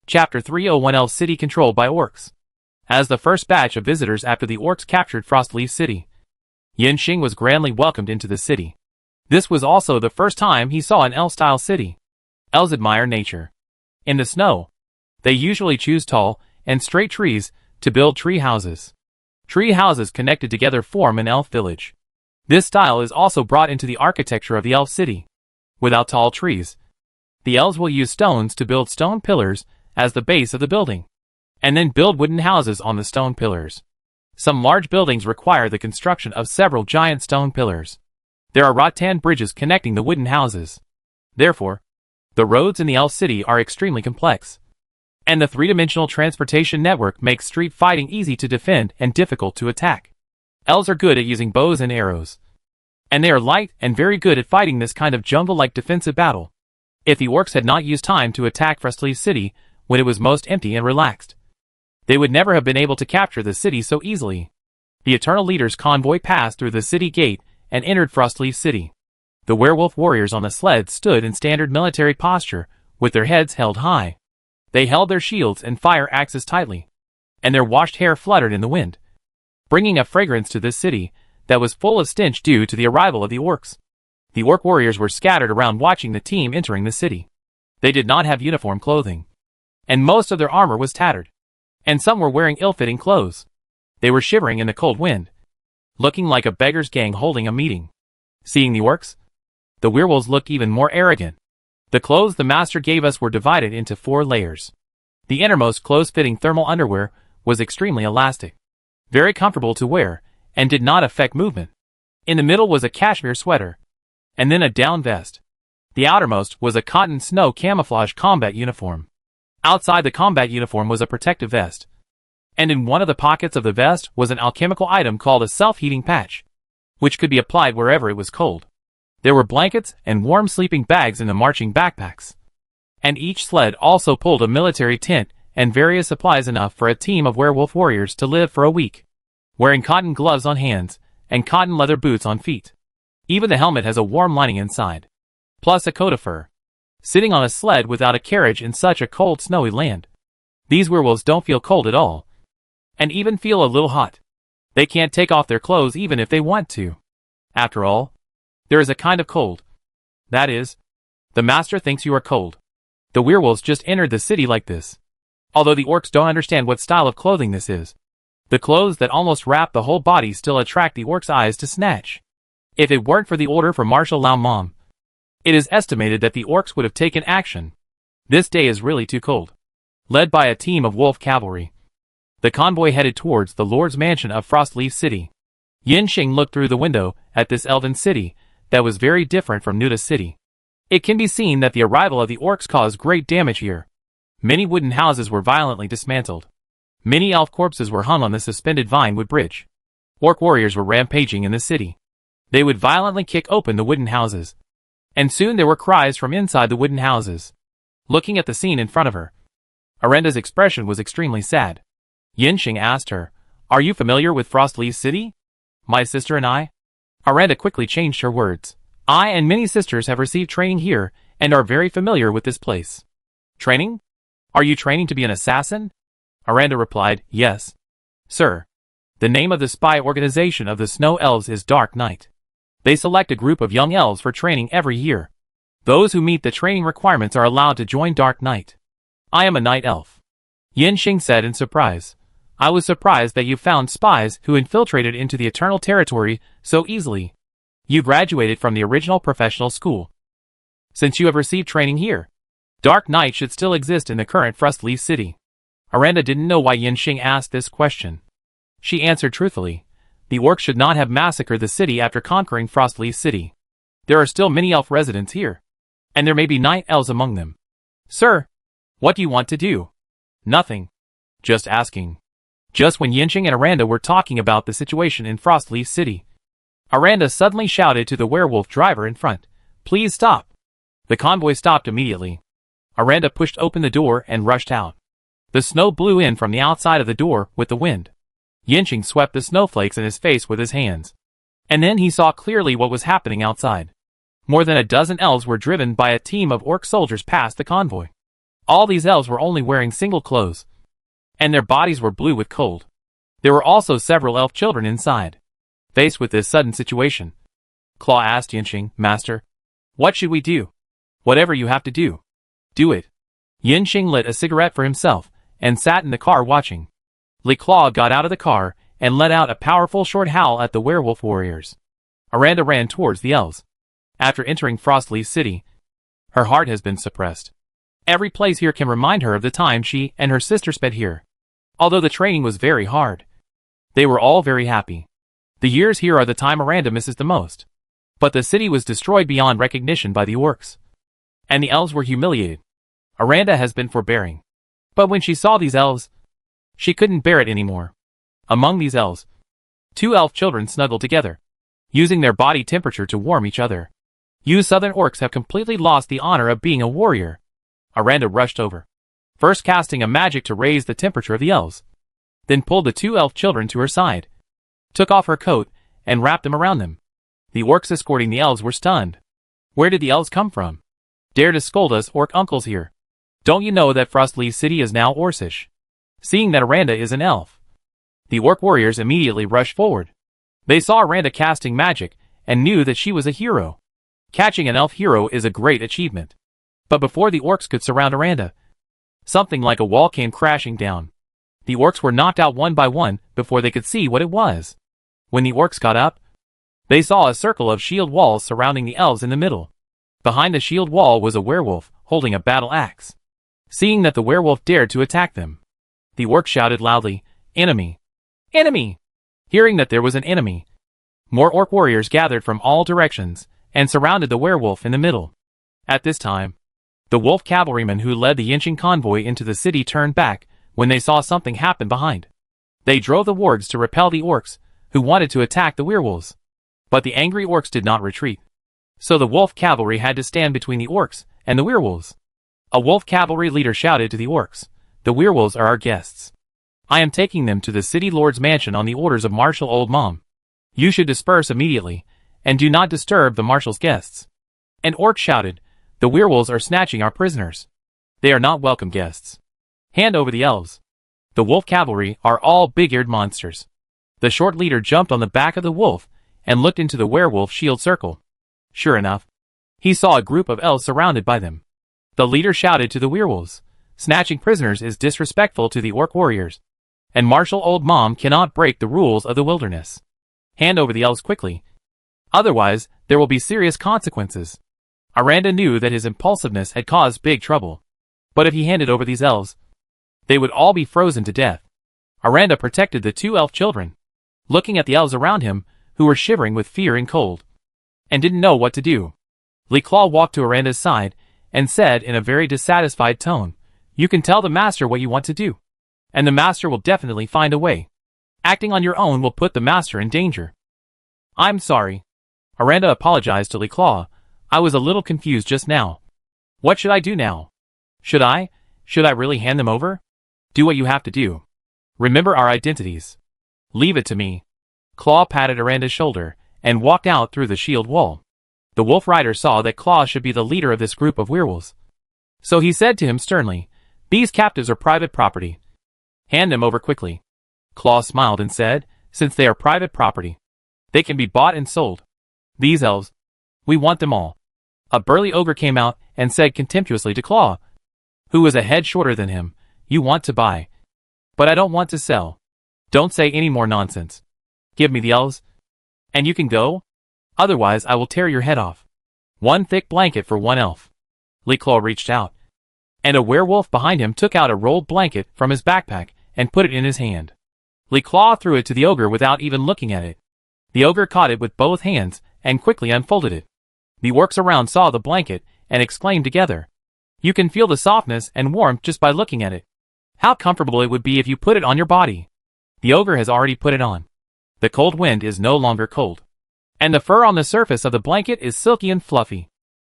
Chapter 301 Elf City controlled by orcs. As the first batch of visitors after the orcs captured Frostleaf City, Yanxing was grandly welcomed into the city. This was also the first time he saw an elf-style city. Elves admire nature. In the snow, they usually choose tall and straight trees to build tree houses. Tree houses connected together form an elf village. This style is also brought into the architecture of the elf city. Without tall trees, the elves will use stones to build stone pillars as the base of the building, and then build wooden houses on the stone pillars. Some large buildings require the construction of several giant stone pillars. There are rattan bridges connecting the wooden houses. Therefore, the roads in the elf city are extremely complex, and the three-dimensional transportation network makes street fighting easy to defend and difficult to attack. Elves are good at using bows and arrows, and they are light and very good at fighting this kind of jungle-like defensive battle. If the orcs had not used time to attack Frostleaf City when it was most empty and relaxed, they would never have been able to capture the city so easily. The Eternal Leader's convoy passed through the city gate and entered Frostleaf City. The werewolf warriors on the sled stood in standard military posture, with their heads held high. They held their shields and fire axes tightly, and their washed hair fluttered in the wind, bringing a fragrance to this city that was full of stench due to the arrival of the orcs. The orc warriors were scattered around watching the team entering the city. They did not have uniform clothing, and most of their armor was tattered, and some were wearing ill-fitting clothes. They were shivering in the cold wind, looking like a beggar's gang holding a meeting. Seeing the orcs, the werewolves looked even more arrogant. The clothes the master gave us were divided into 4 layers. The innermost close-fitting thermal underwear was extremely elastic, very comfortable to wear, and did not affect movement. In the middle was a cashmere sweater, and then a down vest. The outermost was a cotton snow camouflage combat uniform. Outside the combat uniform was a protective vest, and in one of the pockets of the vest was an alchemical item called a self-heating patch, which could be applied wherever it was cold. There were blankets and warm sleeping bags in the marching backpacks, and each sled also pulled a military tent and various supplies enough for a team of werewolf warriors to live for a week, wearing cotton gloves on hands and cotton leather boots on feet. Even the helmet has a warm lining inside, plus a coat of fur. Sitting on a sled without a carriage in such a cold, snowy land, these werewolves don't feel cold at all, and even feel a little hot. They can't take off their clothes even if they want to. After all, there is a kind of cold. That is, the master thinks you are cold. The werewolves just entered the city like this. Although the orcs don't understand what style of clothing this is, the clothes that almost wrap the whole body still attract the orcs' eyes to snatch. If it weren't for the order from Marshal Laumam, it is estimated that the orcs would have taken action. This day is really too cold. Led by a team of wolf cavalry, the convoy headed towards the Lord's mansion of Frostleaf City. Yanxing looked through the window at this elven city that was very different from Nuda's city. It can be seen that the arrival of the orcs caused great damage here. Many wooden houses were violently dismantled. Many elf corpses were hung on the suspended vinewood bridge. Orc warriors were rampaging in the city. They would violently kick open the wooden houses, and soon there were cries from inside the wooden houses. Looking at the scene in front of her, Aranda's expression was extremely sad. Yanxing asked her, "Are you familiar with Frostleaf City?" "My sister and I?" Aranda quickly changed her words. "I and many sisters have received training here and are very familiar with this place." "Training? Are you training to be an assassin?" Aranda replied, "Yes, sir. The name of the spy organization of the Snow Elves is Dark Knight. They select a group of young elves for training every year. Those who meet the training requirements are allowed to join Dark Knight. I am a night elf," Yanxing said in surprise. "I was surprised that you found spies who infiltrated into the Eternal Territory so easily. You graduated from the original professional school. Since you have received training here, Dark Knight should still exist in the current Frostleaf City." Aranda didn't know why Yanxing asked this question. She answered truthfully. The orcs should not have massacred the city after conquering Frostleaf City. There are still many elf residents here, and there may be night elves among them. "Sir, what do you want to do?" "Nothing. Just asking." Just when Yanxing and Aranda were talking about the situation in Frostleaf City, Aranda suddenly shouted to the werewolf driver in front, "Please stop." The convoy stopped immediately. Aranda pushed open the door and rushed out. The snow blew in from the outside of the door with the wind. Yanxing swept the snowflakes in his face with his hands, and then he saw clearly what was happening outside. More than a dozen elves were driven by a team of orc soldiers past the convoy. All these elves were only wearing single clothes, and their bodies were blue with cold. There were also several elf children inside. Faced with this sudden situation, Claw asked Yinxing, "Master, what should we do?" "Whatever you have to do. Do it." Yinxing lit a cigarette for himself and sat in the car watching. Claw got out of the car and let out a powerful short howl at the werewolf warriors. Aranda ran towards the elves. After entering Frostleaf City, her heart has been suppressed. Every place here can remind her of the time she and her sister spent here. Although the training was very hard, they were all very happy. The years here are the time Aranda misses the most. But the city was destroyed beyond recognition by the orcs, and the elves were humiliated. Aranda has been forbearing, but when she saw these elves, she couldn't bear it anymore. Among these elves, 2 elf children snuggled together, using their body temperature to warm each other. "You southern orcs have completely lost the honor of being a warrior." Aranda rushed over, first casting a magic to raise the temperature of the elves, then pulled the 2 elf children to her side, took off her coat, and wrapped them around them. The orcs escorting the elves were stunned. Where did the elves come from? Dare to scold us orc uncles here? Don't you know that Frostleaf City is now orcish? Seeing that Aranda is an elf, the orc warriors immediately rushed forward. They saw Aranda casting magic and knew that she was a hero. Catching an elf hero is a great achievement. But before the orcs could surround Aranda, something like a wall came crashing down. The orcs were knocked out one by one before they could see what it was. When the orcs got up, they saw a circle of shield walls surrounding the elves in the middle. Behind the shield wall was a werewolf holding a battle axe. Seeing that the werewolf dared to attack them, the orc shouted loudly, "Enemy! Enemy!" Hearing that there was an enemy, more orc warriors gathered from all directions and surrounded the werewolf in the middle. At this time, the wolf cavalrymen who led the Yinxing convoy into the city turned back when they saw something happen behind. They drove the wargs to repel the orcs who wanted to attack the werewolves. But the angry orcs did not retreat. So the wolf cavalry had to stand between the orcs and the werewolves. A wolf cavalry leader shouted to the orcs, "The werewolves are our guests. I am taking them to the city lord's mansion on the orders of Marshal Old Mom. You should disperse immediately, and do not disturb the marshal's guests." An orc shouted, "The werewolves are snatching our prisoners. They are not welcome guests. Hand over the elves. The wolf cavalry are all big-eared monsters." The short leader jumped on the back of the wolf and looked into the werewolf shield circle. Sure enough, he saw a group of elves surrounded by them. The leader shouted to the werewolves, "Snatching prisoners is disrespectful to the orc warriors, and Marshal Old Mom cannot break the rules of the wilderness. Hand over the elves quickly. Otherwise, there will be serious consequences." Aranda knew that his impulsiveness had caused big trouble. But if he handed over these elves, they would all be frozen to death. Aranda protected the 2 elf children, looking at the elves around him, who were shivering with fear and cold, and didn't know what to do. Claw walked to Aranda's side and said in a very dissatisfied tone, "You can tell the master what you want to do, and the master will definitely find a way. Acting on your own will put the master in danger." "I'm sorry." Aranda apologized to Claw. "I was a little confused just now. What should I do now? Should I really hand them over?" "Do what you have to do. Remember our identities. Leave it to me." Claw patted Aranda's shoulder and walked out through the shield wall. The wolf rider saw that Claw should be the leader of this group of werewolves. So he said to him sternly, "These captives are private property. Hand them over quickly." Claw smiled and said, "Since they are private property, they can be bought and sold. These elves, we want them all." A burly ogre came out and said contemptuously to Claw, who was a head shorter than him, "You want to buy, but I don't want to sell. Don't say any more nonsense. Give me the elves, and you can go. Otherwise I will tear your head off." 1 thick blanket for 1 elf. Claw reached out, and a werewolf behind him took out a rolled blanket from his backpack and put it in his hand. Claw threw it to the ogre without even looking at it. The ogre caught it with both hands and quickly unfolded it. The orcs around saw the blanket and exclaimed together, "You can feel the softness and warmth just by looking at it. How comfortable it would be if you put it on your body." The ogre has already put it on. The cold wind is no longer cold, and the fur on the surface of the blanket is silky and fluffy.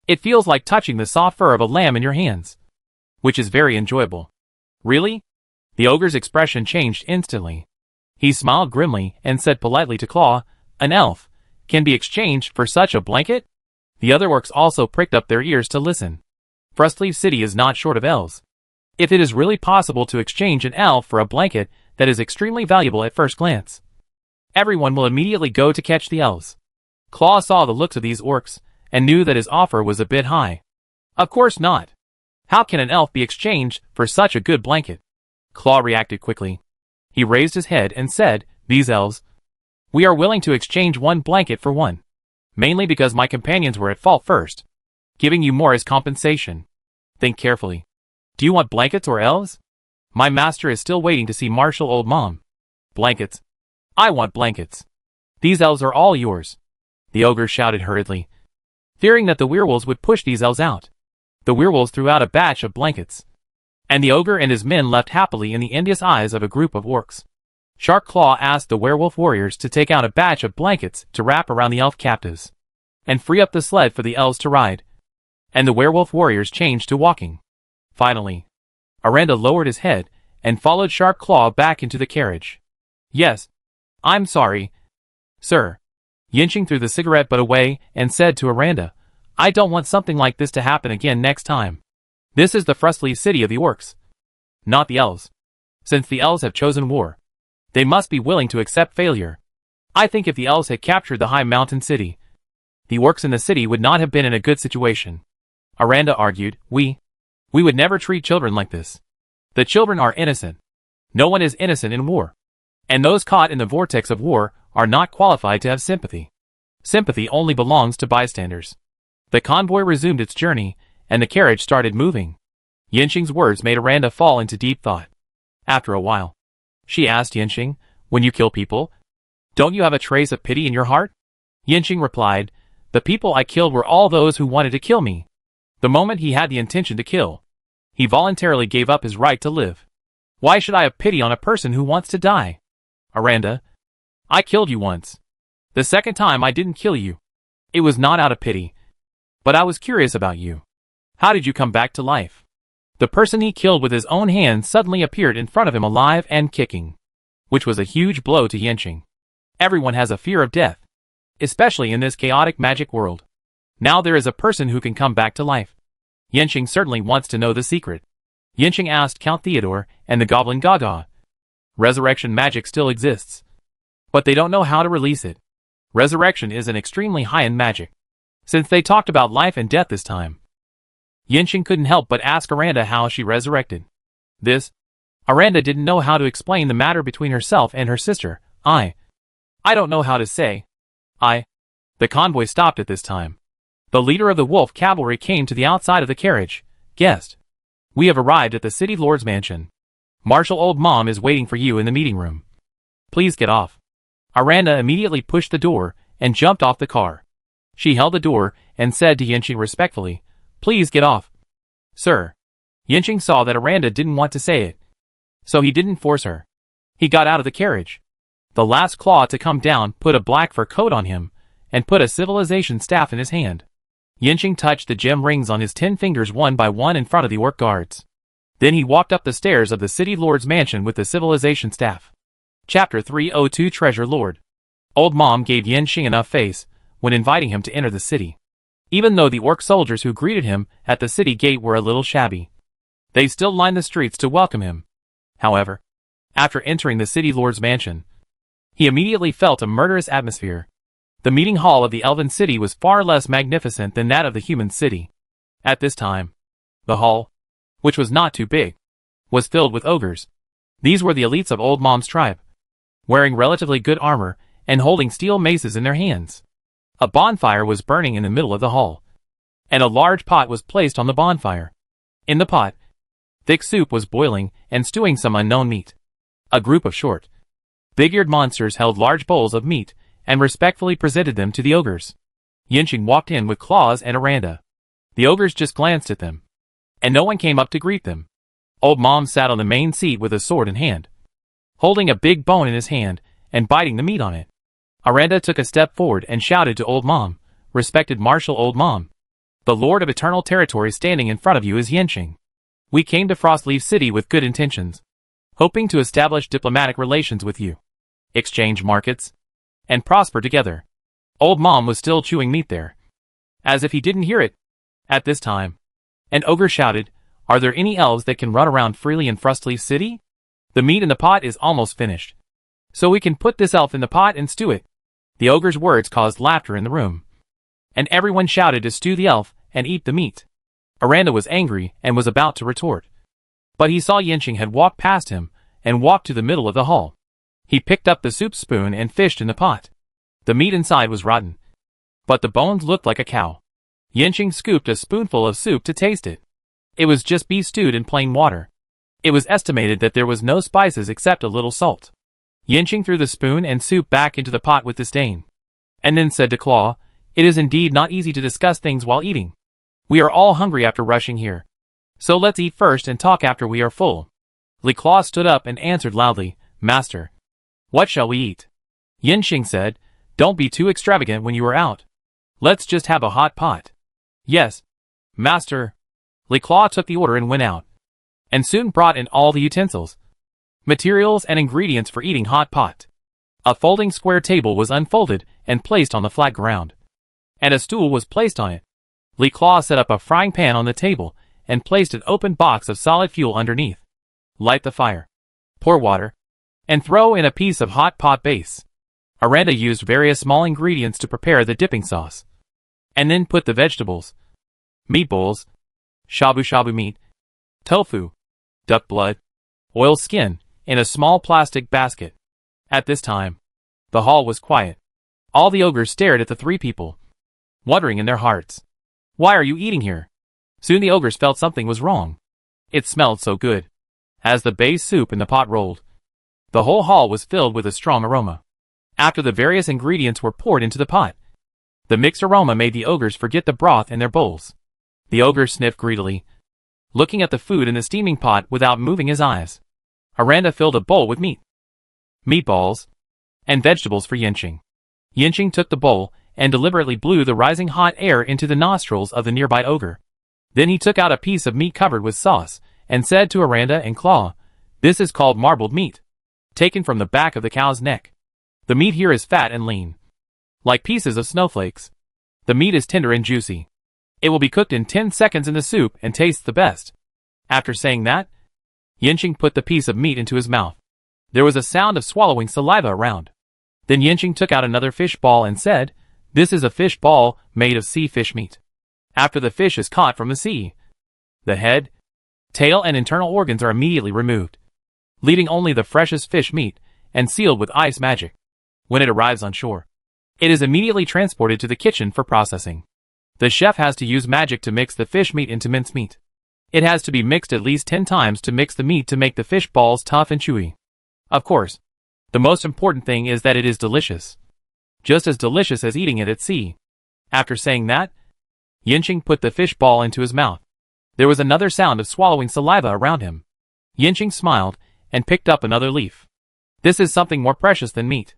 It feels like touching the soft fur of a lamb in your hands, which is very enjoyable. "Really?" The ogre's expression changed instantly. He smiled grimly and said politely to Claw, "An elf can be exchanged for such a blanket?" The other orcs also pricked up their ears to listen. Frostleaf City is not short of elves. if it is really possible to exchange an elf for a blanket that is extremely valuable at first glance. Everyone will immediately go to catch the elves. Claw saw the looks of these orcs, and knew that his offer was a bit high. Of course not. How can an elf be exchanged for such a good blanket? Claw reacted quickly. He raised his head and said, "These elves, we are willing to exchange one blanket for one. Mainly because my companions were at fault first. Giving you more as compensation. Think carefully. Do you want blankets or elves? My master is still waiting to see Marshal Old Mom. Blankets. I want blankets. These elves are all yours." The ogre shouted hurriedly, fearing that the werewolves would push these elves out. The werewolves threw out a batch of blankets, and the ogre and his men left happily in the envious eyes of a group of orcs. Shark Claw asked the werewolf warriors to take out a batch of blankets to wrap around the elf captives, and free up the sled for the elves to ride. And the werewolf warriors changed to walking. Finally, Aranda lowered his head and followed Shark Claw back into the carriage. "Yes, I'm sorry, sir." Yinxing threw the cigarette butt away and said to Aranda, "I don't want something like this to happen again next time. This is the Frostleaf city of the orcs, not the elves. Since the elves have chosen war, they must be willing to accept failure. I think if the elves had captured the high mountain city, the orcs in the city would not have been in a good situation." Aranda argued, We would never treat children like this. The children are innocent. No one is innocent in war. And those caught in the vortex of war are not qualified to have sympathy. Sympathy only belongs to bystanders. The convoy resumed its journey, and the carriage started moving. Yinxing's words made Aranda fall into deep thought. After a while, she asked Yinxing, "When you kill people, don't you have a trace of pity in your heart?" Yinxing replied, "The people I killed were all those who wanted to kill me. The moment he had the intention to kill, he voluntarily gave up his right to live. Why should I have pity on a person who wants to die?" "Aranda, I killed you once. The second time I didn't kill you. It was not out of pity, but I was curious about you. How did you come back to life?" The person he killed with his own hands suddenly appeared in front of him alive and kicking, which was a huge blow to Yinxing. Everyone has a fear of death, especially in this chaotic magic world. Now there is a person who can come back to life. Yinxing certainly wants to know the secret. Yinxing asked Count Theodore and the Goblin Gaga. Resurrection magic still exists, but they don't know how to release it. Resurrection is an extremely high-end magic, since they talked about life and death this time. Yinxing couldn't help but ask Aranda how she resurrected. Aranda didn't know how to explain the matter between herself and her sister. I don't know how to say. The convoy stopped at this time. The leader of the wolf cavalry came to the outside of the carriage. "Guest, we have arrived at the city lord's mansion. Marshal Old Mom is waiting for you in the meeting room. Please get off." Aranda immediately pushed the door and jumped off the car. She held the door and said to Yinxing respectfully, "Please get off." "Sir." Yinxing saw that Aranda didn't want to say it, so he didn't force her. He got out of the carriage. The last claw to come down put a black fur coat on him and put a civilization staff in his hand. Yinxing touched the gem rings on his 10 fingers one by one in front of the orc guards. Then he walked up the stairs of the city lord's mansion with the civilization staff. Chapter 302 Treasure Lord. Old Mom gave Yinxing enough face when inviting him to enter the city, even though the orc soldiers who greeted him at the city gate were a little shabby. They still lined the streets to welcome him. However, after entering the city lord's mansion, he immediately felt a murderous atmosphere. The meeting hall of the elven city was far less magnificent than that of the human city. At this time, the hall, which was not too big, was filled with ogres. These were the elites of Old Mom's tribe, wearing relatively good armor and holding steel maces in their hands. A bonfire was burning in the middle of the hall, and a large pot was placed on the bonfire. In the pot, thick soup was boiling and stewing some unknown meat. A group of short, big-eared monsters held large bowls of meat and respectfully presented them to the ogres. Yinxing walked in with Claws and Aranda. The ogres just glanced at them, and no one came up to greet them. Old Mom sat on the main seat with a sword in hand, holding a big bone in his hand and biting the meat on it. Aranda took a step forward and shouted to Old Mom, "Respected Marshal Old Mom, the Lord of Eternal Territory standing in front of you is Yinxing. We came to Frostleaf City with good intentions, hoping to establish diplomatic relations with you, exchange markets, and prosper together." Old Mom was still chewing meat there, as if he didn't hear it. At this time, an ogre shouted, Are there any elves that can run around freely in Frostleaf City? The meat in the pot is almost finished. So we can put this elf in the pot and stew it. The ogre's words caused laughter in the room. And everyone shouted to stew the elf and eat the meat. Aranda was angry and was about to retort. But he saw Yinxing had walked past him and walked to the middle of the hall. He picked up the soup spoon and fished in the pot. The meat inside was rotten, but the bones looked like a cow. Yinxing scooped a spoonful of soup to taste it. It was just beef stewed in plain water. It was estimated that there was no spices except a little salt. Yinxing threw the spoon and soup back into the pot with disdain, and then said to Claw, "It is indeed not easy to discuss things while eating. We are all hungry after rushing here. So let's eat first and talk after we are full." Li Claw stood up and answered loudly, "Master, what shall we eat?" Yinxing said, "Don't be too extravagant when you are out. Let's just have a hot pot." "Yes, Master." Li Claw took the order and went out, and soon brought in all the utensils, materials and ingredients for eating hot pot. A folding square table was unfolded and placed on the flat ground, and a stool was placed on it. Li Claw set up a frying pan on the table and placed an open box of solid fuel underneath. Light the fire, pour water, and throw in a piece of hot pot base. Aranda used various small ingredients to prepare the dipping sauce, and then put the vegetables, meatballs, shabu-shabu meat, tofu, duck blood, oil skin, in a small plastic basket. At this time, the hall was quiet. All the ogres stared at the three people, wondering in their hearts, "Why are you eating here?" Soon the ogres felt something was wrong. It smelled so good. As the base soup in the pot rolled, the whole hall was filled with a strong aroma. After the various ingredients were poured into the pot, the mixed aroma made the ogres forget the broth in their bowls. The ogre sniffed greedily, looking at the food in the steaming pot without moving his eyes. Aranda filled a bowl with meat, meatballs, and vegetables for Yinxing. Yinxing took the bowl and deliberately blew the rising hot air into the nostrils of the nearby ogre. Then he took out a piece of meat covered with sauce and said to Aranda and Claw, "This is called marbled meat, taken from the back of the cow's neck. The meat here is fat and lean, like pieces of snowflakes. The meat is tender and juicy. It will be cooked in 10 seconds in the soup and tastes the best." After saying that, Yinxing put the piece of meat into his mouth. There was a sound of swallowing saliva around. Then Yinxing took out another fish ball and said, "This is a fish ball made of sea fish meat. After the fish is caught from the sea, the head, tail and internal organs are immediately removed, leaving only the freshest fish meat and sealed with ice magic. When it arrives on shore, it is immediately transported to the kitchen for processing. The chef has to use magic to mix the fish meat into mincemeat. It has to be mixed at least 10 times to mix the meat to make the fish balls tough and chewy. Of course, the most important thing is that it is delicious. Just as delicious as eating it at sea." After saying that, Yinxing put the fish ball into his mouth. There was another sound of swallowing saliva around him. Yinxing smiled and picked up another leaf. "This is something more precious than meat.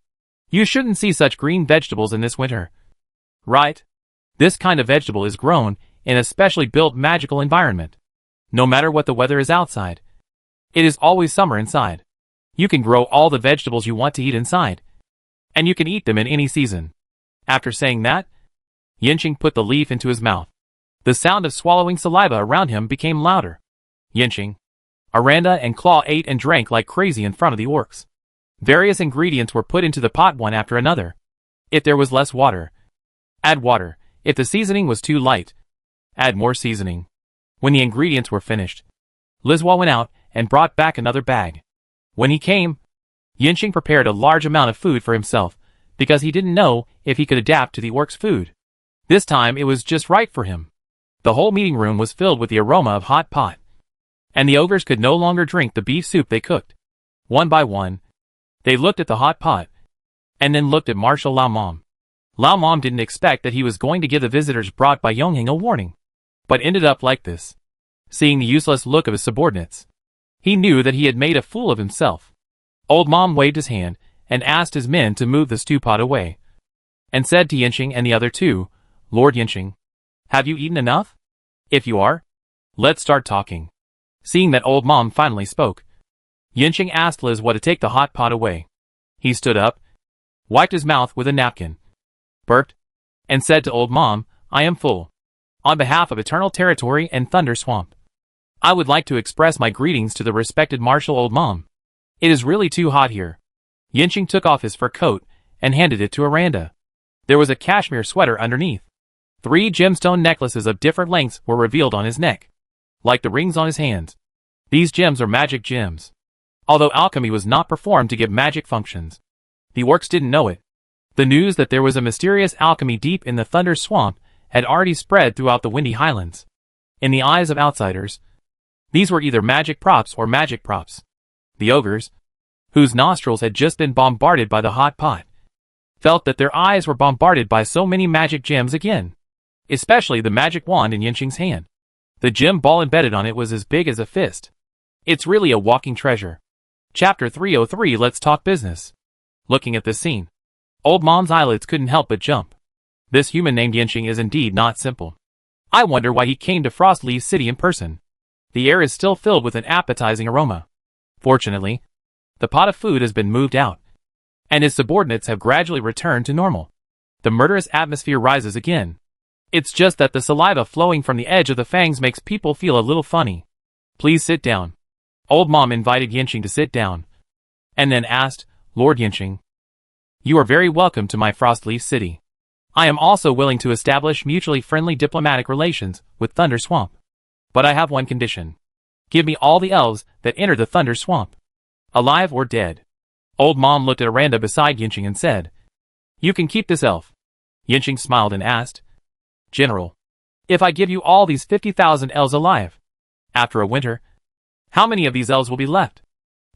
You shouldn't see such green vegetables in this winter." "Right. This kind of vegetable is grown in a specially built magical environment. No matter what the weather is outside, it is always summer inside. You can grow all the vegetables you want to eat inside, and you can eat them in any season." After saying that, Yinxing put the leaf into his mouth. The sound of swallowing saliva around him became louder. Yinxing, Aranda and Claw ate and drank like crazy in front of the orcs. Various ingredients were put into the pot one after another. If there was less water, add water. If the seasoning was too light, add more seasoning. When the ingredients were finished, Lizwa went out and brought back another bag. When he came, Yinxing prepared a large amount of food for himself because he didn't know if he could adapt to the orcs' food. This time it was just right for him. The whole meeting room was filled with the aroma of hot pot, and the ogres could no longer drink the beef soup they cooked. One by one, they looked at the hot pot, and then looked at Marshal Lao Mom. Lao Mom didn't expect that he was going to give the visitors brought by Yongheng a warning, but ended up like this. Seeing the useless look of his subordinates, he knew that he had made a fool of himself. Old Mom waved his hand and asked his men to move the stew pot away, and said to Yinxing and the other two, "Lord Yinxing, have you eaten enough? If you are, let's start talking." Seeing that Old Mom finally spoke, Yinxing asked Lizwa to take the hot pot away. He stood up, wiped his mouth with a napkin, burped, and said to Old Mom, "I am full. On behalf of Eternal Territory and Thunder Swamp, I would like to express my greetings to the respected Marshal Old Mom. It is really too hot here. Yinxing took off his fur coat and handed it to Aranda. There was a cashmere sweater underneath. 3 gemstone necklaces of different lengths were revealed on his neck, like the rings on his hands. These gems are magic gems. Although alchemy was not performed to give magic functions, the orcs didn't know it. The news that there was a mysterious alchemy deep in the Thunder Swamp had already spread throughout the Windy Highlands. In the eyes of outsiders, these were either magic props or magic props. The ogres, whose nostrils had just been bombarded by the hot pot, felt that their eyes were bombarded by so many magic gems again. Especially the magic wand in Yinxing's hand. The gem ball embedded on it was as big as a fist. It's really a walking treasure. Chapter 303. Let's talk business. Looking at this scene, Old Mom's eyelids couldn't help but jump. This human named Yinxing is indeed not simple. I wonder why he came to Frostleaf City in person. The air is still filled with an appetizing aroma. Fortunately, the pot of food has been moved out, and his subordinates have gradually returned to normal. The murderous atmosphere rises again. It's just that the saliva flowing from the edge of the fangs makes people feel a little funny. Please sit down. Old Mom invited Yinxing to sit down, and then asked, Lord Yinxing, you are very welcome to my Frostleaf City. I am also willing to establish mutually friendly diplomatic relations with Thunder Swamp. But I have one condition. Give me all the elves that enter the Thunder Swamp, alive or dead. Old Mom looked at Aranda beside Yinxing and said, you can keep this elf. Yinxing smiled and asked, General, if I give you all these 50,000 elves alive, after a winter, how many of these elves will be left?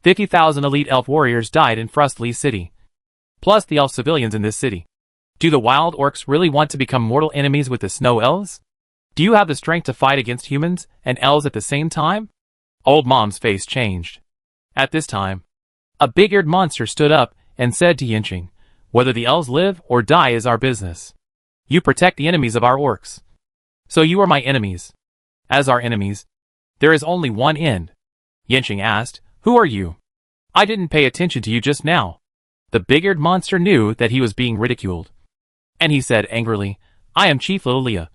50,000 elite elf warriors died in Frostleaf City, plus the elf civilians in this city. Do the wild orcs really want to become mortal enemies with the snow elves? Do you have the strength to fight against humans and elves at the same time? Old Mom's face changed. At this time, a big-eared monster stood up and said to Yinxing, whether the elves live or die is our business. You protect the enemies of our orcs. So you are my enemies. As our enemies, there is only one end. Yinxing asked, who are you? I didn't pay attention to you just now. The big-eared monster knew that he was being ridiculed, and he said angrily, I am Chief Little Leah.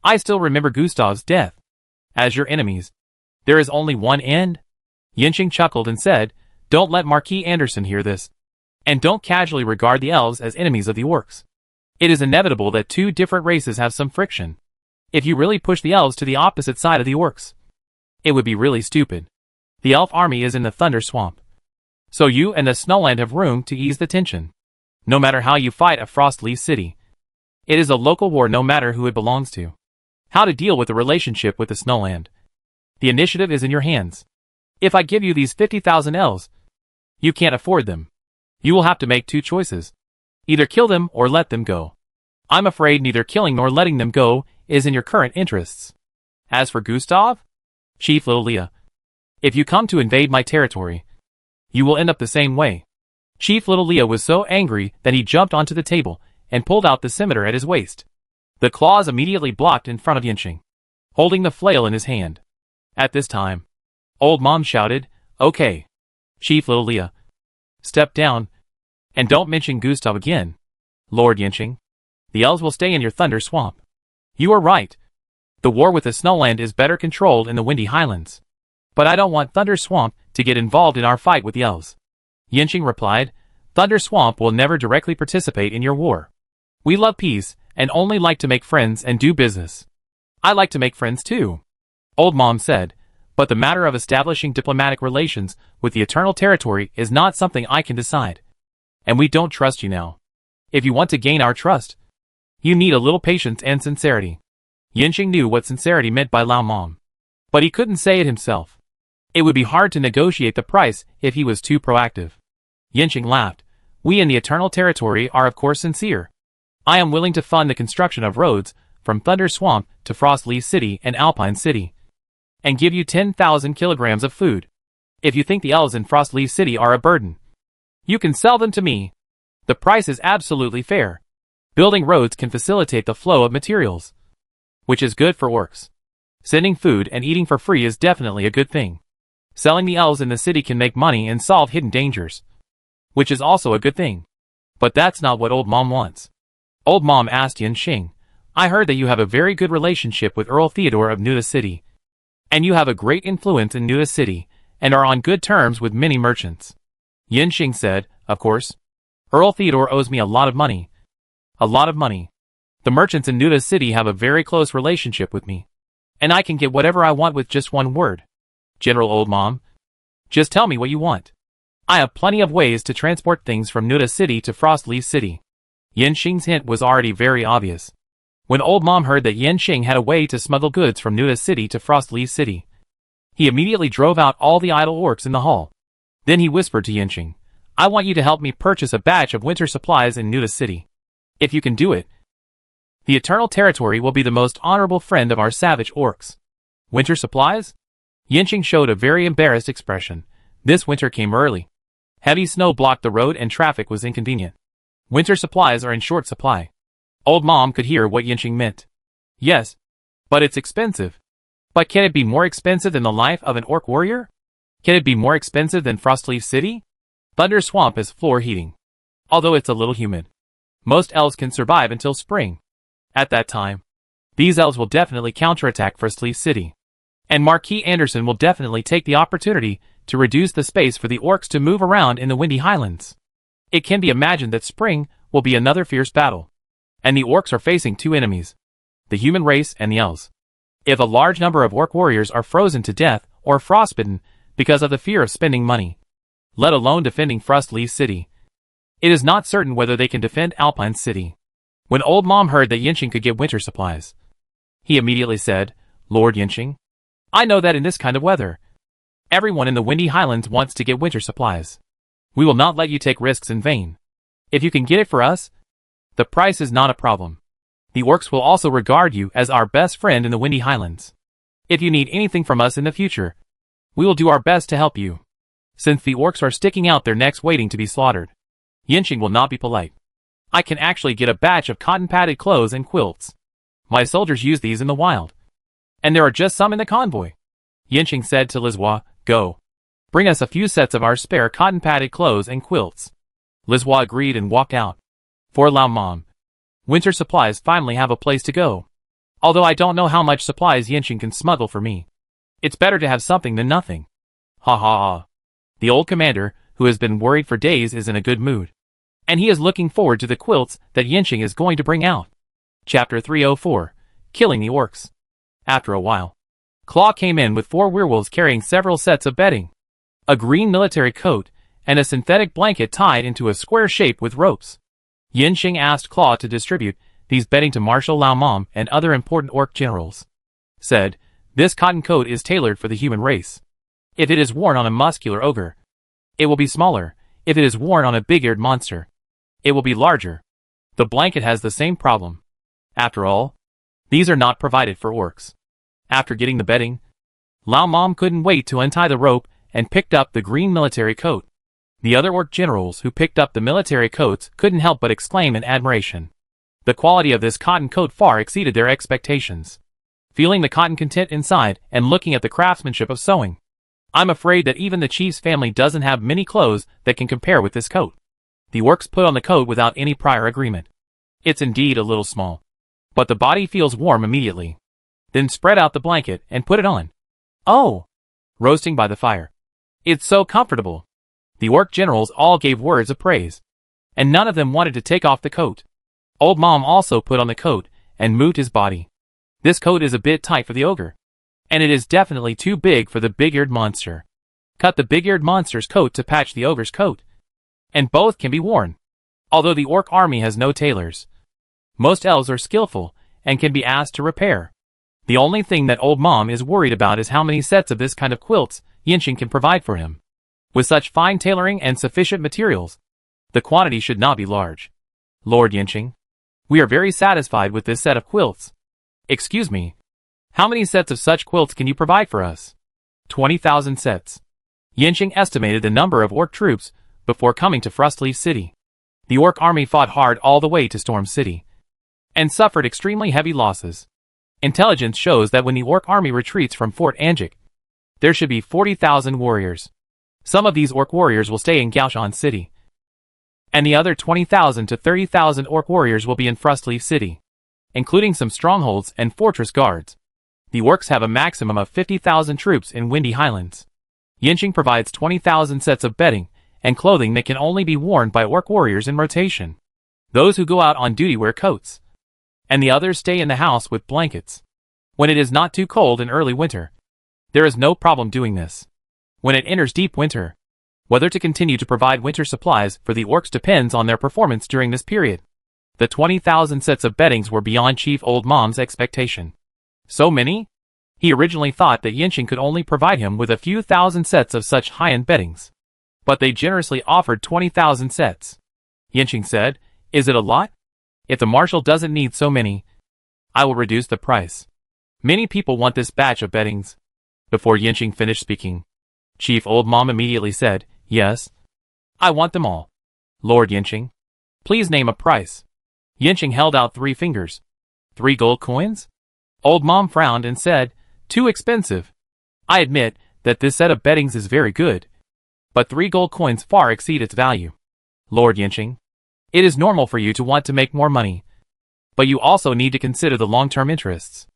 I still remember Gustav's death. As your enemies, there is only one end? Yinxing chuckled and said, don't let Marquis Anderson hear this. And don't casually regard the elves as enemies of the orcs. It is inevitable that 2 different races have some friction. If you really push the elves to the opposite side of the orcs, it would be really stupid. The elf army is in the Thunder Swamp, so you and the Snowland have room to ease the tension. No matter how you fight at Frostleaf City, it is a local war no matter who it belongs to. How to deal with the relationship with the Snowland. The initiative is in your hands. If I give you these 50,000 elves, you can't afford them. You will have to make 2 choices. Either kill them or let them go. I'm afraid neither killing nor letting them go is in your current interests. As for Gustav, Chief Little Leah, if you come to invade my territory, you will end up the same way. Chief Little Leah was so angry that he jumped onto the table and pulled out the scimitar at his waist. The claws immediately blocked in front of Yinxing, holding the flail in his hand. At this time, Old Mom shouted, okay, Chief Little Leah, step down, and don't mention Gustav again. Lord Yinxing, the elves will stay in your Thunder Swamp. You are right. The war with the Snowland is better controlled in the Windy Highlands. But I don't want Thunder Swamp to get involved in our fight with the elves. Yinxing replied, Thunder Swamp will never directly participate in your war. We love peace and only like to make friends and do business. I like to make friends too, Old Mom said, but the matter of establishing diplomatic relations with the Eternal Territory is not something I can decide. And we don't trust you now. If you want to gain our trust, you need a little patience and sincerity. Yinxing knew what sincerity meant by Lao Mom, but he couldn't say it himself. It would be hard to negotiate the price if he was too proactive. Yinxing laughed. We in the Eternal Territory are of course sincere. I am willing to fund the construction of roads from Thunder Swamp to Frostleaf City and Alpine City, and give you 10,000 kilograms of food. If you think the elves in Frostleaf City are a burden, you can sell them to me. The price is absolutely fair. Building roads can facilitate the flow of materials, which is good for orcs. Sending food and eating for free is definitely a good thing. Selling the elves in the city can make money and solve hidden dangers, which is also a good thing. But that's not what Old Mom wants. Old Mom asked Yinxing, I heard that you have a very good relationship with Earl Theodore of Nuda City. And you have a great influence in Nuda City, and are on good terms with many merchants. Yanqing said, of course. Earl Theodore owes me a lot of money. A lot of money. The merchants in Nuda City have a very close relationship with me. And I can get whatever I want with just one word. General Old Mom. Just tell me what you want. I have plenty of ways to transport things from Nuda City to Frostleaf City. Yanqing's hint was already very obvious. When Old Mom heard that Yanqing had a way to smuggle goods from Nuda City to Frostleaf City, he immediately drove out all the idle orcs in the hall. Then he whispered to Yanqing, I want you to help me purchase a batch of winter supplies in Nuda City. If you can do it, the Eternal Territory will be the most honorable friend of our savage orcs. Winter supplies? Yanqing showed a very embarrassed expression. This winter came early. Heavy snow blocked the road and traffic was inconvenient. Winter supplies are in short supply. Old Mom could hear what Yanqing meant. Yes, but it's expensive. But can it be more expensive than the life of an orc warrior? Can it be more expensive than Frostleaf City? Thunder Swamp is floor heating. Although it's a little humid. Most elves can survive until spring. At that time, these elves will definitely counterattack Frostleaf City. And Marquis Anderson will definitely take the opportunity to reduce the space for the orcs to move around in the Windy Highlands. It can be imagined that spring will be another fierce battle. And the orcs are facing two enemies, the human race and the elves. If a large number of orc warriors are frozen to death or frostbitten because of the fear of spending money, let alone defending Frostleaf City, it is not certain whether they can defend Alpine City. When Old Mom heard that Yanqing could get winter supplies, he immediately said, Lord Yanqing, I know that in this kind of weather, everyone in the Windy Highlands wants to get winter supplies. We will not let you take risks in vain. If you can get it for us, the price is not a problem. The orcs will also regard you as our best friend in the Windy Highlands. If you need anything from us in the future, we will do our best to help you. Since the orcs are sticking out their necks waiting to be slaughtered, Yanqing will not be polite. I can actually get a batch of cotton-padded clothes and quilts. My soldiers use these in the wild. And there are just some in the convoy. Yanqing said to Lizwa, Go. Bring us a few sets of our spare cotton-padded clothes and quilts. Lizwa agreed and walked out. For Lao Mom, winter supplies finally have a place to go. Although I don't know how much supplies Yanqing can smuggle for me. It's better to have something than nothing. Ha ha ha. The old commander, who has been worried for days, is in a good mood. And he is looking forward to the quilts that Yanqing is going to bring out. Chapter 304. Killing the Orcs. After a while, Claw came in with 4 werewolves carrying several sets of bedding, a green military coat, and a synthetic blanket tied into a square shape with ropes. Yanqing asked Claw to distribute these bedding to Marshal Lao Mom and other important orc generals. Said, this cotton coat is tailored for the human race. If it is worn on a muscular ogre, it will be smaller. If it is worn on a big-eared monster, it will be larger. The blanket has the same problem. After all, these are not provided for orcs. After getting the bedding, Lao Mom couldn't wait to untie the rope and picked up the green military coat. The other orc generals who picked up the military coats couldn't help but exclaim in admiration. The quality of this cotton coat far exceeded their expectations. Feeling the cotton content inside and looking at the craftsmanship of sewing, I'm afraid that even the chief's family doesn't have many clothes that can compare with this coat. The orcs put on the coat without any prior agreement. It's indeed a little small, but the body feels warm immediately. Then spread out the blanket and put it on. Oh! Roasting by the fire. It's so comfortable. The orc generals all gave words of praise, and none of them wanted to take off the coat. Old Mom also put on the coat and moved his body. This coat is a bit tight for the ogre, and it is definitely too big for the big-eared monster. Cut the big-eared monster's coat to patch the ogre's coat, and both can be worn. Although the orc army has no tailors, most elves are skillful and can be asked to repair. The only thing that Old Mom is worried about is how many sets of this kind of quilts Yanqing can provide for him. With such fine tailoring and sufficient materials, the quantity should not be large. Lord Yanqing, we are very satisfied with this set of quilts. Excuse me, how many sets of such quilts can you provide for us? 20,000 sets. Yanqing estimated the number of orc troops before coming to Frostleaf City. The orc army fought hard all the way to Storm City, and suffered extremely heavy losses. Intelligence shows that when the orc army retreats from Fort Anjik, there should be 40,000 warriors. Some of these orc warriors will stay in Gaoshan City, and the other 20,000 to 30,000 orc warriors will be in Frostleaf City, including some strongholds and fortress guards. The orcs have a maximum of 50,000 troops in Windy Highlands. Yinqing provides 20,000 sets of bedding and clothing that can only be worn by orc warriors in rotation. Those who go out on duty wear coats, and the others stay in the house with blankets. When it is not too cold in early winter, there is no problem doing this. When it enters deep winter, whether to continue to provide winter supplies for the orcs depends on their performance during this period. The 20,000 sets of beddings were beyond Chief Old Mom's expectation. So many? He originally thought that Yinqing could only provide him with a few thousand sets of such high-end beddings. But they generously offered 20,000 sets. Yinqing said, "Is it a lot? If the marshal doesn't need so many, I will reduce the price. Many people want this batch of beddings." Before Yinqing finished speaking, Chief Old Mom immediately said, "Yes, I want them all. Lord Yinqing, please name a price." Yinqing held out 3 fingers. 3 gold coins? Old Mom frowned and said, "Too expensive. I admit that this set of beddings is very good, but 3 gold coins far exceed its value. Lord Yinqing, it is normal for you to want to make more money, but you also need to consider the long-term interests.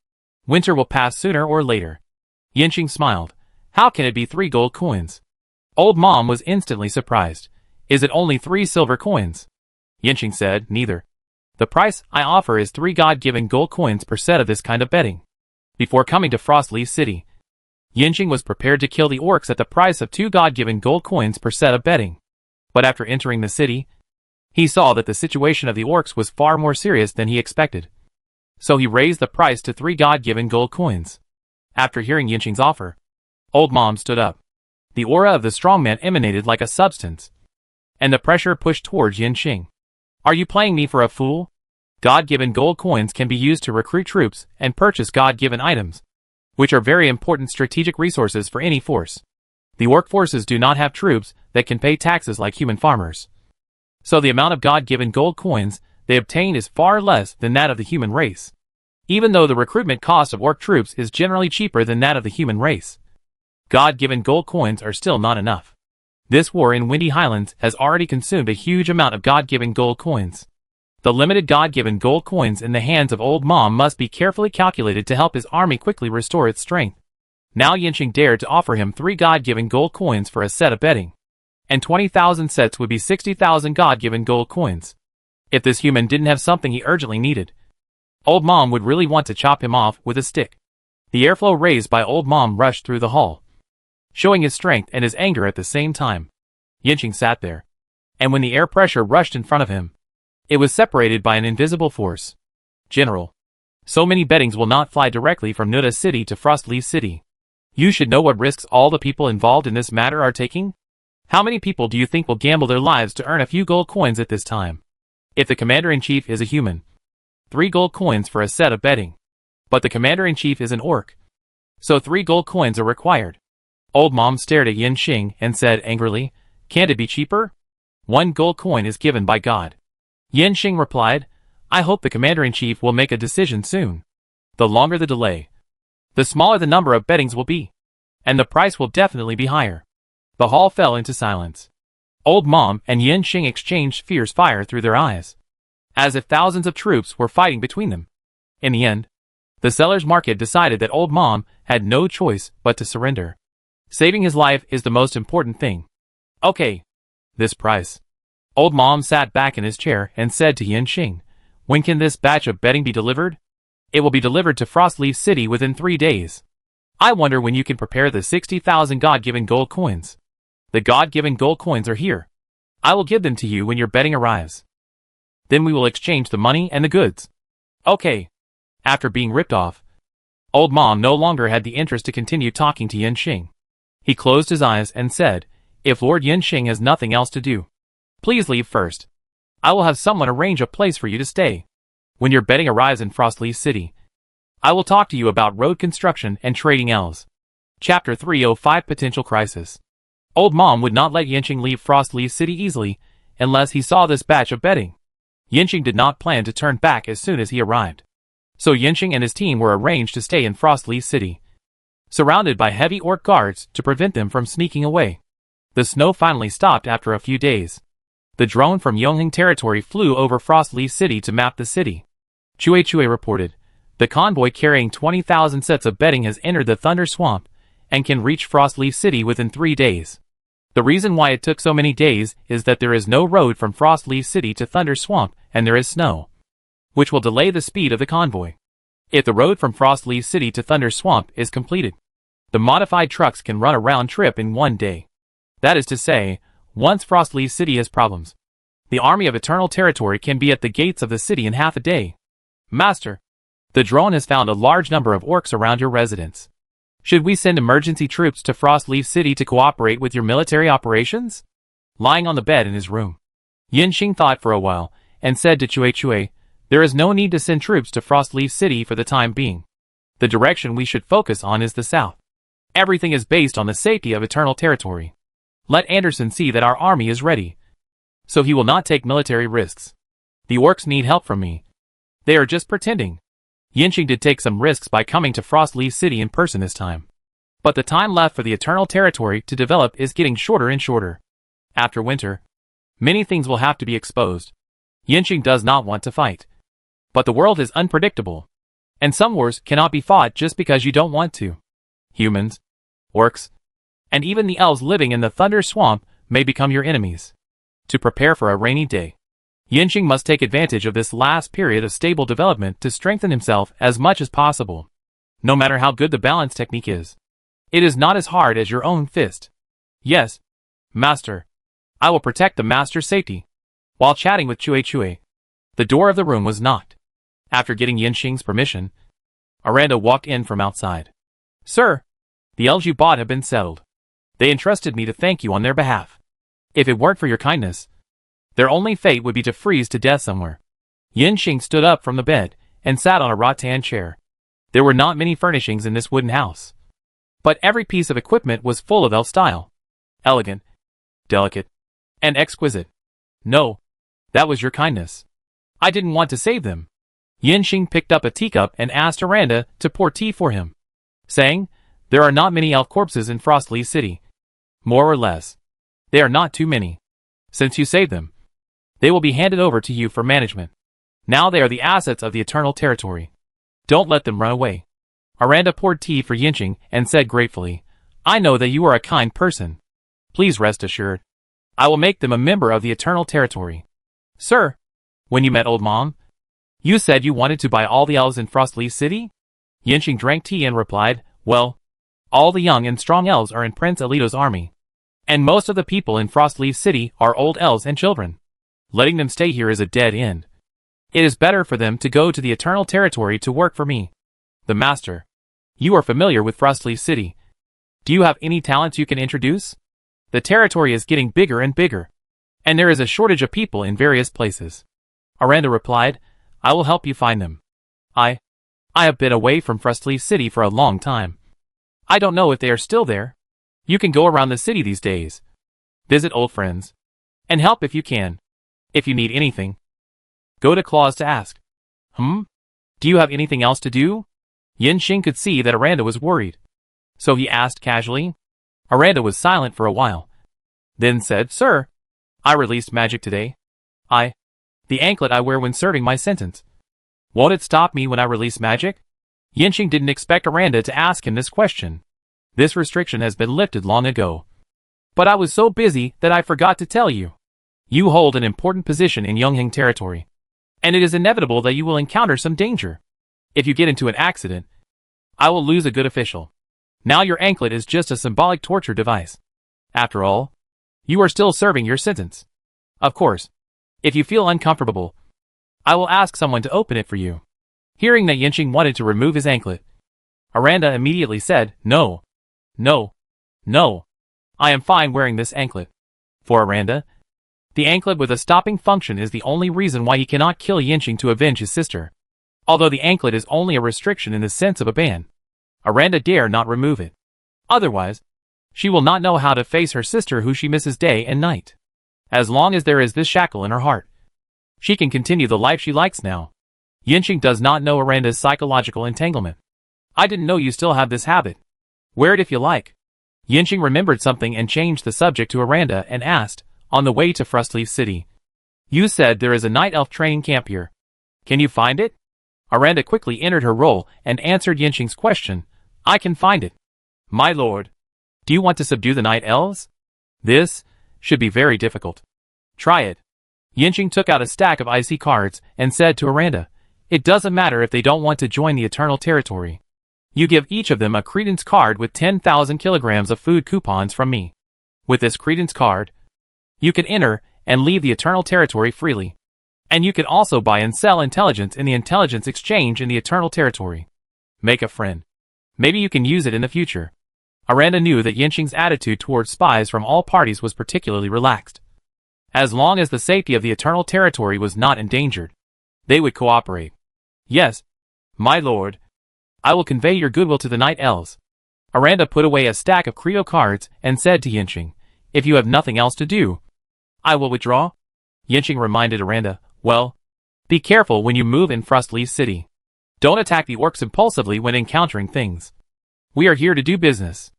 Winter will pass sooner or later." Yinqing smiled. "How can it be 3 gold coins?" Old Mom was instantly surprised. "Is it only 3 silver coins?" Yinqing said, "Neither. The price I offer is 3 God-given gold coins per set of this kind of bedding." Before coming to Frostleaf City, Yinqing was prepared to kill the orcs at the price of 2 God-given gold coins per set of bedding. But after entering the city, he saw that the situation of the orcs was far more serious than he expected. So he raised the price to 3 God-given gold coins. After hearing Yinqing's offer, Old Mom stood up. The aura of the strongman emanated like a substance, and the pressure pushed towards Yinqing. "Are you playing me for a fool? God-given gold coins can be used to recruit troops and purchase God-given items, which are very important strategic resources for any force. The orc forces do not have troops that can pay taxes like human farmers. So the amount of God-given gold coins they obtain is far less than that of the human race, even though the recruitment cost of orc troops is generally cheaper than that of the human race. God-given gold coins are still not enough. This war in Windy Highlands has already consumed a huge amount of God-given gold coins. The limited God-given gold coins in the hands of Old Mom must be carefully calculated to help his army quickly restore its strength." Now Yinqing dared to offer him 3 God-given gold coins for a set of bedding, and 20,000 sets would be 60,000 God-given gold coins. If this human didn't have something he urgently needed, Old Mom would really want to chop him off with a stick. The airflow raised by Old Mom rushed through the hall, showing his strength and his anger at the same time. Yinqing sat there, and when the air pressure rushed in front of him, it was separated by an invisible force. "General, so many beddings will not fly directly from Nuda City to Frostleaf City. You should know what risks all the people involved in this matter are taking. How many people do you think will gamble their lives to earn a few gold coins at this time? If the commander-in-chief is a human, 3 gold coins for a set of bedding. But the commander-in-chief is an orc, so 3 gold coins are required." Old Mom stared at Yinqing and said angrily, "Can't it be cheaper? 1 gold coin is given by God." Yinqing replied, "I hope the commander-in-chief will make a decision soon. The longer the delay, the smaller the number of beddings will be, and the price will definitely be higher." The hall fell into silence. Old Mom and Yinqing exchanged fierce fire through their eyes, as if thousands of troops were fighting between them. In the end, the seller's market decided that Old Mom had no choice but to surrender. Saving his life is the most important thing. "Okay, this price." Old Mom sat back in his chair and said to Yinqing, "When can this batch of bedding be delivered?" "It will be delivered to Frostleaf City within 3 days. I wonder when you can prepare the 60,000 God-given gold coins." "The God-given gold coins are here. I will give them to you when your bedding arrives. Then we will exchange the money and the goods." "Okay." After being ripped off, Old Mom no longer had the interest to continue talking to Yinqing. He closed his eyes and said, "If Lord Yinqing has nothing else to do, please leave first. I will have someone arrange a place for you to stay. When your bedding arrives in Frostleaf City, I will talk to you about road construction and trading elves." Chapter 305 Potential Crisis. Old Mom would not let Yinqing leave Frostleaf City easily unless he saw this batch of bedding. Yinqing did not plan to turn back as soon as he arrived. So Yinqing and his team were arranged to stay in Frostleaf City, surrounded by heavy orc guards to prevent them from sneaking away. The snow finally stopped after a few days. The drone from Yongheng territory flew over Frostleaf City to map the city. Chue reported, The convoy carrying 20,000 sets of bedding has entered the Thunder Swamp and can reach Frostleaf City within 3 days. The reason why it took so many days is that there is no road from Frostleaf City to Thunder Swamp and there is snow, which will delay the speed of the convoy. If the road from Frostleaf City to Thunder Swamp is completed, the modified trucks can run a round trip in 1 day. That is to say, once Frostleaf City has problems, the army of Eternal Territory can be at the gates of the city in half a day. Master, the drone has found a large number of orcs around your residence. Should we send emergency troops to Frostleaf City to cooperate with your military operations? Lying on the bed in his room, Yinxing thought for a while and said to Chui, there is no need to send troops to Frostleaf City for the time being. The direction we should focus on is the south. Everything is based on the safety of Eternal Territory. Let Anderson see that our army is ready, so he will not take military risks. The orcs need help from me. They are just pretending. Yinxing did take some risks by coming to Frostleaf City in person this time. But the time left for the Eternal Territory to develop is getting shorter and shorter. After winter, many things will have to be exposed. Yinxing does not want to fight. But the world is unpredictable, and some wars cannot be fought just because you don't want to. Humans, orcs, and even the elves living in the Thunder Swamp may become your enemies. To prepare for a rainy day, Yinxing must take advantage of this last period of stable development to strengthen himself as much as possible. No matter how good the balance technique is, it is not as hard as your own fist. Yes, Master. I will protect the Master's safety. While chatting with Chui, the door of the room was knocked. After getting Yinxing's permission, Aranda walked in from outside. Sir, the elves you bought have been settled. They entrusted me to thank you on their behalf. If it weren't for your kindness, their only fate would be to freeze to death somewhere. Yinxing stood up from the bed and sat on a rattan chair. There were not many furnishings in this wooden house, but every piece of equipment was full of elf style. Elegant, delicate, and exquisite. No, that was your kindness. I didn't want to save them. Yinxing picked up a teacup and asked Aranda to pour tea for him, saying, there are not many elf corpses in Frostleaf City. More or less. They are not too many. Since you saved them, they will be handed over to you for management. Now they are the assets of the Eternal Territory. Don't let them run away. Aranda poured tea for Yinxing and said gratefully, I know that you are a kind person. Please rest assured. I will make them a member of the Eternal Territory. Sir, when you met Old Mom, you said you wanted to buy all the elves in Frostleaf City? Yinxing drank tea and replied, well, all the young and strong elves are in Prince Alito's army, and most of the people in Frostleaf City are old elves and children. Letting them stay here is a dead end. It is better for them to go to the Eternal Territory to work for me. The Master, you are familiar with Frostleaf City. Do you have any talents you can introduce? The territory is getting bigger and bigger, and there is a shortage of people in various places. Aranda replied, I will help you find them. I have been away from Frostleaf City for a long time. I don't know if they are still there. You can go around the city these days, visit old friends, and help if you can. If you need anything, go to Claus to ask. Do you have anything else to do? Yinxing could see that Aranda was worried, so he asked casually. Aranda was silent for a while, then said, Sir, I released magic today. The anklet I wear when serving my sentence. Won't it stop me when I release magic? Yinxing didn't expect Aranda to ask him this question. This restriction has been lifted long ago. But I was so busy that I forgot to tell you. You hold an important position in Yongheng territory, and it is inevitable that you will encounter some danger. If you get into an accident, I will lose a good official. Now your anklet is just a symbolic torture device. After all, you are still serving your sentence. Of course, if you feel uncomfortable, I will ask someone to open it for you. Hearing that Yinxing wanted to remove his anklet, Aranda immediately said, No. I am fine wearing this anklet. For Aranda, the anklet with a stopping function is the only reason why he cannot kill Yinxing to avenge his sister. Although the anklet is only a restriction in the sense of a ban, Aranda dare not remove it. Otherwise, she will not know how to face her sister who she misses day and night. As long as there is this shackle in her heart, she can continue the life she likes now. Yinxing does not know Aranda's psychological entanglement. I didn't know you still have this habit. Wear it if you like. Yinxing remembered something and changed the subject to Aranda and asked, on the way to Frostleaf City, you said there is a night elf training camp here. Can you find it? Aranda quickly entered her role and answered Yinxing's question. I can find it. My lord. Do you want to subdue the night elves? This should be very difficult. Try it. Yinxing took out a stack of icy cards and said to Aranda, it doesn't matter if they don't want to join the Eternal Territory. You give each of them a credence card with 10,000 kilograms of food coupons from me. With this credence card, you can enter and leave the Eternal Territory freely. And you can also buy and sell intelligence in the intelligence exchange in the Eternal Territory. Make a friend. Maybe you can use it in the future. Aranda knew that Yinxing's attitude towards spies from all parties was particularly relaxed. As long as the safety of the Eternal Territory was not endangered, they would cooperate. Yes, my lord. I will convey your goodwill to the Night Elves. Aranda put away a stack of Credo cards and said to Yinxing, if you have nothing else to do, I will withdraw. Yinxing reminded Aranda, well, be careful when you move in Frostleaf City. Don't attack the orcs impulsively when encountering things. We are here to do business.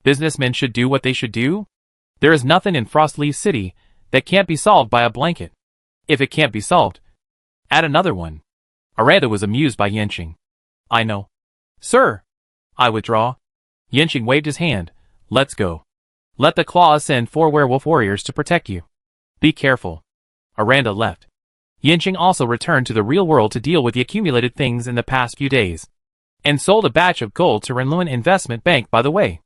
Businessmen should do what they should do. There is nothing in Frostleaf City that can't be solved by a blanket. If it can't be solved, add another one. Aranda was amused by Yinxing. I know. Sir, I withdraw. Yinxing waved his hand. Let's go. Let the claws send 4 werewolf warriors to protect you. Be careful. Aranda left. Yinxing also returned to the real world to deal with the accumulated things in the past few days. And sold a batch of gold to Renluin Investment Bank by the way.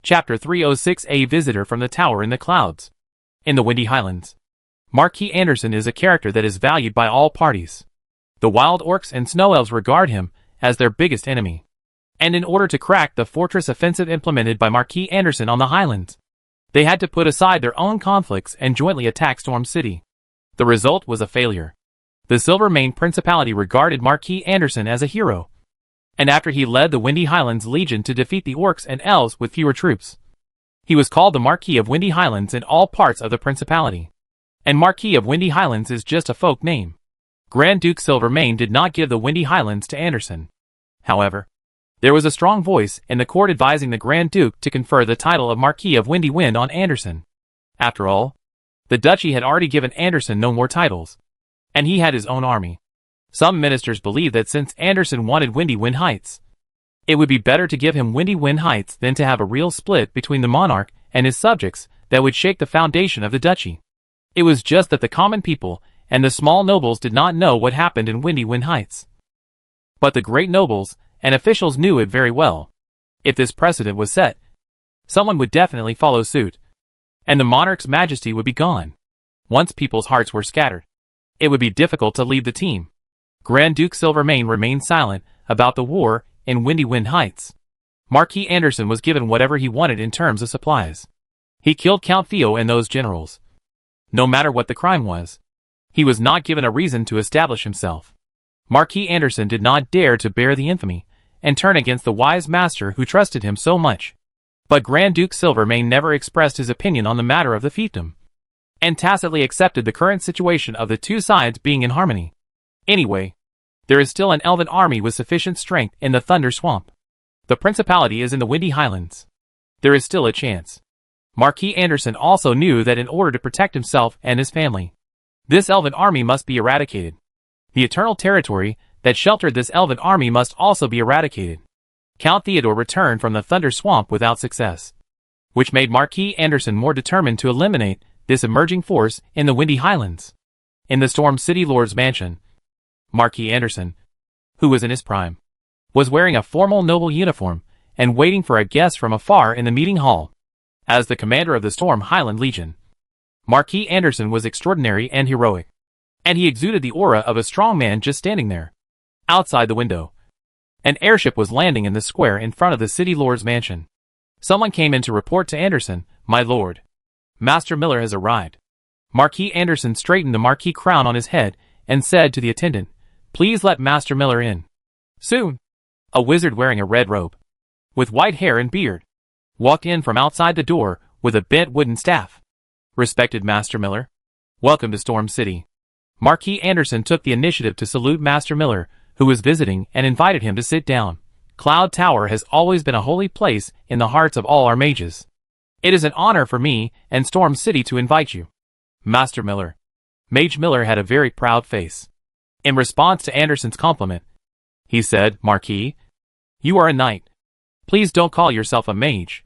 Chapter 306 A Visitor from the Tower in the Clouds. In the Windy Highlands. Marquis Anderson is a character that is valued by all parties. The wild orcs and snow elves regard him as their biggest enemy. And in order to crack the fortress offensive implemented by Marquis Anderson on the Highlands, they had to put aside their own conflicts and jointly attack Storm City. The result was a failure. The Silvermane Principality regarded Marquis Anderson as a hero. And after he led the Windy Highlands Legion to defeat the orcs and elves with fewer troops, he was called the Marquis of Windy Highlands in all parts of the Principality. And Marquis of Windy Highlands is just a folk name. Grand Duke Silvermane did not give the Windy Highlands to Anderson. However, there was a strong voice in the court advising the Grand Duke to confer the title of Marquis of Windy Wind on Anderson. After all, the duchy had already given Anderson no more titles, and he had his own army. Some ministers believed that since Anderson wanted Windy Wind Heights, it would be better to give him Windy Wind Heights than to have a real split between the monarch and his subjects that would shake the foundation of the duchy. It was just that the common people and the small nobles did not know what happened in Windy Wind Heights. But the great nobles and officials knew it very well. If this precedent was set, someone would definitely follow suit, and the monarch's majesty would be gone. Once people's hearts were scattered, it would be difficult to lead the team. Grand Duke Silvermane remained silent about the war in Windy Wind Heights. Marquis Anderson was given whatever he wanted in terms of supplies. He killed Count Theo and those generals. No matter what the crime was, he was not given a reason to establish himself. Marquis Anderson did not dare to bear the infamy and turn against the wise master who trusted him so much. But Grand Duke Silvermane never expressed his opinion on the matter of the fiefdom, and tacitly accepted the current situation of the two sides being in harmony. Anyway, there is still an elven army with sufficient strength in the Thunder Swamp. The Principality is in the Windy Highlands. There is still a chance. Marquis Anderson also knew that in order to protect himself and his family, this elven army must be eradicated. The Eternal Territory that sheltered this elven army must also be eradicated. Count Theodore returned from the Thunder Swamp without success, which made Marquis Anderson more determined to eliminate this emerging force in the Windy Highlands. In the Storm City Lord's mansion, Marquis Anderson, who was in his prime, was wearing a formal noble uniform and waiting for a guest from afar in the meeting hall. As the commander of the Storm Highland Legion, Marquis Anderson was extraordinary and heroic, and he exuded the aura of a strong man just standing there. Outside the window, an airship was landing in the square in front of the city lord's mansion. Someone came in to report to Anderson, "My lord, Master Miller has arrived." Marquis Anderson straightened the marquis crown on his head and said to the attendant, "Please let Master Miller in." Soon, a wizard wearing a red robe, with white hair and beard, walked in from outside the door with a bent wooden staff. "Respected Master Miller, welcome to Storm City." Marquis Anderson took the initiative to salute Master Miller, who was visiting, and invited him to sit down. Cloud Tower has always been a holy place in the hearts of all our mages. It is an honor for me and Storm City to invite you. Master Miller. Mage Miller had a very proud face. In response to Anderson's compliment, he said, Marquis. You are a knight. Please don't call yourself a mage.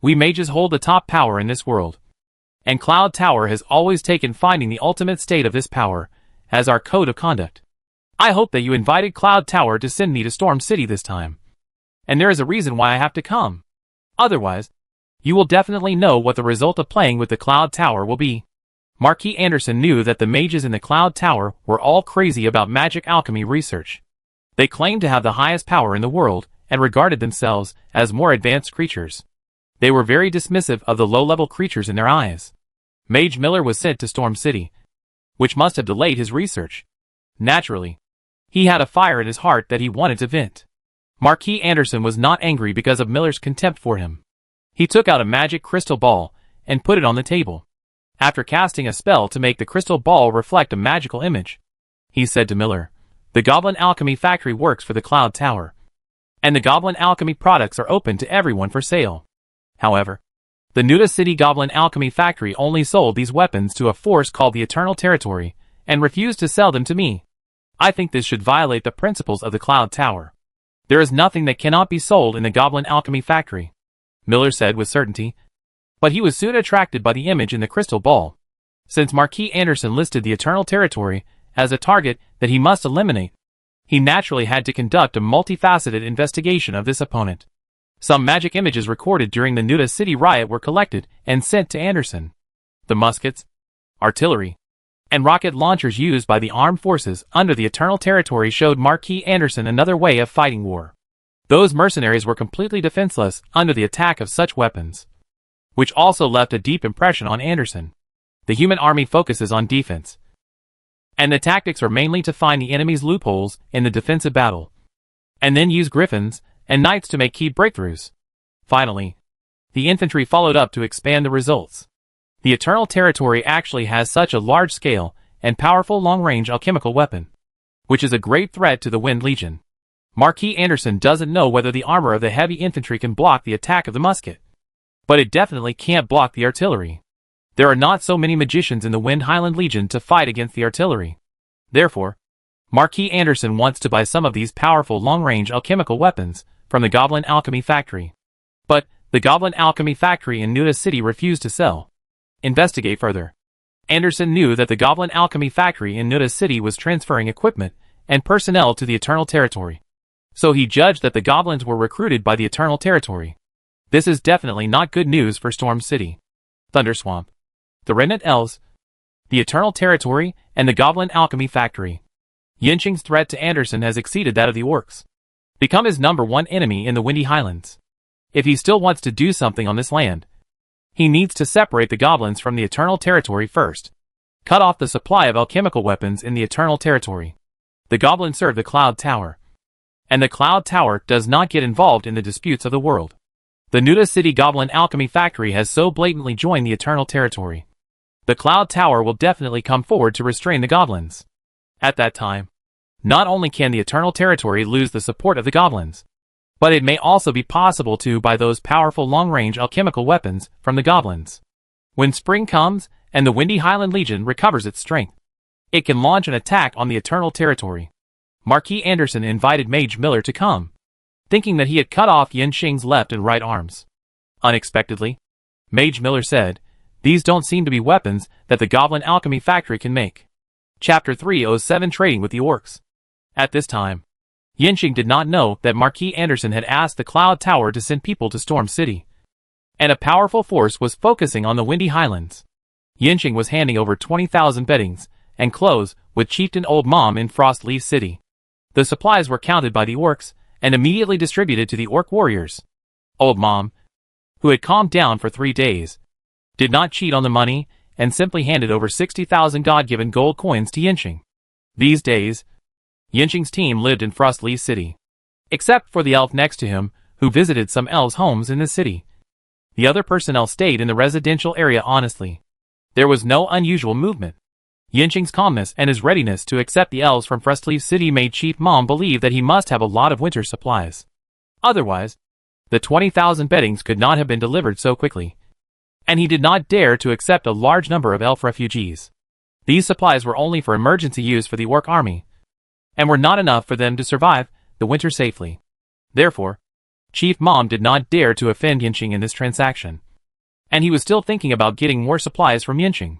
We mages hold the top power in this world. And Cloud Tower has always taken finding the ultimate state of this power as our code of conduct. I hope that you invited Cloud Tower to send me to Storm City this time. And there is a reason why I have to come. Otherwise, you will definitely know what the result of playing with the Cloud Tower will be. Marquis Anderson knew that the mages in the Cloud Tower were all crazy about magic alchemy research. They claimed to have the highest power in the world and regarded themselves as more advanced creatures. They were very dismissive of the low-level creatures in their eyes. Mage Miller was sent to Storm City, which must have delayed his research. Naturally, he had a fire in his heart that he wanted to vent. Marquis Anderson was not angry because of Miller's contempt for him. He took out a magic crystal ball and put it on the table. After casting a spell to make the crystal ball reflect a magical image, he said to Miller, "The Goblin Alchemy Factory works for the Cloud Tower, and the Goblin Alchemy products are open to everyone for sale. However, the Nuda City Goblin Alchemy Factory only sold these weapons to a force called the Eternal Territory and refused to sell them to me. I think this should violate the principles of the Cloud Tower. There is nothing that cannot be sold in the Goblin Alchemy Factory," Miller said with certainty. But he was soon attracted by the image in the crystal ball. Since Marquis Anderson listed the Eternal Territory as a target that he must eliminate, he naturally had to conduct a multifaceted investigation of this opponent. Some magic images recorded during the Nuda City riot were collected and sent to Anderson. The muskets, artillery, and rocket launchers used by the armed forces under the Eternal Territory showed Marquis Anderson another way of fighting war. Those mercenaries were completely defenseless under the attack of such weapons, which also left a deep impression on Anderson. The human army focuses on defense, and the tactics are mainly to find the enemy's loopholes in the defensive battle, and then use griffins and knights to make key breakthroughs. Finally, the infantry followed up to expand the results. The Eternal Territory actually has such a large-scale and powerful long-range alchemical weapon, which is a great threat to the Wind Legion. Marquis Anderson doesn't know whether the armor of the heavy infantry can block the attack of the musket, but it definitely can't block the artillery. There are not so many magicians in the Wind Highland Legion to fight against the artillery. Therefore, Marquis Anderson wants to buy some of these powerful long-range alchemical weapons from the Goblin Alchemy Factory. But the Goblin Alchemy Factory in Nuda City refused to sell. Investigate further. Anderson knew that the Goblin Alchemy Factory in Nuda City was transferring equipment and personnel to the Eternal Territory. So he judged that the goblins were recruited by the Eternal Territory. This is definitely not good news for Storm City, Thunderswamp, the Remnant Elves, the Eternal Territory, and the Goblin Alchemy Factory. Yinqing's threat to Anderson has exceeded that of the orcs. Become his #1 enemy in the Windy Highlands. If he still wants to do something on this land, he needs to separate the goblins from the Eternal Territory first. Cut off the supply of alchemical weapons in the Eternal Territory. The goblins serve the Cloud Tower, and the Cloud Tower does not get involved in the disputes of the world. The Nuda City Goblin Alchemy Factory has so blatantly joined the Eternal Territory. The Cloud Tower will definitely come forward to restrain the goblins. At that time, not only can the Eternal Territory lose the support of the goblins, but it may also be possible to buy those powerful long-range alchemical weapons from the goblins. When spring comes and the Windy Highland Legion recovers its strength, it can launch an attack on the Eternal Territory. Marquis Anderson invited Mage Miller to come, thinking that he had cut off Yinqing's left and right arms. Unexpectedly, Mage Miller said, "These don't seem to be weapons that the Goblin Alchemy Factory can make." Chapter 307 Trading with the Orcs. At this time, Yinqing did not know that Marquis Anderson had asked the Cloud Tower to send people to Storm City, and a powerful force was focusing on the Windy Highlands. Yinqing was handing over 20,000 beddings and clothes with Chieftain Old Mom in Frostleaf City. The supplies were counted by the orcs and immediately distributed to the orc warriors. Old Mom, who had calmed down for 3 days, did not cheat on the money and simply handed over 60,000 God-given gold coins to Yinqing. These days, Yinqing's team lived in Frostleaf City, except for the elf next to him, who visited some elves' homes in the city. The other personnel stayed in the residential area honestly. There was no unusual movement. Yinqing's calmness and his readiness to accept the elves from Frostleaf City made Chief Mom believe that he must have a lot of winter supplies. Otherwise, the 20,000 beddings could not have been delivered so quickly, and he did not dare to accept a large number of elf refugees. These supplies were only for emergency use for the orc army, and were not enough for them to survive the winter safely. Therefore, Chief Mom did not dare to offend Yinxing in this transaction. And he was still thinking about getting more supplies from Yinxing.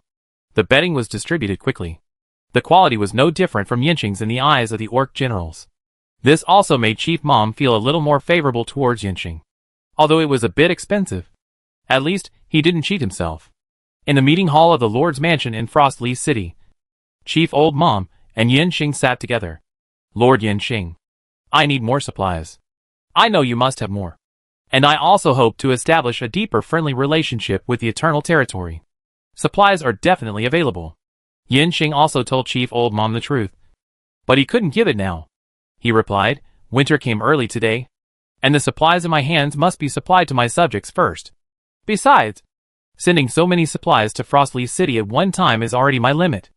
The bedding was distributed quickly. The quality was no different from Yinxing's in the eyes of the orc generals. This also made Chief Mom feel a little more favorable towards Yinxing. Although it was a bit expensive. At least, he didn't cheat himself. In the meeting hall of the Lord's Mansion in Frostleaf City, Chief Old Mom and Yinxing sat together. Lord Yinxing, I need more supplies. I know you must have more. And I also hope to establish a deeper friendly relationship with the Eternal Territory. Supplies are definitely available. Yinxing also told Chief Old Mom the truth. But he couldn't give it now. He replied, winter came early today, and the supplies in my hands must be supplied to my subjects first. Besides, sending so many supplies to Frostleaf City at one time is already my limit.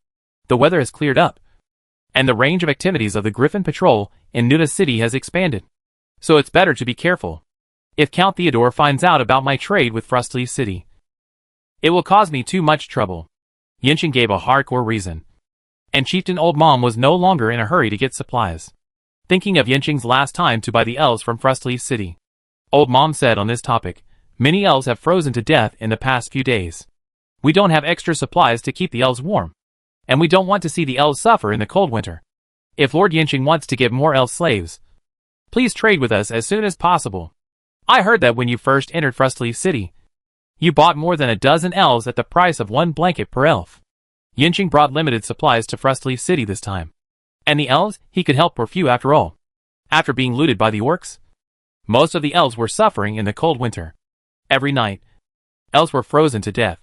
The weather has cleared up, and the range of activities of the Griffin Patrol in Nuda City has expanded. So it's better to be careful. If Count Theodore finds out about my trade with Frostleaf City, it will cause me too much trouble. Yinxing gave a hardcore reason. And Chieftain Old Mom was no longer in a hurry to get supplies. Thinking of Yinxing's last time to buy the elves from Frostleaf City, Old Mom said on this topic, many elves have frozen to death in the past few days. We don't have extra supplies to keep the elves warm. And we don't want to see the elves suffer in the cold winter. If Lord Yinxing wants to get more elf slaves, please trade with us as soon as possible. I heard that when you first entered Frostleaf City, you bought more than a dozen elves at the price of 1 blanket per elf. Yinxing brought limited supplies to Frostleaf City this time. And the elves, he could help were few after all. After being looted by the orcs, most of the elves were suffering in the cold winter. Every night, elves were frozen to death.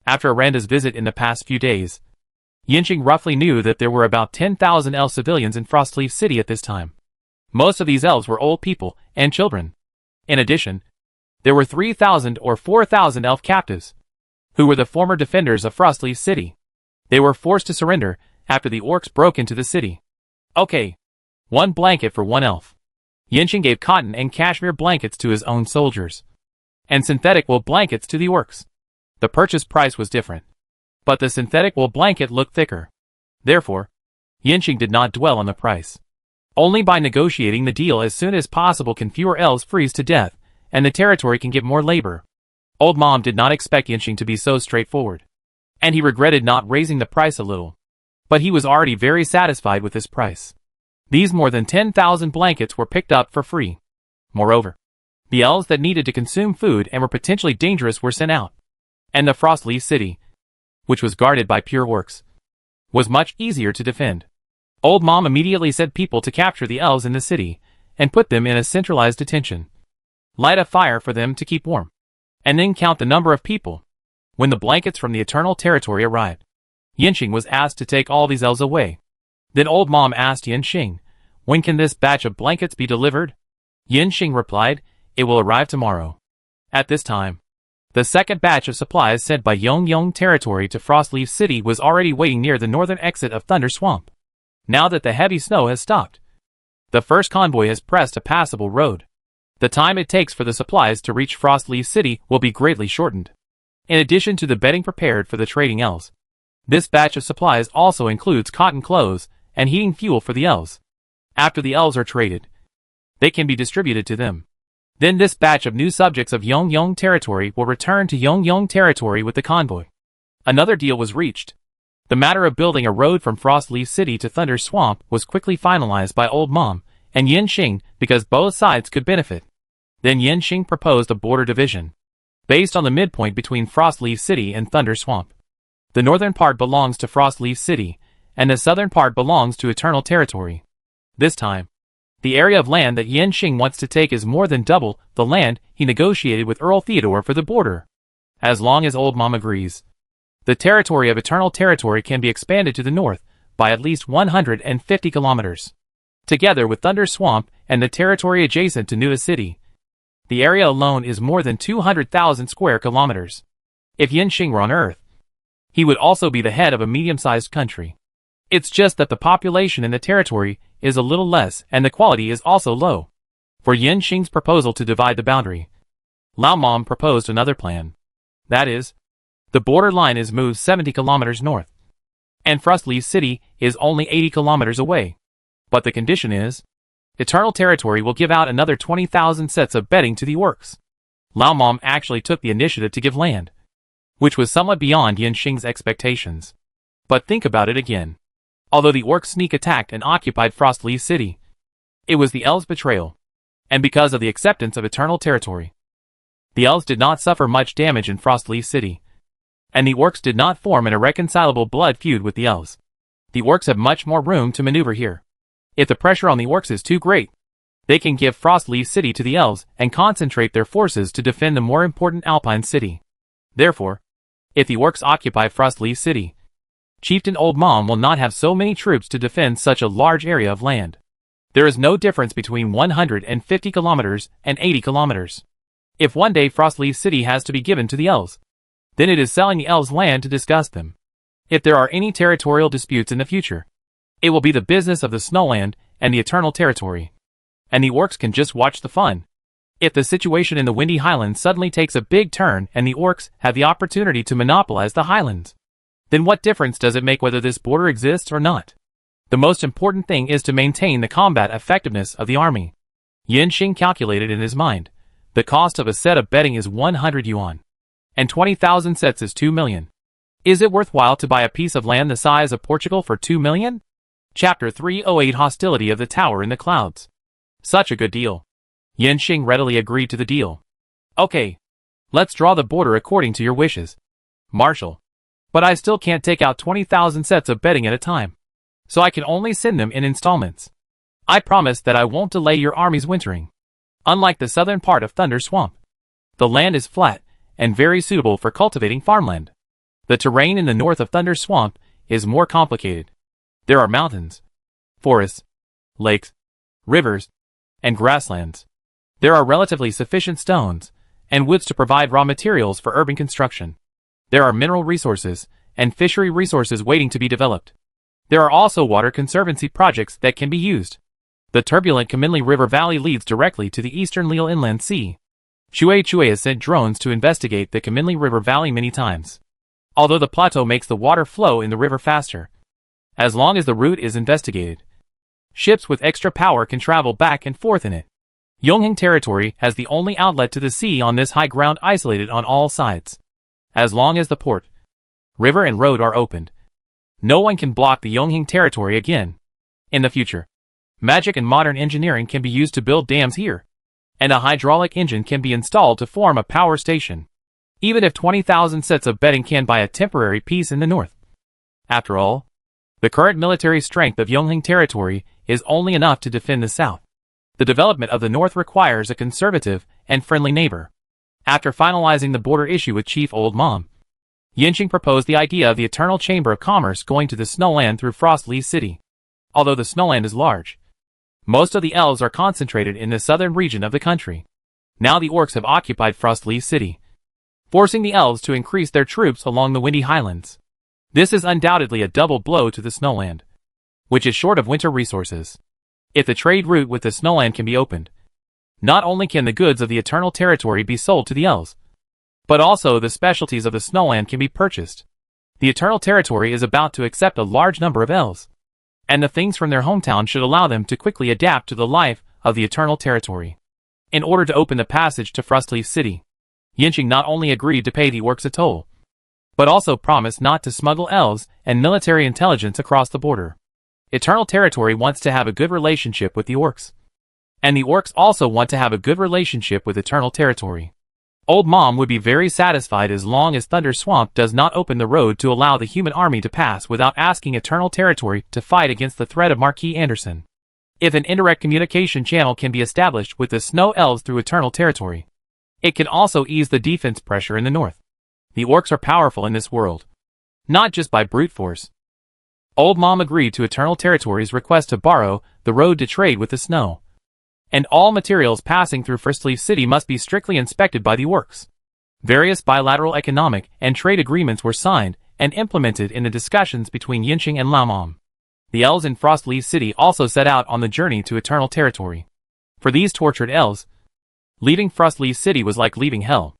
After Aranda's visit in the past few days, Yinxing roughly knew that there were about 10,000 elf civilians in Frostleaf City at this time. Most of these elves were old people and children. In addition, there were 3,000 or 4,000 elf captives, who were the former defenders of Frostleaf City. They were forced to surrender after the orcs broke into the city. Okay, 1 blanket for 1 elf. Yinxing gave cotton and cashmere blankets to his own soldiers, and synthetic wool blankets to the orcs. The purchase price was different, but the synthetic wool blanket looked thicker. Therefore, Yinxing did not dwell on the price. Only by negotiating the deal as soon as possible can fewer elves freeze to death, and the territory can get more labor. Old Mom did not expect Yinxing to be so straightforward, and he regretted not raising the price a little. But he was already very satisfied with this price. These more than 10,000 blankets were picked up for free. Moreover, the elves that needed to consume food and were potentially dangerous were sent out. And the Frostleaf City, which was guarded by pure orcs, was much easier to defend. Old Mom immediately sent people to capture the elves in the city and put them in a centralized detention. Light a fire for them to keep warm, and then count the number of people. When the blankets from the Eternal Territory arrived, Yinxing was asked to take all these elves away. Then Old Mom asked Yinxing, when can this batch of blankets be delivered? Yinxing replied, it will arrive tomorrow. At this time, the second batch of supplies sent by Yongyong Territory to Frostleaf City was already waiting near the northern exit of Thunder Swamp. Now that the heavy snow has stopped, the first convoy has pressed a passable road. The time it takes for the supplies to reach Frostleaf City will be greatly shortened. In addition to the bedding prepared for the trading elves, this batch of supplies also includes cotton clothes and heating fuel for the elves. After the elves are traded, they can be distributed to them. Then this batch of new subjects of Yongyong Territory will return to Yongyong Territory with the convoy. Another deal was reached. The matter of building a road from Frostleaf City to Thunder Swamp was quickly finalized by Old Mom and Yinxing because both sides could benefit. Then Yinxing proposed a border division, based on the midpoint between Frostleaf City and Thunder Swamp. The northern part belongs to Frostleaf City, and the southern part belongs to Eternal Territory. This time, the area of land that Yinxing wants to take is more than double the land he negotiated with Earl Theodore for the border. As long as Old Mom agrees, the territory of Eternal Territory can be expanded to the north by at least 150 kilometers. Together with Thunder Swamp and the territory adjacent to Nuda City, the area alone is more than 200,000 square kilometers. If Yinxing were on Earth, he would also be the head of a medium-sized country. It's just that the population in the territory is a little less and the quality is also low. For Yinxing's proposal to divide the boundary, Lao Mom proposed another plan. That is, the border line is moved 70 kilometers north, and Frostleaf City is only 80 kilometers away. But the condition is, Eternal Territory will give out another 20,000 sets of bedding to the orcs. Lao Mom actually took the initiative to give land, which was somewhat beyond Yanxing's expectations. But think about it again. Although the orcs sneak attacked and occupied Frostleaf City, it was the elves' betrayal, and because of the acceptance of Eternal Territory, the elves did not suffer much damage in Frostleaf City, and the orcs did not form an irreconcilable blood feud with the elves. The orcs have much more room to maneuver here. If the pressure on the orcs is too great, they can give Frostleaf City to the elves and concentrate their forces to defend the more important Alpine City. Therefore, if the orcs occupy Frostleaf City, Chieftain Old Mom will not have so many troops to defend such a large area of land. There is no difference between 150 kilometers and 80 kilometers. If one day Frostleaf City has to be given to the elves, then it is selling the elves land to discuss them. If there are any territorial disputes in the future, it will be the business of the Snowland and the Eternal Territory. And the orcs can just watch the fun. If the situation in the Windy Highlands suddenly takes a big turn and the orcs have the opportunity to monopolize the highlands, then what difference does it make whether this border exists or not? The most important thing is to maintain the combat effectiveness of the army. Yanxing calculated in his mind. The cost of a set of bedding is 100 yuan. And 20,000 sets is 2 million. Is it worthwhile to buy a piece of land the size of Portugal for 2 million? Chapter 308 Hostility of the Tower in the Clouds. Such a good deal. Yanxing readily agreed to the deal. Okay. Let's draw the border according to your wishes, Marshal. But I still can't take out 20,000 sets of bedding at a time, so I can only send them in installments. I promise that I won't delay your army's wintering. Unlike the southern part of Thunder Swamp, the land is flat and very suitable for cultivating farmland. The terrain in the north of Thunder Swamp is more complicated. There are mountains, forests, lakes, rivers, and grasslands. There are relatively sufficient stones and woods to provide raw materials for urban construction. There are mineral resources and fishery resources waiting to be developed. There are also water conservancy projects that can be used. The turbulent Kaminli River Valley leads directly to the eastern Lille Inland Sea. Shui has sent drones to investigate the Kaminli River Valley many times. Although the plateau makes the water flow in the river faster, as long as the route is investigated, ships with extra power can travel back and forth in it. Yongheng Territory has the only outlet to the sea on this high ground, isolated on all sides. As long as the port, river and road are opened, no one can block the Yongheng Territory again. In the future, magic and modern engineering can be used to build dams here, and a hydraulic engine can be installed to form a power station. Even if 20,000 sets of bedding can buy a temporary peace in the north. After all, the current military strength of Yongheng Territory is only enough to defend the south. The development of the north requires a conservative and friendly neighbor. After finalizing the border issue with Chief Old Mom, Yanxing proposed the idea of the Eternal Chamber of Commerce going to the Snowland through Frostleaf City. Although the Snowland is large, most of the elves are concentrated in the southern region of the country. Now the orcs have occupied Frostleaf City, forcing the elves to increase their troops along the Windy Highlands. This is undoubtedly a double blow to the Snowland, which is short of winter resources. If the trade route with the Snowland can be opened, not only can the goods of the Eternal Territory be sold to the elves, but also the specialties of the Snowland can be purchased. The Eternal Territory is about to accept a large number of elves, and the things from their hometown should allow them to quickly adapt to the life of the Eternal Territory. In order to open the passage to Frostleaf City, Yanxing not only agreed to pay the orcs a toll, but also promised not to smuggle elves and military intelligence across the border. Eternal Territory wants to have a good relationship with the orcs, and the orcs also want to have a good relationship with Eternal Territory. Old Mom would be very satisfied as long as Thunder Swamp does not open the road to allow the human army to pass without asking Eternal Territory to fight against the threat of Marquis Anderson. If an indirect communication channel can be established with the Snow Elves through Eternal Territory, it can also ease the defense pressure in the north. The orcs are powerful in this world, not just by brute force. Old Mom agreed to Eternal Territory's request to borrow the road to trade with the snow, and all materials passing through Frostleaf City must be strictly inspected by the orcs. Various bilateral economic and trade agreements were signed and implemented in the discussions between Yanxing and Lao Mom. The elves in Frostleaf City also set out on the journey to Eternal Territory. For these tortured elves, leaving Frostleaf City was like leaving hell.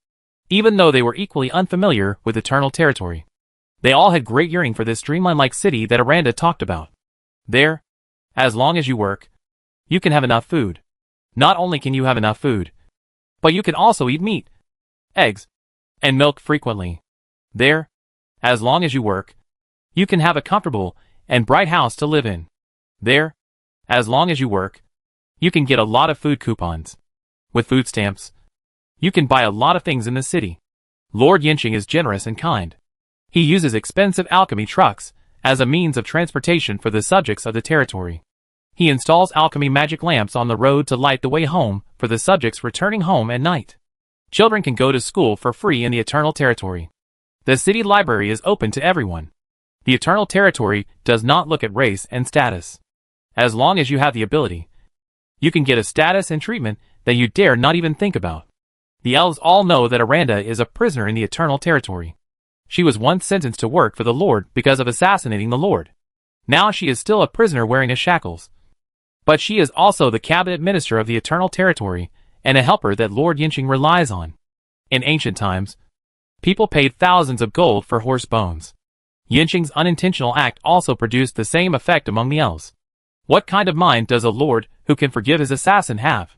Even though they were equally unfamiliar with Eternal Territory, they all had great yearning for this dreamland-like city that Aranda talked about. There, as long as you work, you can have enough food. Not only can you have enough food, but you can also eat meat, eggs, and milk frequently. There, as long as you work, you can have a comfortable and bright house to live in. There, as long as you work, you can get a lot of food coupons. With food stamps, you can buy a lot of things in the city. Lord Yinxing is generous and kind. He uses expensive alchemy trucks as a means of transportation for the subjects of the territory. He installs alchemy magic lamps on the road to light the way home for the subjects returning home at night. Children can go to school for free in the Eternal Territory. The city library is open to everyone. The Eternal Territory does not look at race and status. As long as you have the ability, you can get a status and treatment that you dare not even think about. The elves all know that Aranda is a prisoner in the Eternal Territory. She was once sentenced to work for the Lord because of assassinating the Lord. Now she is still a prisoner wearing his shackles. But she is also the cabinet minister of the Eternal Territory and a helper that Lord Yinxing relies on. In ancient times, people paid thousands of gold for horse bones. Yinxing's unintentional act also produced the same effect among the elves. What kind of mind does a lord who can forgive his assassin have?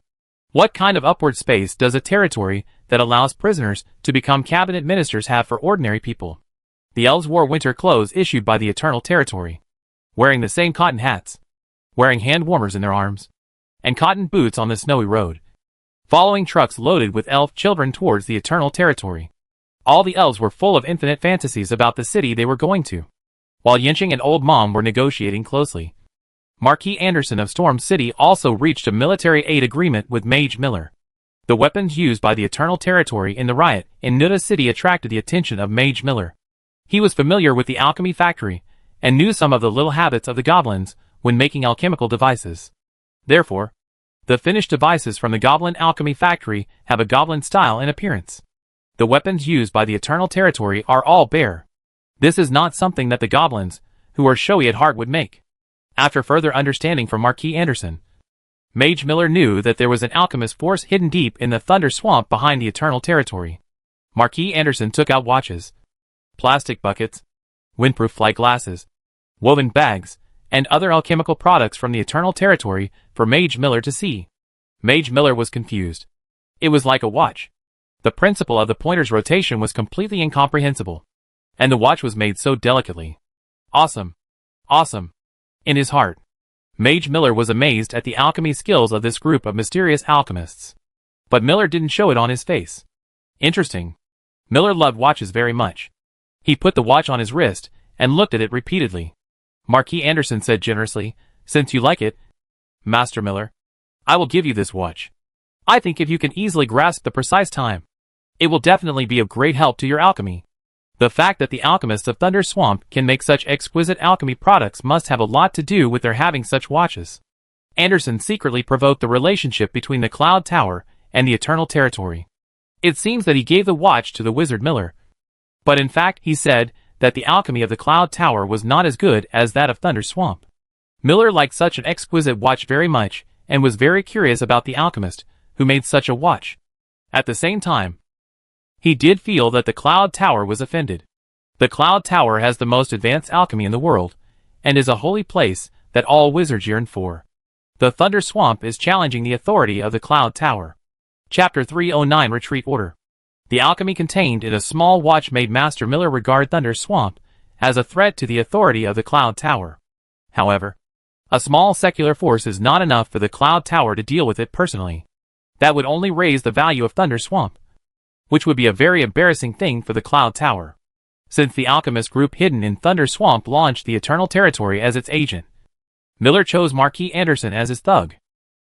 What kind of upward space does a territory that allows prisoners to become cabinet ministers have for ordinary people? The elves wore winter clothes issued by the Eternal Territory, wearing the same cotton hats, wearing hand warmers in their arms, and cotton boots on the snowy road, following trucks loaded with elf children towards the Eternal Territory. All the elves were full of infinite fantasies about the city they were going to. While Yinxing and Old Mom were negotiating closely, Marquis Anderson of Storm City also reached a military aid agreement with Mage Miller. The weapons used by the Eternal Territory in the riot in Nuda City attracted the attention of Mage Miller. He was familiar with the alchemy factory and knew some of the little habits of the goblins when making alchemical devices. Therefore, the finished devices from the Goblin Alchemy Factory have a goblin style in appearance. The weapons used by the Eternal Territory are all bare. This is not something that the goblins, who are showy at heart, would make. After further understanding from Marquis Anderson, Mage Miller knew that there was an alchemist force hidden deep in the Thunder Swamp behind the Eternal Territory. Marquis Anderson took out watches, plastic buckets, windproof flight glasses, woven bags, and other alchemical products from the Eternal Territory for Mage Miller to see. Mage Miller was confused. It was like a watch. The principle of the pointer's rotation was completely incomprehensible. And the watch was made so delicately. Awesome. Awesome. In his heart, Mage Miller was amazed at the alchemy skills of this group of mysterious alchemists. But Miller didn't show it on his face. Interesting. Miller loved watches very much. He put the watch on his wrist and looked at it repeatedly. Marquis Anderson said generously, "Since you like it, Master Miller, I will give you this watch. I think if you can easily grasp the precise time, it will definitely be of great help to your alchemy." The fact that the alchemists of Thunder Swamp can make such exquisite alchemy products must have a lot to do with their having such watches. Anderson secretly provoked the relationship between the Cloud Tower and the Eternal Territory. It seems that he gave the watch to the wizard Miller. But in fact he said that the alchemy of the Cloud Tower was not as good as that of Thunder Swamp. Miller liked such an exquisite watch very much, and was very curious about the alchemist who made such a watch. At the same time, he did feel that the Cloud Tower was offended. The Cloud Tower has the most advanced alchemy in the world, and is a holy place that all wizards yearn for. The Thunder Swamp is challenging the authority of the Cloud Tower. Chapter 309 Retreat Order. The alchemy contained in a small watch made Master Miller regard Thunder Swamp as a threat to the authority of the Cloud Tower. However, a small secular force is not enough for the Cloud Tower to deal with it personally. That would only raise the value of Thunder Swamp, which would be a very embarrassing thing for the Cloud Tower. Since the alchemist group hidden in Thunder Swamp launched the Eternal Territory as its agent, Miller chose Marquis Anderson as his thug.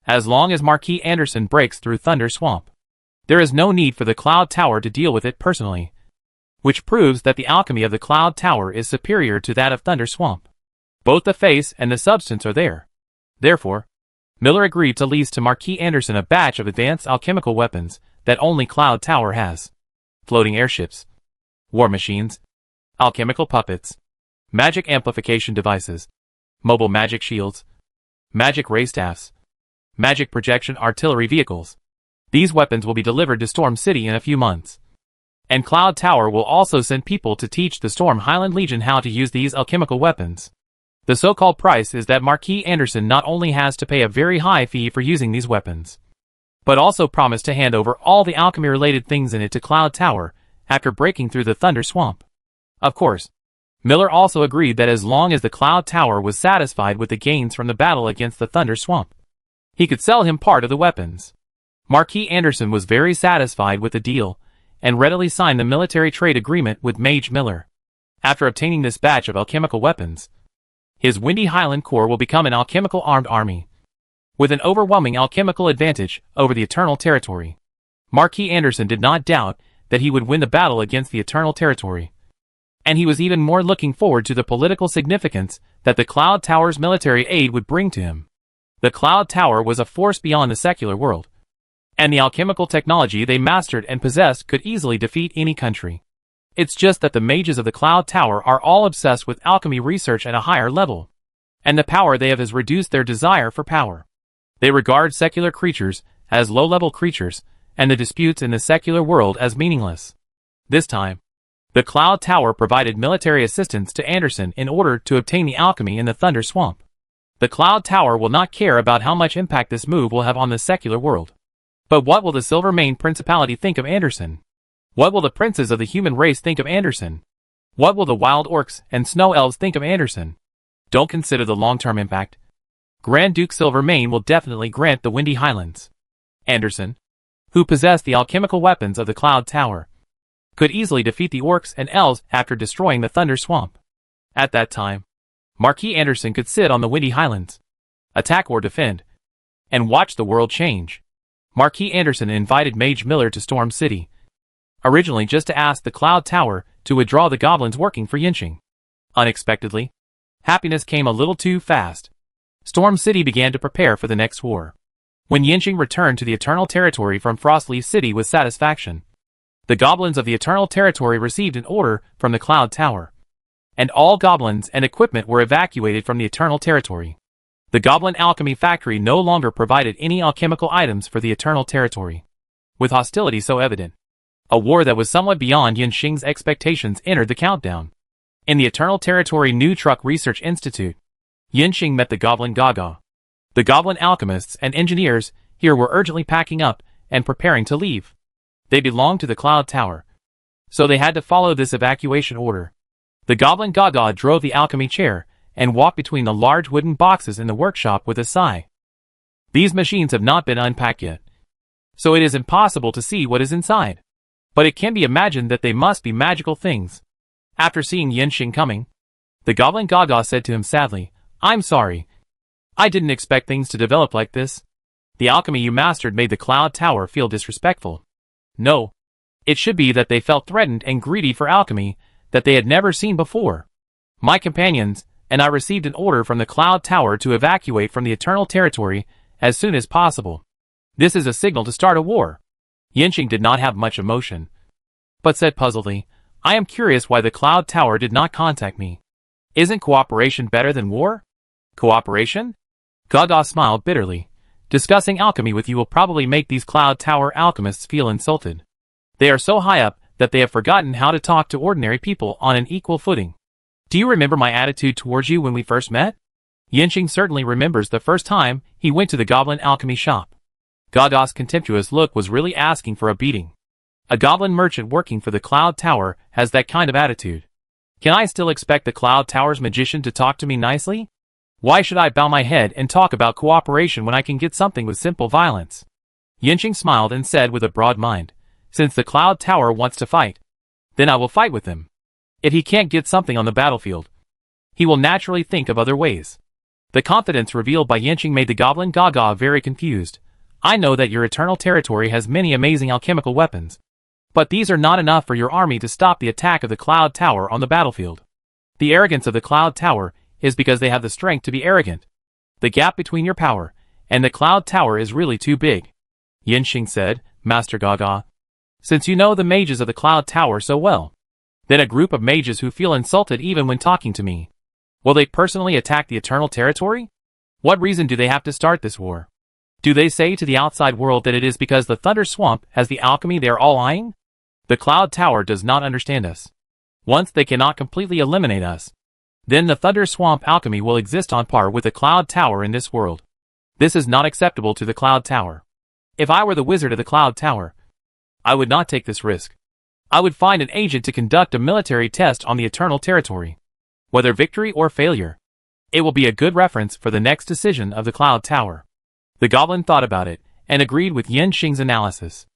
As long as Marquis Anderson breaks through Thunder Swamp, there is no need for the Cloud Tower to deal with it personally, which proves that the alchemy of the Cloud Tower is superior to that of Thunder Swamp. Both the face and the substance are there. Therefore, Miller agreed to lease to Marquis Anderson a batch of advanced alchemical weapons that only Cloud Tower has. Floating airships, war machines, alchemical puppets, magic amplification devices, mobile magic shields, magic ray staffs, magic projection artillery vehicles. These weapons will be delivered to Storm City in a few months. And Cloud Tower will also send people to teach the Storm Highland Legion how to use these alchemical weapons. The so-called price is that Marquis Anderson not only has to pay a very high fee for using these weapons, but also promised to hand over all the alchemy-related things in it to Cloud Tower after breaking through the Thunder Swamp. Of course, Miller also agreed that as long as the Cloud Tower was satisfied with the gains from the battle against the Thunder Swamp, he could sell him part of the weapons. Marquis Anderson was very satisfied with the deal, and readily signed the military trade agreement with Mage Miller. After obtaining this batch of alchemical weapons, his Windy Highland Corps will become an alchemical armed army, with an overwhelming alchemical advantage over the Eternal Territory. Marquis Anderson did not doubt that he would win the battle against the Eternal Territory, and he was even more looking forward to the political significance that the Cloud Tower's military aid would bring to him. The Cloud Tower was a force beyond the secular world, and the alchemical technology they mastered and possessed could easily defeat any country. It's just that the mages of the Cloud Tower are all obsessed with alchemy research at a higher level, and the power they have has reduced their desire for power. They regard secular creatures as low-level creatures, and the disputes in the secular world as meaningless. This time, the Cloud Tower provided military assistance to Anderson in order to obtain the alchemy in the Thunder Swamp. The Cloud Tower will not care about how much impact this move will have on the secular world. But what will the Silvermane Principality think of Anderson? What will the princes of the human race think of Anderson? What will the wild orcs and snow elves think of Anderson? Don't consider the long-term impact. Grand Duke Silvermane will definitely grant the Windy Highlands. Anderson, who possessed the alchemical weapons of the Cloud Tower, could easily defeat the orcs and elves after destroying the Thunder Swamp. At that time, Marquis Anderson could sit on the Windy Highlands, attack or defend, and watch the world change. Marquis Anderson invited Mage Miller to Storm City, originally just to ask the Cloud Tower to withdraw the goblins working for Yinxing. Unexpectedly, happiness came a little too fast. Storm City began to prepare for the next war. When Yinxing returned to the Eternal Territory from Frostleaf City with satisfaction, the goblins of the Eternal Territory received an order from the Cloud Tower, and all goblins and equipment were evacuated from the Eternal Territory. The Goblin Alchemy Factory no longer provided any alchemical items for the Eternal Territory. With hostility so evident, a war that was somewhat beyond Yinxing's expectations entered the countdown. In the Eternal Territory New Truck Research Institute, Yinxing met the Goblin Gaga. The Goblin alchemists and engineers here were urgently packing up and preparing to leave. They belonged to the Cloud Tower, so they had to follow this evacuation order. The Goblin Gaga drove the alchemy chair and walked between the large wooden boxes in the workshop with a sigh. These machines have not been unpacked yet, so it is impossible to see what is inside. But it can be imagined that they must be magical things. After seeing Yinxing coming, the Goblin Gaga said to him sadly, "I'm sorry. I didn't expect things to develop like this. The alchemy you mastered made the Cloud Tower feel disrespectful." No. It should be that they felt threatened and greedy for alchemy that they had never seen before. My companions and I received an order from the Cloud Tower to evacuate from the Eternal Territory as soon as possible. This is a signal to start a war. Yinxing did not have much emotion, but said puzzledly, "I am curious why the Cloud Tower did not contact me. Isn't cooperation better than war?" "Cooperation?" Gaga smiled bitterly. "Discussing alchemy with you will probably make these Cloud Tower alchemists feel insulted. They are so high up that they have forgotten how to talk to ordinary people on an equal footing. Do you remember my attitude towards you when we first met?" Yinxing certainly remembers the first time he went to the Goblin Alchemy shop. Gaga's contemptuous look was really asking for a beating. A goblin merchant working for the Cloud Tower has that kind of attitude. Can I still expect the Cloud Tower's magician to talk to me nicely? Why should I bow my head and talk about cooperation when I can get something with simple violence? Yinxing smiled and said with a broad mind, "Since the Cloud Tower wants to fight, then I will fight with him. If he can't get something on the battlefield, he will naturally think of other ways." The confidence revealed by Yinxing made the Goblin Gaga very confused. "I know that your Eternal Territory has many amazing alchemical weapons, but these are not enough for your army to stop the attack of the Cloud Tower on the battlefield. The arrogance of the Cloud Tower is because they have the strength to be arrogant. The gap between your power and the Cloud Tower is really too big." Yinxing said, "Master Gaga, since you know the mages of the Cloud Tower so well, then a group of mages who feel insulted even when talking to me, will they personally attack the Eternal Territory? What reason do they have to start this war? Do they say to the outside world that it is because the Thunder Swamp has the alchemy they are all eyeing? The Cloud Tower does not understand us. Once they cannot completely eliminate us, Then the Thunder Swamp alchemy will exist on par with the Cloud Tower in this world. This is not acceptable to the Cloud Tower. If I were the wizard of the Cloud Tower, I would not take this risk. I would find an agent to conduct a military test on the Eternal Territory. Whether victory or failure, it will be a good reference for the next decision of the Cloud Tower. The goblin thought about it, and agreed with Yanxing's analysis.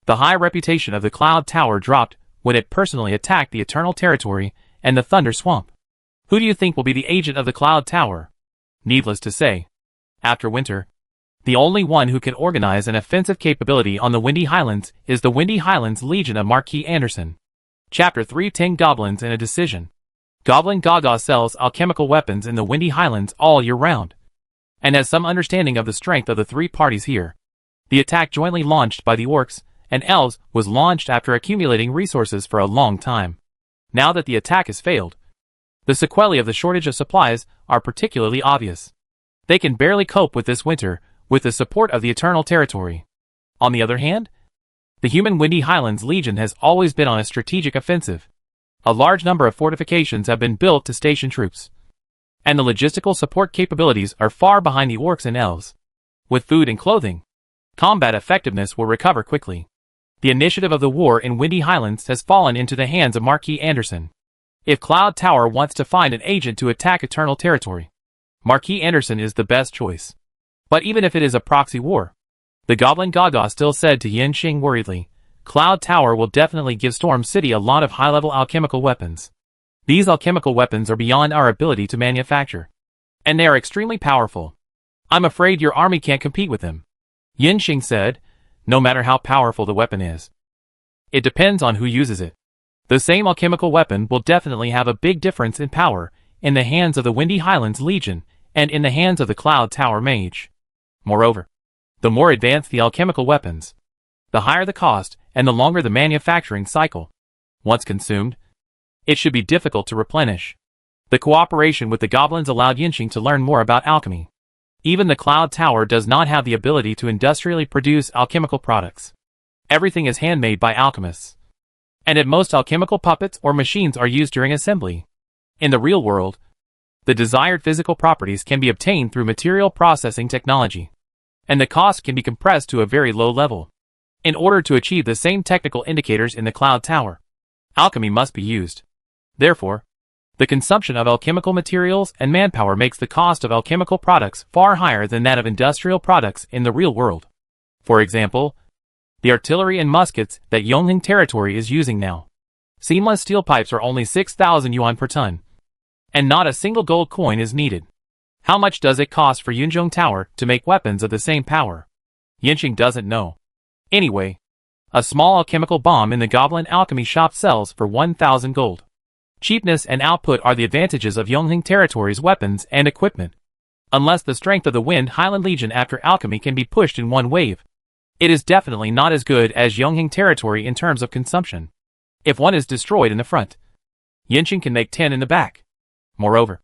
The high reputation of the Cloud Tower dropped when it personally attacked the Eternal Territory and the Thunder Swamp. Who do you think will be the agent of the Cloud Tower? Needless to say, after winter, the only one who can organize an offensive capability on the Windy Highlands is the Windy Highlands Legion of Marquis Anderson. Chapter 310 Goblins in a Decision. Goblin Gaga sells alchemical weapons in the Windy Highlands all year round, and has some understanding of the strength of the three parties here. The attack jointly launched by the orcs and elves was launched after accumulating resources for a long time. Now that the attack has failed, the sequelae of the shortage of supplies are particularly obvious. They can barely cope with this winter with the support of the Eternal Territory. On the other hand, the human Windy Highlands Legion has always been on a strategic offensive. A large number of fortifications have been built to station troops, and the logistical support capabilities are far behind the orcs and elves. With food and clothing, combat effectiveness will recover quickly. The initiative of the war in Windy Highlands has fallen into the hands of Marquis Anderson. If Cloud Tower wants to find an agent to attack Eternal Territory, Marquis Anderson is the best choice. But even if it is a proxy war, the Goblin Gaga still said to Yanxing worriedly, Cloud Tower will definitely give Storm City a lot of high-level alchemical weapons. These alchemical weapons are beyond our ability to manufacture, and they are extremely powerful. I'm afraid your army can't compete with them. Yanxing said, no matter how powerful the weapon is, it depends on who uses it. The same alchemical weapon will definitely have a big difference in power in the hands of the Windy Highlands Legion and in the hands of the Cloud Tower Mage. Moreover, the more advanced the alchemical weapons, the higher the cost and the longer the manufacturing cycle. Once consumed, it should be difficult to replenish. The cooperation with the goblins allowed Yanxing to learn more about alchemy. Even the Cloud Tower does not have the ability to industrially produce alchemical products. Everything is handmade by alchemists, and at most alchemical puppets or machines are used during assembly. In the real world, the desired physical properties can be obtained through material processing technology, and the cost can be compressed to a very low level. In order to achieve the same technical indicators in the Cloud Tower, alchemy must be used. Therefore, the consumption of alchemical materials and manpower makes the cost of alchemical products far higher than that of industrial products in the real world. For example, the artillery and muskets that Yongheng Territory is using now. Seamless steel pipes are only 6,000 yuan per ton, and not a single gold coin is needed. How much does it cost for Yunzhong Tower to make weapons of the same power? Yanxing doesn't know. Anyway, a small alchemical bomb in the Goblin Alchemy shop sells for 1,000 gold. Cheapness and output are the advantages of Yongheng Territory's weapons and equipment. Unless the strength of the Wind Highland Legion after alchemy can be pushed in one wave, it is definitely not as good as Yongheng Territory in terms of consumption. If one is destroyed in the front, Yanxing can make 10 in the back. Moreover,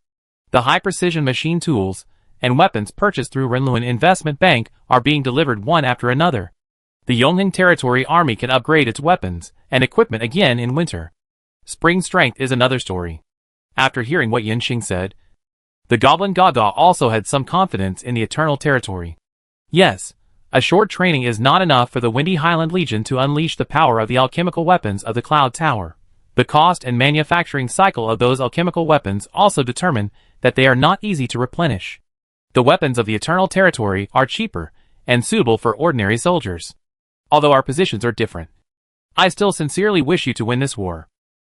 the high-precision machine tools and weapons purchased through Renluan Investment Bank are being delivered one after another. The Yongheng Territory army can upgrade its weapons and equipment again in winter. Spring strength is another story. After hearing what Yanxing said, the Goblin Gaga also had some confidence in the Eternal Territory. Yes, a short training is not enough for the Windy Highland Legion to unleash the power of the alchemical weapons of the Cloud Tower. The cost and manufacturing cycle of those alchemical weapons also determine that they are not easy to replenish. The weapons of the Eternal Territory are cheaper and suitable for ordinary soldiers. Although our positions are different, I still sincerely wish you to win this war.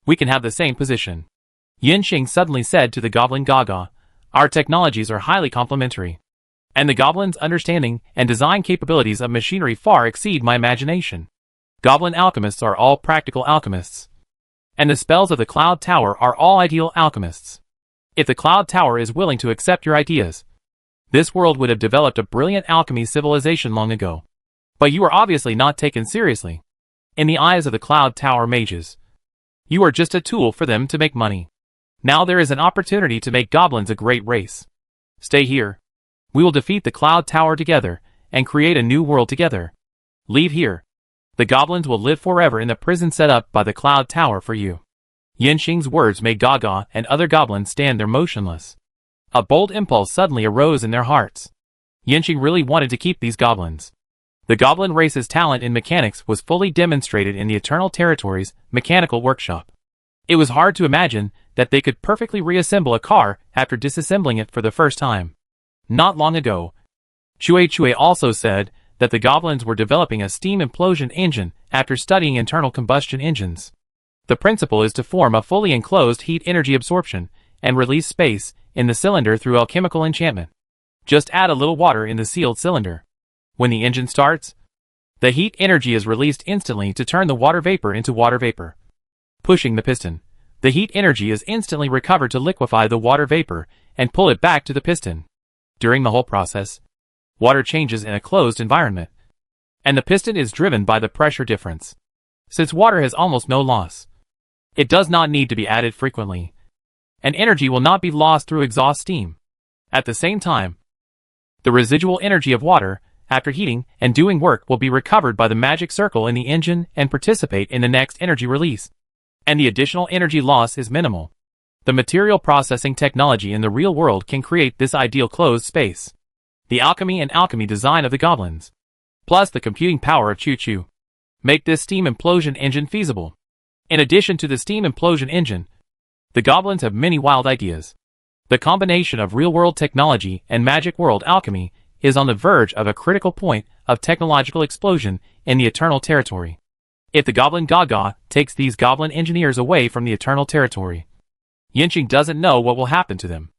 We can have the same position. Yanxing suddenly said to the Goblin Gaga, our technologies are highly complementary, and the Goblin's understanding and design capabilities of machinery far exceed my imagination. Goblin alchemists are all practical alchemists, and the spells of the Cloud Tower are all ideal alchemists. If the Cloud Tower is willing to accept your ideas, this world would have developed a brilliant alchemy civilization long ago. But you are obviously not taken seriously. In the eyes of the Cloud Tower mages, you are just a tool for them to make money. Now there is an opportunity to make goblins a great race. Stay here. We will defeat the Cloud Tower together and create a new world together. Leave here. The goblins will live forever in the prison set up by the Cloud Tower for you. Yanxing's words made Gaga and other goblins stand there motionless. A bold impulse suddenly arose in their hearts. Yanxing really wanted to keep these goblins. The goblin race's talent in mechanics was fully demonstrated in the Eternal Territory's mechanical workshop. It was hard to imagine that they could perfectly reassemble a car after disassembling it for the first time. Not long ago, Chui also said that the goblins were developing a steam implosion engine after studying internal combustion engines. The principle is to form a fully enclosed heat energy absorption and release space in the cylinder through alchemical enchantment. Just add a little water in the sealed cylinder. When the engine starts, the heat energy is released instantly to turn the water vapor into water vapor. Pushing the piston, the heat energy is instantly recovered to liquefy the water vapor and pull it back to the piston. During the whole process, water changes in a closed environment, and the piston is driven by the pressure difference. Since water has almost no loss, it does not need to be added frequently, and energy will not be lost through exhaust steam. At the same time, the residual energy of water, after heating and doing work, will be recovered by the magic circle in the engine and participate in the next energy release. And the additional energy loss is minimal. The material processing technology in the real world can create this ideal closed space. The alchemy and alchemy design of the goblins, plus the computing power of Chu, make this steam implosion engine feasible. In addition to the steam implosion engine, the goblins have many wild ideas. The combination of real-world technology and magic world alchemy is on the verge of a critical point of technological explosion in the Eternal Territory. If the Goblin Gaga takes these goblin engineers away from the Eternal Territory, Yanxing doesn't know what will happen to them.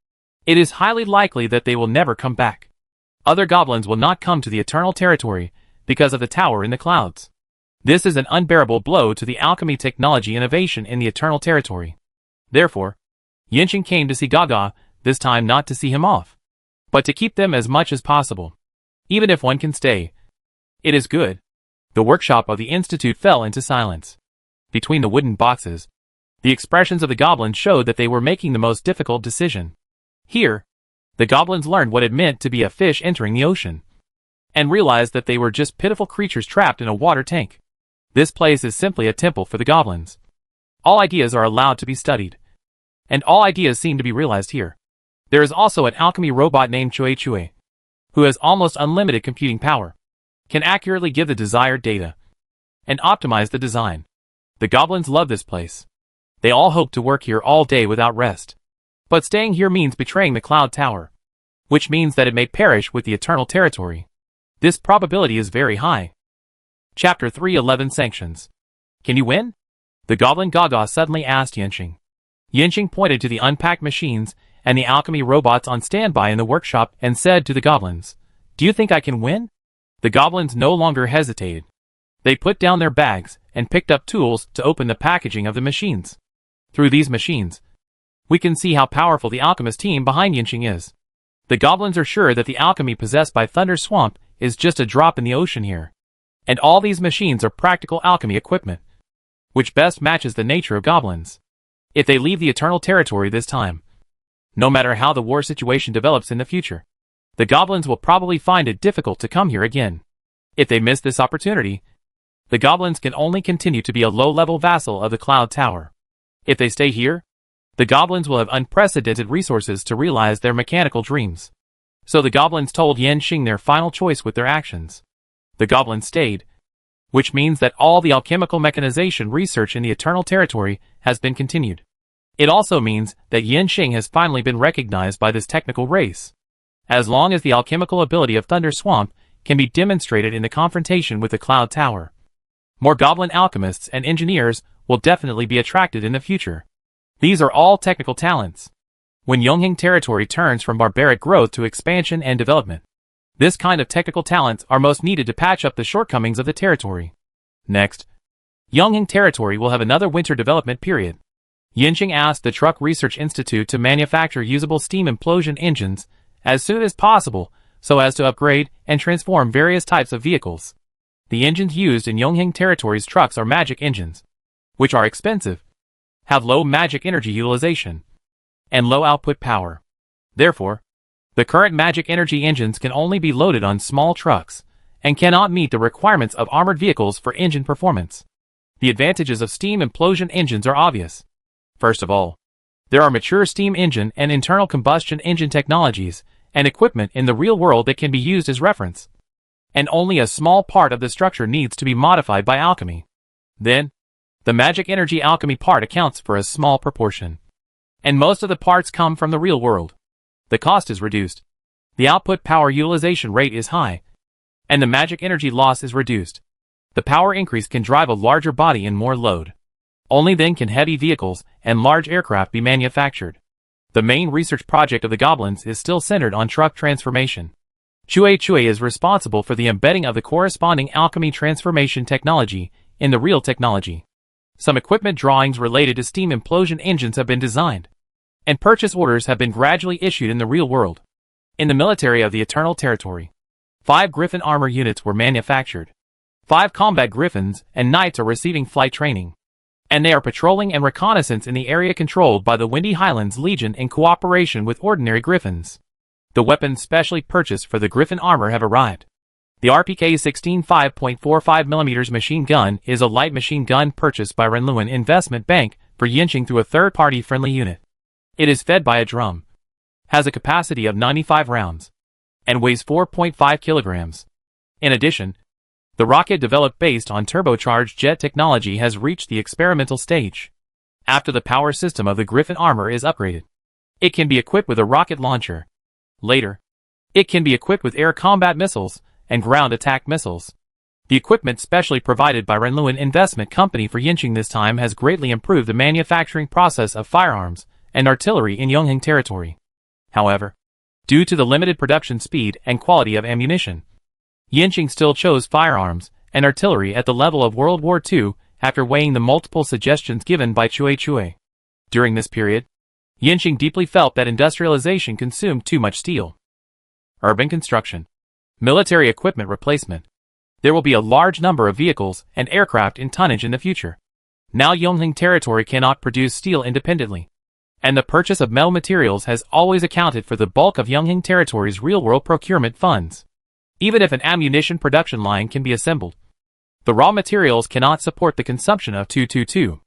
It is highly likely that they will never come back. Other goblins will not come to the Eternal Territory because of the tower in the clouds. This is an unbearable blow to the alchemy technology innovation in the Eternal Territory. Therefore, Yanxing came to see Gaga, this time not to see him off, but to keep them as much as possible. Even if one can stay, it is good. The workshop of the Institute fell into silence. Between the wooden boxes, the expressions of the goblins showed that they were making the most difficult decision. Here, the goblins learned what it meant to be a fish entering the ocean, and realized that they were just pitiful creatures trapped in a water tank. This place is simply a temple for the goblins. All ideas are allowed to be studied, and all ideas seem to be realized here. There is also an alchemy robot named Chui, who has almost unlimited computing power, can accurately give the desired data, and optimize the design. The goblins love this place. They all hope to work here all day without rest. But staying here means betraying the Cloud Tower, which means that it may perish with the Eternal Territory. This probability is very high. Chapter 311 Sanctions. Can you win? The Goblin Gaga suddenly asked Yanxing. Yanxing pointed to the unpacked machines and the alchemy robots on standby in the workshop and said to the goblins, "Do you think I can win?" The goblins no longer hesitated. They put down their bags and picked up tools to open the packaging of the machines. Through these machines, we can see how powerful the alchemist team behind Yanxing is. The goblins are sure that the alchemy possessed by Thunder Swamp is just a drop in the ocean here. And all these machines are practical alchemy equipment, which best matches the nature of goblins. If they leave the Eternal Territory this time, no matter how the war situation develops in the future, the goblins will probably find it difficult to come here again. If they miss this opportunity, the goblins can only continue to be a low-level vassal of the Cloud Tower. If they stay here, the goblins will have unprecedented resources to realize their mechanical dreams. So the goblins told Yanxing their final choice with their actions. The goblins stayed, which means that all the alchemical mechanization research in the Eternal Territory has been continued. It also means that Yanxing has finally been recognized by this technical race. As long as the alchemical ability of Thunder Swamp can be demonstrated in the confrontation with the Cloud Tower, more goblin alchemists and engineers will definitely be attracted in the future. These are all technical talents. When Yongheng territory turns from barbaric growth to expansion and development, this kind of technical talents are most needed to patch up the shortcomings of the territory. Next, Yongheng territory will have another winter development period. Yanxing asked the Truck Research Institute to manufacture usable steam implosion engines as soon as possible so as to upgrade and transform various types of vehicles. The engines used in Yongheng territory's trucks are magic engines, which are expensive, have low magic energy utilization, and low output power. Therefore, the current magic energy engines can only be loaded on small trucks and cannot meet the requirements of armored vehicles for engine performance. The advantages of steam implosion engines are obvious. First of all, there are mature steam engine and internal combustion engine technologies and equipment in the real world that can be used as reference. And only a small part of the structure needs to be modified by alchemy. Then, the magic energy alchemy part accounts for a small proportion. And most of the parts come from the real world. The cost is reduced. The output power utilization rate is high. And the magic energy loss is reduced. The power increase can drive a larger body and more load. Only then can heavy vehicles and large aircraft be manufactured. The main research project of the goblins is still centered on truck transformation. Chue is responsible for the embedding of the corresponding alchemy transformation technology in the real technology. Some equipment drawings related to steam implosion engines have been designed, and purchase orders have been gradually issued in the real world. In the military of the Eternal Territory, 5 Griffin armor units were manufactured. 5 combat griffins and knights are receiving flight training, and they are patrolling and reconnaissance in the area controlled by the Windy Highlands Legion in cooperation with ordinary griffins. The weapons specially purchased for the griffin armor have arrived. The RPK-16 5.45mm machine gun is a light machine gun purchased by Renluan Investment Bank for Yinqing through a third-party friendly unit. It is fed by a drum, has a capacity of 95 rounds, and weighs 4.5 kilograms. In addition, the rocket developed based on turbocharged jet technology has reached the experimental stage. After the power system of the Griffin armor is upgraded, it can be equipped with a rocket launcher. Later, it can be equipped with air combat missiles and ground attack missiles. The equipment specially provided by Renluan Investment Company for Yinqing this time has greatly improved the manufacturing process of firearms and artillery in Yongheng territory. However, due to the limited production speed and quality of ammunition, Yinqing still chose firearms and artillery at the level of World War II after weighing the multiple suggestions given by Chue. During this period, Yinqing deeply felt that industrialization consumed too much steel. Urban construction. Military equipment replacement. There will be a large number of vehicles and aircraft in tonnage in the future. Now Yongheng territory cannot produce steel independently, and the purchase of metal materials has always accounted for the bulk of Yongheng territory's real-world procurement funds. Even if an ammunition production line can be assembled, the raw materials cannot support the consumption of 222.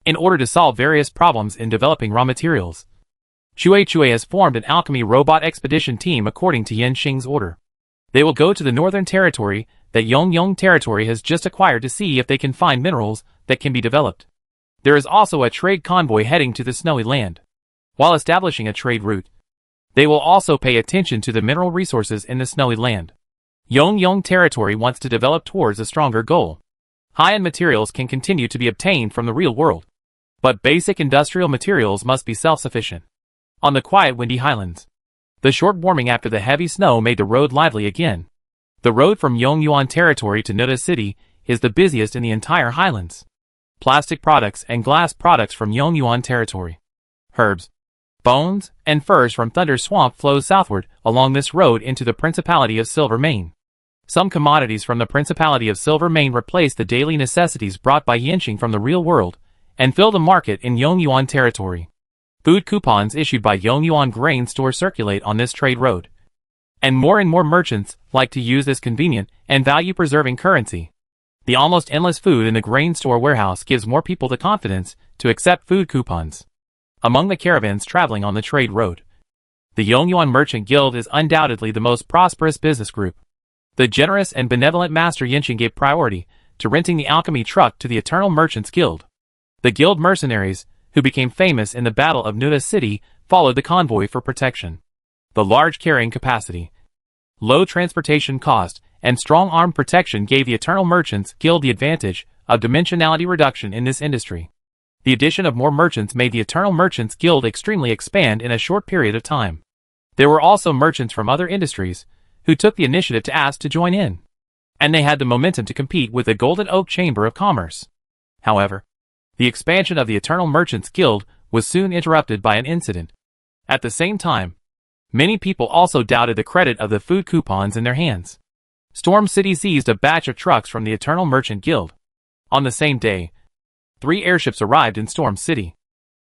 In order to solve various problems in developing raw materials, Chue has formed an alchemy robot expedition team according to Yinqing's order. They will go to the northern territory that Yongyong territory has just acquired to see if they can find minerals that can be developed. There is also a trade convoy heading to the snowy land. While establishing a trade route, they will also pay attention to the mineral resources in the snowy land. Yongyong territory wants to develop towards a stronger goal. High-end materials can continue to be obtained from the real world, but basic industrial materials must be self-sufficient. On the quiet windy highlands, the short warming after the heavy snow made the road lively again. The road from Yongyuan territory to Nuda City is the busiest in the entire highlands. Plastic products and glass products from Yongyuan territory, herbs, bones, and furs from Thunder Swamp flow southward along this road into the Principality of Silver Mane. Some commodities from the Principality of Silver Mane replace the daily necessities brought by Yinqing from the real world and fill the market in Yongyuan territory. Food coupons issued by Yongyuan grain store circulate on this trade road, and more merchants like to use this convenient and value-preserving currency. The almost endless food in the grain store warehouse gives more people the confidence to accept food coupons. Among the caravans traveling on the trade road, the Yongyuan Merchant Guild is undoubtedly the most prosperous business group. The generous and benevolent Master Yinqing gave priority to renting the alchemy truck to the Eternal Merchants Guild. The guild mercenaries, who became famous in the Battle of Nuda City, followed the convoy for protection. The large carrying capacity, low transportation cost, and strong armed protection gave the Eternal Merchants Guild the advantage of dimensionality reduction in this industry. The addition of more merchants made the Eternal Merchants Guild extremely expand in a short period of time. There were also merchants from other industries who took the initiative to ask to join in, and they had the momentum to compete with the Golden Oak Chamber of Commerce. However, the expansion of the Eternal Merchants Guild was soon interrupted by an incident. At the same time, many people also doubted the credit of the food coupons in their hands. Storm City seized a batch of trucks from the Eternal Merchant Guild. On the same day, 3 airships arrived in Storm City.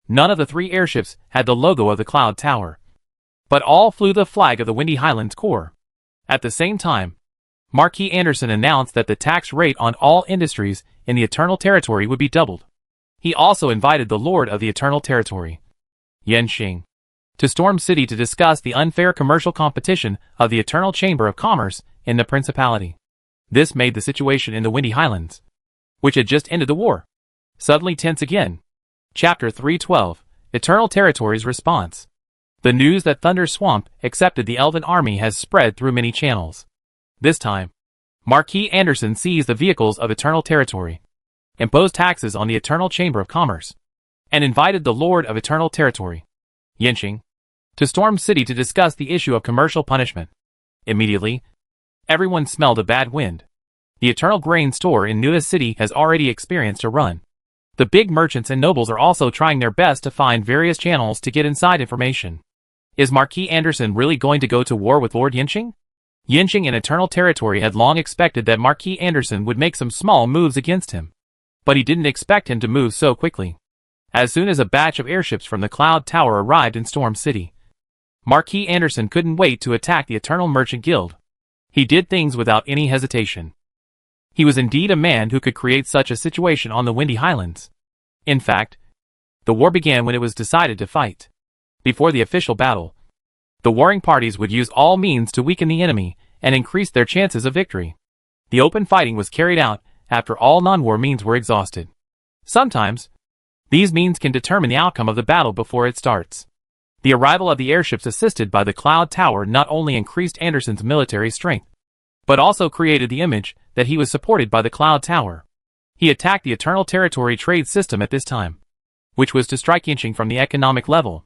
None of the 3 airships had the logo of the Cloud Tower, but all flew the flag of the Windy Highlands Corps. At the same time, Marquis Anderson announced that the tax rate on all industries in the Eternal Territory would be doubled. He also invited the Lord of the Eternal Territory, Yanqing, to Storm City to discuss the unfair commercial competition of the Eternal Chamber of Commerce in the Principality. This made the situation in the Windy Highlands, which had just ended the war, suddenly tense again. Chapter 312, Eternal Territory's Response. The news that Thunder Swamp accepted the Elven army has spread through many channels. This time, Marquis Anderson seized the vehicles of Eternal Territory, imposed taxes on the Eternal Chamber of Commerce, and invited the Lord of Eternal Territory, Yanqing, to Storm City to discuss the issue of commercial punishment. Immediately, everyone smelled a bad wind. The Eternal Grain Store in Nuda City has already experienced a run. The big merchants and nobles are also trying their best to find various channels to get inside information. Is Marquis Anderson really going to go to war with Lord Yanqing? Yanqing in Eternal Territory had long expected that Marquis Anderson would make some small moves against him, but he didn't expect him to move so quickly. As soon as a batch of airships from the Cloud Tower arrived in Storm City, Marquis Anderson couldn't wait to attack the Eternal Merchant Guild. He did things without any hesitation. He was indeed a man who could create such a situation on the Windy Highlands. In fact, the war began when it was decided to fight. Before the official battle, the warring parties would use all means to weaken the enemy and increase their chances of victory. The open fighting was carried out after all non-war means were exhausted. Sometimes, these means can determine the outcome of the battle before it starts. The arrival of the airships assisted by the Cloud Tower not only increased Anderson's military strength, but also created the image that he was supported by the Cloud Tower. He attacked the Eternal Territory trade system at this time, which was to strike Yanqing from the economic level.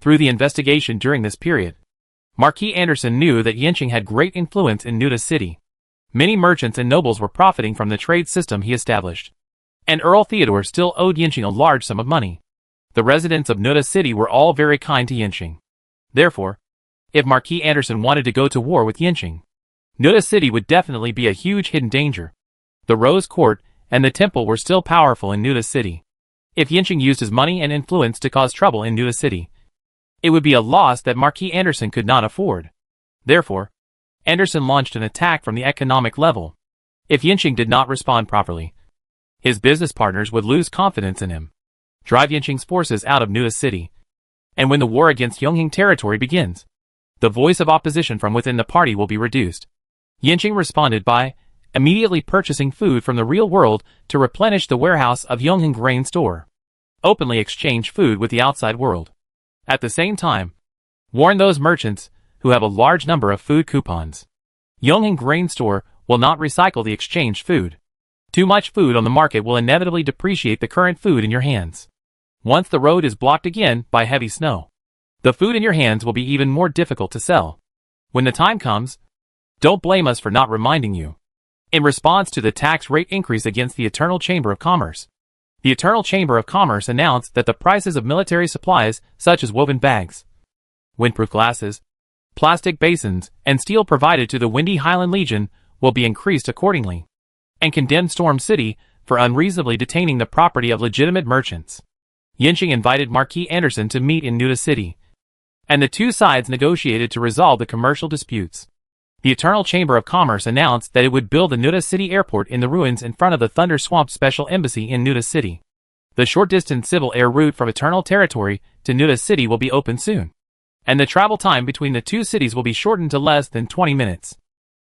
Through the investigation during this period, Marquis Anderson knew that Yanqing had great influence in Nuda City. Many merchants and nobles were profiting from the trade system he established, and Earl Theodore still owed Yanqing a large sum of money. The residents of Nuda City were all very kind to Yanqing. Therefore, if Marquis Anderson wanted to go to war with Yanqing, Nuda City would definitely be a huge hidden danger. The Rose Court and the Temple were still powerful in Nuda City. If Yanqing used his money and influence to cause trouble in Nuda City, it would be a loss that Marquis Anderson could not afford. Therefore, Anderson launched an attack from the economic level. If Yanqing did not respond properly, his business partners would lose confidence in him, drive Yanqing's forces out of Nuda City. And when the war against Yonghing territory begins, the voice of opposition from within the party will be reduced. Yanqing responded by immediately purchasing food from the real world to replenish the warehouse of Yonghing Grain Store, openly exchange food with the outside world. At the same time, warn those merchants who have a large number of food coupons. Yonghing Grain Store will not recycle the exchanged food. Too much food on the market will inevitably depreciate the current food in your hands. Once the road is blocked again by heavy snow, the food in your hands will be even more difficult to sell. When the time comes, don't blame us for not reminding you. In response to the tax rate increase against the Eternal Chamber of Commerce, the Eternal Chamber of Commerce announced that the prices of military supplies such as woven bags, windproof glasses, plastic basins, and steel provided to the Windy Highland Legion will be increased accordingly, and condemned Storm City for unreasonably detaining the property of legitimate merchants. Yanqing invited Marquis Anderson to meet in Nuda City, and the two sides negotiated to resolve the commercial disputes. The Eternal Chamber of Commerce announced that it would build a Nuda City airport in the ruins in front of the Thunder Swamp Special Embassy in Nuda City. The short-distance civil air route from Eternal Territory to Nuda City will be open soon, and the travel time between the two cities will be shortened to less than 20 minutes.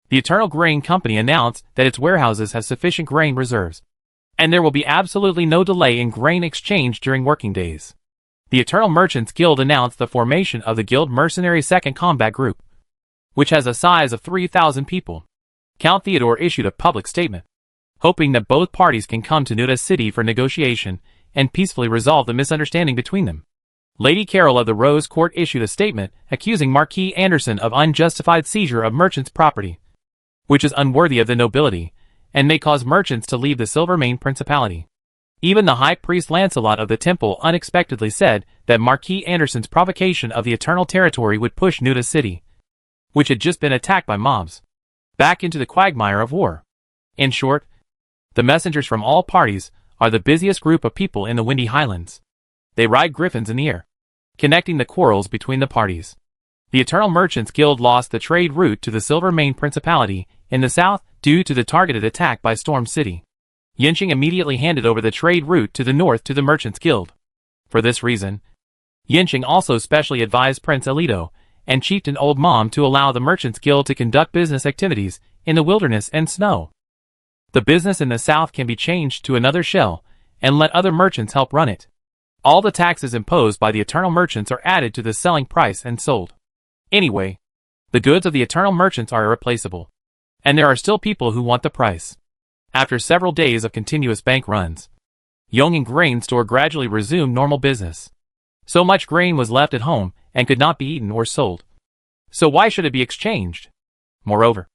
The Eternal Grain Company announced that its warehouses have sufficient grain reserves, and there will be absolutely no delay in grain exchange during working days. The Eternal Merchants Guild announced the formation of the Guild Mercenary 2nd Combat Group, which has a size of 3,000 people. Count Theodore issued a public statement, hoping that both parties can come to Nuda City for negotiation and peacefully resolve the misunderstanding between them. Lady Carol of the Rose Court issued a statement accusing Marquis Anderson of unjustified seizure of merchants' property, which is unworthy of the nobility, and may cause merchants to leave the Silvermane Principality. Even the High Priest Lancelot of the Temple unexpectedly said that Marquis Anderson's provocation of the Eternal Territory would push Nuda City, which had just been attacked by mobs, back into the quagmire of war. In short, the messengers from all parties are the busiest group of people in the Windy Highlands. They ride griffins in the air, connecting the quarrels between the parties. The Eternal Merchants Guild lost the trade route to the Silvermane Principality in the south due to the targeted attack by Storm City. Yinxing immediately handed over the trade route to the north to the Merchants Guild. For this reason, Yinxing also specially advised Prince Alito and Chieftain Old Mom to allow the Merchants Guild to conduct business activities in the wilderness and snow. The business in the south can be changed to another shell and let other merchants help run it. All the taxes imposed by the Eternal Merchants are added to the selling price and sold. Anyway, the goods of the Eternal Merchants are irreplaceable, and there are still people who want the price. After several days of continuous bank runs, Yong'ing grain store gradually resumed normal business. So much grain was left at home and could not be eaten or sold. So why should it be exchanged? Moreover,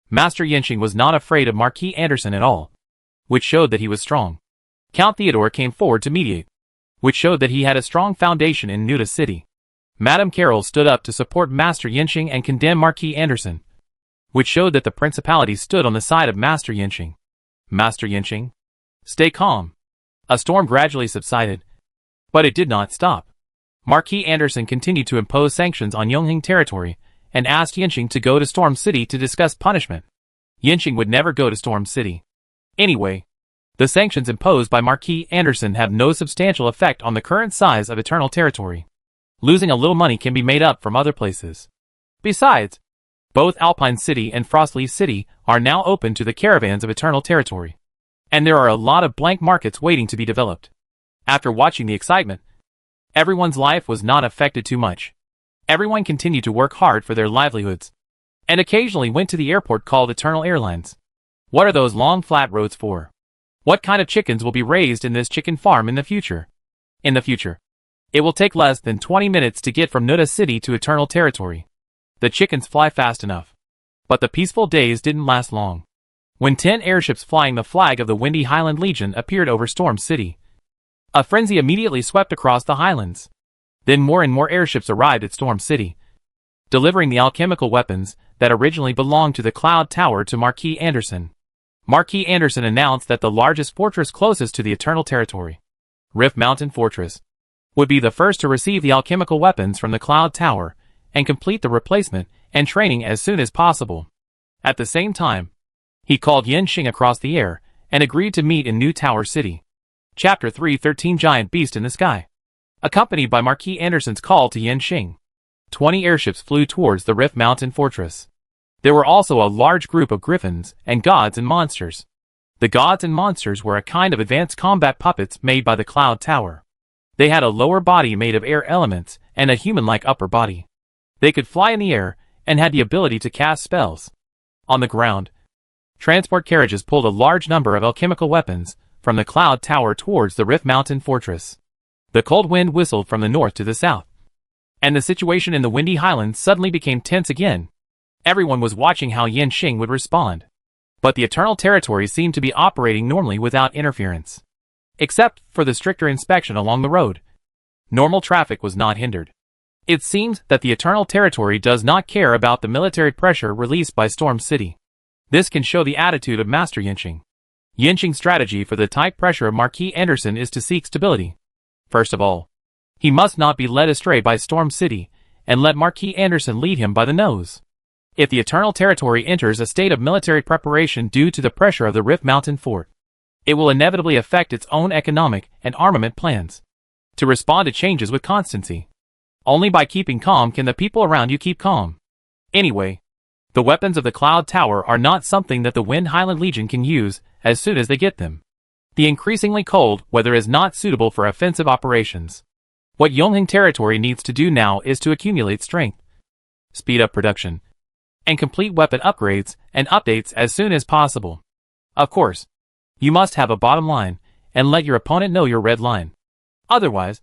Master Yinxing was not afraid of Marquis Anderson at all, which showed that he was strong. Count Theodore came forward to mediate, which showed that he had a strong foundation in Nuda City. Madame Carroll stood up to support Master Yinxing and condemn Marquis Anderson, which showed that the principality stood on the side of Master Yinxing. Master Yinxing, stay calm. A storm gradually subsided, but it did not stop. Marquis Anderson continued to impose sanctions on Yong'ing territory and asked Yinxing to go to Storm City to discuss punishment. Yinxing would never go to Storm City. Anyway, the sanctions imposed by Marquis Anderson have no substantial effect on the current size of Eternal Territory. Losing a little money can be made up from other places. Besides, both Alpine City and Frostleaf City are now open to the caravans of Eternal Territory, and there are a lot of blank markets waiting to be developed. After watching the excitement, everyone's life was not affected too much. Everyone continued to work hard for their livelihoods, and occasionally went to the airport called Eternal Airlines. What are those long flat roads for? What kind of chickens will be raised in this chicken farm in the future? In the future, it will take less than 20 minutes to get from Nuda City to Eternal Territory. The chickens fly fast enough. But the peaceful days didn't last long. When 10 airships flying the flag of the Windy Highland Legion appeared over Storm City, a frenzy immediately swept across the highlands. Then more and more airships arrived at Storm City, delivering the alchemical weapons that originally belonged to the Cloud Tower to Marquis Anderson. Marquis Anderson announced that the largest fortress closest to the Eternal Territory, Rift Mountain Fortress, would be the first to receive the alchemical weapons from the Cloud Tower and complete the replacement and training as soon as possible. At the same time, he called Yinxing across the air and agreed to meet in New Tower City. Chapter 313 Giant Beast in the Sky. Accompanied by Marquis Anderson's call to Yinxing, 20 airships flew towards the Rift Mountain Fortress. There were also a large group of griffins and gods and monsters. The gods and monsters were a kind of advanced combat puppets made by the Cloud Tower. They had a lower body made of air elements and a human-like upper body. They could fly in the air and had the ability to cast spells. On the ground, transport carriages pulled a large number of alchemical weapons from the Cloud Tower towards the Rift Mountain Fortress. The cold wind whistled from the north to the south, and the situation in the Windy Highlands suddenly became tense again. Everyone was watching how Yinxing would respond. But the Eternal Territory seemed to be operating normally without interference. Except for the stricter inspection along the road, normal traffic was not hindered. It seems that the Eternal Territory does not care about the military pressure released by Storm City. This can show the attitude of Master Yinxing. Yinxing's strategy for the tight pressure of Marquis Anderson is to seek stability. First of all, he must not be led astray by Storm City and let Marquis Anderson lead him by the nose. If the Eternal Territory enters a state of military preparation due to the pressure of the Rift Mountain Fort, it will inevitably affect its own economic and armament plans. To respond to changes with constancy. Only by keeping calm can the people around you keep calm. Anyway, the weapons of the Cloud Tower are not something that the Wind Highland Legion can use as soon as they get them. The increasingly cold weather is not suitable for offensive operations. What Yong'ing Territory needs to do now is to accumulate strength, speed up production, and complete weapon upgrades and updates as soon as possible. Of course, you must have a bottom line and let your opponent know your red line. Otherwise,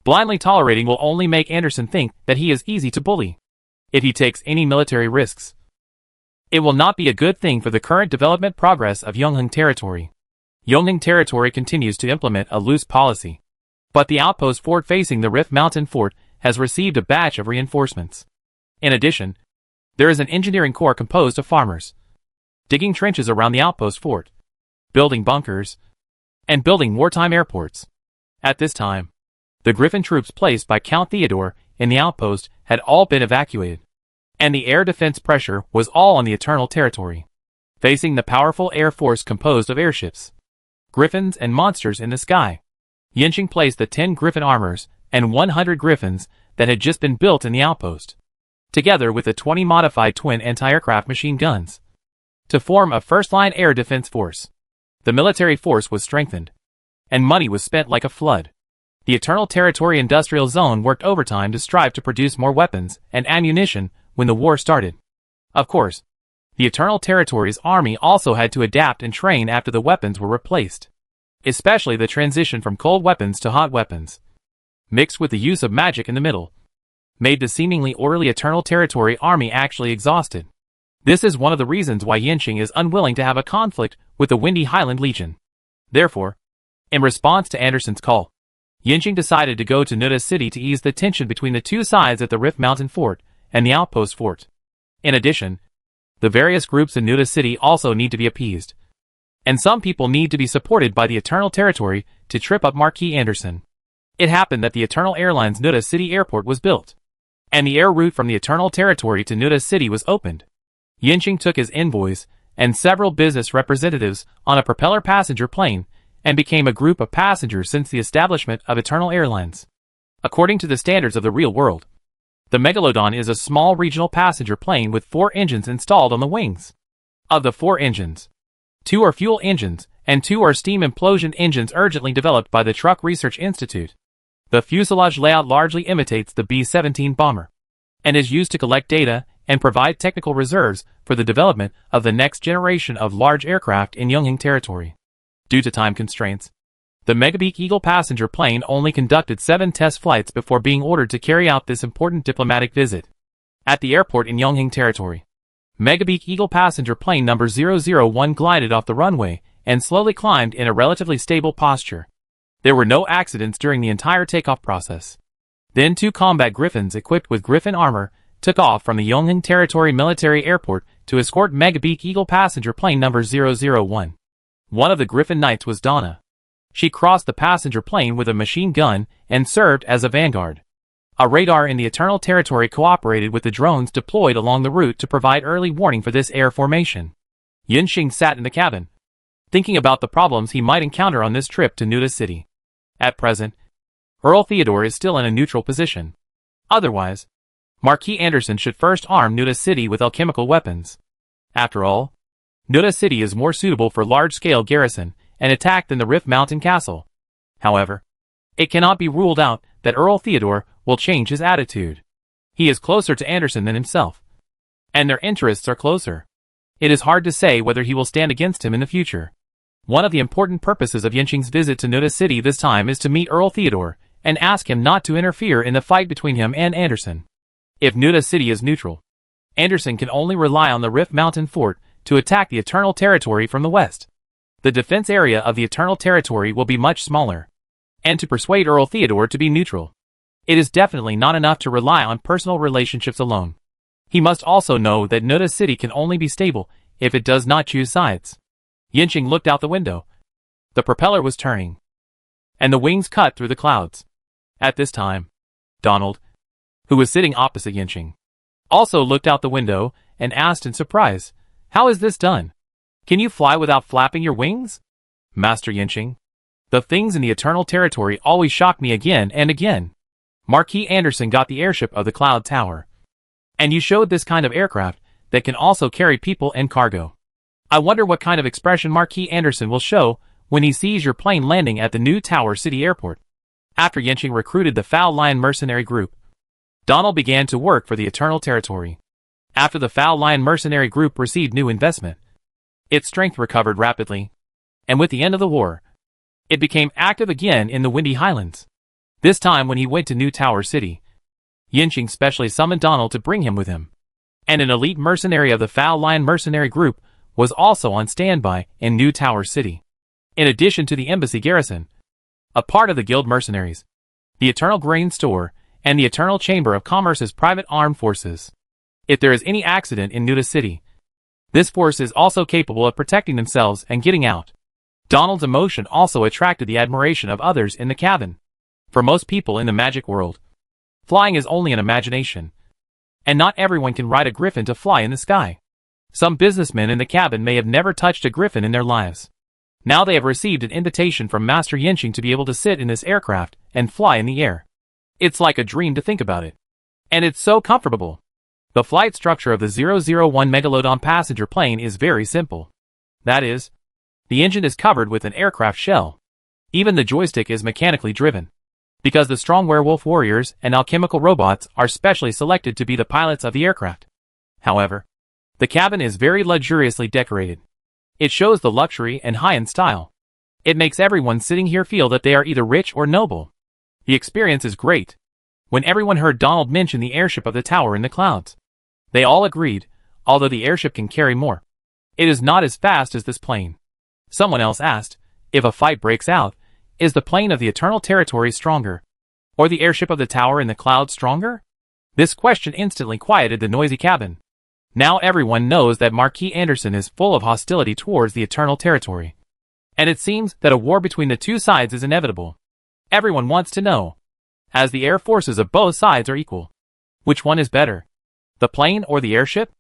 blindly tolerating will only make Anderson think that he is easy to bully. If he takes any military risks, it will not be a good thing for the current development progress of Yong'ing Territory. Yong'ing Territory continues to implement a loose policy, but the outpost fort facing the Rift Mountain Fort has received a batch of reinforcements. In addition, there is an engineering corps composed of farmers, digging trenches around the outpost fort, building bunkers, and building wartime airports. At this time, the Griffin troops placed by Count Theodore in the outpost had all been evacuated, and the air defense pressure was all on the Eternal Territory, facing the powerful air force composed of airships, griffins and monsters in the sky. Yinxing placed the 10 griffin armors and 100 griffins that had just been built in the outpost, together with the 20 modified twin anti-aircraft machine guns, to form a first-line air defense force. The military force was strengthened, and money was spent like a flood. The Eternal Territory Industrial Zone worked overtime to strive to produce more weapons and ammunition when the war started. Of course, the Eternal Territory's army also had to adapt and train after the weapons were replaced, especially the transition from cold weapons to hot weapons, mixed with the use of magic in the middle, made the seemingly orderly Eternal Territory army actually exhausted. This is one of the reasons why Yinxing is unwilling to have a conflict with the Windy Highland Legion. Therefore, in response to Anderson's call, Yinxing decided to go to Nuda City to ease the tension between the two sides at the Rift Mountain Fort and the Outpost Fort. In addition, the various groups in Nuda City also need to be appeased, and some people need to be supported by the Eternal Territory to trip up Marquis Anderson. It happened that the Eternal Airlines Nuda City Airport was built, and the air route from the Eternal Territory to Nuda City was opened. Yinxing took his envoys and several business representatives on a propeller passenger plane and became a group of passengers since the establishment of Eternal Airlines. According to the standards of the real world, the Megalodon is a small regional passenger plane with 4 engines installed on the wings. Of the 4 engines, 2 are fuel engines and 2 are steam implosion engines urgently developed by the Truck Research Institute. The fuselage layout largely imitates the B-17 bomber and is used to collect data and provide technical reserves for the development of the next generation of large aircraft in Yunheng Territory. Due to time constraints, the Megabeak Eagle passenger plane only conducted 7 test flights before being ordered to carry out this important diplomatic visit. At the airport in Yunheng Territory, Megabeak Eagle passenger plane number 001 glided off the runway and slowly climbed in a relatively stable posture. There were no accidents during the entire takeoff process. Then 2 combat griffins equipped with griffin armor took off from the Yunheng Territory Military Airport to escort Megabeak Eagle passenger plane number 001. One of the Griffin Knights was Donna. She crossed the passenger plane with a machine gun and served as a vanguard. A radar in the Eternal Territory cooperated with the drones deployed along the route to provide early warning for this air formation. Yinxing sat in the cabin, thinking about the problems he might encounter on this trip to Nuda City. At present, Earl Theodore is still in a neutral position. Otherwise, Marquis Anderson should first arm Nuda City with alchemical weapons. After all, Nuda City is more suitable for large-scale garrison and attack than the Rift Mountain Castle. However, it cannot be ruled out that Earl Theodore will change his attitude. He is closer to Anderson than himself, and their interests are closer. It is hard to say whether he will stand against him in the future. One of the important purposes of Yinxing's visit to Nuda City this time is to meet Earl Theodore and ask him not to interfere in the fight between him and Anderson. If Nuda City is neutral, Anderson can only rely on the Rift Mountain Fort to attack the Eternal Territory from the west. The defense area of the Eternal Territory will be much smaller, and to persuade Earl Theodore to be neutral, it is definitely not enough to rely on personal relationships alone. He must also know that Nuda City can only be stable if it does not choose sides. Yinxing looked out the window. The propeller was turning, and the wings cut through the clouds. At this time, Donald, who was sitting opposite Yinxing, also looked out the window and asked in surprise, "How is this done? Can you fly without flapping your wings?" "Master Yinxing, the things in the Eternal Territory always shock me again and again. Marquis Anderson got the airship of the Cloud Tower, and you showed this kind of aircraft that can also carry people and cargo. I wonder what kind of expression Marquis Anderson will show when he sees your plane landing at the new Tower City Airport." After Yinxing recruited the Foul Lion mercenary group, Donald began to work for the Eternal Territory. After the Foul Lion mercenary group received new investment, its strength recovered rapidly, and with the end of the war, it became active again in the Windy Highlands. This time when he went to New Tower City, Yinxing specially summoned Donald to bring him with him, and an elite mercenary of the Foul Lion mercenary group was also on standby in New Tower City. In addition to the embassy garrison, a part of the guild mercenaries, the Eternal Grain Store, and the Eternal Chamber of Commerce's private armed forces. If there is any accident in Nuda City, this force is also capable of protecting themselves and getting out. Donald's emotion also attracted the admiration of others in the cabin. For most people in the magic world, flying is only an imagination, and not everyone can ride a griffin to fly in the sky. Some businessmen in the cabin may have never touched a griffin in their lives. Now they have received an invitation from Master Yinxing to be able to sit in this aircraft and fly in the air. It's like a dream to think about it. And it's so comfortable. The flight structure of the 001 Megalodon passenger plane is very simple. That is, the engine is covered with an aircraft shell. Even the joystick is mechanically driven. Because the strong werewolf warriors and alchemical robots are specially selected to be the pilots of the aircraft. However, the cabin is very luxuriously decorated. It shows the luxury and high-end style. It makes everyone sitting here feel that they are either rich or noble. The experience is great. When everyone heard Donald mention the airship of the tower in the clouds, they all agreed, although the airship can carry more. It is not as fast as this plane. Someone else asked, if a fight breaks out, is the plane of the Eternal Territory stronger? Or the airship of the tower in the clouds stronger? This question instantly quieted the noisy cabin. Now everyone knows that Marquis Anderson is full of hostility towards the Eternal Territory. And it seems that a war between the two sides is inevitable. Everyone wants to know, as the air forces of both sides are equal, which one is better, the plane or the airship?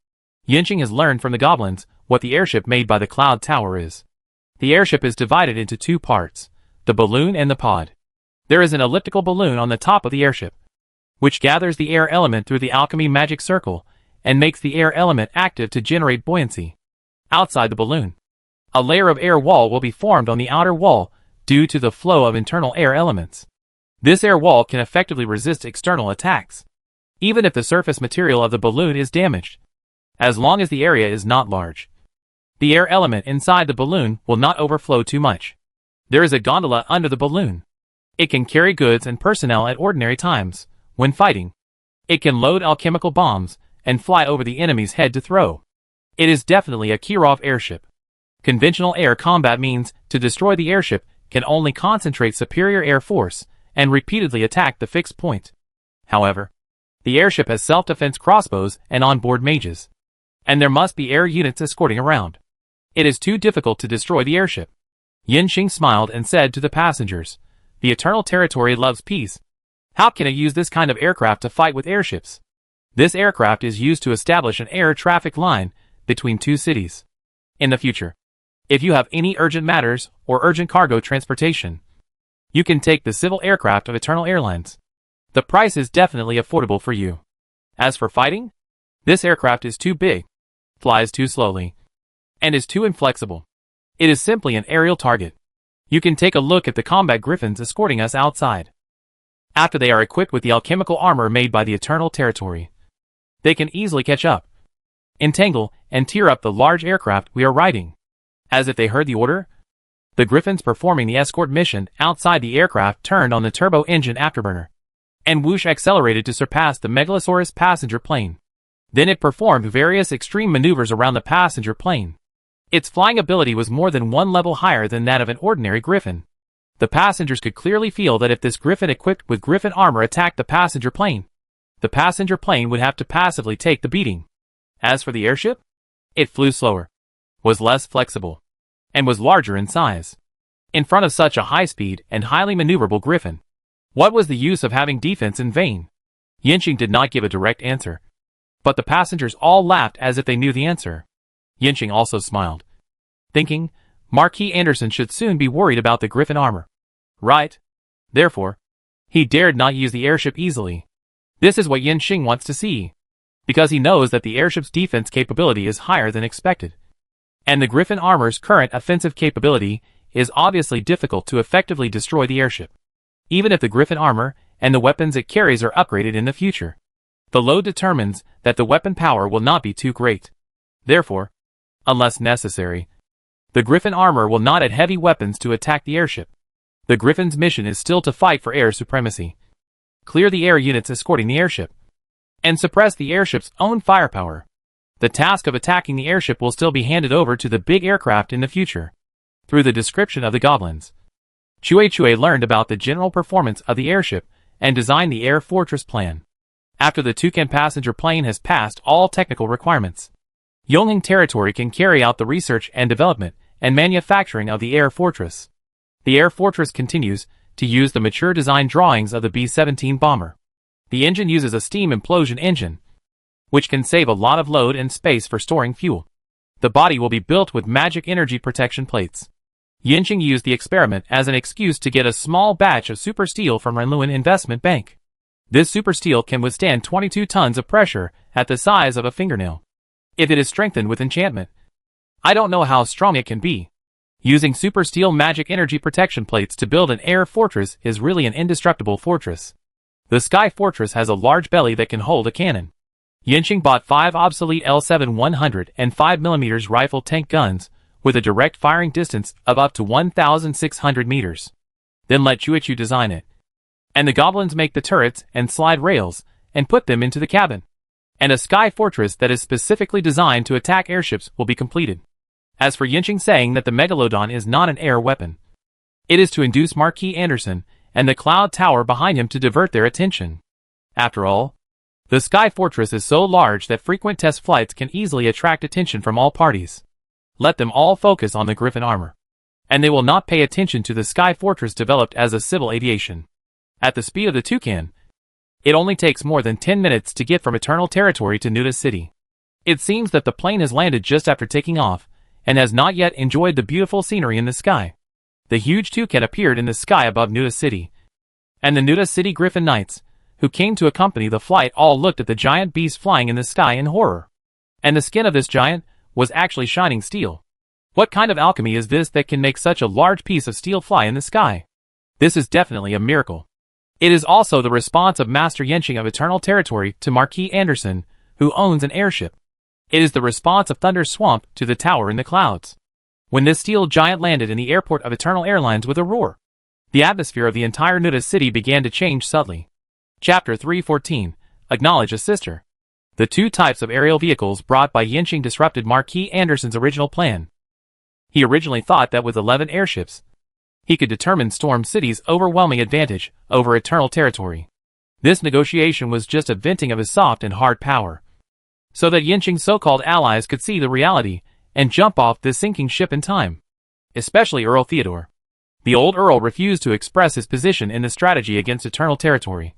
Yinxing has learned from the goblins what the airship made by the Cloud Tower is. The airship is divided into two parts, the balloon and the pod. There is an elliptical balloon on the top of the airship, which gathers the air element through the alchemy magic circle and makes the air element active to generate buoyancy. Outside the balloon, a layer of air wall will be formed on the outer wall due to the flow of internal air elements. This air wall can effectively resist external attacks, even if the surface material of the balloon is damaged, as long as the area is not large. The air element inside the balloon will not overflow too much. There is a gondola under the balloon. It can carry goods and personnel at ordinary times. When fighting, it can load alchemical bombs and fly over the enemy's head to throw. It is definitely a Kirov airship. Conventional air combat means to destroy the airship can only concentrate superior air force and repeatedly attack the fixed point. However, the airship has self-defense crossbows and onboard mages, and there must be air units escorting around. It is too difficult to destroy the airship. Yinxing smiled and said to the passengers, the Eternal Territory loves peace. How can it use this kind of aircraft to fight with airships? This aircraft is used to establish an air traffic line between two cities. In the future, if you have any urgent matters or urgent cargo transportation, you can take the civil aircraft of Eternal Airlines. The price is definitely affordable for you. As for fighting, this aircraft is too big, flies too slowly, and is too inflexible. It is simply an aerial target. You can take a look at the combat griffins escorting us outside. After they are equipped with the alchemical armor made by the Eternal Territory, they can easily catch up, entangle, and tear up the large aircraft we are riding. As if they heard the order, the griffins performing the escort mission outside the aircraft turned on the turbo engine afterburner, and whoosh accelerated to surpass the Megalosaurus passenger plane. Then it performed various extreme maneuvers around the passenger plane. Its flying ability was more than one level higher than that of an ordinary griffin. The passengers could clearly feel that if this griffin equipped with griffin armor attacked the passenger plane would have to passively take the beating. As for the airship, it flew slower, was less flexible, and was larger in size. In front of such a high-speed and highly maneuverable griffin, what was the use of having defense in vain? Yinxing did not give a direct answer, but the passengers all laughed as if they knew the answer. Yinxing also smiled, thinking, Marquis Anderson should soon be worried about the griffin armor. Right? Therefore, he dared not use the airship easily. This is what Yinxing wants to see, because he knows that the airship's defense capability is higher than expected, and the griffin armor's current offensive capability is obviously difficult to effectively destroy the airship, even if the griffin armor and the weapons it carries are upgraded in the future. The load determines that the weapon power will not be too great. Therefore, unless necessary, the griffin armor will not add heavy weapons to attack the airship. The griffin's mission is still to fight for air supremacy, clear the air units escorting the airship, and suppress the airship's own firepower. The task of attacking the airship will still be handed over to the big aircraft in the future. Through the description of the goblins, Chue learned about the general performance of the airship and designed the air fortress plan. After the Toucan passenger plane has passed all technical requirements, Yonglin Territory can carry out the research and development and manufacturing of the air fortress. The air fortress continues to use the mature design drawings of the B-17 bomber. The engine uses a steam implosion engine, which can save a lot of load and space for storing fuel. The body will be built with magic energy protection plates. Yinqing used the experiment as an excuse to get a small batch of super steel from Renluan Investment Bank. This super steel can withstand 22 tons of pressure at the size of a fingernail. If it is strengthened with enchantment, I don't know how strong it can be. Using super steel magic energy protection plates to build an air fortress is really an indestructible fortress. The Sky Fortress has a large belly that can hold a cannon. Yinqing bought 5 obsolete L7 100 and 5mm rifle tank guns with a direct firing distance of up to 1,600 meters. Then let Chuichu design it. And the goblins make the turrets and slide rails and put them into the cabin. And a Sky Fortress that is specifically designed to attack airships will be completed. As for Yinqing saying that the Megalodon is not an air weapon, it is to induce Marquis Anderson and the Cloud Tower behind him to divert their attention. After all, the Sky Fortress is so large that frequent test flights can easily attract attention from all parties. Let them all focus on the Griffin armor, and they will not pay attention to the Sky Fortress developed as a civil aviation. At the speed of the Toucan, it only takes more than 10 minutes to get from Eternal Territory to Nuda City. It seems that the plane has landed just after taking off, and has not yet enjoyed the beautiful scenery in the sky. The huge toucan appeared in the sky above Nuda City, and the Nuda City Griffin Knights, who came to accompany the flight, all looked at the giant beast flying in the sky in horror. And the skin of this giant was actually shining steel. What kind of alchemy is this that can make such a large piece of steel fly in the sky? This is definitely a miracle. It is also the response of Master Yinqing of Eternal Territory to Marquis Anderson, who owns an airship. It is the response of Thunder Swamp to the tower in the clouds. When this steel giant landed in the airport of Eternal Airlines with a roar, the atmosphere of the entire Nuda City began to change subtly. Chapter 314. Acknowledge a Sister. The 2 types of aerial vehicles brought by Yinqing disrupted Marquis Anderson's original plan. He originally thought that with 11 airships, he could determine Storm City's overwhelming advantage over Eternal Territory. This negotiation was just a venting of his soft and hard power, so that Yinqing's so-called allies could see the reality and jump off this sinking ship in time. Especially Earl Theodore. The old Earl refused to express his position in the strategy against Eternal Territory,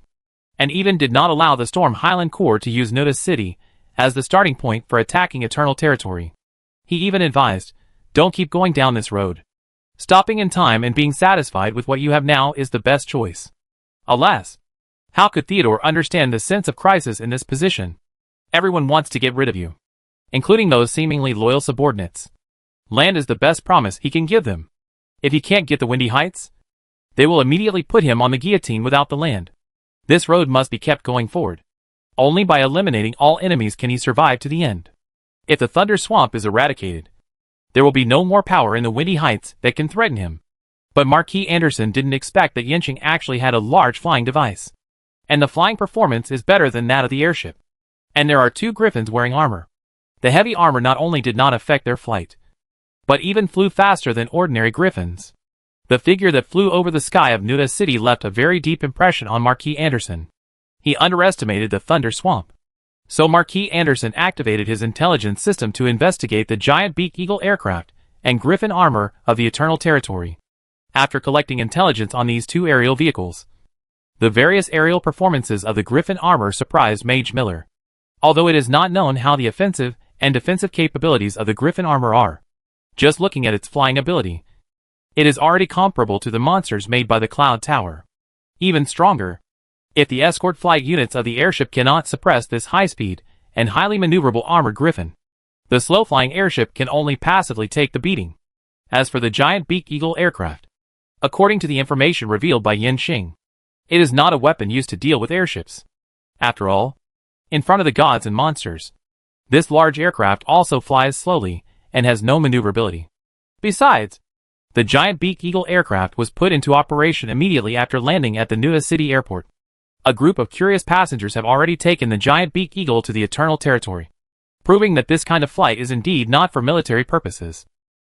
and even did not allow the Storm Highland Corps to use Nuda City as the starting point for attacking Eternal Territory. He even advised, "Don't keep going down this road. Stopping in time and being satisfied with what you have now is the best choice." Alas, how could Theodore understand the sense of crisis in this position? Everyone wants to get rid of you, including those seemingly loyal subordinates. Land is the best promise he can give them. If he can't get the Windy Heights, they will immediately put him on the guillotine without the land. This road must be kept going forward. Only by eliminating all enemies can he survive to the end. If the Thunder Swamp is eradicated, there will be no more power in the Windy Heights that can threaten him. But Marquis Anderson didn't expect that Yinqing actually had a large flying device, and the flying performance is better than that of the airship. And there are 2 griffins wearing armor. The heavy armor not only did not affect their flight, but even flew faster than ordinary griffins. The figure that flew over the sky of Nuda City left a very deep impression on Marquis Anderson. He underestimated the Thunder Swamp. So Marquis Anderson activated his intelligence system to investigate the giant Beak Eagle aircraft and Griffin armor of the Eternal Territory. After collecting intelligence on these 2 aerial vehicles, the various aerial performances of the Griffin armor surprised Mage Miller. Although it is not known how the offensive and defensive capabilities of the Griffin armor are, just looking at its flying ability, it is already comparable to the monsters made by the Cloud Tower. Even stronger, if the escort flight units of the airship cannot suppress this high-speed and highly maneuverable armored Griffin, the slow-flying airship can only passively take the beating. As for the giant Beak Eagle aircraft, according to the information revealed by Yinqing, it is not a weapon used to deal with airships. After all, in front of the gods and monsters, this large aircraft also flies slowly and has no maneuverability. Besides, the giant Beak Eagle aircraft was put into operation immediately after landing at the Nuda City airport. A group of curious passengers have already taken the giant Beak Eagle to the Eternal Territory, proving that this kind of flight is indeed not for military purposes.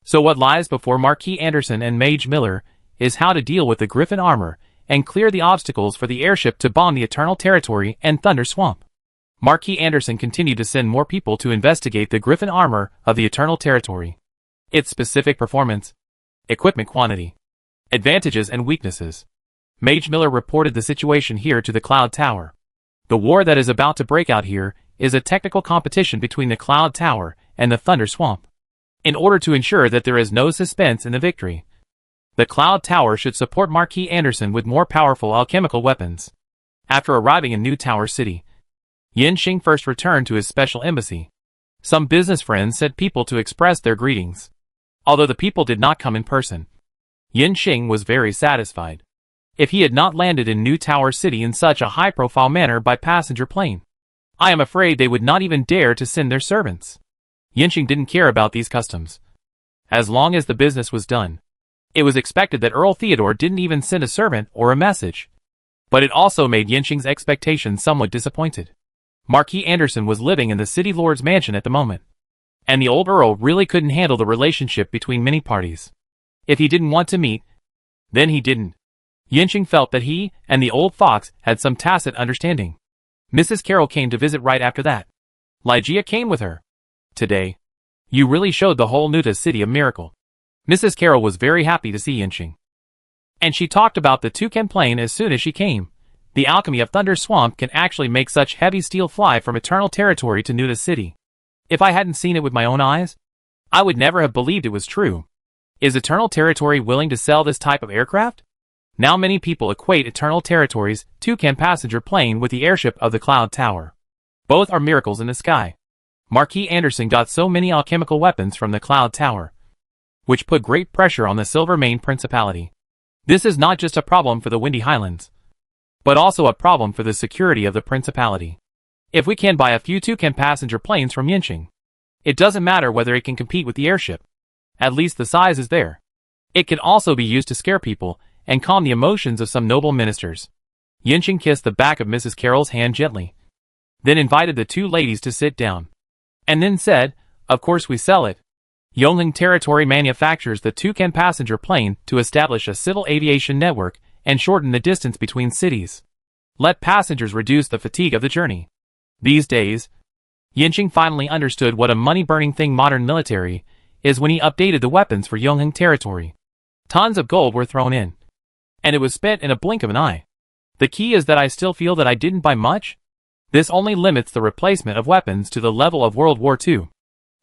So what lies before Marquis Anderson and Mage Miller is how to deal with the Griffin armor and clear the obstacles for the airship to bomb the Eternal Territory and Thunder Swamp. Marquis Anderson continued to send more people to investigate the Griffin armor of the Eternal Territory, its specific performance, equipment quantity, advantages and weaknesses. Mage Miller reported the situation here to the Cloud Tower. The war that is about to break out here is a technical competition between the Cloud Tower and the Thunder Swamp. In order to ensure that there is no suspense in the victory, The Cloud Tower should support Marquis Anderson with more powerful alchemical weapons. After arriving in New Tower City, Yinxing first returned to his special embassy. Some business friends sent people to express their greetings. Although the people did not come in person, Yinxing was very satisfied. If he had not landed in New Tower City in such a high-profile manner by passenger plane, I am afraid they would not even dare to send their servants. Yinxing didn't care about these customs. As long as the business was done, it was expected that Earl Theodore didn't even send a servant or a message. But it also made Yinxing's expectations somewhat disappointed. Marquis Anderson was living in the city lord's mansion at the moment, and the old Earl really couldn't handle the relationship between many parties. If he didn't want to meet, then he didn't. Yinxing felt that he and the old fox had some tacit understanding. Mrs. Carroll came to visit right after that. Ligeia came with her. Today, you really showed the whole Nuta city a miracle. Mrs. Carroll was very happy to see Yinxing. And she talked about the toucan plane as soon as she came. The alchemy of Thunder Swamp can actually make such heavy steel fly from Eternal Territory to Nuta City. If I hadn't seen it with my own eyes, I would never have believed it was true. Is Eternal Territory willing to sell this type of aircraft? Now many people equate Eternal Territory's toucan passenger plane with the airship of the Cloud Tower. Both are miracles in the sky. Marquis Anderson got so many alchemical weapons from the Cloud Tower, which put great pressure on the Silvermane Principality. This is not just a problem for the Windy Highlands, but also a problem for the security of the Principality. If we can buy a few toucan passenger planes from Yinxing, it doesn't matter whether it can compete with the airship. At least the size is there. It can also be used to scare people and calm the emotions of some noble ministers. Yinxing kissed the back of Mrs. Carroll's hand gently, then invited the two ladies to sit down, and then said, "Of course we sell it. Yonglin Territory manufactures the toucan passenger plane to establish a civil aviation network and shorten the distance between cities. Let passengers reduce the fatigue of the journey." These days, Yinxing finally understood what a money-burning thing modern military is when he updated the weapons for Yonglin Territory. Tons of gold were thrown in, and it was spent in a blink of an eye. The key is that I still feel that I didn't buy much. This only limits the replacement of weapons to the level of World War II.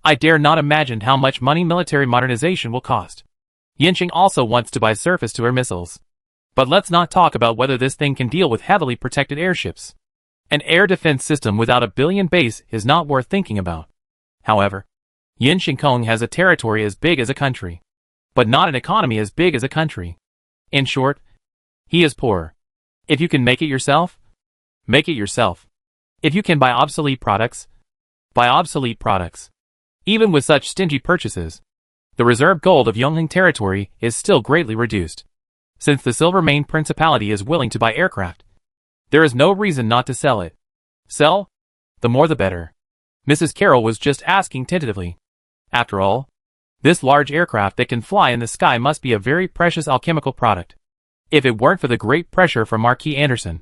I dare not imagine how much money military modernization will cost. Yinxing also wants to buy surface-to-air missiles. But let's not talk about whether this thing can deal with heavily protected airships. An air defense system without a billion base is not worth thinking about. However, Yinxing Kong has a territory as big as a country, but not an economy as big as a country. In short, he is poor. If you can make it yourself, make it yourself. If you can buy obsolete products, buy obsolete products. Even with such stingy purchases, the reserve gold of Yonglin Territory is still greatly reduced. Since the Silvermane Principality is willing to buy aircraft, there is no reason not to sell it. Sell? The more the better. Mrs. Carroll was just asking tentatively. After all, this large aircraft that can fly in the sky must be a very precious alchemical product. If it weren't for the great pressure from Marquis Anderson,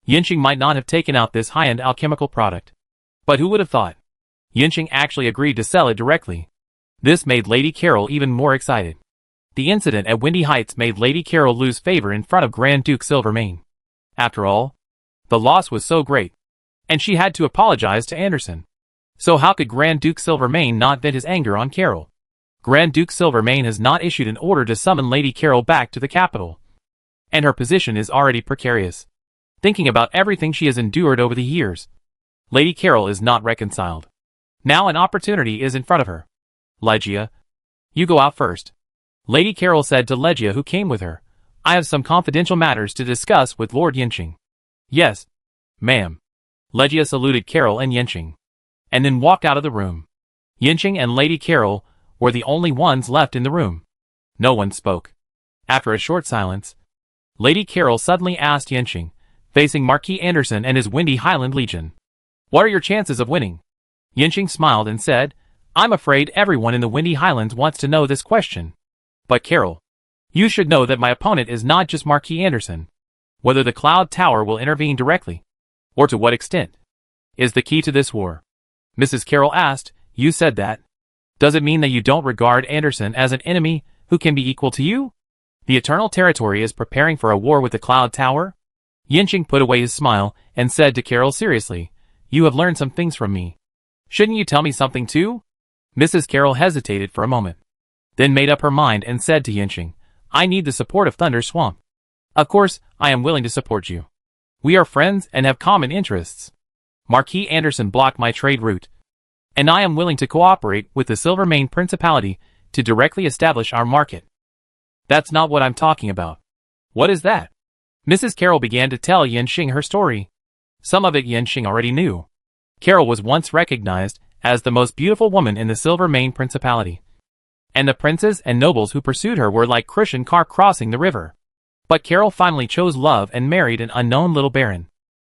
Yinxing might not have taken out this high-end alchemical product. But who would have thought? Yinxing actually agreed to sell it directly. This made Lady Carroll even more excited. The incident at Windy Heights made Lady Carroll lose favor in front of Grand Duke Silvermane. After all, the loss was so great, and she had to apologize to Anderson. So how could Grand Duke Silvermane not vent his anger on Carroll? Grand Duke Silvermane has not issued an order to summon Lady Carroll back to the capital, and her position is already precarious. Thinking about everything she has endured over the years, Lady Carroll is not reconciled. Now an opportunity is in front of her. "Ligeia, you go out first," Lady Carroll said to Ligeia, who came with her. "I have some confidential matters to discuss with Lord Yinxing." "Yes, ma'am." Ligeia saluted Carroll and Yinxing, and then walked out of the room. Yinxing and Lady Carroll were the only ones left in the room. No one spoke. After a short silence, Lady Carroll suddenly asked Yinxing, facing Marquis Anderson and his Windy Highland Legion, "What are your chances of winning?" Yinxing smiled and said, "I'm afraid everyone in the Windy Highlands wants to know this question. But Carroll, you should know that my opponent is not just Marquis Anderson. Whether the Cloud Tower will intervene directly, or to what extent, is the key to this war." Mrs. Carroll asked, "You said that. Does it mean that you don't regard Anderson as an enemy who can be equal to you? The Eternal Territory is preparing for a war with the Cloud Tower?" Yinxing put away his smile and said to Carroll seriously, "You have learned some things from me. Shouldn't you tell me something too?" Mrs. Carroll hesitated for a moment, then made up her mind and said to Yinxing, I need the support of Thunder Swamp. Of course, I am willing to support you. We are friends and have common interests. Marquis Anderson blocked my trade route, and I am willing to cooperate with the Silvermane Principality to directly establish our market. That's not what I'm talking about. What is that? Mrs. Carroll began to tell Yanxing her story. Some of it Yanxing already knew. Carroll was once recognized as the most beautiful woman in the Silvermane Principality, and the princes and nobles who pursued her were like Christian car crossing the river. But Carroll finally chose love and married an unknown little baron.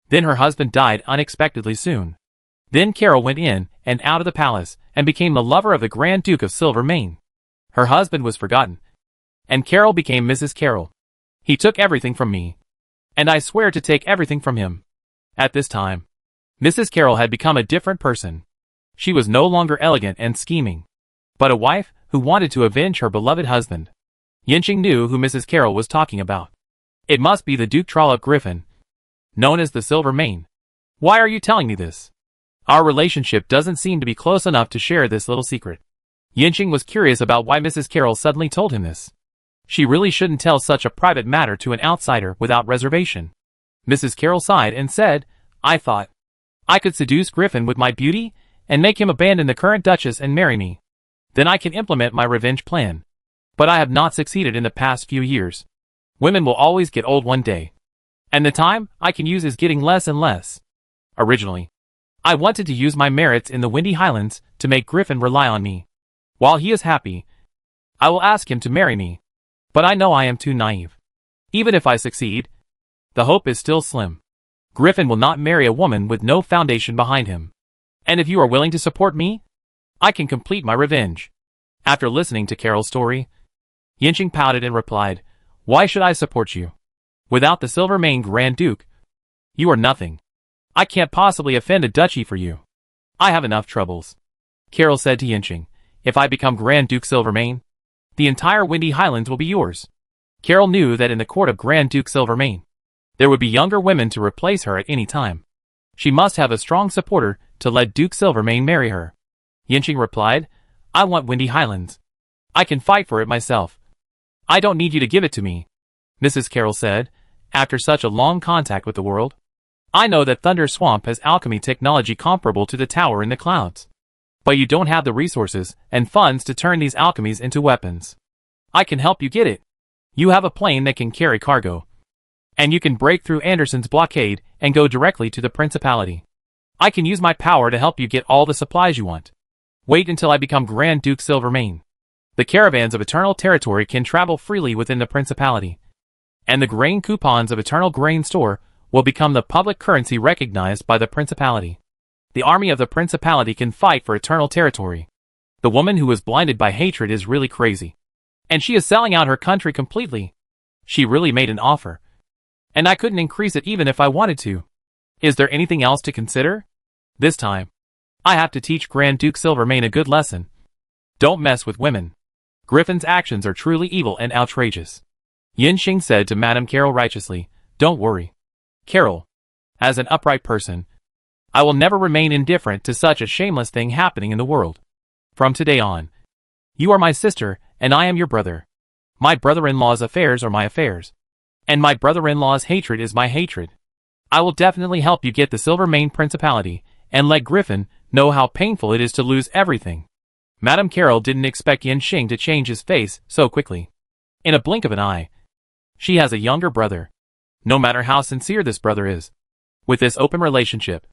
Then her husband died unexpectedly soon. Then Carroll went in and out of the palace and became the lover of the Grand Duke of Silvermane. Her husband was forgotten, and Carroll became Mrs. Carroll. He took everything from me, and I swear to take everything from him. At this time, Mrs. Carroll had become a different person. She was no longer elegant and scheming, but a wife who wanted to avenge her beloved husband. Yanxing knew who Mrs. Carroll was talking about. It must be the Duke Trollop Griffin, known as the Silvermane. Why are you telling me this? Our relationship doesn't seem to be close enough to share this little secret. Yanxing was curious about why Mrs. Carroll suddenly told him this. She really shouldn't tell such a private matter to an outsider without reservation. Mrs. Carroll sighed and said, I thought I could seduce Griffin with my beauty and make him abandon the current Duchess and marry me. Then I can implement my revenge plan. But I have not succeeded in the past few years. Women will always get old one day, and the time I can use is getting less and less. Originally, I wanted to use my merits in the Windy Highlands to make Griffin rely on me. While he is happy, I will ask him to marry me. But I know I am too naive. Even if I succeed, the hope is still slim. Griffin will not marry a woman with no foundation behind him. And if you are willing to support me, I can complete my revenge. After listening to Carroll's story, Yanxing pouted and replied, Why should I support you? Without the Silvermane Grand Duke, you are nothing. I can't possibly offend a duchy for you. I have enough troubles. Carroll said to Yanxing, If I become Grand Duke Silvermane, the entire Windy Highlands will be yours. Carroll knew that in the court of Grand Duke Silvermane, there would be younger women to replace her at any time. She must have a strong supporter to let Duke Silvermane marry her. Yanxing replied, I want Windy Highlands. I can fight for it myself. I don't need you to give it to me. Mrs. Carroll said, after such a long contact with the world, I know that Thunder Swamp has alchemy technology comparable to the tower in the clouds. But you don't have the resources and funds to turn these alchemies into weapons. I can help you get it. You have a plane that can carry cargo, and you can break through Anderson's blockade and go directly to the Principality. I can use my power to help you get all the supplies you want. Wait until I become Grand Duke Silvermane. The caravans of Eternal Territory can travel freely within the Principality, and the grain coupons of Eternal Grain Store will become the public currency recognized by the Principality. The army of the Principality can fight for Eternal Territory. The woman who was blinded by hatred is really crazy, and she is selling out her country completely. She really made an offer, and I couldn't increase it even if I wanted to. Is there anything else to consider? This time, I have to teach Grand Duke Silvermane a good lesson. Don't mess with women. Griffin's actions are truly evil and outrageous. Yanxing said to Madame Carroll righteously, Don't worry, Carroll. As an upright person, I will never remain indifferent to such a shameless thing happening in the world. From today on, you are my sister, and I am your brother. My brother-in-law's affairs are my affairs, and my brother-in-law's hatred is my hatred. I will definitely help you get the Silvermane Principality, and let Griffin know how painful it is to lose everything. Madame Carroll didn't expect Yanxing to change his face so quickly. In a blink of an eye, she has a younger brother. No matter how sincere this brother is, with this open relationship,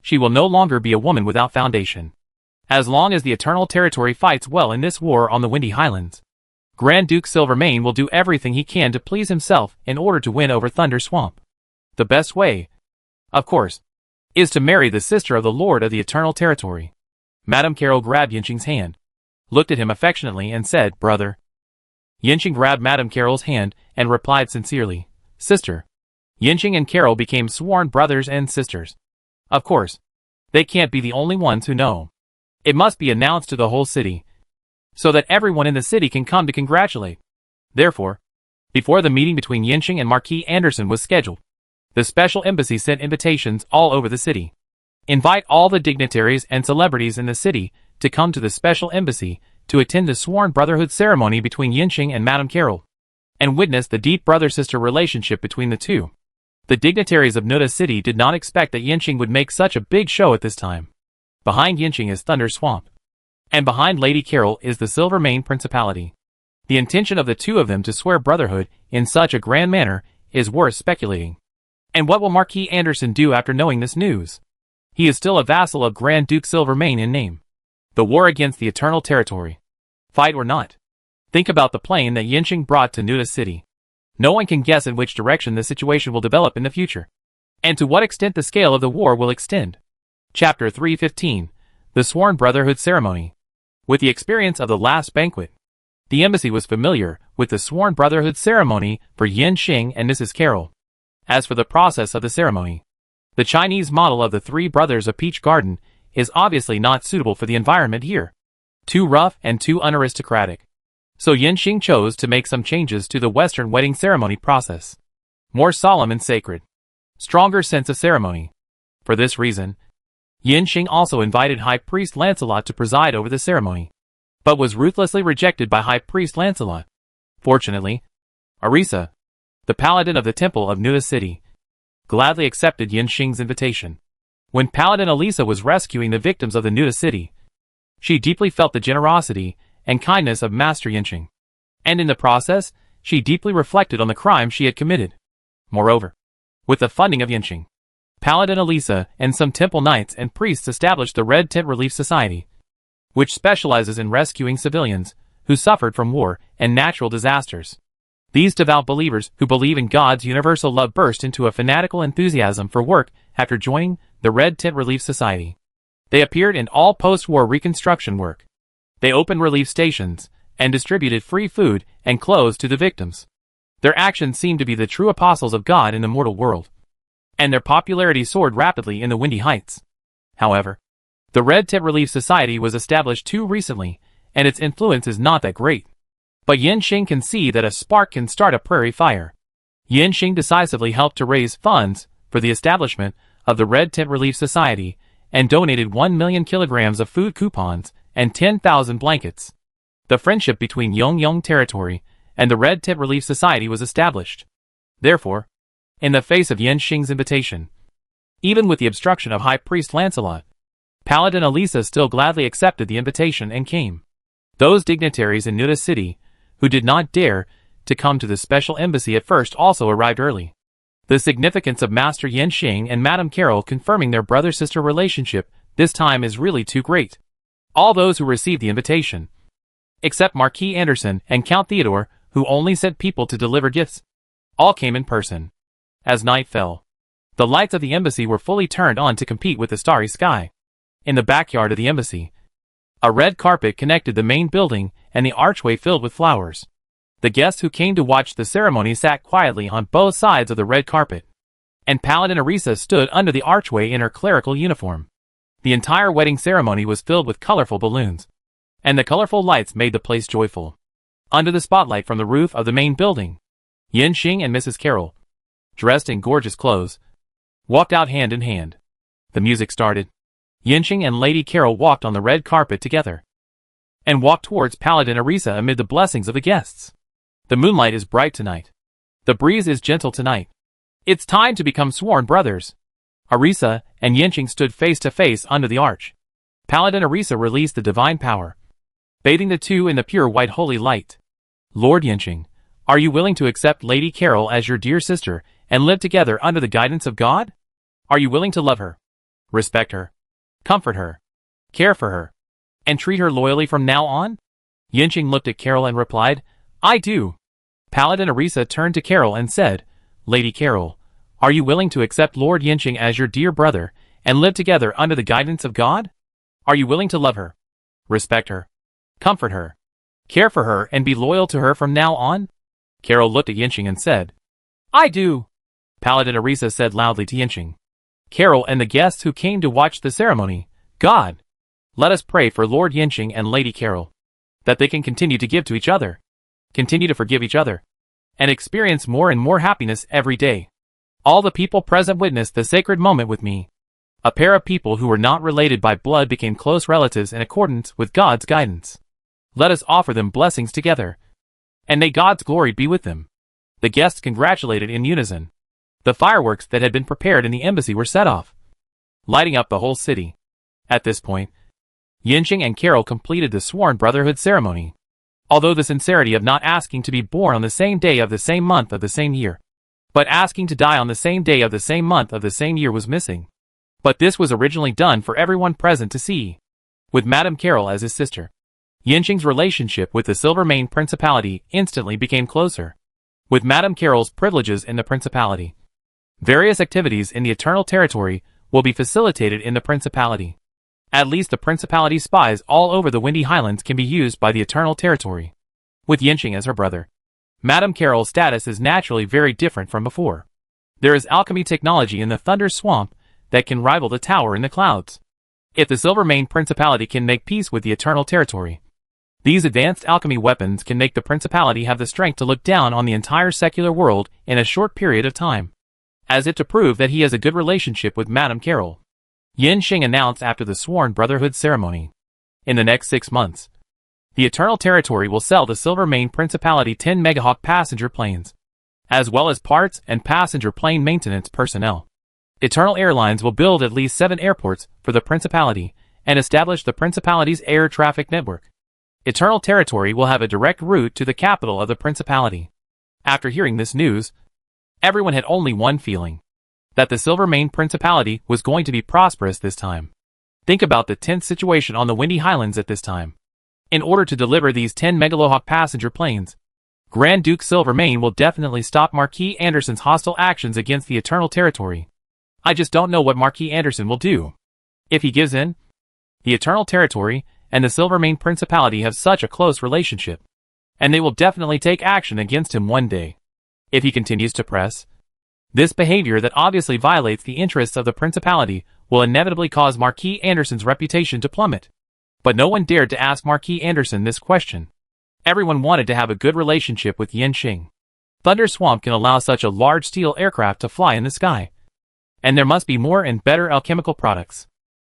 she will no longer be a woman without foundation. As long as the Eternal Territory fights well in this war on the Windy Highlands, Grand Duke Silvermane will do everything he can to please himself in order to win over Thunder Swamp. The best way, of course, is to marry the sister of the Lord of the Eternal Territory. Madame Carroll grabbed Yanxing's hand, looked at him affectionately and said, Brother. Yanxing grabbed Madame Carroll's hand and replied sincerely, Sister. Yanxing and Carroll became sworn brothers and sisters. Of course, they can't be the only ones who know. It must be announced to the whole city, so that everyone in the city can come to congratulate. Therefore, before the meeting between Yanxing and Marquis Anderson was scheduled, the special embassy sent invitations all over the city. Invite all the dignitaries and celebrities in the city to come to the special embassy to attend the sworn brotherhood ceremony between Yanxing and Madame Carroll. and witnessed the deep brother-sister relationship between the two. The dignitaries of Nuda City did not expect that Yinxing would make such a big show at this time. Behind Yinxing is Thunder Swamp. And behind Lady Carol is the Silvermane Principality. The intention of the two of them to swear brotherhood in such a grand manner is worth speculating. And what will Marquis Anderson do after knowing this news? He is still a vassal of Grand Duke Silvermane in name. The war against the Eternal Territory. Fight or not? Think about the plane that Yinxing brought to Nuda City. No one can guess in which direction the situation will develop in the future, and to what extent the scale of the war will extend. Chapter 315. The Sworn Brotherhood Ceremony. With the experience of the last banquet, the embassy was familiar with the Sworn Brotherhood ceremony for Yinxing and Mrs. Carol. As for the process of the ceremony, the Chinese model of the three brothers of Peach Garden is obviously not suitable for the environment here. Too rough and too unaristocratic. So Yinxing chose to make some changes to the Western wedding ceremony process. More solemn and sacred. Stronger sense of ceremony. For this reason, Yinxing also invited High Priest Lancelot to preside over the ceremony, but was ruthlessly rejected by High Priest Lancelot. Fortunately, Arisa, the paladin of the Temple of Nuda City, gladly accepted Yinxing's invitation. When Paladin Elisa was rescuing the victims of the Nuda City, she deeply felt the generosity and kindness of Master Yinxing, and in the process, she deeply reflected on the crime she had committed. Moreover, with the funding of Yinxing, Paladin Elisa and some temple knights and priests established the Red Tent Relief Society, which specializes in rescuing civilians who suffered from war and natural disasters. These devout believers who believe in God's universal love burst into a fanatical enthusiasm for work after joining the Red Tent Relief Society. They appeared in all post-war reconstruction work. They opened relief stations and distributed free food and clothes to the victims. Their actions seemed to be the true apostles of God in the mortal world, and their popularity soared rapidly in the Windy Heights. However, the Red Tent Relief Society was established too recently, and its influence is not that great. But Yinxing can see that a spark can start a prairie fire. Yinxing decisively helped to raise funds for the establishment of the Red Tent Relief Society and donated 1 million kilograms of food coupons and 10,000 blankets. The friendship between Yongyong Territory and the Red Tent Relief Society was established. Therefore, in the face of Yinxing's invitation, even with the obstruction of High Priest Lancelot, Paladin Elisa still gladly accepted the invitation and came. Those dignitaries in Nuda City, who did not dare to come to the special embassy at first, also arrived early. The significance of Master Yinxing and Madame Carol confirming their brother-sister relationship this time is really too great. All those who received the invitation, except Marquis Anderson and Count Theodore, who only sent people to deliver gifts, all came in person. As night fell, the lights of the embassy were fully turned on to compete with the starry sky. In the backyard of the embassy, a red carpet connected the main building and the archway filled with flowers. The guests who came to watch the ceremony sat quietly on both sides of the red carpet, and Paladin Arisa stood under the archway in her clerical uniform. The entire wedding ceremony was filled with colorful balloons, and the colorful lights made the place joyful. Under the spotlight from the roof of the main building, Yinxing and Mrs. Carol, dressed in gorgeous clothes, walked out hand in hand. The music started. Yinxing and Lady Carol walked on the red carpet together, and walked towards Paladin Arisa amid the blessings of the guests. The moonlight is bright tonight. The breeze is gentle tonight. It's time to become sworn brothers. Arisa and Yinxing stood face to face under the arch. Paladin Arisa released the divine power, bathing the two in the pure white holy light. Lord Yinxing, are you willing to accept Lady Carol as your dear sister and live together under the guidance of God? Are you willing to love her, respect her, comfort her, care for her, and treat her loyally from now on? Yinxing looked at Carol and replied, I do. Paladin Arisa turned to Carol and said, Lady Carol, are you willing to accept Lord Yinxing as your dear brother and live together under the guidance of God? Are you willing to love her, respect her, comfort her, care for her, and be loyal to her from now on? Carol looked at Yinxing and said, I do. Paladin Arisa said loudly to Yinxing, Carol, and the guests who came to watch the ceremony, God, let us pray for Lord Yinxing and Lady Carol, that they can continue to give to each other, continue to forgive each other, and experience more and more happiness every day. All the people present witnessed the sacred moment with me. A pair of people who were not related by blood became close relatives in accordance with God's guidance. Let us offer them blessings together. And may God's glory be with them. The guests congratulated in unison. The fireworks that had been prepared in the embassy were set off, lighting up the whole city. At this point, Yinxing and Carol completed the sworn brotherhood ceremony. Although the sincerity of not asking to be born on the same day of the same month of the same year, but asking to die on the same day of the same month of the same year was missing. But this was originally done for everyone present to see. With Madame Carol as his sister, Yinxing's relationship with the Silvermane Principality instantly became closer. With Madame Carol's privileges in the Principality, various activities in the Eternal Territory will be facilitated in the Principality. At least the Principality spies all over the Windy Highlands can be used by the Eternal Territory. With Yinxing as her brother, Madame Carol's status is naturally very different from before. There is alchemy technology in the Thunder Swamp that can rival the Tower in the Clouds. If the Silvermane Principality can make peace with the Eternal Territory, these advanced alchemy weapons can make the Principality have the strength to look down on the entire secular world in a short period of time. As if to prove that he has a good relationship with Madame Carol, Yinxing announced after the sworn brotherhood ceremony. In the next 6 months, the Eternal Territory will sell the Silvermane Principality 10 Megahawk passenger planes, as well as parts and passenger plane maintenance personnel. Eternal Airlines will build at least 7 airports for the Principality and establish the Principality's air traffic network. Eternal Territory will have a direct route to the capital of the Principality. After hearing this news, everyone had only one feeling: that the Silvermane Principality was going to be prosperous this time. Think about the tense situation on the Windy Highlands at this time. In order to deliver these 10 Megalohawk passenger planes, Grand Duke Silvermane will definitely stop Marquis Anderson's hostile actions against the Eternal Territory. I just don't know what Marquis Anderson will do. If he gives in, the Eternal Territory and the Silvermane Principality have such a close relationship, and they will definitely take action against him one day. If he continues to press this behavior that obviously violates the interests of the Principality will inevitably cause Marquis Anderson's reputation to plummet. But no one dared to ask Marquis Anderson this question. Everyone wanted to have a good relationship with Yinxing. Thunder Swamp can allow such a large steel aircraft to fly in the sky, and there must be more and better alchemical products.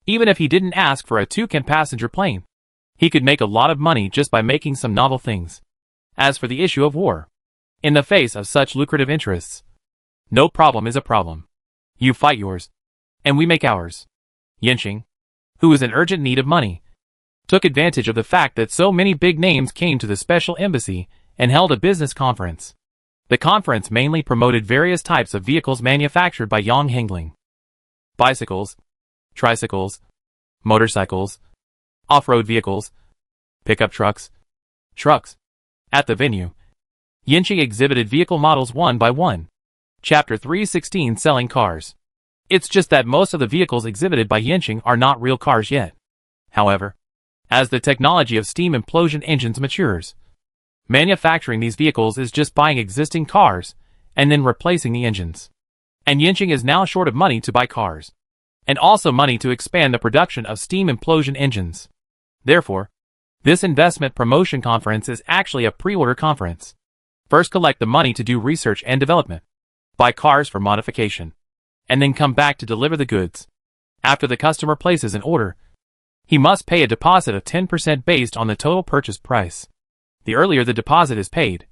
Even if he didn't ask for a toucan passenger plane, he could make a lot of money just by making some novel things. As for the issue of war, in the face of such lucrative interests, no problem is a problem. You fight yours, and we make ours. Yinxing, who was in urgent need of money, took advantage of the fact that so many big names came to the special embassy and held a business conference. The conference mainly promoted various types of vehicles manufactured by Yang Hengling. Bicycles, tricycles, motorcycles, off-road vehicles, pickup trucks. At the venue, Yinxing exhibited vehicle models one by one. Chapter 316: Selling Cars. It's just that most of the vehicles exhibited by Yinxing are not real cars yet. However, as the technology of steam implosion engines matures, manufacturing these vehicles is just buying existing cars and then replacing the engines. And Yinxing is now short of money to buy cars, and also money to expand the production of steam implosion engines. Therefore, this investment promotion conference is actually a pre-order conference. First collect the money to do research and development, buy cars for modification, and then come back to deliver the goods. After the customer places an order, he must pay a deposit of 10% based on the total purchase price. The earlier the deposit is paid,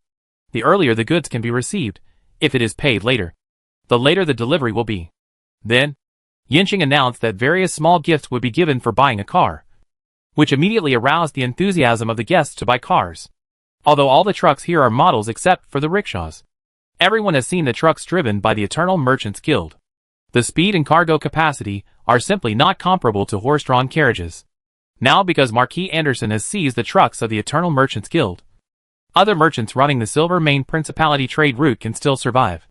the earlier the goods can be received. If it is paid later, the later the delivery will be. Then, Yinxing announced that various small gifts would be given for buying a car, which immediately aroused the enthusiasm of the guests to buy cars. Although all the trucks here are models except for the rickshaws, everyone has seen the trucks driven by the Eternal Merchants Guild. The speed and cargo capacity are simply not comparable to horse-drawn carriages. Now, because Marquis Anderson has seized the trucks of the Eternal Merchants Guild, other merchants running the Silvermane Principality trade route can still survive.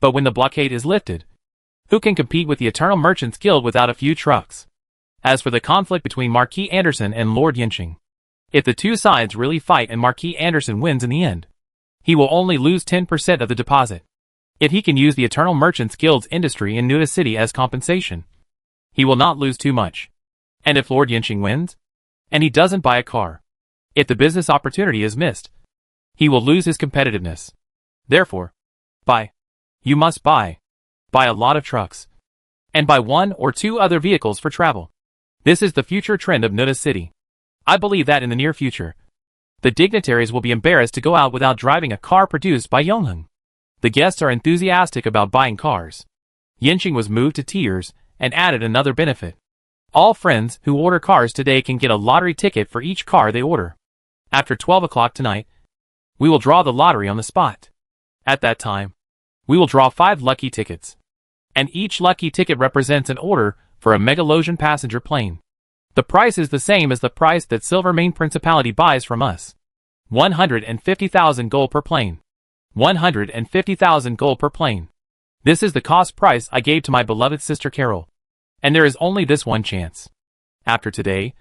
But when the blockade is lifted, who can compete with the Eternal Merchants Guild without a few trucks? As for the conflict between Marquis Anderson and Lord Yinxing, if the two sides really fight and Marquis Anderson wins in the end, he will only lose 10% of the deposit. If he can use the Eternal Merchants Guild's industry in Nuda City as compensation, he will not lose too much. And if Lord Yinxing wins, and he doesn't buy a car, if the business opportunity is missed, he will lose his competitiveness. Therefore, you must buy a lot of trucks, and buy 1 or 2 other vehicles for travel. This is the future trend of Nuda City. I believe that in the near future, The dignitaries will be embarrassed to go out without driving a car produced by Yongheng. The guests are enthusiastic about buying cars. Yinxing was moved to tears and added another benefit. All friends who order cars today can get a lottery ticket for each car they order. After 12 o'clock tonight, we will draw the lottery on the spot. At that time, we will draw 5 lucky tickets. And each lucky ticket represents an order for a Megalosian passenger plane. The price is the same as the price that Silvermane Principality buys from us. 150,000 gold per plane. 150,000 gold per plane. This is the cost price I gave to my beloved sister Carol. And there is only this one chance. After today,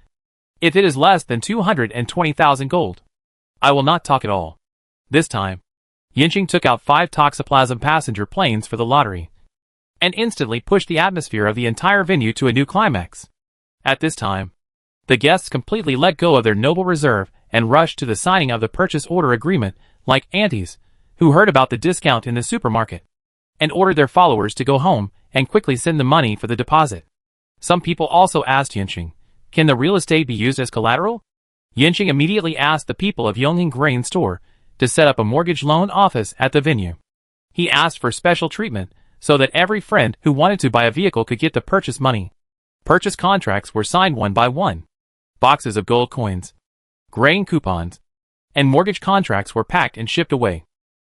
if it is less than 220,000 gold, I will not talk at all. This time, Yinxing took out 5 toxoplasm passenger planes for the lottery, and instantly pushed the atmosphere of the entire venue to a new climax. At this time, the guests completely let go of their noble reserve and rushed to the signing of the purchase order agreement like aunties who heard about the discount in the supermarket, and ordered their followers to go home and quickly send the money for the deposit. Some people also asked Yinxing, can the real estate be used as collateral? Yinxing immediately asked the people of Yongheng Grain Store to set up a mortgage loan office at the venue. He asked for special treatment so that every friend who wanted to buy a vehicle could get the purchase money. Purchase contracts were signed one by one. Boxes of gold coins, grain coupons, and mortgage contracts were packed and shipped away.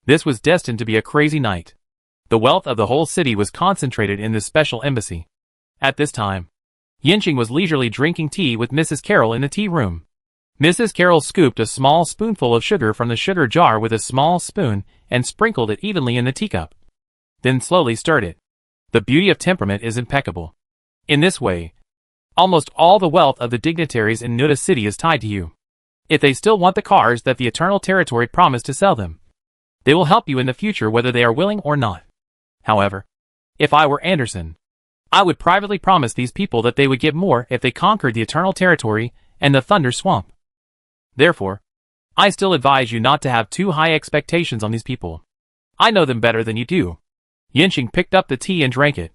This was destined to be a crazy night. The wealth of the whole city was concentrated in this special embassy. At this time, Yinxing was leisurely drinking tea with Mrs. Carroll in the tea room. Mrs. Carroll scooped a small spoonful of sugar from the sugar jar with a small spoon and sprinkled it evenly in the teacup. Then slowly stirred it. The beauty of temperament is impeccable. In this way, almost all the wealth of the dignitaries in Nuda City is tied to you. If they still want the cars that the Eternal Territory promised to sell them, they will help you in the future whether they are willing or not. However, if I were Anderson, I would privately promise these people that they would get more if they conquered the Eternal Territory and the Thunder Swamp. Therefore, I still advise you not to have too high expectations on these people. I know them better than you do. Yinxing picked up the tea and drank it,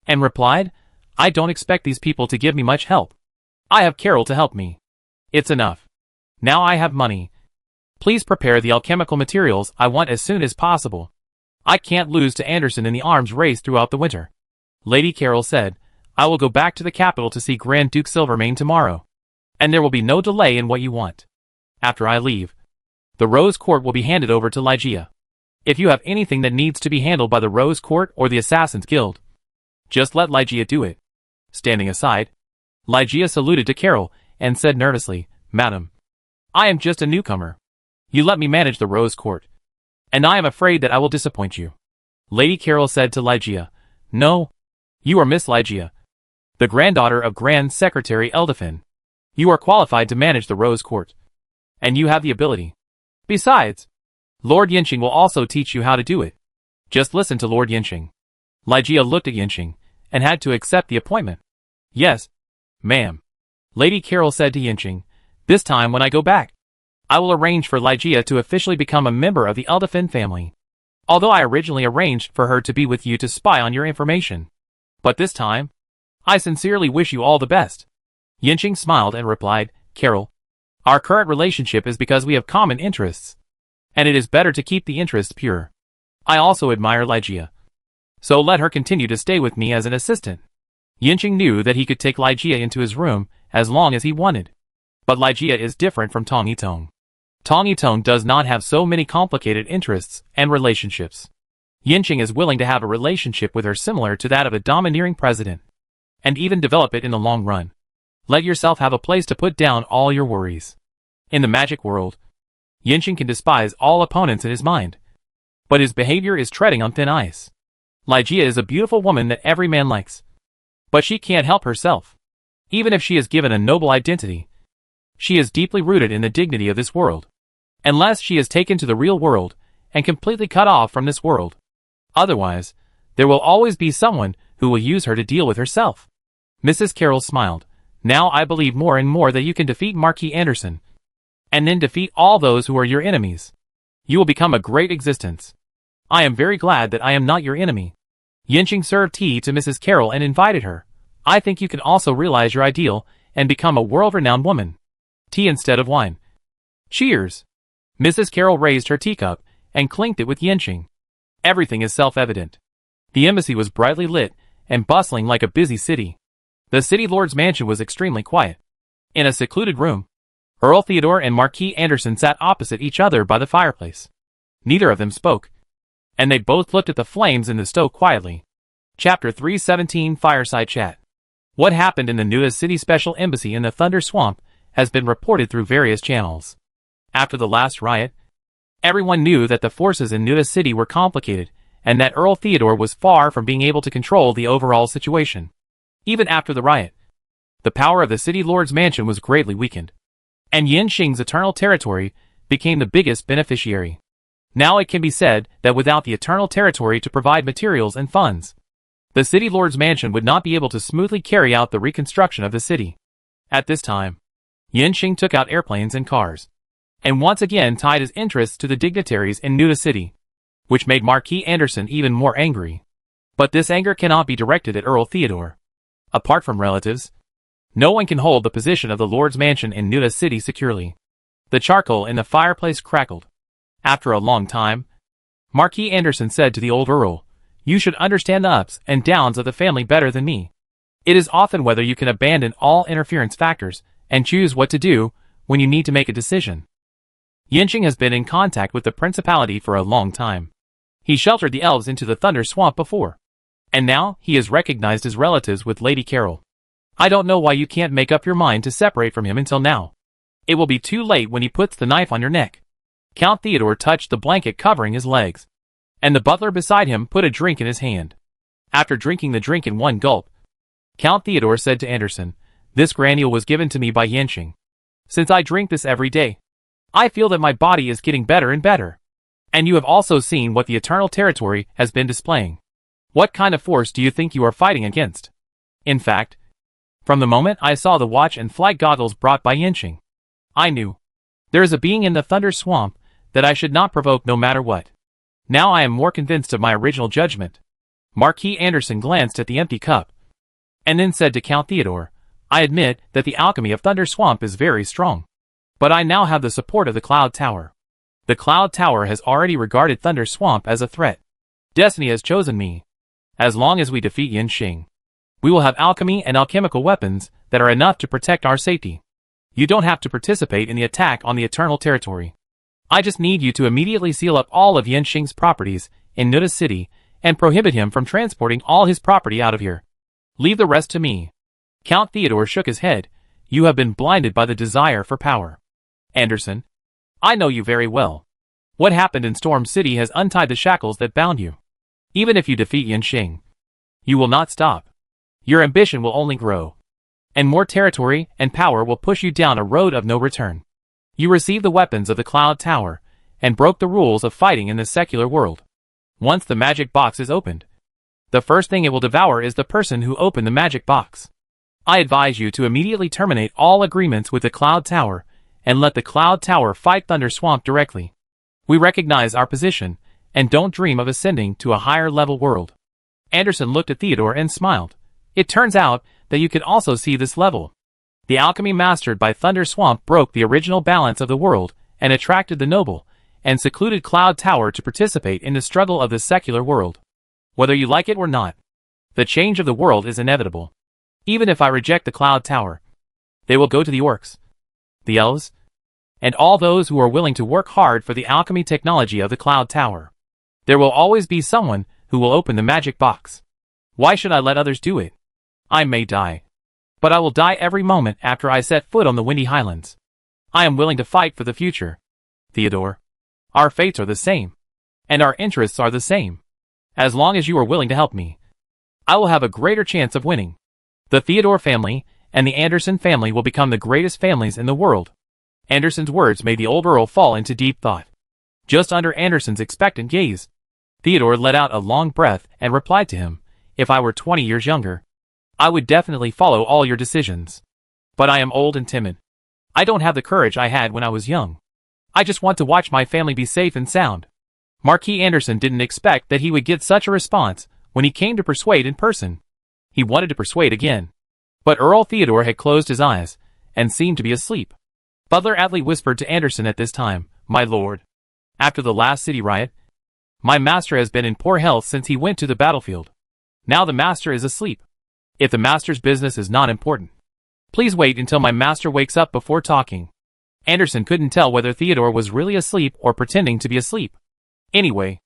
and replied, I don't expect these people to give me much help. I have Carol to help me. It's enough. Now I have money. Please prepare the alchemical materials I want as soon as possible. I can't lose to Anderson in the arms race throughout the winter. Lady Carol said, I will go back to the capital to see Grand Duke Silvermane tomorrow, and there will be no delay in what you want. After I leave, the Rose Court will be handed over to Ligeia. If you have anything that needs to be handled by the Rose Court or the Assassin's Guild, just let Ligeia do it. Standing aside, Ligeia saluted to Carol and said nervously, Madam, I am just a newcomer. You let me manage the Rose Court, and I am afraid that I will disappoint you. Lady Carol said to Ligeia, No, you are Miss Ligeia, the granddaughter of Grand Secretary Eldefin. You are qualified to manage the Rose Court, and you have the ability. Besides, Lord Yinxing will also teach you how to do it. Just listen to Lord Yinxing. Ligeia looked at Yinxing and had to accept the appointment. Yes, ma'am. Lady Carol said to Yinxing, This time when I go back, I will arrange for Ligeia to officially become a member of the Eldefin family. Although I originally arranged for her to be with you to spy on your information. But this time, I sincerely wish you all the best. Yinxing smiled and replied, Carol, our current relationship is because we have common interests, and it is better to keep the interests pure. I also admire Ligeia, so let her continue to stay with me as an assistant. Yinxing knew that he could take Ligeia into his room as long as he wanted. But Ligeia is different from Tong Yitong. Tong Yitong does not have so many complicated interests and relationships. Yinxing is willing to have a relationship with her similar to that of a domineering president, and even develop it in the long run. Let yourself have a place to put down all your worries. In the magic world, Yinxing can despise all opponents in his mind, but his behavior is treading on thin ice. Ligeia is a beautiful woman that every man likes, but she can't help herself. Even if she is given a noble identity, she is deeply rooted in the dignity of this world, unless she is taken to the real world and completely cut off from this world. Otherwise, there will always be someone who will use her to deal with herself. Mrs. Carroll smiled. Now I believe more and more that you can defeat Marquis Anderson, and then defeat all those who are your enemies. You will become a great existence. I am very glad that I am not your enemy. Yinxing served tea to Mrs. Carroll and invited her. I think you can also realize your ideal and become a world-renowned woman. Tea instead of wine. Cheers! Mrs. Carroll raised her teacup and clinked it with Yinxing. Everything is self-evident. The embassy was brightly lit and bustling like a busy city. The city lord's mansion was extremely quiet. In a secluded room, Earl Theodore and Marquis Anderson sat opposite each other by the fireplace. Neither of them spoke, and they both looked at the flames in the stove quietly. Chapter 317 Fireside Chat. What happened in the Nuda City Special Embassy in the Thunder Swamp has been reported through various channels. After the last riot, everyone knew that the forces in Nuda City were complicated, and that Earl Theodore was far from being able to control the overall situation. Even after the riot, the power of the city lord's mansion was greatly weakened, and Yinxing's Eternal Territory became the biggest beneficiary. Now it can be said that without the Eternal Territory to provide materials and funds, the city lord's mansion would not be able to smoothly carry out the reconstruction of the city. At this time, Yinxing took out airplanes and cars, and once again tied his interests to the dignitaries in Nuda City, which made Marquis Anderson even more angry. But this anger cannot be directed at Earl Theodore. Apart from relatives, no one can hold the position of the Lord's Mansion in Nuda City securely. The charcoal in the fireplace crackled. After a long time, Marquis Anderson said to the old Earl, "You should understand the ups and downs of the family better than me. It is often whether you can abandon all interference factors and choose what to do when you need to make a decision." Yinxing has been in contact with the principality for a long time. He sheltered the elves into the Thunder Swamp before, and now he is recognized as relatives with Lady Carroll. I don't know why you can't make up your mind to separate from him until now. It will be too late when he puts the knife on your neck. Count Theodore touched the blanket covering his legs, and the butler beside him put a drink in his hand. After drinking the drink in one gulp, Count Theodore said to Anderson, "This granule was given to me by Yinxing. Since I drink this every day, I feel that my body is getting better and better. And you have also seen what the Eternal Territory has been displaying. What kind of force do you think you are fighting against? In fact, from the moment I saw the watch and flight goggles brought by Yinxing, I knew there is a being in the Thunder Swamp that I should not provoke no matter what. Now I am more convinced of my original judgment." Marquis Anderson glanced at the empty cup, and then said to Count Theodore, "I admit that the alchemy of Thunder Swamp is very strong. But I now have the support of the Cloud Tower. The Cloud Tower has already regarded Thunder Swamp as a threat. Destiny has chosen me. As long as we defeat Yinxing, we will have alchemy and alchemical weapons that are enough to protect our safety. You don't have to participate in the attack on the Eternal Territory. I just need you to immediately seal up all of Yinxing's properties in Nuda City and prohibit him from transporting all his property out of here. Leave the rest to me." Count Theodore shook his head. "You have been blinded by the desire for power. Anderson, I know you very well. What happened in Storm City has untied the shackles that bound you. Even if you defeat Yinxing, you will not stop. Your ambition will only grow, and more territory and power will push you down a road of no return. You received the weapons of the Cloud Tower and broke the rules of fighting in the secular world. Once the magic box is opened, the first thing it will devour is the person who opened the magic box. I advise you to immediately terminate all agreements with the Cloud Tower and let the Cloud Tower fight Thunder Swamp directly. We recognize our position and don't dream of ascending to a higher level world." Anderson looked at Theodore and smiled. "It turns out that you can also see this level. The alchemy mastered by Thunder Swamp broke the original balance of the world and attracted the noble and secluded Cloud Tower to participate in the struggle of the secular world. Whether you like it or not, the change of the world is inevitable. Even if I reject the Cloud Tower, they will go to the orcs, the elves, and all those who are willing to work hard for the alchemy technology of the Cloud Tower. There will always be someone who will open the magic box. Why should I let others do it? I may die, but I will die every moment after I set foot on the Windy Highlands. I am willing to fight for the future. Theodore, our fates are the same, and our interests are the same. As long as you are willing to help me, I will have a greater chance of winning. The Theodore family and the Anderson family will become the greatest families in the world." Anderson's words made the old Earl fall into deep thought. Just under Anderson's expectant gaze, Theodore let out a long breath and replied to him, "If I were 20 years younger, I would definitely follow all your decisions. But I am old and timid. I don't have the courage I had when I was young. I just want to watch my family be safe and sound." Marquis Anderson didn't expect that he would get such a response when he came to persuade in person. He wanted to persuade again, but Earl Theodore had closed his eyes and seemed to be asleep. Butler Atlee whispered to Anderson at this time, "My lord, after the last city riot, my master has been in poor health since he went to the battlefield. Now the master is asleep. If the master's business is not important, please wait until my master wakes up before talking." Anderson couldn't tell whether Theodore was really asleep or pretending to be asleep. Anyway,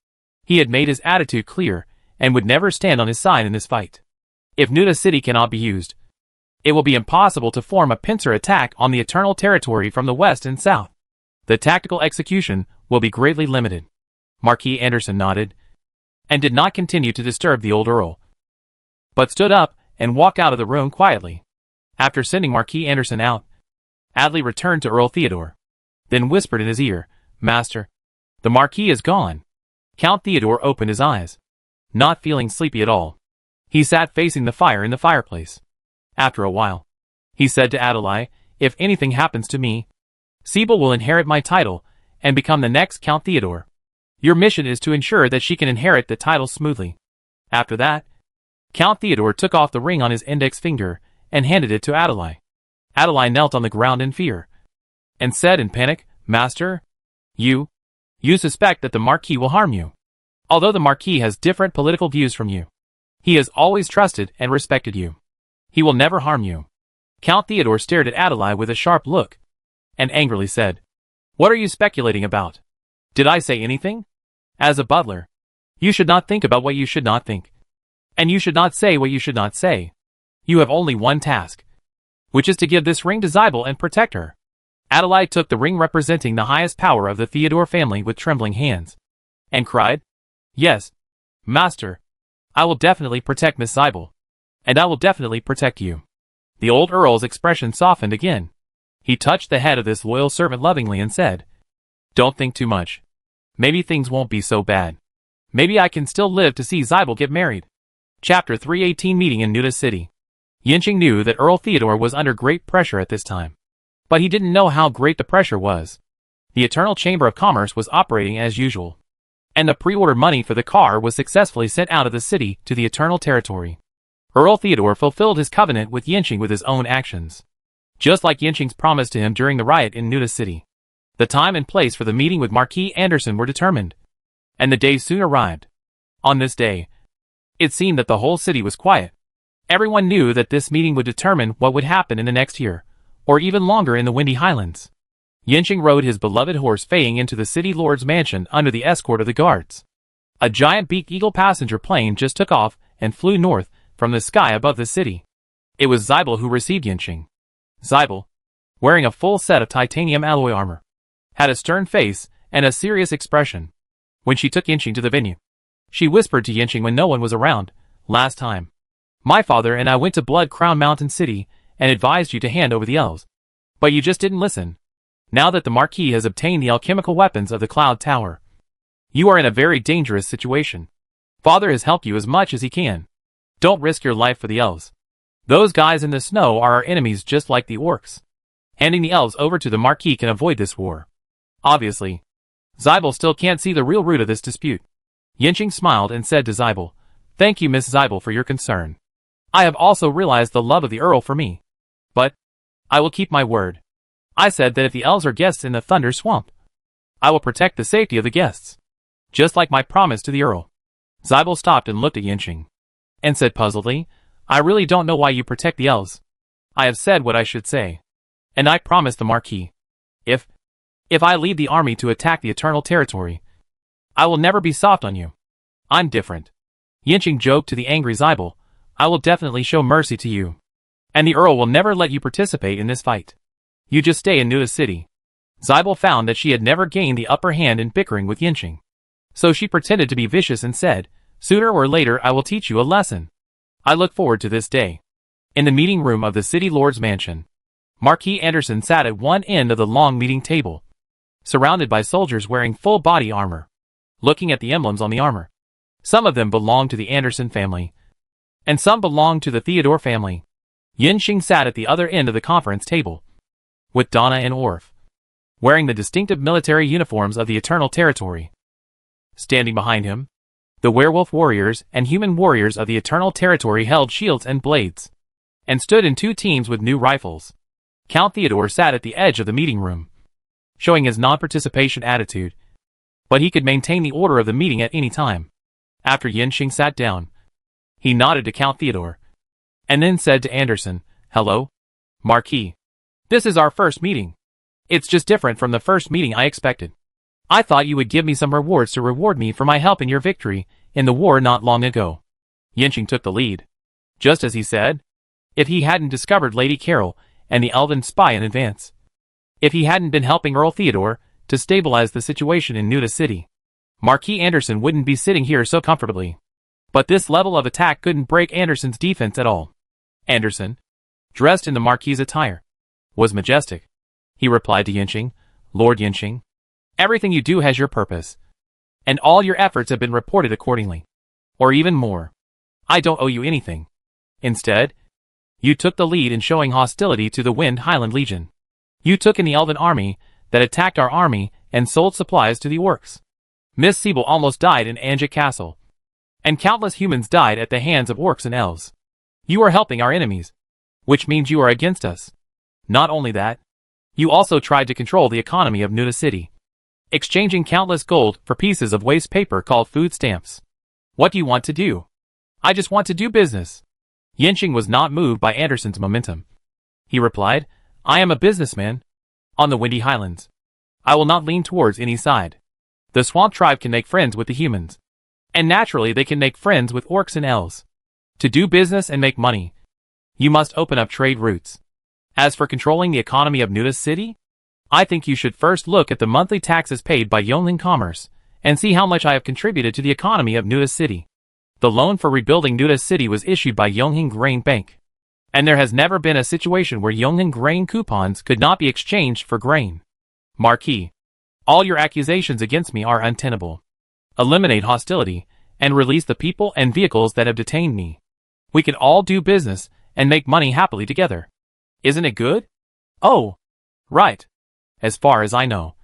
he had made his attitude clear, and would never stand on his side in this fight. If Nuda City cannot be used, it will be impossible to form a pincer attack on the Eternal Territory from the west and south. The tactical execution will be greatly limited. Marquis Anderson nodded, and did not continue to disturb the old Earl, but stood up and walked out of the room quietly. After sending Marquis Anderson out, Atlee returned to Earl Theodore, then whispered in his ear, "Master, the Marquis is gone." Count Theodore opened his eyes, not feeling sleepy at all. He sat facing the fire in the fireplace. After a while, he said to Adelaide, "If anything happens to me, Sibyl will inherit my title and become the next Count Theodore. Your mission is to ensure that she can inherit the title smoothly." After that, Count Theodore took off the ring on his index finger and handed it to Adelaide. Adelaide knelt on the ground in fear, and said in panic, "Master, you suspect that the Marquis will harm you. Although the Marquis has different political views from you, he has always trusted and respected you. He will never harm you." Count Theodore stared at Adelaide with a sharp look, and angrily said, "What are you speculating about? Did I say anything? As a butler, you should not think about what you should not think, and you should not say what you should not say. You have only one task, which is to give this ring to Sibyl and protect her." Adelaide took the ring representing the highest power of the Theodore family with trembling hands, and cried, "Yes, master, I will definitely protect Miss Sibyl, and I will definitely protect you." The old Earl's expression softened again. He touched the head of this loyal servant lovingly and said, "Don't think too much. Maybe things won't be so bad. Maybe I can still live to see Sibyl get married." Chapter 318 Meeting in Nuda City. Yinching knew that Earl Theodore was under great pressure at this time, but he didn't know how great the pressure was. The Eternal Chamber of Commerce was operating as usual, and the pre-ordered money for the car was successfully sent out of the city to the Eternal Territory. Earl Theodore fulfilled his covenant with Yinching with his own actions, just like Yinching's promise to him during the riot in Nuda City. The time and place for the meeting with Marquis Anderson were determined, and the day soon arrived. On this day, it seemed that the whole city was quiet. Everyone knew that this meeting would determine what would happen in the next year, or even longer in the Windy Highlands. Yinching rode his beloved horse Feying into the city lord's mansion under the escort of the guards. A giant Beak Eagle passenger plane just took off and flew north from the sky above the city. It was Sibyl who received Yinching. Sibyl, wearing a full set of titanium alloy armor, had a stern face and a serious expression. When she took Yinching to the venue, she whispered to Yinching when no one was around, "Last time, my father and I went to Blood Crown Mountain City and advised you to hand over the elves. But you just didn't listen. Now that the Marquis has obtained the alchemical weapons of the Cloud Tower, you are in a very dangerous situation. Father has helped you as much as he can. Don't risk your life for the elves. Those guys in the snow are our enemies just like the orcs. Handing the elves over to the Marquis can avoid this war." Obviously, Sibyl still can't see the real root of this dispute. Yinching smiled and said to Sibyl, "Thank you, Miss Sibyl, for your concern. I have also realized the love of the Earl for me. But I will keep my word. I said that if the elves are guests in the Thunder Swamp, I will protect the safety of the guests, just like my promise to the Earl." Sibyl stopped and looked at Yinching, and said puzzledly, "I really don't know why you protect the elves. I have said what I should say, and I promised the Marquis. If I lead the army to attack the Eternal Territory, I will never be soft on you. I'm different." Yinching joked to the angry Sibyl, "I will definitely show mercy to you, and the Earl will never let you participate in this fight. You just stay in Nuda City." Sibyl found that she had never gained the upper hand in bickering with Yinching, so she pretended to be vicious and said, "Sooner or later I will teach you a lesson. I look forward to this day." In the meeting room of the city lord's mansion, Marquis Anderson sat at one end of the long meeting table, surrounded by soldiers wearing full body armor. Looking at the emblems on the armor, some of them belonged to the Anderson family, and some belonged to the Theodore family. Yinching sat at the other end of the conference table, with Donna and Orf, wearing the distinctive military uniforms of the Eternal Territory. Standing behind him, the werewolf warriors and human warriors of the Eternal Territory held shields and blades, and stood in two teams with new rifles. Count Theodore sat at the edge of the meeting room, showing his non-participation attitude, but he could maintain the order of the meeting at any time. After Yanqing sat down, he nodded to Count Theodore, and then said to Anderson, "Hello, Marquis. This is our first meeting. It's just different from the first meeting I expected. I thought you would give me some rewards to reward me for my help in your victory in the war not long ago." Yanqing took the lead. Just as he said, if he hadn't discovered Lady Carol and the elven spy in advance, if he hadn't been helping Earl Theodore to stabilize the situation in Nuda City, Marquis Anderson wouldn't be sitting here so comfortably. But this level of attack couldn't break Anderson's defense at all. Anderson, dressed in the Marquis's attire, was majestic. He replied to Yanqing, "Lord Yanqing, everything you do has your purpose, and all your efforts have been reported accordingly. Or even more. I don't owe you anything. Instead, you took the lead in showing hostility to the Wind Highland Legion. You took in the Elven army that attacked our army and sold supplies to the orcs. Miss Siebel almost died in Anjik Castle, and countless humans died at the hands of orcs and elves. You are helping our enemies, which means you are against us. Not only that, you also tried to control the economy of Nuda City, exchanging countless gold for pieces of waste paper called food stamps. What do you want to do?" "I just want to do business." Yanqing was not moved by Anderson's momentum. He replied, "I am a businessman on the Windy Highlands. I will not lean towards any side. The swamp tribe can make friends with the humans, and naturally they can make friends with orcs and elves. To do business and make money, you must open up trade routes. As for controlling the economy of Nuda City, I think you should first look at the monthly taxes paid by Yonglin Commerce and see how much I have contributed to the economy of Nuda City. The loan for rebuilding Nuda City was issued by Yonglin Grain Bank, and there has never been a situation where Yonglin grain coupons could not be exchanged for grain. Marquis, all your accusations against me are untenable. Eliminate hostility and release the people and vehicles that have detained me. We can all do business and make money happily together. Isn't it good?" "Oh, right. As far as I know,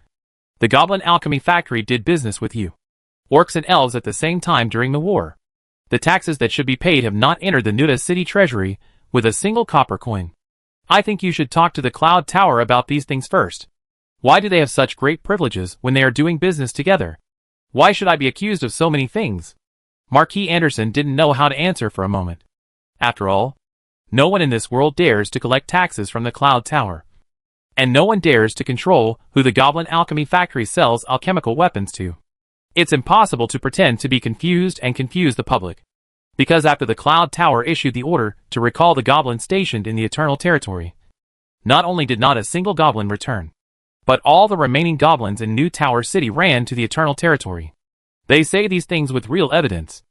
the Goblin Alchemy Factory did business with you, orcs and elves at the same time during the war. The taxes that should be paid have not entered the Nuda City treasury with a single copper coin. I think you should talk to the Cloud Tower about these things first. Why do they have such great privileges when they are doing business together? Why should I be accused of so many things?" Marquis Anderson didn't know how to answer for a moment. After all, no one in this world dares to collect taxes from the Cloud Tower. And no one dares to control who the Goblin Alchemy Factory sells alchemical weapons to. It's impossible to pretend to be confused and confuse the public. Because after the Cloud Tower issued the order to recall the goblins stationed in the Eternal Territory, not only did not a single goblin return, but all the remaining goblins in New Tower City ran to the Eternal Territory. They say these things with real evidence.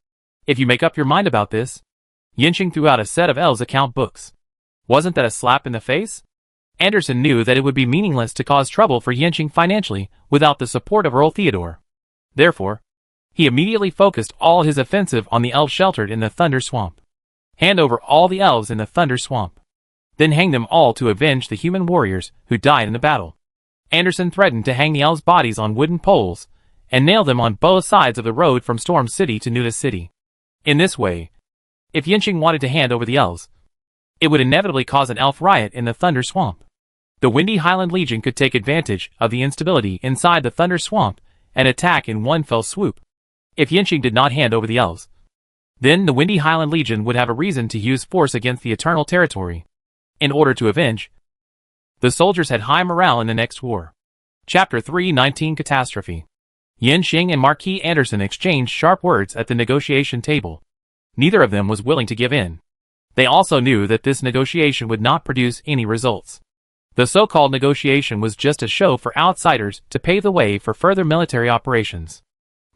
If you make up your mind about this, Yanqing threw out a set of elves' account books. Wasn't that a slap in the face? Anderson knew that it would be meaningless to cause trouble for Yanqing financially without the support of Earl Theodore. Therefore, he immediately focused all his offensive on the elves sheltered in the Thunder Swamp. Hand over all the elves in the Thunder Swamp. Then hang them all to avenge the human warriors who died in the battle. Anderson threatened to hang the elves' bodies on wooden poles and nail them on both sides of the road from Storm City to Nuda City. In this way, if Yanqing wanted to hand over the elves, it would inevitably cause an elf riot in the Thunder Swamp. The Windy Highland Legion could take advantage of the instability inside the Thunder Swamp and attack in one fell swoop. If Yanqing did not hand over the elves, then the Windy Highland Legion would have a reason to use force against the Eternal Territory. In order to avenge, the soldiers had high morale in the next war. Chapter 319 Catastrophe. Yanqing and Marquis Anderson exchanged sharp words at the negotiation table. Neither of them was willing to give in. They also knew that this negotiation would not produce any results. The so-called negotiation was just a show for outsiders to pave the way for further military operations.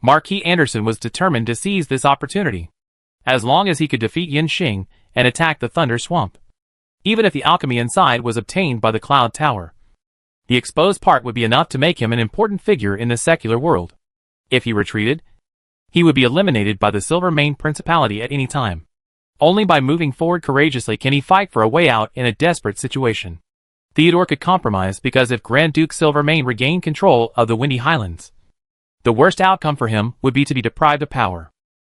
Marquis Anderson was determined to seize this opportunity, as long as he could defeat Yanqing and attack the Thunder Swamp. Even if the alchemy inside was obtained by the Cloud Tower, the exposed part would be enough to make him an important figure in the secular world. If he retreated, he would be eliminated by the Silvermane Principality at any time. Only by moving forward courageously can he fight for a way out in a desperate situation. Theodore could compromise because if Grand Duke Silvermane regained control of the Windy Highlands, the worst outcome for him would be to be deprived of power.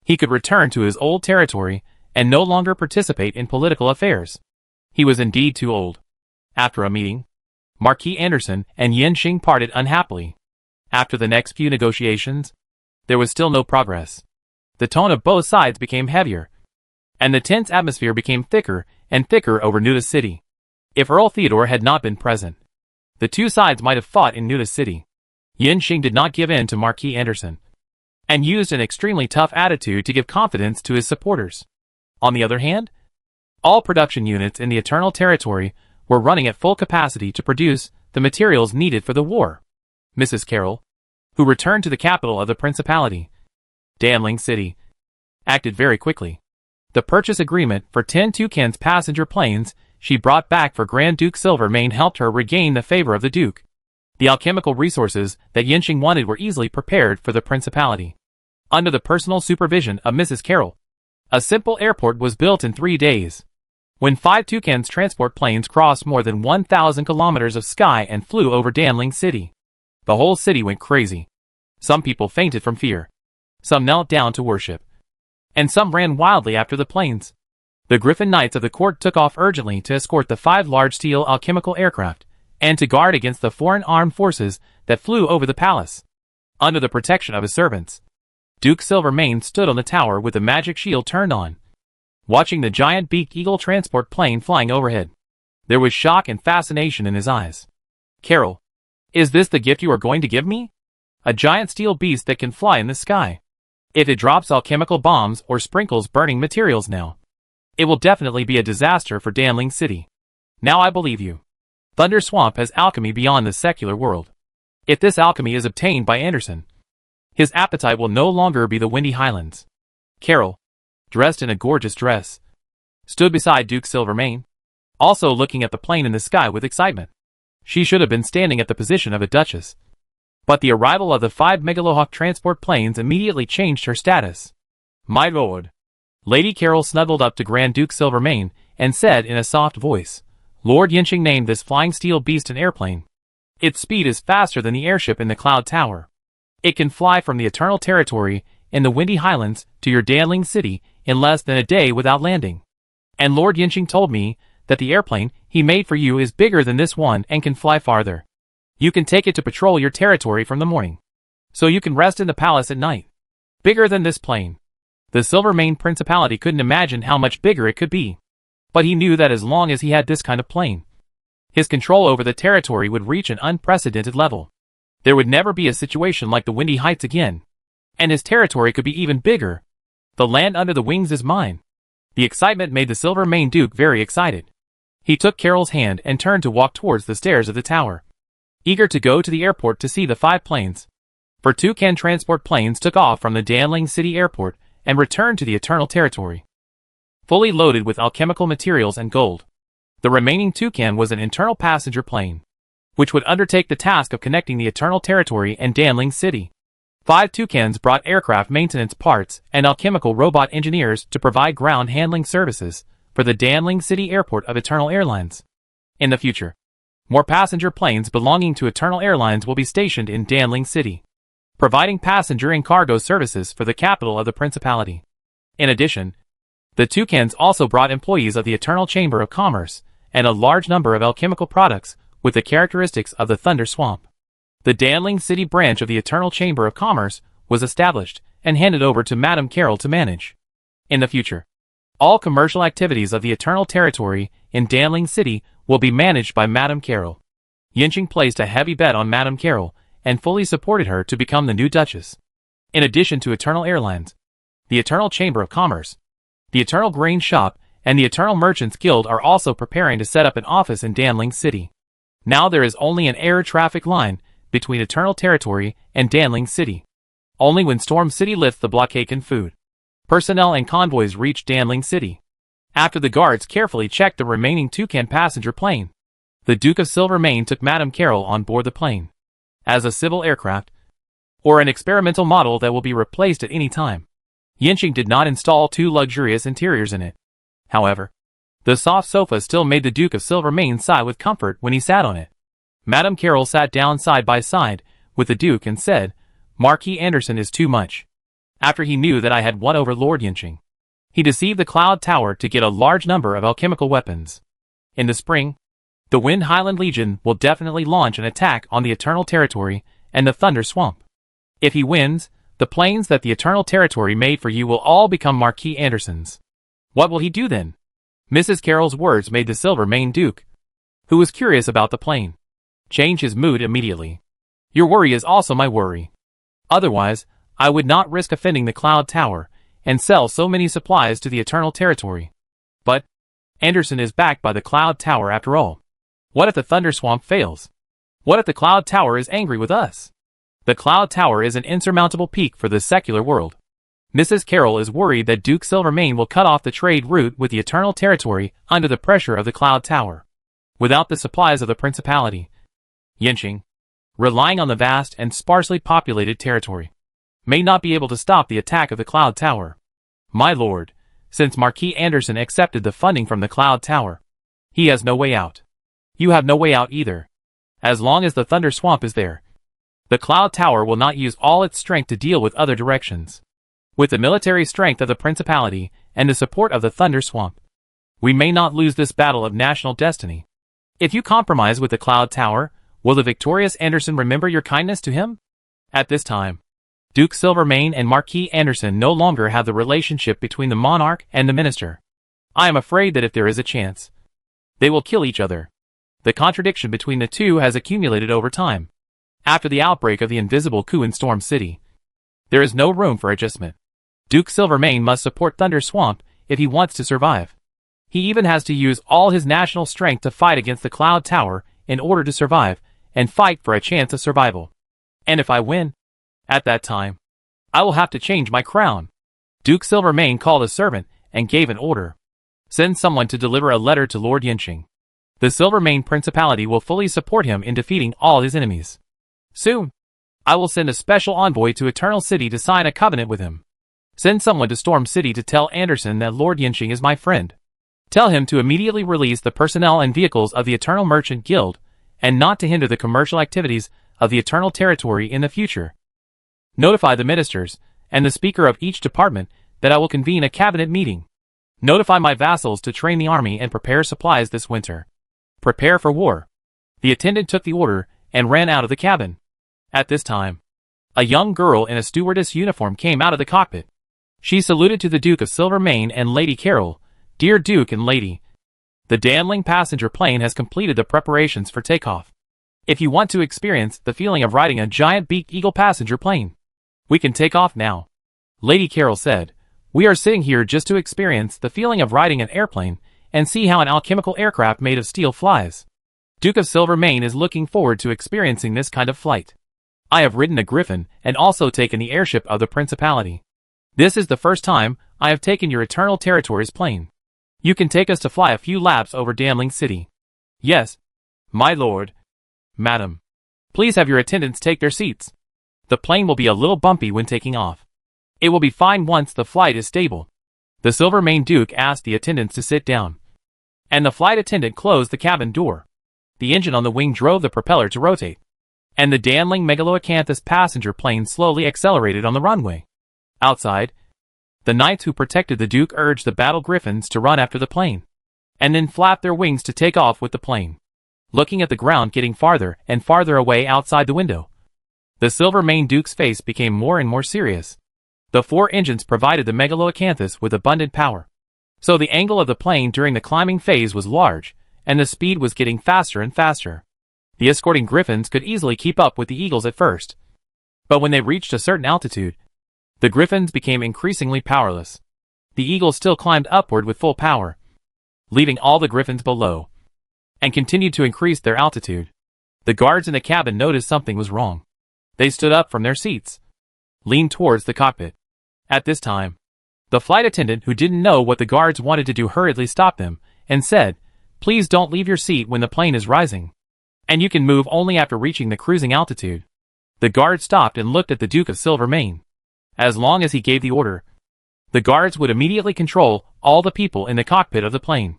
He could return to his old territory and no longer participate in political affairs. He was indeed too old. After a meeting, Marquis Anderson and Yinxing parted unhappily. After the next few negotiations, there was still no progress. The tone of both sides became heavier, and the tense atmosphere became thicker and thicker over Nuda City. If Earl Theodore had not been present, the two sides might have fought in Nuda City. Yinxing did not give in to Marquis Anderson, and used an extremely tough attitude to give confidence to his supporters. On the other hand, all production units in the Eternal Territory were running at full capacity to produce the materials needed for the war. Mrs. Carroll, who returned to the capital of the Principality, Danling City, acted very quickly. The purchase agreement for 10 Toucan's passenger planes she brought back for Grand Duke Silvermane helped her regain the favor of the Duke. The alchemical resources that Yinxing wanted were easily prepared for the Principality. Under the personal supervision of Mrs. Carroll, a simple airport was built in 3 days. When 5 Toucan's transport planes crossed more than 1,000 kilometers of sky and flew over Danling City, the whole city went crazy. Some people fainted from fear. Some knelt down to worship. And some ran wildly after the planes. The Griffin Knights of the court took off urgently to escort the 5 large steel alchemical aircraft, and to guard against the foreign armed forces that flew over the palace. Under the protection of his servants, Duke Silvermane stood on the tower with the magic shield turned on, watching the giant beaked eagle transport plane flying overhead. There was shock and fascination in his eyes. "Carol, is this the gift you are going to give me? A giant steel beast that can fly in the sky. If it drops alchemical bombs or sprinkles burning materials now, it will definitely be a disaster for Danling City. Now I believe you. Thunder Swamp has alchemy beyond the secular world. If this alchemy is obtained by Anderson, his appetite will no longer be the windy highlands." Carol, dressed in a gorgeous dress, stood beside Duke Silvermane, also looking at the plane in the sky with excitement. She should have been standing at the position of a duchess, but the arrival of the 5 Megalohawk transport planes immediately changed her status. "My lord." Lady Carol snuggled up to Grand Duke Silvermane and said in a soft voice, "Lord Yinxing named this flying steel beast an airplane. Its speed is faster than the airship in the Cloud Tower. It can fly from the Eternal Territory in the Windy Highlands to your Danling City in less than a day without landing. And Lord Yinxing told me that the airplane he made for you is bigger than this one and can fly farther. You can take it to patrol your territory from the morning, so you can rest in the palace at night. Bigger than this plane." The Silvermane Principality couldn't imagine how much bigger it could be, but he knew that as long as he had this kind of plane, his control over the territory would reach an unprecedented level. There would never be a situation like the Windy Heights again, and his territory could be even bigger. "The land under the wings is mine." The excitement made the Silvermane Duke very excited. He took Carol's hand and turned to walk towards the stairs of the tower, eager to go to the airport to see the 5 planes. For Toucan transport planes took off from the Danling City Airport and returned to the Eternal Territory, fully loaded with alchemical materials and gold. The remaining Toucan was an internal passenger plane, which would undertake the task of connecting the Eternal Territory and Danling City. 5 Toucans brought aircraft maintenance parts and alchemical robot engineers to provide ground handling services for the Danling City Airport of Eternal Airlines. In the future, more passenger planes belonging to Eternal Airlines will be stationed in Danling City, providing passenger and cargo services for the capital of the Principality. In addition, the Toucans also brought employees of the Eternal Chamber of Commerce and a large number of alchemical products with the characteristics of the Thunder Swamp. The Danling City branch of the Eternal Chamber of Commerce was established and handed over to Madame Carroll to manage. In the future, all commercial activities of the Eternal Territory in Danling City will be managed by Madame Carroll. Yinxing placed a heavy bet on Madame Carroll and fully supported her to become the new Duchess. In addition to Eternal Airlines, the Eternal Chamber of Commerce, the Eternal Grain Shop, and the Eternal Merchants Guild are also preparing to set up an office in Danling City. Now there is only an air traffic line between Eternal Territory and Danling City. Only when Storm City lifts the blockade can food, personnel and convoys reach Danling City. After the guards carefully checked the remaining Toucan passenger plane, the Duke of Silvermane took Madame Carroll on board the plane as a civil aircraft, or an experimental model that will be replaced at any time. Yinxing did not install 2 luxurious interiors in it. However, the soft sofa still made the Duke of Silvermane sigh with comfort when he sat on it. Madame Carroll sat down side by side with the Duke and said, "Marquis Anderson is too much." After he knew that I had won over Lord Yinxing, he deceived the Cloud Tower to get a large number of alchemical weapons. In the spring, The Wind Highland Legion will definitely launch an attack on the Eternal Territory and the Thunder Swamp. If he wins, the plains that the Eternal Territory made for you will all become Marquis Anderson's. What will he do then? Mrs. Carroll's words made the Silver-Mane Duke, who was curious about the plain, change his mood immediately. Your worry is also my worry. Otherwise, I would not risk offending the Cloud Tower and sell so many supplies to the Eternal Territory. But Anderson is backed by the Cloud Tower after all. What if the Thunder Swamp fails? What if the Cloud Tower is angry with us? The Cloud Tower is an insurmountable peak for the secular world. Mrs. Carroll is worried that Duke Silvermane will cut off the trade route with the Eternal Territory under the pressure of the Cloud Tower. Without the supplies of the Principality, Yinqing, relying on the vast and sparsely populated territory, may not be able to stop the attack of the Cloud Tower. My lord, since Marquis Anderson accepted the funding from the Cloud Tower, he has no way out. You have no way out either. As long as the Thunder Swamp is there, the Cloud Tower will not use all its strength to deal with other directions. With the military strength of the Principality and the support of the Thunder Swamp, we may not lose this battle of national destiny. If you compromise with the Cloud Tower, will the victorious Anderson remember your kindness to him? At this time, Duke Silvermane and Marquis Anderson no longer have the relationship between the monarch and the minister. I am afraid that if there is a chance, they will kill each other. The contradiction between the two has accumulated over time. After the outbreak of the invisible coup in Storm City, there is no room for adjustment. Duke Silvermane must support Thunder Swamp if he wants to survive. He even has to use all his national strength to fight against the Cloud Tower in order to survive and fight for a chance of survival. And if I win, at that time, I will have to change my crown. Duke Silvermane called a servant and gave an order. Send someone to deliver a letter to Lord Yinqing. The Silvermane Principality will fully support him in defeating all his enemies. Soon, I will send a special envoy to Eternal City to sign a covenant with him. Send someone to Storm City to tell Anderson that Lord Yinqing is my friend. Tell him to immediately release the personnel and vehicles of the Eternal Merchant Guild, and not to hinder the commercial activities of the Eternal Territory in the future. Notify the ministers and the speaker of each department that I will convene a cabinet meeting. Notify my vassals to train the army and prepare supplies this winter. Prepare for war. The attendant took the order and ran out of the cabin. At this time, a young girl in a stewardess uniform came out of the cockpit. She saluted to the Duke of Silvermane and Lady Carroll. Dear Duke and Lady, the Danling passenger plane has completed the preparations for takeoff. If you want to experience the feeling of riding a giant beaked eagle passenger plane, we can take off now. Lady Carroll said, we are sitting here just to experience the feeling of riding an airplane and see how an alchemical aircraft made of steel flies. Duke of Silvermane is looking forward to experiencing this kind of flight. I have ridden a griffin and also taken the airship of the Principality. This is the first time I have taken your Eternal Territory's plane. You can take us to fly a few laps over Damling City. Yes, my lord. Madam, please have your attendants take their seats. The plane will be a little bumpy when taking off. It will be fine once the flight is stable. The Silvermane Duke asked the attendants to sit down, and the flight attendant closed the cabin door. The engine on the wing drove the propeller to rotate, and the Danling Megaloacanthus passenger plane slowly accelerated on the runway. Outside, the knights who protected the Duke urged the battle griffins to run after the plane, and then flap their wings to take off with the plane. Looking at the ground getting farther and farther away outside the window, the Silvermane Duke's face became more and more serious. The 4 engines provided the Megaloacanthus with abundant power, so the angle of the plane during the climbing phase was large, and the speed was getting faster and faster. The escorting griffins could easily keep up with the eagles at first, but when they reached a certain altitude, the griffins became increasingly powerless. The eagles still climbed upward with full power, leaving all the griffins below, and continued to increase their altitude. The guards in the cabin noticed something was wrong. They stood up from their seats, leaned towards the cockpit. At this time, the flight attendant, who didn't know what the guards wanted to do, hurriedly stopped them and said, please don't leave your seat when the plane is rising, and you can move only after reaching the cruising altitude. The guard stopped and looked at the Duke of Silvermane. As long as he gave the order, the guards would immediately control all the people in the cockpit of the plane.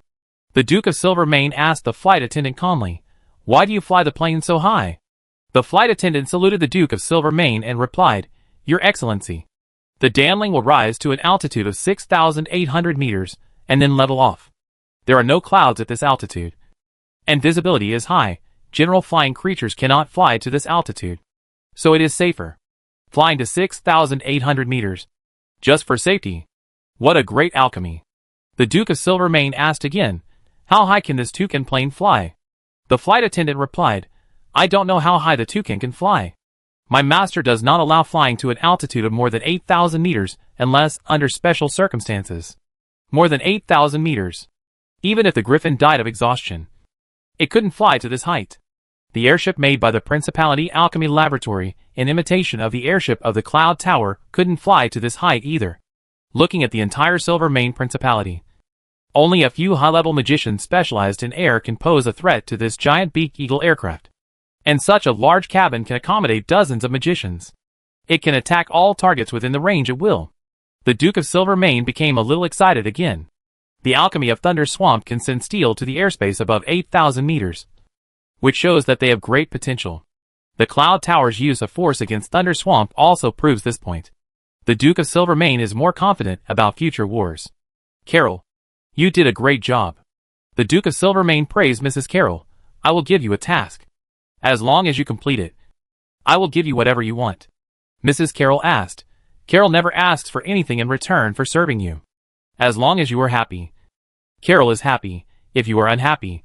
The Duke of Silvermane asked the flight attendant calmly, why do you fly the plane so high? The flight attendant saluted the Duke of Silvermane and replied, Your Excellency, the Danling will rise to an altitude of 6,800 meters and then level off. There are no clouds at this altitude, and visibility is high. General flying creatures cannot fly to this altitude. So it is safer. Flying to 6,800 meters. Just for safety. What a great alchemy. The Duke of Silvermane asked again, how high can this toucan plane fly? The flight attendant replied, I don't know how high the toucan can fly. My master does not allow flying to an altitude of more than 8,000 meters unless under special circumstances. More than 8,000 meters. Even if the Griffin died of exhaustion, it couldn't fly to this height. The airship made by the Principality Alchemy Laboratory, in imitation of the airship of the Cloud Tower, couldn't fly to this height either. Looking at the entire Silvermane Principality, only a few high-level magicians specialized in air can pose a threat to this giant Beak Eagle aircraft. And such a large cabin can accommodate dozens of magicians. It can attack all targets within the range at will. The Duke of Silvermane became a little excited again. The alchemy of Thunder Swamp can send steel to the airspace above 8,000 meters, which shows that they have great potential. The Cloud Tower's use of force against Thunder Swamp also proves this point. The Duke of Silvermane is more confident about future wars. Carol, you did a great job. The Duke of Silvermane praised Mrs. Carol. I will give you a task. As long as you complete it, I will give you whatever you want. Mrs. Carol asked. Carol never asks for anything in return for serving you. As long as you are happy. Carol is happy. If you are unhappy,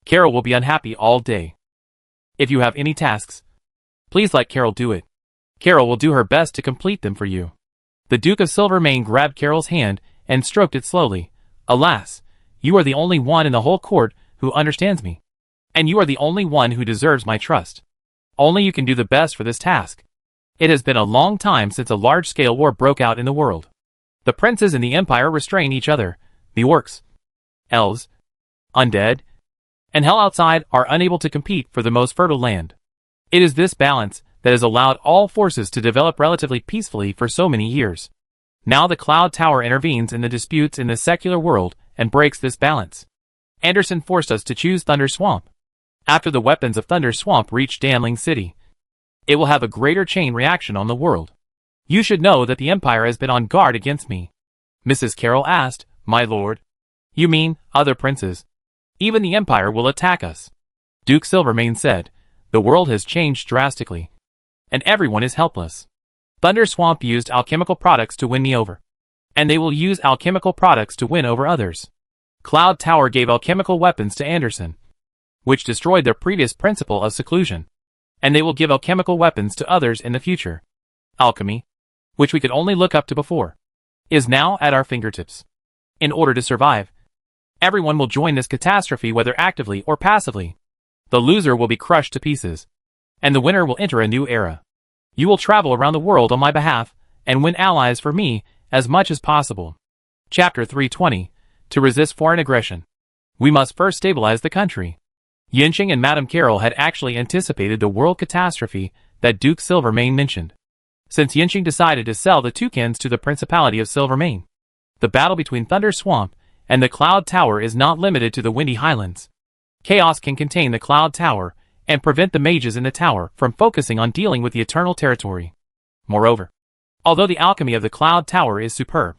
Carol will be unhappy all day. If you have any tasks, please let Carol do it. Carol will do her best to complete them for you. The Duke of Silvermane grabbed Carol's hand and stroked it slowly. Alas, you are the only one in the whole court who understands me. And you are the only one who deserves my trust. Only you can do the best for this task. It has been a long time since a large-scale war broke out in the world. The princes in the empire restrain each other. The orcs, elves, undead, and hell outside are unable to compete for the most fertile land. It is this balance that has allowed all forces to develop relatively peacefully for so many years. Now the Cloud Tower intervenes in the disputes in the secular world and breaks this balance. Anderson forced us to choose Thunder Swamp. After the weapons of Thunder Swamp reach Danling City, it will have a greater chain reaction on the world. You should know that the Empire has been on guard against me. Mrs. Carroll asked, My lord? You mean, other princes? Even the Empire will attack us. Duke Silvermane said, The world has changed drastically. And everyone is helpless. Thunder Swamp used alchemical products to win me over. And they will use alchemical products to win over others. Cloud Tower gave alchemical weapons to Anderson, which destroyed their previous principle of seclusion. And they will give alchemical weapons to others in the future. Alchemy, which we could only look up to before, is now at our fingertips. In order to survive, everyone will join this catastrophe whether actively or passively. The loser will be crushed to pieces, and the winner will enter a new era. You will travel around the world on my behalf, and win allies for me as much as possible. Chapter 320. To resist foreign aggression, we must first stabilize the country. Yinxing and Madame Carroll had actually anticipated the world catastrophe that Duke Silvermane mentioned. Since Yinxing decided to sell the toucans to the Principality of Silvermane, the battle between Thunder Swamp and the Cloud Tower is not limited to the Windy Highlands. Chaos can contain the Cloud Tower and prevent the mages in the tower from focusing on dealing with the Eternal Territory. Moreover, although the alchemy of the Cloud Tower is superb,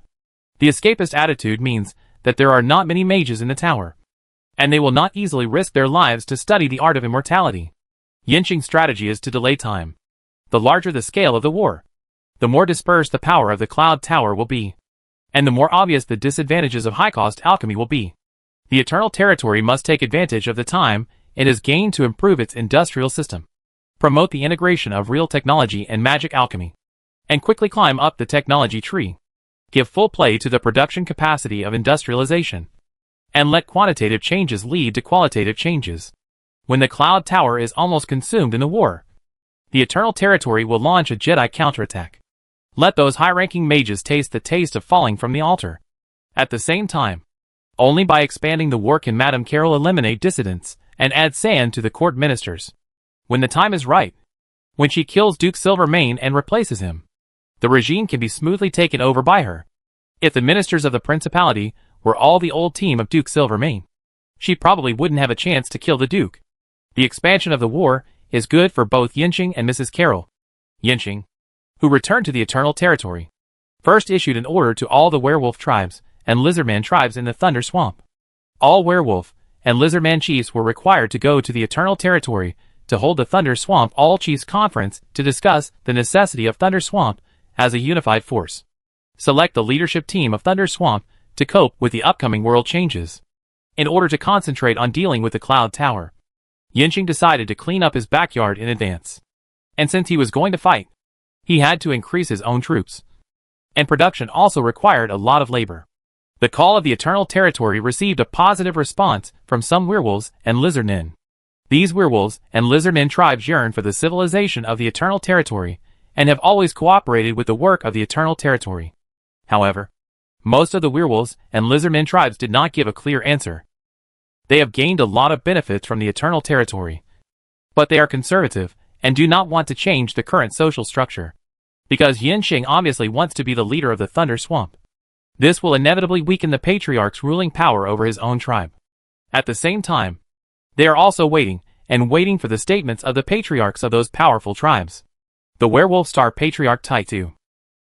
the escapist attitude means that there are not many mages in the tower, and they will not easily risk their lives to study the art of immortality. Yinxing's strategy is to delay time. The larger the scale of the war, the more dispersed the power of the Cloud Tower will be, and the more obvious the disadvantages of high-cost alchemy will be. The Eternal Territory must take advantage of the time it has gained to improve its industrial system, promote the integration of real technology and magic alchemy, and quickly climb up the technology tree. Give full play to the production capacity of industrialization, and let quantitative changes lead to qualitative changes. When the Cloud Tower is almost consumed in the war, the Eternal Territory will launch a Jedi counterattack. Let those high-ranking mages taste the taste of falling from the altar. At the same time, only by expanding the war can Madame Carroll eliminate dissidents and add sand to the court ministers. When the time is right, when she kills Duke Silvermane and replaces him, the regime can be smoothly taken over by her. If the ministers of the Principality were all the old team of Duke Silvermane, she probably wouldn't have a chance to kill the Duke. The expansion of the war is good for both Yinxing and Mrs. Carroll. Yinxing, who returned to the Eternal Territory, first issued an order to all the werewolf tribes and lizardman tribes in the Thunder Swamp. All werewolf and Lizardman chiefs were required to go to the Eternal Territory to hold the Thunder Swamp All-Chiefs Conference to discuss the necessity of Thunder Swamp as a unified force. Select the leadership team of Thunder Swamp to cope with the upcoming world changes. In order to concentrate on dealing with the Cloud Tower, Yanqing decided to clean up his backyard in advance. And since he was going to fight, he had to increase his own troops. And production also required a lot of labor. The call of the Eternal Territory received a positive response from some werewolves and lizardmen. These werewolves and lizardmen tribes yearn for the civilization of the Eternal Territory and have always cooperated with the work of the Eternal Territory. However, most of the werewolves and lizardmen tribes did not give a clear answer. They have gained a lot of benefits from the Eternal Territory, but they are conservative and do not want to change the current social structure, because Yanqing obviously wants to be the leader of the Thunder Swamp. This will inevitably weaken the Patriarch's ruling power over his own tribe. At the same time, they are also waiting for the statements of the Patriarchs of those powerful tribes. The Werewolf Star Patriarch Taitu,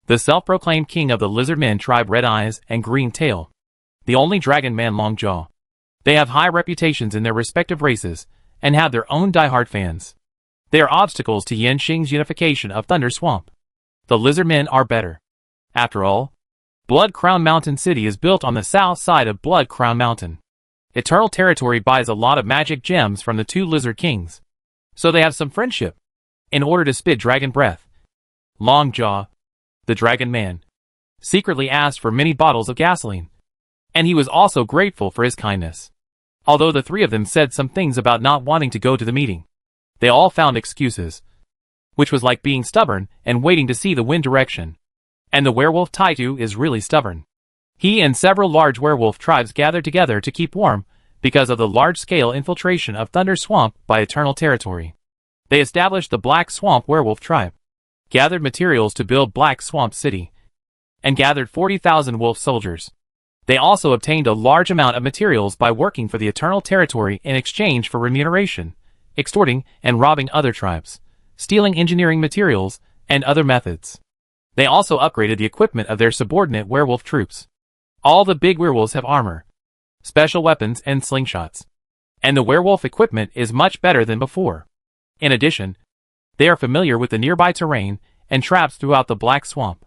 the self-proclaimed king of the Lizardmen tribe Red Eyes and Green Tail, the only Dragon Man Longjaw. They have high reputations in their respective races and have their own diehard fans. They are obstacles to Yanqing's unification of Thunder Swamp. The Lizardmen are better. After all, Blood Crown Mountain City is built on the south side of Blood Crown Mountain. Eternal Territory buys a lot of magic gems from the two Lizard Kings, so they have some friendship. In order to spit dragon breath, Longjaw, the Dragon Man, secretly asked for many bottles of gasoline, and he was also grateful for his kindness. Although the three of them said some things about not wanting to go to the meeting, they all found excuses, which was like being stubborn and waiting to see the wind direction. And the werewolf Taitu is really stubborn. He and several large werewolf tribes gathered together to keep warm because of the large-scale infiltration of Thunder Swamp by Eternal Territory. They established the Black Swamp Werewolf Tribe, gathered materials to build Black Swamp City, and gathered 40,000 wolf soldiers. They also obtained a large amount of materials by working for the Eternal Territory in exchange for remuneration, extorting and robbing other tribes, stealing engineering materials, and other methods. They also upgraded the equipment of their subordinate werewolf troops. All the big werewolves have armor, special weapons, and slingshots, and the werewolf equipment is much better than before. In addition, they are familiar with the nearby terrain and traps throughout the Black Swamp.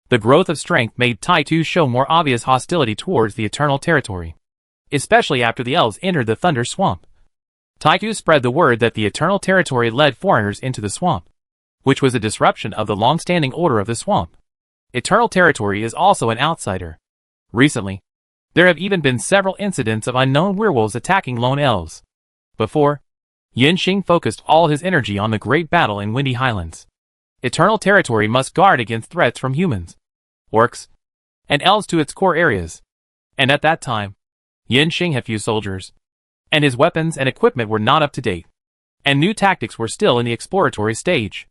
The growth of strength made Taitu show more obvious hostility towards the Eternal Territory, especially after the elves entered the Thunder Swamp. Taitu spread the word that the Eternal Territory led foreigners into the swamp, which was a disruption of the long-standing order of the swamp. Eternal Territory is also an outsider. Recently, there have even been several incidents of unknown werewolves attacking lone elves. Before, Yanqing focused all his energy on the great battle in Windy Highlands. Eternal Territory must guard against threats from humans, orcs, and elves to its core areas. And at that time, Yanqing had few soldiers, and his weapons and equipment were not up to date, and new tactics were still in the exploratory stage.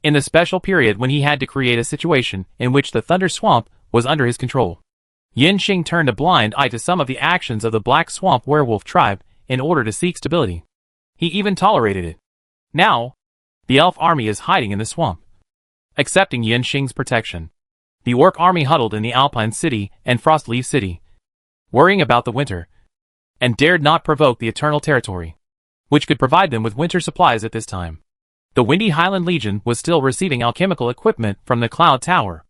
In the special period when he had to create a situation in which the Thunder Swamp was under his control, Yanqing turned a blind eye to some of the actions of the Black Swamp Werewolf tribe in order to seek stability. He even tolerated it. Now, the elf army is hiding in the swamp, accepting Yanqing's protection. The orc army huddled in the Alpine City and Frostleaf City, worrying about the winter, and dared not provoke the Eternal Territory, which could provide them with winter supplies at this time. The Windy Highland Legion was still receiving alchemical equipment from the Cloud Tower.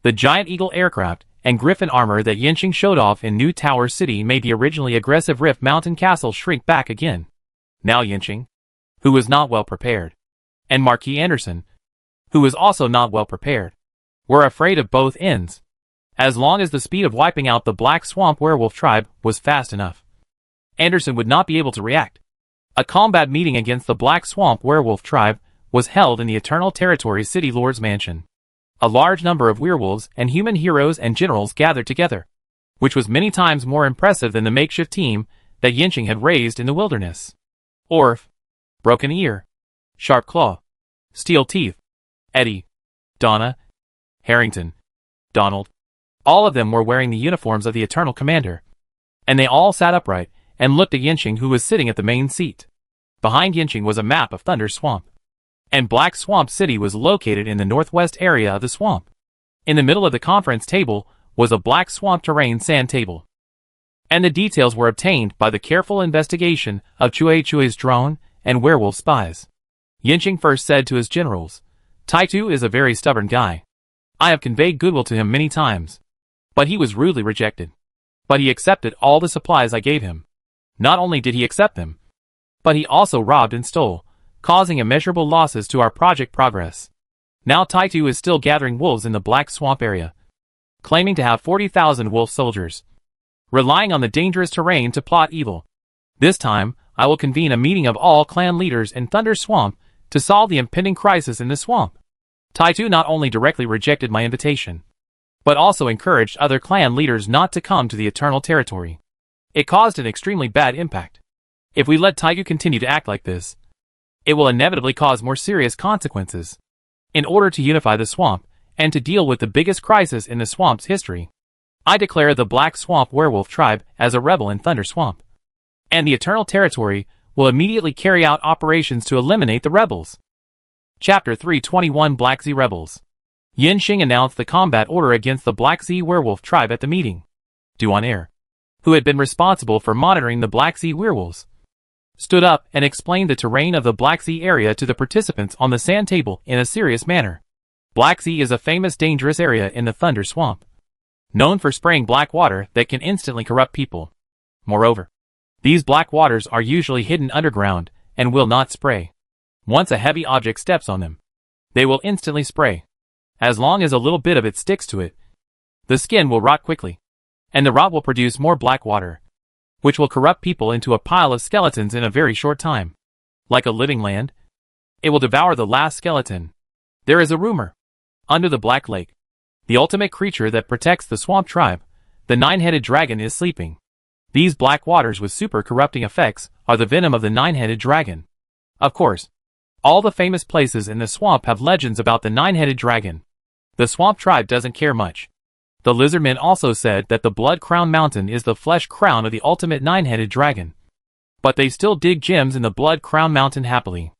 The Giant Eagle aircraft and Griffin armor that Yanqing showed off in New Tower City made the originally aggressive Rift Mountain Castle shrink back again. Now Yanqing, who was not well prepared, and Marquis Anderson, who was also not well prepared, were afraid of both ends, as long as the speed of wiping out the Black Swamp Werewolf tribe was fast enough. Anderson would not be able to react. A combat meeting against the Black Swamp Werewolf tribe was held in the Eternal Territory City Lord's Mansion. A large number of werewolves and human heroes and generals gathered together, which was many times more impressive than the makeshift team that Yanqing had raised in the wilderness. Orf, Broken Ear, Sharp Claw, Steel Teeth, Eddie, Donna, Harrington, Donald. All of them were wearing the uniforms of the Eternal Commander, and they all sat upright and looked at Yanqing, who was sitting at the main seat. Behind Yanqing was a map of Thunder Swamp, and Black Swamp City was located in the northwest area of the swamp. In the middle of the conference table was a Black Swamp terrain sand table, and the details were obtained by the careful investigation of Chui's drone and werewolf spies. Yanqing first said to his generals, "Taitu is a very stubborn guy. I have conveyed goodwill to him many times, but he was rudely rejected. But he accepted all the supplies I gave him. Not only did he accept them, but he also robbed and stole, causing immeasurable losses to our project progress. Now Taitu is still gathering wolves in the Black Swamp area, claiming to have 40,000 wolf soldiers, relying on the dangerous terrain to plot evil. This time, I will convene a meeting of all clan leaders in Thunder Swamp to solve the impending crisis in the swamp." Taitu not only directly rejected my invitation, but also encouraged other clan leaders not to come to the Eternal Territory. It caused an extremely bad impact. If we let Taitu continue to act like this, it will inevitably cause more serious consequences. In order to unify the swamp, and to deal with the biggest crisis in the swamp's history, I declare the Black Swamp Werewolf Tribe as a rebel in Thunder Swamp, and the Eternal Territory will immediately carry out operations to eliminate the rebels. Chapter 321 Black Z Rebels. Yanqing announced the combat order against the Black Z Werewolf Tribe at the meeting. Duan, who had been responsible for monitoring the Black Z werewolves, stood up and explained the terrain of the Black Z area to the participants on the sand table in a serious manner. Black Z is a famous dangerous area in the Thunder Swamp, known for spraying black water that can instantly corrupt people. Moreover, these black waters are usually hidden underground and will not spray. Once a heavy object steps on them, they will instantly spray. As long as a little bit of it sticks to it, the skin will rot quickly, and the rot will produce more black water, which will corrupt people into a pile of skeletons in a very short time. Like a living land, it will devour the last skeleton. There is a rumor. Under the Black Lake, the ultimate creature that protects the swamp tribe, the nine-headed dragon, is sleeping. These black waters with super corrupting effects are the venom of the nine-headed dragon. Of course, all the famous places in the swamp have legends about the nine-headed dragon. The swamp tribe doesn't care much. The lizardmen also said that the Blood Crown Mountain is the flesh crown of the ultimate nine-headed dragon. But they still dig gems in the Blood Crown Mountain happily.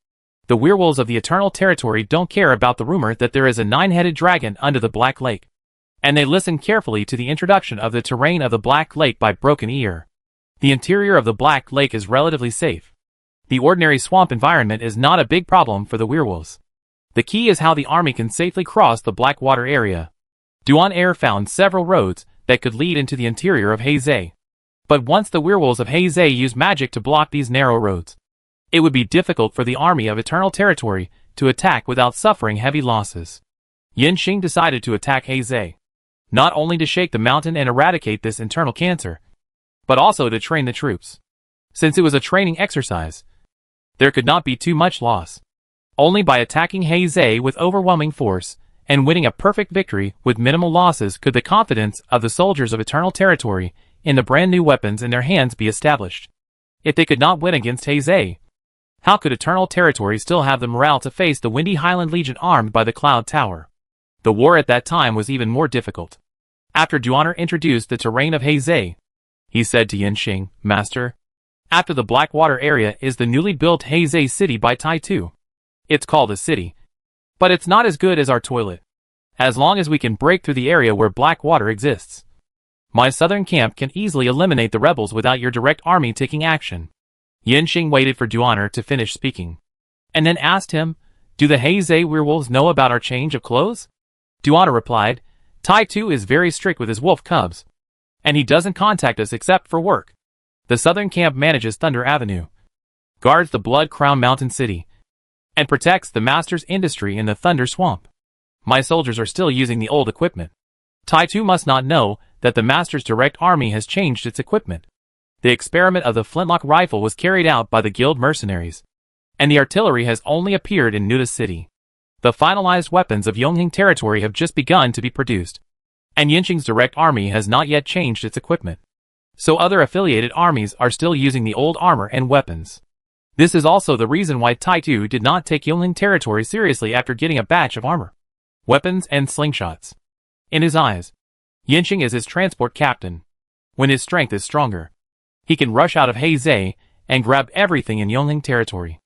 The werewolves of the Eternal Territory don't care about the rumor that there is a nine-headed dragon under the Black Lake, and they listen carefully to the introduction of the terrain of the Black Lake by Broken Ear. The interior of the Black Lake is relatively safe. The ordinary swamp environment is not a big problem for the werewolves. The key is how the army can safely cross the Blackwater area. Duan found several roads that could lead into the interior of Heizei. But once the werewolves of Heizei use magic to block these narrow roads, it would be difficult for the army of Eternal Territory to attack without suffering heavy losses. Yanqing decided to attack Heizei, not only to shake the mountain and eradicate this internal cancer, but also to train the troops. Since it was a training exercise, there could not be too much loss. Only by attacking Heizei with overwhelming force and winning a perfect victory with minimal losses could the confidence of the soldiers of Eternal Territory in the brand new weapons in their hands be established. If they could not win against Heizei, how could Eternal Territory still have the morale to face the Windy Highland Legion armed by the Cloud Tower? The war at that time was even more difficult. After Duan introduced the terrain of Heizei, he said to Yanqing, "Master, after the Blackwater area is the newly built Heizei city by Taitu. It's called a city, but it's not as good as our toilet. As long as we can break through the area where Blackwater exists, my southern camp can easily eliminate the rebels without your direct army taking action." Yanqing waited for Duan to finish speaking, and then asked him, "Do the Heizei werewolves know about our change of clothes?" Duan replied, "Taitu is very strict with his wolf cubs, and he doesn't contact us except for work. The southern camp manages Thunder Avenue, guards the Blood Crown Mountain City, and protects the master's industry in the Thunder Swamp. My soldiers are still using the old equipment. Taitu must not know that the master's direct army has changed its equipment. The experiment of the flintlock rifle was carried out by the guild mercenaries, and the artillery has only appeared in Nuda City. The finalized weapons of Yongheng Territory have just begun to be produced, and Yanqing's direct army has not yet changed its equipment. So other affiliated armies are still using the old armor and weapons. This is also the reason why Taitu did not take Yongheng Territory seriously after getting a batch of armor, weapons and slingshots. In his eyes, Yanqing is his transport captain. When his strength is stronger, he can rush out of Heizei and grab everything in Yongheng Territory."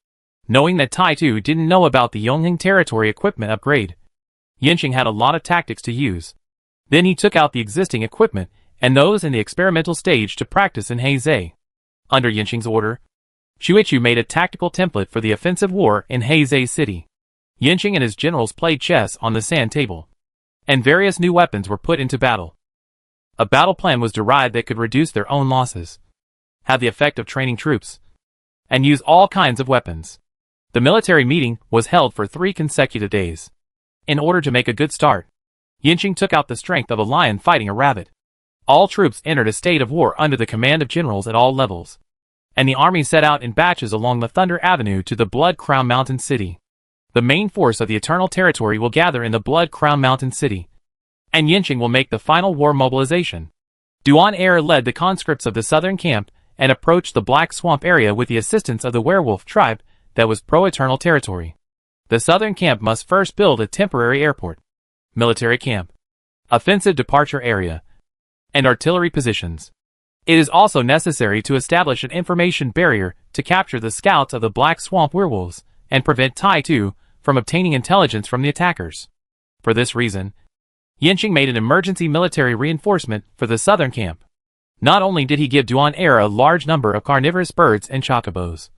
Knowing that Taitu didn't know about the Yongheng Territory equipment upgrade, Yanqing had a lot of tactics to use. Then he took out the existing equipment and those in the experimental stage to practice in Heizei. Under Yanqing's order, Shuichu made a tactical template for the offensive war in Heizei City. Yanqing and his generals played chess on the sand table, and various new weapons were put into battle. A battle plan was derived that could reduce their own losses, have the effect of training troops, and use all kinds of weapons. The military meeting was held for 3 consecutive days. In order to make a good start, Yanqing took out the strength of a lion fighting a rabbit. All troops entered a state of war under the command of generals at all levels, and the army set out in batches along the Thunder Avenue to the Blood Crown Mountain City. The main force of the Eternal Territory will gather in the Blood Crown Mountain City, and Yanqing will make the final war mobilization. Duan Er led the conscripts of the southern camp and approached the Black Swamp area with the assistance of the werewolf tribe that was pro-Eternal Territory. The southern camp must first build a temporary airport, military camp, offensive departure area, and artillery positions. It is also necessary to establish an information barrier to capture the scouts of the Black Swamp werewolves and prevent Tai Tu from obtaining intelligence from the attackers. For this reason, Yanqing made an emergency military reinforcement for the southern camp. Not only did he give Duan Er a large number of carnivorous birds and chocobos,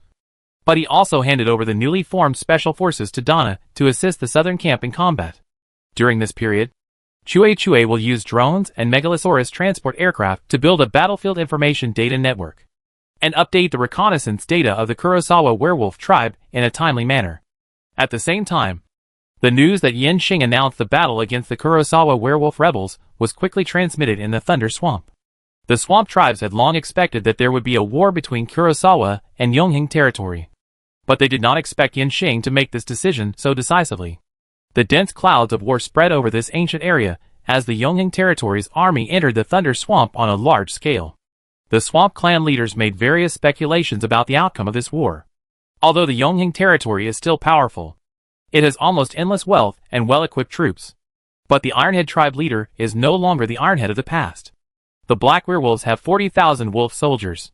but he also handed over the newly formed special forces to Dana to assist the southern camp in combat. During this period, Chue will use drones and Megalosaurus transport aircraft to build a battlefield information data network and update the reconnaissance data of the Kurosawa werewolf tribe in a timely manner. At the same time, the news that Yanqing announced the battle against the Kurosawa werewolf rebels was quickly transmitted in the Thunder Swamp. The swamp tribes had long expected that there would be a war between Kurosawa and Yonghing territory, but they did not expect Yanqing to make this decision so decisively. The dense clouds of war spread over this ancient area as the Yonghing territory's army entered the Thunder Swamp on a large scale. The swamp clan leaders made various speculations about the outcome of this war. Although the Yonghing territory is still powerful, it has almost endless wealth and well-equipped troops. But the Ironhead tribe leader is no longer the Ironhead of the past. The Black Werewolves have 40,000 wolf soldiers.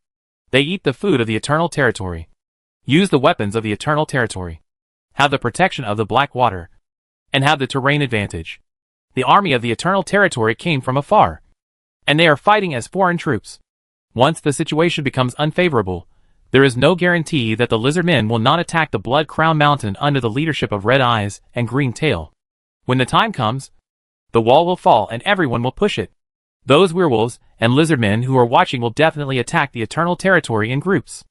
They eat the food of the Eternal Territory, use the weapons of the Eternal Territory, have the protection of the Black Water, and have the terrain advantage. The army of the Eternal Territory came from afar, and they are fighting as foreign troops. Once the situation becomes unfavorable, there is no guarantee that the lizard men will not attack the Blood Crown Mountain under the leadership of Red Eyes and Green Tail. When the time comes, the wall will fall and everyone will push it. Those werewolves and lizard men who are watching will definitely attack the Eternal Territory in groups.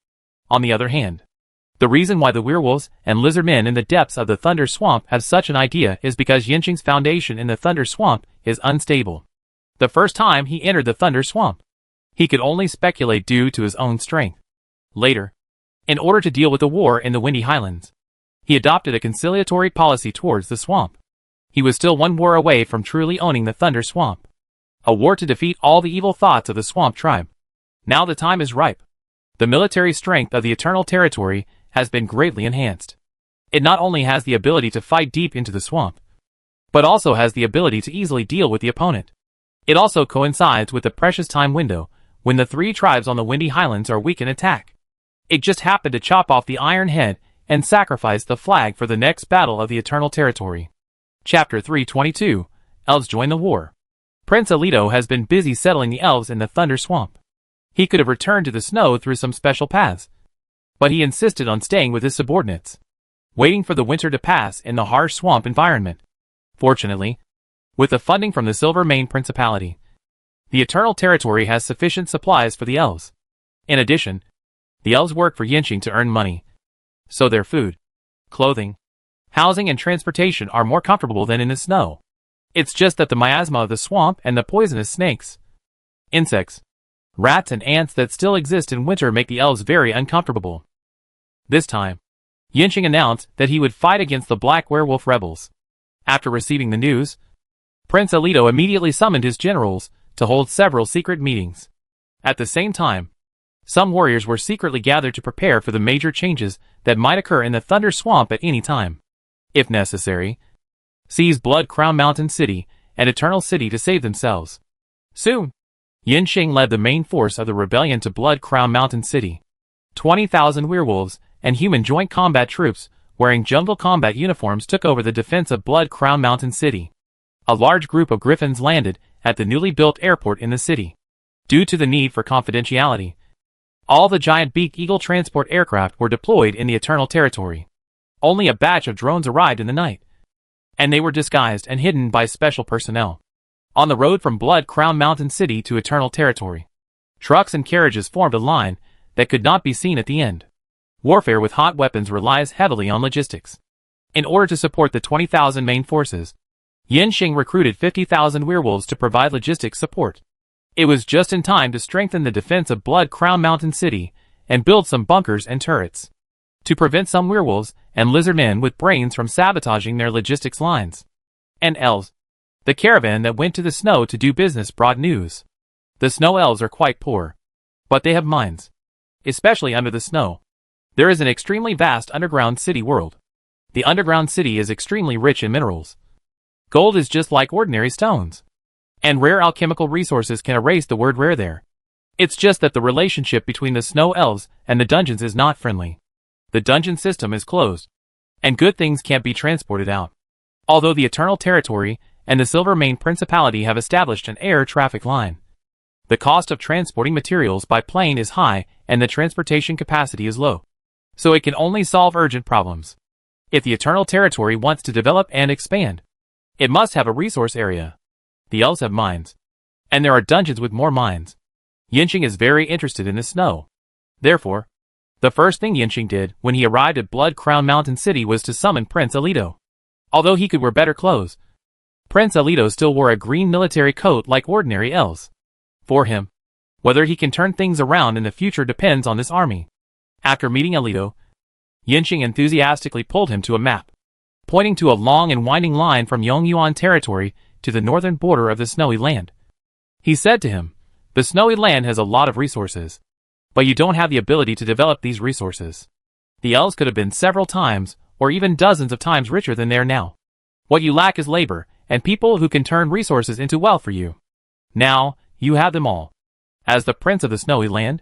On the other hand, the reason why the werewolves and lizard men in the depths of the Thunder Swamp have such an idea is because Yanqing's foundation in the Thunder Swamp is unstable. The first time he entered the Thunder Swamp, he could only speculate due to his own strength. Later, in order to deal with the war in the Windy Highlands, he adopted a conciliatory policy towards the swamp. He was still one war away from truly owning the Thunder Swamp. A war to defeat all the evil thoughts of the swamp tribe. Now the time is ripe. The military strength of the Eternal Territory has been greatly enhanced. It not only has the ability to fight deep into the swamp, but also has the ability to easily deal with the opponent. It also coincides with the precious time window when the 3 tribes on the Windy Highlands are weak in attack. It just happened to chop off the Iron Head and sacrifice the flag for the next battle of the Eternal Territory. Chapter 322, Elves Join the War. Prince Alito has been busy settling the elves in the Thunder Swamp. He could have returned to the snow through some special paths, but he insisted on staying with his subordinates, waiting for the winter to pass in the harsh swamp environment. Fortunately, with the funding from the Silver Mane Principality, the Eternal Territory has sufficient supplies for the elves. In addition, the elves work for Yanqing to earn money, so their food, clothing, housing and transportation are more comfortable than in the snow. It's just that the miasma of the swamp and the poisonous snakes, insects, rats and ants that still exist in winter make the elves very uncomfortable. This time, Yanqing announced that he would fight against the Black Werewolf rebels. After receiving the news, Prince Alito immediately summoned his generals to hold several secret meetings. At the same time, some warriors were secretly gathered to prepare for the major changes that might occur in the Thunder Swamp at any time. If necessary, seize Blood Crown Mountain City and Eternal City to save themselves. Soon, Yanqing led the main force of the rebellion to Blood Crown Mountain City. 20,000 werewolves and human joint combat troops wearing jungle combat uniforms took over the defense of Blood Crown Mountain City. A large group of griffins landed at the newly built airport in the city. Due to the need for confidentiality, all the giant Beak Eagle transport aircraft were deployed in the Eternal Territory. Only a batch of drones arrived in the night, and they were disguised and hidden by special personnel. On the road from Blood Crown Mountain City to Eternal Territory, trucks and carriages formed a line that could not be seen at the end. Warfare with hot weapons relies heavily on logistics. In order to support the 20,000 main forces, Yanqing recruited 50,000 werewolves to provide logistics support. It was just in time to strengthen the defense of Blood Crown Mountain City and build some bunkers and turrets to prevent some werewolves and lizardmen with brains from sabotaging their logistics lines. And elves. The caravan that went to the snow to do business brought news. The snow elves are quite poor, but they have mines, especially under the snow. There is an extremely vast underground city world. The underground city is extremely rich in minerals. Gold is just like ordinary stones, and rare alchemical resources can erase the word rare there. It's just that the relationship between the snow elves and the dungeons is not friendly. The dungeon system is closed, and good things can't be transported out. Although the Eternal Territory and the Silver Mane Principality have established an air traffic line, the cost of transporting materials by plane is high and the transportation capacity is low, so it can only solve urgent problems. If the Eternal Territory wants to develop and expand, it must have a resource area. The elves have mines, and there are dungeons with more mines. Yanqing is very interested in the snow. Therefore, the first thing Yanqing did when he arrived at Blood Crown Mountain City was to summon Prince Alito. Although he could wear better clothes, Prince Alito still wore a green military coat like ordinary elves. For him, whether he can turn things around in the future depends on this army. After meeting Alito, Yanqing enthusiastically pulled him to a map, pointing to a long and winding line from Yongyuan territory to the northern border of the Snowy Land. He said to him, "The Snowy Land has a lot of resources, but you don't have the ability to develop these resources. The elves could have been several times, or even dozens of times richer than they are now. What you lack is labor, and people who can turn resources into wealth for you. Now, you have them all." As the Prince of the Snowy Land,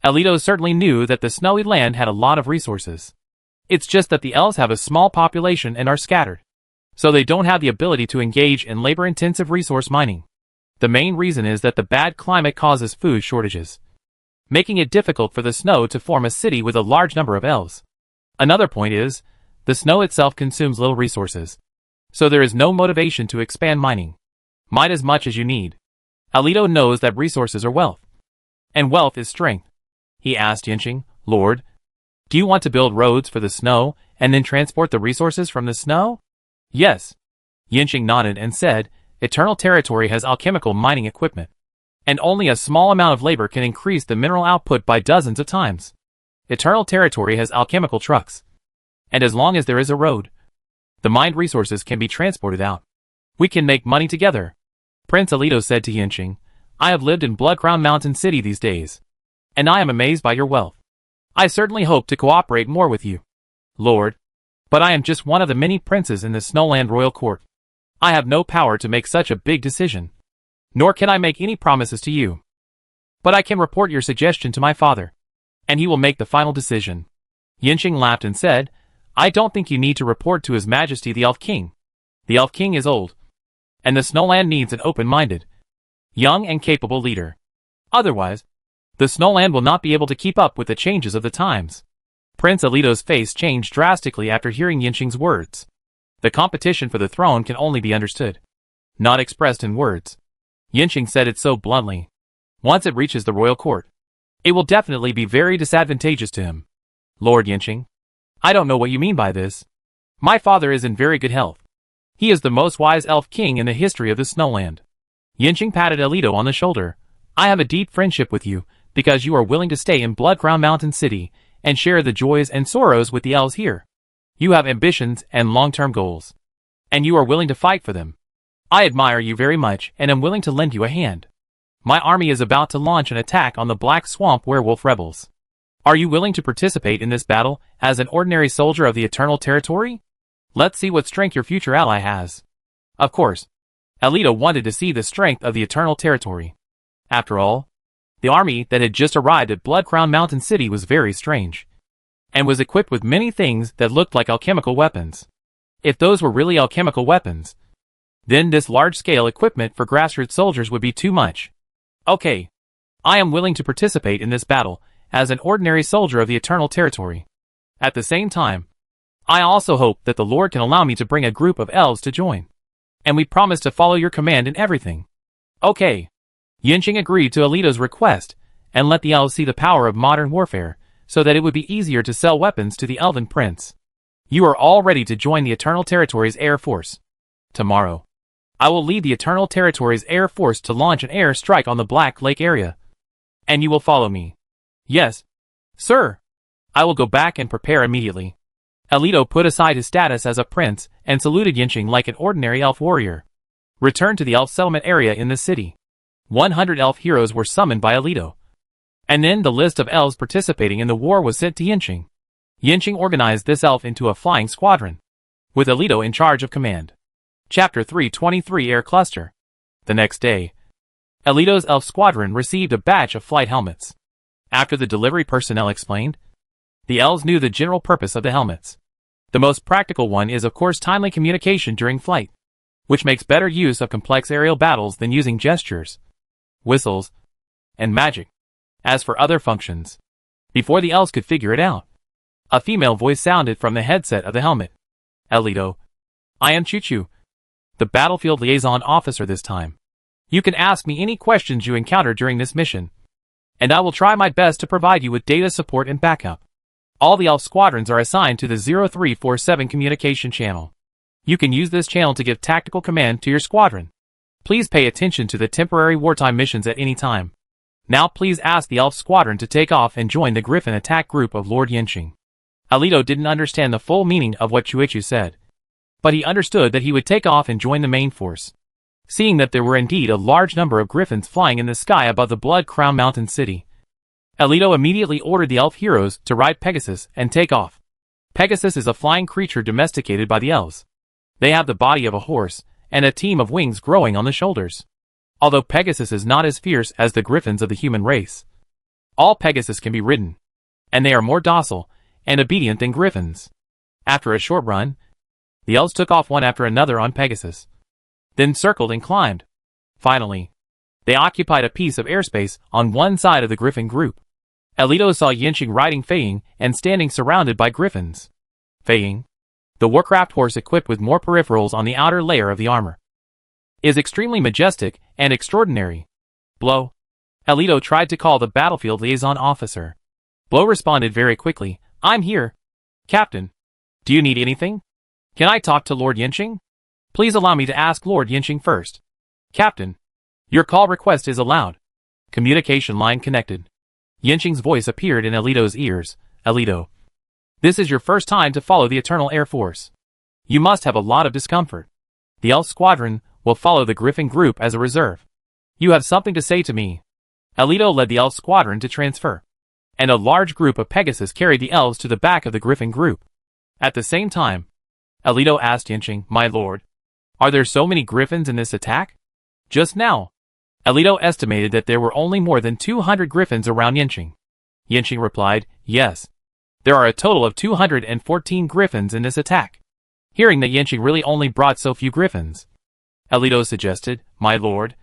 Alito certainly knew that the Snowy Land had a lot of resources. It's just that the elves have a small population and are scattered, so they don't have the ability to engage in labor-intensive resource mining. The main reason is that the bad climate causes food shortages, making it difficult for the snow to form a city with a large number of elves. Another point is, the snow itself consumes little resources, so there is no motivation to expand mining. Mine as much as you need. Alito knows that resources are wealth, and wealth is strength. He asked Yanqing, "Lord, do you want to build roads for the snow and then transport the resources from the snow?" "Yes." Yanqing nodded and said, "Eternal Territory has alchemical mining equipment, and only a small amount of labor can increase the mineral output by dozens of times. Eternal Territory has alchemical trucks, and as long as there is a road, the mined resources can be transported out. We can make money together." Prince Alito said to Yanqing, "I have lived in Blood Crown Mountain City these days, and I am amazed by your wealth. I certainly hope to cooperate more with you, Lord, but I am just one of the many princes in the Snowland Royal Court. I have no power to make such a big decision, nor can I make any promises to you. But I can report your suggestion to my father, and he will make the final decision." Yanqing laughed and said, "I don't think you need to report to His Majesty the Elf King. The Elf King is old, and the Snowland needs an open-minded, young and capable leader. Otherwise, the Snowland will not be able to keep up with the changes of the times." Prince Alito's face changed drastically after hearing Yanqing's words. The competition for the throne can only be understood, not expressed in words. Yanqing said it so bluntly. Once it reaches the royal court, it will definitely be very disadvantageous to him. "Lord Yanqing, I don't know what you mean by this. My father is in very good health. He is the most wise elf king in the history of the Snowland." Yanqing patted Alito on the shoulder. "I have a deep friendship with you, because you are willing to stay in Blood Crown Mountain City and share the joys and sorrows with the elves here. You have ambitions and long-term goals, and you are willing to fight for them. I admire you very much and am willing to lend you a hand. My army is about to launch an attack on the Black Swamp werewolf rebels. Are you willing to participate in this battle as an ordinary soldier of the Eternal Territory? Let's see what strength your future ally has." Of course, Alito wanted to see the strength of the Eternal Territory. After all, the army that had just arrived at Blood Crown Mountain City was very strange, and was equipped with many things that looked like alchemical weapons. If those were really alchemical weapons, then this large-scale equipment for grassroots soldiers would be too much. "Okay, I am willing to participate in this battle as an ordinary soldier of the Eternal Territory. At the same time, I also hope that the Lord can allow me to bring a group of elves to join. And we promise to follow your command in everything. Okay. Yinqing agreed to Alito's request and let the elves see the power of modern warfare so that it would be easier to sell weapons to the Elven Prince. You are all ready to join the Eternal Territory's Air Force. Tomorrow, I will lead the Eternal Territory's Air Force to launch an air strike on the Black Lake area. And you will follow me. Yes, sir. I will go back and prepare immediately. Alito put aside his status as a prince and saluted Yinqing like an ordinary elf warrior. Returned to the elf settlement area in the city. 100 elf heroes were summoned by Alito. And then the list of elves participating in the war was sent to Yinqing. Yinqing organized this elf into a flying squadron, with Alito in charge of command. Chapter 323 Air Cluster. The next day, Alito's elf squadron received a batch of flight helmets. After the delivery personnel explained, the elves knew the general purpose of the helmets. The most practical one is of course timely communication during flight, which makes better use of complex aerial battles than using gestures, whistles, and magic. As for other functions, before the elves could figure it out, a female voice sounded from the headset of the helmet. Alito, I am Chuchu, the battlefield liaison officer this time. You can ask me any questions you encounter during this mission, and I will try my best to provide you with data support and backup. All the elf squadrons are assigned to the 0347 communication channel. You can use this channel to give tactical command to your squadron. Please pay attention to the temporary wartime missions at any time. Now please ask the elf squadron to take off and join the Griffin attack group of Lord Yinqing. Alito didn't understand the full meaning of what Chuichu said, but he understood that he would take off and join the main force. Seeing that there were indeed a large number of griffins flying in the sky above the Blood Crown Mountain City, Alito immediately ordered the elf heroes to ride Pegasus and take off. Pegasus is a flying creature domesticated by the elves. They have the body of a horse and a team of wings growing on the shoulders. Although Pegasus is not as fierce as the griffins of the human race, all Pegasus can be ridden, and they are more docile and obedient than griffins. After a short run, the elves took off one after another on Pegasus, then circled and climbed. Finally, they occupied a piece of airspace on one side of the griffin group. Alito saw Yinqing riding Feiying and standing surrounded by griffins. Feiying, the warcraft horse equipped with more peripherals on the outer layer of the armor, is extremely majestic and extraordinary. Blow. Alito tried to call the battlefield liaison officer. Blow responded very quickly. I'm here. Captain. Do you need anything? Can I talk to Lord Yinqing? Please allow me to ask Lord Yinqing first. Captain. Your call request is allowed. Communication line connected. Yinqing's voice appeared in Alito's ears. Alito, this is your first time to follow the Eternal Air Force. You must have a lot of discomfort. The elf squadron will follow the Griffin group as a reserve. You have something to say to me. Alito led the elf squadron to transfer, and a large group of Pegasus carried the elves to the back of the Griffin group. At the same time, Alito asked Yinqing, My lord, are there so many griffins in this attack? Just now, Alito estimated that there were only more than 200 griffins around Yinqing. Yinqing replied, Yes. There are a total of 214 griffins in this attack. Hearing that Yinqing really only brought so few griffins, Alito suggested, My lord,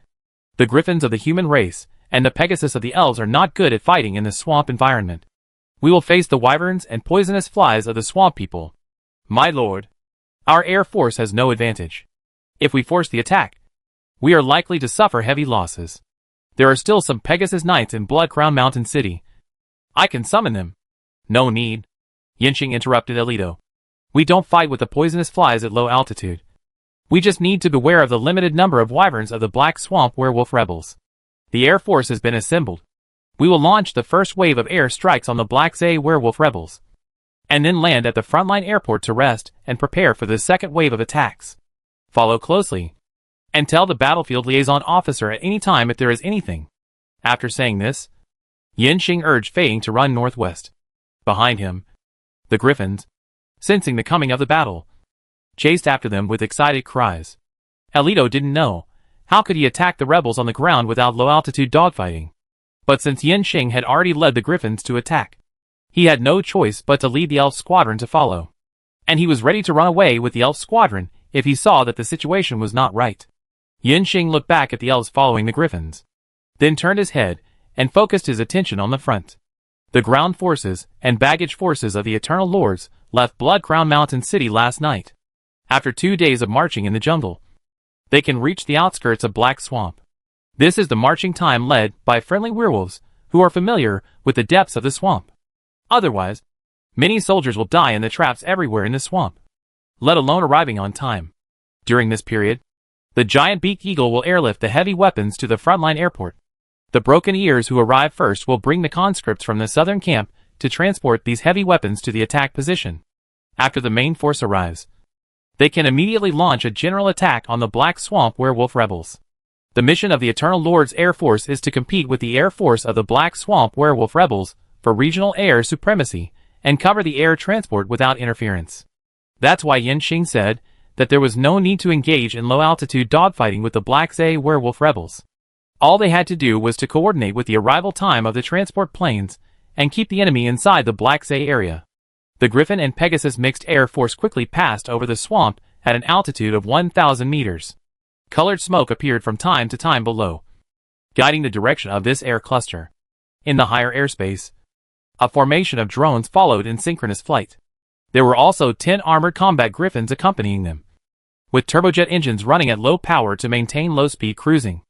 the griffins of the human race and the Pegasus of the elves are not good at fighting in the swamp environment. We will face the wyverns and poisonous flies of the swamp people. My lord, our air force has no advantage. If we force the attack, we are likely to suffer heavy losses. There are still some Pegasus knights in Blood Crown Mountain City. I can summon them. No need. Yinqing interrupted Alito. We don't fight with the poisonous flies at low altitude. We just need to beware of the limited number of wyverns of the Black Swamp Werewolf rebels. The Air Force has been assembled. We will launch the first wave of air strikes on the Black Zay Werewolf rebels, and then land at the frontline airport to rest and prepare for the second wave of attacks. Follow closely, and tell the battlefield liaison officer at any time if there is anything. After saying this, Yinqing urged Feiying to run northwest. Behind him, the griffins, sensing the coming of the battle, chased after them with excited cries. Alito didn't know, how could he attack the rebels on the ground without low-altitude dogfighting? But since Yinqing had already led the griffins to attack, he had no choice but to lead the elf squadron to follow. And he was ready to run away with the elf squadron if he saw that the situation was not right. Yinqing looked back at the elves following the griffins, then turned his head and focused his attention on the front. The ground forces and baggage forces of the Eternal Lords left Blood Crown Mountain City last night. After 2 days of marching in the jungle, they can reach the outskirts of Black Swamp. This is the marching time led by friendly werewolves who are familiar with the depths of the swamp. Otherwise, many soldiers will die in the traps everywhere in the swamp, let alone arriving on time. During this period, the giant beaked eagle will airlift the heavy weapons to the frontline airport. The broken ears who arrive first will bring the conscripts from the southern camp to transport these heavy weapons to the attack position. After the main force arrives, they can immediately launch a general attack on the Black Swamp Werewolf rebels. The mission of the Eternal Lord's Air Force is to compete with the Air Force of the Black Swamp Werewolf rebels for regional air supremacy and cover the air transport without interference. That's why Yanxing said that there was no need to engage in low-altitude dogfighting with the Black Zay Werewolf rebels. All they had to do was to coordinate with the arrival time of the transport planes and keep the enemy inside the Black Zay area. The Griffin and Pegasus mixed air force quickly passed over the swamp at an altitude of 1,000 meters. Colored smoke appeared from time to time below, guiding the direction of this air cluster. In the higher airspace, a formation of drones followed in synchronous flight. There were also 10 armored combat griffins accompanying them, with turbojet engines running at low power to maintain low-speed cruising.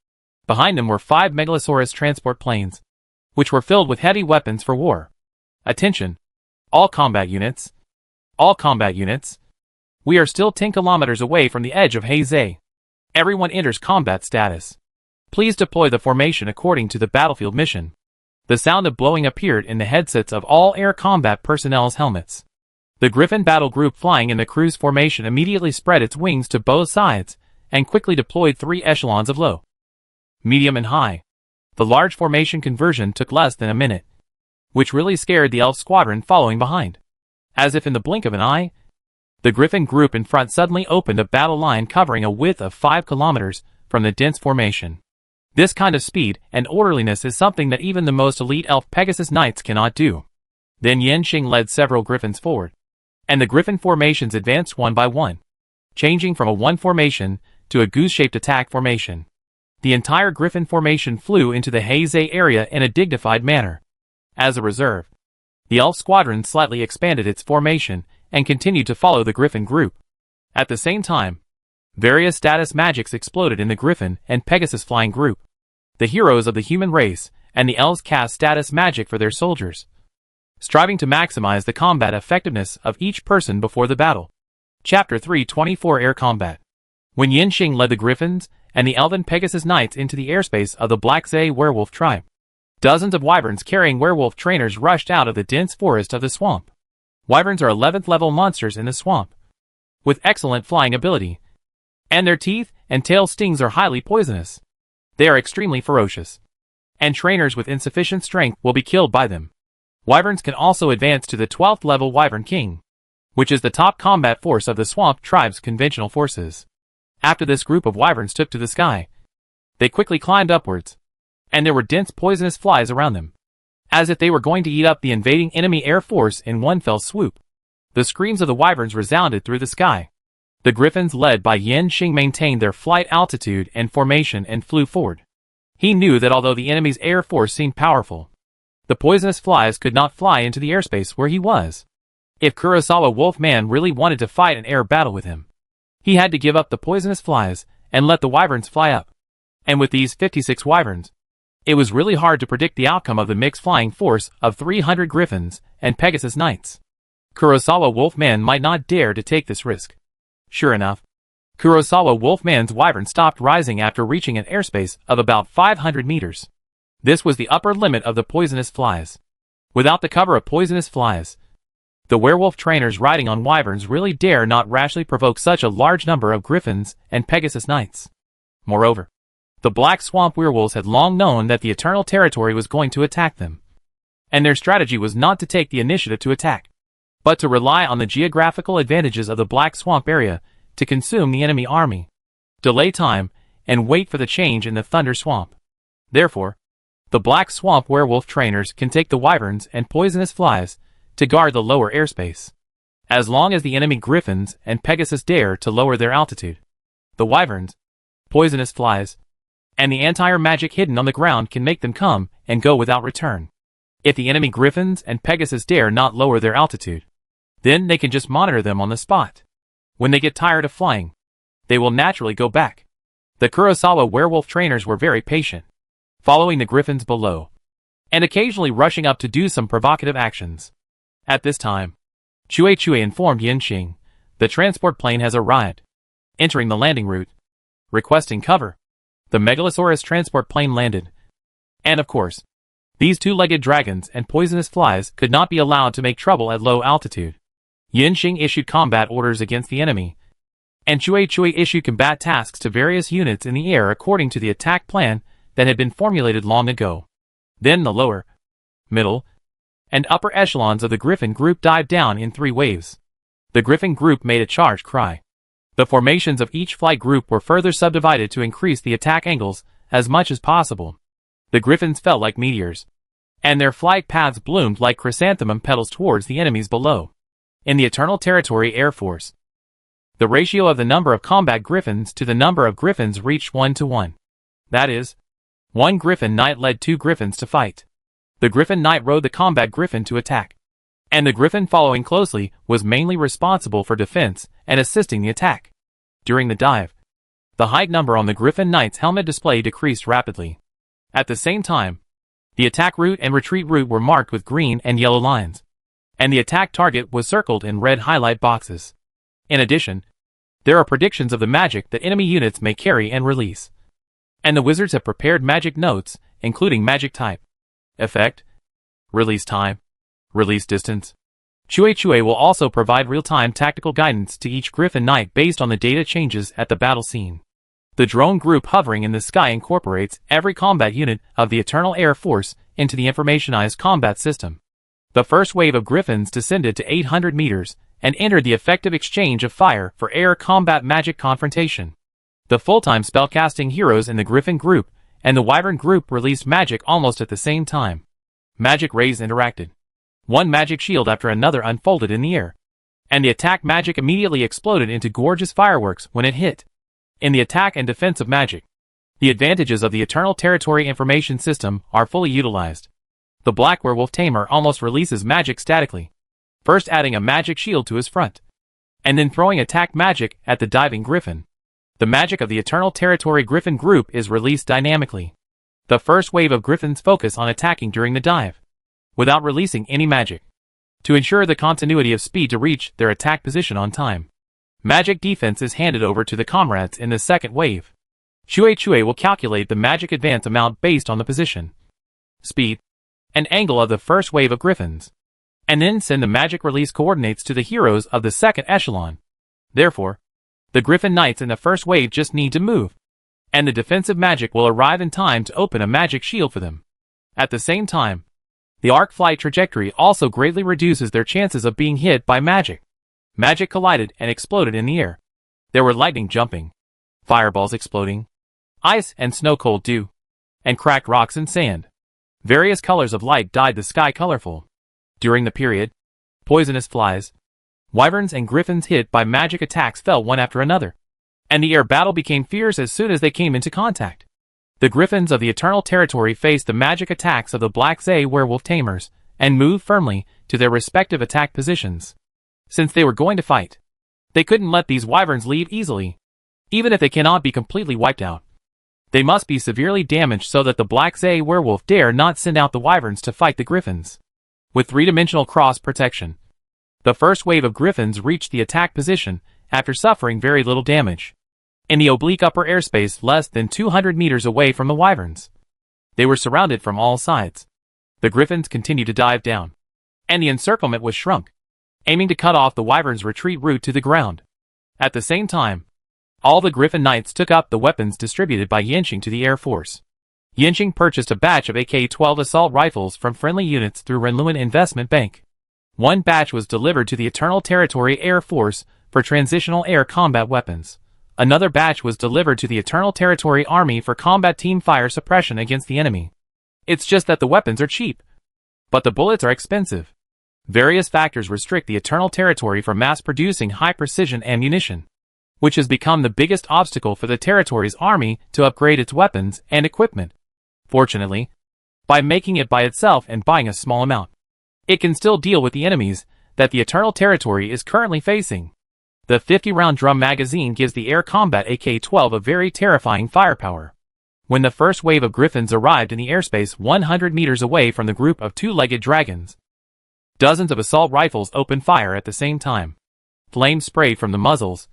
Behind them were 5 Megalosaurus transport planes, which were filled with heavy weapons for war. Attention! All combat units. All combat units. We are still 10 kilometers away from the edge of Heizei. Everyone enters combat status. Please deploy the formation according to the battlefield mission. The sound of blowing appeared in the headsets of all air combat personnel's helmets. The Griffin battle group flying in the cruise formation immediately spread its wings to both sides and quickly deployed 3 echelons of low, medium and high. The large formation conversion took less than a minute, which really scared the elf squadron following behind. As if in the blink of an eye, the Griffin group in front suddenly opened a battle line covering a width of 5 kilometers from the dense formation. This kind of speed and orderliness is something that even the most elite elf Pegasus Knights cannot do. Then Yanxing led several Griffins forward, and the Griffin formations advanced one by one, changing from a 1 formation to a goose-shaped attack formation. The entire Griffin formation flew into the Heizei area in a dignified manner. As a reserve, the elf squadron slightly expanded its formation and continued to follow the Griffin group. At the same time, various status magics exploded in the Griffin and Pegasus flying group. The heroes of the human race and the elves cast status magic for their soldiers, striving to maximize the combat effectiveness of each person before the battle. Chapter 324 Air Combat. When Yanxing led the Griffins and the Elven Pegasus Knights into the airspace of the Black Zay werewolf tribe, dozens of wyverns carrying werewolf trainers rushed out of the dense forest of the swamp. Wyverns are 11th level monsters in the swamp, with excellent flying ability, and their teeth and tail stings are highly poisonous. They are extremely ferocious, and trainers with insufficient strength will be killed by them. Wyverns can also advance to the 12th level Wyvern King, which is the top combat force of the swamp tribe's conventional forces. After this group of wyverns took to the sky, they quickly climbed upwards, and there were dense poisonous flies around them, as if they were going to eat up the invading enemy air force in one fell swoop. The screams of the wyverns resounded through the sky. The Griffins led by Yanxing maintained their flight altitude and formation and flew forward. He knew that although the enemy's air force seemed powerful, the poisonous flies could not fly into the airspace where he was. If Kurosawa Wolfman really wanted to fight an air battle with him, he had to give up the poisonous flies and let the wyverns fly up. And with these 56 wyverns, it was really hard to predict the outcome of the mixed flying force of 300 Griffins and Pegasus Knights. Kurosawa Wolfman might not dare to take this risk. Sure enough, Kurosawa Wolfman's wyvern stopped rising after reaching an airspace of about 500 meters. This was the upper limit of the poisonous flies. Without the cover of poisonous flies, the werewolf trainers riding on wyverns really dare not rashly provoke such a large number of Griffins and Pegasus Knights. Moreover, the Black Swamp werewolves had long known that the Eternal Territory was going to attack them, and their strategy was not to take the initiative to attack, but to rely on the geographical advantages of the Black Swamp area to consume the enemy army, delay time, and wait for the change in the Thunder Swamp. Therefore, the Black Swamp werewolf trainers can take the wyverns and poisonous flies to guard the lower airspace. As long as the enemy Griffins and Pegasus dare to lower their altitude, the wyverns, poisonous flies, and the anti-magic hidden on the ground can make them come and go without return. If the enemy Griffins and Pegasus dare not lower their altitude, then they can just monitor them on the spot. When they get tired of flying, they will naturally go back. The Kurosawa werewolf trainers were very patient, following the Griffins below, and occasionally rushing up to do some provocative actions. At this time, Chue informed Yinxing, the transport plane has arrived. Entering the landing route, requesting cover, the Megalosaurus transport plane landed. And of course, these two-legged dragons and poisonous flies could not be allowed to make trouble at low altitude. Yinxing issued combat orders against the enemy, and Chue issued combat tasks to various units in the air according to the attack plan that had been formulated long ago. Then the lower, middle, and upper echelons of the Griffin group dived down in 3 waves. The Griffin group made a charge cry. The formations of each flight group were further subdivided to increase the attack angles as much as possible. The Griffins fell like meteors, and their flight paths bloomed like chrysanthemum petals towards the enemies below. In the Eternal Territory Air Force, the ratio of the number of combat Griffins to the number of Griffins reached 1-to-1. That is, 1 Griffin Knight led 2 Griffins to fight. The Griffin Knight rode the combat Griffin to attack, and the Griffin following closely was mainly responsible for defense and assisting the attack. During the dive, the height number on the Griffin Knight's helmet display decreased rapidly. At the same time, the attack route and retreat route were marked with green and yellow lines, and the attack target was circled in red highlight boxes. In addition, there are predictions of the magic that enemy units may carry and release. And the wizards have prepared magic notes, including magic type, effect, release time, release distance. Chue will also provide real-time tactical guidance to each Griffin Knight based on the data changes at the battle scene. The drone group hovering in the sky incorporates every combat unit of the Eternal Air Force into the informationized combat system. The first wave of Griffins descended to 800 meters and entered the effective exchange of fire for air combat magic confrontation. The full-time spellcasting heroes in the Griffin group and the Wyvern group released magic almost at the same time. Magic rays interacted. One magic shield after another unfolded in the air, and the attack magic immediately exploded into gorgeous fireworks when it hit. In the attack and defensive magic, the advantages of the Eternal Territory Information System are fully utilized. The Black Werewolf Tamer almost releases magic statically, first adding a magic shield to his front, and then throwing attack magic at the diving Griffin. The magic of the Eternal Territory Griffin group is released dynamically. The first wave of Griffins focus on attacking during the dive, without releasing any magic, to ensure the continuity of speed to reach their attack position on time. Magic defense is handed over to the comrades in the second wave. Chue will calculate the magic advance amount based on the position, speed, and angle of the first wave of Griffins, and then send the magic release coordinates to the heroes of the second echelon. Therefore, the Griffin Knights in the first wave just need to move, and the defensive magic will arrive in time to open a magic shield for them. At the same time, the arc flight trajectory also greatly reduces their chances of being hit by magic. Magic collided and exploded in the air. There were lightning jumping, fireballs exploding, ice and snow cold dew, and cracked rocks and sand. Various colors of light dyed the sky colorful. During the period, poisonous flies, wyverns and griffins hit by magic attacks fell one after another, and the air battle became fierce as soon as they came into contact. The Griffins of the Eternal Territory faced the magic attacks of the Black Zay werewolf tamers, and moved firmly to their respective attack positions. Since they were going to fight, they couldn't let these wyverns leave easily. Even if they cannot be completely wiped out, they must be severely damaged so that the Black Zay werewolf dare not send out the wyverns to fight the Griffins. With three-dimensional cross protection, the first wave of Griffins reached the attack position after suffering very little damage. In the oblique upper airspace less than 200 meters away from the wyverns, they were surrounded from all sides. The Griffins continued to dive down, and the encirclement was shrunk, aiming to cut off the wyverns' retreat route to the ground. At the same time, all the Griffin Knights took up the weapons distributed by Yinxing to the Air Force. Yinxing purchased a batch of AK-12 assault rifles from friendly units through Renluin Investment Bank. One batch was delivered to the Eternal Territory Air Force for transitional air combat weapons. Another batch was delivered to the Eternal Territory Army for combat team fire suppression against the enemy. It's just that the weapons are cheap, but the bullets are expensive. Various factors restrict the Eternal Territory from mass-producing high-precision ammunition. which has become the biggest obstacle for the territory's army to upgrade its weapons and equipment. Fortunately, by making it by itself and buying a small amount, it can still deal with the enemies that the Eternal Territory is currently facing. The 50-round drum magazine gives the air combat AK-12 a very terrifying firepower. When the first wave of griffins arrived in the airspace 100 meters away from the group of two-legged dragons, dozens of assault rifles opened fire at the same time. Flames sprayed from the muzzles,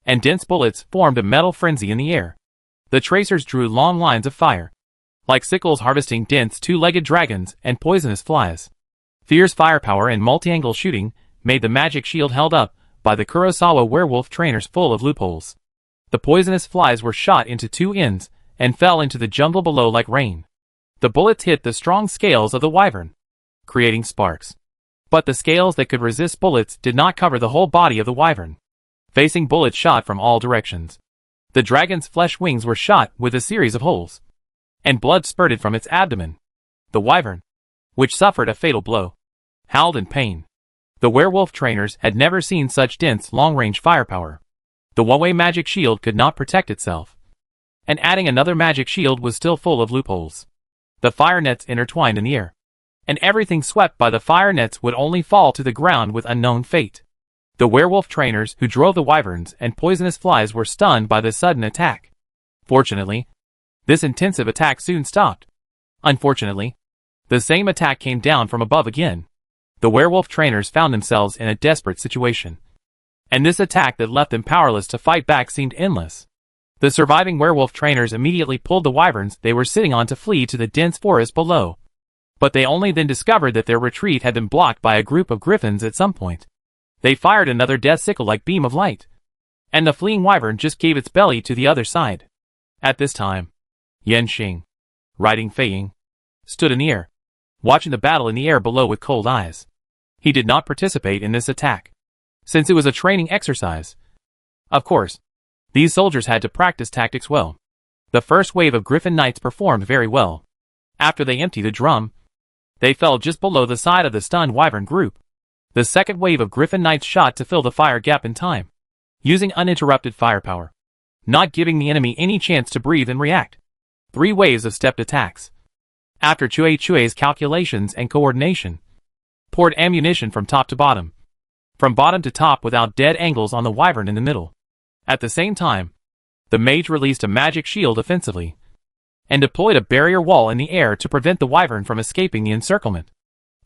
and dense bullets formed a metal frenzy in the air. The tracers drew long lines of fire, like sickles harvesting dense two-legged dragons and poisonous flies. Fierce firepower and multi-angle shooting made the magic shield held up by the Kurosawa werewolf trainers full of loopholes. The poisonous flies were shot into two ends and fell into the jungle below like rain. The bullets hit the strong scales of the wyvern, creating sparks. But the scales that could resist bullets did not cover the whole body of the wyvern, facing bullets shot from all directions. The dragon's flesh wings were shot with a series of holes, and blood spurted from its abdomen. The wyvern, which suffered a fatal blow, howled in pain. The werewolf trainers had never seen such dense, long-range firepower. The one-way magic shield could not protect itself, and adding another magic shield was still full of loopholes. The fire nets intertwined in the air, and everything swept by the fire nets would only fall to the ground with unknown fate. The werewolf trainers who drove the wyverns and poisonous flies were stunned by the sudden attack. Fortunately, this intensive attack soon stopped. Unfortunately, the same attack came down from above again. The werewolf trainers found themselves in a desperate situation, and this attack that left them powerless to fight back seemed endless. The surviving werewolf trainers immediately pulled the wyverns they were sitting on to flee to the dense forest below. But they only then discovered that their retreat had been blocked by a group of griffins at some point. They fired another death sickle-like beam of light, and the fleeing wyvern just gave its belly to the other side. At this time, Yan Xing, riding Fei Ying, stood in the air, watching the battle in the air below with cold eyes. He did not participate in this attack, since it was a training exercise. Of course, these soldiers had to practice tactics well. The first wave of Griffin Knights performed very well. After they emptied the drum, they fell just below the side of the stunned wyvern group. The second wave of Griffin Knights shot to fill the fire gap in time, using uninterrupted firepower, not giving the enemy any chance to breathe and react. 3 waves of stepped attacks, after Chue's calculations and coordination, poured ammunition from top to bottom, from bottom to top without dead angles on the wyvern in the middle. At the same time, the mage released a magic shield offensively, and deployed a barrier wall in the air to prevent the wyvern from escaping the encirclement.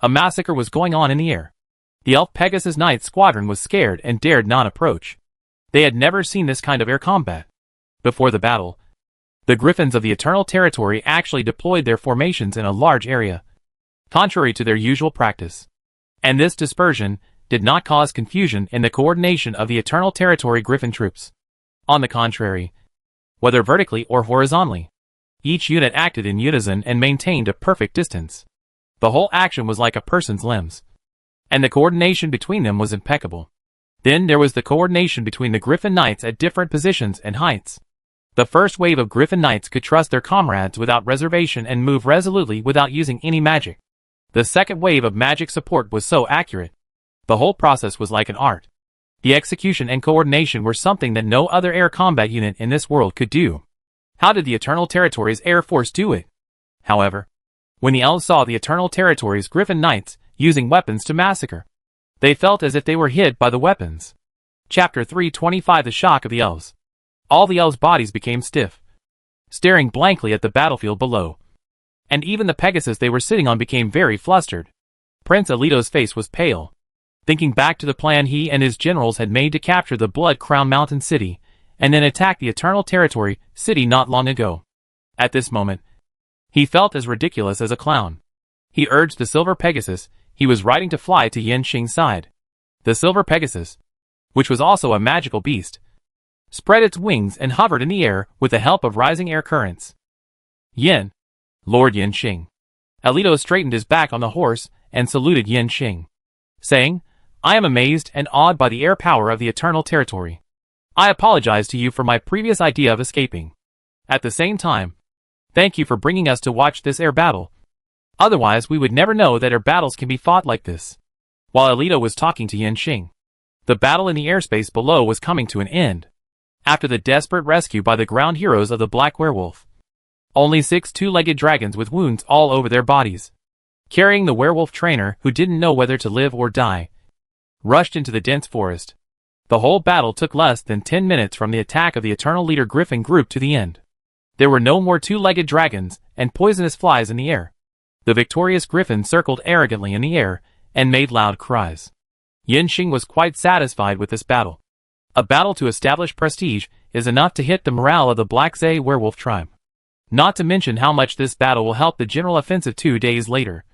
A massacre was going on in the air. The elf Pegasus Knight squadron was scared and dared not approach. They had never seen this kind of air combat. Before the battle, the griffins of the Eternal Territory actually deployed their formations in a large area, contrary to their usual practice. And this dispersion did not cause confusion in the coordination of the Eternal Territory griffin troops. On the contrary, whether vertically or horizontally, each unit acted in unison and maintained a perfect distance. The whole action was like a person's limbs, and the coordination between them was impeccable. Then there was the coordination between the Griffin Knights at different positions and heights. The first wave of Griffin Knights could trust their comrades without reservation and move resolutely without using any magic. The second wave of magic support was so accurate. The whole process was like an art. The execution and coordination were something that no other air combat unit in this world could do. How did the Eternal Territory's Air Force do it? However, when the elves saw the Eternal Territory's Griffin Knights using weapons to massacre, they felt as if they were hit by the weapons. Chapter 325 The Shock of the Elves. All the elves' bodies became stiff, staring blankly at the battlefield below. And even the Pegasus they were sitting on became very flustered. Prince Alito's face was pale, thinking back to the plan he and his generals had made to capture the Blood Crown Mountain City, and then attack the Eternal Territory City not long ago. At this moment, he felt as ridiculous as a clown. He urged the Silver Pegasus he was riding to fly to Yan Xing's side. The Silver Pegasus, which was also a magical beast, spread its wings and hovered in the air with the help of rising air currents. Yin, Lord Yan Xing. Alito straightened his back on the horse and saluted Yan Xing, saying, I am amazed and awed by the air power of the Eternal Territory. I apologize to you for my previous idea of escaping. At the same time, thank you for bringing us to watch this air battle. Otherwise we would never know that air battles can be fought like this. While Alito was talking to Yan Xing, the battle in the airspace below was coming to an end. after the desperate rescue by the ground heroes of the Black Werewolf. Only 6 two-legged dragons with wounds all over their bodies, carrying the werewolf trainer who didn't know whether to live or die, rushed into the dense forest. The whole battle took less than 10 minutes from the attack of the Eternal Leader Griffin group to the end. There were no more two-legged dragons and poisonous flies in the air. The victorious Griffin circled arrogantly in the air and made loud cries. Yanxing was quite satisfied with this battle. A battle to establish prestige is enough to hit the morale of the Black Zay werewolf tribe. Not to mention how much this battle will help the general offensive 2 days later.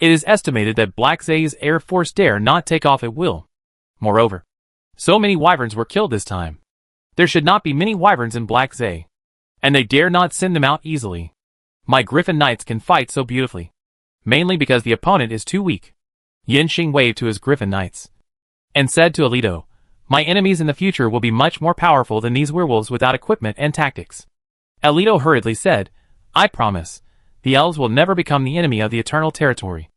It is estimated that Black Zay's air force dare not take off at will. Moreover, so many wyverns were killed this time. There should not be many wyverns in Black Zay, and they dare not send them out easily. My Griffin Knights can fight so beautifully, mainly because the opponent is too weak. Yanxing waved to his Griffin Knights and said to Alito, "My enemies in the future will be much more powerful than these werewolves without equipment and tactics." Alito hurriedly said, "I promise, the elves will never become the enemy of the Eternal Territory.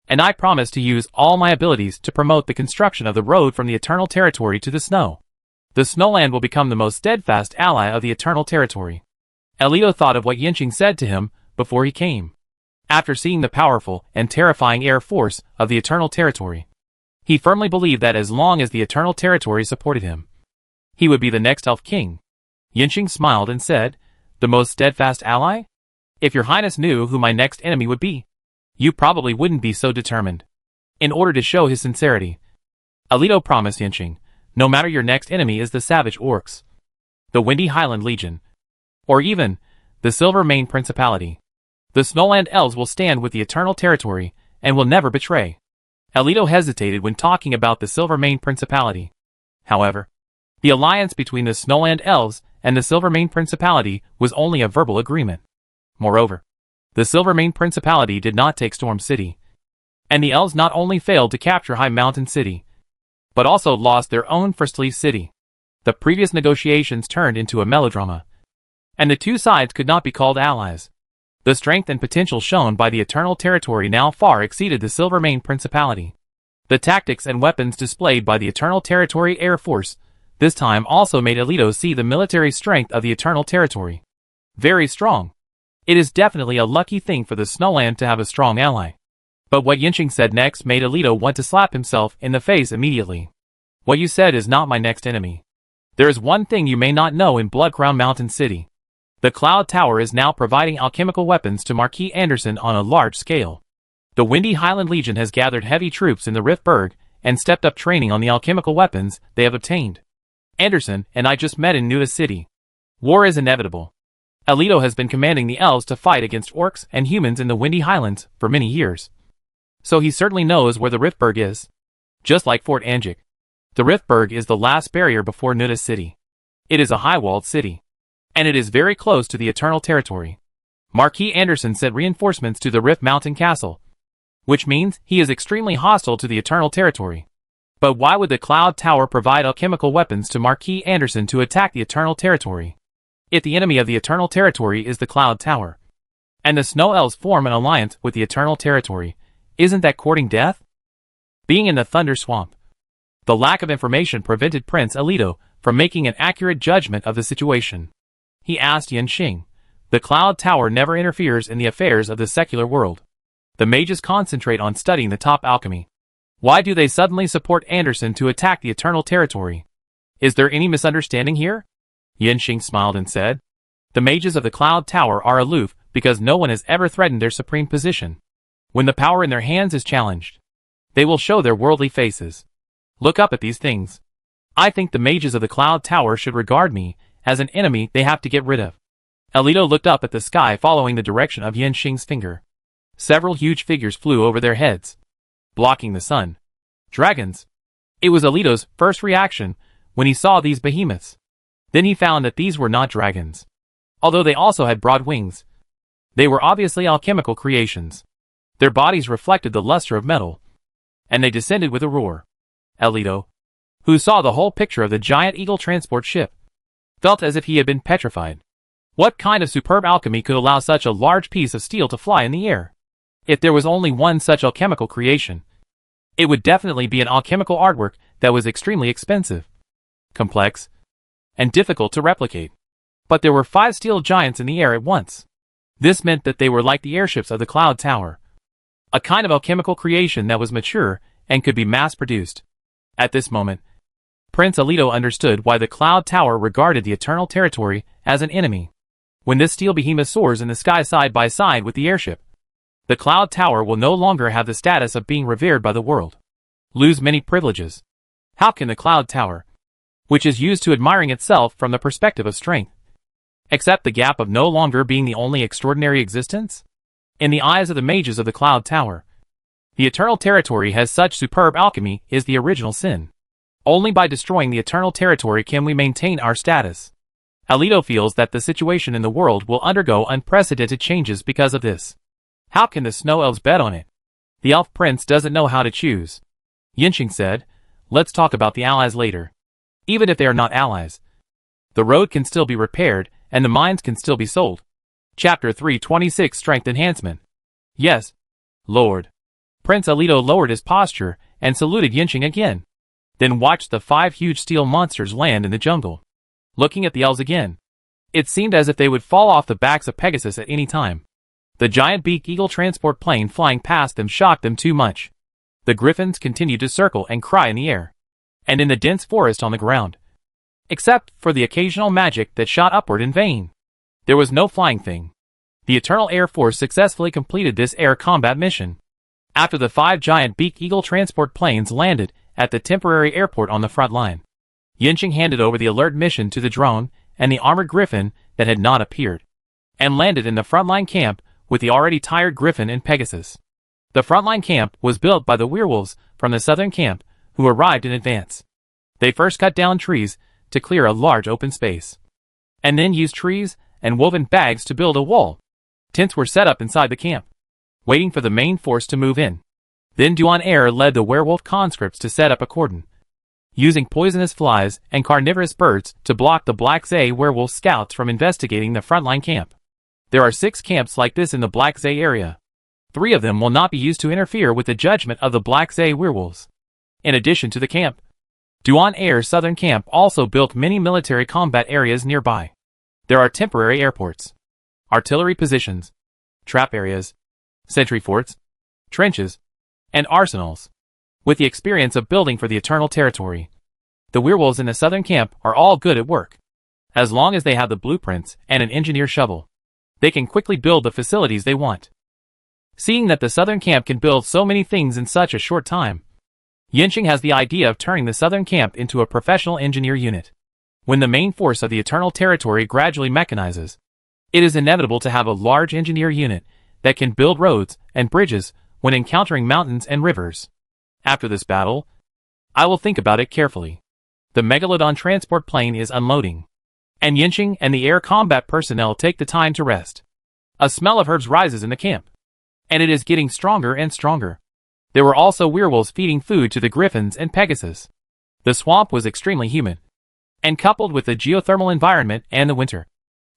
And I promise to use all my abilities to promote the construction of the road from the Eternal Territory to the snow. The Snowland will become the most steadfast ally of the Eternal Territory." Alito thought of what Yanxing said to him before he came. After seeing the powerful and terrifying air force of the Eternal Territory, he firmly believed that as long as the Eternal Territory supported him, he would be the next Elf King. Yanxing smiled and said, "The most steadfast ally? If your highness knew who my next enemy would be, you probably wouldn't be so determined." In order to show his sincerity, Alito promised Yanxing, "No matter your next enemy is the savage orcs, the Windy Highland Legion, or even the Silver Mane Principality, the Snowland Elves will stand with the Eternal Territory and will never betray." Alito hesitated when talking about the Silver Mane Principality. However, the alliance between the Snowland Elves and the Silver Mane Principality was only a verbal agreement. Moreover, the Silver Mane Principality did not take Storm City, and the elves not only failed to capture High Mountain City, but also lost their own First Leaf City. The previous negotiations turned into a melodrama, and the two sides could not be called allies. The strength and potential shown by the Eternal Territory now far exceeded the Silver Mane Principality. The tactics and weapons displayed by the Eternal Territory Air Force this time also made Alito see the military strength of the Eternal Territory. Very strong. It is definitely a lucky thing for the Snowland to have a strong ally. But what Yanxing said next made Alito want to slap himself in the face immediately. "What you said is not my next enemy. There is one thing you may not know in Bloodcrown Mountain City. The Cloud Tower is now providing alchemical weapons to Marquis Anderson on a large scale. The Windy Highland Legion has gathered heavy troops in the Riftberg and stepped up training on the alchemical weapons they have obtained. Anderson and I just met in Nuda City. War is inevitable. Alito has been commanding the elves to fight against orcs and humans in the Windy Highlands for many years. So he certainly knows where the Riftberg is. Just like Fort Angic, the Riftberg is the last barrier before Nuda City. It is a high-walled city, and it is very close to the Eternal Territory. Marquis Anderson sent reinforcements to the Rift Mountain Castle, which means he is extremely hostile to the Eternal Territory. But why would the Cloud Tower provide alchemical weapons to Marquis Anderson to attack the Eternal Territory? If the enemy of the Eternal Territory is the Cloud Tower, and the Snow Elves form an alliance with the Eternal Territory, isn't that courting death? Being in the Thunder Swamp, the lack of information prevented Prince Alito from making an accurate judgment of the situation. He asked Yanxing, "The Cloud Tower never interferes in the affairs of the secular world. The mages concentrate on studying the top alchemy. Why do they suddenly support Anderson to attack the Eternal Territory? Is there any misunderstanding here?" Yanxing smiled and said, "The mages of the Cloud Tower are aloof because no one has ever threatened their supreme position. When the power in their hands is challenged, they will show their worldly faces. Look up at these things. I think the mages of the Cloud Tower should regard me as an enemy they have to get rid of." Alito looked up at the sky following the direction of Yanxing's finger. Several huge figures flew over their heads, blocking the sun. Dragons. It was Alito's first reaction when he saw these behemoths. Then he found that these were not dragons. Although they also had broad wings, they were obviously alchemical creations. Their bodies reflected the luster of metal, and they descended with a roar. Alito, who saw the whole picture of the giant eagle transport ship, felt as if he had been petrified. What kind of superb alchemy could allow such a large piece of steel to fly in the air? If there was only one such alchemical creation, it would definitely be an alchemical artwork that was extremely expensive, complex, and difficult to replicate. But there were 5 steel giants in the air at once. This meant that they were like the airships of the Cloud Tower, a kind of alchemical creation that was mature and could be mass-produced. At this moment, Prince Alito understood why the Cloud Tower regarded the Eternal Territory as an enemy. When this steel behemoth soars in the sky side by side with the airship, the Cloud Tower will no longer have the status of being revered by the world, lose many privileges. How can the Cloud Tower, which is used to admiring itself from the perspective of strength, accept the gap of no longer being the only extraordinary existence? In the eyes of the mages of the Cloud Tower, the Eternal Territory has such superb alchemy is the original sin. Only by destroying the Eternal Territory can we maintain our status. Alito feels that the situation in the world will undergo unprecedented changes because of this. How can the Snow Elves bet on it? The Elf Prince doesn't know how to choose. Yinxing said, let's talk about the allies later. Even if they are not allies, the road can still be repaired, and the mines can still be sold. Chapter 326 Strength Enhancement. Yes, Lord. Prince Alito lowered his posture and saluted Yinxing again. Then watched the 5 huge steel monsters land in the jungle. Looking at the elves again, it seemed as if they would fall off the backs of Pegasus at any time. The giant beak eagle transport plane flying past them shocked them too much. The griffins continued to circle and cry in the air, and in the dense forest on the ground. Except for the occasional magic that shot upward in vain, there was no flying thing. The Eternal Air Force successfully completed this air combat mission. After the 5 giant beak eagle transport planes landed at the temporary airport on the front line, Yinxing handed over the alert mission to the drone and the armored griffin that had not appeared, and landed in the frontline camp with the already tired griffin and Pegasus. The frontline camp was built by the werewolves from the southern camp, who arrived in advance. They first cut down trees to clear a large open space, and then used trees and woven bags to build a wall. Tents were set up inside the camp, waiting for the main force to move in. Then Duan Air led the werewolf conscripts to set up a cordon, using poisonous flies and carnivorous birds to block the Black Zay werewolf scouts from investigating the frontline camp. There are 6 camps like this in the Black Zay area. 3 of them will not be used to interfere with the judgment of the Black Zay werewolves. In addition to the camp, Duan Air's southern camp also built many military combat areas nearby. There are temporary airports, artillery positions, trap areas, sentry forts, trenches, and arsenals. With the experience of building for the Eternal Territory, the werewolves in the southern camp are all good at work. As long as they have the blueprints and an engineer shovel, they can quickly build the facilities they want. Seeing that the southern camp can build so many things in such a short time, Yinxing has the idea of turning the southern camp into a professional engineer unit. When the main force of the Eternal Territory gradually mechanizes, it is inevitable to have a large engineer unit that can build roads and bridges when encountering mountains and rivers. After this battle, I will think about it carefully. The Megalodon transport plane is unloading, and Yinxing and the air combat personnel take the time to rest. A smell of herbs rises in the camp, and it is getting stronger and stronger. There were also werewolves feeding food to the griffins and Pegasus. The swamp was extremely humid, and coupled with the geothermal environment and the winter,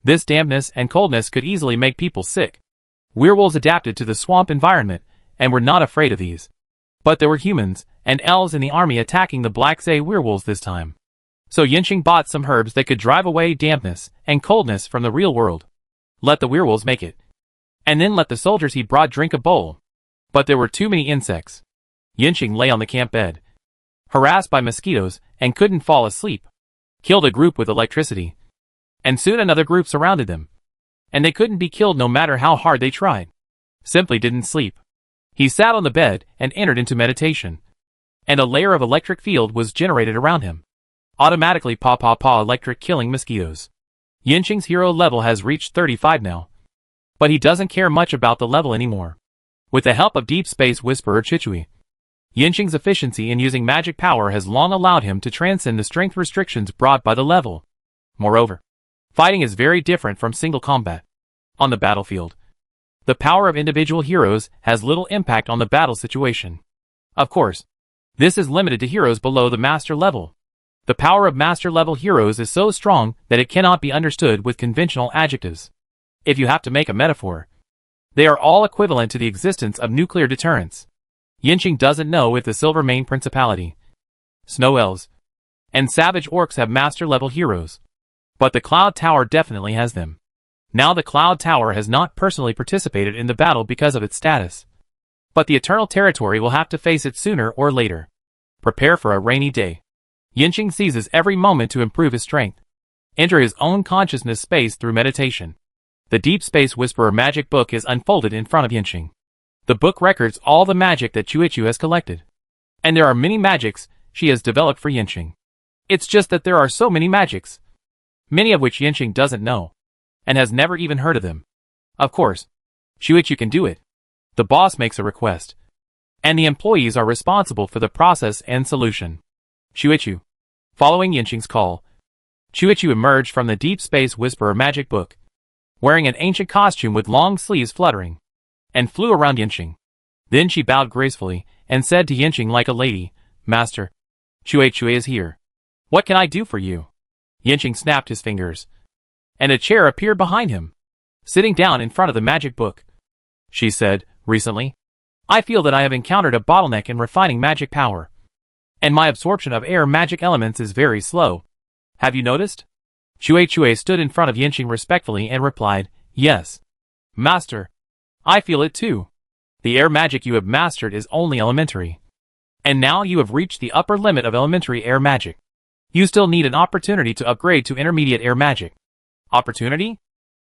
this dampness and coldness could easily make people sick. Werewolves adapted to the swamp environment and were not afraid of these. But there were humans and elves in the army attacking the Black Zay werewolves this time. So Yinxing bought some herbs that could drive away dampness and coldness from the real world. Let the werewolves make it, and then let the soldiers he brought drink a bowl. But there were too many insects. Yinxing lay on the camp bed, harassed by mosquitoes, and couldn't fall asleep. Killed a group with electricity, and soon another group surrounded them, and they couldn't be killed no matter how hard they tried. Simply didn't sleep. He sat on the bed and entered into meditation, and a layer of electric field was generated around him, automatically electric killing mosquitoes. Yinxing's hero level has reached 35 now, but he doesn't care much about the level anymore. With the help of Deep Space Whisperer Chichui, Yinxing's efficiency in using magic power has long allowed him to transcend the strength restrictions brought by the level. Moreover, fighting is very different from single combat. On the battlefield, the power of individual heroes has little impact on the battle situation. Of course, this is limited to heroes below the master level. The power of master level heroes is so strong that it cannot be understood with conventional adjectives. If you have to make a metaphor, they are all equivalent to the existence of nuclear deterrence. Yinxing doesn't know if the Silvermane Principality, Snow Elves, and Savage Orcs have master level heroes. But the Cloud Tower definitely has them. Now the Cloud Tower has not personally participated in the battle because of its status. But the Eternal Territory will have to face it sooner or later. Prepare for a rainy day. Yinxing seizes every moment to improve his strength. Enter his own consciousness space through meditation. The Deep Space Whisperer magic book is unfolded in front of Yinxing. The book records all the magic that Chuichu has collected. And there are many magics she has developed for Yinxing. It's just that there are so many magics, many of which Yinxing doesn't know, and has never even heard of them. Of course, Chuichu can do it. The boss makes a request, and the employees are responsible for the process and solution. Chuichu. Following Yinxing's call, Chuichu emerged from the Deep Space Whisperer magic book, wearing an ancient costume with long sleeves fluttering, and flew around Yinxing. Then she bowed gracefully, and said to Yinxing like a lady, "Master, Chuichu is here. What can I do for you?" Yinxing snapped his fingers, and a chair appeared behind him. Sitting down in front of the magic book, she said, "Recently, I feel that I have encountered a bottleneck in refining magic power, and my absorption of air magic elements is very slow. Have you noticed?" Chuichu stood in front of Yinxing respectfully and replied, "Yes, Master. I feel it too. The air magic you have mastered is only elementary. And now you have reached the upper limit of elementary air magic. You still need an opportunity to upgrade to intermediate air magic." "Opportunity?"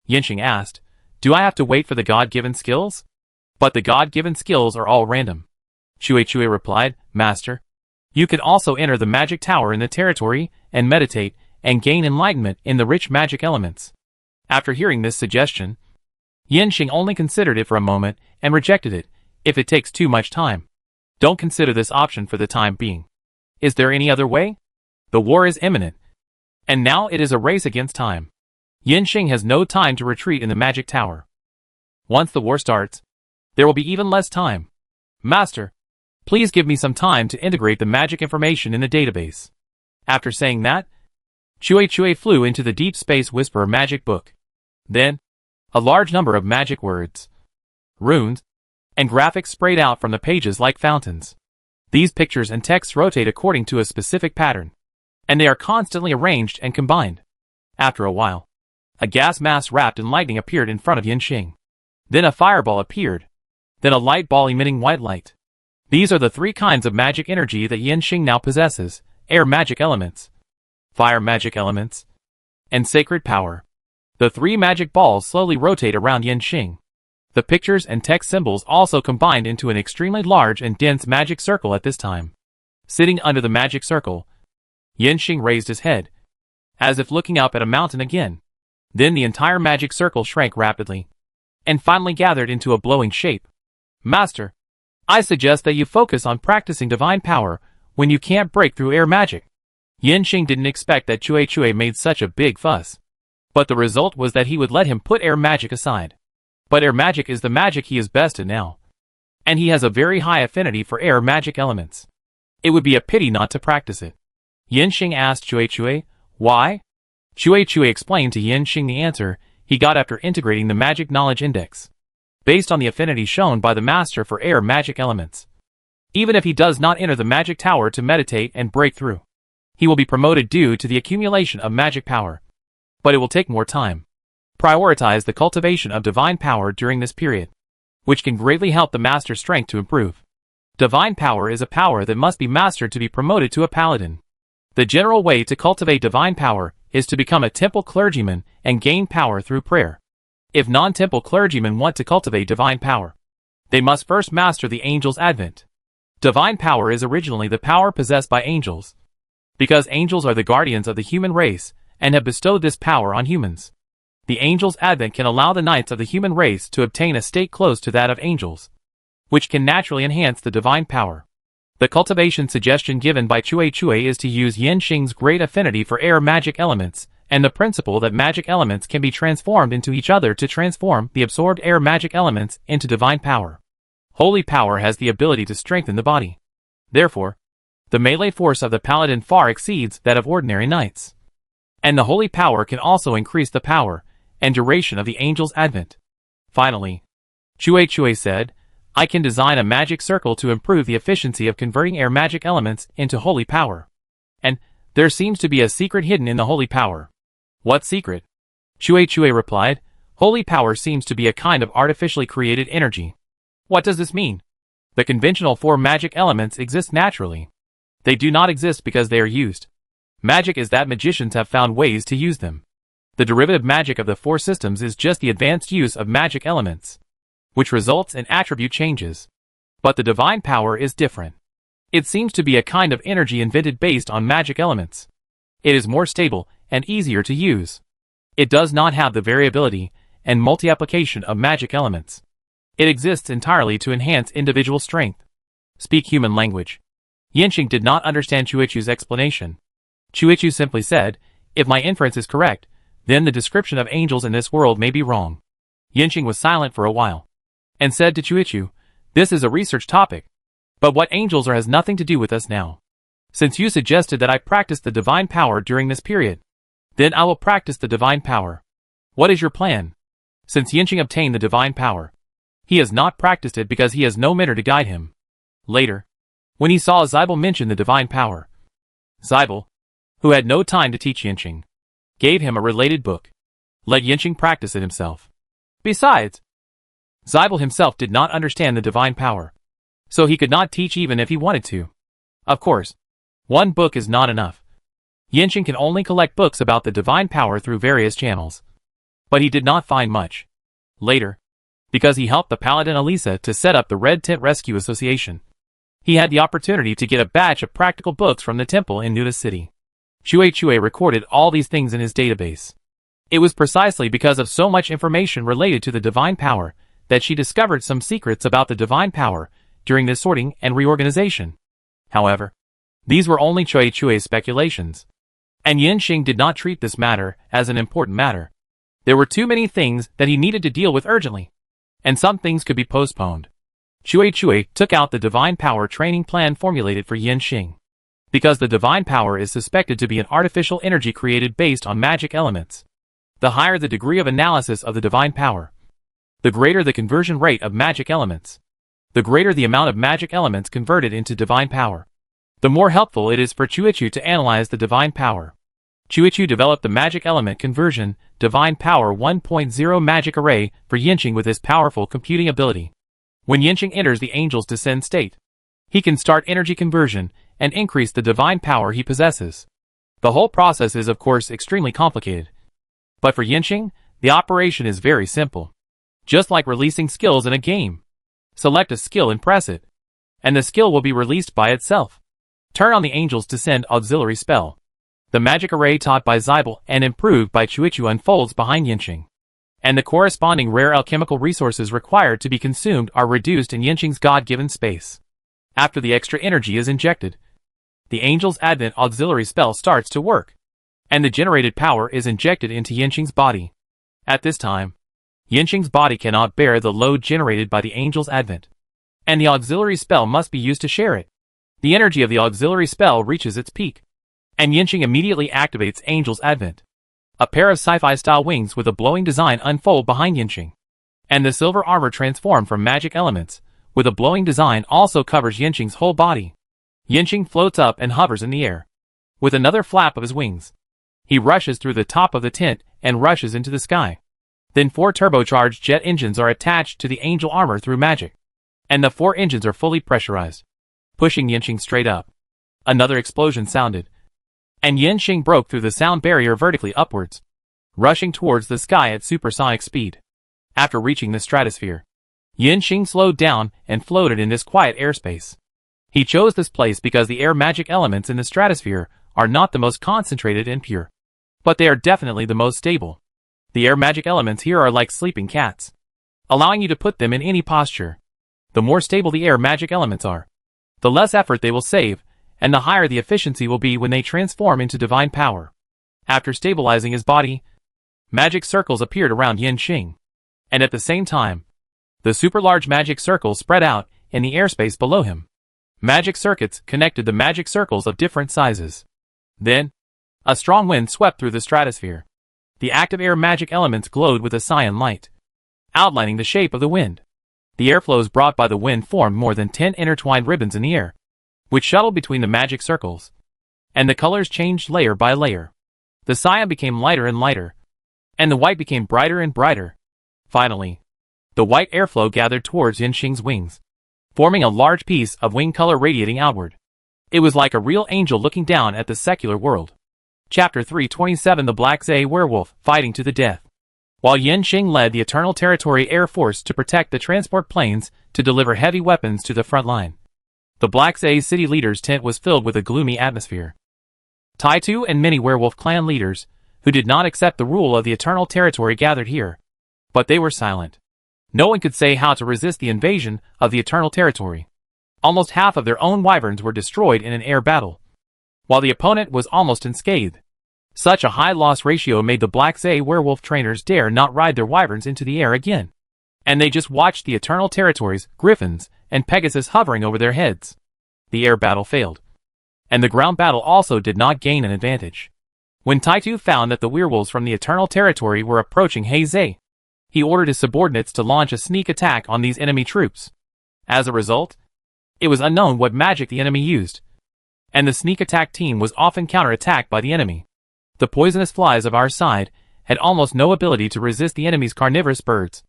Yinxing asked. "Do I have to wait for the God-given skills?" "But the God-given skills are all random." Chuichu replied, "Master, you can also enter the magic tower in the territory and meditate and gain enlightenment in the rich magic elements." After hearing this suggestion, Yinxing only considered it for a moment and rejected it. "If it takes too much time, don't consider this option for the time being. Is there any other way? The war is imminent, and now it is a race against time. Yinxing has no time to retreat in the magic tower. Once the war starts, there will be even less time. Master, please give me some time to integrate the magic information in the database." After saying that, Chuichu flew into the Deep Space Whisperer magic book. Then, a large number of magic words, runes, and graphics sprayed out from the pages like fountains. These pictures and texts rotate according to a specific pattern, and they are constantly arranged and combined. After a while, a gas mass wrapped in lightning appeared in front of Yinxing. Then a fireball appeared. Then a light ball emitting white light. These are the three kinds of magic energy that Yinxing now possesses: air magic elements, fire magic elements, and sacred power. The three magic balls slowly rotate around Yinxing. The pictures and text symbols also combined into an extremely large and dense magic circle at this time. Sitting under the magic circle, Yinxing raised his head, as if looking up at a mountain again. Then the entire magic circle shrank rapidly, and finally gathered into a blowing shape. "Master, I suggest that you focus on practicing divine power when you can't break through air magic." Yinxing didn't expect that Chuichu made such a big fuss, but the result was that he would let him put air magic aside. But air magic is the magic he is best at now, and he has a very high affinity for air magic elements. It would be a pity not to practice it. Yinxing asked Chuichu, "Why?" Chuichu explained to Yinxing the answer he got after integrating the Magic Knowledge Index, based on the affinity shown by the Master for air magic elements. Even if he does not enter the magic tower to meditate and break through, he will be promoted due to the accumulation of magic power. But it will take more time. Prioritize the cultivation of divine power during this period, which can greatly help the Master's strength to improve. Divine power is a power that must be mastered to be promoted to a paladin. The general way to cultivate divine power is to become a temple clergyman and gain power through prayer. If non-temple clergymen want to cultivate divine power, they must first master the angel's advent. Divine power is originally the power possessed by angels, because angels are the guardians of the human race and have bestowed this power on humans. The angel's advent can allow the knights of the human race to obtain a state close to that of angels, which can naturally enhance the divine power. The cultivation suggestion given by Chuichu is to use Yinxing's great affinity for air magic elements, and the principle that magic elements can be transformed into each other to transform the absorbed air magic elements into divine power. Holy power has the ability to strengthen the body. Therefore, the melee force of the paladin far exceeds that of ordinary knights. And the holy power can also increase the power and duration of the angel's advent. Finally, Chuichu said, "I can design a magic circle to improve the efficiency of converting air magic elements into holy power. And there seems to be a secret hidden in the holy power. What secret? Chue replied. Holy power seems to be a kind of artificially created energy. What does this mean? The conventional 4 magic elements exist naturally. They do not exist because they are used. Magic is that magicians have found ways to use them. The derivative magic of the 4 systems is just the advanced use of magic elements, which results in attribute changes. But the divine power is different. It seems to be a kind of energy invented based on magic elements. It is more stable and easier to use. It does not have the variability and multi-application of magic elements. It exists entirely to enhance individual strength. Speak human language. Yanqing did not understand Chuichu's explanation. Chuichu simply said, if my inference is correct, then the description of angels in this world may be wrong. Yanqing was silent for a while, and said to Chuichu, this is a research topic. But what angels are has nothing to do with us now. Since you suggested that I practice the divine power during this period, then I will practice the divine power. What is your plan? Since Yanqing obtained the divine power, he has not practiced it because he has no mentor to guide him. Later, when he saw Zybel mention the divine power, Zybel, who had no time to teach Yanqing, gave him a related book. Let Yanqing practice it himself. Besides, Zybel himself did not understand the divine power, so he could not teach even if he wanted to. Of course, one book is not enough. Yanqing can only collect books about the divine power through various channels. But he did not find much. Later, because he helped the Paladin Elisa to set up the Red Tent Rescue Association, he had the opportunity to get a batch of practical books from the temple in Nuda City. Chue recorded all these things in his database. It was precisely because of so much information related to the divine power that she discovered some secrets about the divine power during this sorting and reorganization. However, these were only Chue's speculations, and Yanqing did not treat this matter as an important matter. There were too many things that he needed to deal with urgently, and some things could be postponed. Chue took out the divine power training plan formulated for Yanqing. Because the divine power is suspected to be an artificial energy created based on magic elements. The higher the degree of analysis of the divine power, the greater the conversion rate of magic elements. The greater the amount of magic elements converted into divine power, the more helpful it is for Chuichu to analyze the divine power. Chuichu developed the magic element conversion, divine power 1.0 magic array for Yanqing with his powerful computing ability. When Yanqing enters the angel's descend state, he can start energy conversion and increase the divine power he possesses. The whole process is of course extremely complicated. But for Yanqing, the operation is very simple. Just like releasing skills in a game. Select a skill and press it, and the skill will be released by itself. Turn on the angel's descend auxiliary spell. The magic array taught by Zybel and improved by Chuichu unfolds behind Yanqing, and the corresponding rare alchemical resources required to be consumed are reduced in Yanqing's God-given space. After the extra energy is injected, the angel's advent auxiliary spell starts to work, and the generated power is injected into Yanqing's body. At this time, Yanqing's body cannot bear the load generated by the angel's advent, and the auxiliary spell must be used to share it. The energy of the auxiliary spell reaches its peak, and Yanqing immediately activates Angel's Advent. A pair of sci-fi style wings with a blowing design unfold behind Yanqing, and the silver armor transformed from magic elements, with a blowing design also covers Yanqing's whole body. Yanqing floats up and hovers in the air. With another flap of his wings, he rushes through the top of the tent and rushes into the sky. Then 4 turbocharged jet engines are attached to the angel armor through magic, and the 4 engines are fully pressurized, pushing Yanqing straight up. Another explosion sounded, and Yanqing broke through the sound barrier vertically upwards, rushing towards the sky at supersonic speed. After reaching the stratosphere, Yanqing slowed down and floated in this quiet airspace. He chose this place because the air magic elements in the stratosphere are not the most concentrated and pure, but they are definitely the most stable. The air magic elements here are like sleeping cats, allowing you to put them in any posture. The more stable the air magic elements are, the less effort they will save, and the higher the efficiency will be when they transform into divine power. After stabilizing his body, magic circles appeared around Yanqing, and at the same time, the super large magic circles spread out in the airspace below him. Magic circuits connected the magic circles of different sizes. Then, a strong wind swept through the stratosphere. The active air magic elements glowed with a cyan light, outlining the shape of the wind. The airflows brought by the wind formed more than 10 intertwined ribbons in the air, which shuttled between the magic circles, and the colors changed layer by layer. The cyan became lighter and lighter, and the white became brighter and brighter. Finally, the white airflow gathered towards Yanxing's wings, forming a large piece of wing color radiating outward. It was like a real angel looking down at the secular world. Chapter 327 The Black Zay Werewolf, Fighting to the Death. While Yanxing led the Eternal Territory Air Force to protect the transport planes to deliver heavy weapons to the front line, the Black Zay city leader's tent was filled with a gloomy atmosphere. Taitu and many werewolf clan leaders, who did not accept the rule of the Eternal Territory, gathered here, but they were silent. No one could say how to resist the invasion of the Eternal Territory. Almost half of their own wyverns were destroyed in an air battle, while the opponent was almost unscathed. Such a high loss ratio made the Black Zay werewolf trainers dare not ride their wyverns into the air again, and they just watched the Eternal Territory's Griffins and Pegasus hovering over their heads. The air battle failed, and the ground battle also did not gain an advantage. When Taitu found that the werewolves from the Eternal Territory were approaching Heizei, he ordered his subordinates to launch a sneak attack on these enemy troops. As a result, it was unknown what magic the enemy used, and the sneak attack team was often counterattacked by the enemy. The poisonous flies of our side had almost no ability to resist the enemy's carnivorous birds,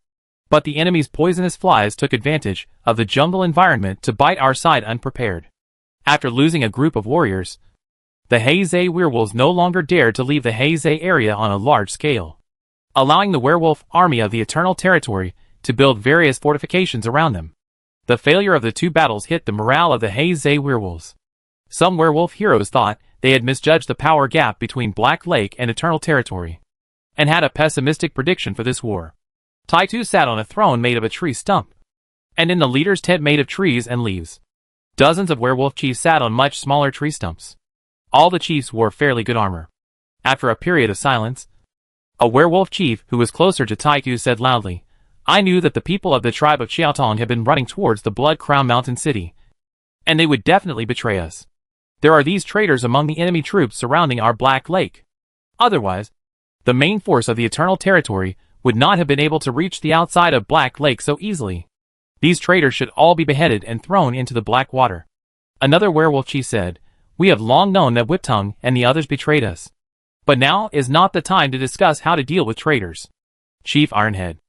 but the enemy's poisonous flies took advantage of the jungle environment to bite our side unprepared. After losing a group of warriors, the Heizei werewolves no longer dared to leave the Heizei area on a large scale, allowing the werewolf army of the Eternal Territory to build various fortifications around them. The failure of the two battles hit the morale of the Heizei werewolves. Some werewolf heroes thought they had misjudged the power gap between Black Lake and Eternal Territory, and had a pessimistic prediction for this war. Taitu sat on a throne made of a tree stump, and in the leader's tent made of trees and leaves. Dozens of werewolf chiefs sat on much smaller tree stumps. All the chiefs wore fairly good armor. After a period of silence, a werewolf chief who was closer to Taitu said loudly, "I knew that the people of the tribe of Xiaotong had been running towards the Blood Crown Mountain City, and they would definitely betray us. There are these traitors among the enemy troops surrounding our Black Lake. Otherwise, the main force of the Eternal Territory would not have been able to reach the outside of Black Lake so easily. These traitors should all be beheaded and thrown into the black water." Another werewolf chief said, "We have long known that Whiptongue and the others betrayed us, but now is not the time to discuss how to deal with traitors. Chief Ironhead,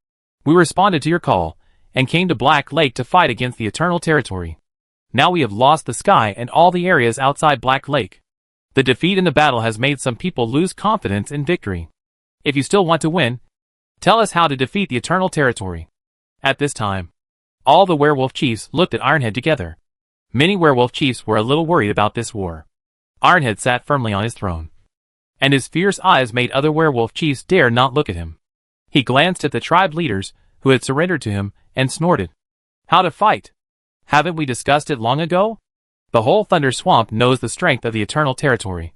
we responded to your call, and came to Black Lake to fight against the Eternal Territory. Now we have lost the sky and all the areas outside Black Lake. The defeat in the battle has made some people lose confidence in victory. If you still want to win, tell us how to defeat the Eternal Territory." At this time, all the werewolf chiefs looked at Ironhead together. Many werewolf chiefs were a little worried about this war. Ironhead sat firmly on his throne, and his fierce eyes made other werewolf chiefs dare not look at him. He glanced at the tribe leaders who had surrendered to him and snorted, "How to fight? Haven't we discussed it long ago? The whole Thunder Swamp knows the strength of the Eternal Territory,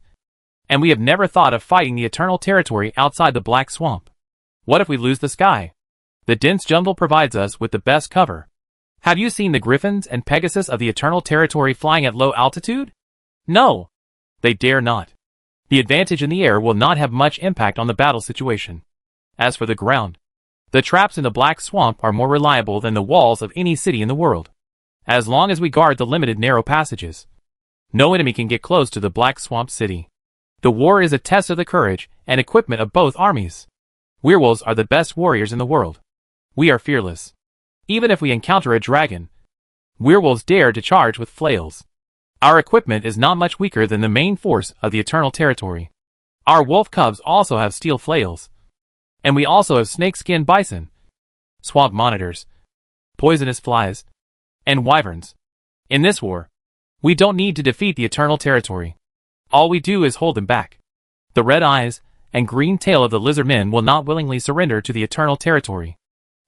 and we have never thought of fighting the Eternal Territory outside the Black Swamp. What if we lose the sky? The dense jungle provides us with the best cover. Have you seen the Griffins and Pegasus of the Eternal Territory flying at low altitude? No, they dare not. The advantage in the air will not have much impact on the battle situation. As for the ground, the traps in the Black Swamp are more reliable than the walls of any city in the world. As long as we guard the limited narrow passages, no enemy can get close to the Black Swamp City. The war is a test of the courage and equipment of both armies. Werewolves are the best warriors in the world. We are fearless. Even if we encounter a dragon, werewolves dare to charge with flails. Our equipment is not much weaker than the main force of the Eternal Territory. Our wolf cubs also have steel flails, and we also have snake-skin bison, swamp monitors, poisonous flies, and wyverns. In this war, we don't need to defeat the Eternal Territory. All we do is hold them back. The red eyes and green tail of the lizardmen will not willingly surrender to the Eternal Territory.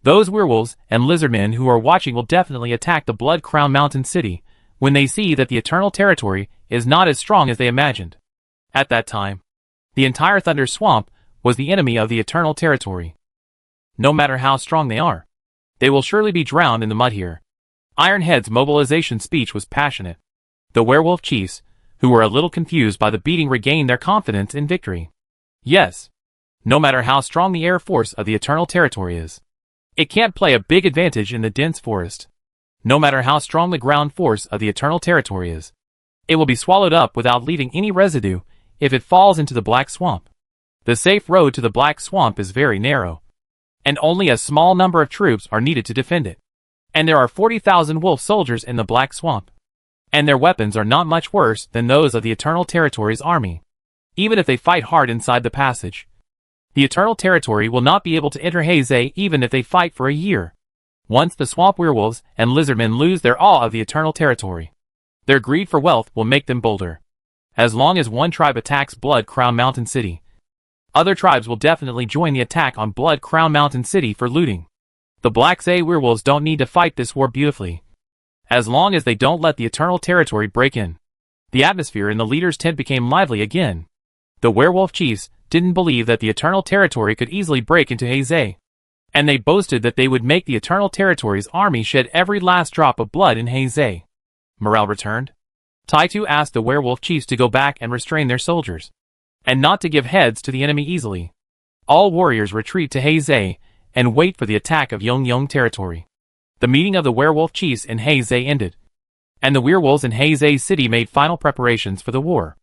Those werewolves and lizardmen who are watching will definitely attack the Blood Crown Mountain City when they see that the Eternal Territory is not as strong as they imagined." At that time, the entire Thunder Swamp was the enemy of the Eternal Territory. No matter how strong they are, they will surely be drowned in the mud here. Ironhead's mobilization speech was passionate. The werewolf chiefs, who were a little confused by the beating, regained their confidence in victory. Yes, no matter how strong the air force of the Eternal Territory is, it can't play a big advantage in the dense forest. No matter how strong the ground force of the Eternal Territory is, it will be swallowed up without leaving any residue if it falls into the Black Swamp. The safe road to the Black Swamp is very narrow, and only a small number of troops are needed to defend it. And there are 40,000 wolf soldiers in the Black Swamp, and their weapons are not much worse than those of the Eternal Territory's army. Even if they fight hard inside the passage, the Eternal Territory will not be able to enter Heisei even if they fight for a year. Once the swamp werewolves and lizardmen lose their awe of the Eternal Territory, their greed for wealth will make them bolder. As long as one tribe attacks Blood Crown Mountain City, other tribes will definitely join the attack on Blood Crown Mountain City for looting. The Black Zay werewolves don't need to fight this war beautifully, as long as they don't let the Eternal Territory break in. The atmosphere in the leader's tent became lively again. The werewolf chiefs didn't believe that the Eternal Territory could easily break into Heisei, and they boasted that they would make the Eternal Territory's army shed every last drop of blood in Heisei. Morale returned. Taitu asked the werewolf chiefs to go back and restrain their soldiers, and not to give heads to the enemy easily. All warriors retreat to Heisei and wait for the attack of Yongyong Territory. The meeting of the werewolf chiefs in Heisei ended, and the werewolves in Heisei City made final preparations for the war.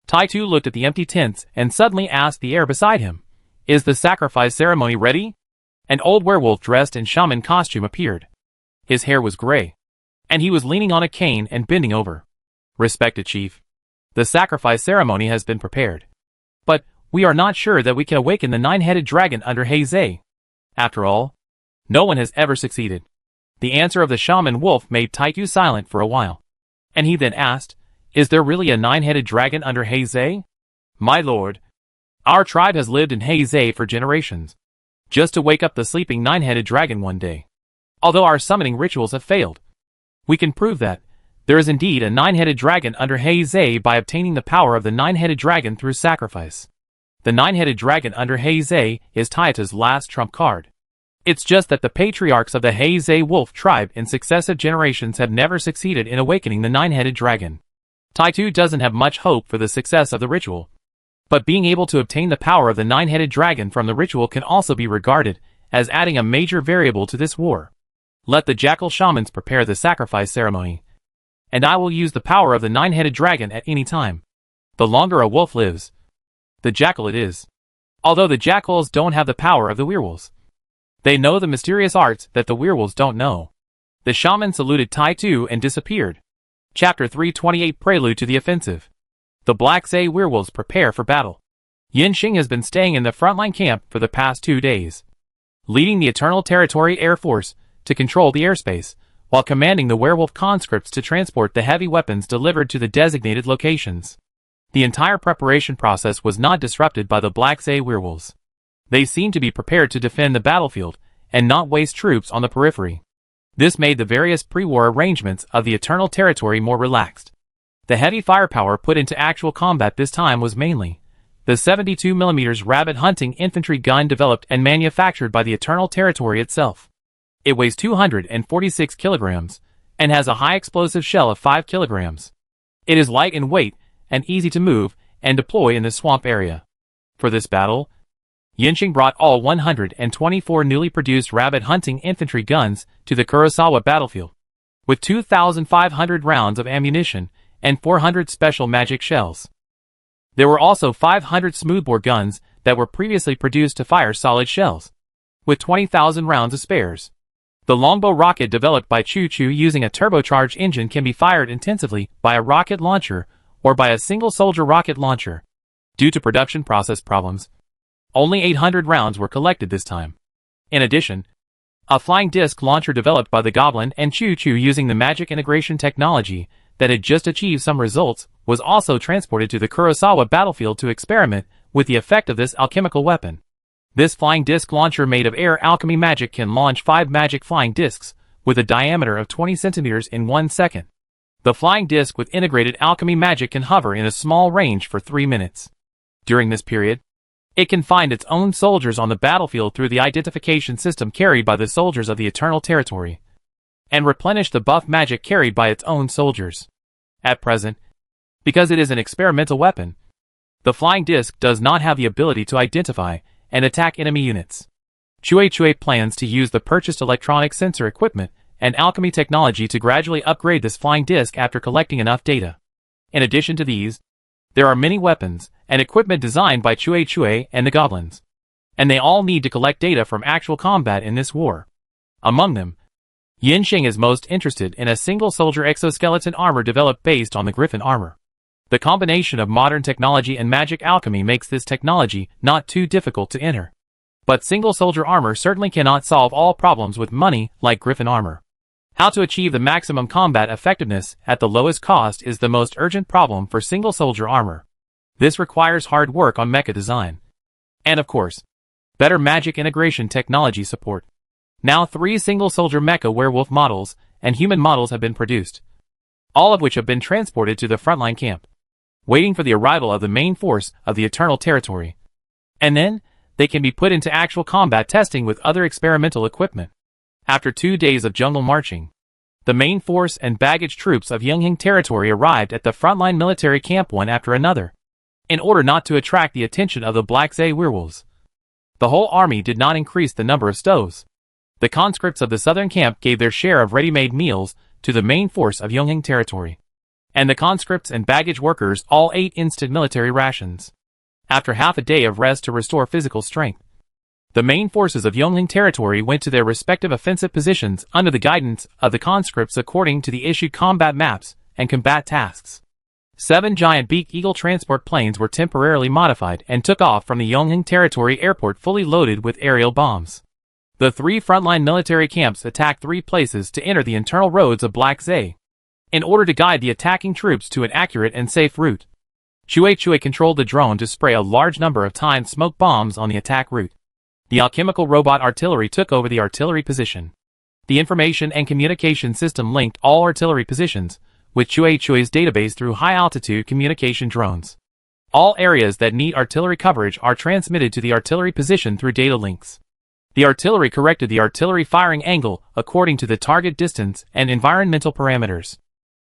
Taitu looked at the empty tents and suddenly asked the air beside him, "Is the sacrifice ceremony ready?" An old werewolf dressed in shaman costume appeared. His hair was gray, and he was leaning on a cane and bending over. "Respected chief, the sacrifice ceremony has been prepared, but we are not sure that we can awaken the nine-headed dragon under Heisei. After all, no one has ever succeeded." The answer of the shaman wolf made Taitu silent for a while, and he then asked, "Is there really a nine-headed dragon under Heisei?" "My lord, our tribe has lived in Heisei for generations, just to wake up the sleeping nine-headed dragon one day. Although our summoning rituals have failed, we can prove that there is indeed a nine-headed dragon under Heisei by obtaining the power of the nine-headed dragon through sacrifice. The nine-headed dragon under Heisei is Taita's last trump card. It's just that the patriarchs of the Heisei wolf tribe in successive generations have never succeeded in awakening the nine-headed dragon. Taitu doesn't have much hope for the success of the ritual, but being able to obtain the power of the nine-headed dragon from the ritual can also be regarded as adding a major variable to this war. Let the jackal shamans prepare the sacrifice ceremony, and I will use the power of the nine-headed dragon at any time. The longer a wolf lives, the jackal it is. Although the jackals don't have the power of the werewolves, they know the mysterious arts that the werewolves don't know." The shaman saluted Taitu and disappeared. Chapter 328 Prelude to the Offensive. The Black Zay werewolves prepare for battle. Yinxing has been staying in the frontline camp for the past 2 days, leading the Eternal Territory Air Force to control the airspace, while commanding the werewolf conscripts to transport the heavy weapons delivered to the designated locations. The entire preparation process was not disrupted by the Black Zay werewolves. They seemed to be prepared to defend the battlefield and not waste troops on the periphery. This made the various pre-war arrangements of the Eternal Territory more relaxed. The heavy firepower put into actual combat this time was mainly the 72mm rabbit hunting infantry gun developed and manufactured by the Eternal Territory itself. It weighs 246 kilograms and has a high explosive shell of 5 kilograms. It is light in weight and easy to move and deploy in the swamp area. For this battle, Yinxing brought all 124 newly produced rabbit hunting infantry guns to the Kurosawa battlefield, with 2,500 rounds of ammunition and 400 special magic shells. There were also 500 smoothbore guns that were previously produced to fire solid shells, with 20,000 rounds of spares. The longbow rocket developed by Choo Choo using a turbocharged engine can be fired intensively by a rocket launcher or by a single soldier rocket launcher. Due to production process problems, only 800 rounds were collected this time. In addition, a flying disc launcher developed by the Goblin and Choo Choo using the magic integration technology that had just achieved some results was also transported to the Kurosawa battlefield to experiment with the effect of this alchemical weapon. This flying disc launcher made of air alchemy magic can launch 5 magic flying discs with a diameter of 20 centimeters in 1 second. The flying disc with integrated alchemy magic can hover in a small range for 3 minutes. During this period, it can find its own soldiers on the battlefield through the identification system carried by the soldiers of the Eternal Territory, and replenish the buff magic carried by its own soldiers. At present, because it is an experimental weapon, the flying disc does not have the ability to identify and attack enemy units. Chue Chue plans to use the purchased electronic sensor equipment and alchemy technology to gradually upgrade this flying disc after collecting enough data. In addition to these, there are many weapons and equipment designed by Chue and the goblins. And they all need to collect data from actual combat in this war. Among them, Yinxing is most interested in a single soldier exoskeleton armor developed based on the Griffin armor. The combination of modern technology and magic alchemy makes this technology not too difficult to enter. But single soldier armor certainly cannot solve all problems with money like Griffin armor. How to achieve the maximum combat effectiveness at the lowest cost is the most urgent problem for single soldier armor. This requires hard work on mecha design. And of course, better magic integration technology support. Now 3 single soldier mecha werewolf models and human models have been produced, all of which have been transported to the frontline camp, waiting for the arrival of the main force of the Eternal Territory. And then, they can be put into actual combat testing with other experimental equipment. After 2 days of jungle marching, the main force and baggage troops of Yunhing Territory arrived at the frontline military camp one after another, in order not to attract the attention of the Black Zay werewolves. The whole army did not increase the number of stoves. The conscripts of the southern camp gave their share of ready-made meals to the main force of Yunhing Territory, and the conscripts and baggage workers all ate instant military rations. After half a day of rest to restore physical strength, the main forces of Yunhing Territory went to their respective offensive positions under the guidance of the conscripts according to the issued combat maps and combat tasks. 7 giant Beak Eagle transport planes were temporarily modified and took off from the Yunhing Territory airport fully loaded with aerial bombs. The 3 frontline military camps attacked 3 places to enter the internal roads of Black Zay, in order to guide the attacking troops to an accurate and safe route. Chue controlled the drone to spray a large number of timed smoke bombs on the attack route. The alchemical robot artillery took over the artillery position. The information and communication system linked all artillery positions with Chue's database through high-altitude communication drones. All areas that need artillery coverage are transmitted to the artillery position through data links. The artillery corrected the artillery firing angle according to the target distance and environmental parameters.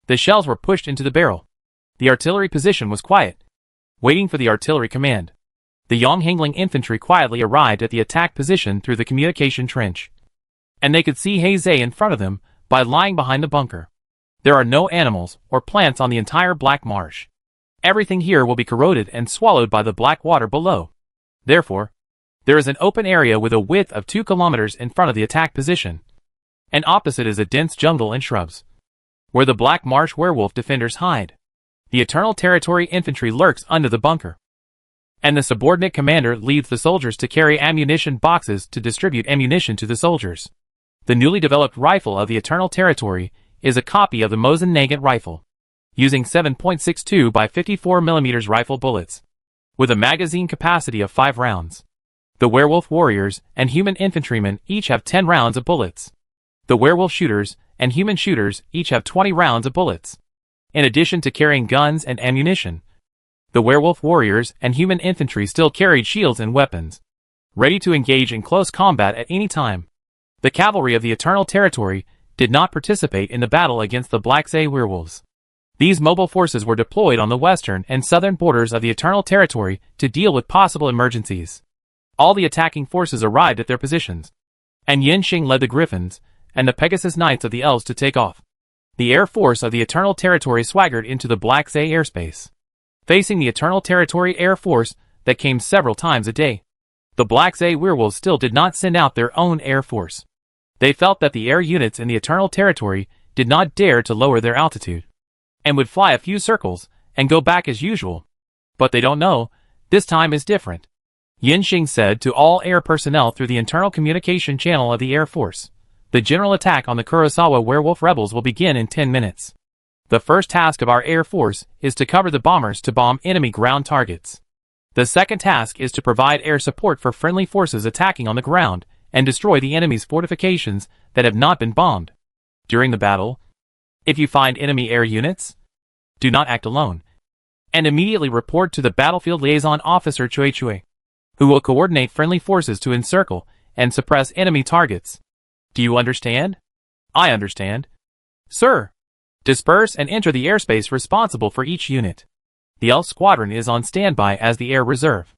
The shells were pushed into the barrel. The artillery position was quiet, waiting for the artillery command. The Yonghangling infantry quietly arrived at the attack position through the communication trench, and they could see Heizei in front of them by lying behind the bunker. There are no animals or plants on the entire Black Marsh. Everything here will be corroded and swallowed by the black water below. Therefore, there is an open area with a width of 2 kilometers in front of the attack position, and opposite is a dense jungle and shrubs, where the Black Marsh werewolf defenders hide. The Eternal Territory infantry lurks under the bunker, and the subordinate commander leads the soldiers to carry ammunition boxes to distribute ammunition to the soldiers. The newly developed rifle of the Eternal Territory is a copy of the Mosin Nagant rifle, using 7.62 by 54 mm rifle bullets, with a magazine capacity of 5 rounds. The werewolf warriors and human infantrymen each have 10 rounds of bullets. The werewolf shooters and human shooters each have 20 rounds of bullets. In addition to carrying guns and ammunition, the werewolf warriors and human infantry still carried shields and weapons, ready to engage in close combat at any time. The cavalry of the Eternal Territory did not participate in the battle against the Black Zay werewolves. These mobile forces were deployed on the western and southern borders of the Eternal Territory to deal with possible emergencies. All the attacking forces arrived at their positions, and Yinxing led the Griffins and the Pegasus Knights of the Elves to take off. The Air Force of the Eternal Territory swaggered into the Black Zay airspace, facing the Eternal Territory Air Force that came several times a day. The Black Zay werewolves still did not send out their own Air Force. They felt that the air units in the Eternal Territory did not dare to lower their altitude, and would fly a few circles and go back as usual. But they don't know, this time is different. Yinxing said to all air personnel through the internal communication channel of the Air Force, "The general attack on the Kurosawa werewolf rebels will begin in 10 minutes. The first task of our Air Force is to cover the bombers to bomb enemy ground targets. The second task is to provide air support for friendly forces attacking on the ground and destroy the enemy's fortifications that have not been bombed. During the battle, if you find enemy air units, do not act alone, and immediately report to the battlefield liaison officer Chue, who will coordinate friendly forces to encircle and suppress enemy targets. Do you understand?" "I understand, sir." "Disperse and enter the airspace responsible for each unit. The Elf Squadron is on standby as the air reserve."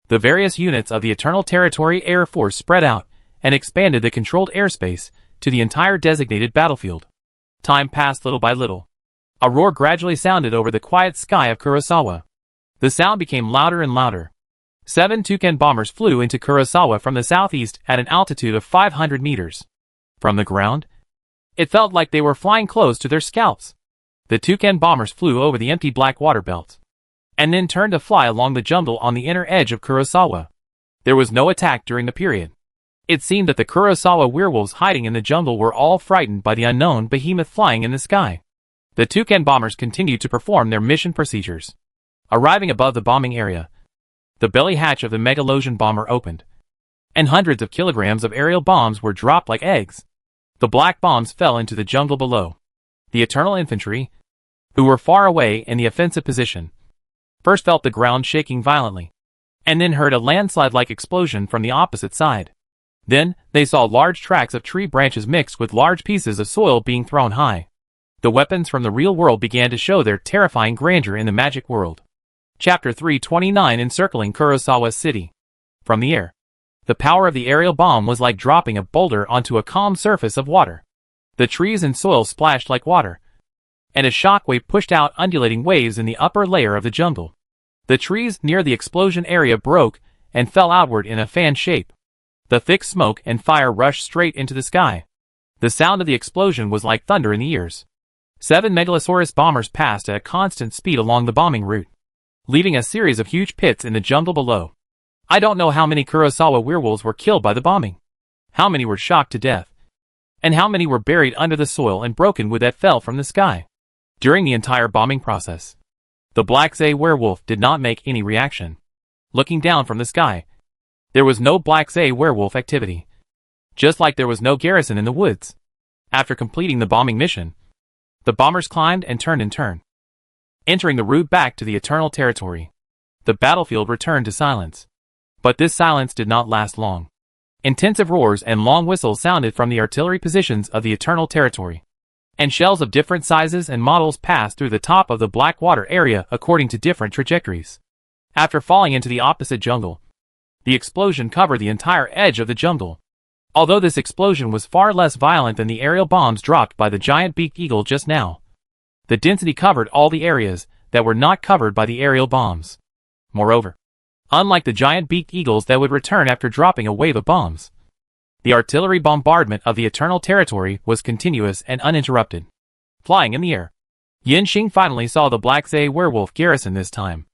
The various units of the Eternal Territory Air Force spread out and expanded the controlled airspace to the entire designated battlefield. Time passed little by little. A roar gradually sounded over the quiet sky of Kurosawa. The sound became louder and louder. 7 Toucan bombers flew into Kurosawa from the southeast at an altitude of 500 meters. From the ground, it felt like they were flying close to their scalps. The Toucan bombers flew over the empty black water belt, and then turned to fly along the jungle on the inner edge of Kurosawa. There was no attack during the period. It seemed that the Kurosawa werewolves hiding in the jungle were all frightened by the unknown behemoth flying in the sky. The Toucan bombers continued to perform their mission procedures. Arriving above the bombing area, the belly hatch of the Megalosian bomber opened, and hundreds of kilograms of aerial bombs were dropped like eggs. The black bombs fell into the jungle below. The Eternal Infantry, who were far away in the offensive position, first felt the ground shaking violently, and then heard a landslide-like explosion from the opposite side. Then, they saw large tracts of tree branches mixed with large pieces of soil being thrown high. The weapons from the real world began to show their terrifying grandeur in the magic world. Chapter 329 Encircling Kurosawa City. From the air, the power of the aerial bomb was like dropping a boulder onto a calm surface of water. The trees and soil splashed like water, and a shockwave pushed out undulating waves in the upper layer of the jungle. The trees near the explosion area broke and fell outward in a fan shape. The thick smoke and fire rushed straight into the sky. The sound of the explosion was like thunder in the ears. 7 Megalosaurus bombers passed at a constant speed along the bombing route, leaving a series of huge pits in the jungle below. I don't know how many Kurosawa werewolves were killed by the bombing, how many were shocked to death, and how many were buried under the soil and broken wood that fell from the sky. During the entire bombing process, the Black Zay werewolf did not make any reaction. Looking down from the sky, there was no Black Zay werewolf activity, just like there was no garrison in the woods. After completing the bombing mission, the bombers climbed and turned, entering the route back to the Eternal Territory. The battlefield returned to silence. But this silence did not last long. Intensive roars and long whistles sounded from the artillery positions of the Eternal Territory, and shells of different sizes and models passed through the top of the black water area according to different trajectories. After falling into the opposite jungle, the explosion covered the entire edge of the jungle. Although this explosion was far less violent than the aerial bombs dropped by the giant beaked eagle just now, the density covered all the areas that were not covered by the aerial bombs. Moreover, unlike the giant beaked eagles that would return after dropping a wave of bombs, the artillery bombardment of the Eternal Territory was continuous and uninterrupted. Flying in the air, Yanxing finally saw the Black Zay werewolf garrison this time.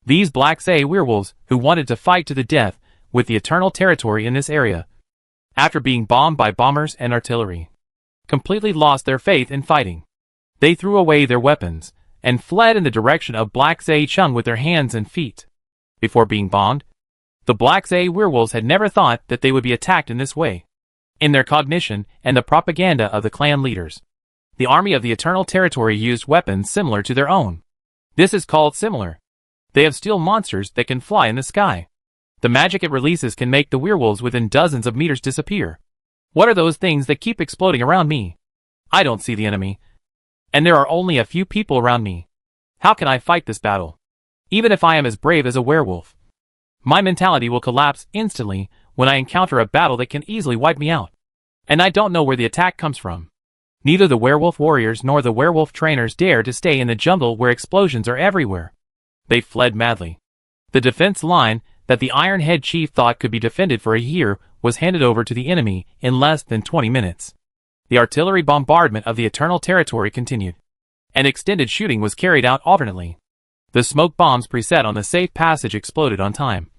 These Black Zay werewolves, who wanted to fight to the death with the Eternal Territory in this area, after being bombed by bombers and artillery, completely lost their faith in fighting. They threw away their weapons and fled in the direction of Black Zay Chung with their hands and feet. Before being bombed, the Black Zay werewolves had never thought that they would be attacked in this way. In their cognition and the propaganda of the clan leaders, the army of the Eternal Territory used weapons similar to their own. This is called similar. They have steel monsters that can fly in the sky. The magic it releases can make the werewolves within dozens of meters disappear. What are those things that keep exploding around me? I don't see the enemy, and there are only a few people around me. How can I fight this battle? Even if I am as brave as a werewolf, my mentality will collapse instantly when I encounter a battle that can easily wipe me out. And I don't know where the attack comes from. Neither the werewolf warriors nor the werewolf trainers dare to stay in the jungle where explosions are everywhere. They fled madly. The defense line that the Iron Head Chief thought could be defended for a year was handed over to the enemy in less than 20 minutes. The artillery bombardment of the Eternal Territory continued, and extended shooting was carried out alternately. The smoke bombs preset on the safe passage exploded on time,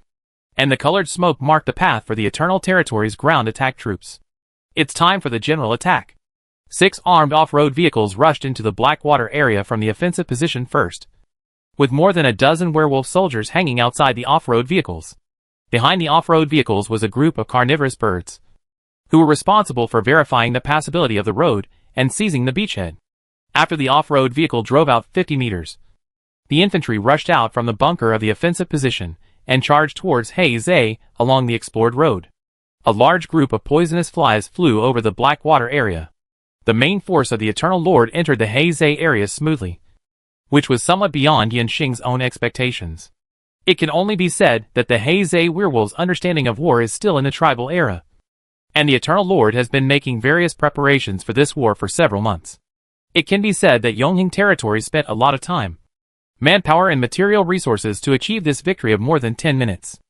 and the colored smoke marked the path for the Eternal Territory's ground attack troops. It's time for the general attack. 6 armed off-road vehicles rushed into the Blackwater area from the offensive position first, with more than a dozen werewolf soldiers hanging outside the off-road vehicles. Behind the off-road vehicles was a group of carnivorous birds, who were responsible for verifying the passability of the road and seizing the beachhead. After the off-road vehicle drove out 50 meters, the infantry rushed out from the bunker of the offensive position and charged towards Heizei along the explored road. A large group of poisonous flies flew over the Blackwater area. The main force of the Eternal Lord entered the Heizei area smoothly, which was somewhat beyond Yanxing's own expectations. It can only be said that the Heizei werewolves' understanding of war is still in the tribal era, and the Eternal Lord has been making various preparations for this war for several months. It can be said that Yonghing territory spent a lot of time manpower and material resources to achieve this victory of more than 10 minutes.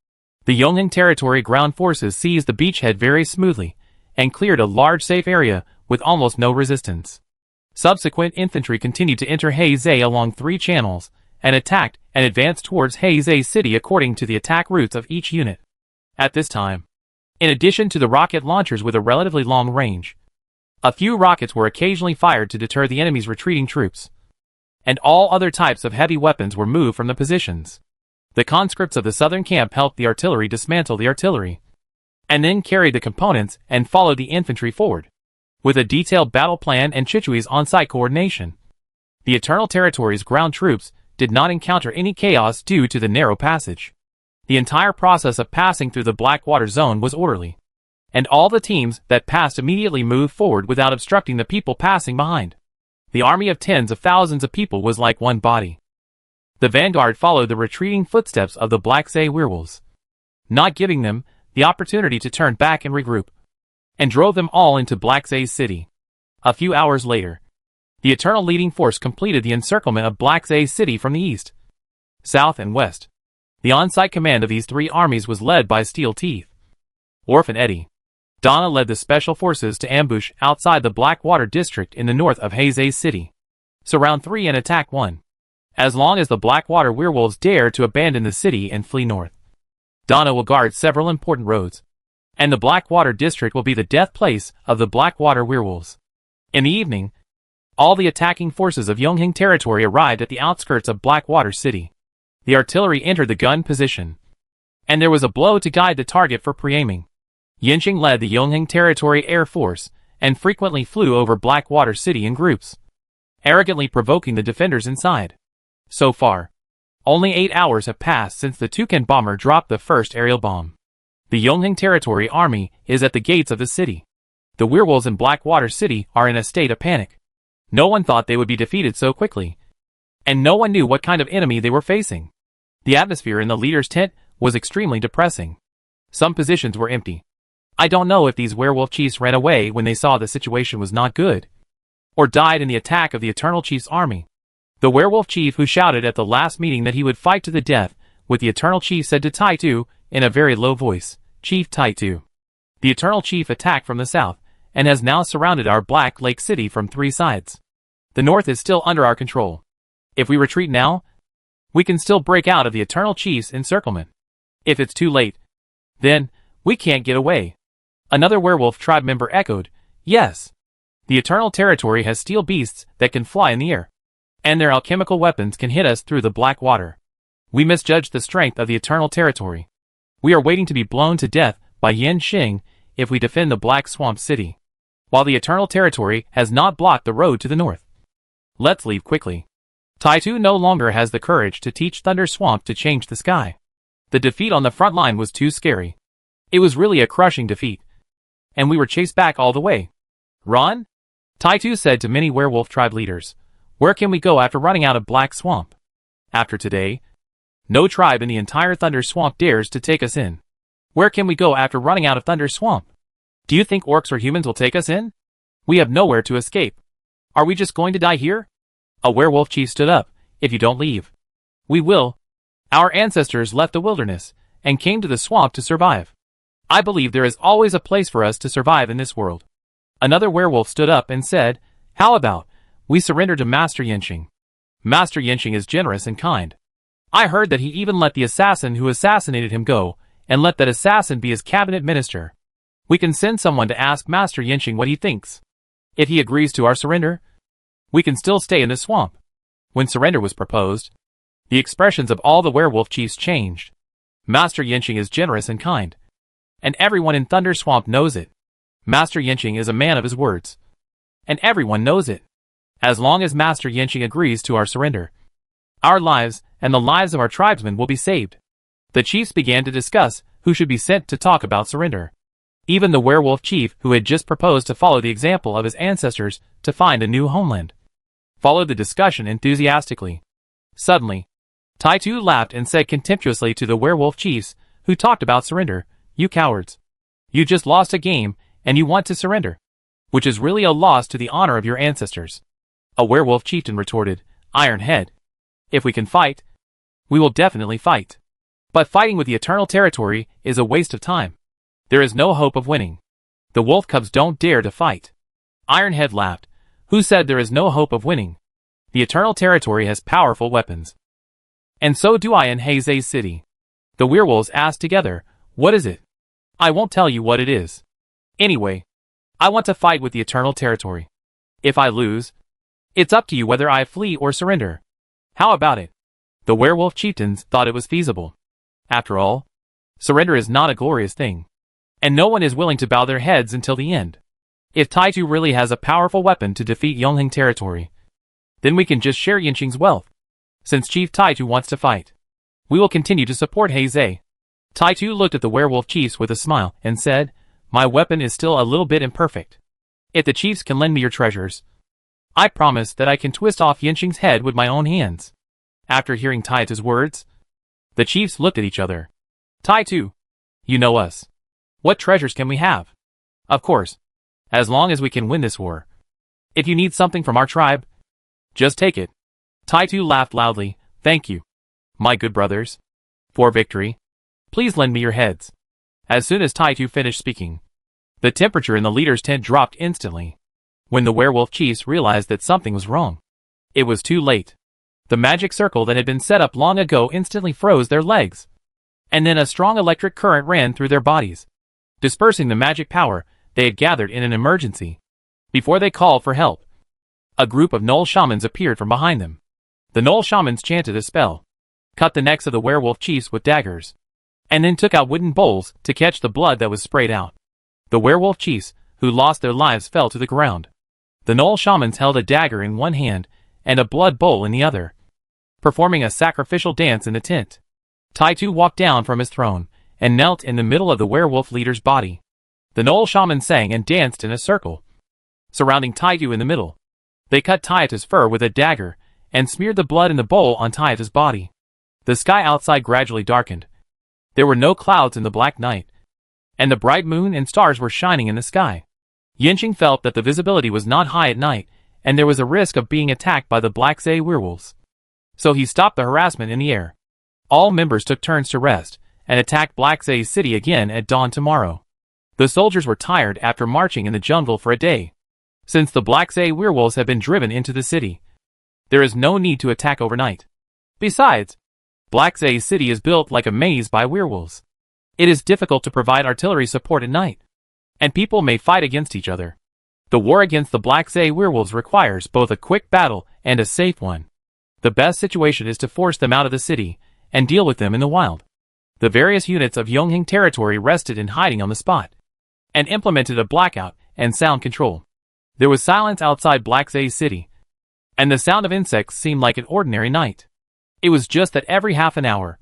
The Yongjing Territory ground forces seized the beachhead very smoothly, and cleared a large safe area with almost no resistance. Subsequent infantry continued to enter Heizei along 3 channels, and attacked and advanced towards Heizei City according to the attack routes of each unit. At this time, in addition to the rocket launchers with a relatively long range, a few rockets were occasionally fired to deter the enemy's retreating troops, and all other types of heavy weapons were moved from the positions. The conscripts of the southern camp helped the artillery dismantle the artillery, and then carried the components and followed the infantry forward, with a detailed battle plan and Chichui's on-site coordination. The Eternal Territory's ground troops did not encounter any chaos due to the narrow passage. The entire process of passing through the Blackwater Zone was orderly, and all the teams that passed immediately moved forward without obstructing the people passing behind. The army of tens of thousands of people was like one body. The vanguard followed the retreating footsteps of the Black Say werewolves, not giving them the opportunity to turn back and regroup, and drove them all into Black Say's city. A few hours later, the Eternal leading force completed the encirclement of Black Say's city from the east, south, and west. The on-site command of these 3 armies was led by Steel Teeth. Orph and Eddie. Donna led the special forces to ambush outside the Blackwater district in the north of Heizei City. Surround 3 and attack 1. As long as the Blackwater werewolves dare to abandon the city and flee north, Donna will guard several important roads, and the Blackwater district will be the death place of the Blackwater werewolves. In the evening, all the attacking forces of Yongjing Territory arrived at the outskirts of Blackwater City. The artillery entered the gun position, and there was a blow to guide the target for pre-aiming. Yinxing led the Yongjing Territory Air Force and frequently flew over Blackwater City in groups, arrogantly provoking the defenders inside. So far, only 8 hours have passed since the Toucan bomber dropped the first aerial bomb. The Yongjing Territory army is at the gates of the city. The werewolves in Blackwater City are in a state of panic. No one thought they would be defeated so quickly, and no one knew what kind of enemy they were facing. The atmosphere in the leader's tent was extremely depressing. Some positions were empty. I don't know if these werewolf chiefs ran away when they saw the situation was not good, or died in the attack of the Eternal Chief's army. The werewolf chief who shouted at the last meeting that he would fight to the death with the Eternal Chief said to Taitu, in a very low voice, "Chief Taitu, the Eternal Chief attacked from the south, and has now surrounded our Black Lake City from 3 sides. The north is still under our control. If we retreat now, we can still break out of the Eternal Chief's encirclement. If it's too late, then we can't get away." Another werewolf tribe member echoed, "Yes. The Eternal Territory has steel beasts that can fly in the air, and their alchemical weapons can hit us through the black water. We misjudged the strength of the Eternal Territory. We are waiting to be blown to death by Yinxing if we defend the Black Swamp City, while the Eternal Territory has not blocked the road to the north. Let's leave quickly." Taitu no longer has the courage to teach Thunder Swamp to change the sky. The defeat on the front line was too scary. It was really a crushing defeat, and we were chased back all the way. "Run?" Taitu said to many werewolf tribe leaders. "Where can we go after running out of Black Swamp? After today, no tribe in the entire Thunder Swamp dares to take us in. Where can we go after running out of Thunder Swamp? Do you think orcs or humans will take us in? We have nowhere to escape. Are we just going to die here?" A werewolf chief stood up. "If you don't leave, we will. Our ancestors left the wilderness and came to the swamp to survive. I believe there is always a place for us to survive in this world." Another werewolf stood up and said, "How about we surrender to Master Yinxing? Master Yinxing is generous and kind. I heard that he even let the assassin who assassinated him go, and let that assassin be his cabinet minister. We can send someone to ask Master Yinxing what he thinks. If he agrees to our surrender, we can still stay in the swamp." When surrender was proposed, the expressions of all the werewolf chiefs changed. Master Yinxing is generous and kind, and everyone in Thunder Swamp knows it. Master Yinxing is a man of his words, and everyone knows it. As long as Master Yinxing agrees to our surrender, our lives and the lives of our tribesmen will be saved. The chiefs began to discuss who should be sent to talk about surrender. Even the werewolf chief who had just proposed to follow the example of his ancestors to find a new homeland followed the discussion enthusiastically. Suddenly, Taitu laughed and said contemptuously to the werewolf chiefs who talked about surrender, "You cowards. You just lost a game and you want to surrender, which is really a loss to the honor of your ancestors." A werewolf chieftain retorted, "Iron Head, If we can fight, we will definitely fight. But fighting with the Eternal Territory is a waste of time. There is no hope of winning. The wolf cubs don't dare to fight. Ironhead laughed. Who said there is no hope of winning? The Eternal Territory has powerful weapons. And so do I in Heisei City. The werewolves asked together, what is it? I won't tell you what it is. Anyway, I want to fight with the Eternal Territory. If I lose, it's up to you whether I flee or surrender. How about it? The werewolf chieftains thought it was feasible. After all, surrender is not a glorious thing. And no one is willing to bow their heads until the end. If Taitu really has a powerful weapon to defeat Yongheng territory, then we can just share Yanqing's wealth. Since Chief Taitu wants to fight, we will continue to support Heisei. Taitu looked at the werewolf chiefs with a smile and said, my weapon is still a little bit imperfect. If the chiefs can lend me your treasures, I promise that I can twist off Yanqing's head with my own hands. After hearing Taitu's words, the chiefs looked at each other. Taitu, you know us. What treasures can we have? Of course, as long as we can win this war. If you need something from our tribe, just take it. Taitu laughed loudly. Thank you, my good brothers. For victory, please lend me your heads. As soon as Taitu finished speaking, the temperature in the leader's tent dropped instantly. When the werewolf chiefs realized that something was wrong, it was too late. The magic circle that had been set up long ago instantly froze their legs. And then a strong electric current ran through their bodies, dispersing the magic power they had gathered in an emergency. Before they called for help, a group of Knoll shamans appeared from behind them. The Knoll shamans chanted a spell, cut the necks of the werewolf chiefs with daggers, and then took out wooden bowls to catch the blood that was sprayed out. The werewolf chiefs, who lost their lives, fell to the ground. The Knoll shamans held a dagger in one hand and a blood bowl in the other, performing a sacrificial dance in the tent. Taitu walked down from his throne and knelt in the middle of the werewolf leader's body. The Knoll shaman sang and danced in a circle, surrounding Taitu in the middle. They cut Taitu's fur with a dagger and smeared the blood in the bowl on Taitu's body. The sky outside gradually darkened. There were no clouds in the black night, and the bright moon and stars were shining in the sky. Yanqing felt that the visibility was not high at night, and there was a risk of being attacked by the Black Zay werewolves. So he stopped the harassment in the air. All members took turns to rest, and attacked Black Zay City again at dawn tomorrow. The soldiers were tired after marching in the jungle for a day. Since the Black Zay werewolves have been driven into the city, there is no need to attack overnight. Besides, Black Zay City is built like a maze by werewolves. It is difficult to provide artillery support at night, and people may fight against each other. The war against the Black Zay werewolves requires both a quick battle and a safe one. The best situation is to force them out of the city and deal with them in the wild. The various units of Yongheng territory rested in hiding on the spot, and implemented a blackout and sound control. There was silence outside Black Zay City, and the sound of insects seemed like an ordinary night. It was just that every half an hour,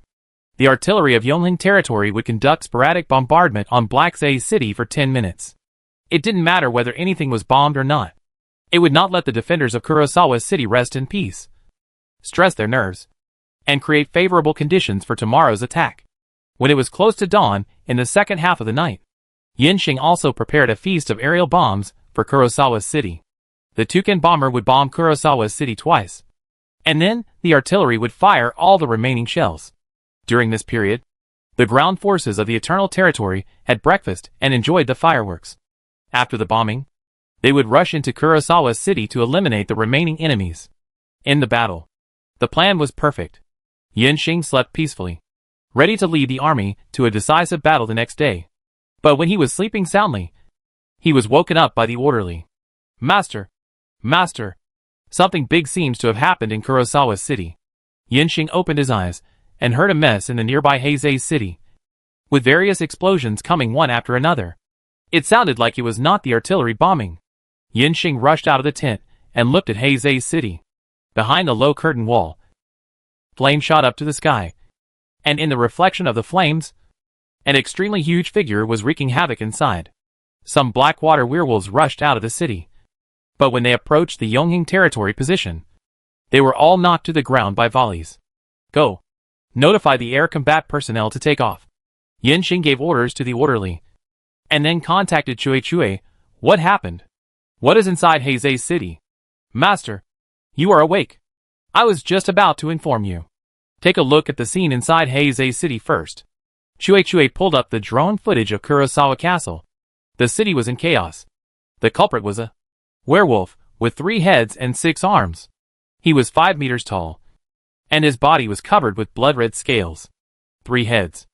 the artillery of Yongheng territory would conduct sporadic bombardment on Black Zay City for 10 minutes. It didn't matter whether anything was bombed or not. It would not let the defenders of Kurosawa City rest in peace, stress their nerves, and create favorable conditions for tomorrow's attack. When it was close to dawn, in the second half of the night, Yanqing also prepared a feast of aerial bombs for Kurosawa City. The Toucan bomber would bomb Kurosawa City twice, and then the artillery would fire all the remaining shells. During this period, the ground forces of the Eternal Territory had breakfast and enjoyed the fireworks. After the bombing, they would rush into Kurosawa City to eliminate the remaining enemies. In the battle, the plan was perfect. Yanqing slept peacefully, ready to lead the army to a decisive battle the next day. But when he was sleeping soundly, he was woken up by the orderly. Master! Master! Something big seems to have happened in Kurosawa City. Yanqing opened his eyes and heard a mess in the nearby Heisei City, with various explosions coming one after another. It sounded like it was not the artillery bombing. Yanqing rushed out of the tent and looked at Heisei City. Behind a low curtain wall, flames shot up to the sky, and in the reflection of the flames, an extremely huge figure was wreaking havoc inside. Some Blackwater werewolves rushed out of the city, but when they approached the Yongheng territory position, they were all knocked to the ground by volleys. Go! Notify the air combat personnel to take off. Yanqing gave orders to the orderly, and then contacted Chui. What happened? What is inside Heisei City? Master, you are awake. I was just about to inform you. Take a look at the scene inside Heisei City first. Chue pulled up the drone footage of Kurosawa Castle. The city was in chaos. The culprit was a werewolf with 3 heads and 6 arms. He was 5 meters tall, and his body was covered with blood-red scales. 3 heads.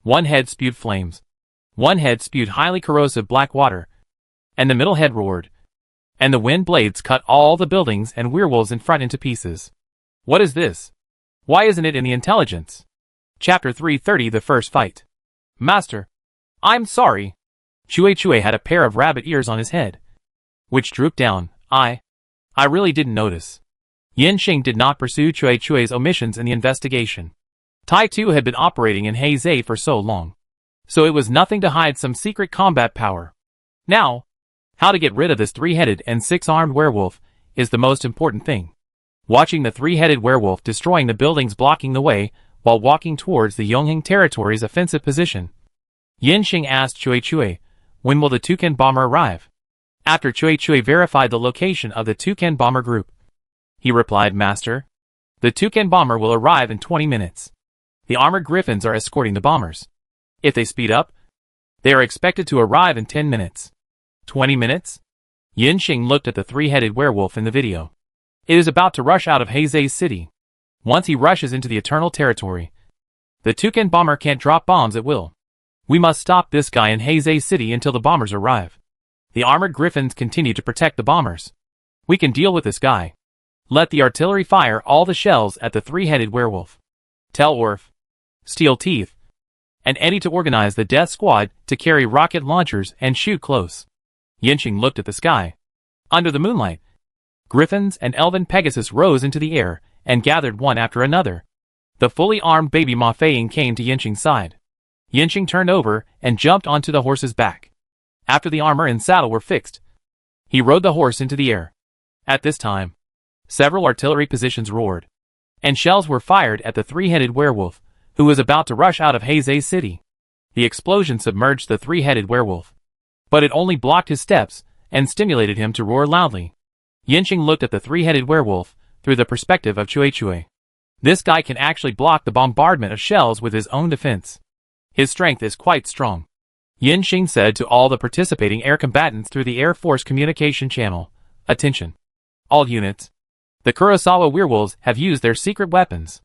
1 head spewed flames. 1 head spewed highly corrosive black water, and the middle head roared. And the wind blades cut all the buildings and werewolves in front into pieces. What is this? Why isn't it in the intelligence? Chapter 330 The First Fight. Master, I'm sorry. Chue had a pair of rabbit ears on his head, which drooped down. I really didn't notice. Yanxing did not pursue Chue's omissions in the investigation. Tai Tu had been operating in Heisei for so long, so it was nothing to hide some secret combat power. Now, how to get rid of this 3-headed and 6-armed werewolf is the most important thing. Watching the 3-headed werewolf destroying the buildings blocking the way while walking towards the Yongheng territory's offensive position, Yanxing asked Chue, when will the Toucan bomber arrive? After Chue verified the location of the Toucan bomber group, he replied, Master, the Toucan bomber will arrive in 20 minutes. The armored griffins are escorting the bombers. If they speed up, they are expected to arrive in 10 minutes. 20 minutes? Yanxing looked at the 3-headed werewolf in the video. It is about to rush out of Heisei City. Once he rushes into the Eternal Territory, the Toucan bomber can't drop bombs at will. We must stop this guy in Heisei City until the bombers arrive. The armored griffins continue to protect the bombers. We can deal with this guy. Let the artillery fire all the shells at the 3-headed werewolf. Tell Orf, Steel Teeth, and Eddie to organize the death squad to carry rocket launchers and shoot close. Yanxing looked at the sky. Under the moonlight, griffins and elven Pegasus rose into the air and gathered one after another. The fully armed baby Ma Feiying came to Yanxing's side. Yanxing turned over and jumped onto the horse's back. After the armor and saddle were fixed, he rode the horse into the air. At this time, several artillery positions roared, and shells were fired at the 3-headed werewolf, who was about to rush out of Heisei City. The explosion submerged the 3-headed werewolf, but it only blocked his steps and stimulated him to roar loudly. Yanxing looked at the 3-headed werewolf through the perspective of Chue. This guy can actually block the bombardment of shells with his own defense. His strength is quite strong. Yanxing said to all the participating air combatants through the Air Force communication channel, Attention. All units. The Kurosawa werewolves have used their secret weapons.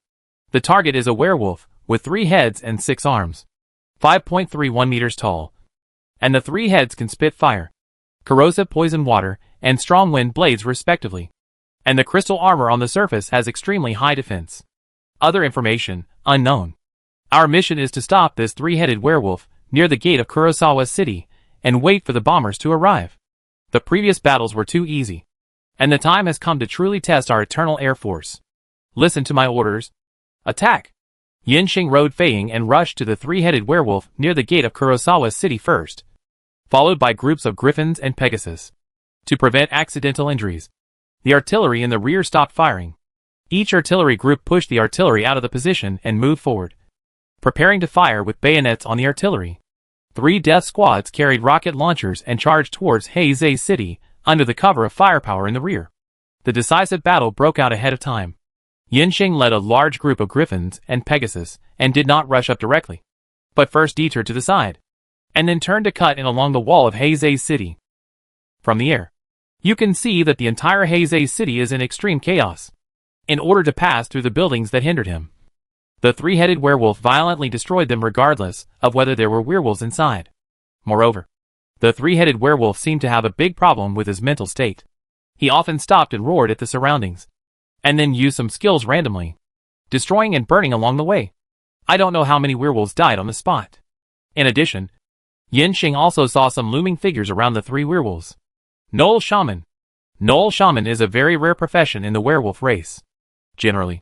The target is a werewolf with 3 heads and 6 arms, 5.31 meters tall. And the 3 heads can spit fire, corrosive poison water, and strong wind blades respectively. And the crystal armor on the surface has extremely high defense. Other information, unknown. Our mission is to stop this 3-headed werewolf near the gate of Kurosawa City and wait for the bombers to arrive. The previous battles were too easy, and the time has come to truly test our eternal air force. Listen to my orders. Attack! Yanxing rode Feiying and rushed to the 3-headed werewolf near the gate of Kurosawa City first, followed by groups of griffins and Pegasus. To prevent accidental injuries, the artillery in the rear stopped firing. Each artillery group pushed the artillery out of the position and moved forward, preparing to fire with bayonets on the artillery. 3 death squads carried rocket launchers and charged towards Heisei City under the cover of firepower in the rear. The decisive battle broke out ahead of time. Yanxing led a large group of griffins and Pegasus and did not rush up directly, but first detoured to the side, and then turned to cut in along the wall of Heisei City. From the air, you can see that the entire Heisei City is in extreme chaos. In order to pass through the buildings that hindered him, the 3-headed werewolf violently destroyed them regardless of whether there were werewolves inside. Moreover, the 3-headed werewolf seemed to have a big problem with his mental state. He often stopped and roared at the surroundings, and then used some skills randomly, destroying and burning along the way. I don't know how many werewolves died on the spot. In addition, Yanxing also saw some looming figures around the 3 werewolves. Gnoll Shaman. Gnoll Shaman is a very rare profession in the werewolf race. Generally,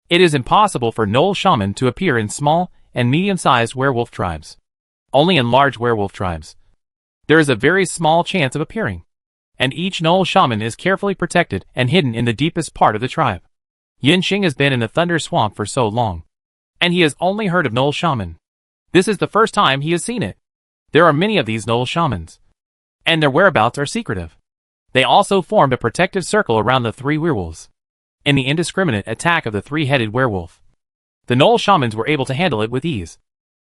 it is impossible for Gnoll Shaman to appear in small and medium-sized werewolf tribes. Only in large werewolf tribes, there is a very small chance of appearing, and each Gnoll Shaman is carefully protected and hidden in the deepest part of the tribe. Yanxing has been in the Thunder Swamp for so long, and he has only heard of Gnoll Shaman. This is the first time he has seen it. There are many of these Gnoll Shamans, and their whereabouts are secretive. They also formed a protective circle around the 3 werewolves. in the indiscriminate attack of the three-headed werewolf. The Knoll shamans were able to handle it with ease,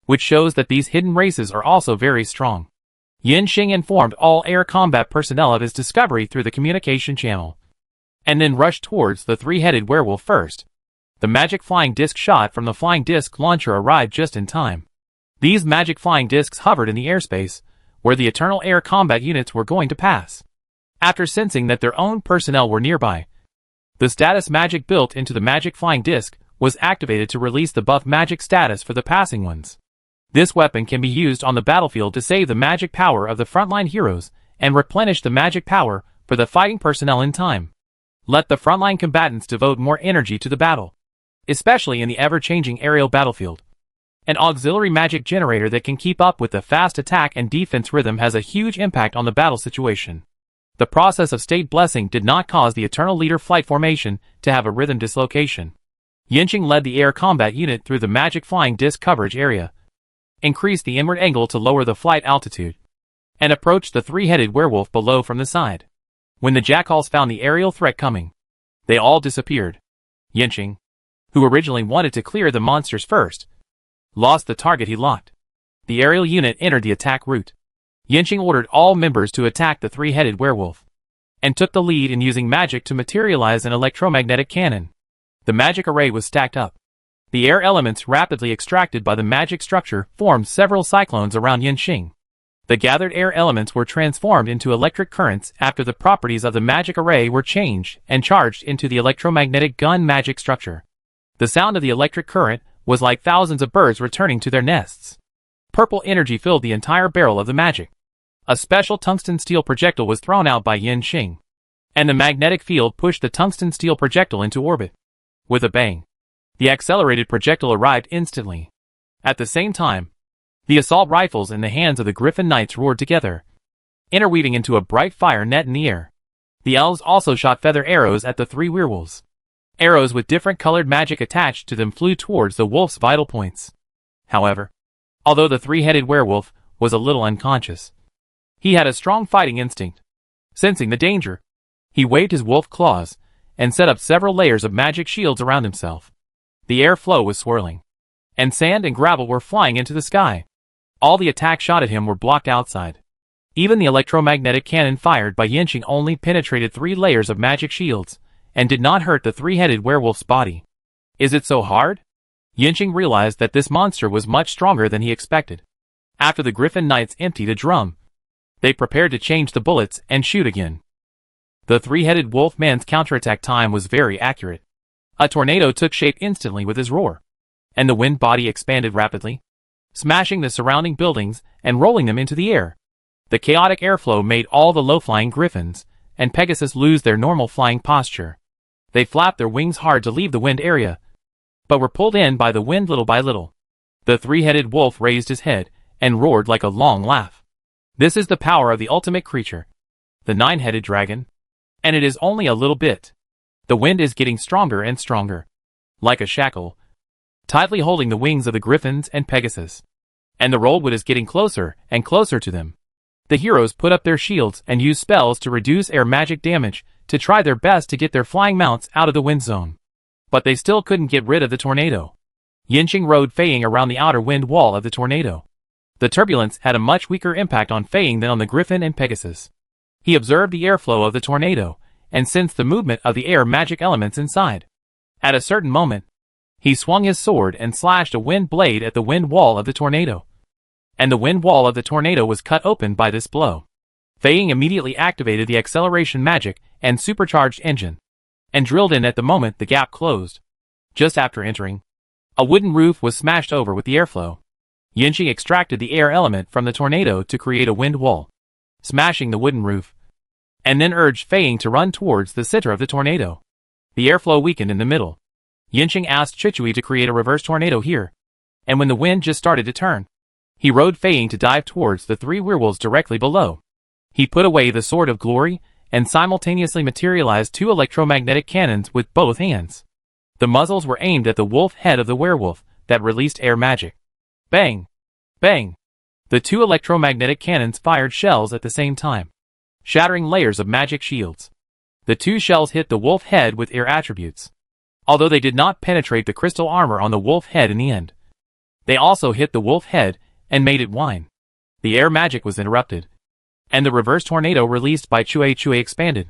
which shows that these hidden races are also very strong. Yinxing informed all air combat personnel of his discovery through the communication channel, and then rushed towards the three-headed werewolf first. The magic flying disc shot from the flying disc launcher arrived just in time. These magic flying discs hovered in the airspace, where the eternal air combat units were going to pass. After sensing that their own personnel were nearby, the status magic built into the magic flying disc was activated to release the buff magic status for the passing ones. This weapon can be used on the battlefield to save the magic power of the frontline heroes and replenish the magic power for the fighting personnel in time. Let the frontline combatants devote more energy to the battle, especially in the ever-changing aerial battlefield. An auxiliary magic generator that can keep up with the fast attack and defense rhythm has a huge impact on the battle situation. The process of state blessing did not cause the Eternal Leader flight formation to have a rhythm dislocation. Yinxing led the air combat unit through the magic flying disc coverage area, increased the inward angle to lower the flight altitude, and approached the three-headed werewolf below from the side. When the jackals found the aerial threat coming, they all disappeared. Yinxing, who originally wanted to clear the monsters first, lost the target he locked. The aerial unit entered the attack route. Yinxing ordered all members to attack the three-headed werewolf, and took the lead in using magic to materialize an electromagnetic cannon. The magic array was stacked up. The air elements rapidly extracted by the magic structure formed several cyclones around Yinxing. The gathered air elements were transformed into electric currents after the properties of the magic array were changed and charged into the electromagnetic gun magic structure. The sound of the electric current was like thousands of birds returning to their nests. Purple energy filled the entire barrel of the magic. A special tungsten steel projectile was thrown out by Yinxing, and the magnetic field pushed the tungsten steel projectile into orbit. With a bang, the accelerated projectile arrived instantly. At the same time, the assault rifles in the hands of the Griffin Knights roared together, interweaving into a bright fire net in the air. The elves also shot feather arrows at the three werewolves. Arrows with different colored magic attached to them flew towards the wolf's vital points. However, although the three-headed werewolf was a little unconscious, he had a strong fighting instinct. Sensing the danger, he waved his wolf claws and set up several layers of magic shields around himself. The airflow was swirling, and sand and gravel were flying into the sky. All the attacks shot at him were blocked outside. Even the electromagnetic cannon fired by Yinxing only penetrated 3 layers of magic shields, and did not hurt the three-headed werewolf's body. Is it so hard? Yinxing realized that this monster was much stronger than he expected. After the Griffin Knights emptied a drum, they prepared to change the bullets and shoot again. The three-headed wolf man's counterattack time was very accurate. A tornado took shape instantly with his roar, and the wind body expanded rapidly, smashing the surrounding buildings and rolling them into the air. The chaotic airflow made all the low-flying griffins and Pegasus lose their normal flying posture. They flapped their wings hard to leave the wind area, but were pulled in by the wind little by little. The three-headed wolf raised his head and roared like a long laugh. This is the power of the ultimate creature, the nine-headed dragon. And it is only a little bit. The wind is getting stronger and stronger, like a shackle, tightly holding the wings of the griffins and Pegasus. And the rollwood is getting closer and closer to them. The heroes put up their shields and used spells to reduce air magic damage to try their best to get their flying mounts out of the wind zone. But they still couldn't get rid of the tornado. Yinxing rode Feiying around the outer wind wall of the tornado. The turbulence had a much weaker impact on Feiying than on the griffin and Pegasus. He observed the airflow of the tornado, and sensed the movement of the air magic elements inside. At a certain moment, he swung his sword and slashed a wind blade at the wind wall of the tornado. And the wind wall of the tornado was cut open by this blow. Feiying immediately activated the acceleration magic and supercharged engine, and drilled in at the moment the gap closed. Just after entering, a wooden roof was smashed over with the airflow. Yinxing extracted the air element from the tornado to create a wind wall, smashing the wooden roof, and then urged Feiying to run towards the center of the tornado. The airflow weakened in the middle. Yinxing asked Chichui to create a reverse tornado here, and when the wind just started to turn, he rode Feiying to dive towards the 3 werewolves directly below. He put away the Sword of Glory and simultaneously materialized 2 electromagnetic cannons with both hands. The muzzles were aimed at the wolf head of the werewolf that released air magic. Bang! Bang! The 2 electromagnetic cannons fired shells at the same time, shattering layers of magic shields. The two shells hit the wolf head with air attributes. Although they did not penetrate the crystal armor on the wolf head in the end, they also hit the wolf head and made it whine. The air magic was interrupted, and the reverse tornado released by Chui expanded,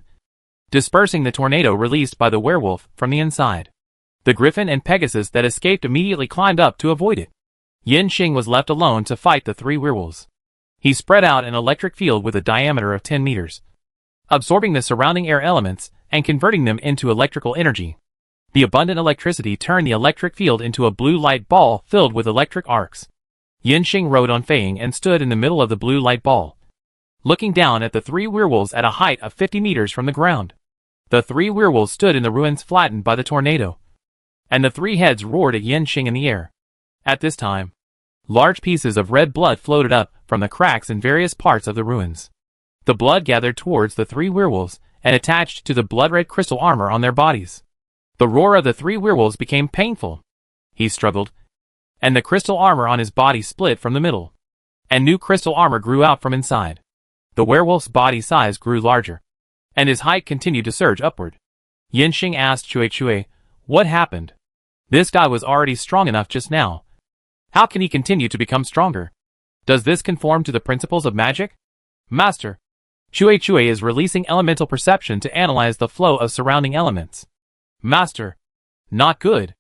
dispersing the tornado released by the werewolf from the inside. The griffin and Pegasus that escaped immediately climbed up to avoid it. Yanqing was left alone to fight the three werewolves. He spread out an electric field with a diameter of 10 meters, absorbing the surrounding air elements and converting them into electrical energy. The abundant electricity turned the electric field into a blue light ball filled with electric arcs. Yanqing rode on Feiying and stood in the middle of the blue light ball, looking down at the three werewolves at a height of 50 meters from the ground. The three werewolves stood in the ruins flattened by the tornado, and the three heads roared at Yanqing in the air. At this time, large pieces of red blood floated up from the cracks in various parts of the ruins. The blood gathered towards the three werewolves and attached to the blood-red crystal armor on their bodies. The roar of the three werewolves became painful. He struggled, and the crystal armor on his body split from the middle, and new crystal armor grew out from inside. The werewolf's body size grew larger, and his height continued to surge upward. Yanqing asked Chui, "What happened? This guy was already strong enough just now. How can he continue to become stronger? Does this conform to the principles of magic?" "Master, Chui is releasing elemental perception to analyze the flow of surrounding elements." "Master, not good."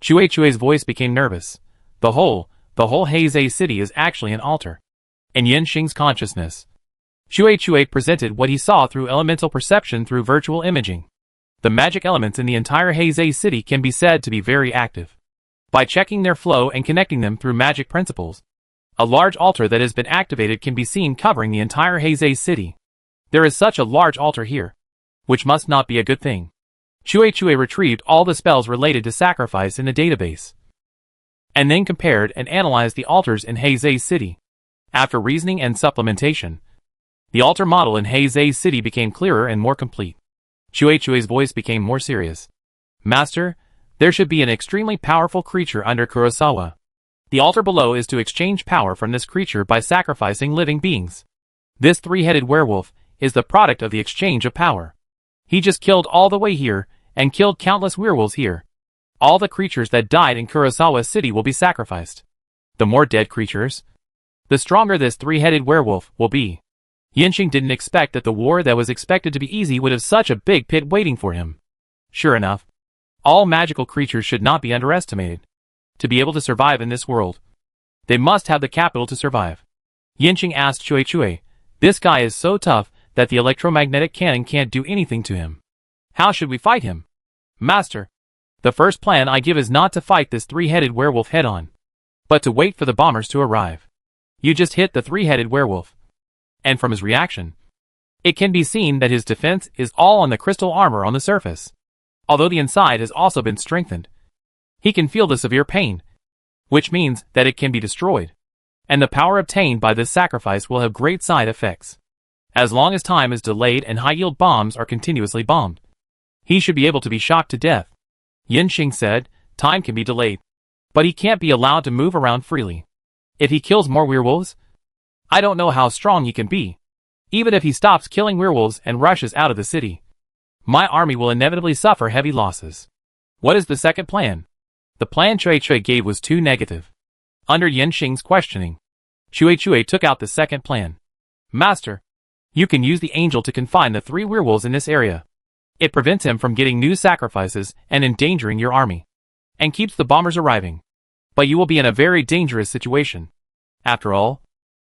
Chui's voice became nervous. The whole Heizei city is actually an altar. In Yanqing's consciousness, Chui presented what he saw through elemental perception through virtual imaging. The magic elements in the entire Heizei city can be said to be very active. By checking their flow and connecting them through magic principles, a large altar that has been activated can be seen covering the entire Heizei city. There is such a large altar here, which must not be a good thing. Chui retrieved all the spells related to sacrifice in the database, and then compared and analyzed the altars in Heizei city. After reasoning and supplementation, the altar model in Heizei city became clearer and more complete. Chui's voice became more serious. "Master, there should be an extremely powerful creature under Kurosawa. The altar below is to exchange power from this creature by sacrificing living beings. This three-headed werewolf is the product of the exchange of power. He just killed all the way here, and killed countless werewolves here. All the creatures that died in Kurosawa city will be sacrificed. The more dead creatures, the stronger this three-headed werewolf will be." Yanqing didn't expect that the war that was expected to be easy would have such a big pit waiting for him. Sure enough, all magical creatures should not be underestimated. To be able to survive in this world, they must have the capital to survive. Yanqing asked Chui, "This guy is so tough that the electromagnetic cannon can't do anything to him. How should we fight him?" "Master, the first plan I give is not to fight this three-headed werewolf head-on, but to wait for the bombers to arrive. You just hit the three-headed werewolf, and from his reaction, it can be seen that his defense is all on the crystal armor on the surface. Although the inside has also been strengthened, he can feel the severe pain, which means that it can be destroyed, and the power obtained by this sacrifice will have great side effects. As long as time is delayed and high-yield bombs are continuously bombed, he should be able to be shocked to death." Yanqing said, "Time can be delayed, but he can't be allowed to move around freely. If he kills more werewolves, I don't know how strong he can be. Even if he stops killing werewolves and rushes out of the city, my army will inevitably suffer heavy losses." "What is the second plan?" The plan Chui gave was too negative. Under Yanqing's questioning, Chui took out the second plan. "Master, you can use the angel to confine the three werewolves in this area. It prevents him from getting new sacrifices and endangering your army, and keeps the bombers arriving. But you will be in a very dangerous situation. After all,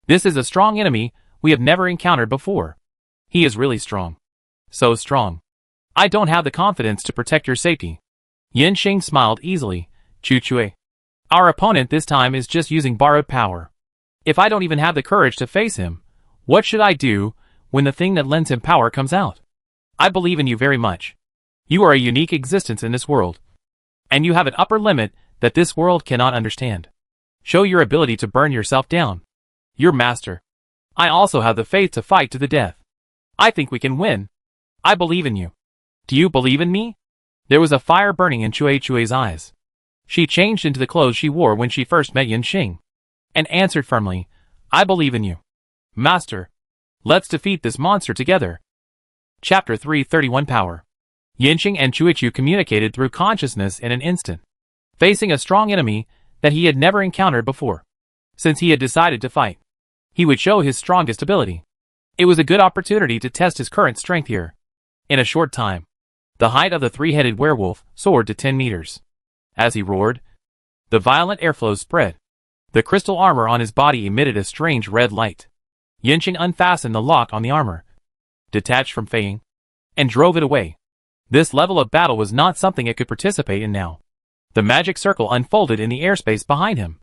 this is a strong enemy we have never encountered before. He is really strong. So strong. I don't have the confidence to protect your safety." Yanqing smiled easily. "Chui, our opponent this time is just using borrowed power. If I don't even have the courage to face him, what should I do when the thing that lends him power comes out? I believe in you very much. You are a unique existence in this world, and you have an upper limit that this world cannot understand. Show your ability to burn yourself down. Your master. I also have the faith to fight to the death. I think we can win. I believe in you. Do you believe in me?" There was a fire burning in Chui's eyes. She changed into the clothes she wore when she first met Yanqing, and answered firmly, "I believe in you. Master, let's defeat this monster together." Chapter 331 Power. Yinxing and Chuichu communicated through consciousness in an instant, facing a strong enemy that he had never encountered before. Since he had decided to fight, he would show his strongest ability. It was a good opportunity to test his current strength here. In a short time, the height of the three-headed werewolf soared to 10 meters. As he roared, the violent airflow spread. The crystal armor on his body emitted a strange red light. Yinxing unfastened the lock on the armor, detached from Feiying, and drove it away. This level of battle was not something it could participate in now. The magic circle unfolded in the airspace behind him,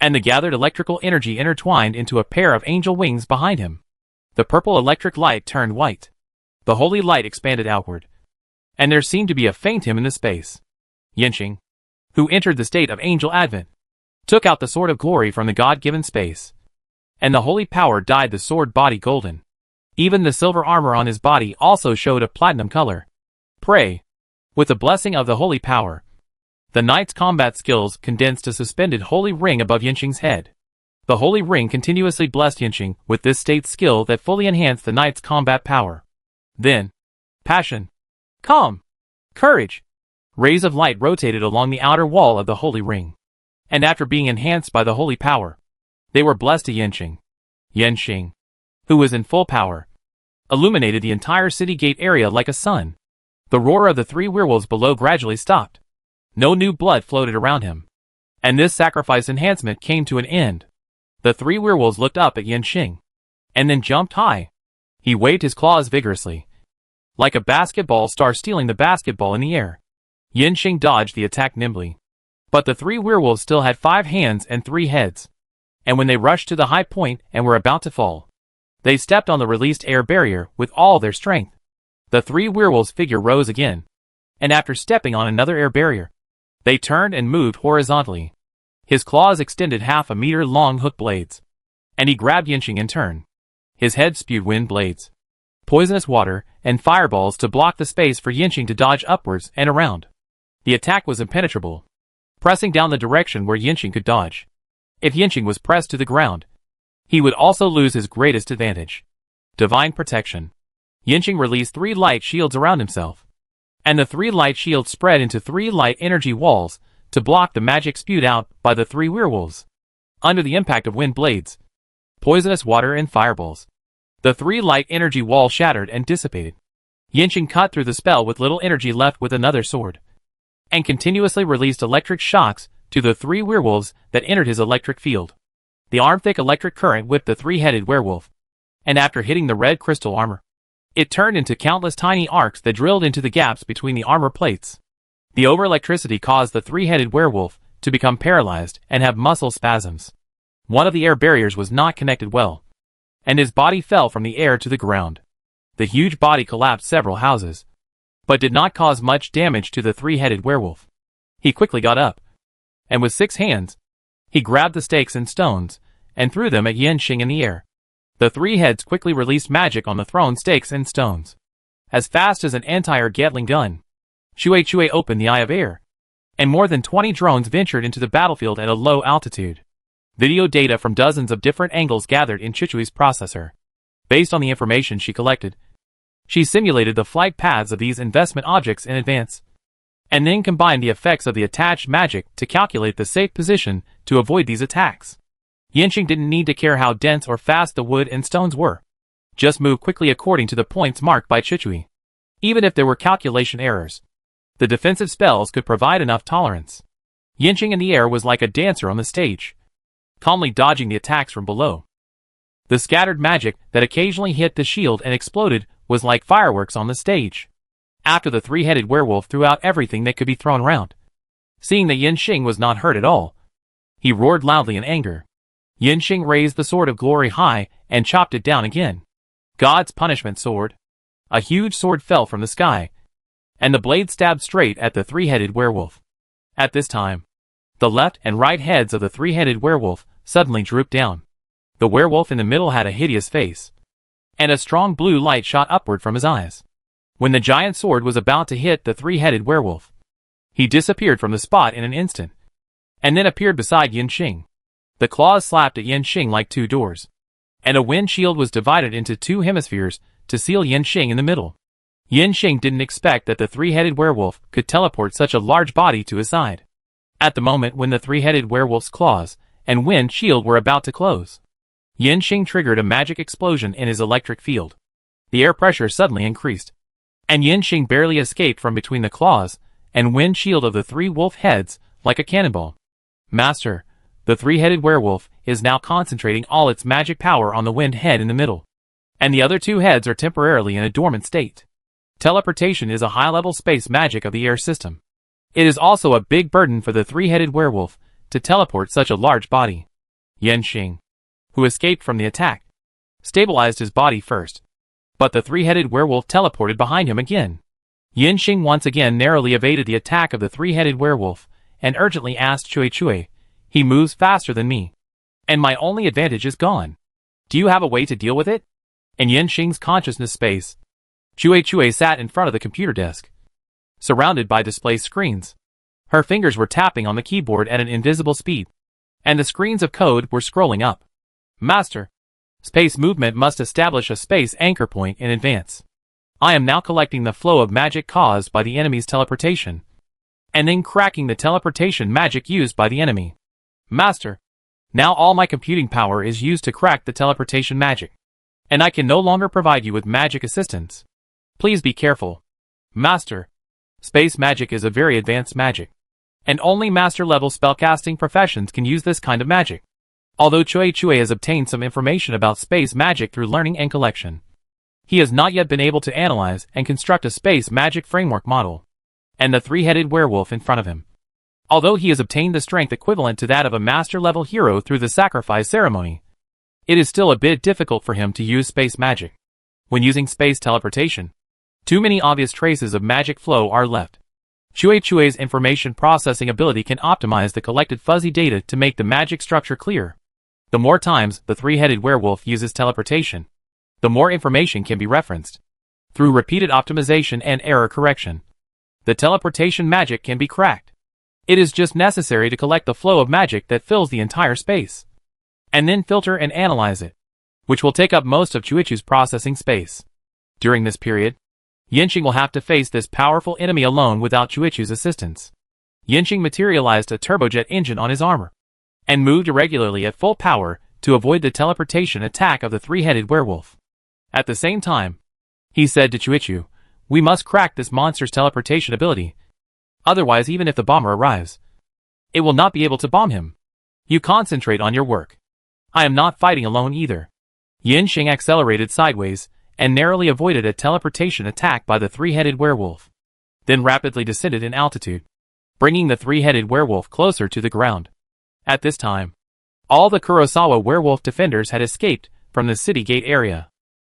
and the gathered electrical energy intertwined into a pair of angel wings behind him. The purple electric light turned white. The holy light expanded outward, and there seemed to be a faint hymn in the space. Yinxing, who entered the state of angel advent, took out the sword of glory from the god-given space, and the holy power dyed the sword body golden. Even the silver armor on his body also showed a platinum color. Pray, with the blessing of the holy power, the knight's combat skills condensed a suspended holy ring above Yinxing's head. The holy ring continuously blessed Yinxing with this state skill that fully enhanced the knight's combat power. Then, passion, calm, courage, rays of light rotated along the outer wall of the holy ring, and after being enhanced by the holy power, they were blessed to Yinxing. Yinxing, who was in full power, illuminated the entire city gate area like a sun. The roar of the three werewolves below gradually stopped. No new blood floated around him, and this sacrifice enhancement came to an end. The three werewolves looked up at Yinxing, and then jumped high. He waved his claws vigorously, like a basketball star stealing the basketball in the air. Yinxing dodged the attack nimbly, but the three werewolves still had 5 hands and 3 heads, and when they rushed to the high point and were about to fall, they stepped on the released air barrier with all their strength. The three werewolves' figure rose again, and after stepping on another air barrier, they turned and moved horizontally. His claws extended 1/2 meter long hook blades, and he grabbed Yinxing in turn. His head spewed wind blades, poisonous water, and fireballs to block the space for Yinxing to dodge upwards and around. The attack was impenetrable, pressing down the direction where Yinxing could dodge. If Yinxing was pressed to the ground, he would also lose his greatest advantage: divine protection. Yinxing released 3 light shields around himself, and the 3 light shields spread into 3 light energy walls to block the magic spewed out by the 3 werewolves. Under the impact of wind blades, poisonous water, and fireballs, the 3 light energy wall shattered and dissipated. Yinxing cut through the spell with little energy left with another sword, and continuously released electric shocks to the 3 werewolves that entered his electric field. The arm-thick electric current whipped the 3-headed werewolf, and after hitting the red crystal armor, it turned into countless tiny arcs that drilled into the gaps between the armor plates. The over-electricity caused the 3-headed werewolf to become paralyzed and have muscle spasms. One of the air barriers was not connected well, and his body fell from the air to the ground. The huge body collapsed several houses, but did not cause much damage to the 3-headed werewolf. He quickly got up, and with 6 hands, he grabbed the stakes and stones, and threw them at Yinxing in the air. The 3 heads quickly released magic on the thrown stakes and stones. As fast as an anti-air Gatling gun, Shui opened the Eye of Air, and more than 20 drones ventured into the battlefield at a low altitude. Video data from dozens of different angles gathered in Chui's processor. Based on the information she collected, she simulated the flight paths of these investment objects in advance, and then combined the effects of the attached magic to calculate the safe position to avoid these attacks. Yinxing didn't need to care how dense or fast the wood and stones were. Just move quickly according to the points marked by Chui. Even if there were calculation errors, the defensive spells could provide enough tolerance. Yinxing in the air was like a dancer on the stage, calmly dodging the attacks from below. The scattered magic that occasionally hit the shield and exploded was like fireworks on the stage. After the 3-headed werewolf threw out everything that could be thrown around, seeing that Yinxing was not hurt at all, he roared loudly in anger. Yinxing raised the sword of glory high and chopped it down again. God's punishment sword. A huge sword fell from the sky, and the blade stabbed straight at the 3-headed werewolf. At this time, the left and right heads of the 3-headed werewolf suddenly drooped down. The werewolf in the middle had a hideous face, and a strong blue light shot upward from his eyes. When the giant sword was about to hit the 3-headed werewolf, he disappeared from the spot in an instant, and then appeared beside Yinxing. The claws slapped at Yinxing like 2 doors, and a wind shield was divided into 2 hemispheres to seal Yinxing in the middle. Yinxing didn't expect that the three-headed werewolf could teleport such a large body to his side. At the moment when the three-headed werewolf's claws and wind shield were about to close, Yinxing triggered a magic explosion in his electric field. The air pressure suddenly increased, and Yinxing barely escaped from between the claws and wind shield of the three wolf heads like a cannonball. Master, the three-headed werewolf is now concentrating all its magic power on the wind head in the middle, and the other two heads are temporarily in a dormant state. Teleportation is a high-level space magic of the air system. It is also a big burden for the three-headed werewolf to teleport such a large body. Yinxing, who escaped from the attack, stabilized his body first, but the three-headed werewolf teleported behind him again. Yinxing once again narrowly evaded the attack of the three-headed werewolf and urgently asked Cui, "He moves faster than me, and my only advantage is gone. Do you have a way to deal with it?" In Yinxing's consciousness space, Cui sat in front of the computer desk, surrounded by display screens. Her fingers were tapping on the keyboard at an invisible speed, and the screens of code were scrolling up. "Master, space movement must establish a space anchor point in advance. I am now collecting the flow of magic caused by the enemy's teleportation, and then cracking the teleportation magic used by the enemy. Master, now all my computing power is used to crack the teleportation magic, and I can no longer provide you with magic assistance. Please be careful. Master, space magic is a very advanced magic, and only master-level spellcasting professions can use this kind of magic. Although Cui has obtained some information about space magic through learning and collection, he has not yet been able to analyze and construct a space magic framework model." And the three-headed werewolf in front of him, although he has obtained the strength equivalent to that of a master-level hero through the sacrifice ceremony, it is still a bit difficult for him to use space magic. When using space teleportation, too many obvious traces of magic flow are left. Cui's information processing ability can optimize the collected fuzzy data to make the magic structure clear. The more times the three-headed werewolf uses teleportation, the more information can be referenced. Through repeated optimization and error correction, the teleportation magic can be cracked. It is just necessary to collect the flow of magic that fills the entire space, and then filter and analyze it, which will take up most of Cui's processing space. During this period, Yinxing will have to face this powerful enemy alone without Cui's assistance. Yinxing materialized a turbojet engine on his armor, and moved irregularly at full power to avoid the teleportation attack of the three-headed werewolf. At the same time, he said to Cui, "We must crack this monster's teleportation ability. Otherwise, even if the bomber arrives, it will not be able to bomb him. You concentrate on your work. I am not fighting alone either." Yinxing accelerated sideways and narrowly avoided a teleportation attack by the three-headed werewolf, then rapidly descended in altitude, bringing the three-headed werewolf closer to the ground. At this time, all the Kurosawa werewolf defenders had escaped from the city gate area.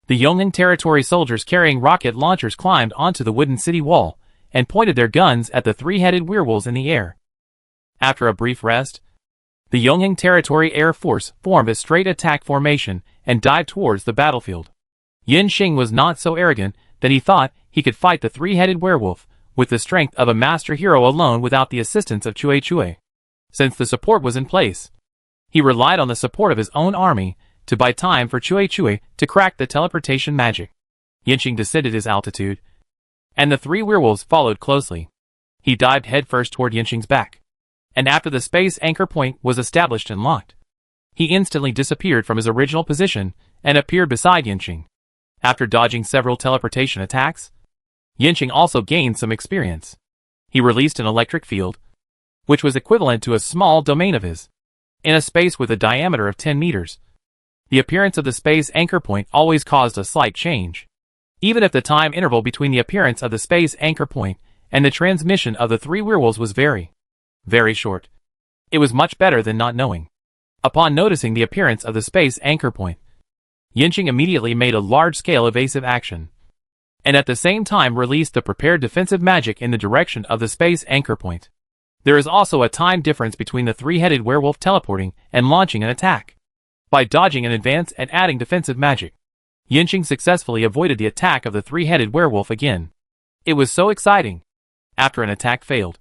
The Yongan territory soldiers carrying rocket launchers climbed onto the wooden city wall and pointed their guns at the three-headed werewolves in the air. After a brief rest, the Yongan territory air force formed a straight attack formation and dived towards the battlefield. Yinxing was not so arrogant that he thought he could fight the three-headed werewolf with the strength of a master hero alone without the assistance of Cui. Since the support was in place, he relied on the support of his own army to buy time for Cui to crack the teleportation magic. Yinxing descended his altitude, and the three werewolves followed closely. He dived headfirst toward Yinxing's back, and after the space anchor point was established and locked, he instantly disappeared from his original position and appeared beside Yinxing. After dodging several teleportation attacks, Yinxing also gained some experience. He released an electric field, which was equivalent to a small domain of his, in a space with a diameter of 10 meters. The appearance of the space anchor point always caused a slight change, even if the time interval between the appearance of the space anchor point and the transmission of the three werewolves was very, very short. It was much better than not knowing. Upon noticing the appearance of the space anchor point, Yinxing immediately made a large-scale evasive action, and at the same time released the prepared defensive magic in the direction of the space anchor point. There is also a time difference between the three-headed werewolf teleporting and launching an attack. By dodging in advance and adding defensive magic, Yinxing successfully avoided the attack of the three-headed werewolf again. It was so exciting. After an attack failed,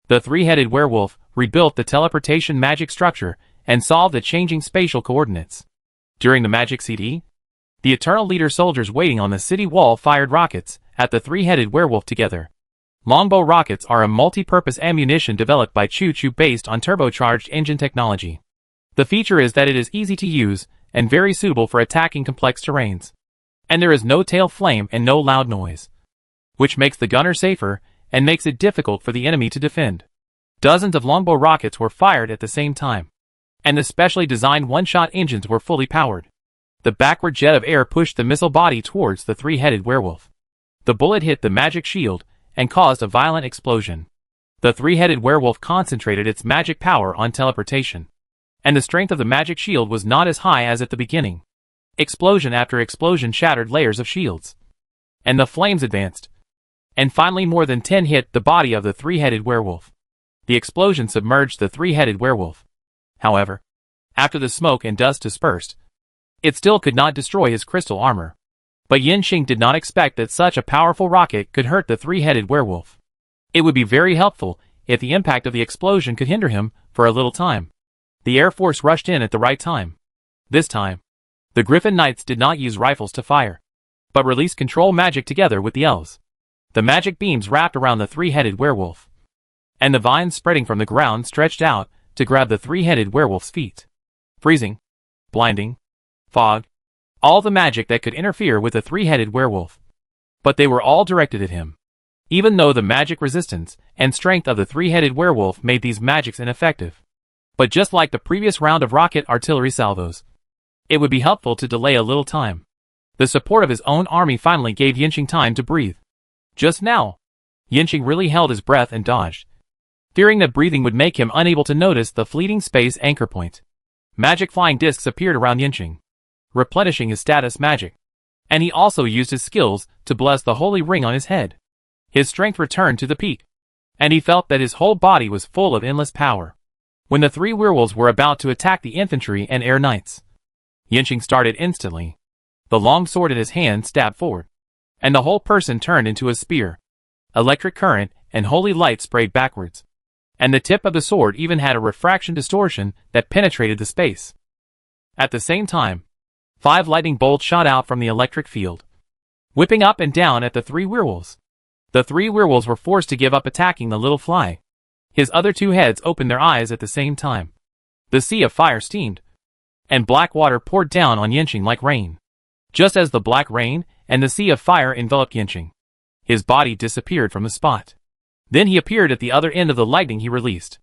the three-headed werewolf rebuilt the teleportation magic structure and solved the changing spatial coordinates. During the magic CD, the Eternal Leader soldiers waiting on the city wall fired rockets at the three-headed werewolf together. Longbow rockets are a multi-purpose ammunition developed by Choo Choo based on turbocharged engine technology. The feature is that it is easy to use and very suitable for attacking complex terrains. And there is no tail flame and no loud noise, which makes the gunner safer and makes it difficult for the enemy to defend. Dozens of longbow rockets were fired at the same time, and the specially designed one-shot engines were fully powered. The backward jet of air pushed the missile body towards the three-headed werewolf. The bullet hit the magic shield and caused a violent explosion. The three-headed werewolf concentrated its magic power on teleportation, and the strength of the magic shield was not as high as at the beginning. Explosion after explosion shattered layers of shields, and the flames advanced, and finally more than 10 hit the body of the three-headed werewolf. The explosion submerged the three-headed werewolf. However, after the smoke and dust dispersed, it still could not destroy his crystal armor. But Yanqing did not expect that such a powerful rocket could hurt the three-headed werewolf. It would be very helpful if the impact of the explosion could hinder him for a little time. The Air Force rushed in at the right time. This time, the Griffin Knights did not use rifles to fire, but released control magic together with the elves. The magic beams wrapped around the three-headed werewolf, and the vines spreading from the ground stretched out to grab the three-headed werewolf's feet. Freezing, blinding, fog, all the magic that could interfere with the three-headed werewolf. But they were all directed at him. Even though the magic resistance and strength of the three-headed werewolf made these magics ineffective. But just like the previous round of rocket artillery salvos, it would be helpful to delay a little time. The support of his own army finally gave Yanqing time to breathe. Just now, Yanqing really held his breath and dodged, fearing that breathing would make him unable to notice the fleeting space anchor point. Magic flying discs appeared around Yanqing, replenishing his status magic, and he also used his skills to bless the holy ring on his head. His strength returned to the peak, and he felt that his whole body was full of endless power. When the three werewolves were about to attack the infantry and air knights, Yanqing started instantly. The long sword in his hand stabbed forward, and the whole person turned into a spear. Electric current and holy light sprayed backwards, and the tip of the sword even had a refraction distortion that penetrated the space. At the same time, 5 lightning bolts shot out from the electric field, whipping up and down at the three werewolves. The three werewolves were forced to give up attacking the little fly. His other 2 heads opened their eyes at the same time. The sea of fire steamed, and black water poured down on Yanqing like rain. Just as the black rain and the sea of fire enveloped Yanqing, his body disappeared from the spot. Then he appeared at the other end of the lightning he released.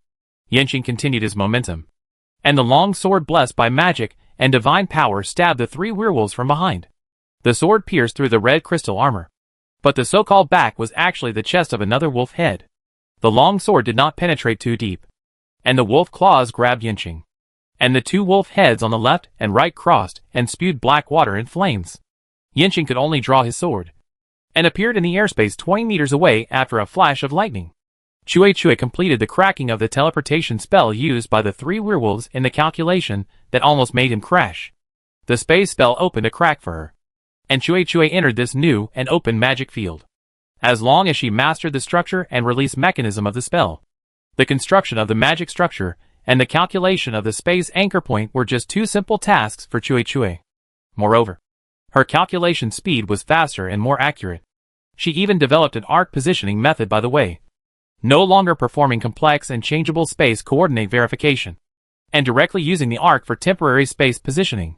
Yanqing continued his momentum, and the long sword blessed by magic and divine power stabbed the three werewolves from behind. The sword pierced through the red crystal armor, but the so-called back was actually the chest of another wolf head. The long sword did not penetrate too deep, and the wolf claws grabbed Yanqing, and the 2 wolf heads on the left and right crossed and spewed black water and flames. Yanqing could only draw his sword, and appeared in the airspace 20 meters away after a flash of lightning. Chui completed the cracking of the teleportation spell used by the 3 werewolves in the calculation that almost made him crash. The space spell opened a crack for her, and Chui entered this new and open magic field. As long as she mastered the structure and release mechanism of the spell, the construction of the magic structure and the calculation of the space anchor point were just 2 simple tasks for Chui. Moreover, her calculation speed was faster and more accurate. She even developed an arc positioning method by the way, no longer performing complex and changeable space coordinate verification, and directly using the arc for temporary space positioning,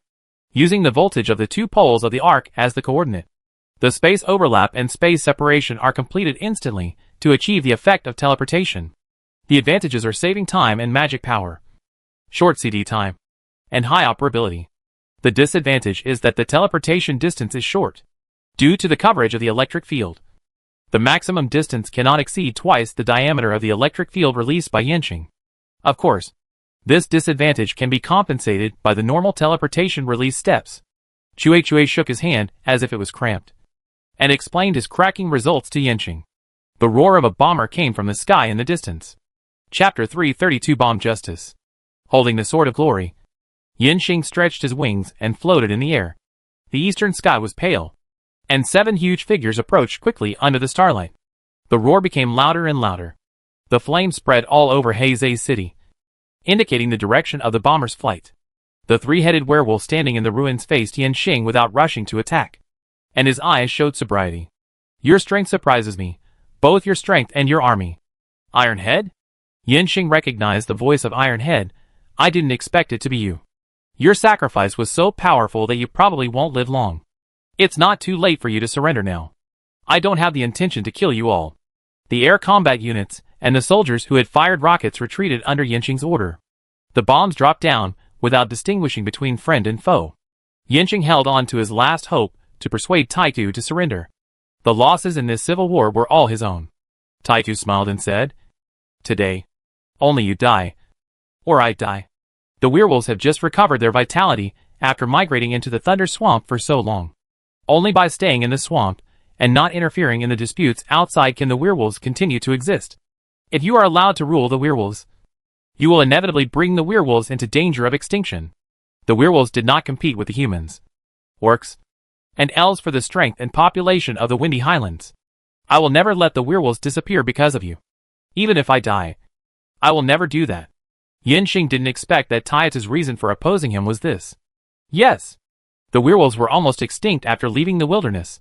using the voltage of the 2 poles of the arc as the coordinate. The space overlap and space separation are completed instantly to achieve the effect of teleportation. The advantages are saving time and magic power, short CD time, and high operability. The disadvantage is that the teleportation distance is short, due to the coverage of the electric field. The maximum distance cannot exceed twice the diameter of the electric field released by Yanqing. Of course, this disadvantage can be compensated by the normal teleportation release steps. Chui shook his hand as if it was cramped, and explained his cracking results to Yanqing. The roar of a bomber came from the sky in the distance. Chapter 332 Bomb Justice. Holding the Sword of Glory, Yanqing stretched his wings and floated in the air. The eastern sky was pale, and 7 huge figures approached quickly under the starlight. The roar became louder and louder. The flames spread all over Heizei City, indicating the direction of the bomber's flight. The 3-headed werewolf standing in the ruins faced Yanqing without rushing to attack, and his eyes showed sobriety. Your strength surprises me, both your strength and your army. Ironhead? Yanqing recognized the voice of Ironhead. I didn't expect it to be you. Your sacrifice was so powerful that you probably won't live long. It's not too late for you to surrender now. I don't have the intention to kill you all. The air combat units and the soldiers who had fired rockets retreated under Yanqing's order. The bombs dropped down without distinguishing between friend and foe. Yanqing held on to his last hope to persuade Taitu to surrender. The losses in this civil war were all his own. Taitu smiled and said, "Today, only you die. Or I die." The werewolves have just recovered their vitality after migrating into the Thunder Swamp for so long. Only by staying in the swamp and not interfering in the disputes outside can the werewolves continue to exist. If you are allowed to rule the werewolves, you will inevitably bring the werewolves into danger of extinction. The werewolves did not compete with the humans, orcs, and elves for the strength and population of the Windy Highlands. I will never let the werewolves disappear because of you. Even if I die, I will never do that. Yanqing didn't expect that Taitu's reason for opposing him was this. Yes, the werewolves were almost extinct after leaving the wilderness,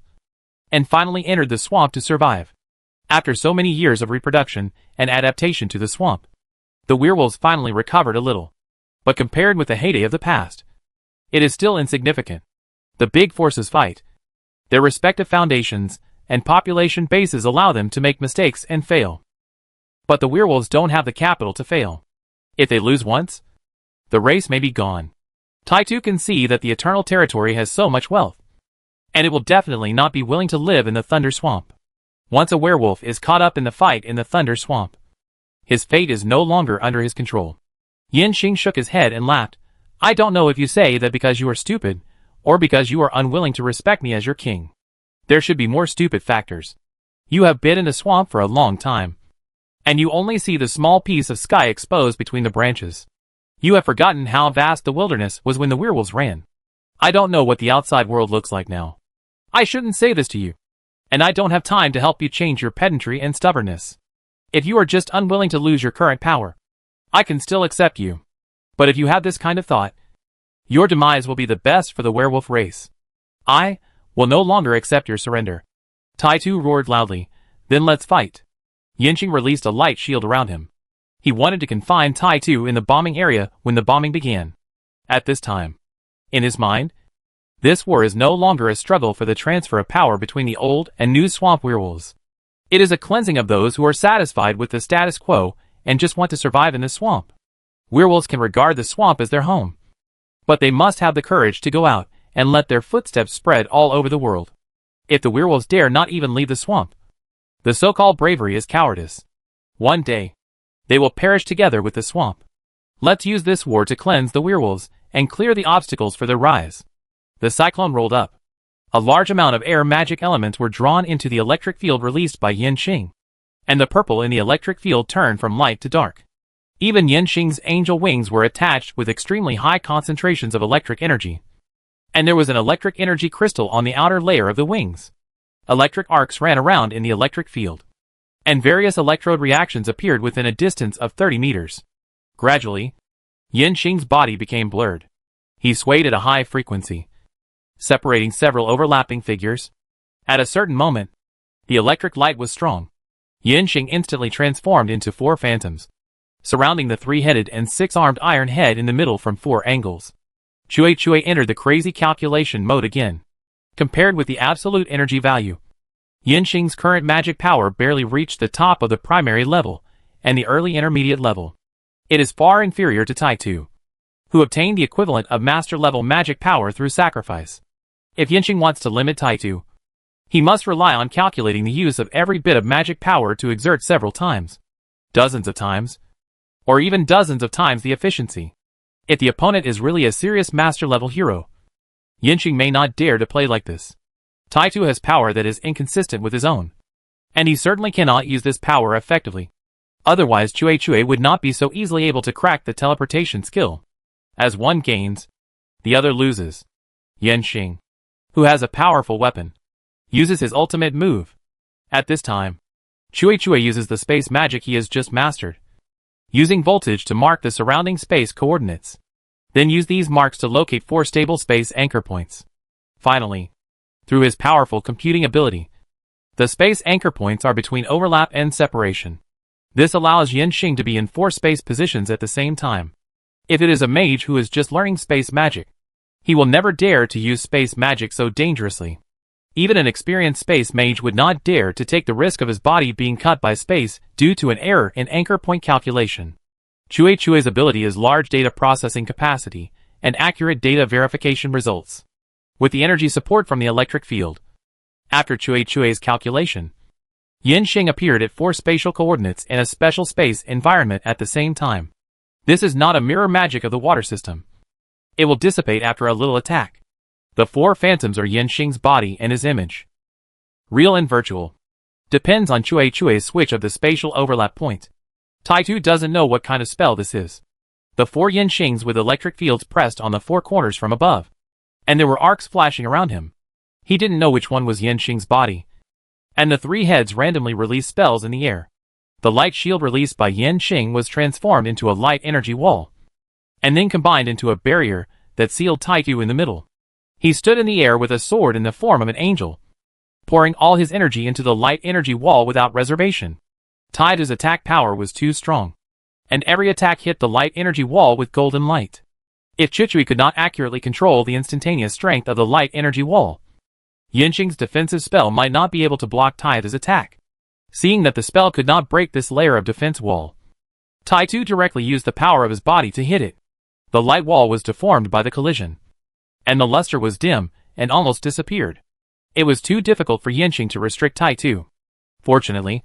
and finally entered the swamp to survive. After so many years of reproduction and adaptation to the swamp, the werewolves finally recovered a little. But compared with the heyday of the past, it is still insignificant. The big forces fight. Their respective foundations and population bases allow them to make mistakes and fail. But the werewolves don't have the capital to fail. If they lose once, the race may be gone. Taitu can see that the Eternal Territory has so much wealth, and it will definitely not be willing to live in the Thunder Swamp. Once a werewolf is caught up in the fight in the Thunder Swamp, his fate is no longer under his control. Yanqing shook his head and laughed. I don't know if you say that because you are stupid, or because you are unwilling to respect me as your king. There should be more stupid factors. You have been in the swamp for a long time, and you only see the small piece of sky exposed between the branches. You have forgotten how vast the wilderness was when the werewolves ran. I don't know what the outside world looks like now. I shouldn't say this to you, and I don't have time to help you change your pedantry and stubbornness. If you are just unwilling to lose your current power, I can still accept you. But if you have this kind of thought, your demise will be the best for the werewolf race. I will no longer accept your surrender. Taitu roared loudly, then let's fight. Yanqing released a light shield around him. He wanted to confine Taitu in the bombing area when the bombing began. At this time, in his mind, this war is no longer a struggle for the transfer of power between the old and new swamp werewolves. It is a cleansing of those who are satisfied with the status quo and just want to survive in the swamp. Werewolves can regard the swamp as their home, but they must have the courage to go out and let their footsteps spread all over the world. If the werewolves dare not even leave the swamp, the so-called bravery is cowardice. One day, they will perish together with the swamp. Let's use this war to cleanse the werewolves and clear the obstacles for their rise. The cyclone rolled up. A large amount of air magic elements were drawn into the electric field released by Yanqing, and the purple in the electric field turned from light to dark. Even Yanqing's angel wings were attached with extremely high concentrations of electric energy, and there was an electric energy crystal on the outer layer of the wings. Electric arcs ran around in the electric field, and various electrode reactions appeared within a distance of 30 meters. Gradually, Yanqing's body became blurred. He swayed at a high frequency, separating several overlapping figures. At a certain moment, the electric light was strong. Yanqing instantly transformed into 4 phantoms, surrounding the 3-headed and 6-armed iron head in the middle from 4 angles. Chui entered the crazy calculation mode again. Compared with the absolute energy value, Yanqing's current magic power barely reached the top of the primary level and the early intermediate level. It is far inferior to Taitu, who obtained the equivalent of master-level magic power through sacrifice. If Yanqing wants to limit Taitu, he must rely on calculating the use of every bit of magic power to exert several times, dozens of times, or even dozens of times the efficiency. If the opponent is really a serious master-level hero, Yanqing may not dare to play like this. Taitu has power that is inconsistent with his own, and he certainly cannot use this power effectively. Otherwise Chui would not be so easily able to crack the teleportation skill. As one gains, the other loses. Yanqing, who has a powerful weapon, uses his ultimate move. At this time, Chui uses the space magic he has just mastered, using voltage to mark the surrounding space coordinates. Then use these marks to locate 4 stable space anchor points. Finally, through his powerful computing ability, The space anchor points are between overlap and separation. This allows Yanxing to be in 4 space positions at the same time. If it is a mage who is just learning space magic, he will never dare to use space magic so dangerously. Even an experienced space mage would not dare to take the risk of his body being cut by space due to an error in anchor point calculation. Chue's ability is large data processing capacity and accurate data verification results, with the energy support from the electric field. After Chue's calculation, Yanxing appeared at 4 spatial coordinates in a special space environment at the same time. This is not a mirror magic of the water system. It will dissipate after a little attack. The 4 phantoms are Yanxing's body and his image. Real and virtual. Depends on Chue's switch of the spatial overlap point. Taitu doesn't know what kind of spell this is. The 4 Yanxings with electric fields pressed on the 4 corners from above. And there were arcs flashing around him. He didn't know which one was Yanxing's body. And the 3 heads randomly released spells in the air. The light shield released by Yanxing was transformed into a light energy wall, and then combined into a barrier that sealed Taitu in the middle. He stood in the air with a sword in the form of an angel, pouring all his energy into the light energy wall without reservation. Taitu's attack power was too strong, and every attack hit the light energy wall with golden light. If Chuchui could not accurately control the instantaneous strength of the light energy wall, Yanxing's defensive spell might not be able to block Taitu's attack. Seeing that the spell could not break this layer of defense wall, Taitu directly used the power of his body to hit it. The light wall was deformed by the collision, and the luster was dim and almost disappeared. It was too difficult for Yanxing to restrict Taitu. Fortunately,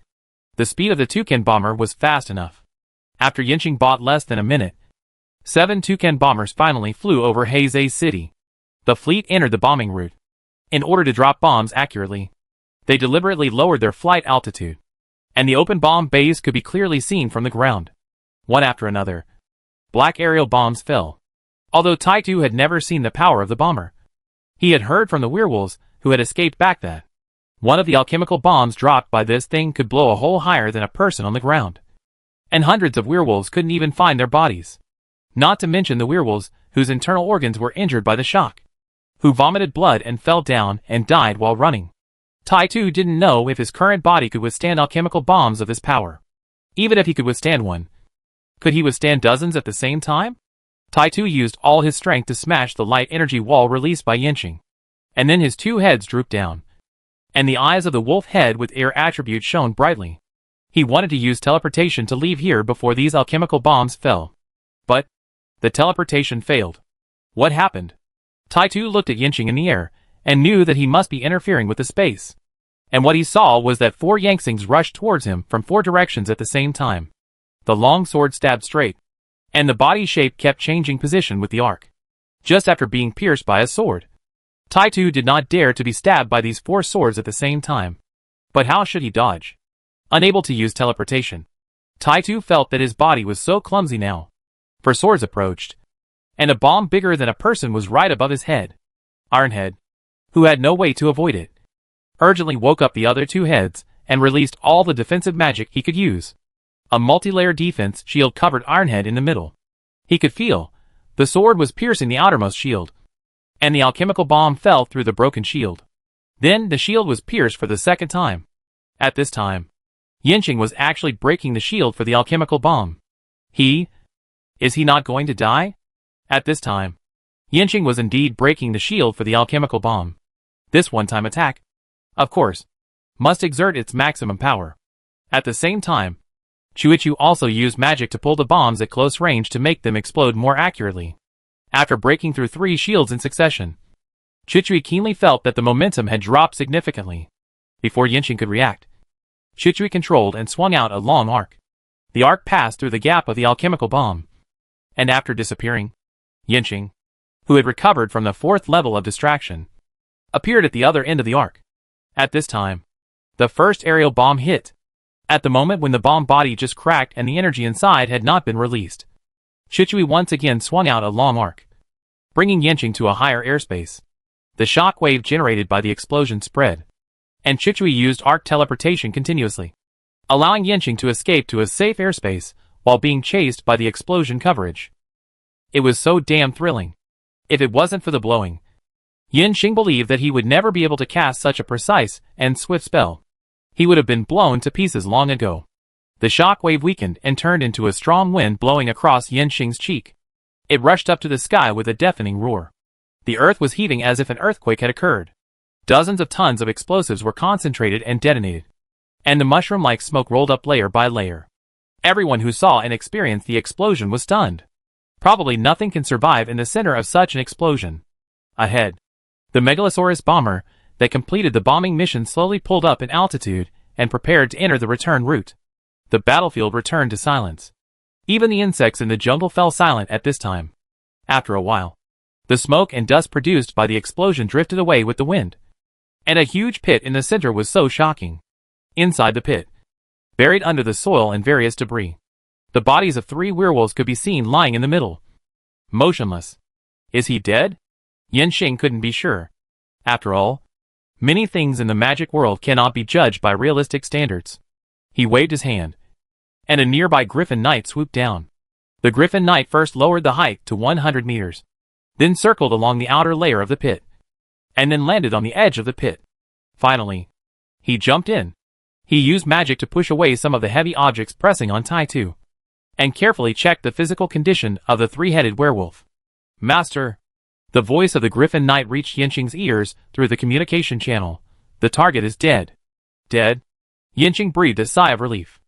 the speed of the Toucan bomber was fast enough. After Yanxing bought less than a minute, 7 Toucan bombers finally flew over Heizei City. The fleet entered the bombing route. In order to drop bombs accurately, they deliberately lowered their flight altitude, and the open bomb bays could be clearly seen from the ground. One after another, black aerial bombs fell. Although Taitu had never seen the power of the bomber, he had heard from the werewolves who had escaped back that one of the alchemical bombs dropped by this thing could blow a hole higher than a person on the ground. And hundreds of werewolves couldn't even find their bodies. Not to mention the werewolves whose internal organs were injured by the shock, who vomited blood and fell down and died while running. Taitu didn't know if his current body could withstand alchemical bombs of this power. Even if he could withstand one, could he withstand dozens at the same time? Taitu used all his strength to smash the light energy wall released by Yanxing. And then his 2 heads drooped down, and the eyes of the wolf head with air attribute shone brightly. He wanted to use teleportation to leave here before these alchemical bombs fell. But the teleportation failed. What happened? Taitu looked at Yanxing in the air, and knew that he must be interfering with the space. And what he saw was that 4 Yanxings rushed towards him from 4 directions at the same time. The long sword stabbed straight, and the body shape kept changing position with the arc. Just after being pierced by a sword, Taitu did not dare to be stabbed by these 4 swords at the same time. But how should he dodge? Unable to use teleportation, Taitu felt that his body was so clumsy now. For swords approached, and a bomb bigger than a person was right above his head. Ironhead, who had no way to avoid it, urgently woke up the other 2 heads and released all the defensive magic he could use. A multi-layer defense shield covered Ironhead in the middle. He could feel the sword was piercing the outermost shield, and the alchemical bomb fell through the broken shield. Then the shield was pierced for the second time. At this time, Yanxing was actually breaking the shield for the alchemical bomb. Is he not going to die? At this time, Yanxing was indeed breaking the shield for the alchemical bomb. This one-time attack, of course, must exert its maximum power. At the same time, Chuichu also used magic to pull the bombs at close range to make them explode more accurately. After breaking through 3 shields in succession, Chuchui keenly felt that the momentum had dropped significantly. Before Yanxing could react, Chuchui controlled and swung out a long arc. The arc passed through the gap of the alchemical bomb, and after disappearing, Yanxing, who had recovered from the 4th level of distraction, appeared at the other end of the arc. At this time, the first aerial bomb hit. At the moment when the bomb body just cracked and the energy inside had not been released, Chuchui once again swung out a long arc, bringing Yanxing to a higher airspace. The shock wave generated by the explosion spread, and Chuchui used arc teleportation continuously, allowing Yanxing to escape to a safe airspace while being chased by the explosion coverage. It was so damn thrilling. If it wasn't for the blowing, Yanxing believed that he would never be able to cast such a precise and swift spell. he would have been blown to pieces long ago. The shock wave weakened and turned into a strong wind blowing across Yanqing's cheek. It rushed up to the sky with a deafening roar. The earth was heaving as if an earthquake had occurred. Dozens of tons of explosives were concentrated and detonated, and the mushroom-like smoke rolled up layer by layer. Everyone who saw and experienced the explosion was stunned. Probably nothing can survive in the center of such an explosion. Ahead, the Megalosaurus bomber that completed the bombing mission slowly pulled up in altitude and prepared to enter the return route. The battlefield returned to silence. Even the insects in the jungle fell silent at this time. After a while, the smoke and dust produced by the explosion drifted away with the wind, and a huge pit in the center was so shocking. Inside the pit, buried under the soil and various debris, the bodies of 3 werewolves could be seen lying in the middle, motionless. Is he dead? Yanqing couldn't be sure. After all, many things in the magic world cannot be judged by realistic standards. He waved his hand, and a nearby Griffin Knight swooped down. The Griffin Knight first lowered the height to 100 meters, then circled along the outer layer of the pit, and then landed on the edge of the pit. Finally, he jumped in. He used magic to push away some of the heavy objects pressing on Tai-Tu, and carefully checked the physical condition of the 3-headed werewolf. Master! The voice of the Griffin Knight reached Yanqing's ears through the communication channel. The target is dead. Dead? Yanqing breathed a sigh of relief.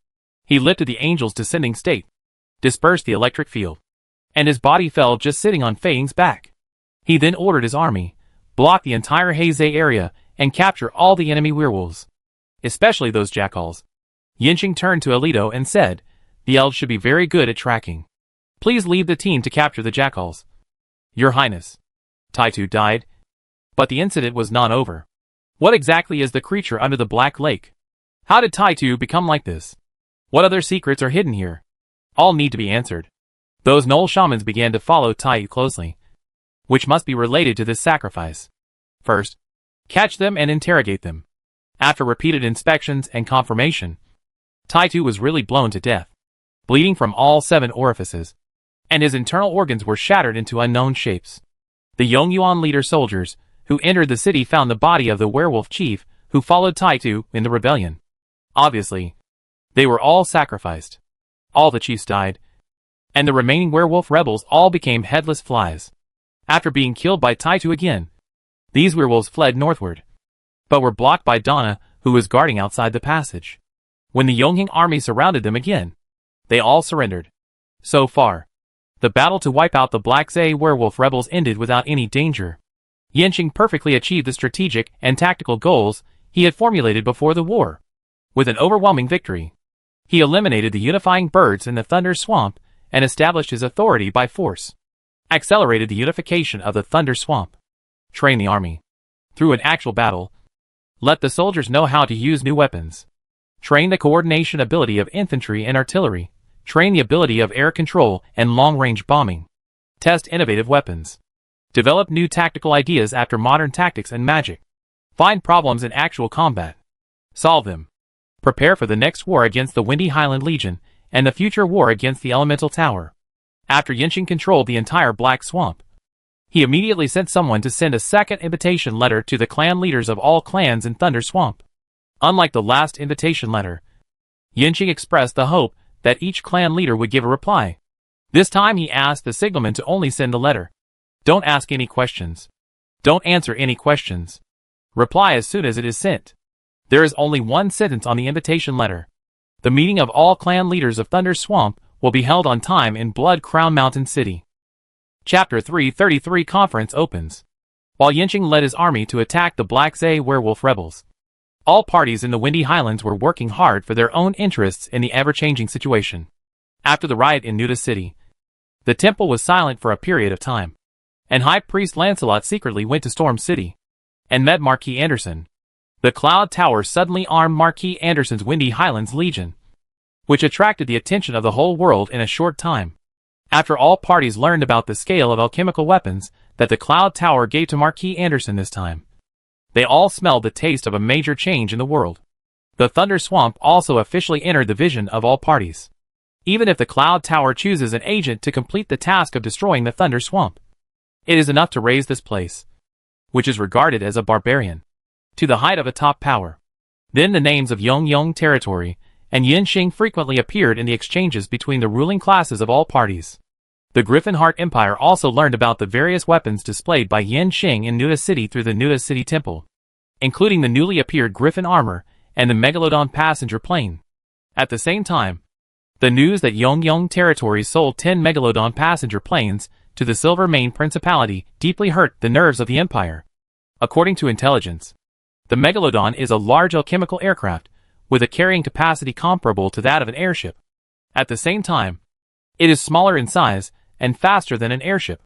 He lifted the angel's descending state, dispersed the electric field, and his body fell just sitting on Fei Ying's back. He then ordered his army, block the entire Heizei area, and capture all the enemy werewolves, especially those jackals. Yanqing turned to Alito and said, "The elves should be very good at tracking. Please leave the team to capture the jackals." Your Highness. Tai-Tu died, but the incident was not over. What exactly is the creature under the Black Lake? How did Tai-Tu become like this? What other secrets are hidden here? All need to be answered. Those Knoll shamans began to follow Tai-Tu closely, which must be related to this sacrifice. First, catch them and interrogate them. After repeated inspections and confirmation, Tai-Tu was really blown to death, bleeding from all 7 orifices, and his internal organs were shattered into unknown shapes. The Yongyuan leader soldiers who entered the city found the body of the werewolf chief who followed Tai-Tu in the rebellion. Obviously, they were all sacrificed. All the chiefs died, and the remaining werewolf rebels all became headless flies. After being killed by Tai-Tu again, these werewolves fled northward, but were blocked by Donna, who was guarding outside the passage. When the Yongjing army surrounded them again, they all surrendered. So far, the battle to wipe out the Black Zay werewolf rebels ended without any danger. Yanqing perfectly achieved the strategic and tactical goals he had formulated before the war. With an overwhelming victory, he eliminated the unifying birds in the Thunder Swamp and established his authority by force. Accelerated the unification of the Thunder Swamp. Trained the army. Through an actual battle, let the soldiers know how to use new weapons. Train the coordination ability of infantry and artillery. Train the ability of air control and long-range bombing. Test innovative weapons. Develop new tactical ideas after modern tactics and magic. Find problems in actual combat. Solve them. Prepare for the next war against the Windy Highland Legion and the future war against the Elemental Tower. After Yanqing controlled the entire Black Swamp, he immediately sent someone to send a second invitation letter to the clan leaders of all clans in Thunder Swamp. Unlike the last invitation letter, Yanqing expressed the hope that each clan leader would give a reply. This time he asked the signalman to only send the letter. Don't ask any questions. Don't answer any questions. Reply as soon as it is sent. There is only one sentence on the invitation letter. The meeting of all clan leaders of Thunder Swamp will be held on time in Blood Crown Mountain City. Chapter 333 Conference opens. While Yanqing led his army to attack the Black Zay werewolf rebels, all parties in the Windy Highlands were working hard for their own interests in the ever-changing situation. After the riot in Nuda City, the temple was silent for a period of time, and High Priest Lancelot secretly went to Storm City and met Marquis Anderson. The Cloud Tower suddenly armed Marquis Anderson's Windy Highlands Legion, which attracted the attention of the whole world in a short time. After all parties learned about the scale of alchemical weapons that the Cloud Tower gave to Marquis Anderson this time, they all smelled the taste of a major change in the world. The Thunder Swamp also officially entered the vision of all parties. Even if the Cloud Tower chooses an agent to complete the task of destroying the Thunder Swamp, it is enough to raise this place, which is regarded as a barbarian, to the height of a top power. Then the names of Yongyong territory and Yinxing frequently appeared in the exchanges between the ruling classes of all parties. The Griffin Heart Empire also learned about the various weapons displayed by Yinxing in Nuda City through the Nuda City Temple, including the newly appeared Griffin armor and the Megalodon passenger plane. At the same time, the news that Yongyong territory sold 10 Megalodon passenger planes to the Silver Mane Principality deeply hurt the nerves of the Empire. According to intelligence, the Megalodon is a large alchemical aircraft with a carrying capacity comparable to that of an airship. At the same time, it is smaller in size and faster than an airship.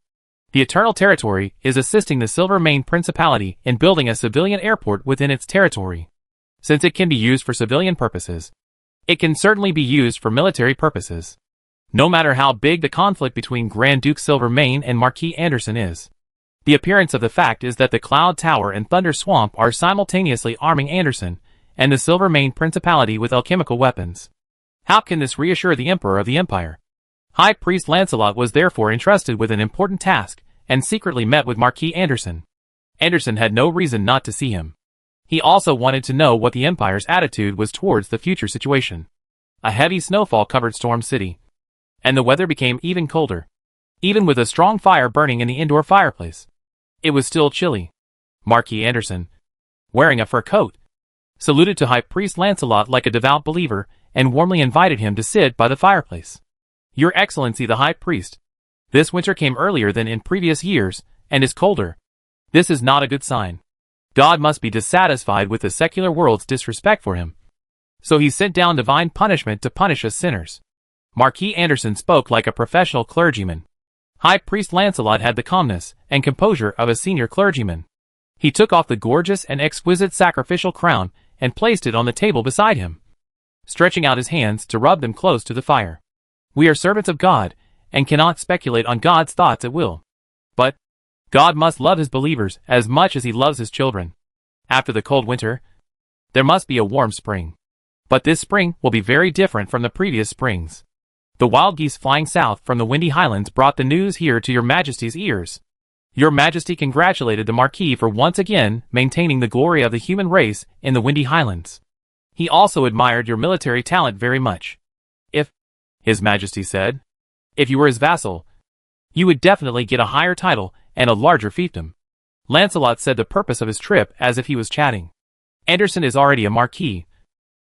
The Eternal Territory is assisting the Silver Mane Principality in building a civilian airport within its territory. Since it can be used for civilian purposes, it can certainly be used for military purposes. No matter how big the conflict between Grand Duke Silver Mane and Marquis Anderson is, the appearance of the fact is that the Cloud Tower and Thunder Swamp are simultaneously arming Anderson and the Silver Mane Principality with alchemical weapons. How can this reassure the Emperor of the Empire? High Priest Lancelot was therefore entrusted with an important task and secretly met with Marquis Anderson. Anderson had no reason not to see him. He also wanted to know what the Empire's attitude was towards the future situation. A heavy snowfall covered Storm City, and the weather became even colder. Even with a strong fire burning in the indoor fireplace, it was still chilly. Marquis Anderson, wearing a fur coat, saluted to High Priest Lancelot like a devout believer and warmly invited him to sit by the fireplace. Your Excellency the High Priest, this winter came earlier than in previous years and is colder. This is not a good sign. God must be dissatisfied with the secular world's disrespect for him. So he sent down divine punishment to punish us sinners. Marquis Anderson spoke like a professional clergyman. High Priest Lancelot had the calmness and composure of a senior clergyman. He took off the gorgeous and exquisite sacrificial crown and placed it on the table beside him, stretching out his hands to rub them close to the fire. We are servants of God and cannot speculate on God's thoughts at will. But God must love his believers as much as he loves his children. After the cold winter, there must be a warm spring. But this spring will be very different from the previous springs. The wild geese flying south from the windy highlands brought the news here to your Majesty's ears. Your Majesty congratulated the Marquis for once again maintaining the glory of the human race in the windy highlands. He also admired your military talent very much. If, His Majesty said, if you were his vassal, you would definitely get a higher title and a larger fiefdom. Lancelot said the purpose of his trip as if he was chatting. Anderson is already a Marquis,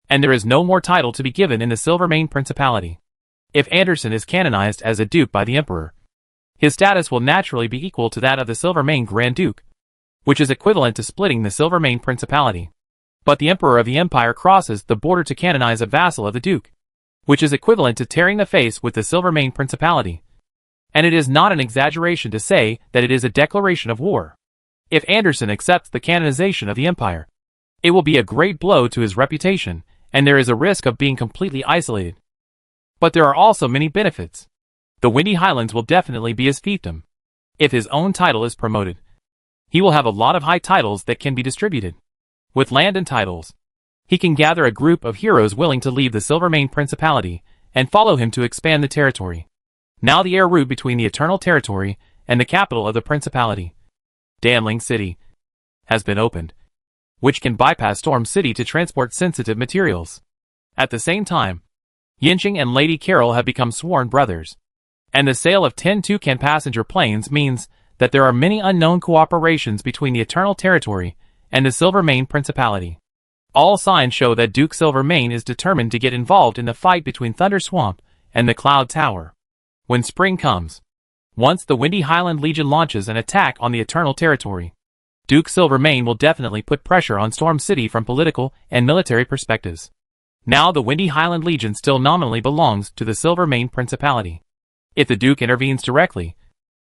and there is no more title to be given in the Silver Mane Principality. If Anderson is canonized as a duke by the Emperor, his status will naturally be equal to that of the Silver Mane Grand Duke, which is equivalent to splitting the Silver Mane Principality. But the Emperor of the Empire crosses the border to canonize a vassal of the Duke, which is equivalent to tearing the face with the Silver Mane Principality. And it is not an exaggeration to say that it is a declaration of war. If Anderson accepts the canonization of the Empire, it will be a great blow to his reputation, and there is a risk of being completely isolated. But there are also many benefits. The Windy Highlands will definitely be his fiefdom. If his own title is promoted, he will have a lot of high titles that can be distributed. With land and titles, he can gather a group of heroes willing to leave the Silver Mane Principality and follow him to expand the territory. Now the air route between the Eternal Territory and the capital of the Principality, Danling City, has been opened, which can bypass Storm City to transport sensitive materials. At the same time, Yinxing and Lady Carol have become sworn brothers, and the sale of 10 Toucan passenger planes means that there are many unknown cooperations between the Eternal Territory and the Silver Mane Principality. All signs show that Duke Silver Mane is determined to get involved in the fight between Thunder Swamp and the Cloud Tower. When spring comes, once the Windy Highland Legion launches an attack on the Eternal Territory, Duke Silver Mane will definitely put pressure on Storm City from political and military perspectives. Now the Windy Highland Legion still nominally belongs to the Silver Mane Principality. If the Duke intervenes directly,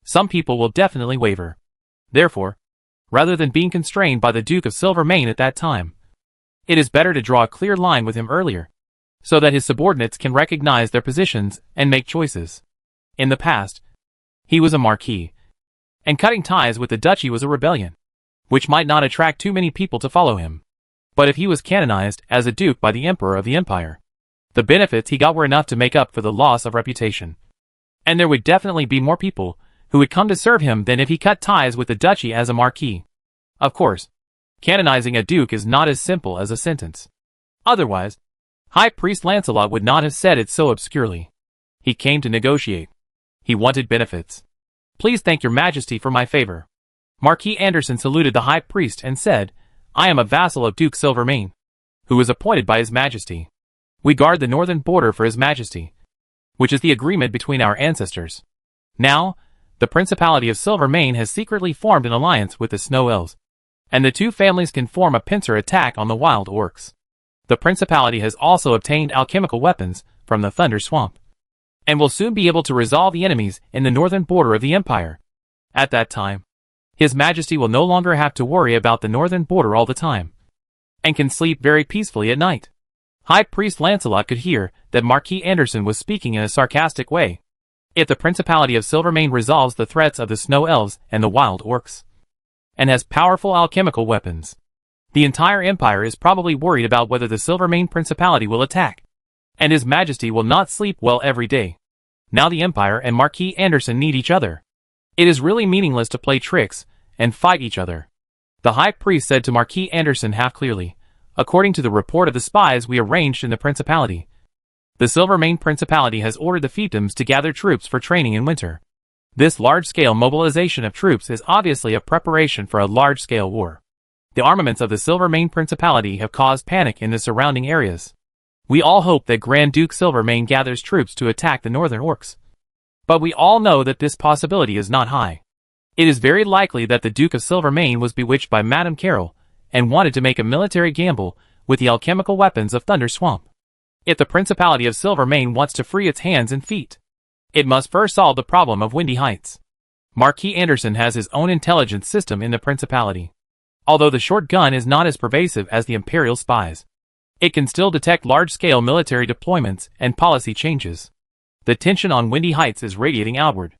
some people will definitely waver. Therefore, rather than being constrained by the Duke of Silver Mane at that time, it is better to draw a clear line with him earlier, so that his subordinates can recognize their positions and make choices. In the past, he was a Marquis, and cutting ties with the duchy was a rebellion, which might not attract too many people to follow him. But if he was canonized as a duke by the Emperor of the Empire, the benefits he got were enough to make up for the loss of reputation. And there would definitely be more people who would come to serve him than if he cut ties with the duchy as a Marquis. Of course, Canonizing a duke is not as simple as a sentence. Otherwise, High Priest Lancelot would not have said it so obscurely. He came to negotiate. He wanted benefits. Please thank your majesty for my favor. Marquis Anderson saluted the high priest and said, I am a vassal of Duke Silvermane, who is appointed by his majesty. We guard the northern border for his majesty, which is the agreement between our ancestors. Now, the Principality of Silvermane has secretly formed an alliance with the Snow Elves, and the two families can form a pincer attack on the wild orcs. The Principality has also obtained alchemical weapons from the Thunder Swamp, and will soon be able to resolve the enemies in the northern border of the Empire. At that time, His Majesty will no longer have to worry about the northern border all the time, and can sleep very peacefully at night. High Priest Lancelot could hear that Marquis Anderson was speaking in a sarcastic way. If the Principality of Silvermane resolves the threats of the Snow Elves and the Wild Orcs, and has powerful alchemical weapons, the entire Empire is probably worried about whether the Silvermane Principality will attack, and His Majesty will not sleep well every day. Now the Empire and Marquis Anderson need each other. It is really meaningless to play tricks and fight each other. The High Priest said to Marquis Anderson half clearly, according to the report of the spies we arranged in the Principality, the Silvermane Principality has ordered the fiefdoms to gather troops for training in winter. This large-scale mobilization of troops is obviously a preparation for a large-scale war. The armaments of the Silvermane Principality have caused panic in the surrounding areas. We all hope that Grand Duke Silvermane gathers troops to attack the northern orcs. But we all know that this possibility is not high. It is very likely that the Duke of Silvermane was bewitched by Madame Carol and wanted to make a military gamble with the alchemical weapons of Thunder Swamp. If the Principality of Silvermane wants to free its hands and feet, it must first solve the problem of Windy Heights. Marquis Anderson has his own intelligence system in the Principality. Although the short gun is not as pervasive as the Imperial spies, it can still detect large-scale military deployments and policy changes. The tension on Windy Heights is radiating outward.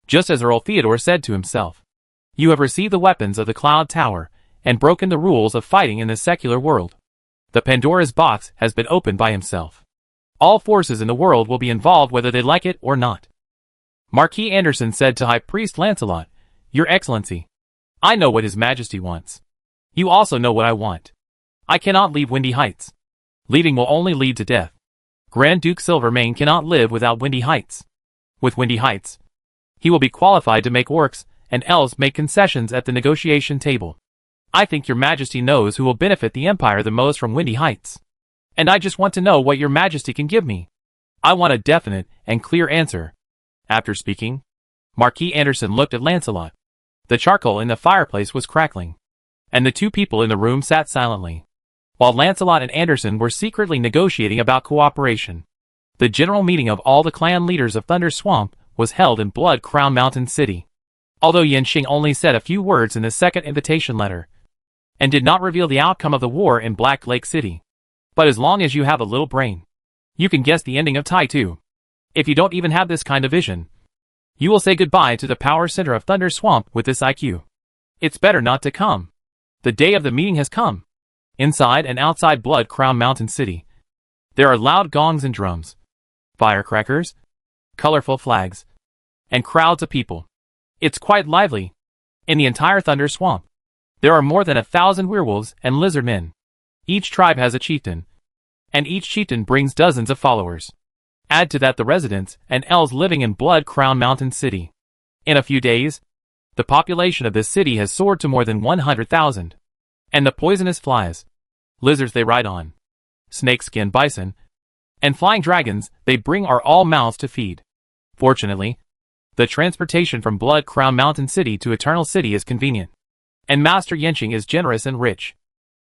Just as Earl Theodore said to himself, you have received the weapons of the Cloud Tower and broken the rules of fighting in the secular world. The Pandora's box has been opened by himself. All forces in the world will be involved whether they like it or not. Marquis Anderson said to High Priest Lancelot, Your Excellency, I know what His Majesty wants. You also know what I want. I cannot leave Windy Heights. Leaving will only lead to death. Grand Duke Silvermane cannot live without Windy Heights. With Windy Heights, he will be qualified to make orcs and elves make concessions at the negotiation table. I think Your Majesty knows who will benefit the Empire the most from Windy Heights. And I just want to know what Your Majesty can give me. I want a definite and clear answer. After speaking, Marquis Anderson looked at Lancelot. The charcoal in the fireplace was crackling, and the two people in the room sat silently, while Lancelot and Anderson were secretly negotiating about cooperation. The general meeting of all the clan leaders of Thunder Swamp was held in Blood Crown Mountain City. Although Yanxing only said a few words in the second invitation letter, and did not reveal the outcome of the war in Black Lake City. But as long as you have a little brain, you can guess the ending of Tai 2. If you don't even have this kind of vision, you will say goodbye to the power center of Thunder Swamp with this IQ. It's better not to come. The day of the meeting has come. Inside and outside Blood Crown Mountain City, there are loud gongs and drums, firecrackers, colorful flags, and crowds of people. It's quite lively. In the entire Thunder Swamp, there are more than 1,000 werewolves and lizard men. Each tribe has a chieftain, and each chieftain brings dozens of followers. Add to that the residents and elves living in Blood Crown Mountain City. In a few days, the population of this city has soared to more than 100,000. And the poisonous flies, lizards they ride on, snakeskin bison, and flying dragons they bring are all mouths to feed. Fortunately, the transportation from Blood Crown Mountain City to Eternal City is convenient, and Master Yanxing is generous and rich.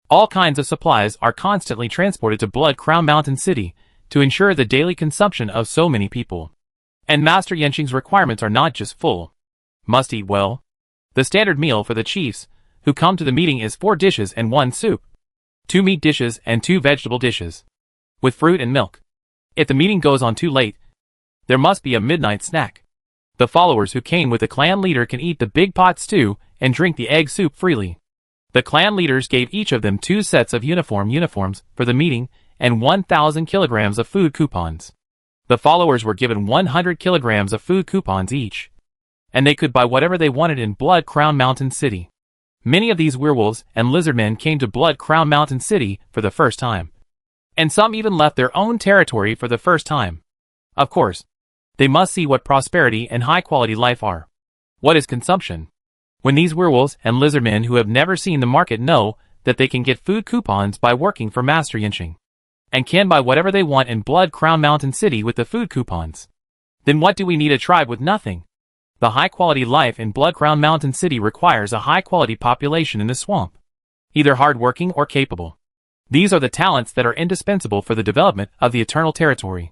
All kinds of supplies are constantly transported to Blood Crown Mountain City to ensure the daily consumption of so many people. And Master Yanxing's requirements are not just full. Must eat well. The standard meal for the chiefs who come to the meeting is 4 dishes and 1 soup, 2 meat dishes and 2 vegetable dishes, with fruit and milk. If the meeting goes on too late, there must be a midnight snack. The followers who came with the clan leader can eat the big pot stew and drink the egg soup freely. The clan leaders gave each of them 2 sets of uniforms for the meeting and 1,000 kilograms of food coupons. The followers were given 100 kilograms of food coupons each, and they could buy whatever they wanted in Blood Crown Mountain City. Many of these werewolves and lizardmen came to Blood Crown Mountain City for the first time. And some even left their own territory for the first time. Of course, they must see what prosperity and high-quality life are. What is consumption? When these werewolves and lizardmen who have never seen the market know that they can get food coupons by working for Master Yinxing, and can buy whatever they want in Blood Crown Mountain City with the food coupons, then what do we need a tribe with nothing? The high-quality life in Blood Crown Mountain City requires a high-quality population in the swamp, either hard-working or capable. These are the talents that are indispensable for the development of the Eternal Territory.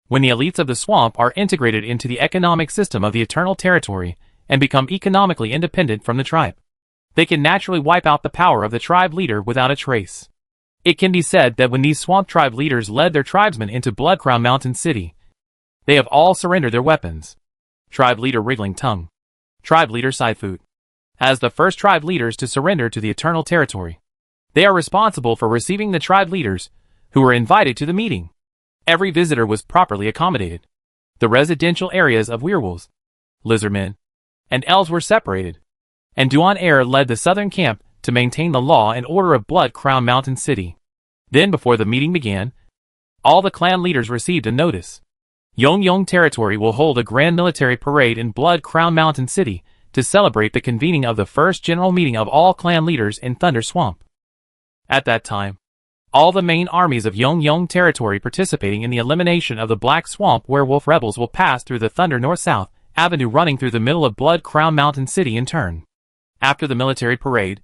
When the elites of the swamp are integrated into the economic system of the Eternal Territory and become economically independent from the tribe, they can naturally wipe out the power of the tribe leader without a trace. It can be said that when these swamp tribe leaders led their tribesmen into Blood Crown Mountain City, they have all surrendered their weapons. Tribe leader Wriggling Tongue. Tribe leader Sidefoot. As the first tribe leaders to surrender to the Eternal Territory, they are responsible for receiving the tribe leaders who were invited to the meeting. Every visitor was properly accommodated. The residential areas of werewolves, lizardmen, and elves were separated, and Duan Air led the southern camp to maintain the law and order of Blood Crown Mountain City. Then before the meeting began, all the clan leaders received a notice. Yongyong Territory will hold a grand military parade in Blood Crown Mountain City to celebrate the convening of the first general meeting of all clan leaders in Thunder Swamp. At that time, all the main armies of Yongyong Territory participating in the elimination of the Black Swamp Werewolf rebels will pass through the Thunder North-South Avenue running through the middle of Blood Crown Mountain City in turn. After the military parade,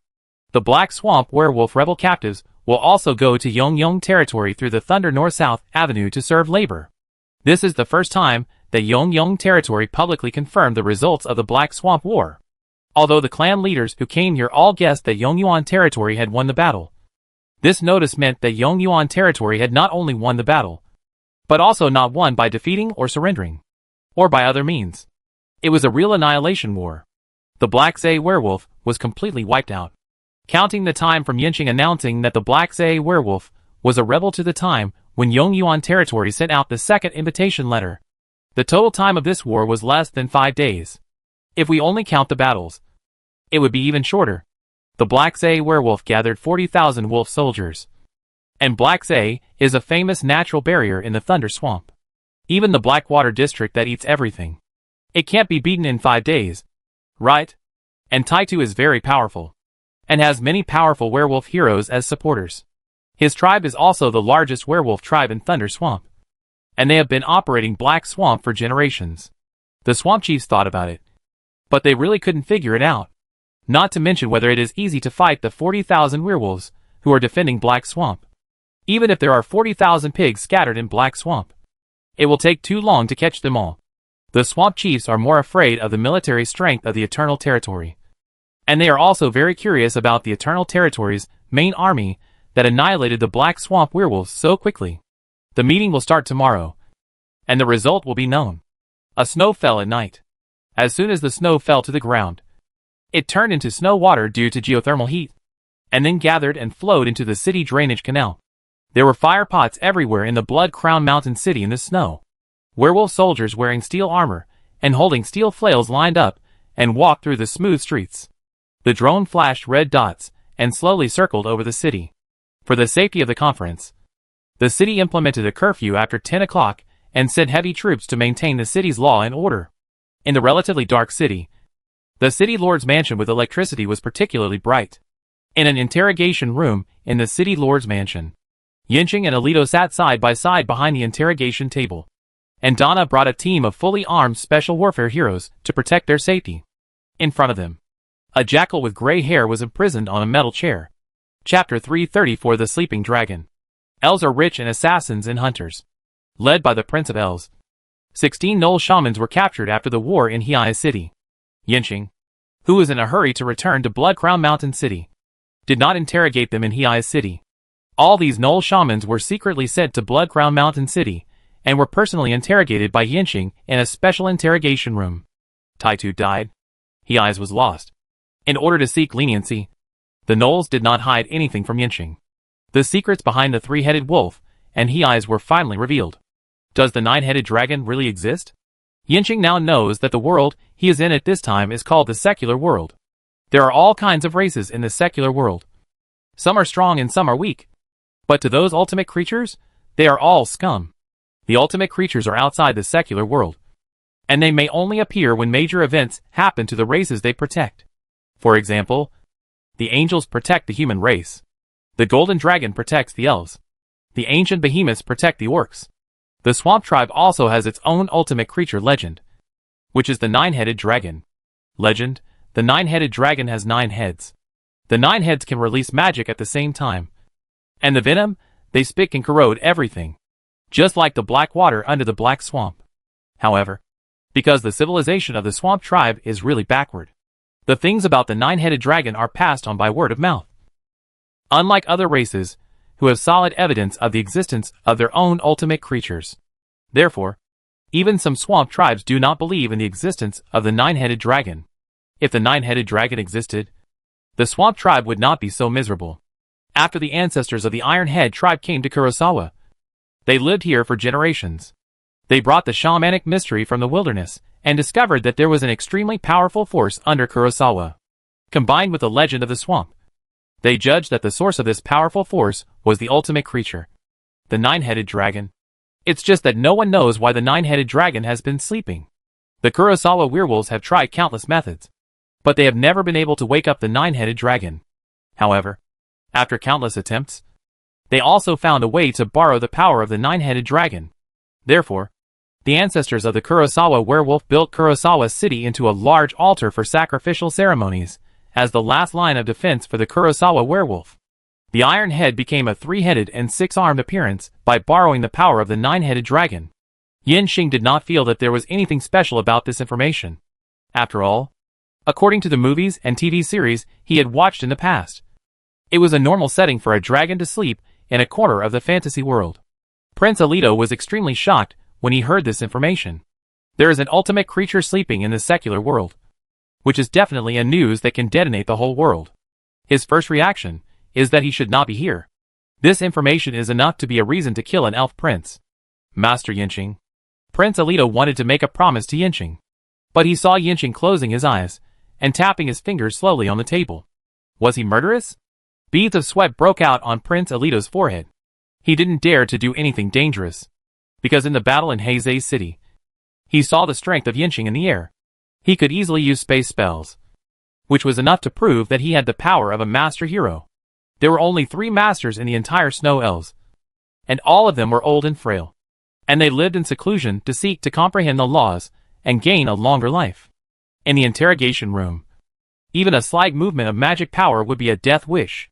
the Black Swamp Werewolf rebel captives will also go to Yongyong Territory through the Thunder North-South Avenue to serve labor. This is the first time that Yongyong Territory publicly confirmed the results of the Black Swamp War. Although the clan leaders who came here all guessed that Yongyuan Territory had won the battle, this notice meant that Yongyuan Territory had not only won the battle, but also not won by defeating or surrendering, or by other means. It was a real annihilation war. The Black Zay Werewolf was completely wiped out. Counting the time from Yinxing announcing that the Black Zay Werewolf was a rebel to the time when Yongyuan Territory sent out the second invitation letter, the total time of this war was less than 5 days. If we only count the battles, it would be even shorter. The Black Zay Werewolf gathered 40,000 wolf soldiers. And Black Zay is a famous natural barrier in the Thunder Swamp. Even the Blackwater district that eats everything. It can't be beaten in 5 days. Right? And Taitu is very powerful, and has many powerful werewolf heroes as supporters. His tribe is also the largest werewolf tribe in Thunder Swamp, and they have been operating Black Swamp for generations. The swamp chiefs thought about it, but they really couldn't figure it out. Not to mention whether it is easy to fight the 40,000 werewolves who are defending Black Swamp. Even if there are 40,000 pigs scattered in Black Swamp, it will take too long to catch them all. The swamp chiefs are more afraid of the military strength of the Eternal Territory, and they are also very curious about the Eternal Territory's main army that annihilated the Black Swamp werewolves so quickly. The meeting will start tomorrow, and the result will be known. A snow fell at night. As soon as the snow fell to the ground, it turned into snow water due to geothermal heat, and then gathered and flowed into the city drainage canal. There were fire pots everywhere in the Blood Crown Mountain City in the snow. Werewolf soldiers wearing steel armor and holding steel flails lined up and walked through the smooth streets. The drone flashed red dots and slowly circled over the city. For the safety of the conference, the city implemented a curfew after 10 o'clock and sent heavy troops to maintain the city's law and order. In the relatively dark city, the city lord's mansion with electricity was particularly bright. In an interrogation room in the city lord's mansion, Yinxing and Alito sat side by side behind the interrogation table, and Donna brought a team of fully armed special warfare heroes to protect their safety. In front of them, a jackal with gray hair was imprisoned on a metal chair. Chapter 334 The Sleeping Dragon. Elves are rich and assassins and hunters. Led by the Prince of Elves, 16 Knoll shamans were captured after the war in Hiai City. Yinxing, who was in a hurry to return to Blood Crown Mountain City, did not interrogate them in Hiai City. All these Knoll shamans were secretly sent to Blood Crown Mountain City, and were personally interrogated by Yinxing in a special interrogation room. Taitu died. Hiai was lost. In order to seek leniency, the Knolls did not hide anything from Yinxing. The secrets behind the three-headed wolf and Hiai were finally revealed. Does the nine-headed dragon really exist? Yinxing now knows that the world he is in at this time is called the secular world. There are all kinds of races in the secular world. Some are strong and some are weak. But to those ultimate creatures, they are all scum. The ultimate creatures are outside the secular world, and they may only appear when major events happen to the races they protect. For example, the angels protect the human race. The golden dragon protects the elves. The ancient behemoths protect the orcs. The swamp tribe also has its own ultimate creature legend, which is the nine-headed dragon. Legend: the nine-headed dragon has 9 heads. The 9 heads can release magic at the same time. And the venom they spit can corrode everything, just like the black water under the black swamp. However, because the civilization of the swamp tribe is really backward, the things about the 9-headed dragon are passed on by word of mouth. Unlike other races, who have solid evidence of the existence of their own ultimate creatures. Therefore, even some swamp tribes do not believe in the existence of the 9-headed dragon. If the 9-headed dragon existed, the swamp tribe would not be so miserable. After the ancestors of the Iron-Head tribe came to Kurosawa, they lived here for generations. They brought the shamanic mystery from the wilderness and discovered that there was an extremely powerful force under Kurosawa. Combined with the legend of the swamp, they judged that the source of this powerful force was the ultimate creature, the 9-headed dragon. It's just that no one knows why the 9-headed dragon has been sleeping. The Kurosawa werewolves have tried countless methods, but they have never been able to wake up the 9-headed dragon. However, after countless attempts, they also found a way to borrow the power of the 9-headed dragon. Therefore, the ancestors of the Kurosawa werewolf built Kurosawa City into a large altar for sacrificial ceremonies, as the last line of defense for the Kurosawa werewolf. The Iron Head became a 3-headed and 6-armed appearance by borrowing the power of the 9-headed dragon. Yin Xing did not feel that there was anything special about this information. After all, according to the movies and TV series he had watched in the past, it was a normal setting for a dragon to sleep in a corner of the fantasy world. Prince Alito was extremely shocked when he heard this information. There is an ultimate creature sleeping in the secular world, which is definitely a news that can detonate the whole world. His first reaction is that he should not be here. This information is enough to be a reason to kill an elf prince. Master Yinxing. Prince Alito wanted to make a promise to Yinxing, but he saw Yinxing closing his eyes and tapping his fingers slowly on the table. Was he murderous? Beads of sweat broke out on Prince Alito's forehead. He didn't dare to do anything dangerous, because in the battle in Heisei City, he saw the strength of Yinxing in the air. He could easily use space spells, which was enough to prove that he had the power of a master hero. There were only 3 masters in the entire Snow Elves, and all of them were old and frail, and they lived in seclusion to seek to comprehend the laws and gain a longer life. In the interrogation room, even a slight movement of magic power would be a death wish.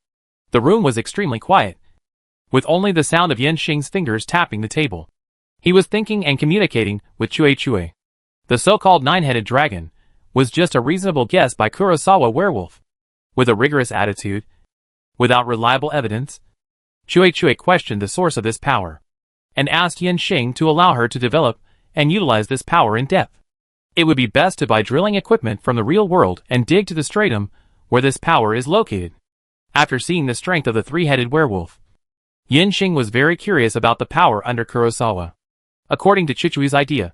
The room was extremely quiet, with only the sound of Yinxing's fingers tapping the table. He was thinking and communicating with Chue. The so-called 9-headed dragon was just a reasonable guess by Kurosawa werewolf. With a rigorous attitude, without reliable evidence, Chue questioned the source of this power, and asked Yinxing to allow her to develop and utilize this power in depth. It would be best to buy drilling equipment from the real world and dig to the stratum where this power is located. After seeing the strength of the 3-headed werewolf, Yinxing was very curious about the power under Kurosawa. According to Chichui's idea,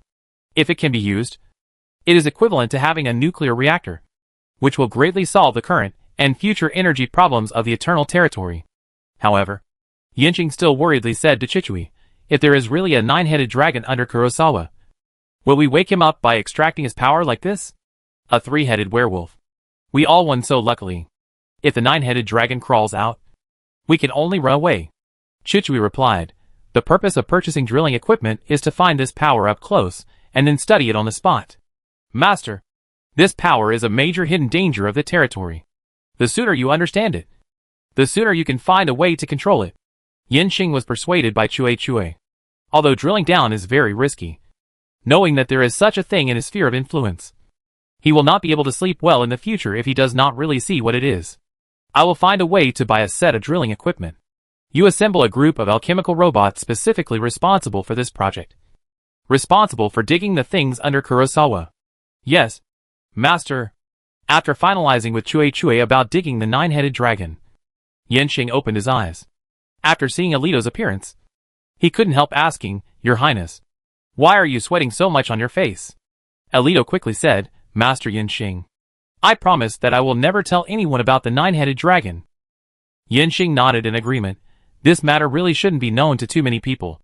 if it can be used, it is equivalent to having a nuclear reactor, which will greatly solve the current and future energy problems of the Eternal Territory. However, Yinxing still worriedly said to Chichui, if there is really a 9-headed dragon under Kurosawa, will we wake him up by extracting his power like this? A 3-headed werewolf. We all won so luckily. If the 9-headed dragon crawls out, we can only run away. Chichui replied, the purpose of purchasing drilling equipment is to find this power up close and then study it on the spot. Master, this power is a major hidden danger of the territory. The sooner you understand it, the sooner you can find a way to control it. Yinxing was persuaded by Chue. Although drilling down is very risky, knowing that there is such a thing in his sphere of influence, he will not be able to sleep well in the future if he does not really see what it is. I will find a way to buy a set of drilling equipment. You assemble a group of alchemical robots specifically responsible for this project. Responsible for digging the things under Kurosawa. Yes, Master. After finalizing with Chue about digging the 9-headed dragon, Yinxing opened his eyes. After seeing Alito's appearance, he couldn't help asking, Your Highness, why are you sweating so much on your face? Alito quickly said, Master Yinxing, I promise that I will never tell anyone about the nine-headed dragon. Yanxing nodded in agreement. This matter really shouldn't be known to too many people.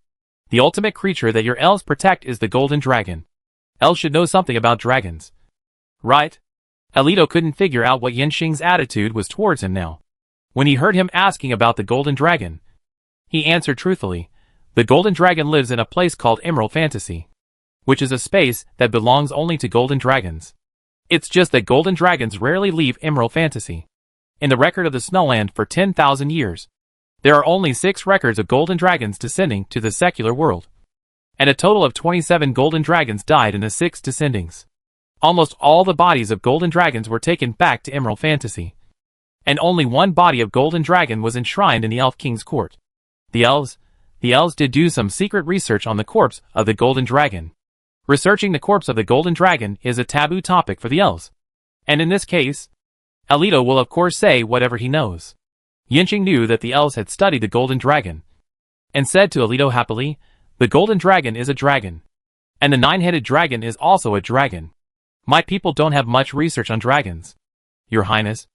The ultimate creature that your elves protect is the golden dragon. Elves should know something about dragons. Right? Alito couldn't figure out what Yanxing's attitude was towards him now. When he heard him asking about the golden dragon, he answered truthfully. The golden dragon lives in a place called Emerald Fantasy, which is a space that belongs only to golden dragons. It's just that golden dragons rarely leave Emerald Fantasy. In the record of the Snowland for 10,000 years, there are only 6 records of golden dragons descending to the secular world, and a total of 27 golden dragons died in the 6 descendings. Almost all the bodies of golden dragons were taken back to Emerald Fantasy, and only one body of golden dragon was enshrined in the Elf King's court. The elves did do some secret research on the corpse of the golden dragon. Researching the corpse of the golden dragon is a taboo topic for the elves, and in this case, Alito will of course say whatever he knows. Yanxing knew that the elves had studied the golden dragon, and said to Alito happily, the golden dragon is a dragon, and the nine-headed dragon is also a dragon. My people don't have much research on dragons. Your Highness,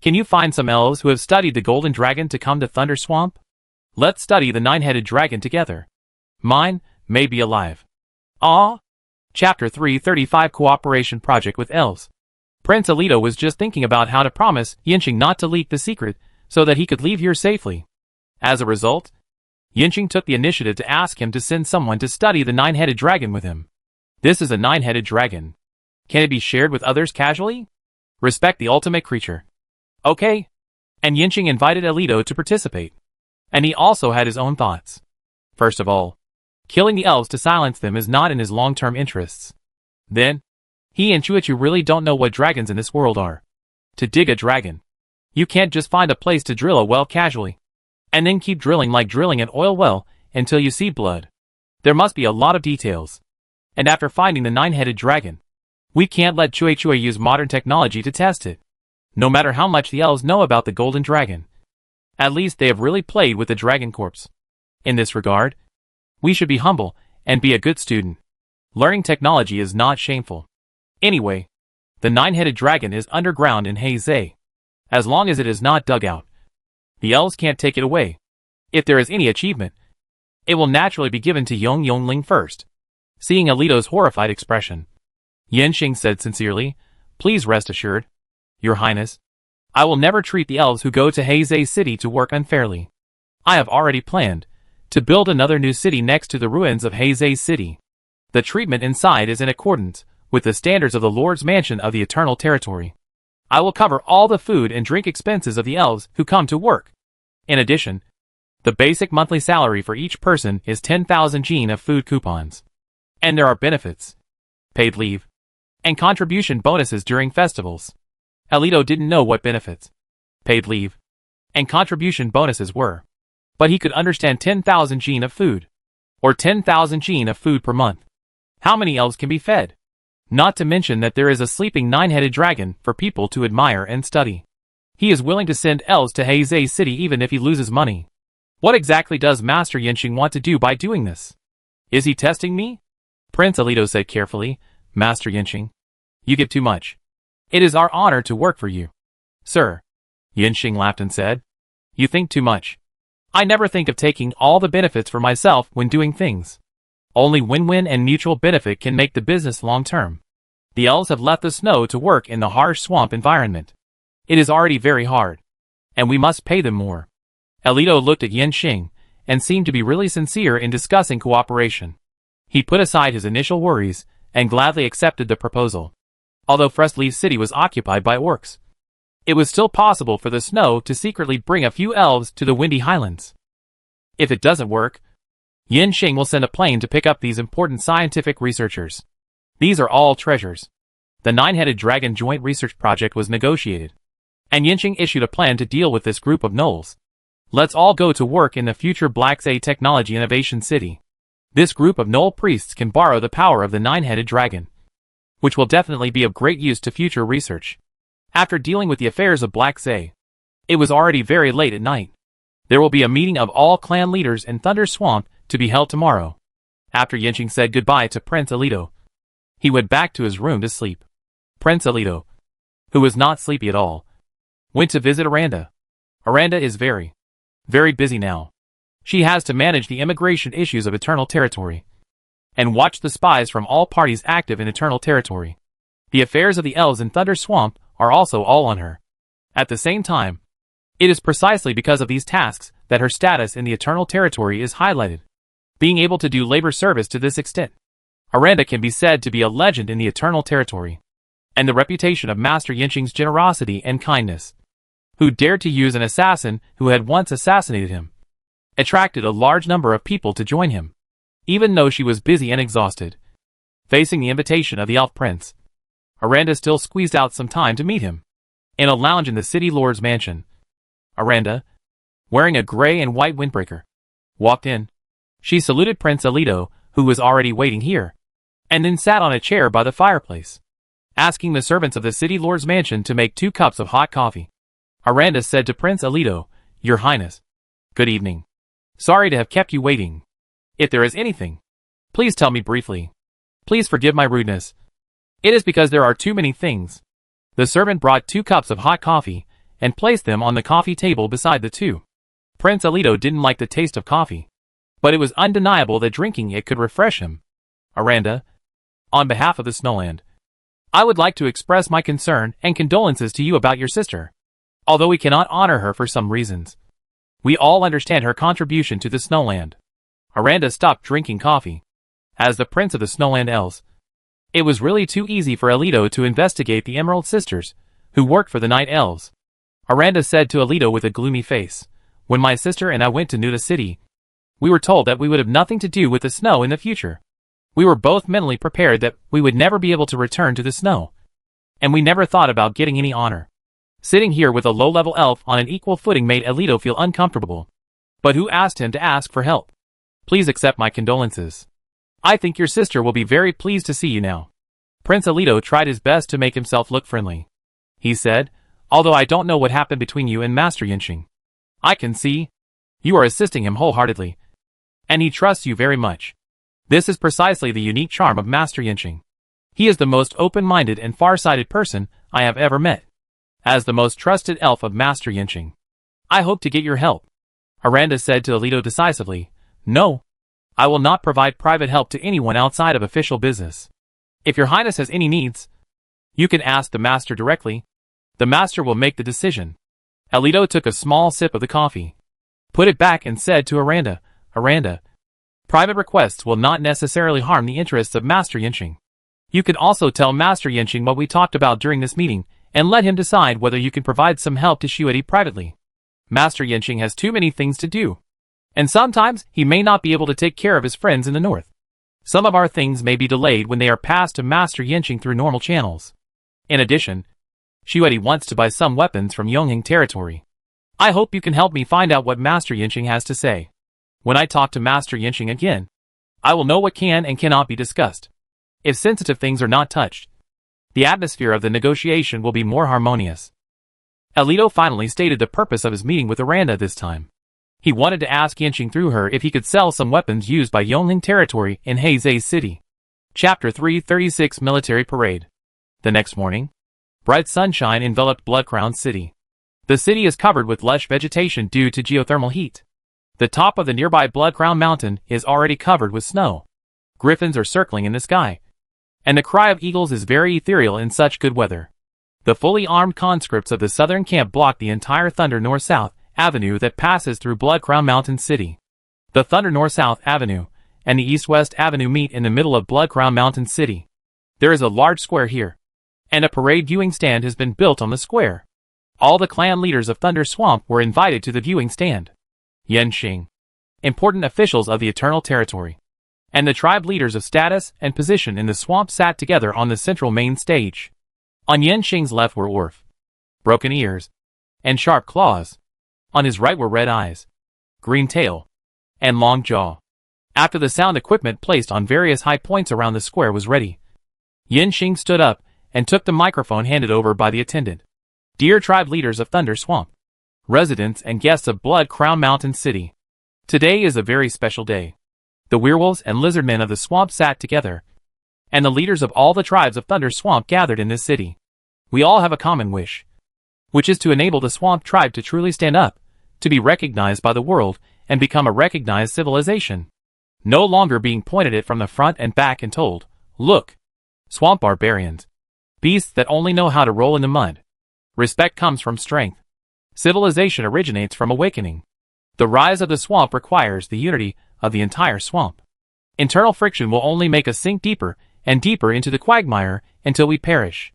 can you find some elves who have studied the golden dragon to come to Thunder Swamp? Let's study the nine-headed dragon together. Mine may be alive. Ah! Chapter 335 Cooperation Project with Elves. Prince Alito was just thinking about how to promise Yanxing not to leak the secret so that he could leave here safely. As a result, Yanxing took the initiative to ask him to send someone to study the nine-headed dragon with him. This is a nine-headed dragon. Can it be shared with others casually? Respect the ultimate creature. Okay. And Yanxing invited Alito to participate. And he also had his own thoughts. First of all, killing the elves to silence them is not in his long-term interests. Then, he and Chuichu really don't know what dragons in this world are. To dig a dragon, you can't just find a place to drill a well casually, and then keep drilling like drilling an oil well until you see blood. There must be a lot of details. And after finding the nine-headed dragon, we can't let Chuichu use modern technology to test it. No matter how much the elves know about the golden dragon, at least they have really played with the dragon corpse. In this regard, we should be humble and be a good student. Learning technology is not shameful. Anyway, the nine-headed dragon is underground in Heizei. As long as it is not dug out, the elves can't take it away. If there is any achievement, it will naturally be given to Yongling first. Seeing Alito's horrified expression, Yanxing said sincerely, please rest assured, Your Highness, I will never treat the elves who go to Heizei City to work unfairly. I have already planned to build another new city next to the ruins of Heizei City. The treatment inside is in accordance with the standards of the Lord's Mansion of the Eternal Territory. I will cover all the food and drink expenses of the elves who come to work. In addition, the basic monthly salary for each person is 10,000 yen of food coupons. And there are benefits, paid leave, and contribution bonuses during festivals. Alito didn't know what benefits, paid leave, and contribution bonuses were, but he could understand 10,000 yen of food, or 10,000 yen of food per month. How many elves can be fed? Not to mention that there is a sleeping nine-headed dragon for people to admire and study. He is willing to send elves to Heizei City even if he loses money. What exactly does Master Yanxing want to do by doing this? Is he testing me? Prince Alito said carefully, Master Yanxing, you give too much. It is our honor to work for you. Sir, Yanxing laughed and said, you think too much. I never think of taking all the benefits for myself when doing things. Only win-win and mutual benefit can make the business long-term. The elves have left the snow to work in the harsh swamp environment. It is already very hard, and we must pay them more. Alito looked at Yanxing and seemed to be really sincere in discussing cooperation. He put aside his initial worries and gladly accepted the proposal. Although Frostleaf City was occupied by orcs, it was still possible for the snow to secretly bring a few elves to the Windy Highlands. If it doesn't work, Yanxing will send a plane to pick up these important scientific researchers. These are all treasures. The nine-headed dragon joint research project was negotiated, and Yanxing issued a plan to deal with this group of gnolls. Let's all go to work in the future Blacksay Technology Innovation City. This group of gnoll priests can borrow the power of the nine-headed dragon, which will definitely be of great use to future research. After dealing with the affairs of Blacksay, it was already very late at night. There will be a meeting of all clan leaders in Thunder Swamp to be held tomorrow. After Yanxing said goodbye to Prince Alito, he went back to his room to sleep. Prince Alito, who was not sleepy at all, went to visit Aranda. Aranda is very, very busy now. She has to manage the immigration issues of Eternal Territory and watch the spies from all parties active in Eternal Territory. The affairs of the elves in Thunder Swamp are also all on her. At the same time, it is precisely because of these tasks that her status in the Eternal Territory is highlighted. Being able to do labor service to this extent, Aranda can be said to be a legend in the Eternal Territory, and the reputation of Master Yinxing's generosity and kindness, who dared to use an assassin who had once assassinated him, attracted a large number of people to join him. Even though she was busy and exhausted, facing the invitation of the Elf Prince, Aranda still squeezed out some time to meet him. In a lounge in the City Lord's mansion, Aranda, wearing a gray and white windbreaker, walked in. She saluted Prince Alito, who was already waiting here, and then sat on a chair by the fireplace, asking the servants of the City Lord's mansion to make 2 cups of hot coffee. Aranda said to Prince Alito, "Your Highness, good evening. Sorry to have kept you waiting. If there is anything, please tell me briefly. Please forgive my rudeness. It is because there are too many things." The servant brought 2 cups of hot coffee and placed them on the coffee table beside the 2. Prince Alito didn't like the taste of coffee, but it was undeniable that drinking it could refresh him. "Aranda, on behalf of the Snowland, I would like to express my concern and condolences to you about your sister. Although we cannot honor her for some reasons, we all understand her contribution to the Snowland." Aranda stopped drinking coffee. As the Prince of the Snowland Elves, it was really too easy for Alito to investigate the Emerald Sisters, who worked for the Night Elves. Aranda said to Alito with a gloomy face, "When my sister and I went to Nuda City, we were told that we would have nothing to do with the snow in the future. We were both mentally prepared that we would never be able to return to the snow, and we never thought about getting any honor." Sitting here with a low-level elf on an equal footing made Alito feel uncomfortable. But who asked him to ask for help? "Please accept my condolences. I think your sister will be very pleased to see you now." Prince Alito tried his best to make himself look friendly. He said, "Although I don't know what happened between you and Master Yinxing, I can see you are assisting him wholeheartedly, and he trusts you very much. This is precisely the unique charm of Master Yinxing. He is the most open-minded and far-sighted person I have ever met. As the most trusted elf of Master Yinxing, I hope to get your help." Aranda said to Alito decisively, "No, I will not provide private help to anyone outside of official business. If your Highness has any needs, you can ask the Master directly. The Master will make the decision." Alito took a small sip of the coffee, put it back and said to Aranda, "Aranda, private requests will not necessarily harm the interests of Master Yinxing. You can also tell Master Yinxing what we talked about during this meeting, and let him decide whether you can provide some help to Shuedi privately. Master Yinxing has too many things to do, and sometimes he may not be able to take care of his friends in the north. Some of our things may be delayed when they are passed to Master Yinxing through normal channels. In addition, Shuedi wants to buy some weapons from Yongheng territory. I hope you can help me find out what Master Yinxing has to say. When I talk to Master Yinxing again, I will know what can and cannot be discussed. If sensitive things are not touched, the atmosphere of the negotiation will be more harmonious." Alito finally stated the purpose of his meeting with Aranda this time. He wanted to ask Yinxing through her if he could sell some weapons used by Yongheng territory in Heizei City. Chapter 336 Military Parade. The next morning, bright sunshine enveloped Bloodcrown City. The city is covered with lush vegetation due to geothermal heat. The top of the nearby Bloodcrown Mountain is already covered with snow. Griffins are circling in the sky, and the cry of eagles is very ethereal in such good weather. The fully armed conscripts of the southern camp block the entire Thunder North-South Avenue that passes through Bloodcrown Mountain City. The Thunder North-South Avenue and the East-West Avenue meet in the middle of Bloodcrown Mountain City. There is a large square here, and a parade viewing stand has been built on the square. All the clan leaders of Thunder Swamp were invited to the viewing stand. Yinxing, important officials of the Eternal Territory, and the tribe leaders of status and position in the swamp sat together on the central main stage. On Yinxing's left were Orf, broken ears, and sharp claws. On his right were red eyes, green tail, and long jaw. After the sound equipment placed on various high points around the square was ready, Yinxing stood up and took the microphone handed over by the attendant. "Dear tribe leaders of Thunder Swamp, residents and guests of Bloodcrown Mountain City, today is a very special day. The werewolves and lizardmen of the swamp sat together, and the leaders of all the tribes of Thunder Swamp gathered in this city. We all have a common wish, which is to enable the swamp tribe to truly stand up, to be recognized by the world, and become a recognized civilization. No longer being pointed at from the front and back and told, look, swamp barbarians, beasts that only know how to roll in the mud. Respect comes from strength. Civilization originates from awakening. The rise of the swamp requires the unity of the entire swamp. Internal friction will only make us sink deeper and deeper into the quagmire until we perish.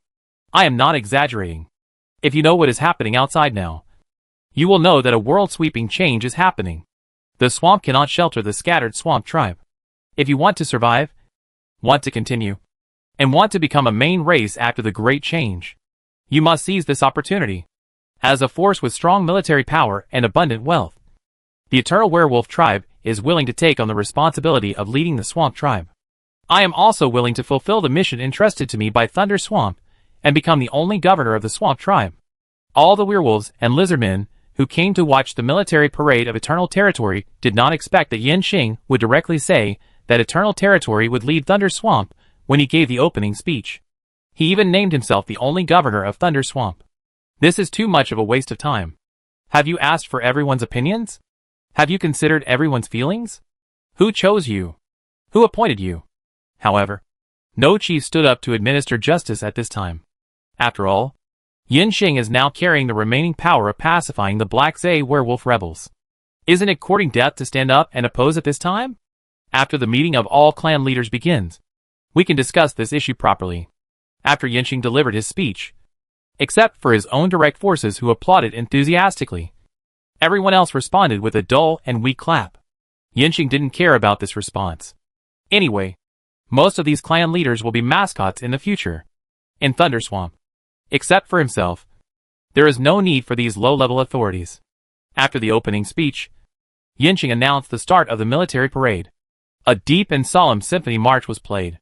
I am not exaggerating. If you know what is happening outside now, you will know that a world-sweeping change is happening. The swamp cannot shelter the scattered swamp tribe. If you want to survive, want to continue, and want to become a main race after the great change, you must seize this opportunity. As a force with strong military power and abundant wealth, the Eternal Werewolf tribe is willing to take on the responsibility of leading the swamp tribe. I am also willing to fulfill the mission entrusted to me by Thunder Swamp and become the only governor of the swamp tribe. All the werewolves and lizardmen who came to watch the military parade of Eternal Territory did not expect that Yin Xing would directly say that Eternal Territory would lead Thunder Swamp when he gave the opening speech. He even named himself the only governor of Thunder Swamp. This is too much of a waste of time. Have you asked for everyone's opinions? Have you considered everyone's feelings? Who chose you? Who appointed you? However, no chief stood up to administer justice at this time. After all, Yin Xing is now carrying the remaining power of pacifying the Black Zay werewolf rebels. Isn't it courting death to stand up and oppose at this time? After the meeting of all clan leaders begins, we can discuss this issue properly. After Yin Xing delivered his speech, except for his own direct forces who applauded enthusiastically, everyone else responded with a dull and weak clap. Yin Xing didn't care about this response. Anyway, most of these clan leaders will be mascots in the future. In Thunder Swamp, except for himself, there is no need for these low-level authorities. After the opening speech, Yin Xing announced the start of the military parade. A deep and solemn symphony march was played.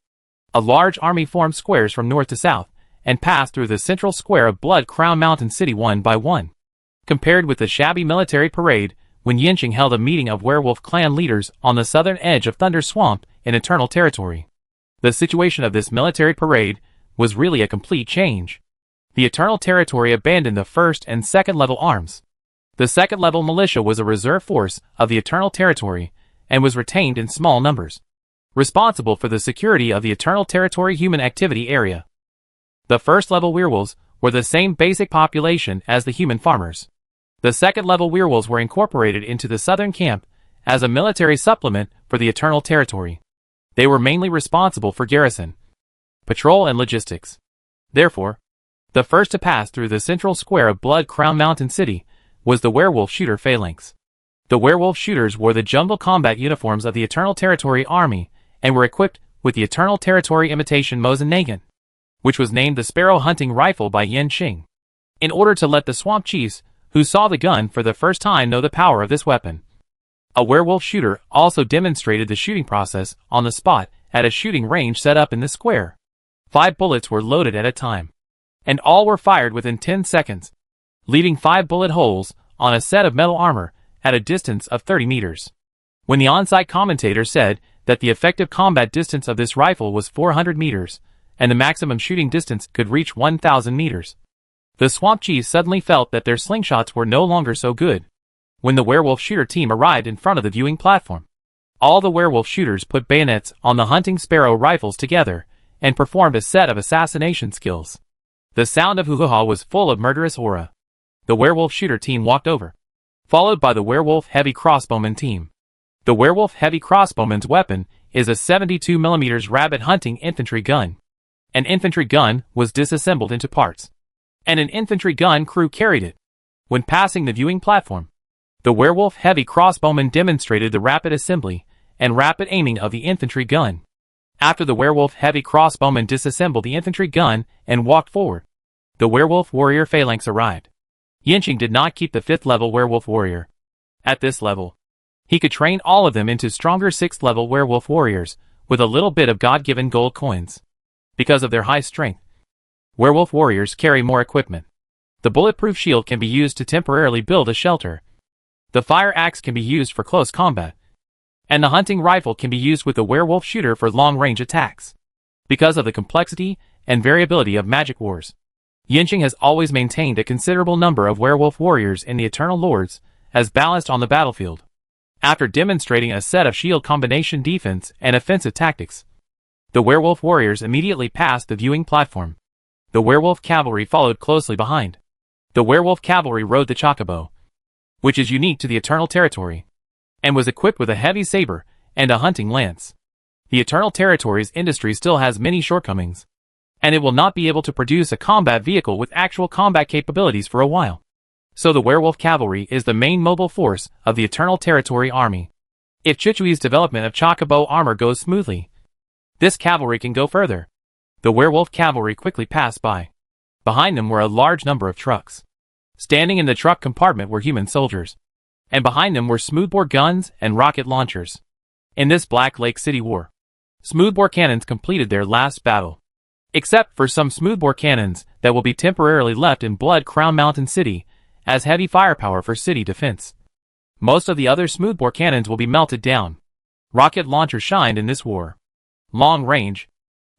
A large army formed squares from north to south and passed through the central square of Blood Crown Mountain City one by one. Compared with the shabby military parade when Yin Xing held a meeting of werewolf clan leaders on the southern edge of Thunder Swamp in Eternal Territory, the situation of this military parade was really a complete change. The Eternal Territory abandoned the first and second level arms. The second level militia was a reserve force of the Eternal Territory and was retained in small numbers, responsible for the security of the Eternal Territory human activity area. The first level werewolves were the same basic population as the human farmers. The second level werewolves were incorporated into the southern camp as a military supplement for the Eternal Territory. They were mainly responsible for garrison, patrol and logistics. Therefore, the first to pass through the central square of Blood Crown Mountain City was the werewolf shooter Phalanx. The werewolf shooters wore the jungle combat uniforms of the Eternal Territory Army and were equipped with the Eternal Territory imitation Mosin Nagin, which was named the Sparrow Hunting Rifle by Yin Xing, in order to let the swamp chiefs who saw the gun for the first time know the power of this weapon. A werewolf shooter also demonstrated the shooting process on the spot at a shooting range set up in the square. 5 bullets were loaded at a time, and all were fired within 10 seconds, leaving 5 bullet holes on a set of metal armor at a distance of 30 meters. When the on-site commentator said that the effective combat distance of this rifle was 400 meters, and the maximum shooting distance could reach 1,000 meters, the swamp chiefs suddenly felt that their slingshots were no longer so good. When the werewolf shooter team arrived in front of the viewing platform, all the werewolf shooters put bayonets on the hunting sparrow rifles together and performed a set of assassination skills. The sound of hoo-ha was full of murderous aura. The werewolf shooter team walked over, followed by the werewolf heavy crossbowman team. The werewolf heavy crossbowman's weapon is a 72mm rabbit hunting infantry gun. An infantry gun was disassembled into parts, and an infantry gun crew carried it. When passing the viewing platform, the werewolf heavy crossbowman demonstrated the rapid assembly and rapid aiming of the infantry gun. After the werewolf heavy crossbowman disassembled the infantry gun and walked forward, the werewolf warrior Phalanx arrived. Yin Xing did not keep the 5th level werewolf warrior. At this level, he could train all of them into stronger 6th level werewolf warriors with a little bit of God-given gold coins. Because of their high strength, werewolf warriors carry more equipment. The bulletproof shield can be used to temporarily build a shelter. The fire axe can be used for close combat, and the hunting rifle can be used with the werewolf shooter for long-range attacks. Because of the complexity and variability of magic wars, Yinqing has always maintained a considerable number of werewolf warriors in the Eternal Lords as ballast on the battlefield. After demonstrating a set of shield combination defense and offensive tactics, the werewolf warriors immediately passed the viewing platform. The werewolf cavalry followed closely behind. The werewolf cavalry rode the chocobo, which is unique to the Eternal Territory, and was equipped with a heavy saber and a hunting lance. The Eternal Territory's industry still has many shortcomings, and it will not be able to produce a combat vehicle with actual combat capabilities for a while. So the werewolf cavalry is the main mobile force of the Eternal Territory army. If Chuchui's development of chocobo armor goes smoothly, this cavalry can go further. The werewolf cavalry quickly passed by. Behind them were a large number of trucks. Standing in the truck compartment were human soldiers, and behind them were smoothbore guns and rocket launchers. In this Black Lake City war, smoothbore cannons completed their last battle. Except for some smoothbore cannons that will be temporarily left in Blood Crown Mountain City as heavy firepower for city defense. Most of the other smoothbore cannons will be melted down. Rocket launchers shined in this war. Long range,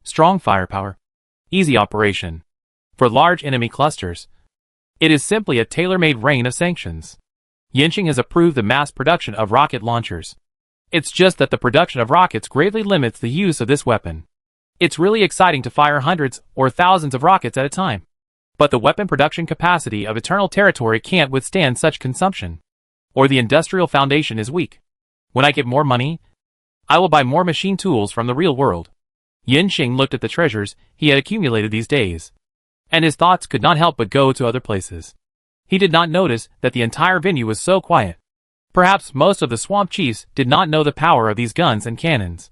strong firepower, easy operation. For large enemy clusters, it is simply a tailor-made rain of sanctions. Yinqing has approved the mass production of rocket launchers. It's just that the production of rockets greatly limits the use of this weapon. It's really exciting to fire hundreds or thousands of rockets at a time, but the weapon production capacity of Eternal Territory can't withstand such consumption, or the industrial foundation is weak. When I get more money, I will buy more machine tools from the real world. Yinqing looked at the treasures he had accumulated these days, and his thoughts could not help but go to other places. He did not notice that the entire venue was so quiet. Perhaps most of the swamp chiefs did not know the power of these guns and cannons,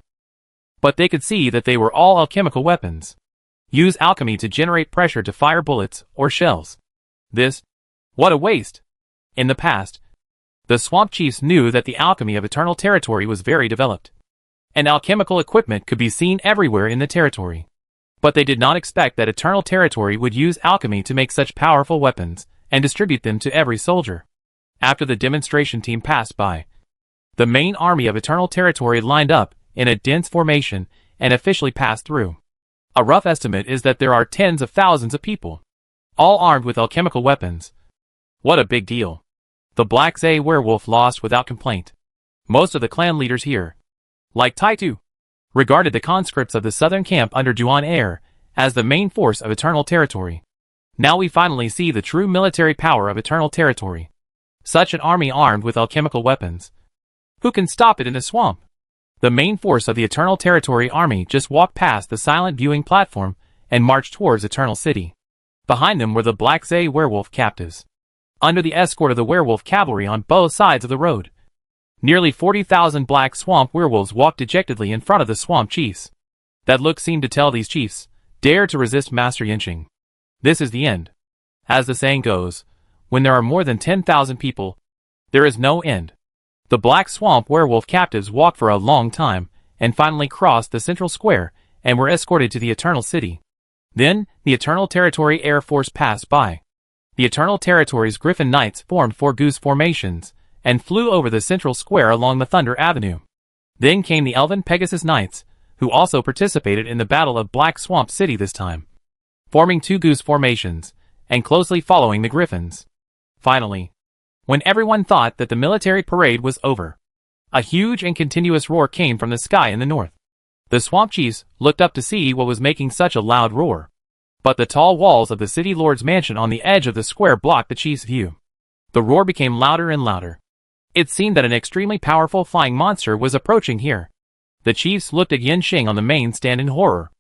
but they could see that they were all alchemical weapons. Use alchemy to generate pressure to fire bullets or shells. What a waste! In the past, the swamp chiefs knew that the alchemy of Eternal Territory was very developed, and alchemical equipment could be seen everywhere in the territory. But they did not expect that Eternal Territory would use alchemy to make such powerful weapons and distribute them to every soldier. After the demonstration team passed by, the main army of Eternal Territory lined up in a dense formation and officially passed through. A rough estimate is that there are tens of thousands of people, all armed with alchemical weapons. What a big deal. The Black Zay werewolf lost without complaint. Most of the clan leaders here, like Taitu, regarded the conscripts of the southern camp under Juan Air as the main force of Eternal Territory. Now we finally see the true military power of Eternal Territory. Such an army armed with alchemical weapons. Who can stop it in the swamp? The main force of the Eternal Territory army just walked past the silent viewing platform and marched towards Eternal City. Behind them were the Black Zay werewolf captives, under the escort of the werewolf cavalry on both sides of the road. Nearly 40,000 black swamp werewolves walked dejectedly in front of the swamp chiefs. That look seemed to tell these chiefs, dare to resist Master Yinqing. This is the end. As the saying goes, when there are more than 10,000 people, there is no end. The black swamp werewolf captives walked for a long time, and finally crossed the central square, and were escorted to the Eternal City. Then, the Eternal Territory Air Force passed by. The Eternal Territory's Griffin Knights formed 4 goose formations, and flew over the central square along the Thunder Avenue. Then came the Elven Pegasus Knights, who also participated in the Battle of Black Swamp City this time, forming 2 goose formations, and closely following the Griffins. Finally, when everyone thought that the military parade was over, a huge and continuous roar came from the sky in the north. The swamp chiefs looked up to see what was making such a loud roar, but the tall walls of the city lord's mansion on the edge of the square blocked the chiefs' view. The roar became louder and louder. It seemed that an extremely powerful flying monster was approaching here. The chiefs looked at Yinqing on the main stand in horror.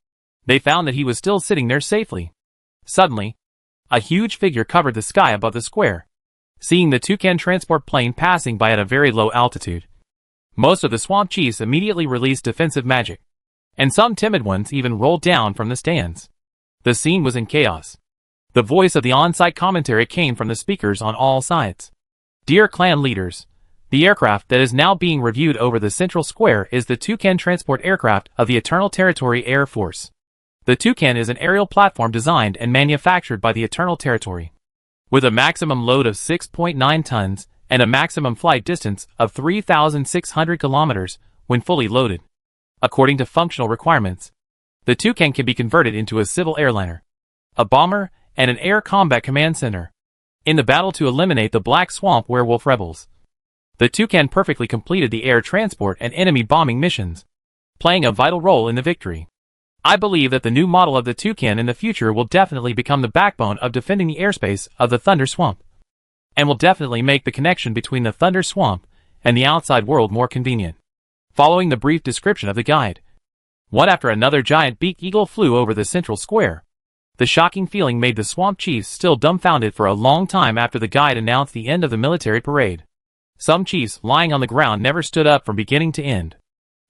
They found that he was still sitting there safely. Suddenly, a huge figure covered the sky above the square. Seeing the toucan transport plane passing by at a very low altitude, most of the swamp chiefs immediately released defensive magic, and some timid ones even rolled down from the stands. The scene was in chaos. The voice of the on-site commentary came from the speakers on all sides. Dear clan leaders, the aircraft that is now being reviewed over the central square is the Toucan transport aircraft of the Eternal Territory Air Force. The Toucan is an aerial platform designed and manufactured by the Eternal Territory, with a maximum load of 6.9 tons and a maximum flight distance of 3,600 kilometers when fully loaded. According to functional requirements, the Toucan can be converted into a civil airliner, a bomber, and an air combat command center. In the battle to eliminate the Black Swamp werewolf rebels, the Toucan perfectly completed the air transport and enemy bombing missions, playing a vital role in the victory. I believe that the new model of the Toucan in the future will definitely become the backbone of defending the airspace of the Thunder Swamp, and will definitely make the connection between the Thunder Swamp and the outside world more convenient. Following the brief description of the guide, one after another giant beaked eagle flew over the central square. The shocking feeling made the swamp chiefs still dumbfounded for a long time after the guide announced the end of the military parade. Some chiefs lying on the ground never stood up from beginning to end.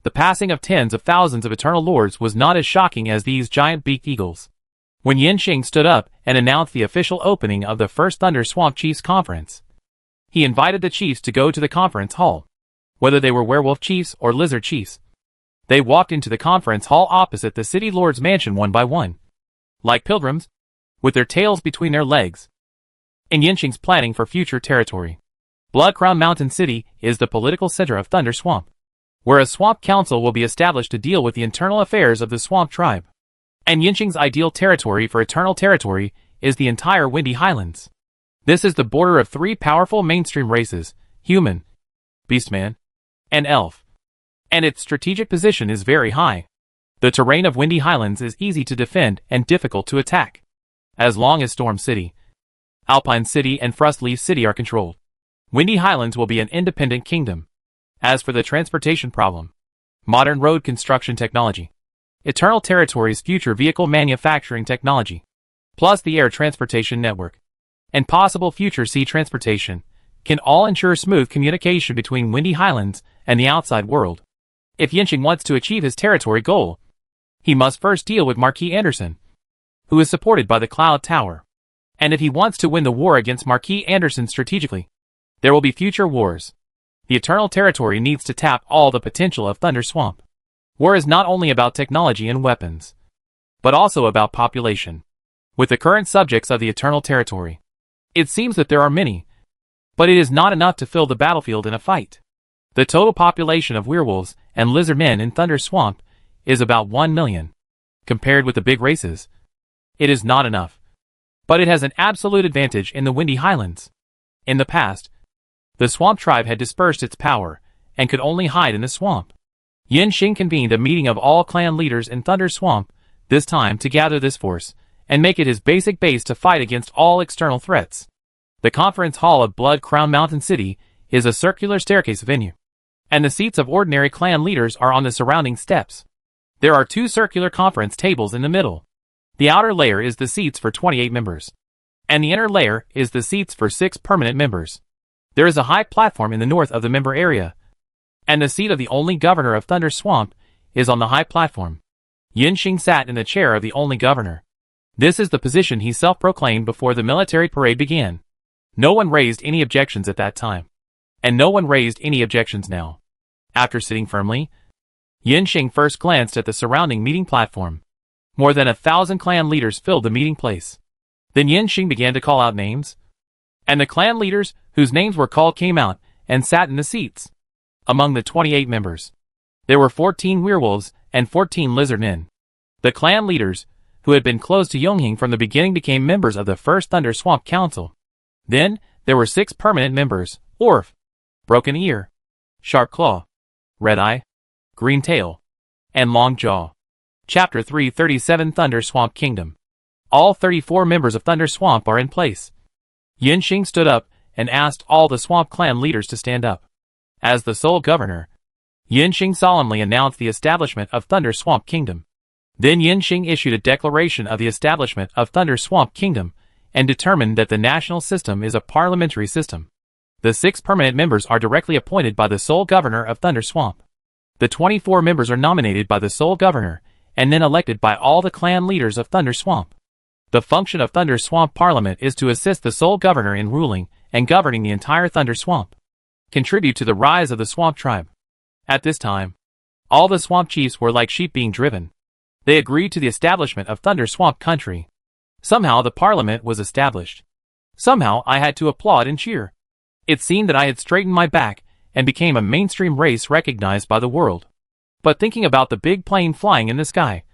The passing of tens of thousands of eternal lords was not as shocking as these giant beaked eagles. When Yanqing stood up and announced the official opening of the first Thunder Swamp Chiefs Conference, he invited the chiefs to go to the conference hall. Whether they were werewolf chiefs or lizard chiefs, they walked into the conference hall opposite the city lord's mansion one by one, like pilgrims, with their tails between their legs. In Yanqing's planning for future territory, Blood Crown Mountain City is the political center of Thunder Swamp, where a swamp council will be established to deal with the internal affairs of the swamp tribe. And Yanqing's ideal territory for eternal territory is the entire Windy Highlands. This is the border of three powerful mainstream races, human, beastman, and elf. And its strategic position is very high. The terrain of Windy Highlands is easy to defend and difficult to attack, as long as Storm City, Alpine City and Frostleaf City are controlled. Windy Highlands will be an independent kingdom. As for the transportation problem, modern road construction technology, Eternal Territory's future vehicle manufacturing technology, plus the air transportation network, and possible future sea transportation, can all ensure smooth communication between Windy Highlands and the outside world. If Yanqing wants to achieve his territory goal, he must first deal with Marquis Anderson, who is supported by the Cloud Tower. And if he wants to win the war against Marquis Anderson strategically, there will be future wars. The Eternal Territory needs to tap all the potential of Thunder Swamp. War is not only about technology and weapons, but also about population. With the current subjects of the Eternal Territory, it seems that there are many, but it is not enough to fill the battlefield in a fight. The total population of werewolves and lizard men in Thunder Swamp is about 1 million. Compared with the big races, it is not enough. But it has an absolute advantage in the Windy Highlands. In the past, the swamp tribe had dispersed its power and could only hide in the swamp. Yanqing convened a meeting of all clan leaders in Thunder Swamp, this time to gather this force and make it his basic base to fight against all external threats. The conference hall of Blood Crown Mountain City is a circular staircase venue, and the seats of ordinary clan leaders are on the surrounding steps. There are 2 circular conference tables in the middle. The outer layer is the seats for 28 members, and the inner layer is the seats for 6 permanent members. There is a high platform in the north of the member area, and the seat of the only governor of Thunder Swamp is on the high platform. Yanqing sat in the chair of the only governor. This is the position he self-proclaimed before the military parade began. No one raised any objections at that time, and no one raised any objections now. After sitting firmly, Yanqing first glanced at the surrounding meeting platform. More than 1,000 clan leaders filled the meeting place. Then Yanqing began to call out names, and the clan leaders whose names were called came out and sat in the seats. Among the 28 members, there were 14 werewolves and 14 lizard men. The clan leaders, who had been close to Yonghing from the beginning, became members of the first Thunder Swamp Council. Then, there were 6 permanent members: Orf, Broken Ear, Sharp Claw, Red Eye, Green Tail, and Long Jaw. Chapter 337: Thunder Swamp Kingdom. All 34 members of Thunder Swamp are in place. Yanqing stood up and asked all the Swamp Clan leaders to stand up. As the sole governor, Yanqing solemnly announced the establishment of Thunder Swamp Kingdom. Then Yanqing issued a declaration of the establishment of Thunder Swamp Kingdom and determined that the national system is a parliamentary system. The 6 permanent members are directly appointed by the sole governor of Thunder Swamp. The 24 members are nominated by the sole governor and then elected by all the clan leaders of Thunder Swamp. The function of Thunder Swamp Parliament is to assist the sole governor in ruling and governing the entire Thunder Swamp, contribute to the rise of the swamp tribe. At this time, all the swamp chiefs were like sheep being driven. They agreed to the establishment of Thunder Swamp Country. Somehow the parliament was established. Somehow I had to applaud and cheer. It seemed that I had straightened my back and became a mainstream race recognized by the world. But thinking about the big plane flying in the sky,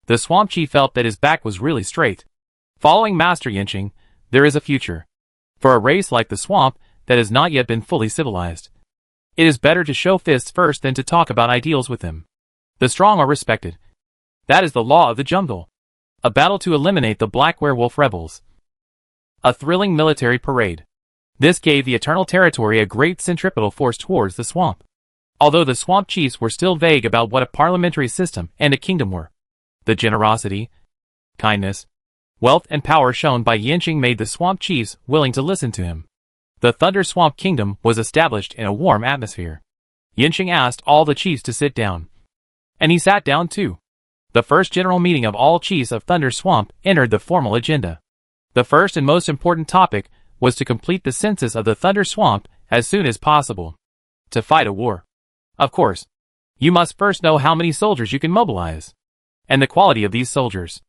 the swamp chief felt that his back was really straight. Following Master Yinqing, there is a future. For a race like the swamp that has not yet been fully civilized, it is better to show fists first than to talk about ideals with them. The strong are respected. That is the law of the jungle. A battle to eliminate the black werewolf rebels. A thrilling military parade. This gave the Eternal Territory a great centripetal force towards the swamp. Although the swamp chiefs were still vague about what a parliamentary system and a kingdom were, the generosity, kindness, wealth and power shown by Yinqing made the swamp chiefs willing to listen to him. The Thunder Swamp Kingdom was established in a warm atmosphere. Yinqing asked all the chiefs to sit down. And he sat down too. The first general meeting of all chiefs of Thunder Swamp entered the formal agenda. The first and most important topic was to complete the census of the Thunder Swamp as soon as possible. To fight a war. Of course, you must first know how many soldiers you can mobilize. And the quality of these soldiers.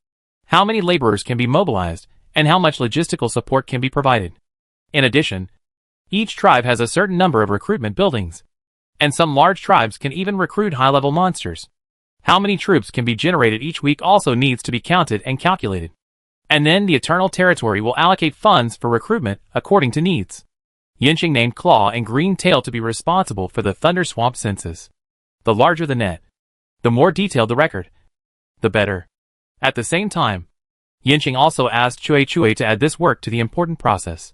How many laborers can be mobilized, and how much logistical support can be provided. In addition, each tribe has a certain number of recruitment buildings. And some large tribes can even recruit high-level monsters. How many troops can be generated each week also needs to be counted and calculated. And then the Eternal Territory will allocate funds for recruitment according to needs. Yinqing named Claw and Green Tail to be responsible for the Thunder Swamp census. The larger the net, the more detailed the record, the better. At the same time, Yinqing also asked Chui to add this work to the important process,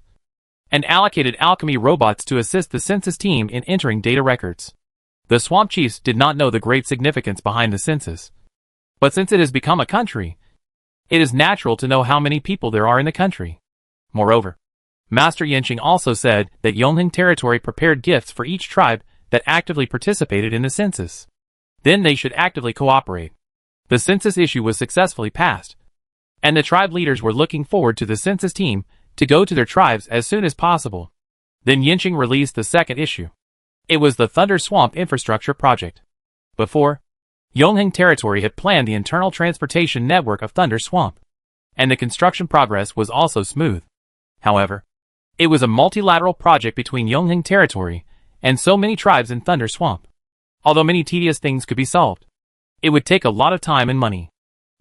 and allocated alchemy robots to assist the census team in entering data records. The swamp chiefs did not know the great significance behind the census. But since it has become a country, it is natural to know how many people there are in the country. Moreover, Master Yinqing also said that Yonheng Territory prepared gifts for each tribe that actively participated in the census. Then they should actively cooperate. The census issue was successfully passed, and the tribe leaders were looking forward to the census team to go to their tribes as soon as possible. Then Yinqing released the second issue. It was the Thunder Swamp Infrastructure Project. Before, Yonheng Territory had planned the internal transportation network of Thunder Swamp, and the construction progress was also smooth. However, it was a multilateral project between Yonheng Territory and so many tribes in Thunder Swamp. Although many tedious things could be solved, it would take a lot of time and money.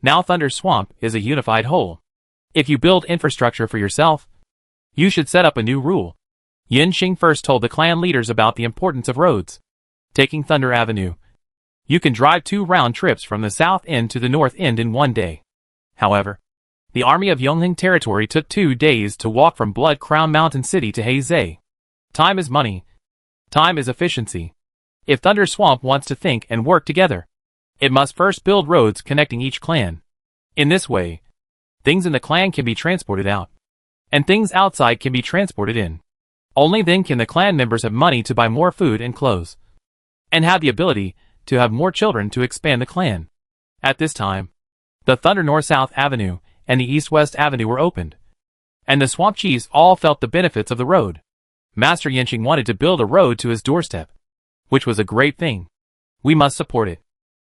Now Thunder Swamp is a unified whole. If you build infrastructure for yourself, you should set up a new rule. Yinqing first told the clan leaders about the importance of roads. Taking Thunder Avenue, you can drive 2 round trips from the south end to the north end in 1 day. However, the army of Yonheng Territory took 2 days to walk from Blood Crown Mountain City to Heizei. Time is money. Time is efficiency. If Thunder Swamp wants to think and work together, it must first build roads connecting each clan. In this way, things in the clan can be transported out, and things outside can be transported in. Only then can the clan members have money to buy more food and clothes, and have the ability to have more children to expand the clan. At this time, the Thunder North-South Avenue and the East-West Avenue were opened, and the swamp chiefs all felt the benefits of the road. Master Yinqing wanted to build a road to his doorstep, which was a great thing. We must support it.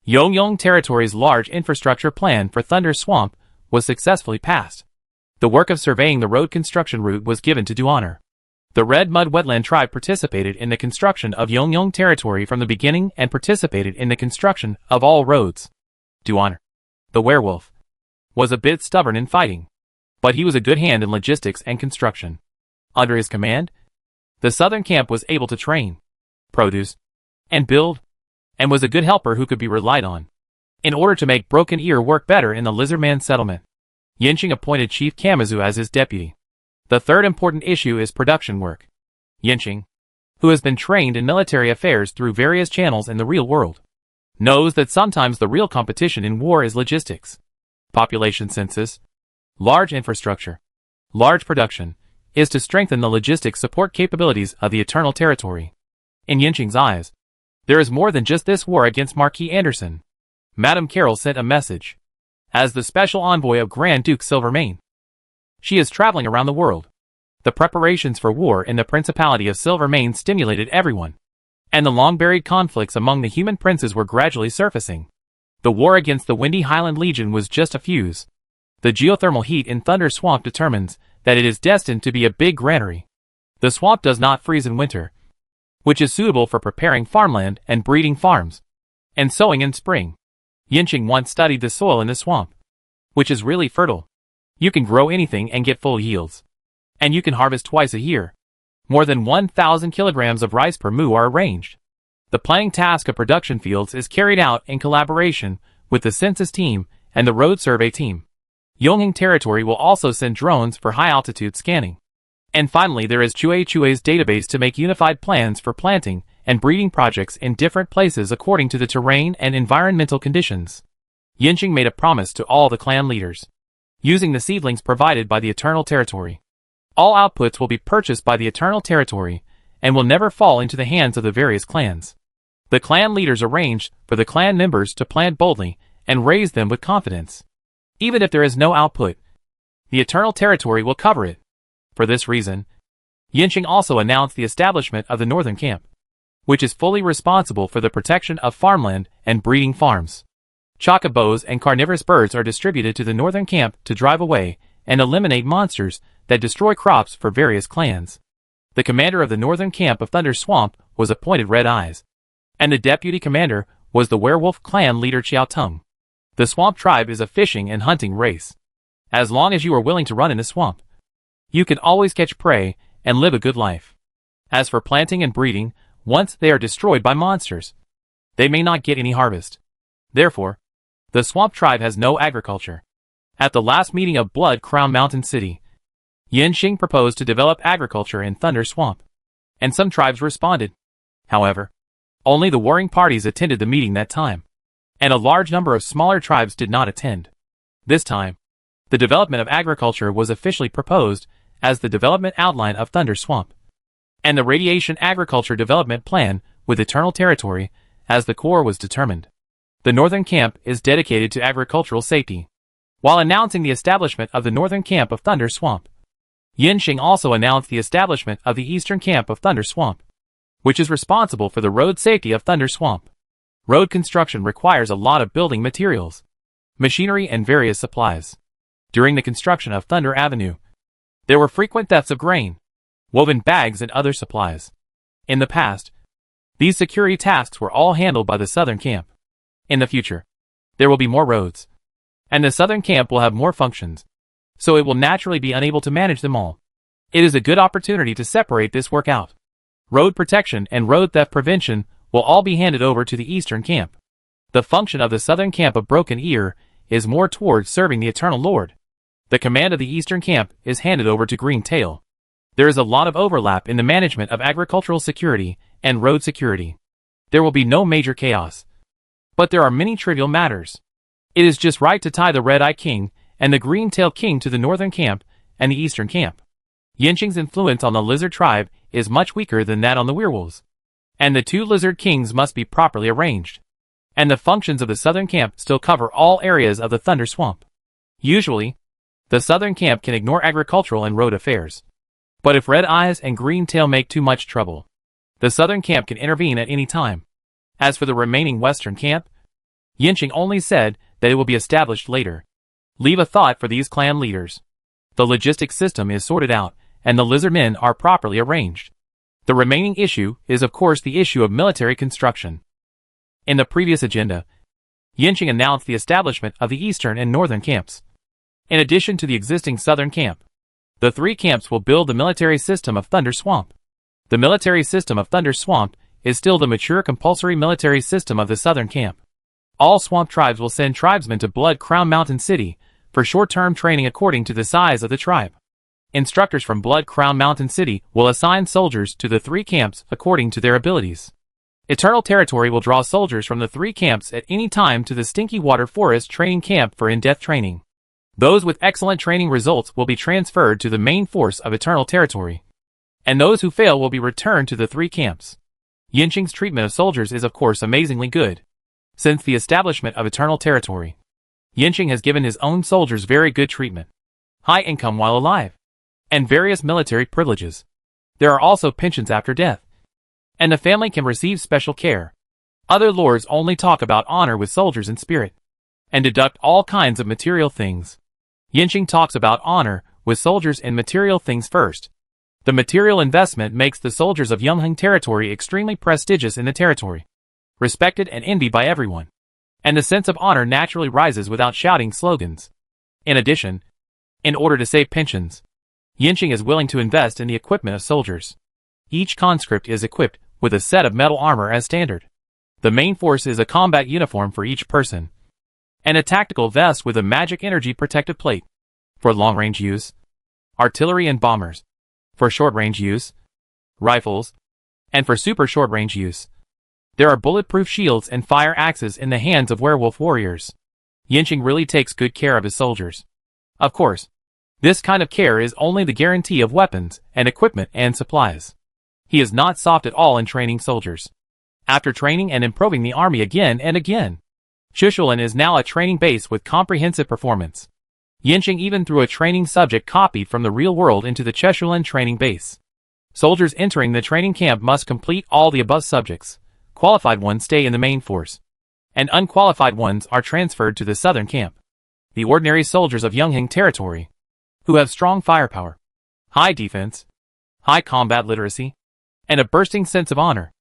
Yonheng Territory's large infrastructure plan for Thunder Swamp was successfully passed. The work of surveying the road construction route was given to Duhonor. The Red Mud Wetland tribe participated in the construction of Yonheng Territory from the beginning and participated in the construction of all roads. Duhonor, the werewolf, was a bit stubborn in fighting, but he was a good hand in logistics and construction. Under his command, the southern camp was able to train, produce, and build, and was a good helper who could be relied on. In order to make Broken Ear work better in the Lizardman settlement, Yinqing appointed Chief Kamazu as his deputy. The third important issue is production work. Yinqing, who has been trained in military affairs through various channels in the real world, knows that sometimes the real competition in war is logistics. Population census, large infrastructure, large production, is to strengthen the logistics support capabilities of the Eternal Territory. In Yinqing's eyes, there is more than just this war against Marquis Anderson. Madame Carroll sent a message. As the special envoy of Grand Duke Silvermane, she is traveling around the world. The preparations for war in the Principality of Silvermane stimulated everyone, and the long-buried conflicts among the human princes were gradually surfacing. The war against the Windy Highland Legion was just a fuse. The geothermal heat in Thunder Swamp determines that it is destined to be a big granary. The swamp does not freeze in winter, which is suitable for preparing farmland and breeding farms, and sowing in spring. Yinqing once studied the soil in the swamp, which is really fertile. You can grow anything and get full yields. And you can harvest twice a year. More than 1,000 kilograms of rice per mu are arranged. The planning task of production fields is carried out in collaboration with the census team and the road survey team. Yonghang Territory will also send drones for high-altitude scanning. And finally, there is Chue's database to make unified plans for planting and breeding projects in different places according to the terrain and environmental conditions. Yinxing made a promise to all the clan leaders. Using the seedlings provided by the Eternal Territory. All outputs will be purchased by the Eternal Territory and will never fall into the hands of the various clans. The clan leaders arranged for the clan members to plant boldly and raise them with confidence. Even if there is no output, the Eternal Territory will cover it. For this reason, Yinxing also announced the establishment of the Northern Camp, which is fully responsible for the protection of farmland and breeding farms. Chocobos and carnivorous birds are distributed to the Northern Camp to drive away and eliminate monsters that destroy crops for various clans. The commander of the Northern Camp of Thunder Swamp was appointed Red Eyes, and the deputy commander was the werewolf clan leader Xiao Tung. The swamp tribe is a fishing and hunting race. As long as you are willing to run in the swamp, you can always catch prey and live a good life. As for planting and breeding, once they are destroyed by monsters, they may not get any harvest. Therefore, the swamp tribe has no agriculture. At the last meeting of Blood Crown Mountain City, Yinxing proposed to develop agriculture in Thunder Swamp, and some tribes responded. However, only the warring parties attended the meeting that time, and a large number of smaller tribes did not attend. This time, the development of agriculture was officially proposed as the development outline of Thunder Swamp, and the Radiation Agriculture Development Plan with Eternal Territory as the core was determined. The Northern Camp is dedicated to agricultural safety. While announcing the establishment of the Northern Camp of Thunder Swamp, Yinxing also announced the establishment of the Eastern Camp of Thunder Swamp, which is responsible for the road safety of Thunder Swamp. Road construction requires a lot of building materials, machinery and various supplies. During the construction of Thunder Avenue, there were frequent thefts of grain, woven bags and other supplies. In the past, these security tasks were all handled by the Southern Camp. In the future, there will be more roads, and the Southern Camp will have more functions, so it will naturally be unable to manage them all. It is a good opportunity to separate this work out. Road protection and road theft prevention will all be handed over to the Eastern Camp. The function of the Southern Camp of Broken Ear is more towards serving the Eternal Lord. The command of the Eastern Camp is handed over to Green Tail. There is a lot of overlap in the management of agricultural security and road security. There will be no major chaos. But there are many trivial matters. It is just right to tie the Red Eye King and the Green Tail King to the Northern Camp and the Eastern Camp. Yinxing's influence on the Lizard Tribe is much weaker than that on the Werewolves, and the two Lizard Kings must be properly arranged. And the functions of the Southern Camp still cover all areas of the Thunder Swamp. Usually, the Southern Camp can ignore agricultural and road affairs. But if Red Eyes and Green Tail make too much trouble, the Southern Camp can intervene at any time. As for the remaining Western Camp, Yinxing only said that it will be established later. Leave a thought for these clan leaders. The logistics system is sorted out, and the lizard men are properly arranged. The remaining issue is of course the issue of military construction. In the previous agenda, Yinxing announced the establishment of the Eastern and Northern Camps. In addition to the existing Southern Camp, the three camps will build the military system of Thunder Swamp. The military system of Thunder Swamp is still the mature compulsory military system of the Southern Camp. All swamp tribes will send tribesmen to Blood Crown Mountain City for short-term training according to the size of the tribe. Instructors from Blood Crown Mountain City will assign soldiers to the three camps according to their abilities. Eternal Territory will draw soldiers from the three camps at any time to the Stinky Water Forest training camp for in-depth training. Those with excellent training results will be transferred to the main force of Eternal Territory, and those who fail will be returned to the three camps. Yinxing's treatment of soldiers is of course amazingly good. Since the establishment of Eternal Territory, Yinxing has given his own soldiers very good treatment, high income while alive, and various military privileges. There are also pensions after death, and the family can receive special care. Other lords only talk about honor with soldiers in spirit, and deduct all kinds of material things. Yinxing talks about honor with soldiers and material things first. The material investment makes the soldiers of Yonghang Territory extremely prestigious in the territory, respected and envied by everyone, and the sense of honor naturally rises without shouting slogans. In addition, In order to save pensions, Yinxing is willing to invest in the equipment of soldiers. Each conscript is equipped with a set of metal armor as standard. The main force is a combat uniform for each person, and a tactical vest with a magic energy protective plate. For long-range use, artillery and bombers. For short-range use, rifles. And for super short-range use, there are bulletproof shields and fire axes in the hands of werewolf warriors. Yinxing really takes good care of his soldiers. Of course, this kind of care is only the guarantee of weapons and equipment and supplies. He is not soft at all in training soldiers. After training and improving the army again and again, Shushulan is now a training base with comprehensive performance. Yinxing even threw a training subject copied from the real world into the Cheshulan training base. Soldiers entering the training camp must complete all the above subjects. Qualified ones stay in the main force, and unqualified ones are transferred to the southern camp. The ordinary soldiers of Yongheng territory, who have strong firepower, high defense, high combat literacy, and a bursting sense of honor,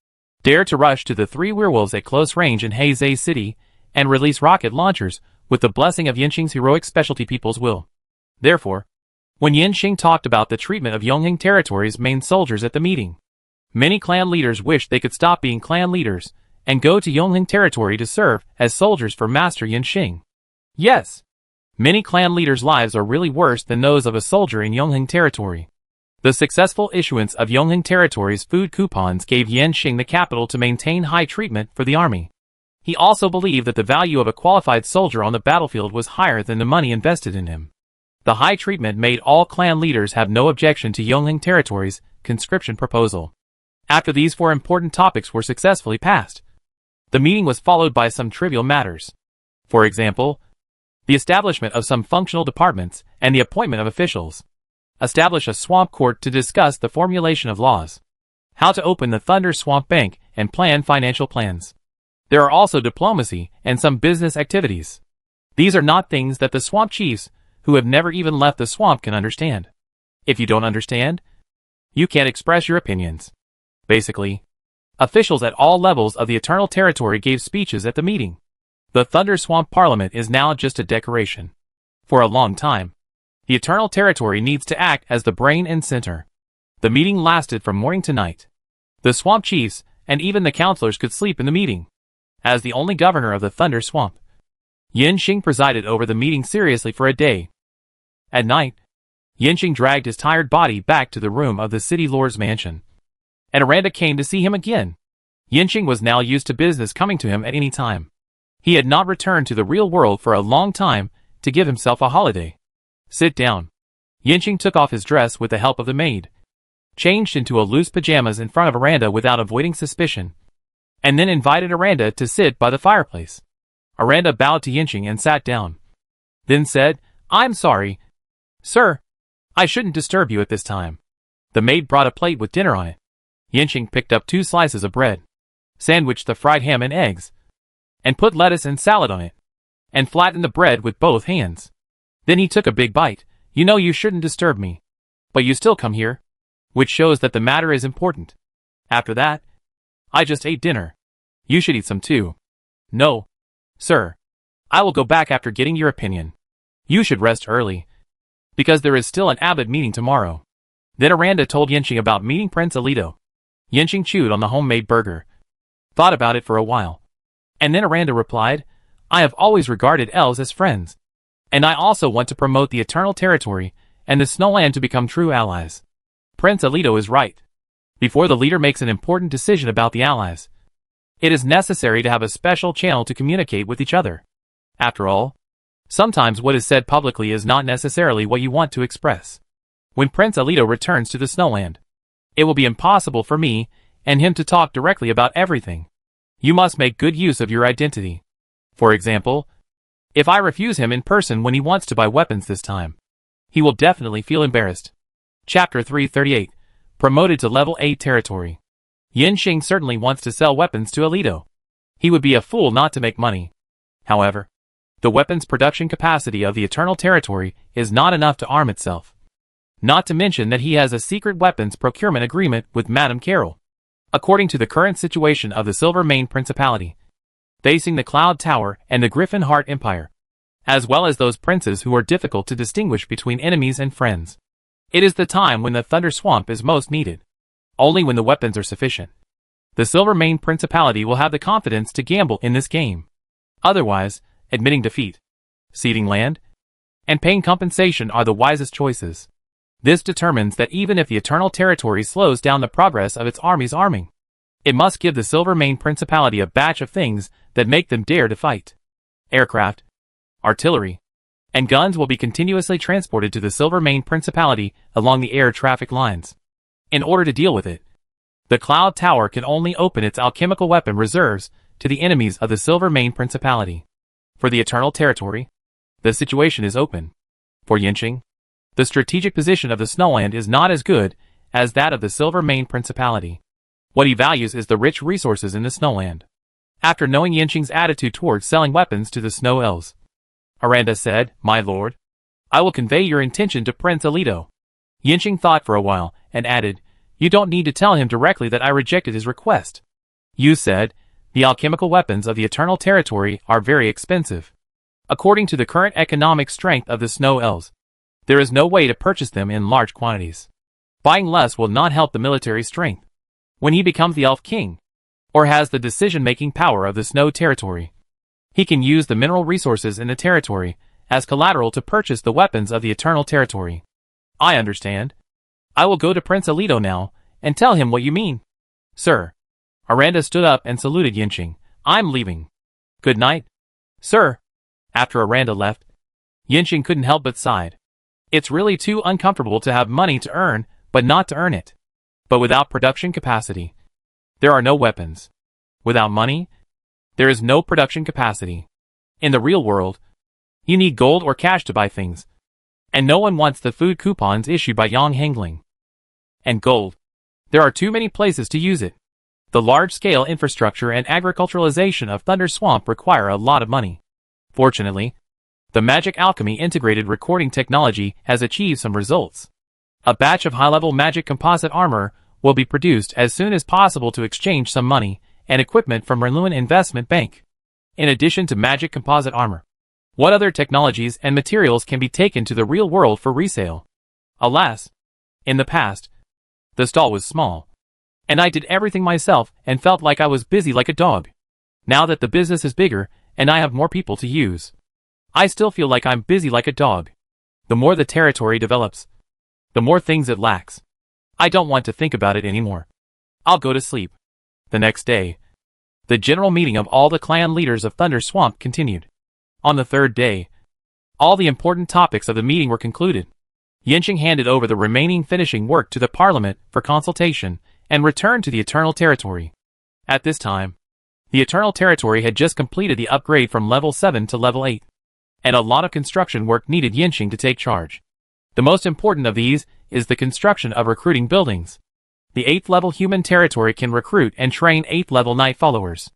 dare to rush to the three werewolves at close range in Heizei City and release rocket launchers with the blessing of Yinxing's heroic specialty people's will. Therefore, when Yinxing talked about the treatment of Yongheng territory's main soldiers at the meeting, many clan leaders wished they could stop being clan leaders and go to Yongheng territory to serve as soldiers for Master Yinxing. Yes, many clan leaders' lives are really worse than those of a soldier in Yongheng territory. The successful issuance of Yongheng territory's food coupons gave Yinxing the capital to maintain high treatment for the army. He also believed that the value of a qualified soldier on the battlefield was higher than the money invested in him. The high treatment made all clan leaders have no objection to Yongheng territory's conscription proposal. After these four important topics were successfully passed, the meeting was followed by some trivial matters. For example, the establishment of some functional departments and the appointment of officials. Establish a swamp court to discuss the formulation of laws. How to open the Thunder Swamp Bank and plan financial plans. There are also diplomacy and some business activities. These are not things that the swamp chiefs, who have never even left the swamp, can understand. If you don't understand, you can't express your opinions. Basically, officials at all levels of the Eternal Territory gave speeches at the meeting. The Thunder Swamp Parliament is now just a decoration. For a long time, the Eternal Territory needs to act as the brain and center. The meeting lasted from morning to night. The swamp chiefs and even the councillors could sleep in the meeting. As the only governor of the Thunder Swamp, Yinxing presided over the meeting seriously for a day. At night, Yinxing dragged his tired body back to the room of the city lord's mansion, and Aranda came to see him again. Yinxing was now used to business coming to him at any time. He had not returned to the real world for a long time to give himself a holiday. Sit down. Yinxing took off his dress with the help of the maid, changed into a loose pajamas in front of Aranda without avoiding suspicion, and then invited Aranda to sit by the fireplace. Aranda bowed to Yinxing and sat down, then said, "I'm sorry, sir. I shouldn't disturb you at this time." The maid brought a plate with dinner on it. Yinxing picked up 2 slices of bread, sandwiched the fried ham and eggs, and put lettuce and salad on it, and flattened the bread with both hands. Then he took a big bite. "You know you shouldn't disturb me, but you still come here, which shows that the matter is important. After that, I just ate dinner. You should eat some too." "No, sir. I will go back after getting your opinion. You should rest early, because there is still an abbot meeting tomorrow." Then Aranda told Yinxing about meeting Prince Alito. Yinxing chewed on the homemade burger, thought about it for a while, and then Aranda replied, "I have always regarded elves as friends, and I also want to promote the Eternal Territory and the Snowland to become true allies. Prince Alito is right. Before the leader makes an important decision about the allies, it is necessary to have a special channel to communicate with each other. After all, sometimes what is said publicly is not necessarily what you want to express. When Prince Alito returns to the Snowland, it will be impossible for me and him to talk directly about everything. You must make good use of your identity. For example, if I refuse him in person when he wants to buy weapons this time, he will definitely feel embarrassed." Chapter 338. Promoted to Level 8 Territory. Yinxing certainly wants to sell weapons to Alito. He would be a fool not to make money. However, the weapons production capacity of the Eternal Territory is not enough to arm itself. Not to mention that he has a secret weapons procurement agreement with Madame Carol. According to the current situation of the Silver Mane Principality, facing the Cloud Tower and the Griffin Heart Empire, as well as those princes who are difficult to distinguish between enemies and friends. It is the time when the Thunder Swamp is most needed. Only when the weapons are sufficient. The Silvermane Principality will have the confidence to gamble in this game. Otherwise, admitting defeat, ceding land, and paying compensation are the wisest choices. This determines that even if the Eternal Territory slows down the progress of its army's arming, it must give the Silvermane Principality a batch of things that make them dare to fight. Aircraft, artillery, and guns will be continuously transported to the Silvermane Principality along the air traffic lines. In order to deal with it, the Cloud Tower can only open its alchemical weapon reserves to the enemies of the Silvermane Principality. For the Eternal Territory, the situation is open. For Yinqing, the strategic position of the Snowland is not as good as that of the Silvermane Principality. What he values is the rich resources in the Snowland. After knowing Yinqing's attitude towards selling weapons to the Snow Elves, Aranda said, "My lord, I will convey your intention to Prince Alito." Yinqing thought for a while, and added, "You don't need to tell him directly that I rejected his request. You said, the alchemical weapons of the Eternal Territory are very expensive. According to the current economic strength of the Snow Elves, there is no way to purchase them in large quantities. Buying less will not help the military strength. When he becomes the Elf King, or has the decision-making power of the Snow Territory, he can use the mineral resources in the territory as collateral to purchase the weapons of the Eternal Territory." "I understand. I will go to Prince Alito now, and tell him what you mean." "Sir." Aranda stood up and saluted Yinqing. "I'm leaving. Good night." "Sir." After Aranda left, Yinqing couldn't help but sigh. It's really too uncomfortable to have money to earn, but not to earn it. But without production capacity, there are no weapons. Without money, there is no production capacity. In the real world, you need gold or cash to buy things. And no one wants the food coupons issued by Yang Hengling. And gold. There are too many places to use it. The large-scale infrastructure and agriculturalization of Thunder Swamp require a lot of money. Fortunately, the magic alchemy integrated recording technology has achieved some results. A batch of high-level magic composite armor will be produced as soon as possible to exchange some money and equipment from Renluin Investment Bank. In addition to magic composite armor, what other technologies and materials can be taken to the real world for resale? Alas, in the past, the stall was small, and I did everything myself and felt like I was busy like a dog. Now that the business is bigger and I have more people to use, I still feel like I'm busy like a dog. The more the territory develops, the more things it lacks. I don't want to think about it anymore. I'll go to sleep." The next day, the general meeting of all the clan leaders of Thunder Swamp continued. On the third day, all the important topics of the meeting were concluded. Yinqing handed over the remaining finishing work to the Parliament for consultation and returned to the Eternal Territory. At this time, the Eternal Territory had just completed the upgrade from level 7 to level 8, and a lot of construction work needed Yinqing to take charge. The most important of these is the construction of recruiting buildings. The 8th level human territory can recruit and train 8th level Night Followers.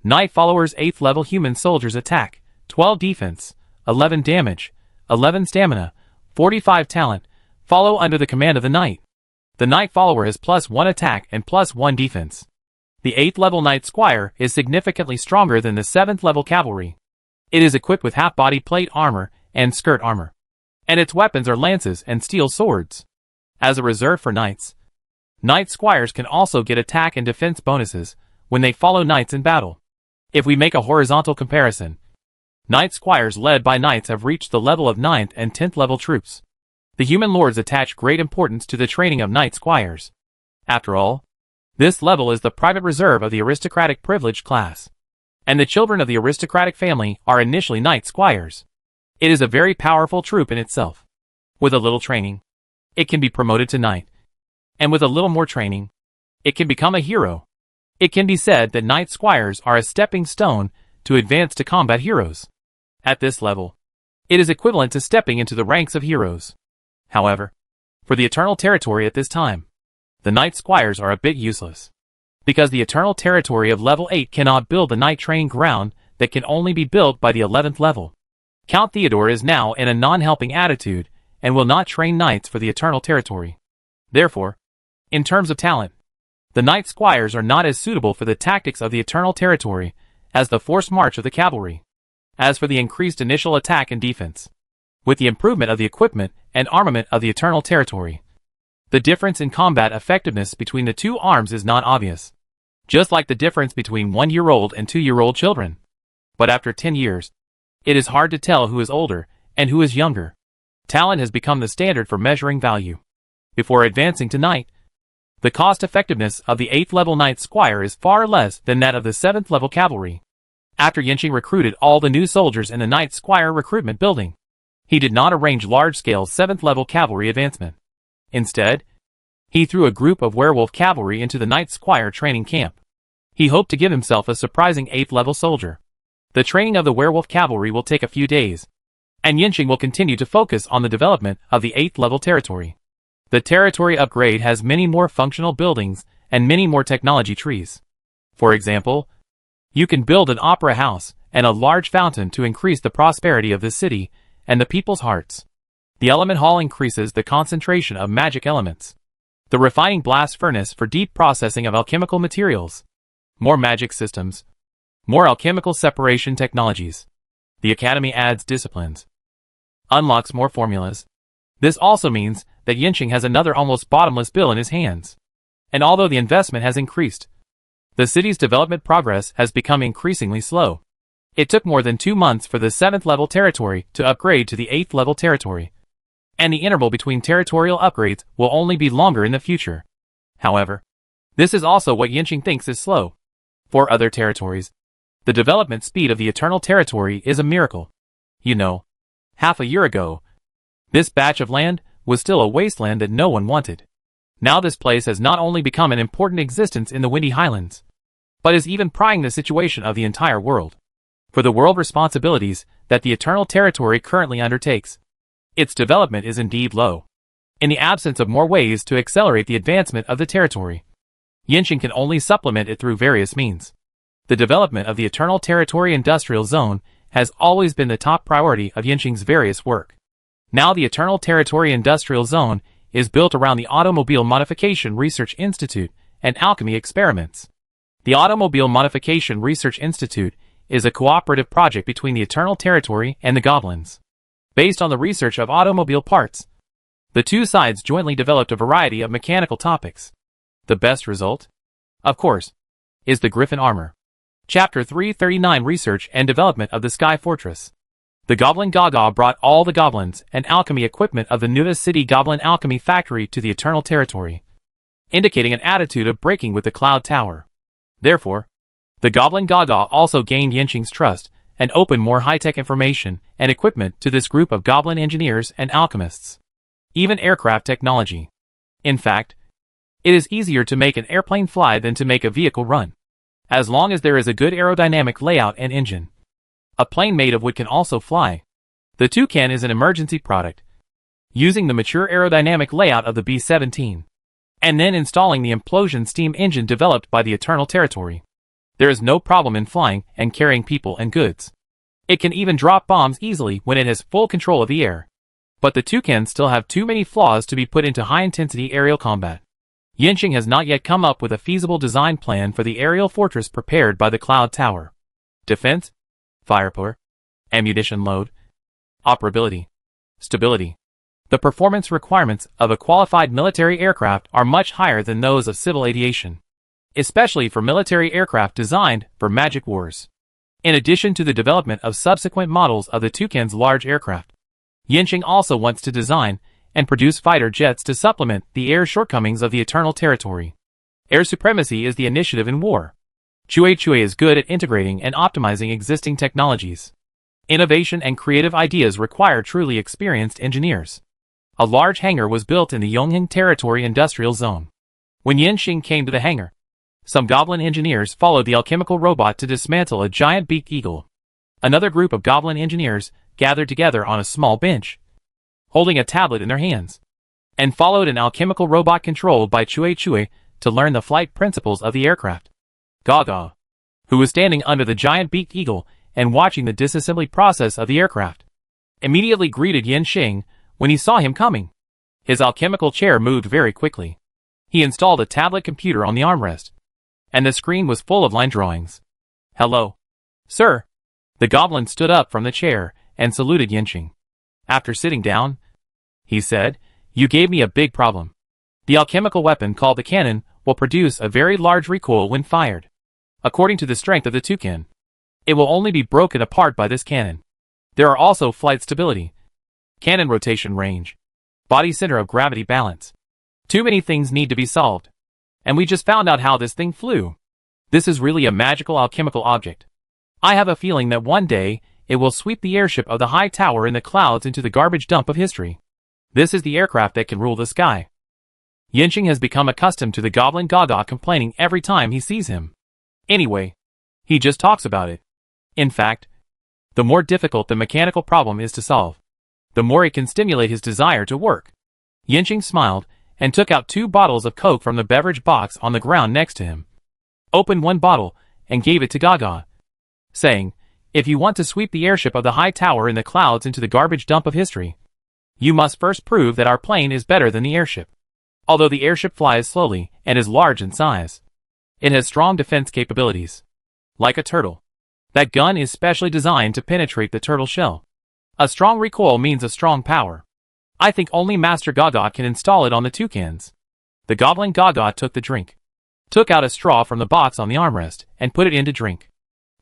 Night Followers 8th level human soldiers attack, 12 defense, 11 damage, 11 stamina, 45 talent, follow under the command of the Knight. The Night Follower has +1 attack and +1 defense. The 8th level Night Squire is significantly stronger than the 7th level cavalry. It is equipped with half-body plate armor and skirt armor, and its weapons are lances and steel swords. As a reserve for knights, Night Squires can also get attack and defense bonuses when they follow knights in battle. If we make a horizontal comparison, Night Squires led by knights have reached the level of 9th and 10th level troops. The human lords attach great importance to the training of Night Squires. After all, this level is the private reserve of the aristocratic privileged class, and the children of the aristocratic family are initially Night Squires. It is a very powerful troop in itself. With a little training, it can be promoted to knight, and with a little more training, it can become a hero. It can be said that Night Squires are a stepping stone to advance to combat heroes. At this level, it is equivalent to stepping into the ranks of heroes. However, for the Eternal Territory at this time, the Night Squires are a bit useless, because the Eternal Territory of level 8 cannot build the Night Training Ground that can only be built by the 11th level. Count Theodore is now in a non-helping attitude and will not train knights for the Eternal Territory. Therefore, in terms of talent, the Night Squires are not as suitable for the tactics of the Eternal Territory as the forced march of the cavalry. As for the increased initial attack and defense, with the improvement of the equipment and armament of the Eternal Territory, the difference in combat effectiveness between the two arms is not obvious, just like the difference between 1-year-old and 2-year-old children. But after 10 years, it is hard to tell who is older and who is younger. Talent has become the standard for measuring value. Before advancing to Knight, the cost-effectiveness of the 8th level Knight Squire is far less than that of the 7th level Cavalry. After Yinxing recruited all the new soldiers in the Knight Squire recruitment building, he did not arrange large-scale 7th level cavalry advancement. Instead, he threw a group of werewolf cavalry into the Knight Squire training camp. He hoped to give himself a surprising 8th level soldier. The training of the werewolf cavalry will take a few days, and Yinxing will continue to focus on the development of the 8th level territory. The territory upgrade has many more functional buildings and many more technology trees. For example, you can build an opera house and a large fountain to increase the prosperity of the city and the people's hearts. The element hall increases the concentration of magic elements. The refining blast furnace for deep processing of alchemical materials. More magic systems. More alchemical separation technologies. The academy adds disciplines. Unlocks more formulas. This also means that Yinxing has another almost bottomless bill in his hands. And although the investment has increased, the city's development progress has become increasingly slow. It took more than 2 months for the 7th level territory to upgrade to the 8th level territory, and the interval between territorial upgrades will only be longer in the future. However, this is also what Yinxing thinks is slow. For other territories, the development speed of the Eternal Territory is a miracle. You know, half a year ago, this batch of land was still a wasteland that no one wanted. Now this place has not only become an important existence in the Windy Highlands, but is even prying the situation of the entire world. For the world responsibilities that the Eternal Territory currently undertakes, its development is indeed low. In the absence of more ways to accelerate the advancement of the territory, Yinxing can only supplement it through various means. The development of the Eternal Territory Industrial Zone has always been the top priority of Yinxing's various work. Now the Eternal Territory Industrial Zone is built around the Automobile Modification Research Institute and alchemy experiments. The Automobile Modification Research Institute is a cooperative project between the Eternal Territory and the Goblins. Based on the research of automobile parts, the two sides jointly developed a variety of mechanical topics. The best result, of course, is the Griffin Armor. Chapter 339 Research and Development of the Sky Fortress. The Goblin Gaga brought all the goblins and alchemy equipment of the Nuda City Goblin Alchemy Factory to the Eternal Territory, indicating an attitude of breaking with the Cloud Tower. Therefore, the Goblin Gaga also gained Yinxing's trust and opened more high-tech information and equipment to this group of goblin engineers and alchemists. Even aircraft technology. In fact, it is easier to make an airplane fly than to make a vehicle run, as long as there is a good aerodynamic layout and engine. A plane made of wood can also fly. The Toucan is an emergency product, using the mature aerodynamic layout of the B-17, and then installing the implosion steam engine developed by the Eternal Territory. There is no problem in flying and carrying people and goods. It can even drop bombs easily when it has full control of the air. But the Toucans still have too many flaws to be put into high-intensity aerial combat. Yinxing has not yet come up with a feasible design plan for the aerial fortress prepared by the Cloud Tower. Defense, firepower, ammunition load, operability, stability. The performance requirements of a qualified military aircraft are much higher than those of civil aviation, especially for military aircraft designed for magic wars. In addition to the development of subsequent models of the Toucan's large aircraft, Yinxing also wants to design and produce fighter jets to supplement the air shortcomings of the Eternal Territory. Air supremacy is the initiative in war. Chui is good at integrating and optimizing existing technologies. Innovation and creative ideas require truly experienced engineers. A large hangar was built in the Yongheng Territory Industrial Zone. When Yinxing came to the hangar, some goblin engineers followed the alchemical robot to dismantle a giant beaked eagle. Another group of goblin engineers gathered together on a small bench, holding a tablet in their hands, and followed an alchemical robot controlled by Chui to learn the flight principles of the aircraft. Gaga, who was standing under the giant beaked eagle and watching the disassembly process of the aircraft, immediately greeted Yinxing when he saw him coming. His alchemical chair moved very quickly. He installed a tablet computer on the armrest, and the screen was full of line drawings. "Hello, sir," The goblin stood up from the chair and saluted Yinxing. After sitting down, he said, "You gave me a big problem. The alchemical weapon called the cannon will produce a very large recoil when fired. According to the strength of the toucan, it will only be broken apart by this cannon. There are also flight stability, cannon rotation range, body center of gravity balance. Too many things need to be solved. And we just found out how this thing flew. This is really a magical alchemical object. I have a feeling that one day, it will sweep the airship of the high tower in the clouds into the garbage dump of history. This is the aircraft that can rule the sky." Yinxing has become accustomed to the goblin Gaga complaining every time he sees him. Anyway, he just talks about it. In fact, the more difficult the mechanical problem is to solve, the more it can stimulate his desire to work. Yinxing smiled and took out 2 bottles of Coke from the beverage box on the ground next to him, opened one bottle, and gave it to Gaga, saying, "If you want to sweep the airship of the high tower in the clouds into the garbage dump of history, you must first prove that our plane is better than the airship. Although the airship flies slowly and is large in size, it has strong defense capabilities. Like a turtle, that gun is specially designed to penetrate the turtle shell. A strong recoil means a strong power. I think only Master Gaga can install it on the toucans." The goblin Gaga took the drink, took out a straw from the box on the armrest, and put it in to drink.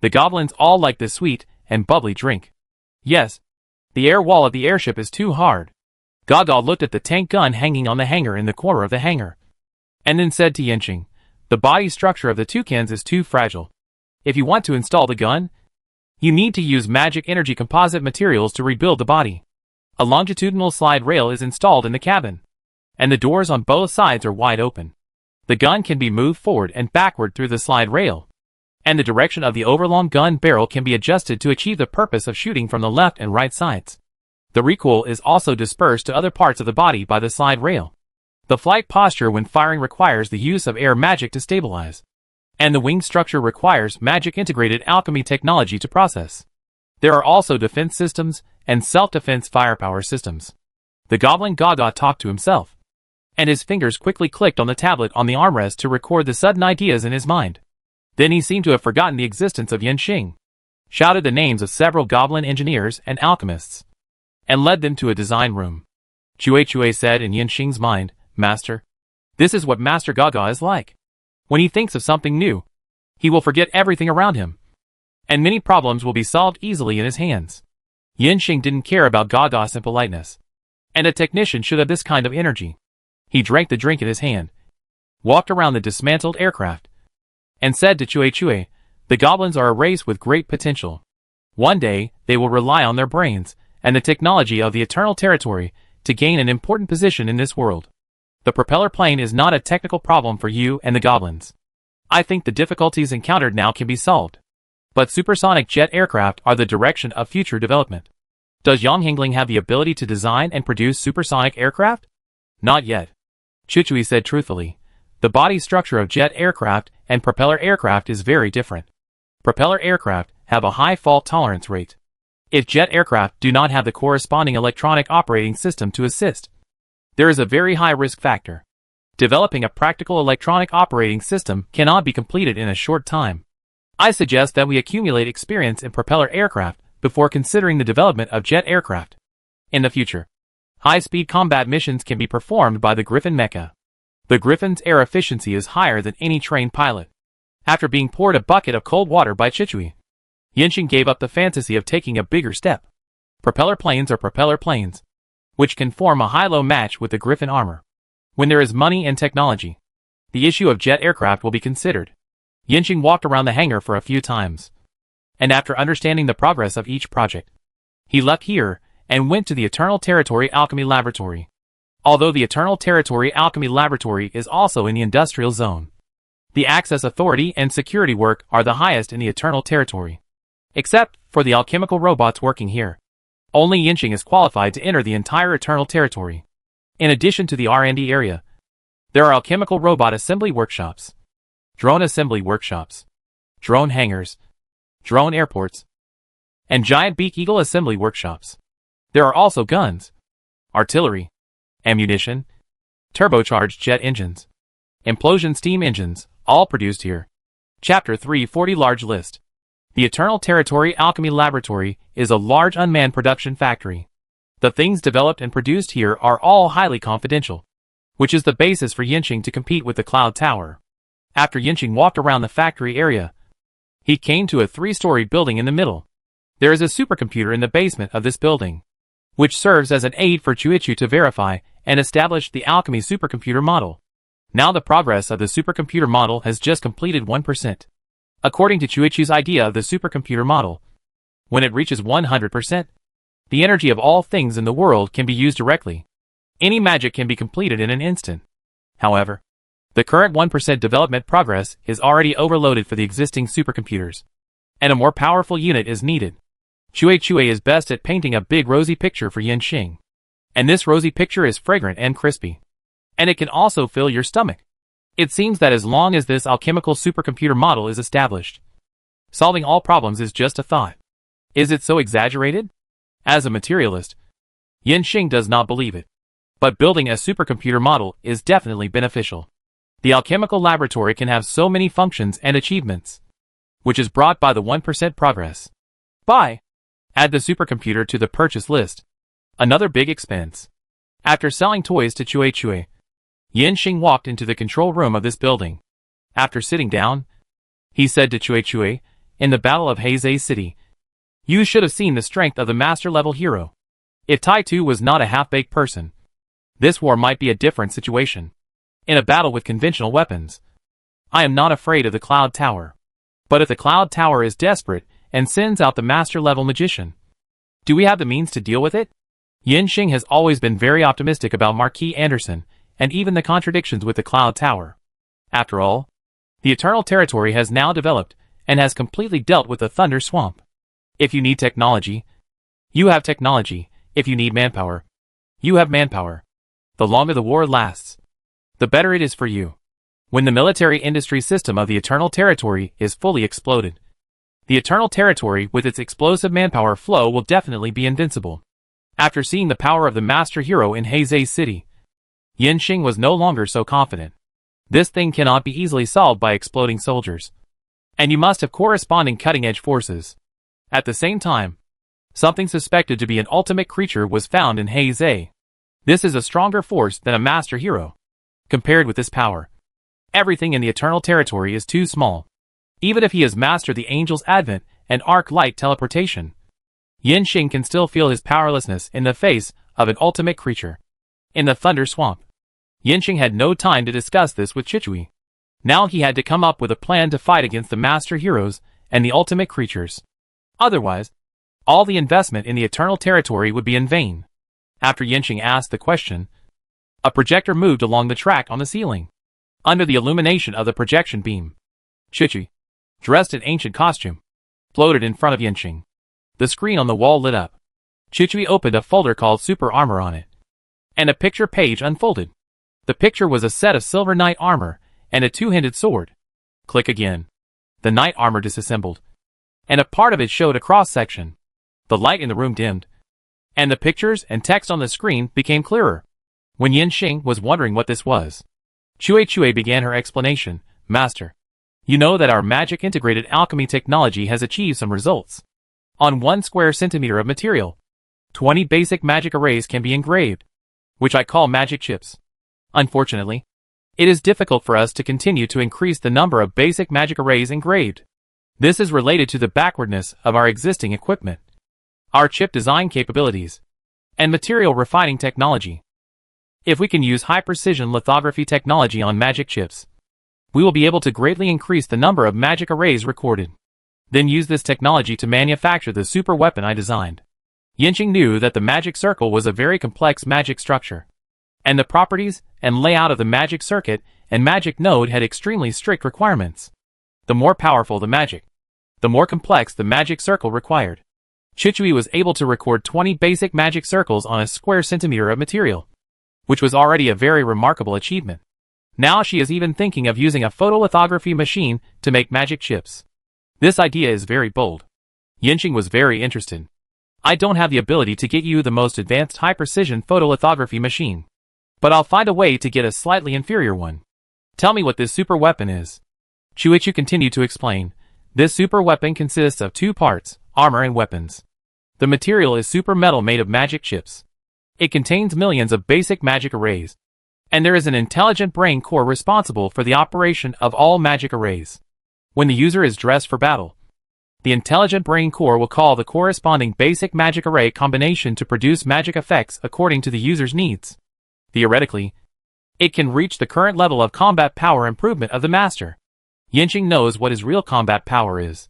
The goblins all like this sweet and bubbly drink. Yes, the air wall of the airship is too hard. Gaga looked at the tank gun hanging on the hanger in the corner of the hangar, and then said to Yinxing, "The body structure of the toucans is too fragile. If you want to install the gun, you need to use magic energy composite materials to rebuild the body. A longitudinal slide rail is installed in the cabin, and the doors on both sides are wide open. The gun can be moved forward and backward through the slide rail, and the direction of the overlong gun barrel can be adjusted to achieve the purpose of shooting from the left and right sides. The recoil is also dispersed to other parts of the body by the slide rail. The flight posture when firing requires the use of air magic to stabilize, and the wing structure requires magic integrated alchemy technology to process. There are also defense systems and self-defense firepower systems." The goblin Gaga talked to himself, and his fingers quickly clicked on the tablet on the armrest to record the sudden ideas in his mind. Then he seemed to have forgotten the existence of Yinxing, shouted the names of several goblin engineers and alchemists, and led them to a design room. Chue said in Yinxing's mind, "Master, this is what Master Gaga is like. When he thinks of something new, he will forget everything around him, and many problems will be solved easily in his hands." Yinxing didn't care about Gaga's impoliteness, and a technician should have this kind of energy. He drank the drink in his hand, walked around the dismantled aircraft, and said to Chue, "The goblins are a race with great potential. One day, they will rely on their brains and the technology of the Eternal Territory to gain an important position in this world. The propeller plane is not a technical problem for you and the goblins. I think the difficulties encountered now can be solved. But supersonic jet aircraft are the direction of future development. Does Yang Hingling have the ability to design and produce supersonic aircraft?" "Not yet," Chuchui said truthfully. "The body structure of jet aircraft and propeller aircraft is very different. Propeller aircraft have a high fault tolerance rate. If jet aircraft do not have the corresponding electronic operating system to assist, there is a very high risk factor. Developing a practical electronic operating system cannot be completed in a short time. I suggest that we accumulate experience in propeller aircraft before considering the development of jet aircraft. In the future, high-speed combat missions can be performed by the Griffin mecha. The Griffin's air efficiency is higher than any trained pilot." After being poured a bucket of cold water by Chichui, Yinxing gave up the fantasy of taking a bigger step. Propeller planes are propeller planes, which can form a high-low match with the Griffin armor. When there is money and technology, the issue of jet aircraft will be considered. Yinxing walked around the hangar for a few times, and after understanding the progress of each project, he left here and went to the Eternal Territory Alchemy Laboratory. Although the Eternal Territory Alchemy Laboratory is also in the industrial zone, the access authority and security work are the highest in the Eternal Territory. Except for the alchemical robots working here, only Yinxing is qualified to enter the entire Eternal Territory. In addition to the R&D area, there are alchemical robot assembly workshops, drone assembly workshops, drone hangars, drone airports, and giant beak eagle assembly workshops. There are also guns, artillery, ammunition, turbocharged jet engines, implosion steam engines, all produced here. Chapter 340 Large List. The Eternal Territory Alchemy Laboratory is a large unmanned production factory. The things developed and produced here are all highly confidential, which is the basis for Yinxing to compete with the Cloud Tower. After Yinxing walked around the factory area, he came to a 3-story building in the middle. There is a supercomputer in the basement of this building, which serves as an aid for Chuichu to verify and establish the alchemy supercomputer model. Now the progress of the supercomputer model has just completed 1%. According to Chuichu's idea of the supercomputer model, when it reaches 100%, the energy of all things in the world can be used directly. Any magic can be completed in an instant. However, the current 1% development progress is already overloaded for the existing supercomputers, and a more powerful unit is needed. Chuichu is best at painting a big rosy picture for Yinxing. And this rosy picture is fragrant and crispy. And it can also fill your stomach. It seems that as long as this alchemical supercomputer model is established, solving all problems is just a thought. Is it so exaggerated? As a materialist, Yinxing does not believe it. But building a supercomputer model is definitely beneficial. The alchemical laboratory can have so many functions and achievements, which is brought by the 1% progress. Buy. Add the supercomputer to the purchase list. Another big expense. After selling toys to Chuichu, Yinxing walked into the control room of this building. After sitting down, he said to Chuichu, in the Battle of Heizei City, "You should have seen the strength of the master-level hero. If Tai Tu was not a half-baked person, this war might be a different situation. In a battle with conventional weapons, I am not afraid of the Cloud Tower. But if the Cloud Tower is desperate and sends out the master-level magician, do we have the means to deal with it?" Yinxing has always been very optimistic about Marquis Anderson, and even the contradictions with the Cloud Tower. After all, the Eternal Territory has now developed, and has completely dealt with the Thunder Swamp. If you need technology, you have technology. If you need manpower, you have manpower. The longer the war lasts, the better it is for you. When the military industry system of the Eternal Territory is fully exploded, the Eternal Territory with its explosive manpower flow will definitely be invincible. After seeing the power of the master hero in Heizei City, Yinxing was no longer so confident. This thing cannot be easily solved by exploding soldiers. And you must have corresponding cutting-edge forces. At the same time, something suspected to be an ultimate creature was found in Heizei. This is a stronger force than a master hero. Compared with this power, everything in the Eternal Territory is too small. Even if he has mastered the Angel's Advent and Arc Light teleportation, Yinxing can still feel his powerlessness in the face of an ultimate creature. In the Thunder Swamp, Yinxing had no time to discuss this with Chuichu. Now he had to come up with a plan to fight against the master heroes and the ultimate creatures. Otherwise, all the investment in the Eternal Territory would be in vain. After Yinxing asked the question, a projector moved along the track on the ceiling. Under the illumination of the projection beam, Chuichu, dressed in ancient costume, floated in front of Yinxing. The screen on the wall lit up. Chuichu opened a folder called Super Armor on it, and a picture page unfolded. The picture was a set of silver knight armor and a two-handed sword. Click again. The knight armor disassembled, and a part of it showed a cross-section. The light in the room dimmed, and the pictures and text on the screen became clearer. When Yinxing was wondering what this was, Chuichu began her explanation. "Master, you know that our magic integrated alchemy technology has achieved some results. On 1 square centimeter of material, 20 basic magic arrays can be engraved, which I call magic chips. Unfortunately, it is difficult for us to continue to increase the number of basic magic arrays engraved. This is related to the backwardness of our existing equipment, our chip design capabilities, and material refining technology. If we can use high-precision lithography technology on magic chips, we will be able to greatly increase the number of magic arrays recorded. Then use this technology to manufacture the super weapon I designed." Yinxing knew that the magic circle was a very complex magic structure, and the properties and layout of the magic circuit and magic node had extremely strict requirements. The more powerful the magic, the more complex the magic circle required. Chuichu was able to record 20 basic magic circles on a square centimeter of material, which was already a very remarkable achievement. Now she is even thinking of using a photolithography machine to make magic chips. This idea is very bold. Yinxing was very interested. "I don't have the ability to get you the most advanced high-precision photolithography machine, but I'll find a way to get a slightly inferior one. Tell me what this super weapon is." Chuichu continued to explain. This super weapon consists of two parts, armor and weapons. The material is super metal made of magic chips. It contains millions of basic magic arrays. And there is an intelligent brain core responsible for the operation of all magic arrays. When the user is dressed for battle, the intelligent brain core will call the corresponding basic magic array combination to produce magic effects according to the user's needs. Theoretically, it can reach the current level of combat power improvement of the master. Yinxing knows what his real combat power is,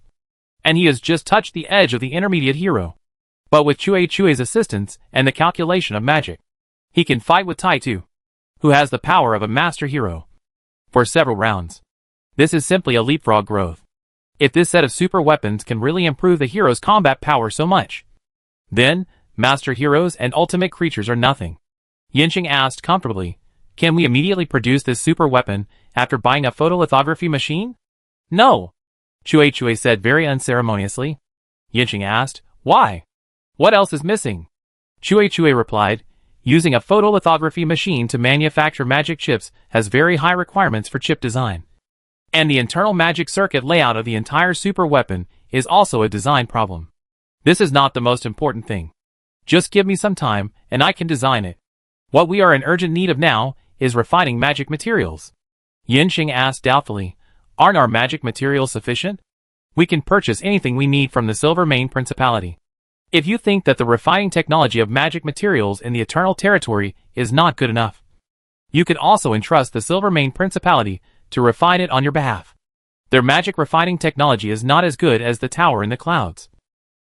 and he has just touched the edge of the intermediate hero. But with Chue's assistance and the calculation of magic, he can fight with Tai-Tu, who has the power of a master hero, for several rounds. This is simply a leapfrog growth. If this set of super weapons can really improve the hero's combat power so much, then master heroes and ultimate creatures are nothing. Yinxing asked comfortably, "Can we immediately produce this super weapon after buying a photolithography machine?" "No," Chue said very unceremoniously. Yinxing asked, "Why? What else is missing?" Chue replied, "Using a photolithography machine to manufacture magic chips has very high requirements for chip design. And the internal magic circuit layout of the entire super weapon is also a design problem. This is not the most important thing. Just give me some time, and I can design it. What we are in urgent need of now is refining magic materials." Yinxing asked doubtfully, "Aren't our magic materials sufficient? We can purchase anything we need from the Silvermane Principality. If you think that the refining technology of magic materials in the Eternal Territory is not good enough, you could also entrust the Silvermane Principality to refine it on your behalf. Their magic refining technology is not as good as the tower in the clouds,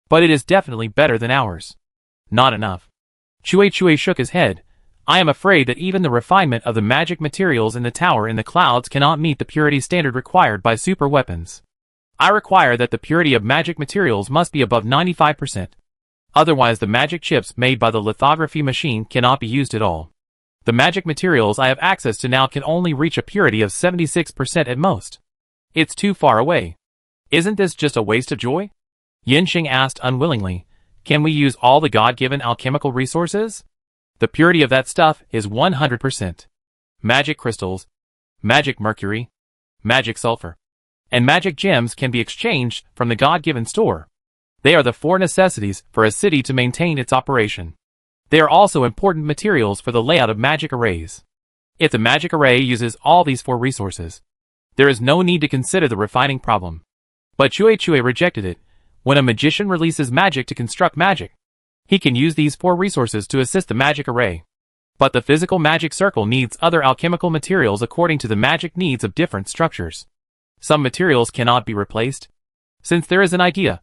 but it is definitely better than ours." "Not enough." Chue shook his head. "I am afraid that even the refinement of the magic materials in the tower in the clouds cannot meet the purity standard required by super weapons. I require that the purity of magic materials must be above 95%. Otherwise the magic chips made by the lithography machine cannot be used at all. The magic materials I have access to now can only reach a purity of 76% at most. It's too far away. Isn't this just a waste of joy?" Yinxing asked unwillingly, "Can we use all the God-given alchemical resources? The purity of that stuff is 100%. Magic crystals, magic mercury, magic sulfur, and magic gems can be exchanged from the God-given store. They are the 4 necessities for a city to maintain its operation. They are also important materials for the layout of magic arrays. If the magic array uses all these 4 resources, there is no need to consider the refining problem." But Chue rejected it. When a magician releases magic to construct magic, he can use these 4 resources to assist the magic array. But the physical magic circle needs other alchemical materials according to the magic needs of different structures. Some materials cannot be replaced. Since there is an idea,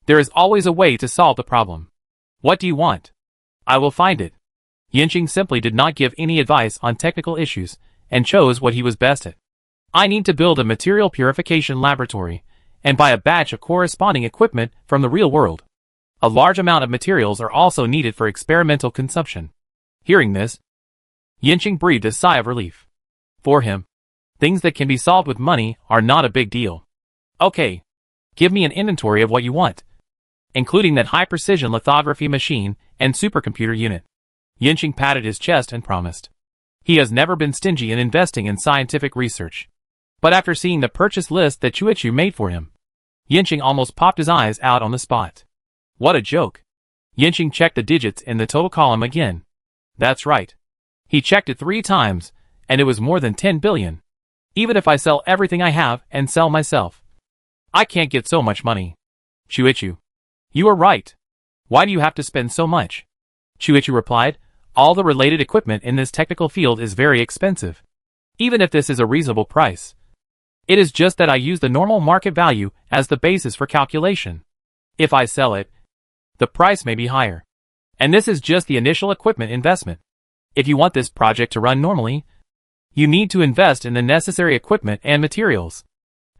there is always a way to solve the problem. What do you want? I will find it. Yinxing simply did not give any advice on technical issues, and chose what he was best at. I need to build a material purification laboratory, and buy a batch of corresponding equipment from the real world. A large amount of materials are also needed for experimental consumption. Hearing this, Yinxing breathed a sigh of relief. For him, things that can be solved with money are not a big deal. Okay, give me an inventory of what you want, including that high-precision lithography machine and supercomputer unit. Yinxing patted his chest and promised. He has never been stingy in investing in scientific research. But after seeing the purchase list that Chue made for him, Yinxing almost popped his eyes out on the spot. What a joke. Yinxing checked the digits in the total column again. That's right. He checked it 3 times, and it was more than 10 billion. Even if I sell everything I have and sell myself, I can't get so much money. Chue, you are right. Why do you have to spend so much? Chue replied, all the related equipment in this technical field is very expensive. Even if this is a reasonable price, it is just that I use the normal market value as the basis for calculation. If I sell it, the price may be higher. And this is just the initial equipment investment. If you want this project to run normally, you need to invest in the necessary equipment and materials.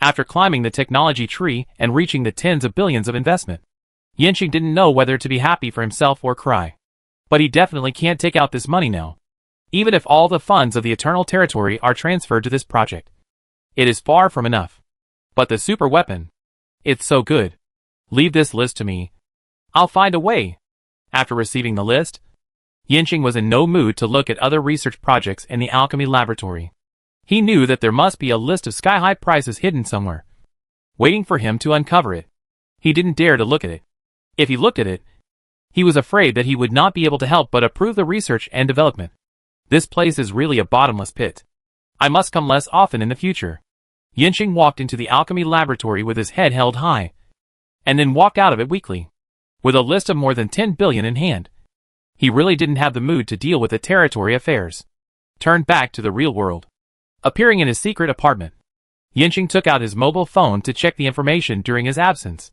After climbing the technology tree and reaching the tens of billions of investment, Yinxing didn't know whether to be happy for himself or cry. But he definitely can't take out this money now. Even if all the funds of the Eternal Territory are transferred to this project, it is far from enough. But the super weapon, it's so good. Leave this list to me. I'll find a way. After receiving the list, Yinxing was in no mood to look at other research projects in the alchemy laboratory. He knew that there must be a list of sky-high prices hidden somewhere. waiting for him to uncover it. He didn't dare to look at it. If he looked at it, he was afraid that he would not be able to help but approve the research and development. This place is really a bottomless pit. I must come less often in the future. Yinxing walked into the alchemy laboratory with his head held high, and then walked out of it weakly, with a list of more than 10 billion in hand. He really didn't have the mood to deal with the territory affairs. Turned back to the real world. Appearing in his secret apartment, Yinxing took out his mobile phone to check the information during his absence.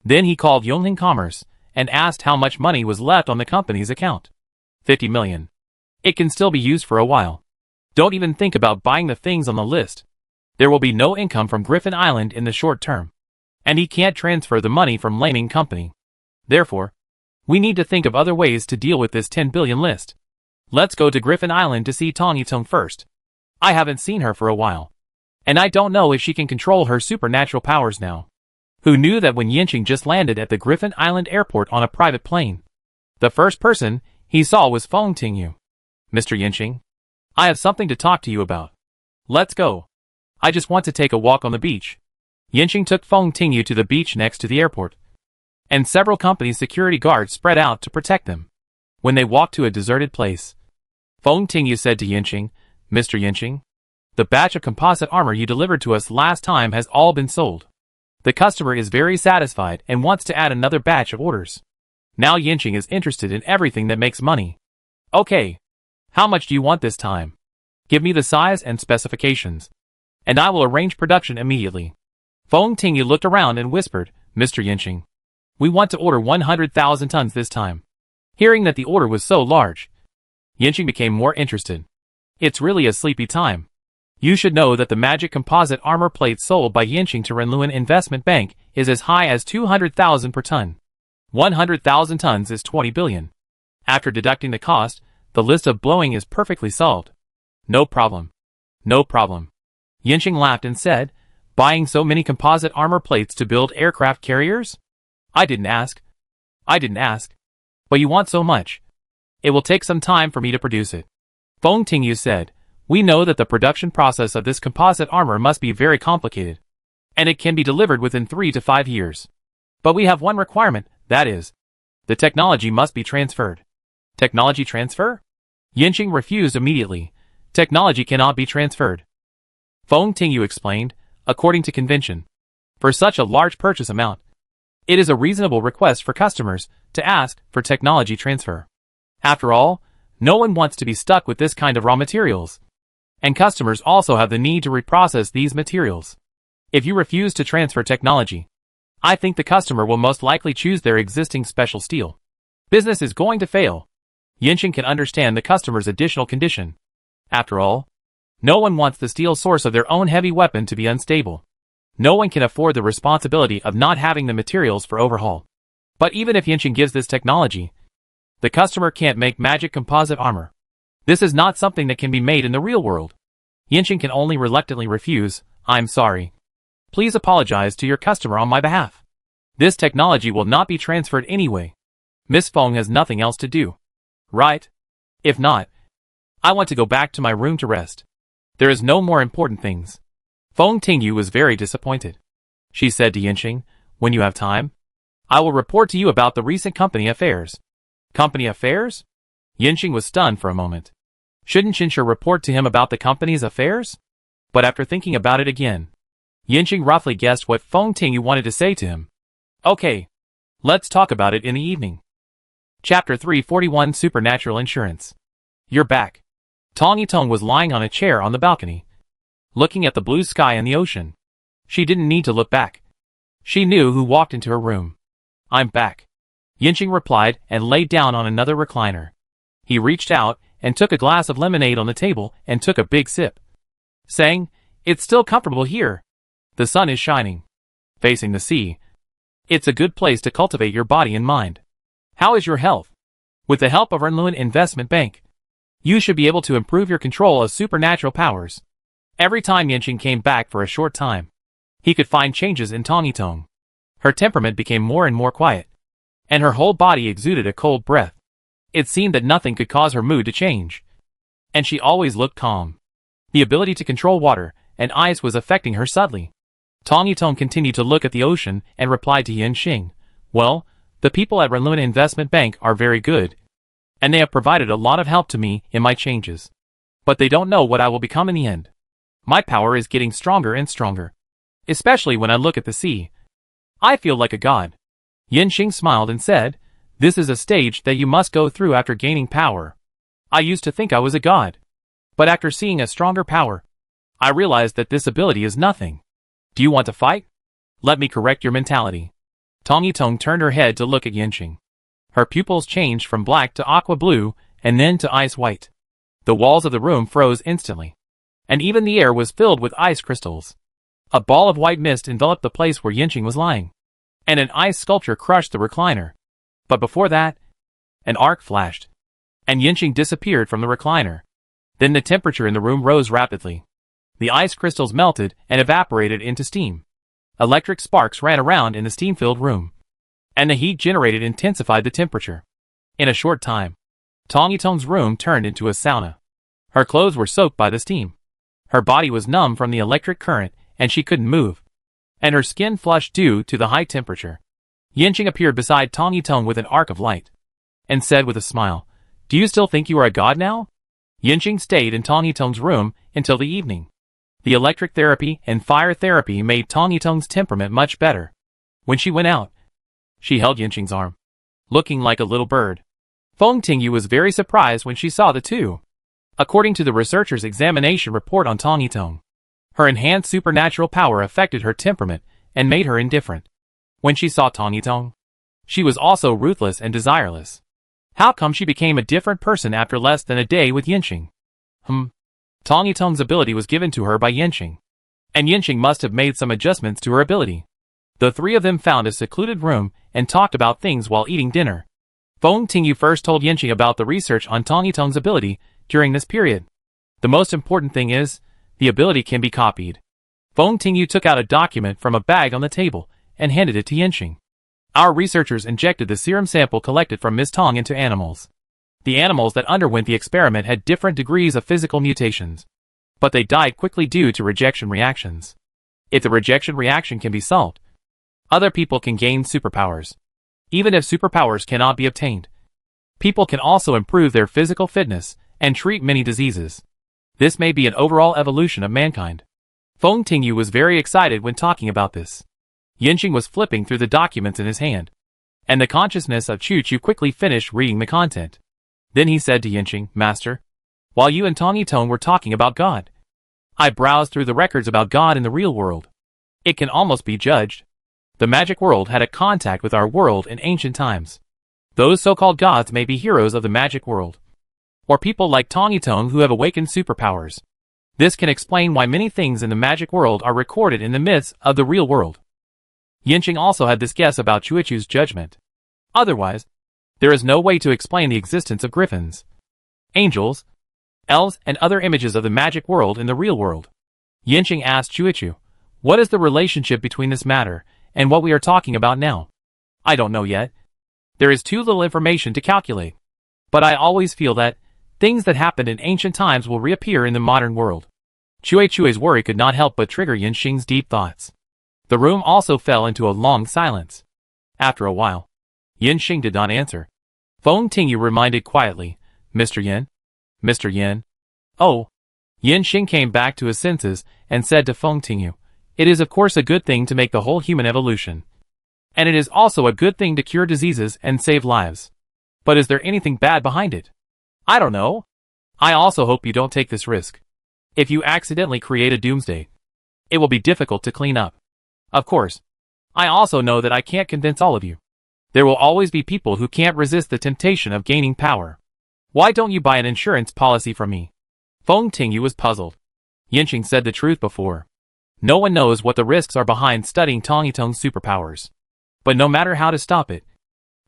Then he called Yongling Commerce and asked how much money was left on the company's account. 50 million. It can still be used for a while. Don't even think about buying the things on the list. There will be no income from Griffin Island in the short term. And he can't transfer the money from Laming Company. Therefore, we need to think of other ways to deal with this 10 billion list. Let's go to Griffin Island to see Tong Yitong first. I haven't seen her for a while. And I don't know if she can control her supernatural powers now. Who knew that when Yinxing just landed at the Griffin Island airport on a private plane? The first person he saw was Feng Tingyu. Mr. Yinxing, I have something to talk to you about. Let's go. I just want to take a walk on the beach. Yinxing took Feng Tingyu to the beach next to the airport, and several company security guards spread out to protect them. When they walked to a deserted place, Feng Tingyu said to Yinxing, Mr. Yinxing, the batch of composite armor you delivered to us last time has all been sold. The customer is very satisfied and wants to add another batch of orders. Now Yinxing is interested in everything that makes money. Okay. How much do you want this time? Give me the size and specifications, and I will arrange production immediately. Feng Tingyu looked around and whispered, Mr. Yinxing, we want to order 100,000 tons this time. Hearing that the order was so large, Yinxing became more interested. It's really a sleepy time. You should know that the magic composite armor plate sold by Yinxing to Renluan Investment Bank is as high as 200,000 per ton. 100,000 tons is 20 billion. After deducting the cost, the list of blowing is perfectly solved. No problem. No problem. Yinxing laughed and said, buying so many composite armor plates to build aircraft carriers? I didn't ask. But you want so much. It will take some time for me to produce it. Feng Tingyu said, we know that the production process of this composite armor must be very complicated, and it can be delivered within 3 to 5 years. But we have one requirement, that is, the technology must be transferred. Technology transfer? Yinxing refused immediately. Technology cannot be transferred. Feng Tingyu explained, according to convention, for such a large purchase amount, it is a reasonable request for customers to ask for technology transfer. After all, no one wants to be stuck with this kind of raw materials. And customers also have the need to reprocess these materials. If you refuse to transfer technology, I think the customer will most likely choose their existing special steel. Business is going to fail. Yinxing can understand the customer's additional condition. After all, no one wants the steel source of their own heavy weapon to be unstable. No one can afford the responsibility of not having the materials for overhaul. But even if Yinxing gives this technology, the customer can't make magic composite armor. This is not something that can be made in the real world. Yinxing can only reluctantly refuse, I'm sorry. Please apologize to your customer on my behalf. This technology will not be transferred anyway. Miss Feng has nothing else to do. Right? If not, I want to go back to my room to rest. There is no more important things. Feng Tingyu was very disappointed. She said to Yinxing, when you have time, I will report to you about the recent company affairs. Company affairs? Yinxing was stunned for a moment. Shouldn't Qinshe report to him about the company's affairs? But after thinking about it again, Yinxing roughly guessed what Feng Tingyu wanted to say to him. Okay. Let's talk about it in the evening. Chapter 341 Supernatural Insurance. You're back. Tong Yitong was lying on a chair on the balcony, looking at the blue sky and the ocean. She didn't need to look back. She knew who walked into her room. I'm back. Yinxing replied and laid down on another recliner. He reached out and took a glass of lemonade on the table and took a big sip, saying, it's still comfortable here. The sun is shining, facing the sea. It's a good place to cultivate your body and mind. How is your health? With the help of Renluan Investment Bank, you should be able to improve your control of supernatural powers. Every time Yinxing came back for a short time, he could find changes in Tong Yitong. Her temperament became more and more quiet, and her whole body exuded a cold breath. It seemed that nothing could cause her mood to change, and she always looked calm. The ability to control water and ice was affecting her subtly. Tong Yitong continued to look at the ocean and replied to Yanqing, "Well, the people at Renluna Investment Bank are very good, and they have provided a lot of help to me in my changes. But they don't know what I will become in the end. My power is getting stronger and stronger. Especially when I look at the sea. I feel like a god." Yanqing smiled and said, "This is a stage that you must go through after gaining power. I used to think I was a god. But after seeing a stronger power, I realized that this ability is nothing. Do you want to fight? Let me correct your mentality." Tong Yitong turned her head to look at Yanqing. Her pupils changed from black to aqua blue and then to ice white. The walls of the room froze instantly, and even the air was filled with ice crystals. A ball of white mist enveloped the place where Yanqing was lying, and an ice sculpture crushed the recliner. But before that, an arc flashed, and Yanqing disappeared from the recliner. Then the temperature in the room rose rapidly. The ice crystals melted and evaporated into steam. Electric sparks ran around in the steam-filled room, and the heat generated intensified the temperature. In a short time, Tong Yitong's room turned into a sauna. Her clothes were soaked by the steam. Her body was numb from the electric current, and she couldn't move, and her skin flushed due to the high temperature. Yanqing appeared beside Tong Yitong with an arc of light, and said with a smile, "Do you still think you are a god now?" Yanqing stayed in Tong Yitong's room until the evening. The electric therapy and fire therapy made Tong Yitong's temperament much better. When she went out, she held Yanqing's arm, looking like a little bird. Feng Tingyu was very surprised when she saw the two. According to the researcher's examination report on Tong Yitong, her enhanced supernatural power affected her temperament and made her indifferent. When she saw Tong Yitong, she was also ruthless and desireless. How come she became a different person after less than a day with Yanqing? Tong Yitong's ability was given to her by Yanqing, and Yanqing must have made some adjustments to her ability. The three of them found a secluded room and talked about things while eating dinner. Feng Tingyu first told Yanqing about the research on Tong Yitong's ability during this period. The most important thing is, the ability can be copied. Feng Tingyu took out a document from a bag on the table and handed it to Yanqing. Our researchers injected the serum sample collected from Ms. Tong into animals. The animals that underwent the experiment had different degrees of physical mutations, but they died quickly due to rejection reactions. If the rejection reaction can be solved, other people can gain superpowers. Even if superpowers cannot be obtained, people can also improve their physical fitness and treat many diseases. This may be an overall evolution of mankind. Feng Tingyu was very excited when talking about this. Yanqing was flipping through the documents in his hand, and the consciousness of Chu quickly finished reading the content. Then he said to Yanqing, "Master, while you and Tong Yitong were talking about God, I browsed through the records about God in the real world. It can almost be judged. The magic world had a contact with our world in ancient times. Those so-called gods may be heroes of the magic world, or people like Tong Yitong who have awakened superpowers. This can explain why many things in the magic world are recorded in the myths of the real world." Yanqing also had this guess about Chuichu's judgment. Otherwise, there is no way to explain the existence of griffins, angels, elves, and other images of the magic world in the real world. Yanqing asked Chuichu, "What is the relationship between this matter and what we are talking about now?" "I don't know yet. There is too little information to calculate. But I always feel that things that happened in ancient times will reappear in the modern world." Chuichu's worry could not help but trigger Yanqing's deep thoughts. The room also fell into a long silence. After a while, Yanqing did not answer. Feng Tingyu reminded quietly, "Mr. Yin? Mr. Yin?" "Oh." Yanqing came back to his senses and said to Feng Tingyu, "It is of course a good thing to make the whole human evolution. And it is also a good thing to cure diseases and save lives. But is there anything bad behind it? I don't know. I also hope you don't take this risk. If you accidentally create a doomsday, it will be difficult to clean up. Of course, I also know that I can't convince all of you. There will always be people who can't resist the temptation of gaining power. Why don't you buy an insurance policy from me?" Feng Tingyu was puzzled. Yanqing said the truth before. No one knows what the risks are behind studying Tong Yitong's superpowers. But no matter how to stop it,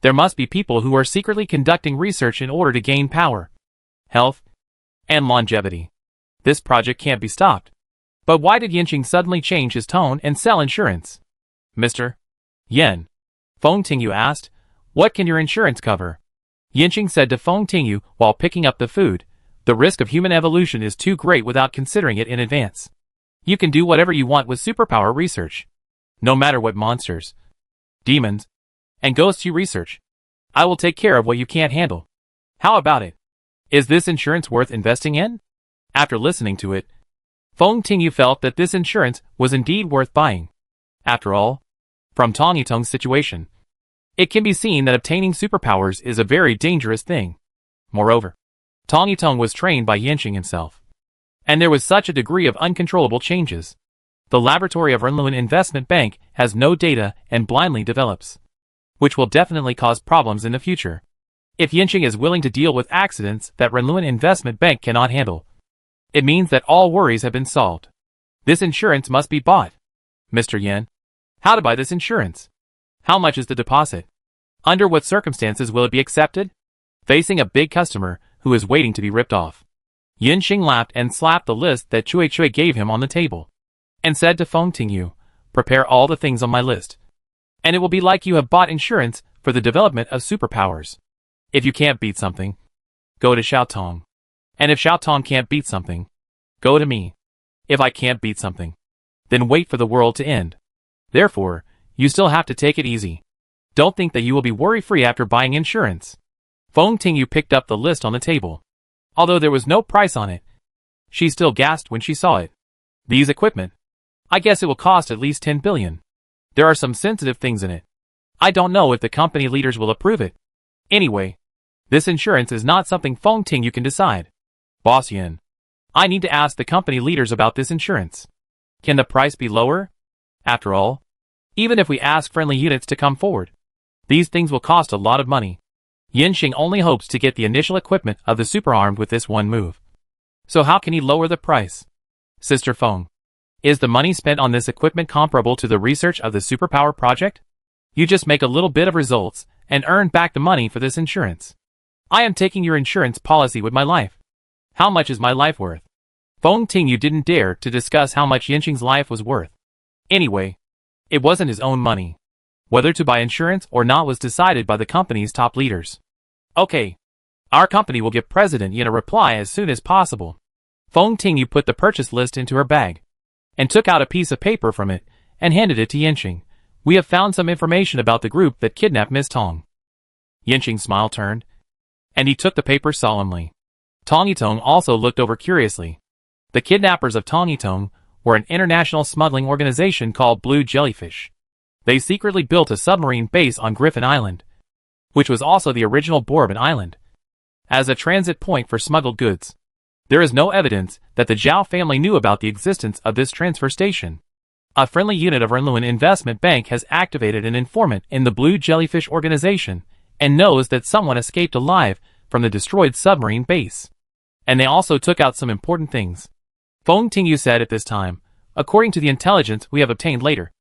there must be people who are secretly conducting research in order to gain power, health, and longevity. This project can't be stopped. But why did Yanqing suddenly change his tone and sell insurance? "Mr. Yen," Feng Tingyu asked, "what can your insurance cover?" Yanqing said to Feng Tingyu while picking up the food, "The risk of human evolution is too great without considering it in advance. You can do whatever you want with superpower research. No matter what monsters, demons, and ghosts you research. I will take care of what you can't handle. How about it? Is this insurance worth investing in? After listening to it, Confronting felt that this insurance was indeed worth buying. After all, from Confronting's situation, it can be seen that obtaining superpowers is a very dangerous thing. Moreover, Confronting was trained by Yanqing himself, and there was such a degree of uncontrollable changes. The laboratory of Renluen Investment Bank has no data and blindly develops, which will definitely cause problems in the future. If Yanqing is willing to deal with accidents that Renluen Investment Bank cannot handle, it means that all worries have been solved. This insurance must be bought. Mr. Yen, how to buy this insurance? How much is the deposit? Under what circumstances will it be accepted? Facing a big customer who is waiting to be ripped off, Yanqing laughed and slapped the list that Cui gave him on the table, and said to Confronting, prepare all the things on my list, and it will be like you have bought insurance for the development of superpowers. If you can't beat something, go to Xiaotong. And if Xiaotong can't beat something, go to me. If I can't beat something, then wait for the world to end. Therefore, you still have to take it easy. Don't think that you will be worry-free after buying insurance. Confronting picked up the list on the table. Although there was no price on it, she still gasped when she saw it. These equipment. I guess it will cost at least 10 billion. There are some sensitive things in it. I don't know if the company leaders will approve it. Anyway, this insurance is not something Confronting can decide. Boss Yin, I need to ask the company leaders about this insurance. Can the price be lower? After all, even if we ask friendly units to come forward, these things will cost a lot of money. Yanqing only hopes to get the initial equipment of the super-armed with this one move. So how can he lower the price? Sister Feng, is the money spent on this equipment comparable to the research of the superpower project? You just make a little bit of results and earn back the money for this insurance. I am taking your insurance policy with my life. How much is my life worth? Confronting didn't dare to discuss how much Yanqing's life was worth. Anyway, it wasn't his own money. Whether to buy insurance or not was decided by the company's top leaders. Okay. Our company will give President Yin a reply as soon as possible. Confronting put the purchase list into her bag, and took out a piece of paper from it, and handed it to Yanqing. We have found some information about the group that kidnapped Miss Tong. Yanqing's smile turned, and he took the paper solemnly. Confronting also looked over curiously. The kidnappers of Confronting were an international smuggling organization called Blue Jellyfish. They secretly built a submarine base on Griffin Island, which was also the original Bourbon Island, as a transit point for smuggled goods. There is no evidence that the Zhao family knew about the existence of this transfer station. A friendly unit of Renluen Investment Bank has activated an informant in the Blue Jellyfish organization and knows that someone escaped alive from the destroyed submarine base. And they also took out some important things. Confronting said at this time, according to the intelligence we have obtained later,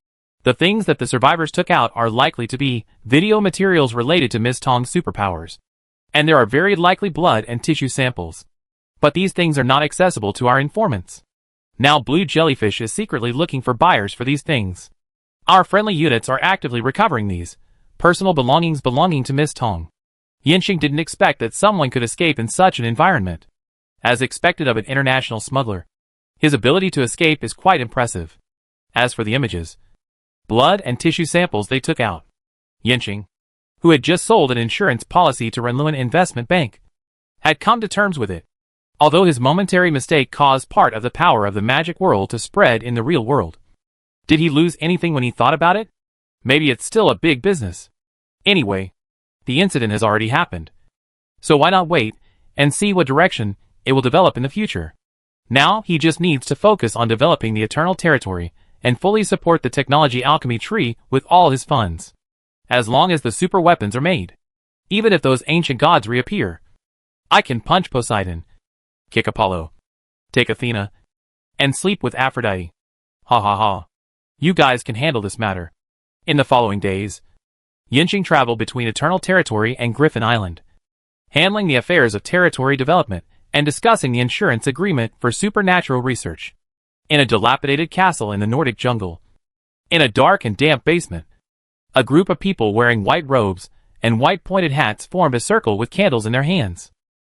the things that the survivors took out are likely to be video materials related to Miss Tong's superpowers. And there are very likely blood and tissue samples. But these things are not accessible to our informants. Now Blue Jellyfish is secretly looking for buyers for these things. Our friendly units are actively recovering these personal belongings belonging to Miss Tong. Yanqing didn't expect that someone could escape in such an environment. As expected of an international smuggler, his ability to escape is quite impressive. As for the images, blood and tissue samples they took out, Yanqing, who had just sold an insurance policy to Renluen Investment Bank, had come to terms with it. Although his momentary mistake caused part of the power of the magic world to spread in the real world. Did he lose anything when he thought about it? Maybe it's still a big business. Anyway, the incident has already happened. So why not wait and see what direction it will develop in the future? Now he just needs to focus on developing the Eternal Territory and fully support the technology alchemy tree with all his funds. As long as the super weapons are made. Even if those ancient gods reappear. I can punch Poseidon, kick Apollo, take Athena, and sleep with Aphrodite. Ha ha ha. You guys can handle this matter. In the following days, Yanqing traveled between Eternal Territory and Griffin Island, handling the affairs of territory development and discussing the insurance agreement for supernatural research. In a dilapidated castle in the Nordic jungle, in a dark and damp basement, a group of people wearing white robes and white pointed hats formed a circle with candles in their hands.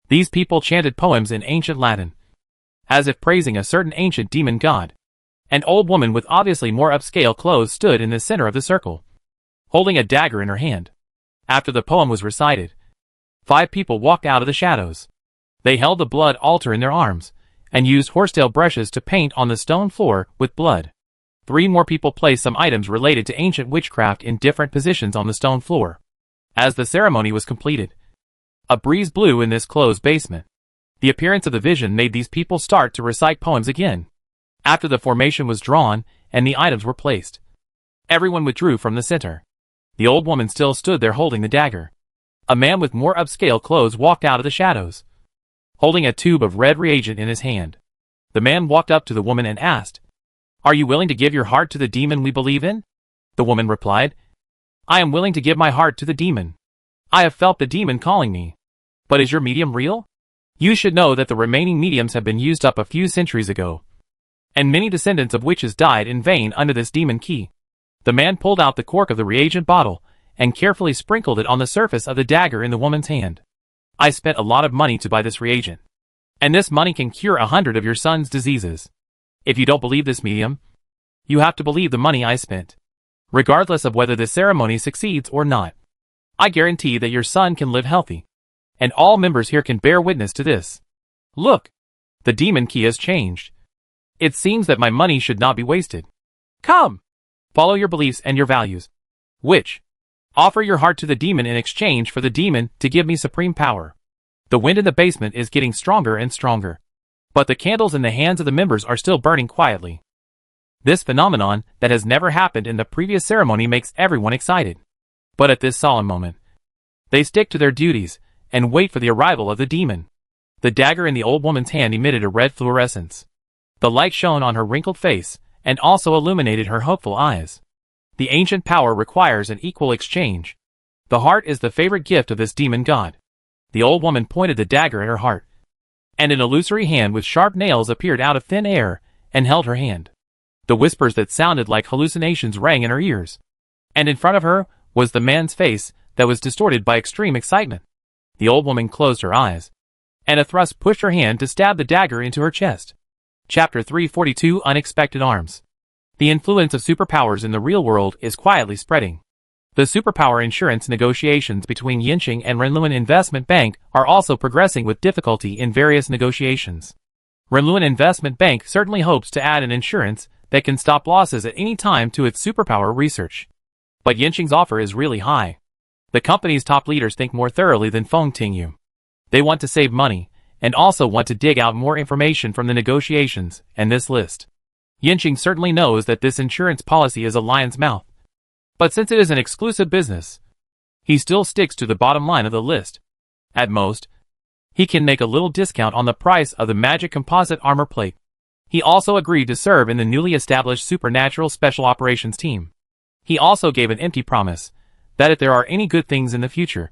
These people chanted poems in ancient Latin, as if praising a certain ancient demon god. An old woman with obviously more upscale clothes stood in the center of the circle, holding a dagger in her hand. After the poem was recited, 5 people walked out of the shadows. They held the blood altar in their arms, and used horsetail brushes to paint on the stone floor with blood. 3 more people placed some items related to ancient witchcraft in different positions on the stone floor. As the ceremony was completed, a breeze blew in this closed basement. The appearance of the vision made these people start to recite poems again. After the formation was drawn, and the items were placed, everyone withdrew from the center. The old woman still stood there holding the dagger. A man with more upscale clothes walked out of the shadows, holding a tube of red reagent in his hand. The man walked up to the woman and asked, "Are you willing to give your heart to the demon we believe in?" The woman replied, "I am willing to give my heart to the demon. I have felt the demon calling me. But is your medium real? You should know that the remaining mediums have been used up a few centuries ago, and many descendants of witches died in vain under this demon key." The man pulled out the cork of the reagent bottle, and carefully sprinkled it on the surface of the dagger in the woman's hand. "I spent a lot of money to buy this reagent, and this money can cure 100 of your son's diseases. If you don't believe this medium, you have to believe the money I spent. Regardless of whether the ceremony succeeds or not, I guarantee that your son can live healthy. And all members here can bear witness to this. Look, the demon key has changed. It seems that my money should not be wasted. Come, follow your beliefs and your values. Which? Offer your heart to the demon in exchange for the demon to give me supreme power." The wind in the basement is getting stronger and stronger, but the candles in the hands of the members are still burning quietly. This phenomenon that has never happened in the previous ceremony makes everyone excited. But at this solemn moment, they stick to their duties and wait for the arrival of the demon. The dagger in the old woman's hand emitted a red fluorescence. The light shone on her wrinkled face and also illuminated her hopeful eyes. The ancient power requires an equal exchange. The heart is the favorite gift of this demon god. The old woman pointed the dagger at her heart, and an illusory hand with sharp nails appeared out of thin air and held her hand. The whispers that sounded like hallucinations rang in her ears, and in front of her was the man's face that was distorted by extreme excitement. The old woman closed her eyes, and a thrust pushed her hand to stab the dagger into her chest. Chapter 342 Unexpected Arms. The influence of superpowers in the real world is quietly spreading. The superpower insurance negotiations between Yinxing and Renluan Investment Bank are also progressing with difficulty in various negotiations. Renluan Investment Bank certainly hopes to add an insurance that can stop losses at any time to its superpower research. But Yinxing's offer is really high. The company's top leaders think more thoroughly than Feng Tingyu. They want to save money, and also want to dig out more information from the negotiations, and this list. Yinxing certainly knows that this insurance policy is a lion's mouth. But since it is an exclusive business, he still sticks to the bottom line of the list. At most, he can make a little discount on the price of the magic composite armor plate. He also agreed to serve in the newly established Supernatural Special Operations team. He also gave an empty promise that if there are any good things in the future,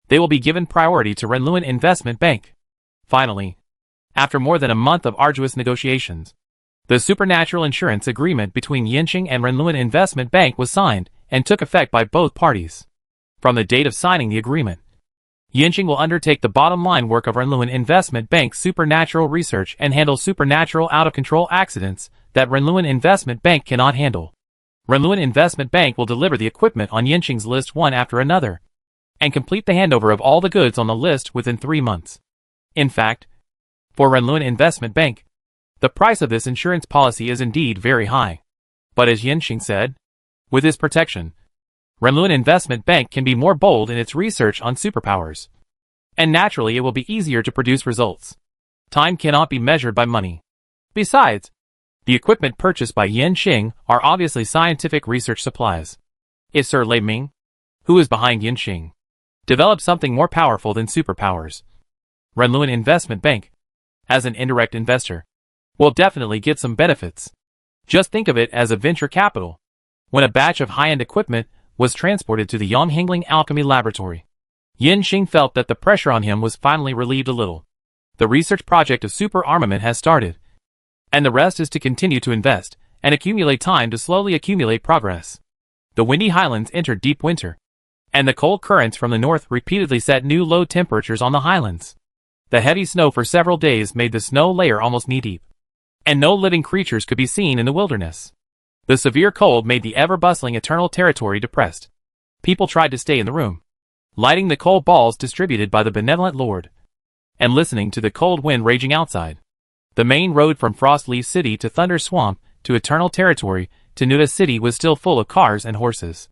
they will be given priority to Renluan Investment Bank. Finally, after more than a month of arduous negotiations, the supernatural insurance agreement between Yinxing and Renluan Investment Bank was signed and took effect by both parties. From the date of signing the agreement, Yinxing will undertake the bottom line work of Renluan Investment Bank's supernatural research and handle supernatural out-of-control accidents that Renluan Investment Bank cannot handle. Renluan Investment Bank will deliver the equipment on Yinxing's list one after another, and complete the handover of all the goods on the list within 3 months. In fact, for Renluan Investment Bank, the price of this insurance policy is indeed very high. But as Yinxing said, with his protection, Renluan Investment Bank can be more bold in its research on superpowers. And naturally it will be easier to produce results. Time cannot be measured by money. Besides, the equipment purchased by Yinxing are obviously scientific research supplies. If Sir Lei Ming, who is behind Yinxing, develops something more powerful than superpowers, Renluan Investment Bank, as an indirect investor, will definitely get some benefits. Just think of it as a venture capital. When a batch of high-end equipment was transported to the Yonghangling Alchemy Laboratory, Yinxing felt that the pressure on him was finally relieved a little. The research project of super armament has started, and the rest is to continue to invest and accumulate time to slowly accumulate progress. The windy highlands entered deep winter, and the cold currents from the north repeatedly set new low temperatures on the highlands. The heavy snow for several days made the snow layer almost knee-deep. and no living creatures could be seen in the wilderness. The severe cold made the ever-bustling Eternal Territory depressed. People tried to stay in the room, lighting the cold balls distributed by the benevolent Lord, and listening to the cold wind raging outside. The main road from Frostleaf City to Thunder Swamp to Eternal Territory to Nuda City was still full of cars and horses.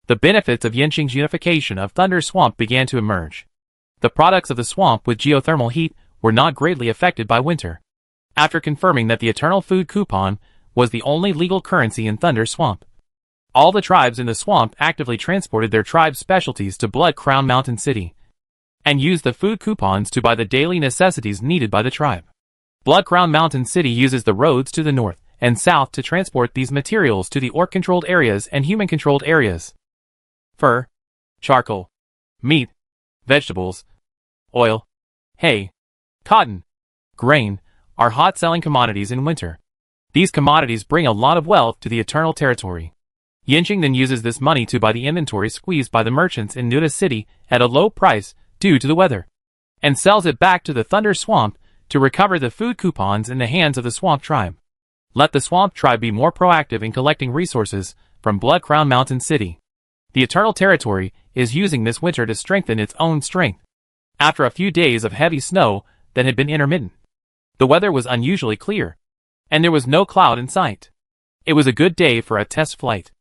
The benefits of Yanqing's unification of Thunder Swamp began to emerge. The products of the swamp with geothermal heat were not greatly affected by winter. After confirming that the Eternal Food Coupon was the only legal currency in Thunder Swamp, all the tribes in the swamp actively transported their tribe's specialties to Blood Crown Mountain City, and used the food coupons to buy the daily necessities needed by the tribe. Blood Crown Mountain City uses the roads to the north and south to transport these materials to the orc-controlled areas and human-controlled areas. Fur, charcoal, meat, vegetables, oil, hay, cotton, grain are hot-selling commodities in winter. These commodities bring a lot of wealth to the Eternal Territory. Yanqing then uses this money to buy the inventory squeezed by the merchants in Nuda City at a low price due to the weather, and sells it back to the Thunder Swamp to recover the food coupons in the hands of the Swamp Tribe. Let the Swamp Tribe be more proactive in collecting resources from Blood Crown Mountain City. The Eternal Territory is using this winter to strengthen its own strength. After a few days of heavy snow that had been intermittent, the weather was unusually clear, and there was no cloud in sight. It was a good day for a test flight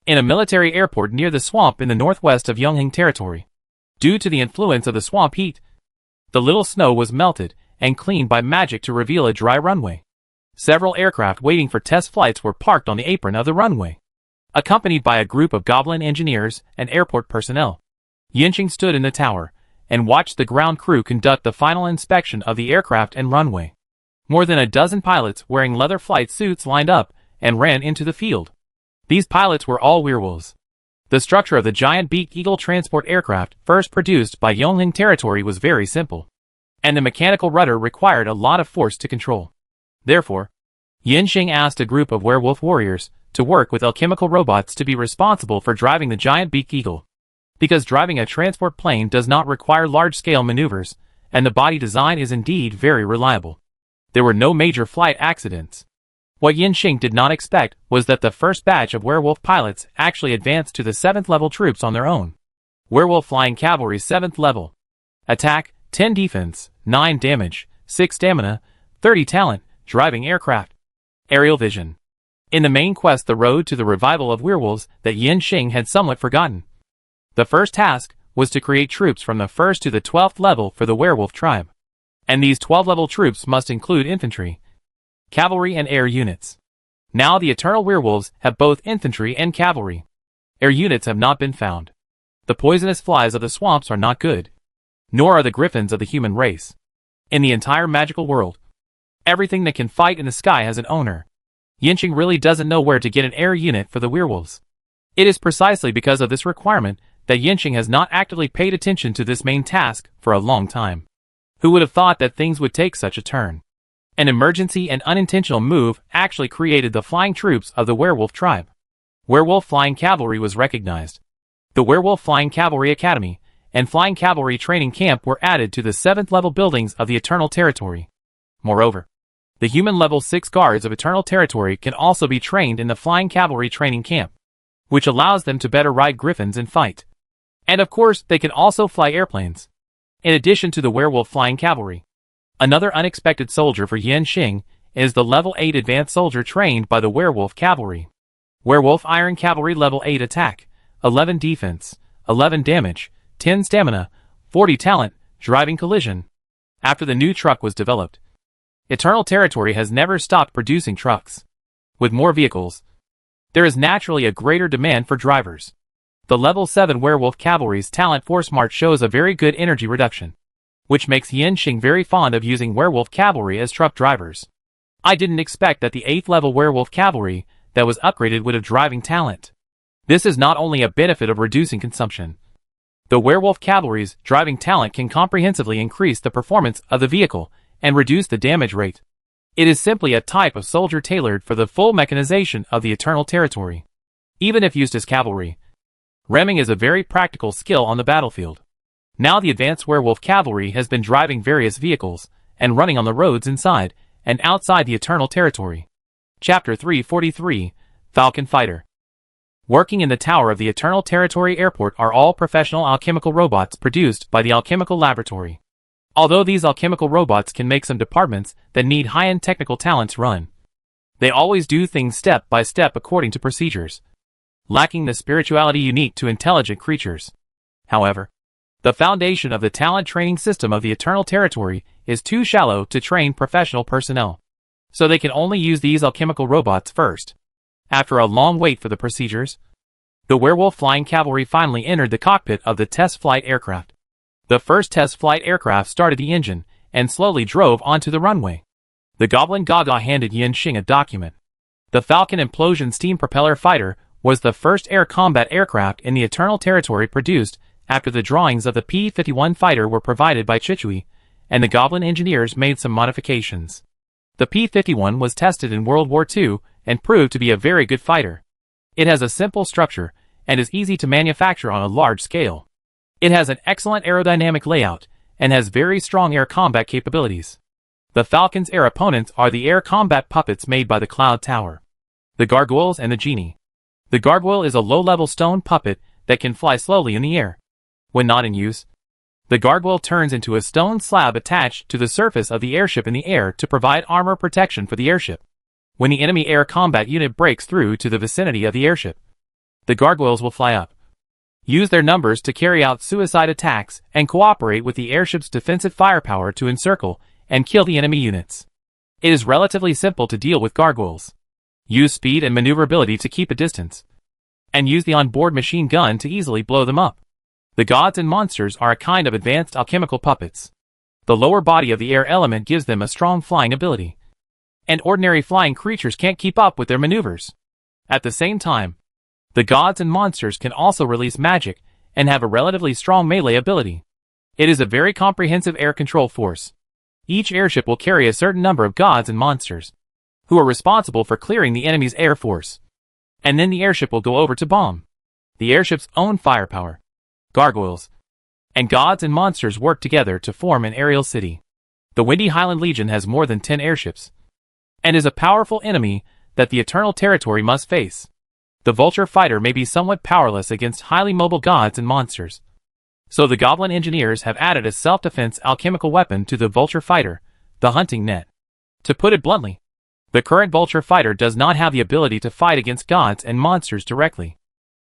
in a military airport near the swamp in the northwest of Yunheng Territory. Due to the influence of the swamp heat, the little snow was melted and cleaned by magic to reveal a dry runway. Several aircraft waiting for test flights were parked on the apron of the runway, accompanied by a group of goblin engineers and airport personnel. Yanqing stood in the tower and watched the ground crew conduct the final inspection of the aircraft and runway. More than a dozen pilots wearing leather flight suits lined up and ran into the field. These pilots were all werewolves. The structure of the giant beaked eagle transport aircraft first produced by Yunheng Territory was very simple, and the mechanical rudder required a lot of force to control. Therefore, Yanqing asked a group of werewolf warriors to work with alchemical robots to be responsible for driving the giant beaked eagle. Because driving a transport plane does not require large-scale maneuvers, and the body design is indeed very reliable. There were no major flight accidents. What Yanqing did not expect was that the first batch of werewolf pilots actually advanced to the 7th level troops on their own. Werewolf Flying Cavalry 7th level. Attack, 10 defense, 9 damage, 6 stamina, 30 talent, driving aircraft. Aerial vision. In the main quest, the road to the revival of werewolves that Yanqing had somewhat forgotten. The first task was to create troops from the 1st to the 12th level for the werewolf tribe. And these 12-level troops must include infantry, cavalry and air units. Now the Eternal Werewolves have both infantry and cavalry. Air units have not been found. The poisonous flies of the swamps are not good, nor are the griffins of the human race. In the entire magical world, everything that can fight in the sky has an owner. Yanqing really doesn't know where to get an air unit for the werewolves. It is precisely because of this requirement that Yanqing has not actively paid attention to this main task for a long time. Who would have thought that things would take such a turn? An emergency and unintentional move actually created the flying troops of the werewolf tribe. Werewolf Flying Cavalry was recognized. The Werewolf Flying Cavalry Academy and Flying Cavalry Training Camp were added to the 7th level buildings of the Eternal Territory. Moreover, the human level 6 guards of Eternal Territory can also be trained in the Flying Cavalry Training Camp, which allows them to better ride griffins and fight. And of course, they can also fly airplanes. In addition to the Werewolf Flying Cavalry, another unexpected soldier for Yanqing is the level 8 advanced soldier trained by the Werewolf Cavalry. Werewolf Iron Cavalry level 8 attack, 11 defense, 11 damage, 10 stamina, 40 talent, driving collision. After the new truck was developed, Eternal Territory has never stopped producing trucks. With more vehicles, there is naturally a greater demand for drivers. The level 7 Werewolf Cavalry's talent force march shows a very good energy reduction, which makes Yanqing very fond of using Werewolf Cavalry as truck drivers. I didn't expect that the 8th level Werewolf Cavalry that was upgraded would have driving talent. This is not only a benefit of reducing consumption. The Werewolf Cavalry's driving talent can comprehensively increase the performance of the vehicle and reduce the damage rate. It is simply a type of soldier tailored for the full mechanization of the Eternal Territory. Even if used as cavalry, ramming is a very practical skill on the battlefield. Now the advanced Werewolf Cavalry has been driving various vehicles and running on the roads inside and outside the Eternal Territory. Chapter 343, Falcon Fighter. Working in the tower of the Eternal Territory Airport are all professional alchemical robots produced by the Alchemical Laboratory. Although these alchemical robots can make some departments that need high-end technical talents run, they always do things step by step according to procedures, lacking the spirituality unique to intelligent creatures. However, the foundation of the talent training system of the Eternal Territory is too shallow to train professional personnel, so they can only use these alchemical robots first. After a long wait for the procedures, the werewolf flying cavalry finally entered the cockpit of the test flight aircraft. The first test flight aircraft started the engine and slowly drove onto the runway. The Goblin Gaga handed Yanxing a document. The Falcon Implosion Steam Propeller Fighter was the first air combat aircraft in the Eternal Territory produced after the drawings of the P-51 fighter were provided by Chichui, and the Goblin engineers made some modifications. The P-51 was tested in World War II and proved to be a very good fighter. It has a simple structure and is easy to manufacture on a large scale. It has an excellent aerodynamic layout and has very strong air combat capabilities. The Falcon's air opponents are the air combat puppets made by the Cloud Tower, the Gargoyles and the Genie. The Gargoyle is a low-level stone puppet that can fly slowly in the air. When not in use, the Gargoyle turns into a stone slab attached to the surface of the airship in the air to provide armor protection for the airship. When the enemy air combat unit breaks through to the vicinity of the airship, the Gargoyles will fly up, use their numbers to carry out suicide attacks, and cooperate with the airship's defensive firepower to encircle and kill the enemy units. It is relatively simple to deal with Gargoyles. Use speed and maneuverability to keep a distance, and use the onboard machine gun to easily blow them up. The gods and monsters are a kind of advanced alchemical puppets. The lower body of the air element gives them a strong flying ability, and ordinary flying creatures can't keep up with their maneuvers. At the same time, the gods and monsters can also release magic and have a relatively strong melee ability. It is a very comprehensive air control force. Each airship will carry a certain number of gods and monsters, who are responsible for clearing the enemy's air force. And then the airship will go over to bomb the airship's own firepower. Gargoyles and gods and monsters work together to form an aerial city. The Windy Highland Legion has more than 10 airships, and is a powerful enemy that the Eternal Territory must face. The Vulture Fighter may be somewhat powerless against highly mobile gods and monsters, so the Goblin engineers have added a self-defense alchemical weapon to the Vulture Fighter, the hunting net. To put it bluntly, the current Vulture Fighter does not have the ability to fight against gods and monsters directly,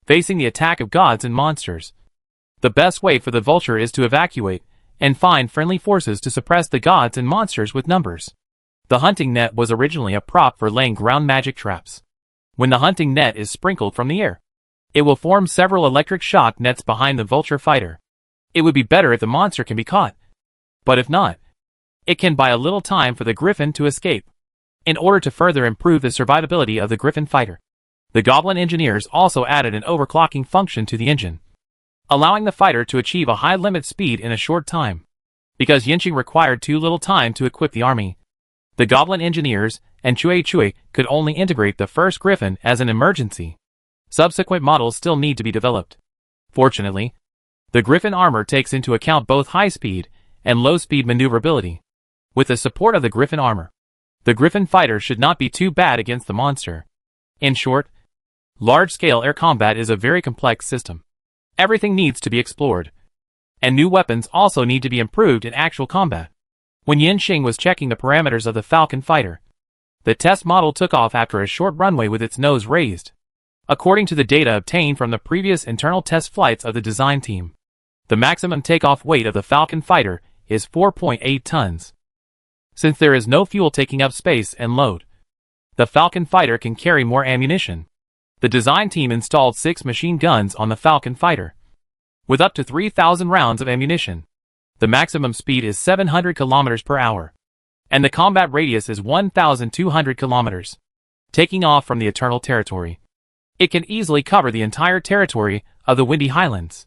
facing the attack of gods and monsters. The best way for the Vulture is to evacuate and find friendly forces to suppress the gods and monsters with numbers. The hunting net was originally a prop for laying ground magic traps. When the hunting net is sprinkled from the air, it will form several electric shock nets behind the Vulture Fighter. It would be better if the monster can be caught, but if not, it can buy a little time for the Griffin to escape. In order to further improve the survivability of the Griffin Fighter, the Goblin engineers also added an overclocking function to the engine, allowing the fighter to achieve a high limit speed in a short time. Because Yanxing required too little time to equip the army, the Goblin engineers and Chui could only integrate the first Griffin as an emergency. Subsequent models still need to be developed. Fortunately, the Griffin armor takes into account both high speed and low speed maneuverability. With the support of the Griffin armor, the Griffin fighter should not be too bad against the monster. In short, large-scale air combat is a very complex system. Everything needs to be explored, and new weapons also need to be improved in actual combat. When Yanxing was checking the parameters of the Falcon fighter, the test model took off after a short runway with its nose raised. According to the data obtained from the previous internal test flights of the design team, the maximum takeoff weight of the Falcon fighter is 4.8 tons. Since there is no fuel taking up space and load, the Falcon fighter can carry more ammunition. The design team installed 6 machine guns on the Falcon fighter, with up to 3,000 rounds of ammunition. The maximum speed is 700 kilometers per hour, and the combat radius is 1,200 kilometers. Taking off from the Eternal Territory, it can easily cover the entire territory of the Windy Highlands.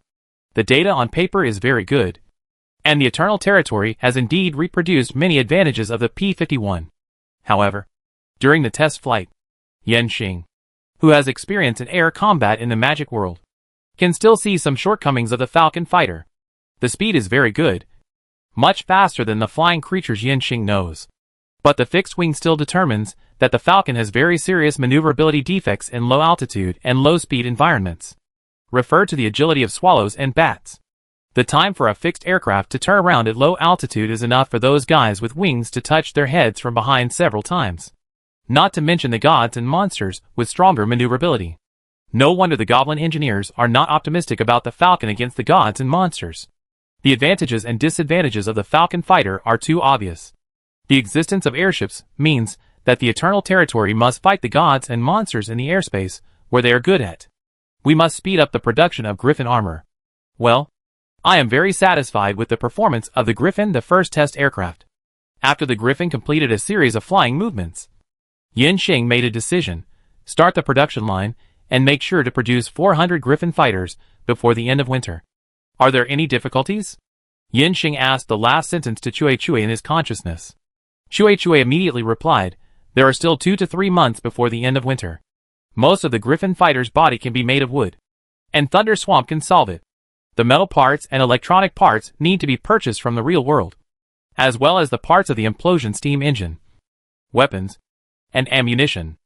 The data on paper is very good, and the Eternal Territory has indeed reproduced many advantages of the P-51. However, during the test flight, Yanxing, who has experience in air combat in the magic world, can still see some shortcomings of the Falcon fighter. The speed is very good, much faster than the flying creatures Yanxing knows. But the fixed wing still determines that the Falcon has very serious maneuverability defects in low altitude and low speed environments. Refer to the agility of swallows and bats. The time for a fixed aircraft to turn around at low altitude is enough for those guys with wings to touch their heads from behind several times. Not to mention the gods and monsters with stronger maneuverability. No wonder the Goblin engineers are not optimistic about the Falcon against the gods and monsters. The advantages and disadvantages of the Falcon fighter are too obvious. The existence of airships means that the Eternal Territory must fight the gods and monsters in the airspace where they are good at. We must speed up the production of Griffin armor. Well, I am very satisfied with the performance of the Griffin, the first test aircraft. After the Griffin completed a series of flying movements, Yanqing made a decision: start the production line and make sure to produce 400 Griffin fighters before the end of winter. Are there any difficulties? Yanqing asked the last sentence to Cui in his consciousness. Cui immediately replied, there are still 2 to 3 months before the end of winter. Most of the Griffin fighter's body can be made of wood, and Thunder Swamp can solve it. The metal parts and electronic parts need to be purchased from the real world, as well as the parts of the implosion steam engine, weapons, and ammunition.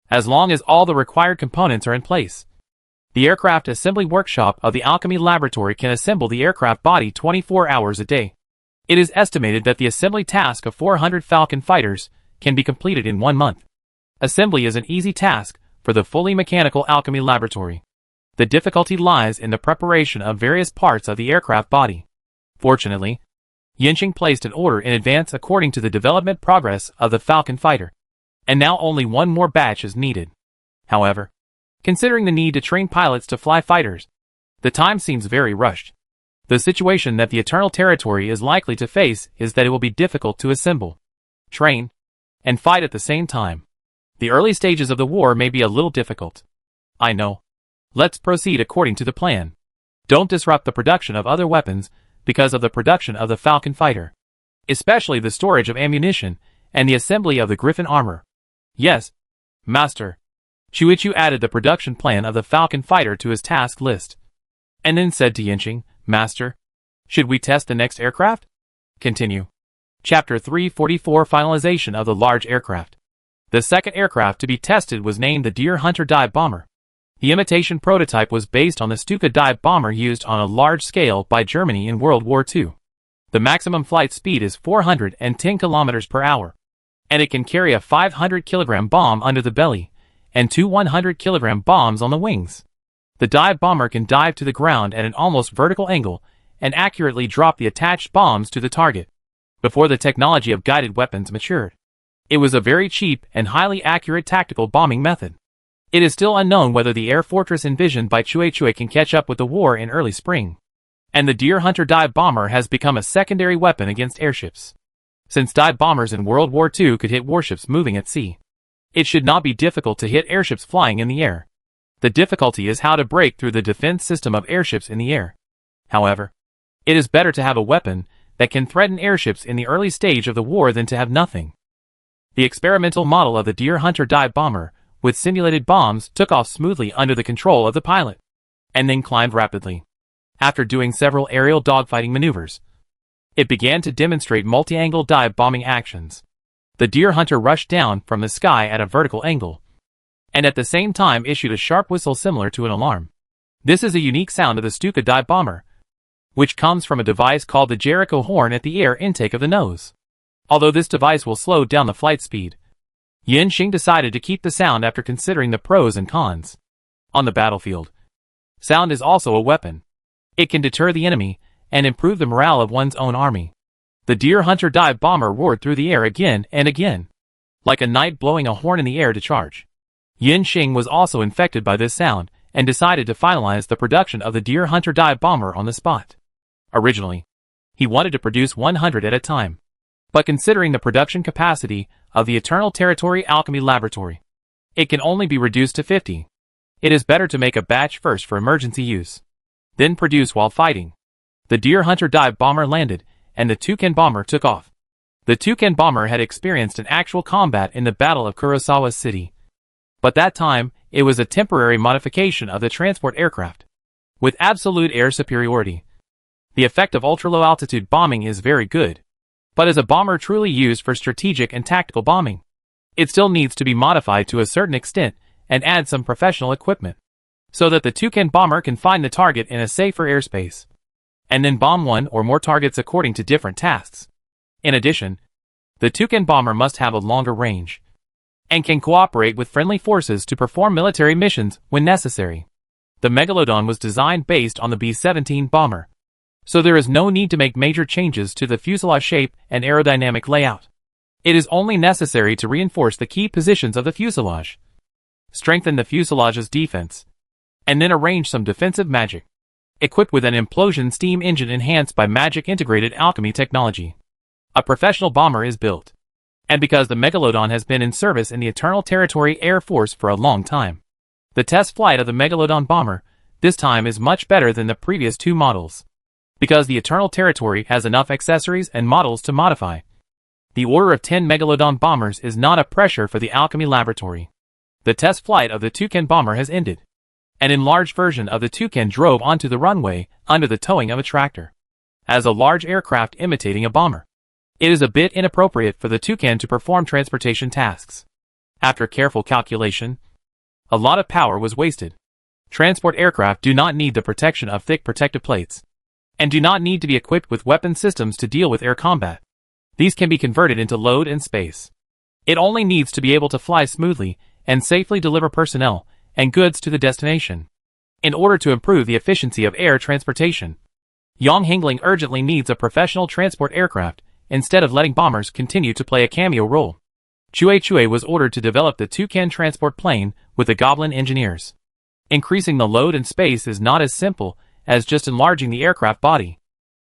As long as all the required components are in place, the aircraft assembly workshop of the Alchemy Laboratory can assemble the aircraft body 24 hours a day. It is estimated that the assembly task of 400 Falcon fighters can be completed in 1 month. Assembly is an easy task for the fully mechanical Alchemy Laboratory. The difficulty lies in the preparation of various parts of the aircraft body. Fortunately, Yanqing placed an order in advance according to the development progress of the Falcon fighter, and now only 1 more batch is needed. However, considering the need to train pilots to fly fighters, the time seems very rushed. The situation that the Eternal Territory is likely to face is that it will be difficult to assemble, train, and fight at the same time. The early stages of the war may be a little difficult. I know. Let's proceed according to the plan. Don't disrupt the production of other weapons because of the production of the Falcon fighter, especially the storage of ammunition and the assembly of the Griffin armor. Yes, Master. Chuichu added the production plan of the Falcon fighter to his task list, and then said to Yanqing, Master, should we test the next aircraft? Continue. Chapter 344 Finalization of the Large Aircraft. The second aircraft to be tested was named the Deer Hunter Dive Bomber. The imitation prototype was based on the Stuka dive bomber used on a large scale by Germany in World War II. The maximum flight speed is 410 km per hour, and it can carry a 500 kg bomb under the belly and 2 100 kg bombs on the wings. The dive bomber can dive to the ground at an almost vertical angle and accurately drop the attached bombs to the target. Before the technology of guided weapons matured, it was a very cheap and highly accurate tactical bombing method. It is still unknown whether the air fortress envisioned by Cui can catch up with the war in early spring, and the Deer Hunter dive bomber has become a secondary weapon against airships. Since dive bombers in World War II could hit warships moving at sea, it should not be difficult to hit airships flying in the air. The difficulty is how to break through the defense system of airships in the air. However, it is better to have a weapon that can threaten airships in the early stage of the war than to have nothing. The experimental model of the Deer Hunter dive bomber with simulated bombs took off smoothly under the control of the pilot, and then climbed rapidly. After doing several aerial dogfighting maneuvers, it began to demonstrate multi-angle dive bombing actions. The Deer Hunter rushed down from the sky at a vertical angle, and at the same time issued a sharp whistle similar to an alarm. This is a unique sound of the Stuka dive bomber, which comes from a device called the Jericho horn at the air intake of the nose. Although this device will slow down the flight speed, Yanqing decided to keep the sound after considering the pros and cons. On the battlefield, sound is also a weapon. It can deter the enemy and improve the morale of one's own army. The Deer Hunter dive bomber roared through the air again and again, like a knight blowing a horn in the air to charge. Yanqing was also infected by this sound and decided to finalize the production of the Deer Hunter dive bomber on the spot. Originally, he wanted to produce 100 at a time, but considering the production capacity of the Eternal Territory Alchemy Laboratory, it can only be reduced to 50. It is better to make a batch first for emergency use, then produce while fighting. The Deer Hunter dive bomber landed, and the Toucan bomber took off. The Toucan bomber had experienced an actual combat in the Battle of Kurosawa City, but that time, it was a temporary modification of the transport aircraft, with absolute air superiority. The effect of ultra-low altitude bombing is very good. But is a bomber truly used for strategic and tactical bombing? It still needs to be modified to a certain extent and add some professional equipment, so that the Toucan bomber can find the target in a safer airspace, and then bomb one or more targets according to different tasks. In addition, the Toucan bomber must have a longer range, and can cooperate with friendly forces to perform military missions when necessary. The Megalodon was designed based on the B-17 bomber, so there is no need to make major changes to the fuselage shape and aerodynamic layout. It is only necessary to reinforce the key positions of the fuselage, strengthen the fuselage's defense, and then arrange some defensive magic, equipped with an implosion steam engine enhanced by magic integrated alchemy technology. A professional bomber is built, and because the Megalodon has been in service in the Eternal Territory Air Force for a long time, the test flight of the Megalodon bomber this time is much better than the previous two models, because the Eternal Territory has enough accessories and models to modify. The order of 10 Megalodon bombers is not a pressure for the Alchemy Laboratory. The test flight of the Toucan bomber has ended. An enlarged version of the Toucan drove onto the runway under the towing of a tractor, as a large aircraft imitating a bomber. It is a bit inappropriate for the Toucan to perform transportation tasks. After careful calculation, a lot of power was wasted. Transport aircraft do not need the protection of thick protective plates, and do not need to be equipped with weapon systems to deal with air combat. These can be converted into load and space. It only needs to be able to fly smoothly and safely deliver personnel and goods to the destination. In order to improve the efficiency of air transportation, Yonghengling urgently needs a professional transport aircraft instead of letting bombers continue to play a cameo role. Chue was ordered to develop the Toucan transport plane with the Goblin engineers. Increasing the load and space is not as simple as just enlarging the aircraft body.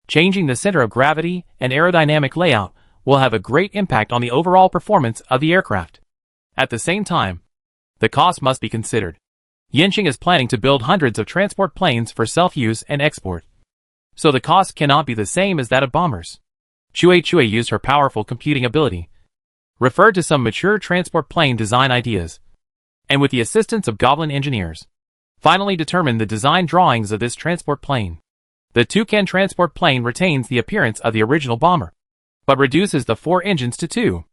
Changing the center of gravity and aerodynamic layout will have a great impact on the overall performance of the aircraft. At the same time, the cost must be considered. Yanqing is planning to build hundreds of transport planes for self-use and export, so the cost cannot be the same as that of bombers. Chue used her powerful computing ability, referred to some mature transport plane design ideas, and with the assistance of Goblin engineers, finally determined the design drawings of this transport plane. The Toucan transport plane retains the appearance of the original bomber, but reduces the 4 engines to 2.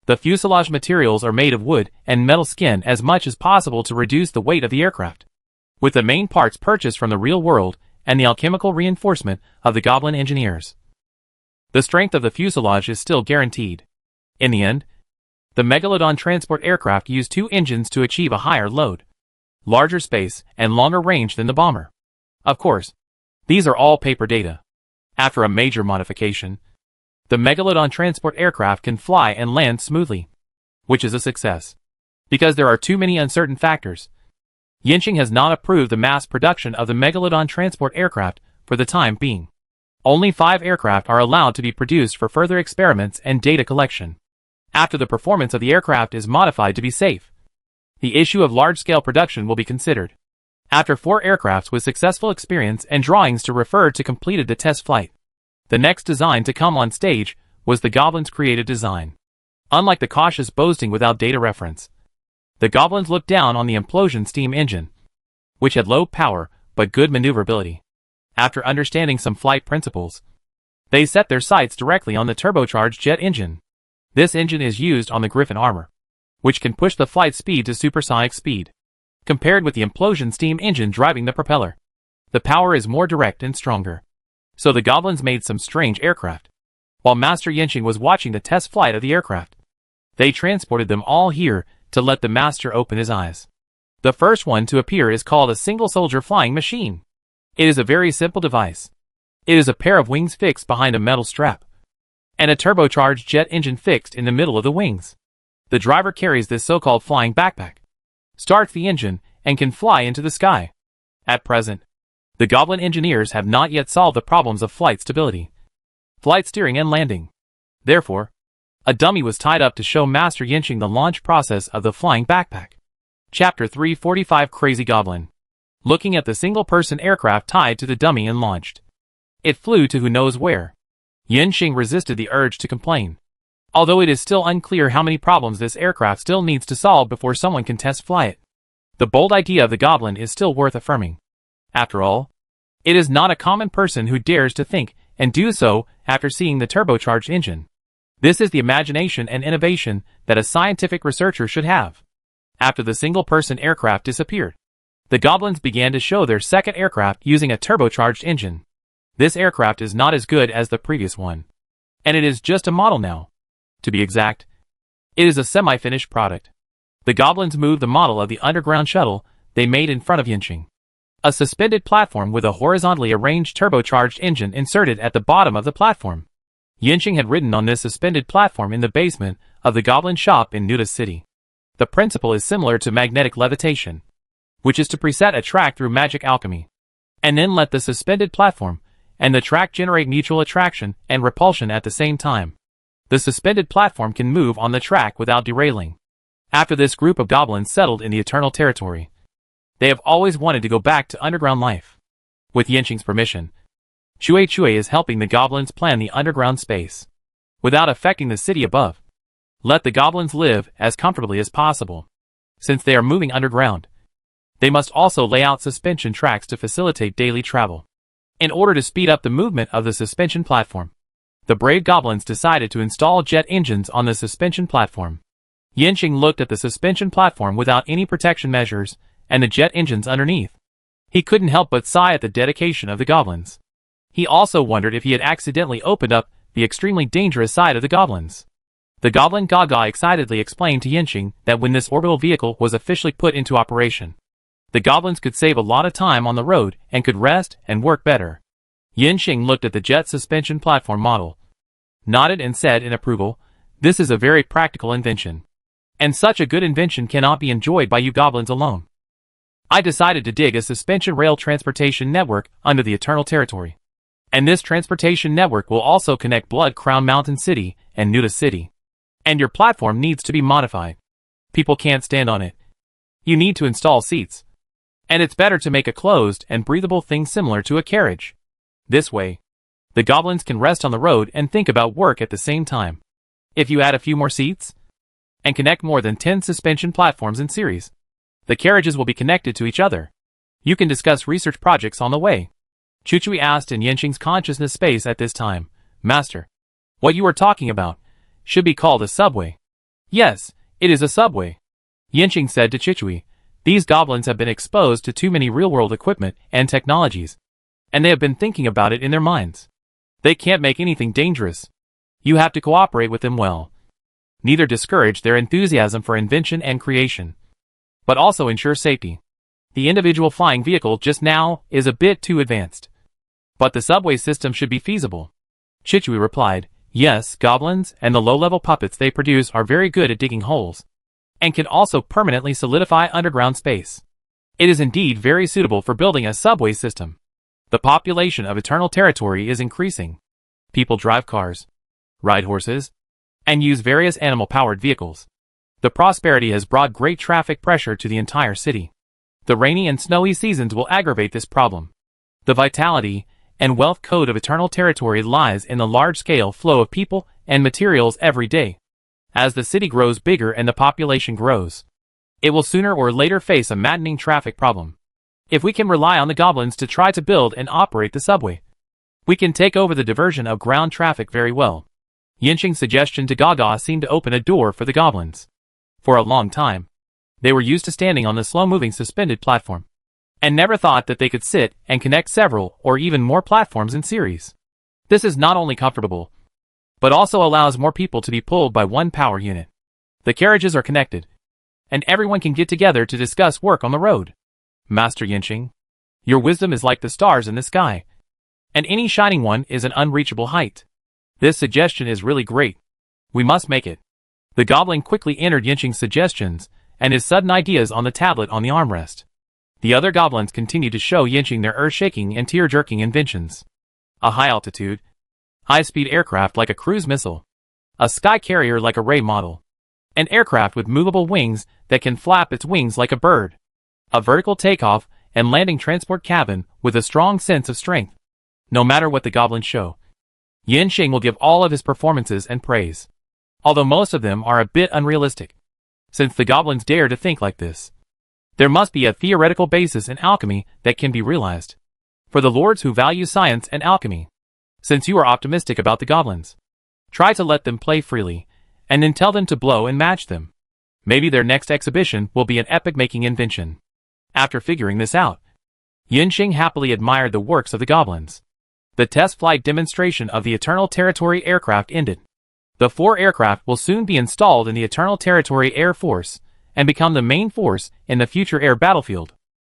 The fuselage materials are made of wood and metal skin as much as possible to reduce the weight of the aircraft, with the main parts purchased from the real world and the alchemical reinforcement of the Goblin engineers. The strength of the fuselage is still guaranteed. In the end, the Megalodon transport aircraft used 2 engines to achieve a higher load, larger space, and longer range than the bomber. Of course, these are all paper data. After a major modification, the Megalodon transport aircraft can fly and land smoothly, which is a success. Because there are too many uncertain factors, Yanqing has not approved the mass production of the Megalodon transport aircraft for the time being. Only 5 aircraft are allowed to be produced for further experiments and data collection. After the performance of the aircraft is modified to be safe, the issue of large-scale production will be considered. After 4 aircrafts with successful experience and drawings to refer to completed the test flight, the next design to come on stage was the Goblin's created design. Unlike the cautious boasting without data reference, the Goblins looked down on the implosion steam engine, which had low power but good maneuverability. After understanding some flight principles, they set their sights directly on the turbocharged jet engine. This engine is used on the Griffin armor, which can push the flight speed to supersonic speed. Compared with the implosion steam engine driving the propeller, the power is more direct and stronger. So the Goblins made some strange aircraft. While Master Yanqing was watching the test flight of the aircraft, they transported them all here to let the Master open his eyes. The first one to appear is called a single-soldier flying machine. It is a very simple device. It is a pair of wings fixed behind a metal strap, and a turbocharged jet engine fixed in the middle of the wings. The driver carries this so-called flying backpack, starts the engine, and can fly into the sky. At present, the Goblin engineers have not yet solved the problems of flight stability, flight steering and landing. Therefore, a dummy was tied up to show Master Yanqing the launch process of the flying backpack. Chapter 345 Crazy Goblin. Looking at the single-person aircraft tied to the dummy and launched, it flew to who knows where. Yanqing resisted the urge to complain, although it is still unclear how many problems this aircraft still needs to solve before someone can test fly it. The bold idea of the Goblin is still worth affirming. After all, it is not a common person who dares to think and do so after seeing the turbocharged engine. This is the imagination and innovation that a scientific researcher should have. After the single-person aircraft disappeared, the goblins began to show their second aircraft using a turbocharged engine. This aircraft is not as good as the previous one, and it is just a model now. To be exact, it is a semi-finished product. The goblins moved the model of the underground shuttle they made in front of Yinxing. A suspended platform with a horizontally arranged turbocharged engine inserted at the bottom of the platform. Yinxing had ridden on this suspended platform in the basement of the goblin shop in Nuda City. The principle is similar to magnetic levitation, which is to preset a track through magic alchemy, and then let the suspended platform and the track generate mutual attraction and repulsion at the same time. The suspended platform can move on the track without derailing. After this group of goblins settled in the Eternal Territory, they have always wanted to go back to underground life. With Yinxing's permission, Chue is helping the goblins plan the underground space, without affecting the city above. Let the goblins live as comfortably as possible. Since they are moving underground, they must also lay out suspension tracks to facilitate daily travel. In order to speed up the movement of the suspension platform, the brave goblins decided to install jet engines on the suspension platform. Yinxing looked at the suspension platform without any protection measures and the jet engines underneath. He couldn't help but sigh at the dedication of the goblins. He also wondered if he had accidentally opened up the extremely dangerous side of the goblins. The goblin Gaga excitedly explained to Yinxing that when this orbital vehicle was officially put into operation, the goblins could save a lot of time on the road and could rest and work better. Yinxing looked at the jet suspension platform model, nodded and said in approval, "This is a very practical invention. And such a good invention cannot be enjoyed by you goblins alone. I decided to dig a suspension rail transportation network under the Eternal Territory. And this transportation network will also connect Blood Crown Mountain City and Nuda City. And your platform needs to be modified. People can't stand on it. You need to install seats. And it's better to make a closed and breathable thing similar to a carriage. This way, the goblins can rest on the road and think about work at the same time. If you add a few more seats, and connect more than 10 suspension platforms in series, the carriages will be connected to each other. You can discuss research projects on the way." Chuchui asked in Yinxing's consciousness space at this time, "Master, what you are talking about should be called a subway." "Yes, it is a subway," Yinxing said to Chuchui. "These goblins have been exposed to too many real-world equipment and technologies, and they have been thinking about it in their minds. They can't make anything dangerous. You have to cooperate with them well. Neither discourage their enthusiasm for invention and creation, but also ensure safety. The individual flying vehicle just now is a bit too advanced, but the subway system should be feasible." Chichui replied, "Yes, goblins and the low-level puppets they produce are very good at digging holes, and can also permanently solidify underground space. It is indeed very suitable for building a subway system. The population of Eternal Territory is increasing. People drive cars, ride horses, and use various animal-powered vehicles. The prosperity has brought great traffic pressure to the entire city. The rainy and snowy seasons will aggravate this problem. The vitality and wealth code of Eternal Territory lies in the large-scale flow of people and materials every day. As the city grows bigger and the population grows, it will sooner or later face a maddening traffic problem. If we can rely on the goblins to try to build and operate the subway, we can take over the diversion of ground traffic very well." Yinxing's suggestion to Gaga seemed to open a door for the goblins. For a long time, they were used to standing on the slow-moving suspended platform, and never thought that they could sit and connect several or even more platforms in series. This is not only comfortable, but also allows more people to be pulled by one power unit. The carriages are connected, and everyone can get together to discuss work on the road. "Master Yinxing, your wisdom is like the stars in the sky, and any shining one is an unreachable height. This suggestion is really great. We must make it." The goblin quickly entered Yinxing's suggestions and his sudden ideas on the tablet on the armrest. The other goblins continued to show Yinxing their earth-shaking and tear-jerking inventions. A high-altitude, high-speed aircraft like a cruise missile, a sky carrier like a ray model, an aircraft with movable wings that can flap its wings like a bird, a vertical takeoff and landing transport cabin with a strong sense of strength. No matter what the goblins show, Yinxing will give all of his performances and praise, although most of them are a bit unrealistic. Since the goblins dare to think like this, there must be a theoretical basis in alchemy that can be realized. For the lords who value science and alchemy, since you are optimistic about the goblins, Try to let them play freely, and then tell them to blow and match them. Maybe their next exhibition will be an epic-making invention. After figuring this out, Yinxing happily admired the works of the goblins. The test flight demonstration of the Eternal Territory aircraft ended. The 4 aircraft will soon be installed in the Eternal Territory Air Force and become the main force in the future air battlefield.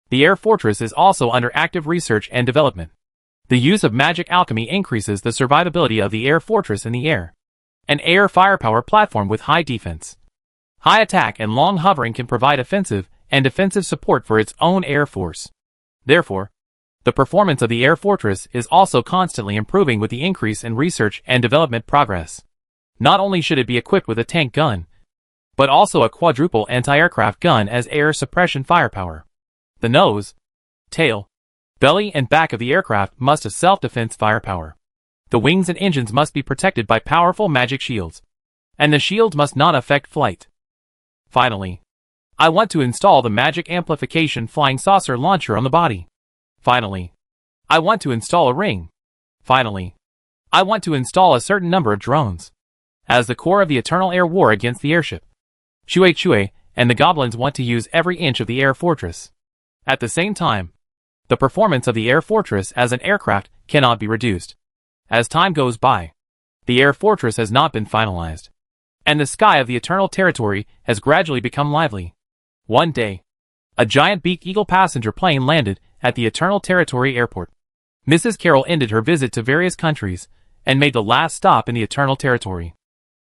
The air fortress is also under active research and development. The use of magic alchemy increases the survivability of the air fortress in the air. An air firepower platform with high defense, high attack and long hovering can provide offensive and defensive support for its own air force. Therefore, the performance of the air fortress is also constantly improving with the increase in research and development progress. Not only should it be equipped with a tank gun, but also a quadruple anti-aircraft gun as air suppression firepower. The nose, tail, belly and back of the aircraft must have self-defense firepower. The wings and engines must be protected by powerful magic shields, and the shields must not affect flight. Finally, I want to install the magic amplification flying saucer launcher on the body. Finally, I want to install a ring. Finally, I want to install a certain number of drones as the core of the eternal air war against the airship. Shui and the goblins want to use every inch of the air fortress. At the same time, the performance of the air fortress as an aircraft cannot be reduced. As time goes by, the air fortress has not been finalized, and the sky of the Eternal Territory has gradually become lively. One day, a giant Beak Eagle passenger plane landed at the Eternal Territory airport. Mrs. Carroll ended her visit to various countries and made the last stop in the Eternal Territory.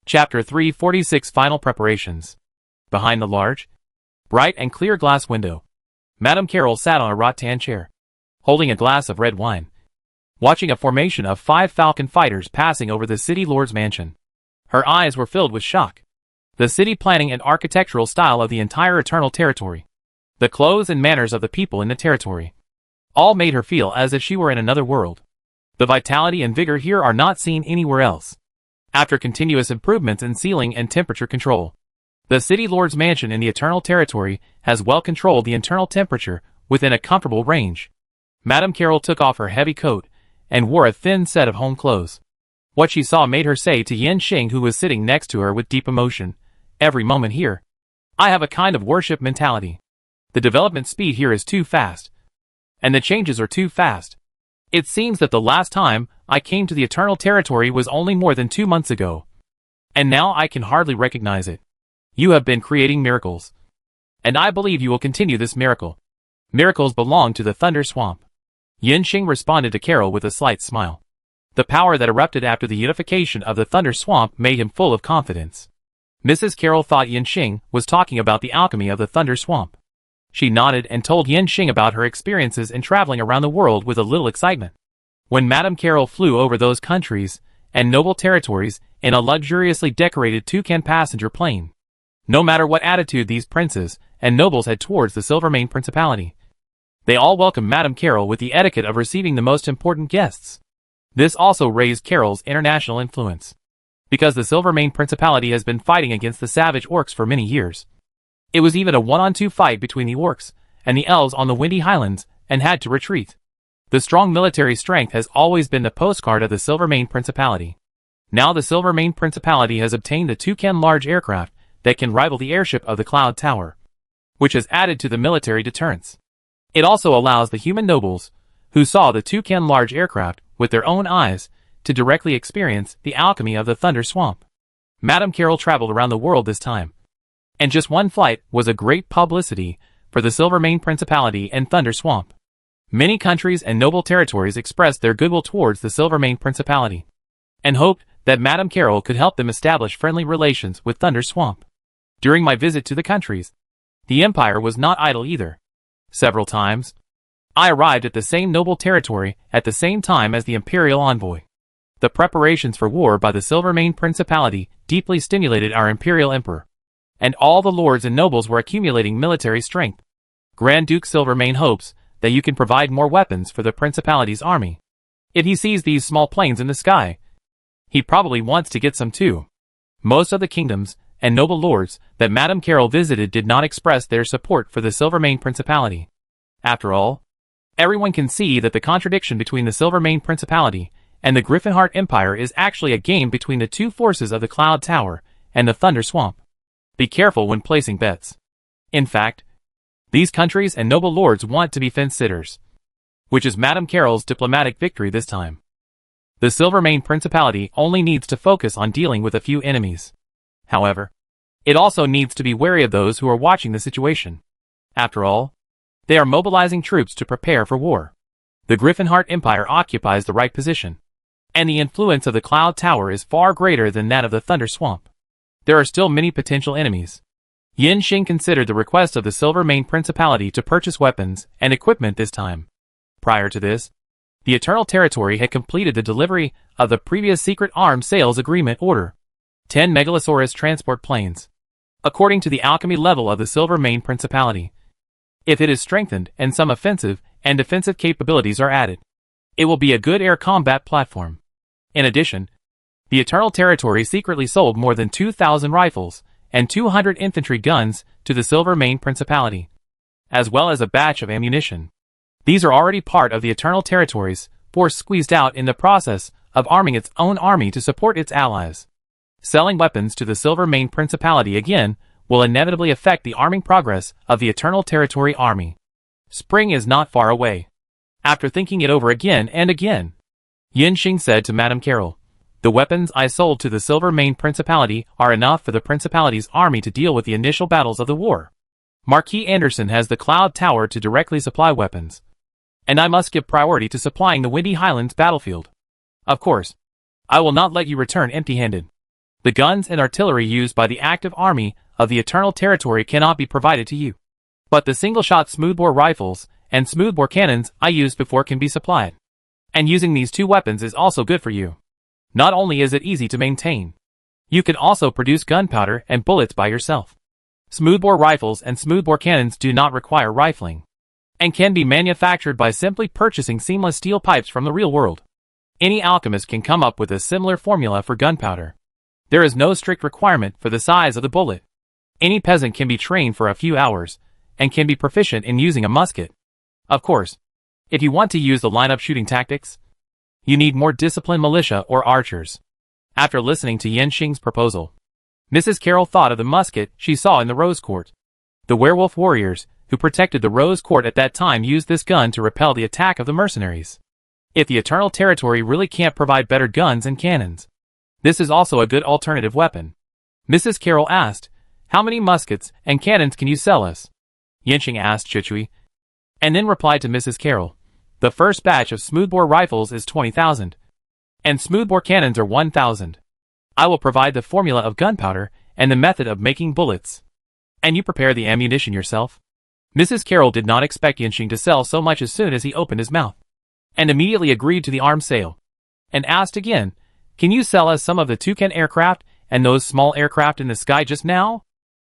Chapter 346 Final Preparations. Behind the large, bright and clear glass window, Madame Carroll sat on a rattan chair, holding a glass of red wine, watching a formation of 5 Falcon fighters passing over the city lord's mansion. Her eyes were filled with shock. The city planning and architectural style of the entire Eternal Territory, the clothes and manners of the people in the territory, all made her feel as if she were in another world. The vitality and vigor here are not seen anywhere else. After continuous improvements in ceiling and temperature control, the city lord's mansion in the Eternal Territory has well controlled the internal temperature within a comfortable range. Madame Carroll took off her heavy coat and wore a thin set of home clothes. What she saw made her say to Yinxing, who was sitting next to her with deep emotion, "Every moment here, I have a kind of worship mentality. The development speed here is too fast, and the changes are too fast. It seems that the last time I came to the Eternal Territory was only more than 2 months ago, and now I can hardly recognize it. You have been creating miracles, and I believe you will continue this miracle. Miracles belong to the Thunder Swamp." Yinxing responded to Carroll with a slight smile. The power that erupted after the unification of the Thunder Swamp made him full of confidence. Mrs. Carroll thought Yinxing was talking about the alchemy of the Thunder Swamp. She nodded and told Yinxing about her experiences in traveling around the world with a little excitement. When Madame Carroll flew over those countries and noble territories in a luxuriously decorated toucan passenger plane, no matter what attitude these princes and nobles had towards the Silvermane Principality, they all welcomed Madame Carroll with the etiquette of receiving the most important guests. This also raised Carroll's international influence, because the Silvermane Principality has been fighting against the savage orcs for many years. It was even a 1-on-2 fight between the orcs and the elves on the Windy Highlands and had to retreat. The strong military strength has always been the postcard of the Silvermane Principality. Now the Silvermane Principality has obtained the Toucan large aircraft that can rival the airship of the Cloud Tower, which has added to the military deterrence. It also allows the human nobles, who saw the Toucan large aircraft with their own eyes, to directly experience the alchemy of the Thunder Swamp. Madame Carroll traveled around the world this time, and just one flight was a great publicity for the Silvermane Principality and Thunder Swamp. Many countries and noble territories expressed their goodwill towards the Silvermane Principality, and hoped that Madame Carroll could help them establish friendly relations with Thunder Swamp. During my visit to the countries, the Empire was not idle either. Several times, I arrived at the same noble territory at the same time as the Imperial Envoy. The preparations for war by the Silvermane Principality deeply stimulated our Imperial Emperor, and all the lords and nobles were accumulating military strength. Grand Duke Silvermane hopes that you can provide more weapons for the Principality's army. If he sees these small planes in the sky, he probably wants to get some too. Most of the kingdoms and noble lords that Madame Carroll visited did not express their support for the Silvermane Principality. After all, everyone can see that the contradiction between the Silvermane Principality and the Griffinheart Empire is actually a game between the two forces of the Cloud Tower and the Thunder Swamp. Be careful when placing bets. In fact, these countries and noble lords want to be fence-sitters, which is Madame Carol's diplomatic victory this time. The Silvermane Principality only needs to focus on dealing with a few enemies. However, it also needs to be wary of those who are watching the situation. After all, they are mobilizing troops to prepare for war. The Griffinheart Empire occupies the right position, and the influence of the Cloud Tower is far greater than that of the Thunder Swamp. There are still many potential enemies. Yin Xing considered the request of the Silvermane Principality to purchase weapons and equipment this time. Prior to this, the Eternal Territory had completed the delivery of the previous secret arms sales agreement order, 10 Megalosaurus transport planes, according to the alchemy level of the Silvermane Principality. If it is strengthened and some offensive and defensive capabilities are added, it will be a good air combat platform. In addition, the Eternal Territory secretly sold more than 2,000 rifles and 200 infantry guns to the Silvermane Principality, as well as a batch of ammunition. These are already part of the Eternal Territory's force squeezed out in the process of arming its own army to support its allies. Selling weapons to the Silvermane Principality again will inevitably affect the arming progress of the Eternal Territory army. Spring is not far away. After thinking it over again and again, Yin Xing said to Madame Carol, "The weapons I sold to the Silvermane Principality are enough for the Principality's army to deal with the initial battles of the war. Marquis Anderson has the Cloud Tower to directly supply weapons, and I must give priority to supplying the Windy Highlands battlefield. Of course, I will not let you return empty-handed. The guns and artillery used by the active army of the Eternal Territory cannot be provided to you, but the single-shot smoothbore rifles and smoothbore cannons I used before can be supplied. And using these two weapons is also good for you. Not only is it easy to maintain, you can also produce gunpowder and bullets by yourself. Smoothbore rifles and smoothbore cannons do not require rifling, and can be manufactured by simply purchasing seamless steel pipes from the real world. Any alchemist can come up with a similar formula for gunpowder. There is no strict requirement for the size of the bullet. Any peasant can be trained for a few hours, and can be proficient in using a musket. Of course, if you want to use the lineup shooting tactics, you need more disciplined militia or archers." After listening to Yin Xing's proposal, Mrs. Carroll thought of the musket she saw in the Rose Court. The werewolf warriors who protected the Rose Court at that time used this gun to repel the attack of the mercenaries. If the Eternal Territory really can't provide better guns and cannons, this is also a good alternative weapon. Mrs. Carroll asked, "How many muskets and cannons can you sell us?" Yin Xing asked Chichui, and then replied to Mrs. Carroll, "The first batch of smoothbore rifles is 20,000, and smoothbore cannons are 1,000. I will provide the formula of gunpowder and the method of making bullets, and you prepare the ammunition yourself." Mrs. Carroll did not expect Yin Xing to sell so much as soon as he opened his mouth, and immediately agreed to the arms sale, and asked again, "Can you sell us some of the Toucan aircraft and those small aircraft in the sky just now?"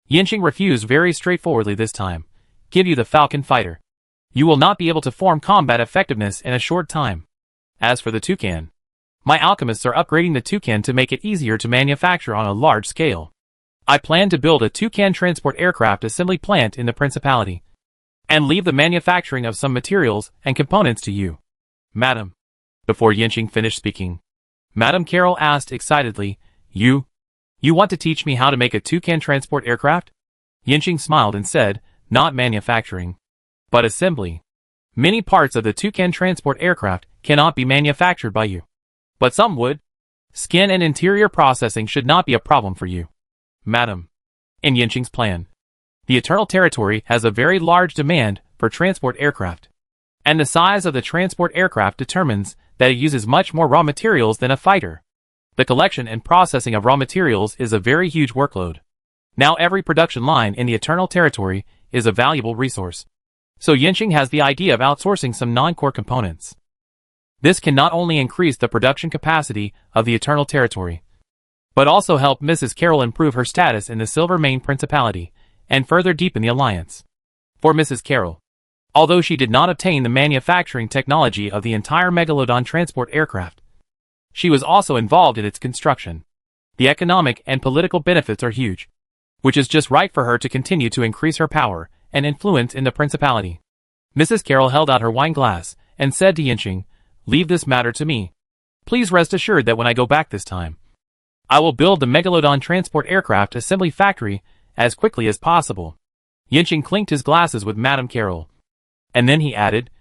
Yin Xing refused very straightforwardly this time. "Give you the Falcon fighter. You will not be able to form combat effectiveness in a short time. As for the Toucan, my alchemists are upgrading the Toucan to make it easier to manufacture on a large scale. I plan to build a Toucan transport aircraft assembly plant in the Principality, and leave the manufacturing of some materials and components to you, Madam." Before Yin Xing finished speaking, Madame Carroll asked excitedly, You want to teach me how to make a Toucan transport aircraft?" Yin Xing smiled and said, "Not manufacturing, but assembly. Many parts of the Toucan transport aircraft cannot be manufactured by you, but some would. Skin and interior processing should not be a problem for you, Madam." In Yin Xing's plan, the Eternal Territory has a very large demand for transport aircraft, and the size of the transport aircraft determines that it uses much more raw materials than a fighter. The collection and processing of raw materials is a very huge workload. Now every production line in the Eternal Territory is a valuable resource. So Yin Xing has the idea of outsourcing some non-core components. This can not only increase the production capacity of the Eternal Territory, but also help Mrs. Carroll improve her status in the Silvermane Principality and further deepen the alliance. For Mrs. Carroll, although she did not obtain the manufacturing technology of the entire Megalodon transport aircraft, she was also involved in its construction. The economic and political benefits are huge, which is just right for her to continue to increase her power and influence in the Principality. Mrs. Carroll held out her wine glass and said to Yin Xing, "Leave this matter to me. Please rest assured that when I go back this time, I will build the Megalodon Transport Aircraft Assembly Factory as quickly as possible. Yinxing clinked his glasses with Madame Carroll. And then he added,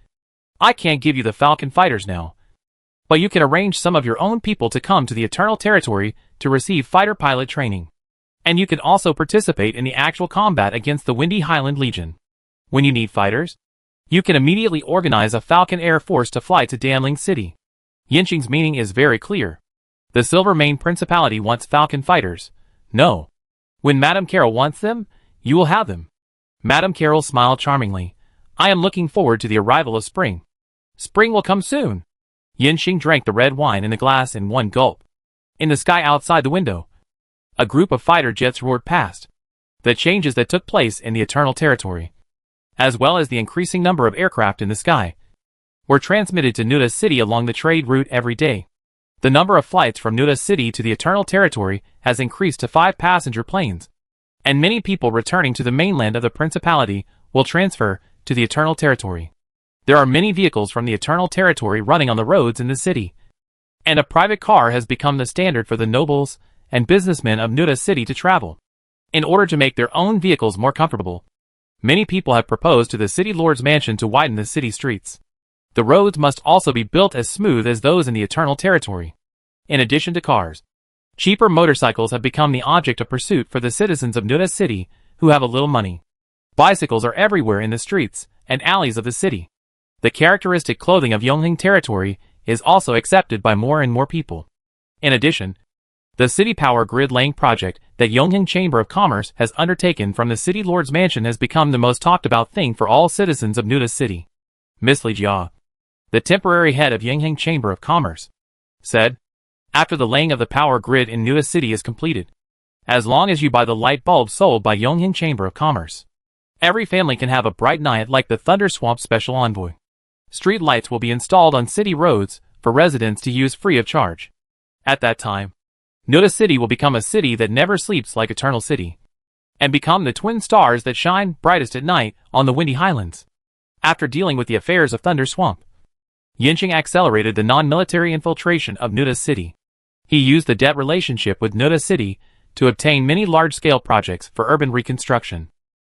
I can't give you the Falcon fighters now, but you can arrange some of your own people to come to the Eternal Territory to receive fighter pilot training. And you can also participate in the actual combat against the Windy Highland Legion. When you need fighters, you can immediately organize a Falcon Air Force to fly to Danling City. Yinxing's meaning is very clear. The Silvermane Principality wants Falcon fighters. No. When Madame Carroll wants them, you will have them. Madame Carroll smiled charmingly. I am looking forward to the arrival of spring. Spring will come soon. Yinxing drank the red wine in the glass in one gulp. In the sky outside the window, a group of fighter jets roared past. The changes that took place in the Eternal Territory, as well as the increasing number of aircraft in the sky, were transmitted to Nuda City along the trade route every day. The number of flights from Nuda City to the Eternal Territory has increased to 5 passenger planes, and many people returning to the mainland of the Principality will transfer to the Eternal Territory. There are many vehicles from the Eternal Territory running on the roads in the city, and a private car has become the standard for the nobles and businessmen of Nuda City to travel. In order to make their own vehicles more comfortable, many people have proposed to the city lord's mansion to widen the city streets. The roads must also be built as smooth as those in the Eternal Territory. In addition to cars, cheaper motorcycles have become the object of pursuit for the citizens of Nuda City who have a little money. Bicycles are everywhere in the streets and alleys of the city. The characteristic clothing of Yongheng Territory is also accepted by more and more people. In addition, the city power grid laying project that Yongheng Chamber of Commerce has undertaken from the city lord's mansion has become the most talked about thing for all citizens of Nuda City. Miss Li Jia, the temporary head of Yongheng Chamber of Commerce, said, after the laying of the power grid in Nuda City is completed, as long as you buy the light bulbs sold by Yongheng Chamber of Commerce, every family can have a bright night like the Thunder Swamp Special Envoy. Street lights will be installed on city roads for residents to use free of charge. At that time, Nuda City will become a city that never sleeps like Eternal City, and become the twin stars that shine brightest at night on the Windy Highlands. After dealing with the affairs of Thunder Swamp, Yinxing accelerated the non-military infiltration of Nuda City. He used the debt relationship with Nuda City to obtain many large-scale projects for urban reconstruction,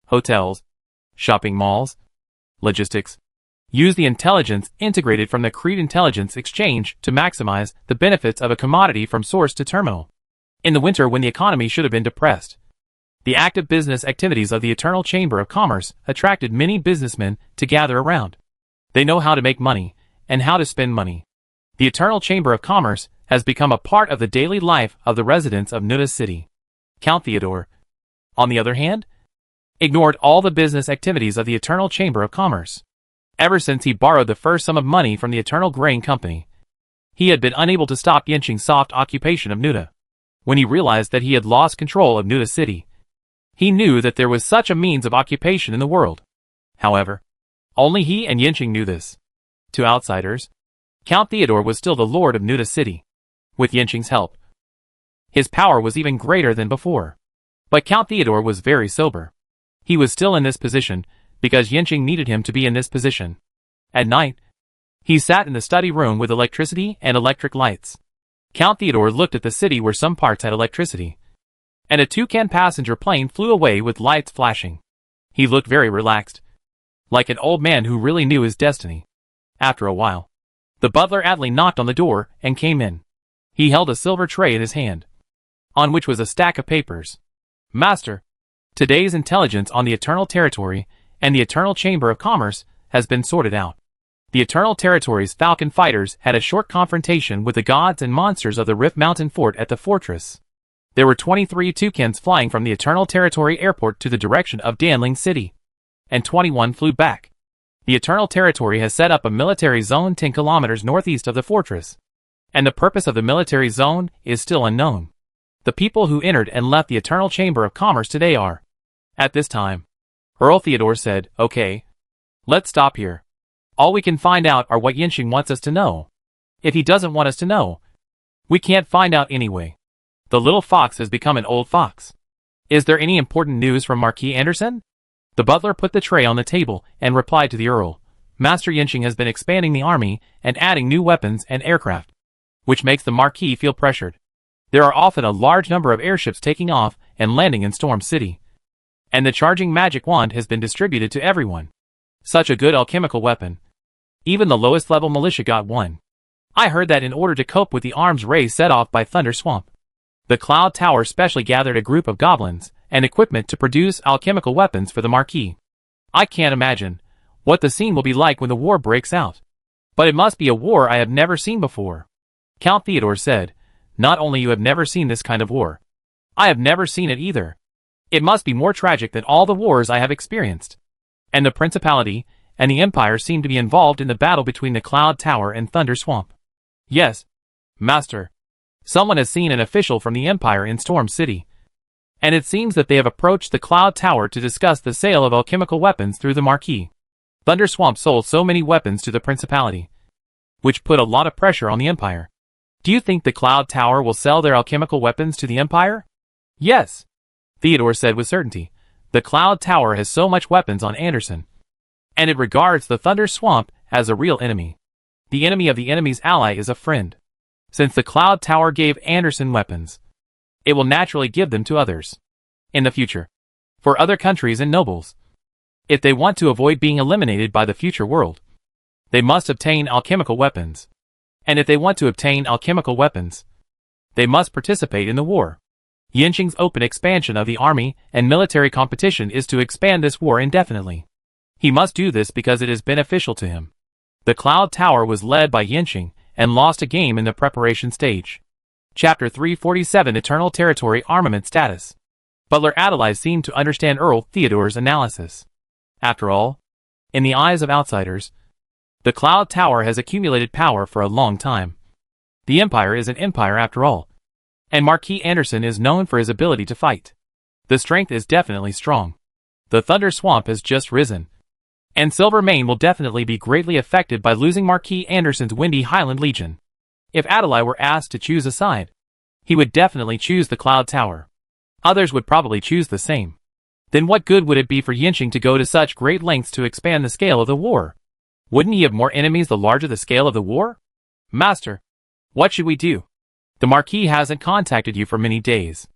hotels, shopping malls, logistics. Use the intelligence integrated from the Creed Intelligence Exchange to maximize the benefits of a commodity from source to terminal. In the winter when the economy should have been depressed, the active business activities of the Eternal Chamber of Commerce attracted many businessmen to gather around. They know how to make money and how to spend money. The Eternal Chamber of Commerce has become a part of the daily life of the residents of Nuda City. Count Theodore, on the other hand, ignored all the business activities of the Eternal Chamber of Commerce. Ever since he borrowed the first sum of money from the Eternal Grain Company, he had been unable to stop Yinxing's soft occupation of Nuda. When he realized that he had lost control of Nuda City, he knew that there was such a means of occupation in the world. However, only he and Yinxing knew this. To outsiders, Count Theodore was still the lord of Nuda City. With Yinxing's help, his power was even greater than before. But Count Theodore was very sober. He was still in this position because Yinxing needed him to be in this position. At night, he sat in the study room with electricity and electric lights. Count Theodore looked at the city where some parts had electricity, and a toucan passenger plane flew away with lights flashing. He looked very relaxed, like an old man who really knew his destiny. After a while, the butler Adley knocked on the door and came in. He held a silver tray in his hand, on which was a stack of papers. Master, today's intelligence on the Eternal Territory and the Eternal Chamber of Commerce has been sorted out. The Eternal Territory's Falcon fighters had a short confrontation with the gods and monsters of the Rift Mountain Fort at the fortress. There were 23 toucans flying from the Eternal Territory airport to the direction of Danling City, and 21 flew back. The Eternal Territory has set up a military zone 10 kilometers northeast of the fortress, and the purpose of the military zone is still unknown. The people who entered and left the Eternal Chamber of Commerce today are. At this time, Earl Theodore said, okay, let's stop here. All we can find out are what Yinxing wants us to know. If he doesn't want us to know, we can't find out anyway. The little fox has become an old fox. Is there any important news from Marquis Anderson? The butler put the tray on the table and replied to the Earl. Master Yinxing has been expanding the army and adding new weapons and aircraft. which makes the Marquis feel pressured. There are often a large number of airships taking off and landing in Storm City. And the charging magic wand has been distributed to everyone. Such a good alchemical weapon. Even the lowest level militia got one. I heard that in order to cope with the arms race set off by Thunder Swamp, the Cloud Tower specially gathered a group of goblins and equipment to produce alchemical weapons for the Marquis. I can't imagine what the scene will be like when the war breaks out. But it must be a war I have never seen before. Count Theodore said, not only you have never seen this kind of war, I have never seen it either. It must be more tragic than all the wars I have experienced. And the Principality and the Empire seem to be involved in the battle between the Cloud Tower and Thunder Swamp. Yes, Master. Someone has seen an official from the Empire in Storm City. And it seems that they have approached the Cloud Tower to discuss the sale of alchemical weapons through the Marquis. Thunder Swamp sold so many weapons to the Principality, which put a lot of pressure on the Empire. Do you think the Cloud Tower will sell their alchemical weapons to the Empire? Yes, Theodore said with certainty. The Cloud Tower has so much weapons on Anderson, and it regards the Thunder Swamp as a real enemy. The enemy of the enemy's ally is a friend. Since the Cloud Tower gave Anderson weapons, it will naturally give them to others in the future, for other countries and nobles. If they want to avoid being eliminated by the future world, they must obtain alchemical weapons. And if they want to obtain alchemical weapons, they must participate in the war. Yinqing's open expansion of the army and military competition is to expand this war indefinitely. He must do this because it is beneficial to him. The Cloud Tower was led by Yinqing and lost a game in the preparation stage. Chapter 347 Eternal Territory Armament Status. Butler Adelaide seemed to understand Earl Theodore's analysis. After all, in the eyes of outsiders, the Cloud Tower has accumulated power for a long time. The Empire is an empire after all, and Marquis Anderson is known for his ability to fight. The strength is definitely strong. The Thunder Swamp has just risen, and Silvermane will definitely be greatly affected by losing Marquis Anderson's Windy Highland Legion. If Adelaide were asked to choose a side, he would definitely choose the Cloud Tower. Others would probably choose the same. Then what good would it be for Yinqing to go to such great lengths to expand the scale of the war? Wouldn't he have more enemies the larger the scale of the war? Master, what should we do? The Marquis hasn't contacted you for many days.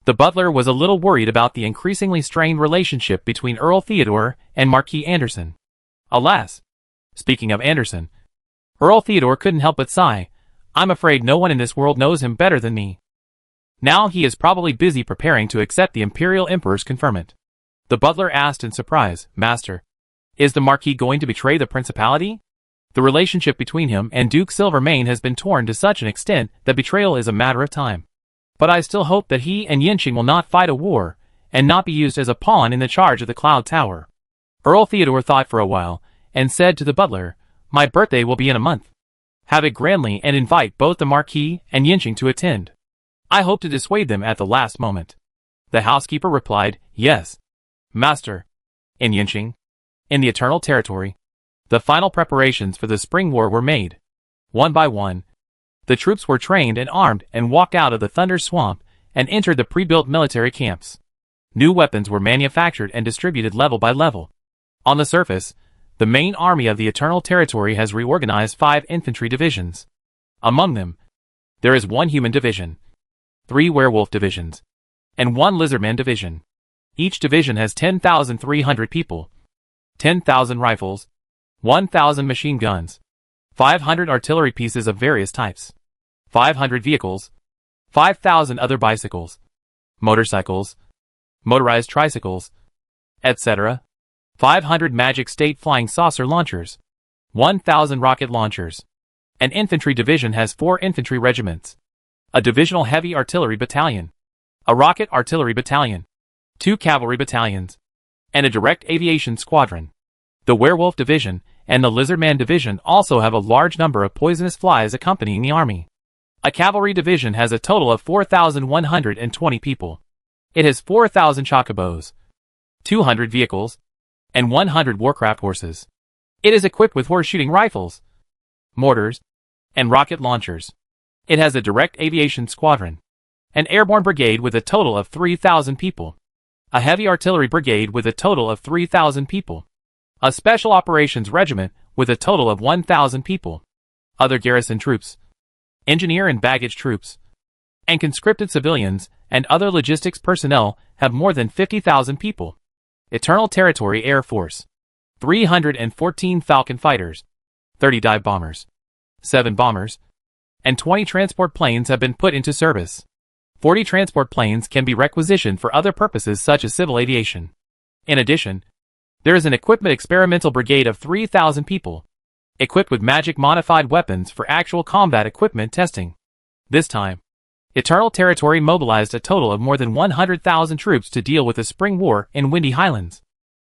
The butler was a little worried about the increasingly strained relationship between Earl Theodore and Marquis Anderson. Alas, speaking of Anderson, Earl Theodore couldn't help but sigh. I'm afraid no one in this world knows him better than me. Now he is probably busy preparing to accept the Imperial Emperor's conferment. The butler asked in surprise, Master, is the Marquis going to betray the Principality? The relationship between him and Duke Silvermane has been torn to such an extent that betrayal is a matter of time. But I still hope that he and Yinqing will not fight a war, and not be used as a pawn in the charge of the Cloud Tower. Earl Theodore thought for a while, and said to the butler, My birthday will be in a month. Have it grandly and invite both the Marquis and Yinqing to attend. I hope to dissuade them at the last moment. The housekeeper replied, Yes, Master. In Yinqing, in the Eternal Territory, the final preparations for the spring war were made. One by one, the troops were trained and armed and walked out of the Thunder Swamp and entered the pre-built military camps. New weapons were manufactured and distributed level by level. On the surface, the main army of the Eternal Territory has reorganized 5 infantry divisions. Among them, there is 1 human division, 3 werewolf divisions, and 1 lizardman division. Each division has 10,300 people, 10,000 rifles, 1,000 machine guns, 500 artillery pieces of various types, 500 vehicles, 5,000 other bicycles, motorcycles, motorized tricycles, etc., 500 magic state flying saucer launchers, 1,000 rocket launchers. An infantry division has 4 infantry regiments, a divisional heavy artillery battalion, a rocket artillery battalion, 2 cavalry battalions, and a direct aviation squadron. The werewolf division and the lizardman division also have a large number of poisonous flies accompanying the army. A cavalry division has a total of 4,120 people. It has 4,000 chocobos, 200 vehicles, and 100 warcraft horses. It is equipped with horse-shooting rifles, mortars, and rocket launchers. It has a direct aviation squadron, an airborne brigade with a total of 3,000 people, a heavy artillery brigade with a total of 3,000 people, a special operations regiment with a total of 1,000 people, other garrison troops, engineer and baggage troops, and conscripted civilians and other logistics personnel have more than 50,000 people. Eternal Territory Air Force. 314 Falcon fighters, 30 dive bombers, 7 bombers, and 20 transport planes have been put into service. 40 transport planes can be requisitioned for other purposes such as civil aviation. In addition, there is an equipment experimental brigade of 3,000 people, equipped with magic-modified weapons for actual combat equipment testing. This time, Eternal Territory mobilized a total of more than 100,000 troops to deal with the Spring War in Windy Highlands,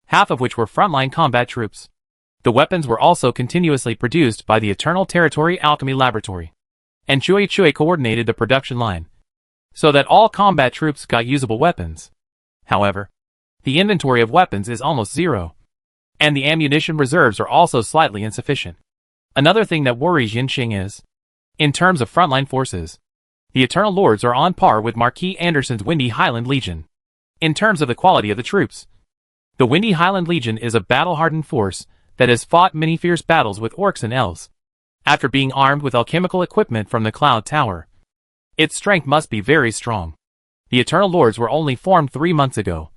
half of which were frontline combat troops. The weapons were also continuously produced by the Eternal Territory Alchemy Laboratory, and Chui coordinated the production line, so that all combat troops got usable weapons. However, the inventory of weapons is almost zero, and the ammunition reserves are also slightly insufficient. Another thing that worries Yinqing is, in terms of frontline forces, the Eternal Lords are on par with Marquis Anderson's Windy Highland Legion. In terms of the quality of the troops, the Windy Highland Legion is a battle-hardened force that has fought many fierce battles with orcs and elves. After being armed with alchemical equipment from the Cloud Tower, its strength must be very strong. The Eternal Lords were only formed 3 months ago,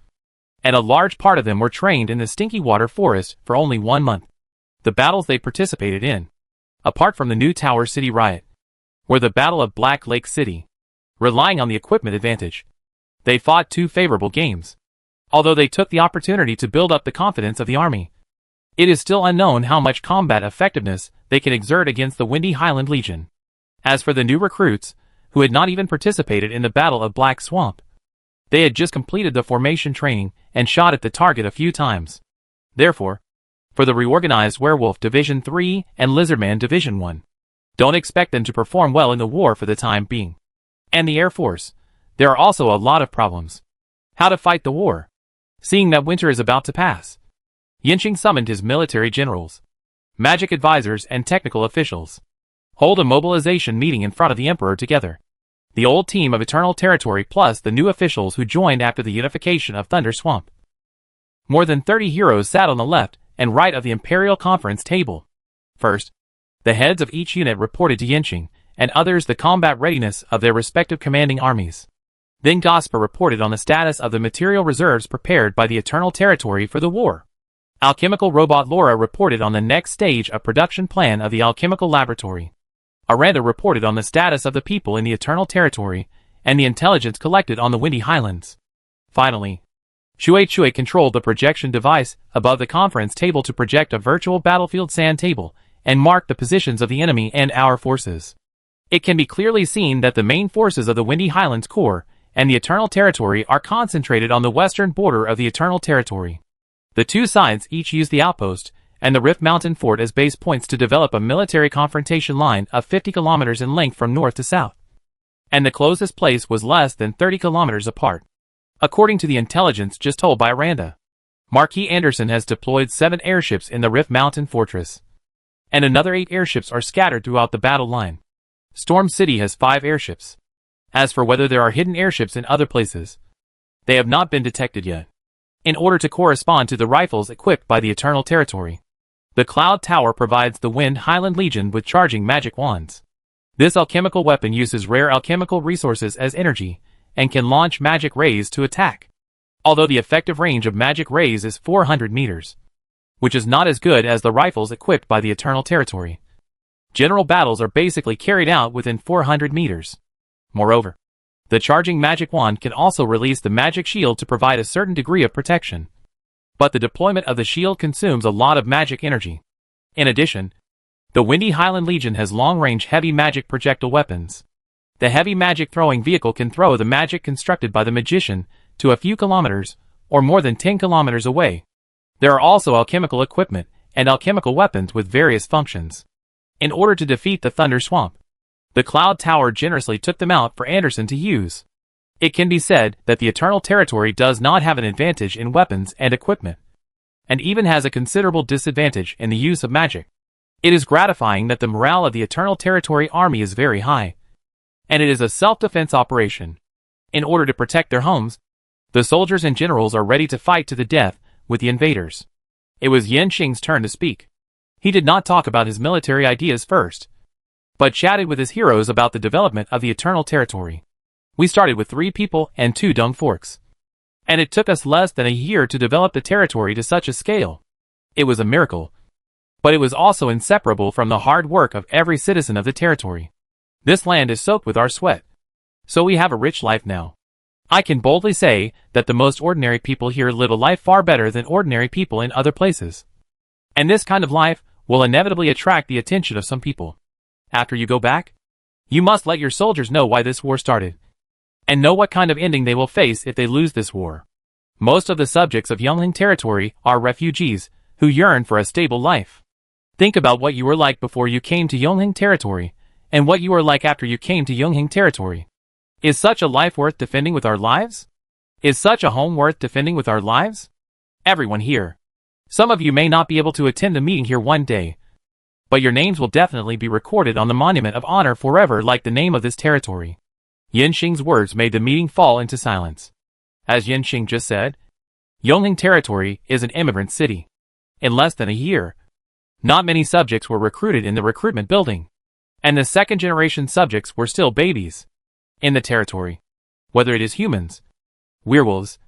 and a large part of them were trained in the Stinky Water Forest for only 1 month. The battles they participated in, apart from the New Tower City riot, were the Battle of Black Lake City. Relying on the equipment advantage, they fought 2 favorable games. Although they took the opportunity to build up the confidence of the army, it is still unknown how much combat effectiveness they can exert against the Windy Highland Legion. As for the new recruits, who had not even participated in the Battle of Black Swamp, they had just completed the formation training and shot at the target a few times. Therefore, for the reorganized Werewolf Division 3 and Lizardman Division 1, don't expect them to perform well in the war for the time being. And the Air Force, there are also a lot of problems. How to fight the war? Seeing that winter is about to pass, Yinqing summoned his military generals, magic advisors and technical officials. Hold a mobilization meeting in front of the Emperor together. The old team of Eternal Territory plus the new officials who joined after the unification of Thunder Swamp. More than 30 heroes sat on the left and right of the Imperial Conference table. First, the heads of each unit reported to Yinqing, and others the combat readiness of their respective commanding armies. Then Gosper reported on the status of the material reserves prepared by the Eternal Territory for the war. Alchemical robot Laura reported on the next stage of production plan of the Alchemical Laboratory. Aranda reported on the status of the people in the Eternal Territory and the intelligence collected on the Windy Highlands. Finally, Chui controlled the projection device above the conference table to project a virtual battlefield sand table and mark the positions of the enemy and our forces. It can be clearly seen that the main forces of the Windy Highlands Corps and the Eternal Territory are concentrated on the western border of the Eternal Territory. The two sides each use the outpost and the Rift Mountain Fort as base points to develop a military confrontation line of 50 kilometers in length from north to south. And the closest place was less than 30 kilometers apart. According to the intelligence just told by Aranda, Marquis Anderson has deployed 7 airships in the Rift Mountain Fortress, and another 8 airships are scattered throughout the battle line. Storm City has 5 airships. As for whether there are hidden airships in other places, they have not been detected yet. In order to correspond to the rifles equipped by the Eternal Territory, the Cloud Tower provides the Wind Highland Legion with charging magic wands. This alchemical weapon uses rare alchemical resources as energy, and can launch magic rays to attack. Although the effective range of magic rays is 400 meters, which is not as good as the rifles equipped by the Eternal Territory. General battles are basically carried out within 400 meters. Moreover, the charging magic wand can also release the magic shield to provide a certain degree of protection. But the deployment of the shield consumes a lot of magic energy. In addition, the Windy Highland Legion has long-range heavy magic projectile weapons. The heavy magic throwing vehicle can throw the magic constructed by the magician to a few kilometers, or more than 10 kilometers away. There are also alchemical equipment and alchemical weapons with various functions. In order to defeat the Thunder Swamp, the Cloud Tower generously took them out for Anderson to use. It can be said that the Eternal Territory does not have an advantage in weapons and equipment, and even has a considerable disadvantage in the use of magic. It is gratifying that the morale of the Eternal Territory army is very high, and it is a self-defense operation. In order to protect their homes, the soldiers and generals are ready to fight to the death with the invaders. It was Yinqing's turn to speak. He did not talk about his military ideas first. but chatted with his heroes about the development of the Eternal Territory. We started with 3 people and 2 dung forks. And it took us less than a year to develop the territory to such a scale. It was a miracle. But it was also inseparable from the hard work of every citizen of the territory. This land is soaked with our sweat. So we have a rich life now. I can boldly say that the most ordinary people here live a life far better than ordinary people in other places. And this kind of life will inevitably attract the attention of some people. After you go back, you must let your soldiers know why this war started, and know what kind of ending they will face if they lose this war. Most of the subjects of Yunling territory are refugees who yearn for a stable life. Think about what you were like before you came to Yunling territory, and what you are like after you came to Yunling territory. Is such a life worth defending with our lives? Is such a home worth defending with our lives? Everyone here. Some of you may not be able to attend a meeting here one day, but your names will definitely be recorded on the Monument of Honor forever like the name of this territory. Yanxing's words made the meeting fall into silence. As Yanxing just said, Yunling territory is an immigrant city. In less than a year, not many subjects were recruited in the recruitment building, and the second-generation subjects were still babies in the territory. Whether it is humans, werewolves,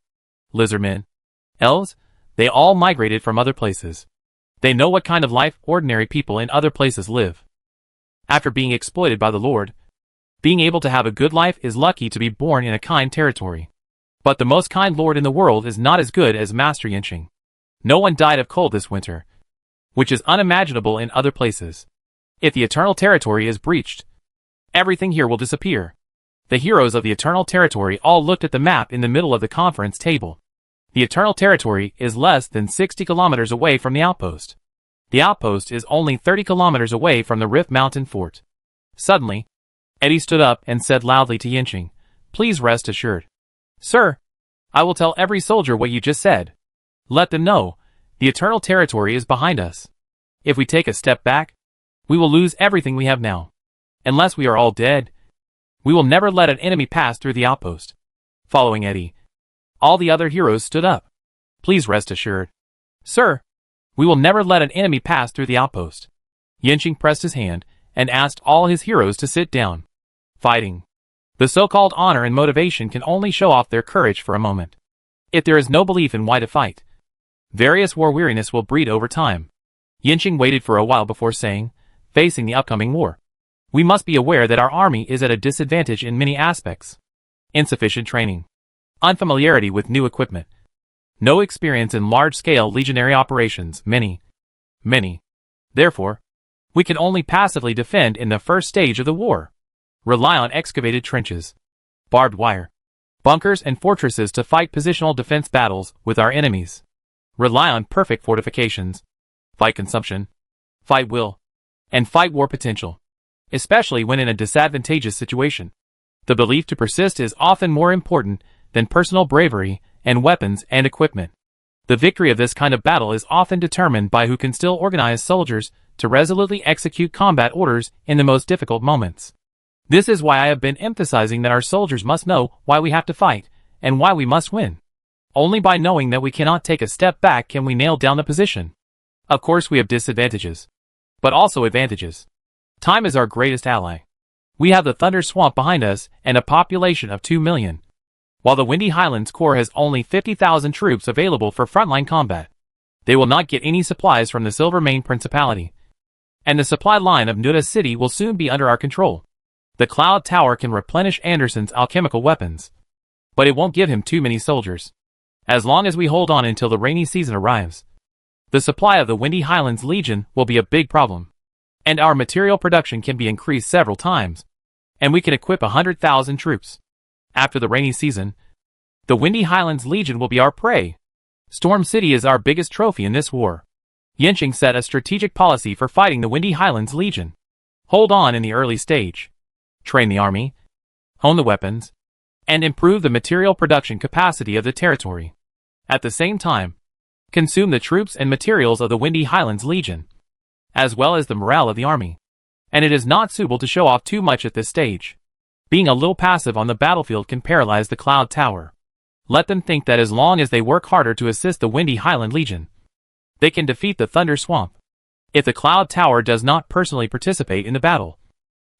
lizardmen, elves, they all migrated from other places. They know what kind of life ordinary people in other places live. After being exploited by the Lord, being able to have a good life is lucky to be born in a kind territory. But the most kind Lord in the world is not as good as Master Yanxing. No one died of cold this winter, which is unimaginable in other places. If the Eternal Territory is breached, everything here will disappear. The heroes of the Eternal Territory all looked at the map in the middle of the conference table. The Eternal Territory is less than 60 kilometers away from the outpost. The outpost is only 30 kilometers away from the Rift Mountain Fort. Suddenly, Eddie stood up and said loudly to Yanxing, "Please rest assured. Sir, I will tell every soldier what you just said. Let them know, the Eternal Territory is behind us. If we take a step back, we will lose everything we have now. Unless we are all dead, we will never let an enemy pass through the outpost." Following Eddie, all the other heroes stood up. "Please rest assured. Sir, we will never let an enemy pass through the outpost." Yanxing pressed his hand and asked all his heroes to sit down. Fighting. The so-called honor and motivation can only show off their courage for a moment. If there is no belief in why to fight, various war weariness will breed over time. Yanxing waited for a while before saying, "Facing the upcoming war, we must be aware that our army is at a disadvantage in many aspects. Insufficient training, unfamiliarity with new equipment, no experience in large-scale legionary operations, many. Therefore, we can only passively defend in the first stage of the war. Rely on excavated trenches, barbed wire, bunkers and fortresses to fight positional defense battles with our enemies. Rely on perfect fortifications, fight consumption, fight will, and fight war potential, especially when in a disadvantageous situation. The belief to persist is often more important than personal bravery and weapons and equipment. The victory of this kind of battle is often determined by who can still organize soldiers to resolutely execute combat orders in the most difficult moments. This is why I have been emphasizing that our soldiers must know why we have to fight, and why we must win. Only by knowing that we cannot take a step back can we nail down the position. Of course we have disadvantages, but also advantages. Time is our greatest ally. We have the Thunder Swamp behind us and a population of 2 million. While the Windy Highlands Corps has only 50,000 troops available for frontline combat. They will not get any supplies from the Silvermane Principality. And the supply line of Nuda City will soon be under our control. The Cloud Tower can replenish Anderson's alchemical weapons, but it won't give him too many soldiers. As long as we hold on until the rainy season arrives, the supply of the Windy Highlands Legion will be a big problem. And our material production can be increased several times, and we can equip 100,000 troops. After the rainy season, the Windy Highlands Legion will be our prey. Storm City is our biggest trophy in this war. Yanxing set a strategic policy for fighting the Windy Highlands Legion. Hold on in the early stage. Train the army, hone the weapons, and improve the material production capacity of the territory. At the same time, consume the troops and materials of the Windy Highlands Legion, as well as the morale of the army. And it is not suitable to show off too much at this stage. Being a little passive on the battlefield can paralyze the Cloud Tower. Let them think that as long as they work harder to assist the Windy Highland Legion, they can defeat the Thunder Swamp. If the Cloud Tower does not personally participate in the battle,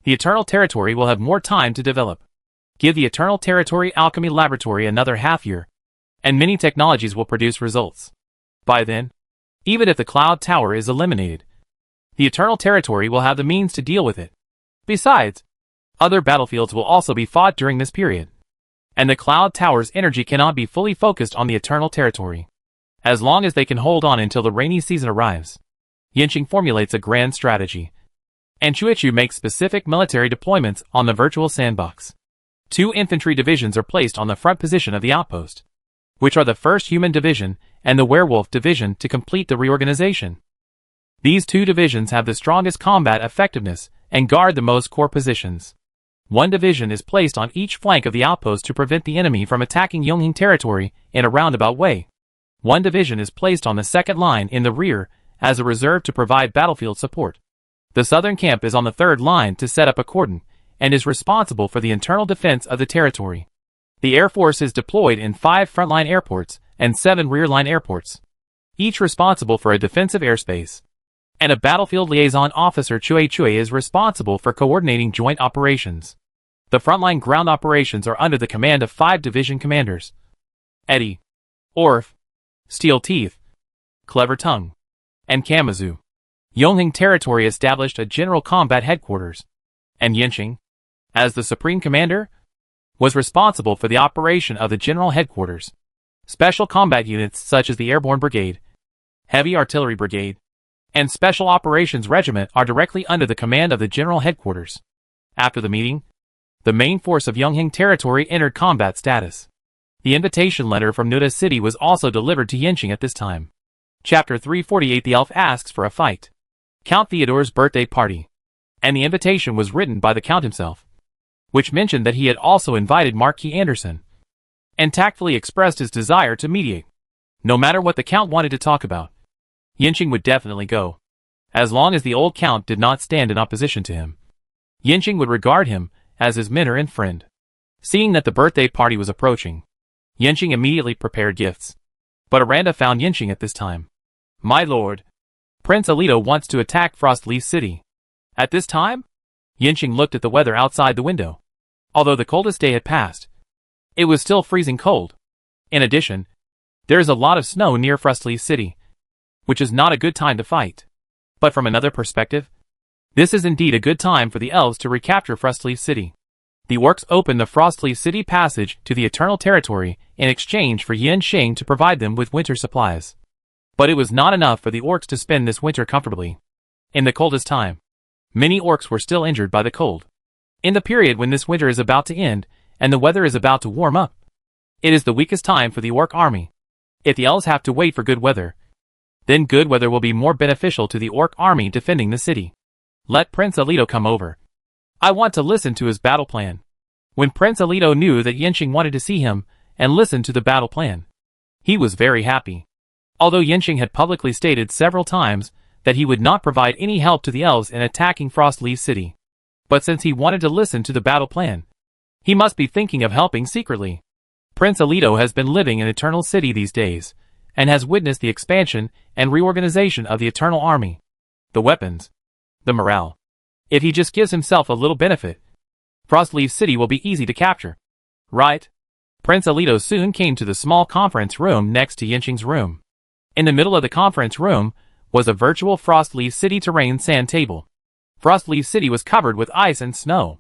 The Eternal Territory will have more time to develop. Give the Eternal Territory Alchemy Laboratory another half year, and many technologies will produce results. By then, even if the Cloud Tower is eliminated, the Eternal Territory will have the means to deal with it. Besides, other battlefields will also be fought during this period, and the Cloud Tower's energy cannot be fully focused on the Eternal Territory, as long as they can hold on until the rainy season arrives. Yanqing formulates a grand strategy, and Chuichu makes specific military deployments on the virtual sandbox. 2 infantry divisions are placed on the front position of the outpost, which are the 1st Human Division and the Werewolf Division to complete the reorganization. These 2 divisions have the strongest combat effectiveness and guard the most core positions. 1 division is placed on each flank of the outpost to prevent the enemy from attacking Yonghing territory in a roundabout way. 1 division is placed on the second line in the rear as a reserve to provide battlefield support. The southern camp is on the 3rd line to set up a cordon, and is responsible for the internal defense of the territory. The Air Force is deployed in 5 frontline airports and 7 rear-line airports, each responsible for a defensive airspace. And a battlefield liaison officer Chui is responsible for coordinating joint operations. The frontline ground operations are under the command of 5 division commanders: Eddie, Orf, Steel Teeth, Clever Tongue, and Kamazu. Yonghing territory established a general combat headquarters, and Yanqing, as the supreme commander, was responsible for the operation of the general headquarters. Special combat units such as the Airborne Brigade, Heavy Artillery Brigade, and Special Operations Regiment are directly under the command of the general headquarters. After the meeting, the main force of Yonghing territory entered combat status. The invitation letter from Nuda City was also delivered to Yanqing at this time. Chapter 348. The elf asks for a fight. Count Theodore's birthday party. And the invitation was written by the Count himself, which mentioned that he had also invited Marquis Anderson, and tactfully expressed his desire to mediate. No matter what the Count wanted to talk about, Yanqing would definitely go, as long as the old Count did not stand in opposition to him. Yanqing would regard him as his mentor and friend. Seeing that the birthday party was approaching, Yanqing immediately prepared gifts. But Aranda found Yanqing at this time. "My lord, Prince Alito wants to attack Frostleaf City." At this time, Yanqing looked at the weather outside the window. Although the coldest day had passed, it was still freezing cold. In addition, there is a lot of snow near Frostleaf City, which is not a good time to fight. But from another perspective, this is indeed a good time for the elves to recapture Frostleaf City. The orcs opened the Frostleaf City passage to the Eternal Territory in exchange for Yanqing to provide them with winter supplies. But it was not enough for the orcs to spend this winter comfortably. In the coldest time, many orcs were still injured by the cold. In the period when this winter is about to end, and the weather is about to warm up, it is the weakest time for the orc army. If the elves have to wait for good weather, then good weather will be more beneficial to the orc army defending the city. Let Prince Alito come over. I want to listen to his battle plan. When Prince Alito knew that Yanqing wanted to see him and listen to the battle plan, he was very happy. Although Yanqing had publicly stated several times that he would not provide any help to the elves in attacking Frostleaf City. But since he wanted to listen to the battle plan, he must be thinking of helping secretly. Prince Alito has been living in Eternal City these days, and has witnessed the expansion and reorganization of the Eternal Army, the weapons, the morale. If he just gives himself a little benefit, Frostleaf City will be easy to capture. Right? Prince Alito soon came to the small conference room next to Yanqing's room. In the middle of the conference room was a virtual Frostleaf City terrain sand table. Frostleaf City was covered with ice and snow.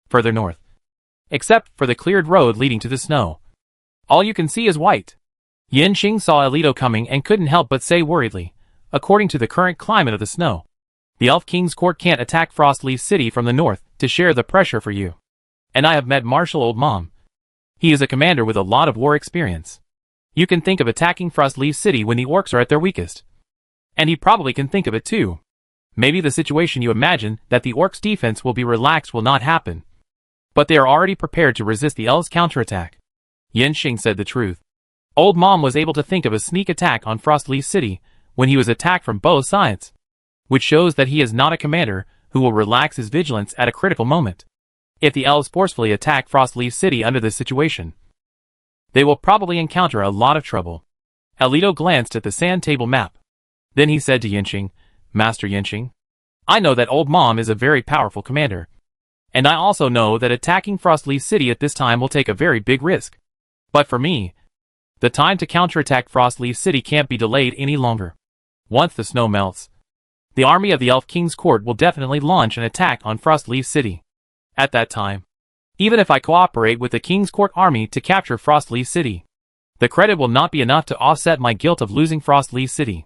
Further north, except for the cleared road leading to the snow, all you can see is white. Yanqing saw Alito coming and couldn't help but say worriedly, according to the current climate of the snow, the Elf King's court can't attack Frostleaf City from the north to share the pressure for you. And I have met Marshal Old Mom. He is a commander with a lot of war experience. You can think of attacking Frostleaf City when the orcs are at their weakest. And he probably can think of it too. Maybe the situation you imagine that the orcs' defense will be relaxed will not happen. But they are already prepared to resist the elves' counterattack. Yanqing said the truth. Old Mom was able to think of a sneak attack on Frostleaf City when he was attacked from both sides, which shows that he is not a commander who will relax his vigilance at a critical moment. If the elves forcefully attack Frostleaf City under this situation, they will probably encounter a lot of trouble. Alito glanced at the sand table map. Then he said to Yanqing, "Master Yanqing, I know that Old Mom is a very powerful commander. And I also know that attacking Frostleaf City at this time will take a very big risk. But for me, the time to counterattack Frostleaf City can't be delayed any longer. Once the snow melts, the army of the Elf King's Court will definitely launch an attack on Frostleaf City. At that time, even if I cooperate with the King's Court army to capture Frostleaf City, the credit will not be enough to offset my guilt of losing Frostleaf City.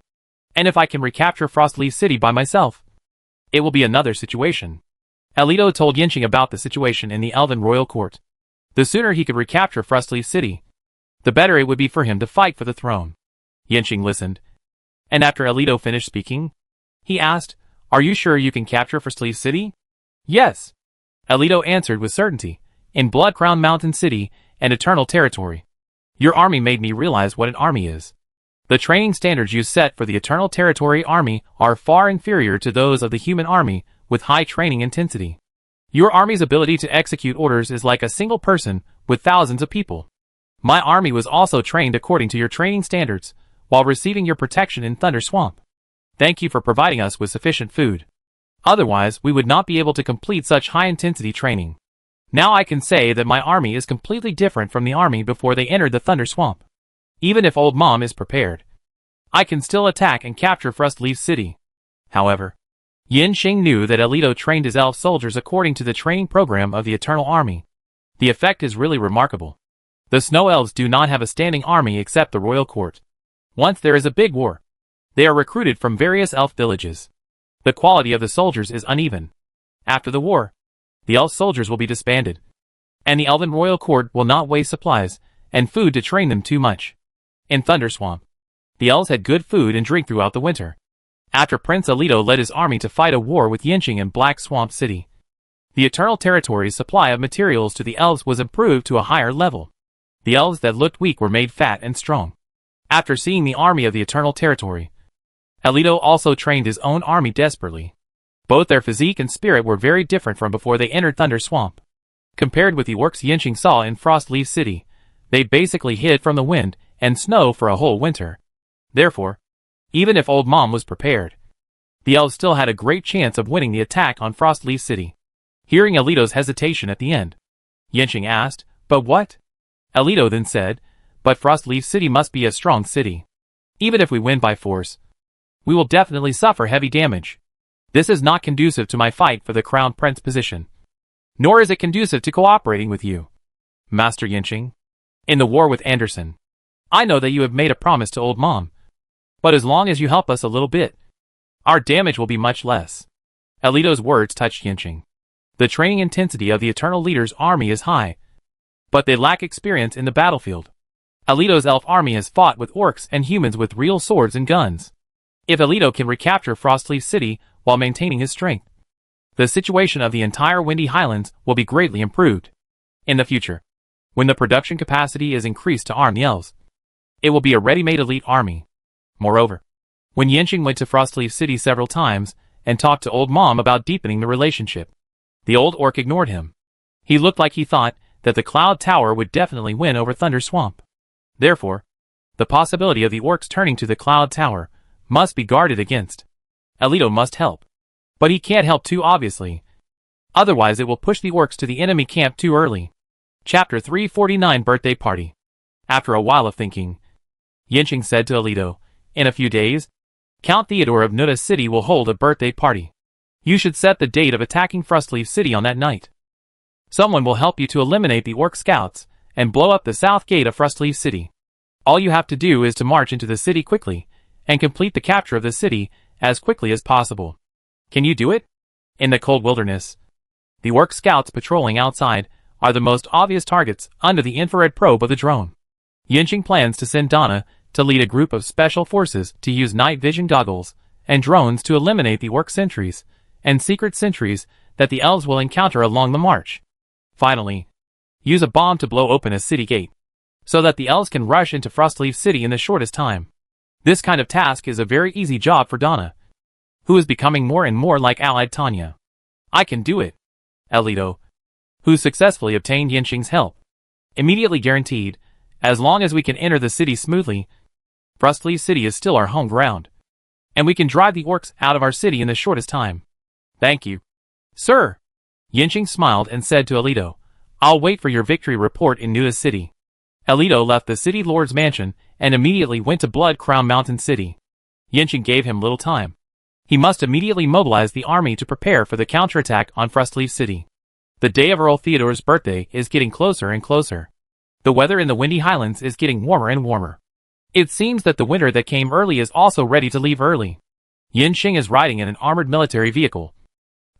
And if I can recapture Frostleaf City by myself, it will be another situation. Alito told Yinqing about the situation in the Elven Royal Court. The sooner he could recapture Frostleaf City, the better it would be for him to fight for the throne. Yinqing listened, and after Alito finished speaking, he asked, "Are you sure you can capture Frostleaf City?" "Yes," Alito answered with certainty, "in Bloodcrown Mountain City and Eternal Territory. Your army made me realize what an army is. The training standards you set for the Eternal Territory army are far inferior to those of the human army with high training intensity. Your army's ability to execute orders is like a single person with thousands of people. My army was also trained according to your training standards, while receiving your protection in Thunder Swamp. Thank you for providing us with sufficient food. Otherwise, we would not be able to complete such high-intensity training. Now I can say that my army is completely different from the army before they entered the Thunder Swamp. Even if Old Mom is prepared, I can still attack and capture Frostleaf City." However, Yinqing knew that Alito trained his elf soldiers according to the training program of the Eternal Army. The effect is really remarkable. The Snow Elves do not have a standing army except the Royal Court. Once there is a big war, they are recruited from various elf villages. The quality of the soldiers is uneven. After the war, the elf soldiers will be disbanded, and the Elven Royal Court will not waste supplies and food to train them too much. In Thunder Swamp, the elves had good food and drink throughout the winter. After Prince Alito led his army to fight a war with Yinqing in Black Swamp City, the Eternal Territory's supply of materials to the elves was improved to a higher level. The elves that looked weak were made fat and strong. After seeing the army of the Eternal Territory, Alito also trained his own army desperately. Both their physique and spirit were very different from before they entered Thunder Swamp. Compared with the orcs Yinqing saw in Frostleaf City, they basically hid from the wind and snow for a whole winter. Therefore, even if Old Mom was prepared, the elves still had a great chance of winning the attack on Frostleaf City. Hearing Alito's hesitation at the end, Yinqing asked, "But what?" Alito then said, "But Frostleaf City must be a strong city. Even if we win by force, we will definitely suffer heavy damage. This is not conducive to my fight for the Crown Prince position. Nor is it conducive to cooperating with you, Master Yinqing, in the war with Anderson. I know that you have made a promise to Old Mom, but as long as you help us a little bit, our damage will be much less." Alito's words touched Yinqing. The training intensity of the Eternal Leader's army is high, but they lack experience in the battlefield. Alito's elf army has fought with orcs and humans with real swords and guns. If Alito can recapture Frostleaf City while maintaining his strength, the situation of the entire Windy Highlands will be greatly improved. In the future, when the production capacity is increased to arm the elves, it will be a ready-made elite army. Moreover, when Yinqing went to Frostleaf City several times and talked to Old Mom about deepening the relationship, the old orc ignored him. He looked like he thought that the Cloud Tower would definitely win over Thunder Swamp. Therefore, the possibility of the orcs turning to the Cloud Tower must be guarded against. Alito must help, but he can't help too obviously. Otherwise it will push the orcs to the enemy camp too early. Chapter 349 Birthday Party. After a while of thinking, Yinqing said to Alito, "In a few days, Count Theodore of Nuda City will hold a birthday party. You should set the date of attacking Frostleaf City on that night. Someone will help you to eliminate the orc scouts and blow up the south gate of Frostleaf City. All you have to do is to march into the city quickly and complete the capture of the city as quickly as possible. Can you do it?" In the cold wilderness, the orc scouts patrolling outside are the most obvious targets under the infrared probe of the drone. Yinqing plans to send Donna to lead a group of special forces to use night vision goggles and drones to eliminate the orc sentries and secret sentries that the elves will encounter along the march. Finally, use a bomb to blow open a city gate, so that the elves can rush into Frostleaf City in the shortest time. This kind of task is a very easy job for Donna, who is becoming more and more like allied Tanya. "I can do it," Alito, who successfully obtained Yinqing's help, immediately guaranteed. "As long as we can enter the city smoothly, Frostleaf City is still our home ground, and we can drive the orcs out of our city in the shortest time." "Thank you, sir." Yinxing smiled and said to Alito, I'll wait for your victory report in Nuda City. Alito left the city lord's mansion and immediately went to Blood Crown Mountain City. Yinxing gave him little time. He must immediately mobilize the army to prepare for the counterattack on Frostleaf City. The day of Earl Theodore's birthday is getting closer and closer. The weather in the Windy Highlands is getting warmer and warmer. It seems that the winter that came early is also ready to leave early. Yinxing is riding in an armored military vehicle,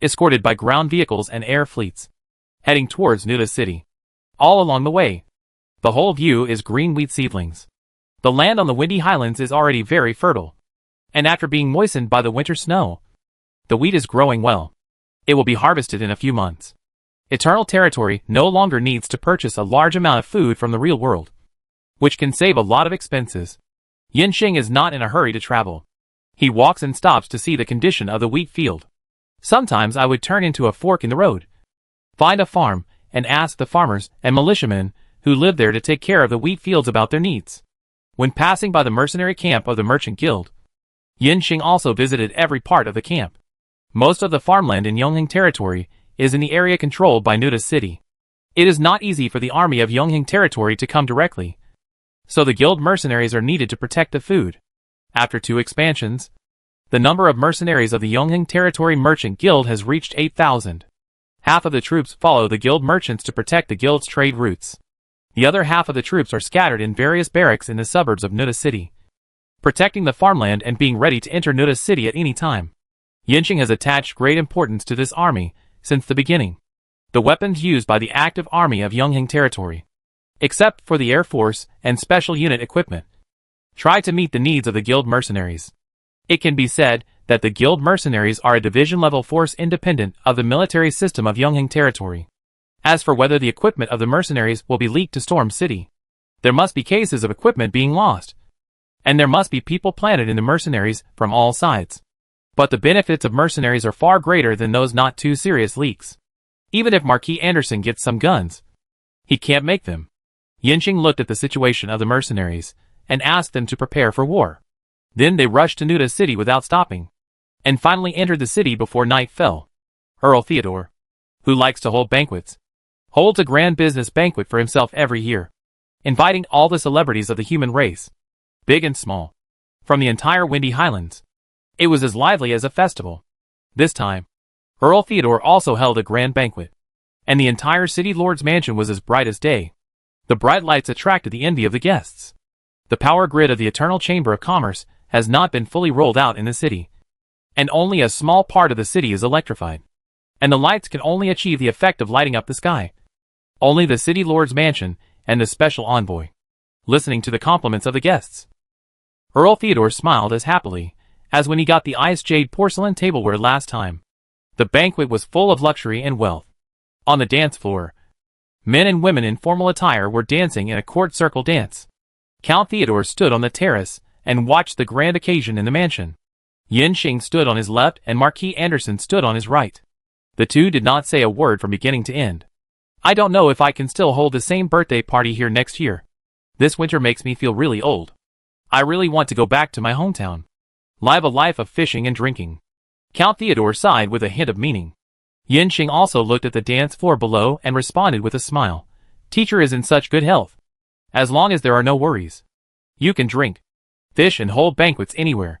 escorted by ground vehicles and air fleets, heading towards Nuda City. All along the way, the whole view is green wheat seedlings. The land on the Windy Highlands is already very fertile, and after being moistened by the winter snow, the wheat is growing well. It will be harvested in a few months. Eternal Territory no longer needs to purchase a large amount of food from the real world, which can save a lot of expenses. Yinxing is not in a hurry to travel. He walks and stops to see the condition of the wheat field. Sometimes I would turn into a fork in the road, find a farm, and ask the farmers and militiamen who live there to take care of the wheat fields about their needs. When passing by the mercenary camp of the Merchant Guild, Yinxing also visited every part of the camp. Most of the farmland in Yongheng Territory is in the area controlled by Nuda City. It is not easy for the army of Yongheng Territory to come directly, so the guild mercenaries are needed to protect the food. After 2 expansions, the number of mercenaries of the Yongheng Territory Merchant Guild has reached 8,000. Half of the troops follow the guild merchants to protect the guild's trade routes. The other half of the troops are scattered in various barracks in the suburbs of Nuda City, protecting the farmland and being ready to enter Nuda City at any time. Yinxing has attached great importance to this army since the beginning. The weapons used by the active army of Yongheng Territory, except for the Air Force and special unit equipment, try to meet the needs of the guild mercenaries. It can be said that the guild mercenaries are a division-level force independent of the military system of Yongheng Territory. As for whether the equipment of the mercenaries will be leaked to Storm City, there must be cases of equipment being lost, and there must be people planted in the mercenaries from all sides. But the benefits of mercenaries are far greater than those not too serious leaks. Even if Marquis Anderson gets some guns, he can't make them. Yinxing looked at the situation of the mercenaries and asked them to prepare for war. Then they rushed to Nuda City without stopping, and finally entered the city before night fell. Earl Theodore, who likes to hold banquets, holds a grand business banquet for himself every year, inviting all the celebrities of the human race, big and small, from the entire Windy Highlands. It was as lively as a festival. This time, Earl Theodore also held a grand banquet, and the entire city lord's mansion was as bright as day. The bright lights attracted the envy of the guests. The power grid of the Eternal Chamber of Commerce has not been fully rolled out in the city, and only a small part of the city is electrified, and the lights can only achieve the effect of lighting up the sky. Only the city lord's mansion and the special envoy, listening to the compliments of the guests. Earl Theodore smiled as happily as when he got the ice jade porcelain tableware last time. The banquet was full of luxury and wealth. On the dance floor, men and women in formal attire were dancing in a court circle dance. Count Theodore stood on the terrace and watched the grand occasion in the mansion. Yinxing stood on his left and Marquis Anderson stood on his right. The two did not say a word from beginning to end. I don't know if I can still hold the same birthday party here next year. This winter makes me feel really old. I really want to go back to my hometown, live a life of fishing and drinking. Count Theodore sighed with a hint of meaning. Yinxing also looked at the dance floor below and responded with a smile. Teacher is in such good health. As long as there are no worries, you can drink, fish and hold banquets anywhere.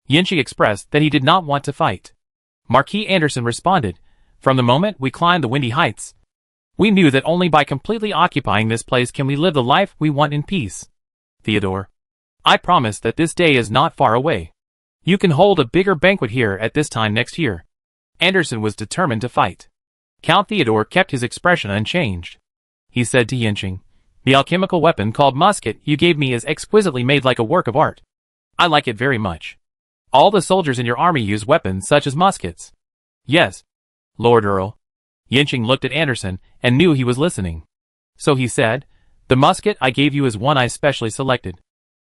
Yinxing expressed that he did not want to fight. Marquis Anderson responded, from the moment we climbed the Windy Heights, we knew that only by completely occupying this place can we live the life we want in peace. Theodore, I promise that this day is not far away. You can hold a bigger banquet here at this time next year. Anderson was determined to fight. Count Theodore kept his expression unchanged. He said to Yinxing, the alchemical weapon called musket you gave me is exquisitely made like a work of art. I like it very much. All the soldiers in your army use weapons such as muskets. Yes, Lord Earl. Yinxing looked at Anderson and knew he was listening. So he said, the musket I gave you is one I specially selected.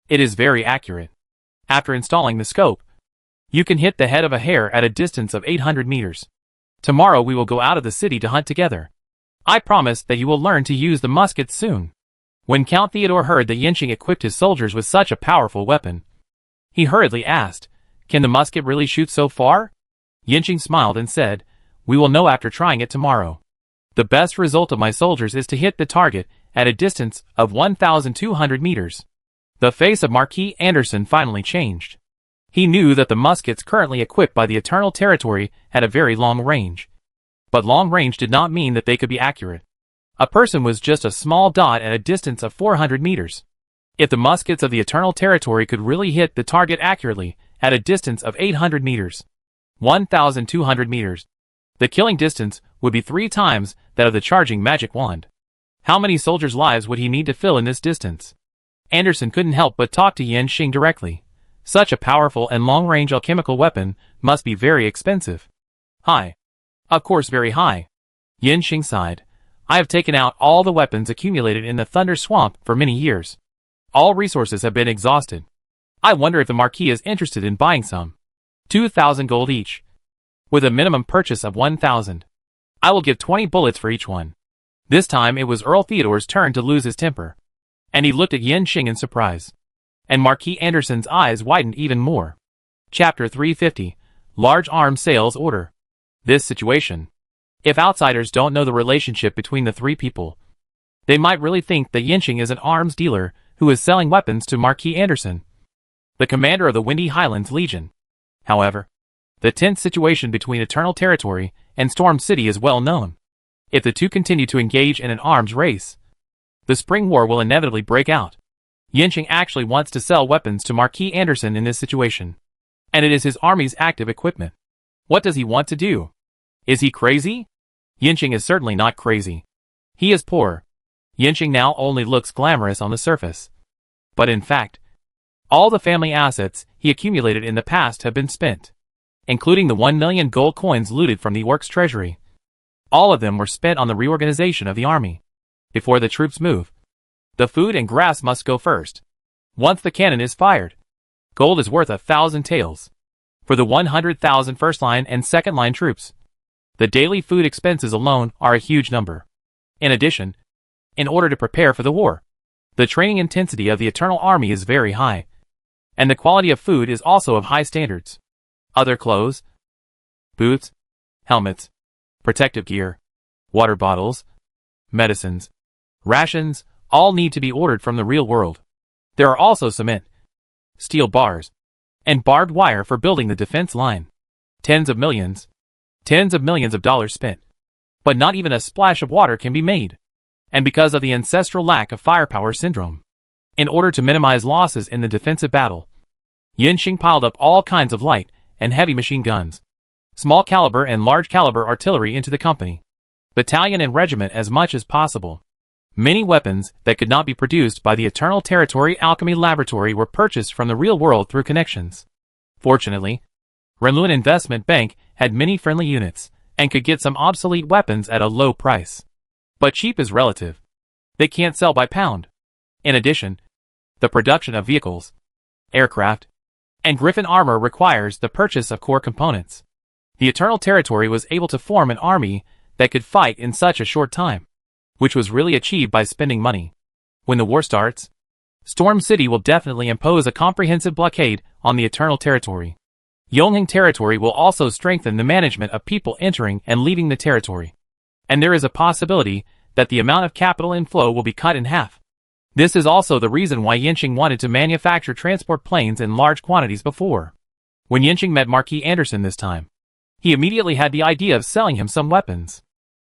It is very accurate. After installing the scope, you can hit the head of a hare at a distance of 800 meters. Tomorrow we will go out of the city to hunt together. I promise that you will learn to use the musket soon. When Count Theodore heard that Yinxing equipped his soldiers with such a powerful weapon, he hurriedly asked, can the musket really shoot so far? Yinxing smiled and said, We will know after trying it tomorrow. The best result of my soldiers is to hit the target at a distance of 1,200 meters. The face of Marquis Anderson finally changed. He knew that the muskets currently equipped by the Eternal Territory had a very long range. But long range did not mean that they could be accurate. A person was just a small dot at a distance of 400 meters. If the muskets of the Eternal Territory could really hit the target accurately at a distance of 800 meters, 1,200 meters, the killing distance would be 3 times that of the charging magic wand. How many soldiers' lives would he need to fill in this distance? Anderson couldn't help but talk to Yanqing directly. Such a powerful and long-range alchemical weapon must be very expensive. High. Of course, very high. Yanqing sighed. I have taken out all the weapons accumulated in the Thunder Swamp for many years. All resources have been exhausted. I wonder if the Marquis is interested in buying some. 2,000 gold each. With a minimum purchase of 1,000. I will give 20 bullets for each one. This time it was Earl Theodore's turn to lose his temper. And he looked at Yanqing in surprise. And Marquis Anderson's eyes widened even more. Chapter 350. Large Arms Sales Order. This situation. If outsiders don't know the relationship between the three people, they might really think that Yanqing is an arms dealer who is selling weapons to Marquis Anderson, the commander of the Windy Highlands Legion. However, the tense situation between Eternal Territory and Storm City is well known. If the two continue to engage in an arms race, the Spring War will inevitably break out. Yanqing actually wants to sell weapons to Marquis Anderson in this situation, and it is his army's active equipment. What does he want to do? Is he crazy? Yanqing is certainly not crazy. He is poor. Yanqing now only looks glamorous on the surface. But in fact, all the family assets he accumulated in the past have been spent, including the 1 million gold coins looted from the orcs' treasury. All of them were spent on the reorganization of the army. Before the troops move, the food and grass must go first. Once the cannon is fired, gold is worth 1,000 taels. For the 100,000 first-line and second-line troops, the daily food expenses alone are a huge number. In addition, in order to prepare for the war, the training intensity of the Eternal Army is very high, and the quality of food is also of high standards. Other clothes, boots, helmets, protective gear, water bottles, medicines, rations, all need to be ordered from the real world. There are also cement, steel bars, and barbed wire for building the defense line. Tens of millions of dollars spent. But not even a splash of water can be made. And because of the ancestral lack of firepower syndrome, in order to minimize losses in the defensive battle, Yanqing piled up all kinds of light and heavy machine guns, small caliber and large caliber artillery into the company, battalion and regiment as much as possible. Many weapons that could not be produced by the Eternal Territory Alchemy Laboratory were purchased from the real world through connections. Fortunately, Renlun Investment Bank had many friendly units and could get some obsolete weapons at a low price. But cheap is relative. They can't sell by pound. In addition, the production of vehicles, aircraft, and Griffin armor requires the purchase of core components. The Eternal Territory was able to form an army that could fight in such a short time, which was really achieved by spending money. When the war starts, Storm City will definitely impose a comprehensive blockade on the Eternal Territory. Yongheng Territory will also strengthen the management of people entering and leaving the territory. And there is a possibility that the amount of capital inflow will be cut in half. This is also the reason why Yanqing wanted to manufacture transport planes in large quantities before. When Yanqing met Marquis Anderson this time, he immediately had the idea of selling him some weapons.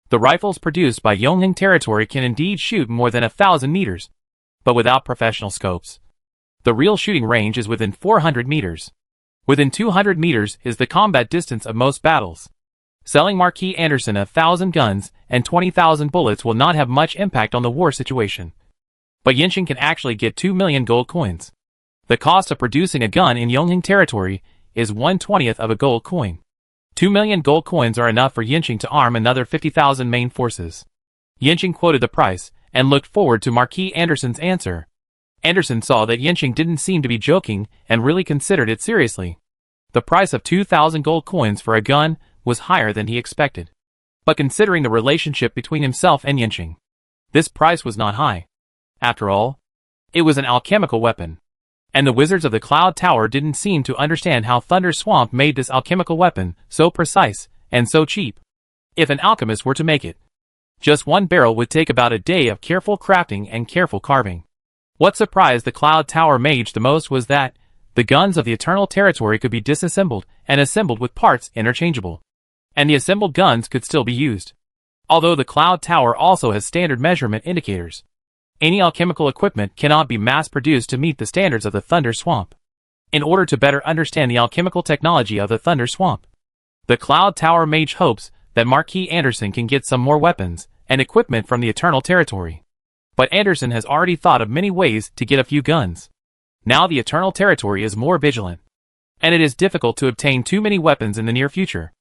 The rifles produced by Yongheng Territory can indeed shoot more than 1,000 meters, but without professional scopes. The real shooting range is within 400 meters. Within 200 meters is the combat distance of most battles. Selling Marquis Anderson 1,000 guns and 20,000 bullets will not have much impact on the war situation. But Yanqing can actually get 2 million gold coins. The cost of producing a gun in Yongheng Territory is 1/20th of a gold coin. 2 million gold coins are enough for Yanqing to arm another 50,000 main forces. Yanqing quoted the price and looked forward to Marquis Anderson's answer. Anderson saw that Yanqing didn't seem to be joking and really considered it seriously. The price of 2,000 gold coins for a gun was higher than he expected. But considering the relationship between himself and Yanqing, this price was not high. After all, it was an alchemical weapon. And the wizards of the Cloud Tower didn't seem to understand how Thunder Swamp made this alchemical weapon so precise and so cheap. If an alchemist were to make it, just one barrel would take about a day of careful crafting and careful carving. What surprised the Cloud Tower mage the most was that the guns of the Eternal Territory could be disassembled and assembled with parts interchangeable, and the assembled guns could still be used. Although the Cloud Tower also has standard measurement indicators, any alchemical equipment cannot be mass-produced to meet the standards of the Thunder Swamp. In order to better understand the alchemical technology of the Thunder Swamp, the Cloud Tower mage hopes that Marquis Anderson can get some more weapons and equipment from the Eternal Territory. But Anderson has already thought of many ways to get a few guns. Now the Eternal Territory is more vigilant, and it is difficult to obtain too many weapons in the near future.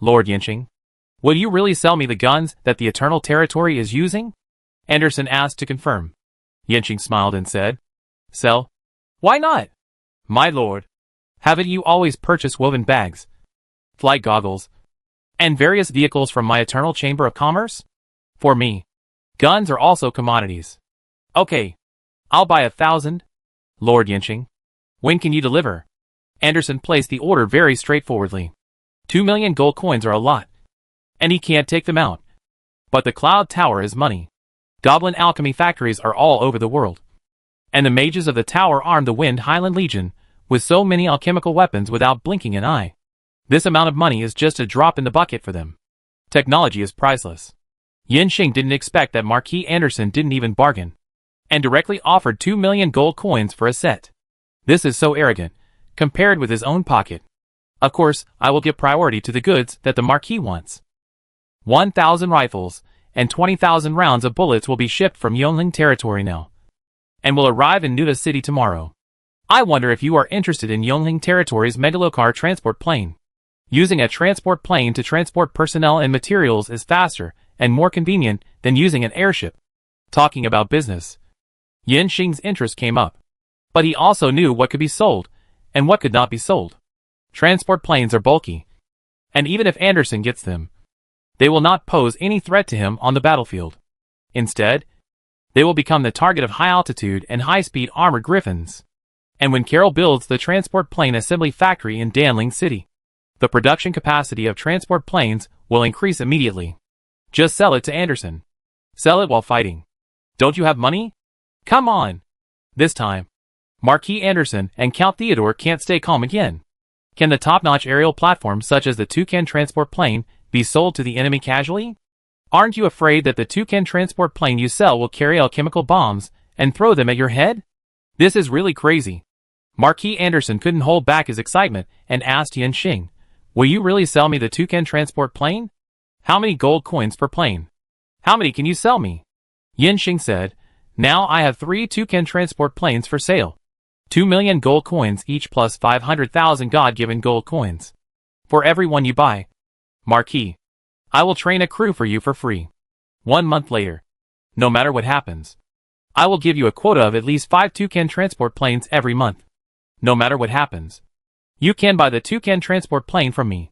Lord Yinching, will you really sell me the guns that the Eternal Territory is using? Anderson asked to confirm. Yinching smiled and said, Sell? Why not? My lord, haven't you always purchased woven bags, flight goggles, and various vehicles from my Eternal Chamber of Commerce? For me, guns are also commodities. Okay, I'll buy 1,000. Lord Yinching, when can you deliver? Anderson placed the order very straightforwardly. 2 million gold coins are a lot, and he can't take them out. But the Cloud Tower is money. Goblin alchemy factories are all over the world, and the mages of the tower armed the Wind Highland Legion with so many alchemical weapons without blinking an eye. This amount of money is just a drop in the bucket for them. Technology is priceless. Yinching didn't expect that Marquis Anderson didn't even bargain, and directly offered 2 million gold coins for a set. This is so arrogant, compared with his own pocket. Of course, I will give priority to the goods that the Marquis wants. 1,000 rifles and 20,000 rounds of bullets will be shipped from Yonling territory now, and will arrive in Nuda City tomorrow. I wonder if you are interested in Yonling territory's megalocar transport plane. Using a transport plane to transport personnel and materials is faster and more convenient than using an airship. Talking about business, Yinching's interest came up, but he also knew what could be sold and what could not be sold. Transport planes are bulky, and even if Anderson gets them, they will not pose any threat to him on the battlefield. Instead, they will become the target of high-altitude and high-speed armored griffins. And when Carol builds the transport plane assembly factory in Danling City, the production capacity of transport planes will increase immediately. Just sell it to Anderson. Sell it while fighting. Don't you have money? Come on! This time, Marquis Anderson and Count Theodore can't stay calm again. Can the top-notch aerial platforms such as the Toucan transport plane be sold to the enemy casually? Aren't you afraid that the Toucan transport plane you sell will carry alchemical bombs and throw them at your head? This is really crazy. Marquis Anderson couldn't hold back his excitement and asked Yinching, will you really sell me the Toucan transport plane? How many gold coins per plane? How many can you sell me? Yinching said, now I have 3 Toucan transport planes for sale. 2 million gold coins each plus 500,000 God-given gold coins. For every one you buy, Marquis, I will train a crew for you for free. 1 month later, no matter what happens, I will give you a quota of at least 5 Toucan transport planes every month. No matter what happens, you can buy the Toucan transport plane from me,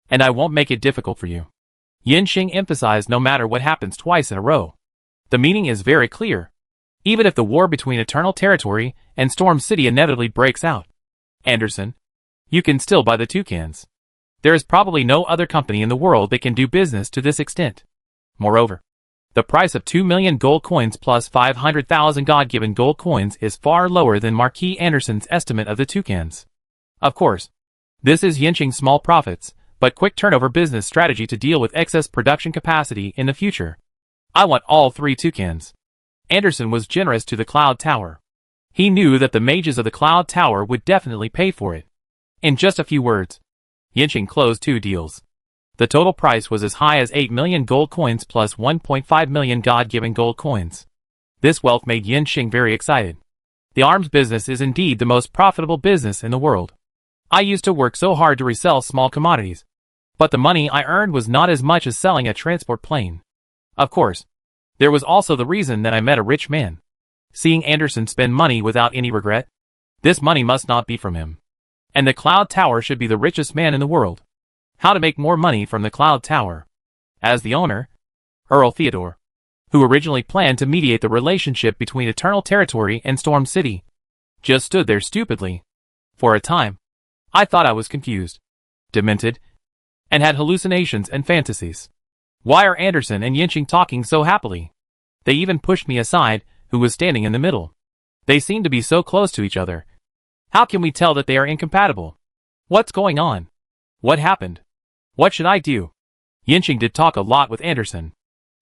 and I won't make it difficult for you. Yinching emphasized no matter what happens twice in a row. The meaning is very clear. Even if the war between Eternal Territory and Storm City inevitably breaks out, Anderson, you can still buy the Toucans. There is probably no other company in the world that can do business to this extent. Moreover, the price of 2 million gold coins plus 500,000 God-given gold coins is far lower than Marquis Anderson's estimate of the Toucans. Of course, this is Yinching's small profits, but quick turnover business strategy to deal with excess production capacity in the future. I want all 3 Toucans. Anderson was generous to the Cloud Tower. He knew that the mages of the Cloud Tower would definitely pay for it. In just a few words, Yinching closed 2 deals. The total price was as high as 8 million gold coins plus 1.5 million God-given gold coins. This wealth made Yinching very excited. The arms business is indeed the most profitable business in the world. I used to work so hard to resell small commodities, but the money I earned was not as much as selling a transport plane. Of course, there was also the reason that I met a rich man. Seeing Anderson spend money without any regret, this money must not be from him. And the Cloud Tower should be the richest man in the world. How to make more money from the Cloud Tower? As the owner, Earl Theodore, who originally planned to mediate the relationship between Eternal Territory and Storm City, just stood there stupidly. For a time, I thought I was confused, demented, and had hallucinations and fantasies. Why are Anderson and Yinxing talking so happily? They even pushed me aside, who was standing in the middle. They seem to be so close to each other. How can we tell that they are incompatible? What's going on? What happened? What should I do? Yinxing did talk a lot with Anderson.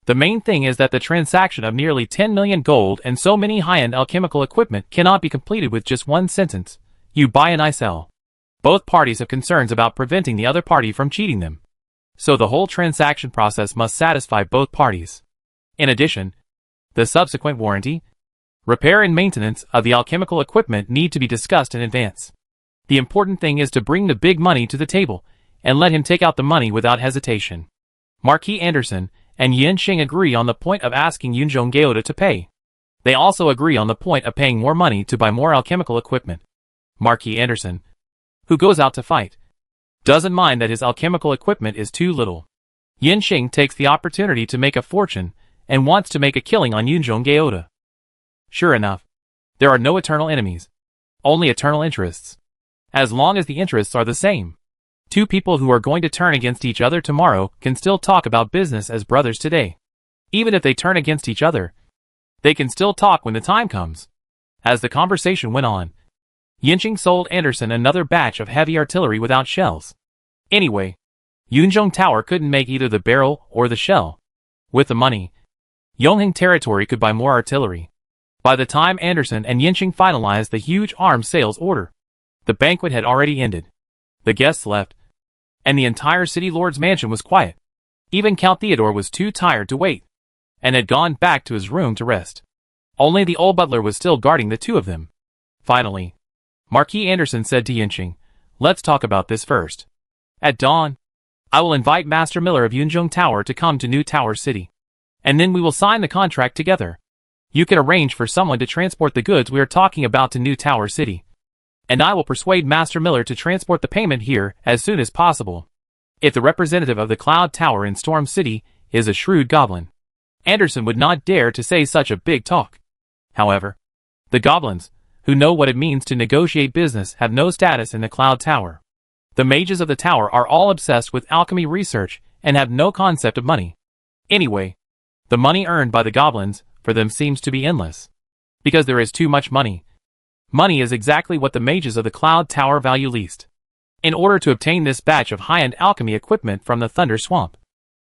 The main thing is that the transaction of nearly 10 million gold and so many high-end alchemical equipment cannot be completed with just one sentence. You buy and I sell. Both parties have concerns about preventing the other party from cheating them. So the whole transaction process must satisfy both parties. In addition, the subsequent warranty, repair and maintenance of the alchemical equipment need to be discussed in advance. The important thing is to bring the big money to the table and let him take out the money without hesitation. Marquis Anderson and Yinxing agree on the point of asking Yunzhong Geoda to pay. They also agree on the point of paying more money to buy more alchemical equipment. Marquis Anderson, who goes out to fight, doesn't mind that his alchemical equipment is too little. Yinxing takes the opportunity to make a fortune and wants to make a killing on Yunzhong Geoda. Sure enough, there are no eternal enemies, only eternal interests. As long as the interests are the same. Two people who are going to turn against each other tomorrow can still talk about business as brothers today. Even if they turn against each other, they can still talk when the time comes. As the conversation went on, Yinxing sold Anderson another batch of heavy artillery without shells. Anyway, Yunzhong Tower couldn't make either the barrel or the shell. With the money, Yongheng territory could buy more artillery. By the time Anderson and Yinxing finalized the huge arms sales order, the banquet had already ended. The guests left, and the entire city lord's mansion was quiet. Even Count Theodore was too tired to wait, and had gone back to his room to rest. Only the old butler was still guarding the two of them. Finally, Marquis Anderson said to Yinxing, "Let's talk about this first. At dawn, I will invite Master Miller of Yunzhong Tower to come to New Tower City, and then we will sign the contract together. You can arrange for someone to transport the goods we are talking about to New Tower City, and I will persuade Master Miller to transport the payment here as soon as possible. If the representative of the Cloud Tower in Storm City is a shrewd goblin, Anderson would not dare to say such a big talk. However, the goblins, who know what it means to negotiate business, have no status in the Cloud Tower. The mages of the tower are all obsessed with alchemy research and have no concept of money. Anyway, the money earned by the goblins for them seems to be endless. Because there is too much money. Money is exactly what the mages of the Cloud Tower value least. In order to obtain this batch of high-end alchemy equipment from the Thunder Swamp,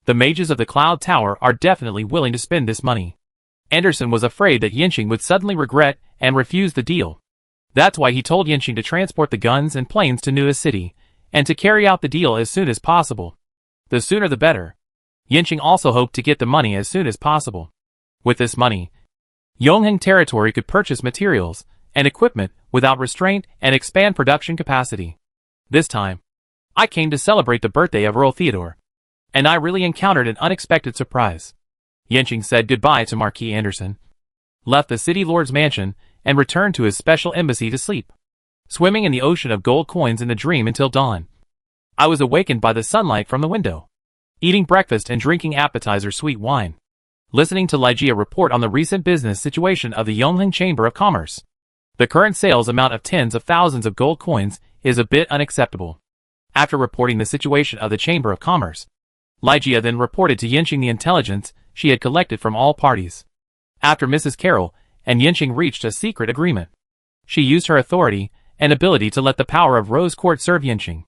the mages of the Cloud Tower are definitely willing to spend this money. Anderson was afraid that Yinxing would suddenly regret and refuse the deal. That's why he told Yinxing to transport the guns and planes to Nuwa City, and to carry out the deal as soon as possible. The sooner the better. Yinxing also hoped to get the money as soon as possible. With this money, Yongheng territory could purchase materials and equipment without restraint and expand production capacity. This time, I came to celebrate the birthday of Earl Theodore, and I really encountered an unexpected surprise. Yinxing said goodbye to Marquis Anderson, left the city lord's mansion, and returned to his special embassy to sleep, swimming in the ocean of gold coins in the dream until dawn. I was awakened by the sunlight from the window, eating breakfast and drinking appetizer sweet wine, listening to Ligeia report on the recent business situation of the Yongheng Chamber of Commerce. The current sales amount of tens of thousands of gold coins is a bit unacceptable. After reporting the situation of the Chamber of Commerce, Ligeia then reported to Yinxing the intelligence she had collected from all parties. After Mrs. Carroll and Yinxing reached a secret agreement, she used her authority and ability to let the power of Rose Court serve Yinxing.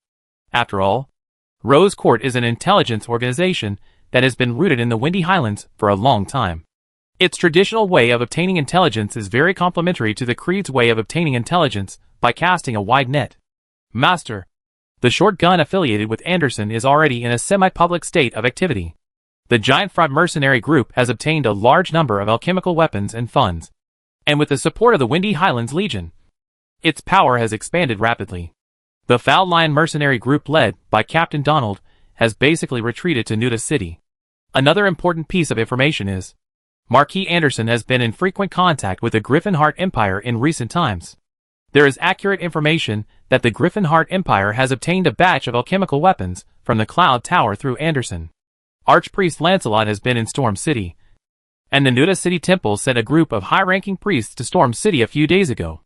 After all, Rose Court is an intelligence organization that has been rooted in the Windy Highlands for a long time. Its traditional way of obtaining intelligence is very complementary to the Creed's way of obtaining intelligence by casting a wide net. Master, the short gun affiliated with Anderson is already in a semi-public state of activity. The Giant Front mercenary group has obtained a large number of alchemical weapons and funds, and with the support of the Windy Highlands Legion, its power has expanded rapidly. The Foul Lion mercenary group led by Captain Donald has basically retreated to Nuwa City. Another important piece of information is, Marquis Anderson has been in frequent contact with the Griffinheart Empire in recent times. There is accurate information that the Griffinheart Empire has obtained a batch of alchemical weapons from the Cloud Tower through Anderson. Archpriest Lancelot has been in Storm City, and the Nuwa City Temple sent a group of high-ranking priests to Storm City a few days ago.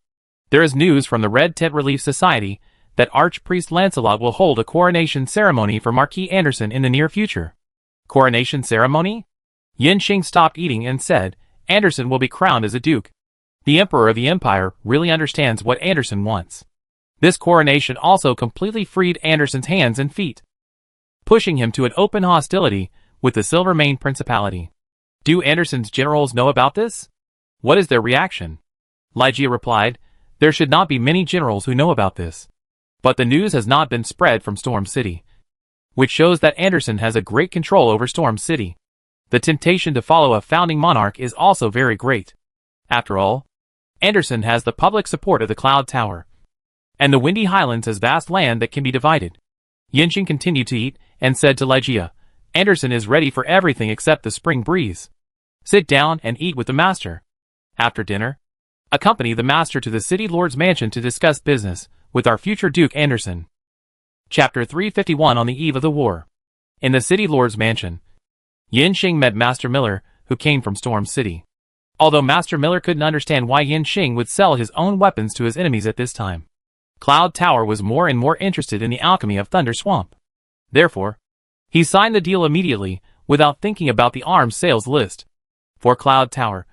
There is news from the Red Tent Relief Society that Archpriest Lancelot will hold a coronation ceremony for Marquis Anderson in the near future. Coronation ceremony? Yinxing stopped eating and said, Anderson will be crowned as a duke. The Emperor of the Empire really understands what Anderson wants. This coronation also completely freed Anderson's hands and feet, pushing him to an open hostility with the Silvermane Principality. Do Anderson's generals know about this? What is their reaction? Ligia replied, there should not be many generals who know about this. But the news has not been spread from Storm City, which shows that Anderson has a great control over Storm City. The temptation to follow a founding monarch is also very great. After all, Anderson has the public support of the Cloud Tower, and the Windy Highlands has vast land that can be divided. Yinxing continued to eat and said to Ligia, Anderson is ready for everything except the spring breeze. Sit down and eat with the master. After dinner, accompany the master to the city lord's mansion to discuss business with our future Duke Anderson. Chapter 351 on the eve of the war. In the city lord's mansion, Yinxing met Master Miller, who came from Storm City. Although Master Miller couldn't understand why Yinxing would sell his own weapons to his enemies at this time, Cloud Tower was more and more interested in the alchemy of Thunder Swamp. Therefore, he signed the deal immediately, without thinking about the arms sales list. For Cloud Tower,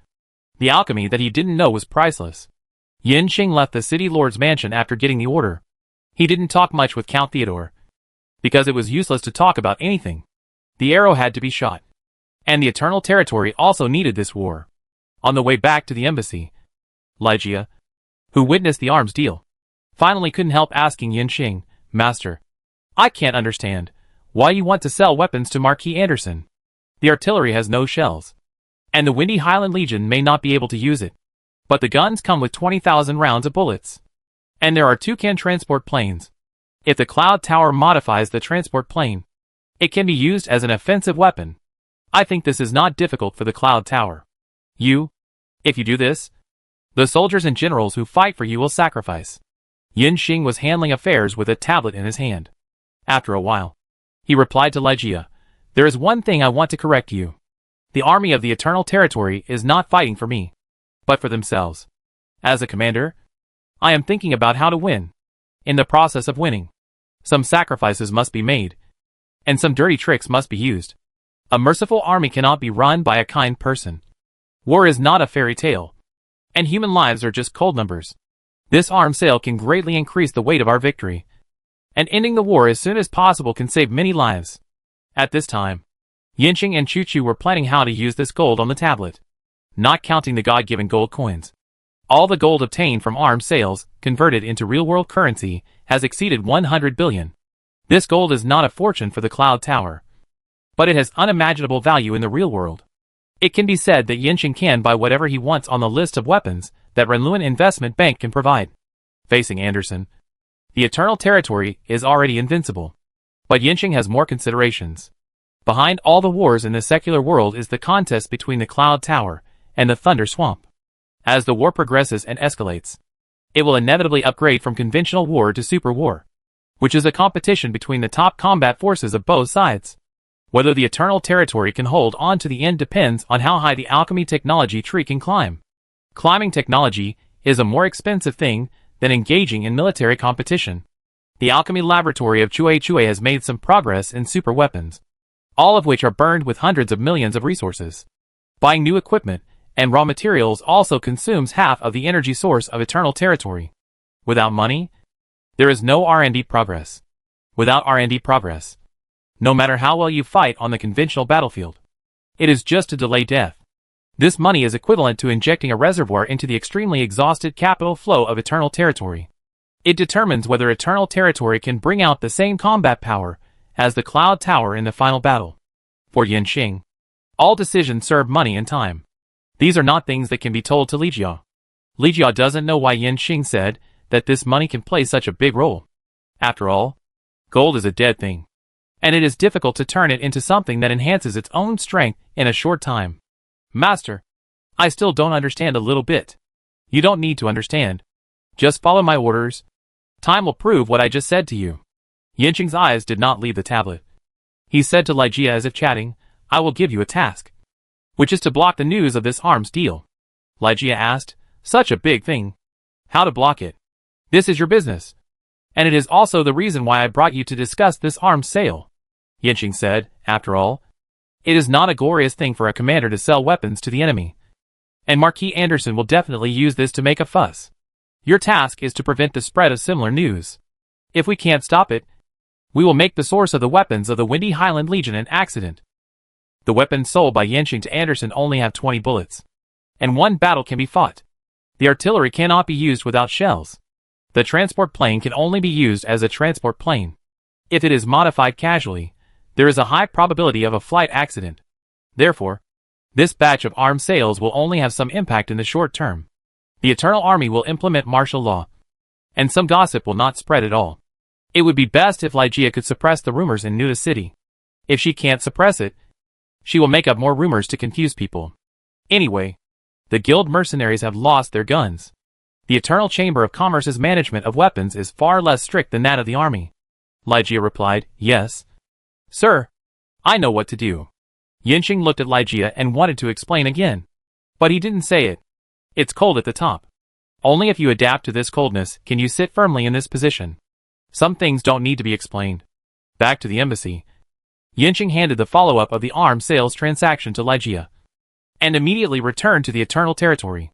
the alchemy that he didn't know was priceless. Yinxing left the city lord's mansion after getting the order. He didn't talk much with Count Theodore, because it was useless to talk about anything. The arrow had to be shot, and the Eternal Territory also needed this war. On the way back to the embassy, Ligia, who witnessed the arms deal, finally couldn't help asking Yinxing, Master, I can't understand why you want to sell weapons to Marquis Anderson. The artillery has no shells, and the Windy Highland Legion may not be able to use it. But the guns come with 20,000 rounds of bullets. And there are 2 can transport planes. If the Cloud Tower modifies the transport plane, it can be used as an offensive weapon. I think this is not difficult for the Cloud Tower. If you do this, the soldiers and generals who fight for you will sacrifice. Yinxing was handling affairs with a tablet in his hand. After a while, he replied to Ligia, there is one thing I want to correct you. The army of the Eternal Territory is not fighting for me, but for themselves. As a commander, I am thinking about how to win. In the process of winning, some sacrifices must be made, and some dirty tricks must be used. A merciful army cannot be run by a kind person. War is not a fairy tale, and human lives are just cold numbers. This arms sale can greatly increase the weight of our victory, and ending the war as soon as possible can save many lives. At this time, Yinxing and Chuchu were planning how to use this gold on the tablet, not counting the God-given gold coins. All the gold obtained from arms sales, converted into real-world currency, has exceeded 100 billion. This gold is not a fortune for the Cloud Tower, but it has unimaginable value in the real world. It can be said that Yinxing can buy whatever he wants on the list of weapons that Renluin Investment Bank can provide. Facing Anderson, the Eternal Territory is already invincible, but Yinxing has more considerations. Behind all the wars in the secular world is the contest between the Cloud Tower and the Thunder Swamp. As the war progresses and escalates, it will inevitably upgrade from conventional war to super war, which is a competition between the top combat forces of both sides. Whether the Eternal Territory can hold on to the end depends on how high the alchemy technology tree can climb. Climbing technology is a more expensive thing than engaging in military competition. The alchemy laboratory of Chue has made some progress in super weapons, all of which are burned with hundreds of millions of resources. Buying new equipment and raw materials also consumes half of the energy source of Eternal Territory. Without money, there is no R&D progress. Without R&D progress, no matter how well you fight on the conventional battlefield, it is just to delay death. This money is equivalent to injecting a reservoir into the extremely exhausted capital flow of Eternal Territory. It determines whether Eternal Territory can bring out the same combat power as the Cloud Tower in the final battle. For Yinxing, all decisions serve money and time. These are not things that can be told to Ligia. Ligia doesn't know why Yinxing said that this money can play such a big role. After all, gold is a dead thing, and it is difficult to turn it into something that enhances its own strength in a short time. Master, I still don't understand a little bit. You don't need to understand. Just follow my orders. Time will prove what I just said to you. Yinxing's eyes did not leave the tablet. He said to Ligia as if chatting, I will give you a task, which is to block the news of this arms deal. Ligia asked, such a big thing. How to block it? This is your business. And it is also the reason why I brought you to discuss this arms sale. Yinxing said, after all, It is not a glorious thing for a commander to sell weapons to the enemy. And Marquis Anderson will definitely use this to make a fuss. Your task is to prevent the spread of similar news. If we can't stop it, we will make the source of the weapons of the Windy Highland Legion an accident. The weapons sold by Yenshing to Anderson only have 20 bullets. And one battle can be fought. The artillery cannot be used without shells. The transport plane can only be used as a transport plane. If it is modified casually, there is a high probability of a flight accident. Therefore, this batch of arms sales will only have some impact in the short term. The Eternal Army will implement martial law. And some gossip will not spread at all. It would be best if Lygia could suppress the rumors in Nuda City. If she can't suppress it, she will make up more rumors to confuse people. Anyway, the guild mercenaries have lost their guns. The Eternal Chamber of Commerce's management of weapons is far less strict than that of the army. Lygia replied, yes. Sir, I know what to do. Yenshing looked at Lygia and wanted to explain again. But he didn't say it. It's cold at the top. Only if you adapt to this coldness can you sit firmly in this position. Some things don't need to be explained. Back to the embassy. Yenshing handed the follow-up of the arms sales transaction to Lygia, and immediately returned to the Eternal Territory.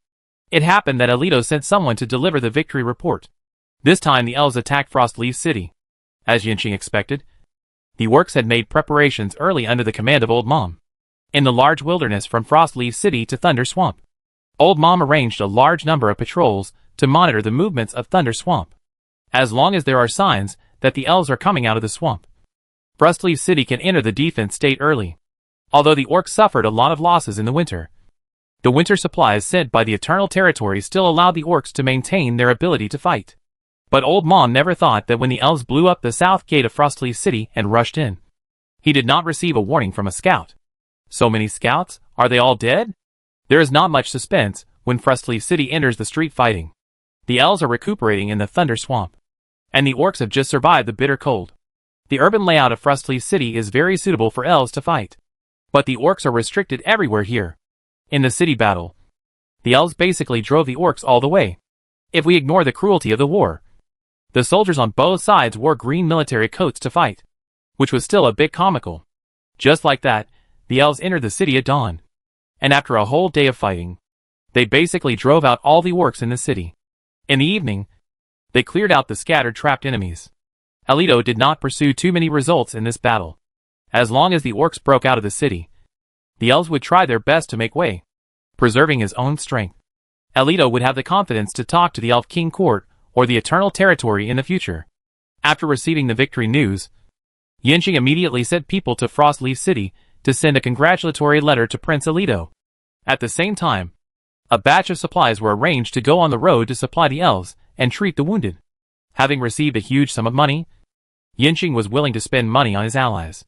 It happened that Alito sent someone to deliver the victory report. This time the elves attacked Frostleaf City. As Yenshing expected, the orcs had made preparations early under the command of Old Mom. In the large wilderness from Frostleaf City to Thunder Swamp, Old Mom arranged a large number of patrols to monitor the movements of Thunder Swamp. As long as there are signs that the elves are coming out of the swamp, Frostleaf City can enter the defense state early. Although the orcs suffered a lot of losses in the winter, the winter supplies sent by the Eternal Territory still allowed the orcs to maintain their ability to fight. But Old Mom never thought that when the elves blew up the south gate of Frostleaf City and rushed in, he did not receive a warning from a scout. So many scouts? Are they all dead? There is not much suspense when Frostleaf City enters the street fighting. The elves are recuperating in the Thunder Swamp, and the orcs have just survived the bitter cold. The urban layout of Frostleaf City is very suitable for elves to fight. But the orcs are restricted everywhere here. In the city battle, the elves basically drove the orcs all the way. If we ignore the cruelty of the war, the soldiers on both sides wore green military coats to fight, which was still a bit comical. Just like that, the elves entered the city at dawn. And after a whole day of fighting, they basically drove out all the orcs in the city. In the evening, they cleared out the scattered trapped enemies. Alito did not pursue too many results in this battle. As long as the orcs broke out of the city, the elves would try their best to make way, preserving his own strength. Alito would have the confidence to talk to the Elf King Court or the Eternal Territory in the future. After receiving the victory news, Yenshing immediately sent people to Frostleaf City to send a congratulatory letter to Prince Alito. At the same time, a batch of supplies were arranged to go on the road to supply the elves and treat the wounded. Having received a huge sum of money, Yenshing was willing to spend money on his allies.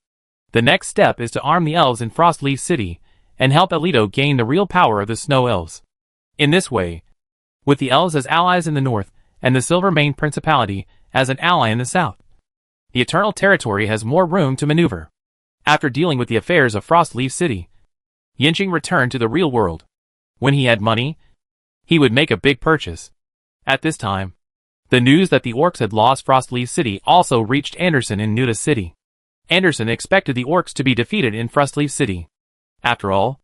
The next step is to arm the elves in Frostleaf City and help Alito gain the real power of the Snow Elves. In this way, with the elves as allies in the north and the Silvermane Principality as an ally in the south, the Eternal Territory has more room to maneuver. After dealing with the affairs of Frostleaf City, Yenshing returned to the real world. When he had money, he would make a big purchase. At this time, the news that the orcs had lost Frostleaf City also reached Anderson in Nuda City. Anderson expected the orcs to be defeated in Frostleaf City. After all,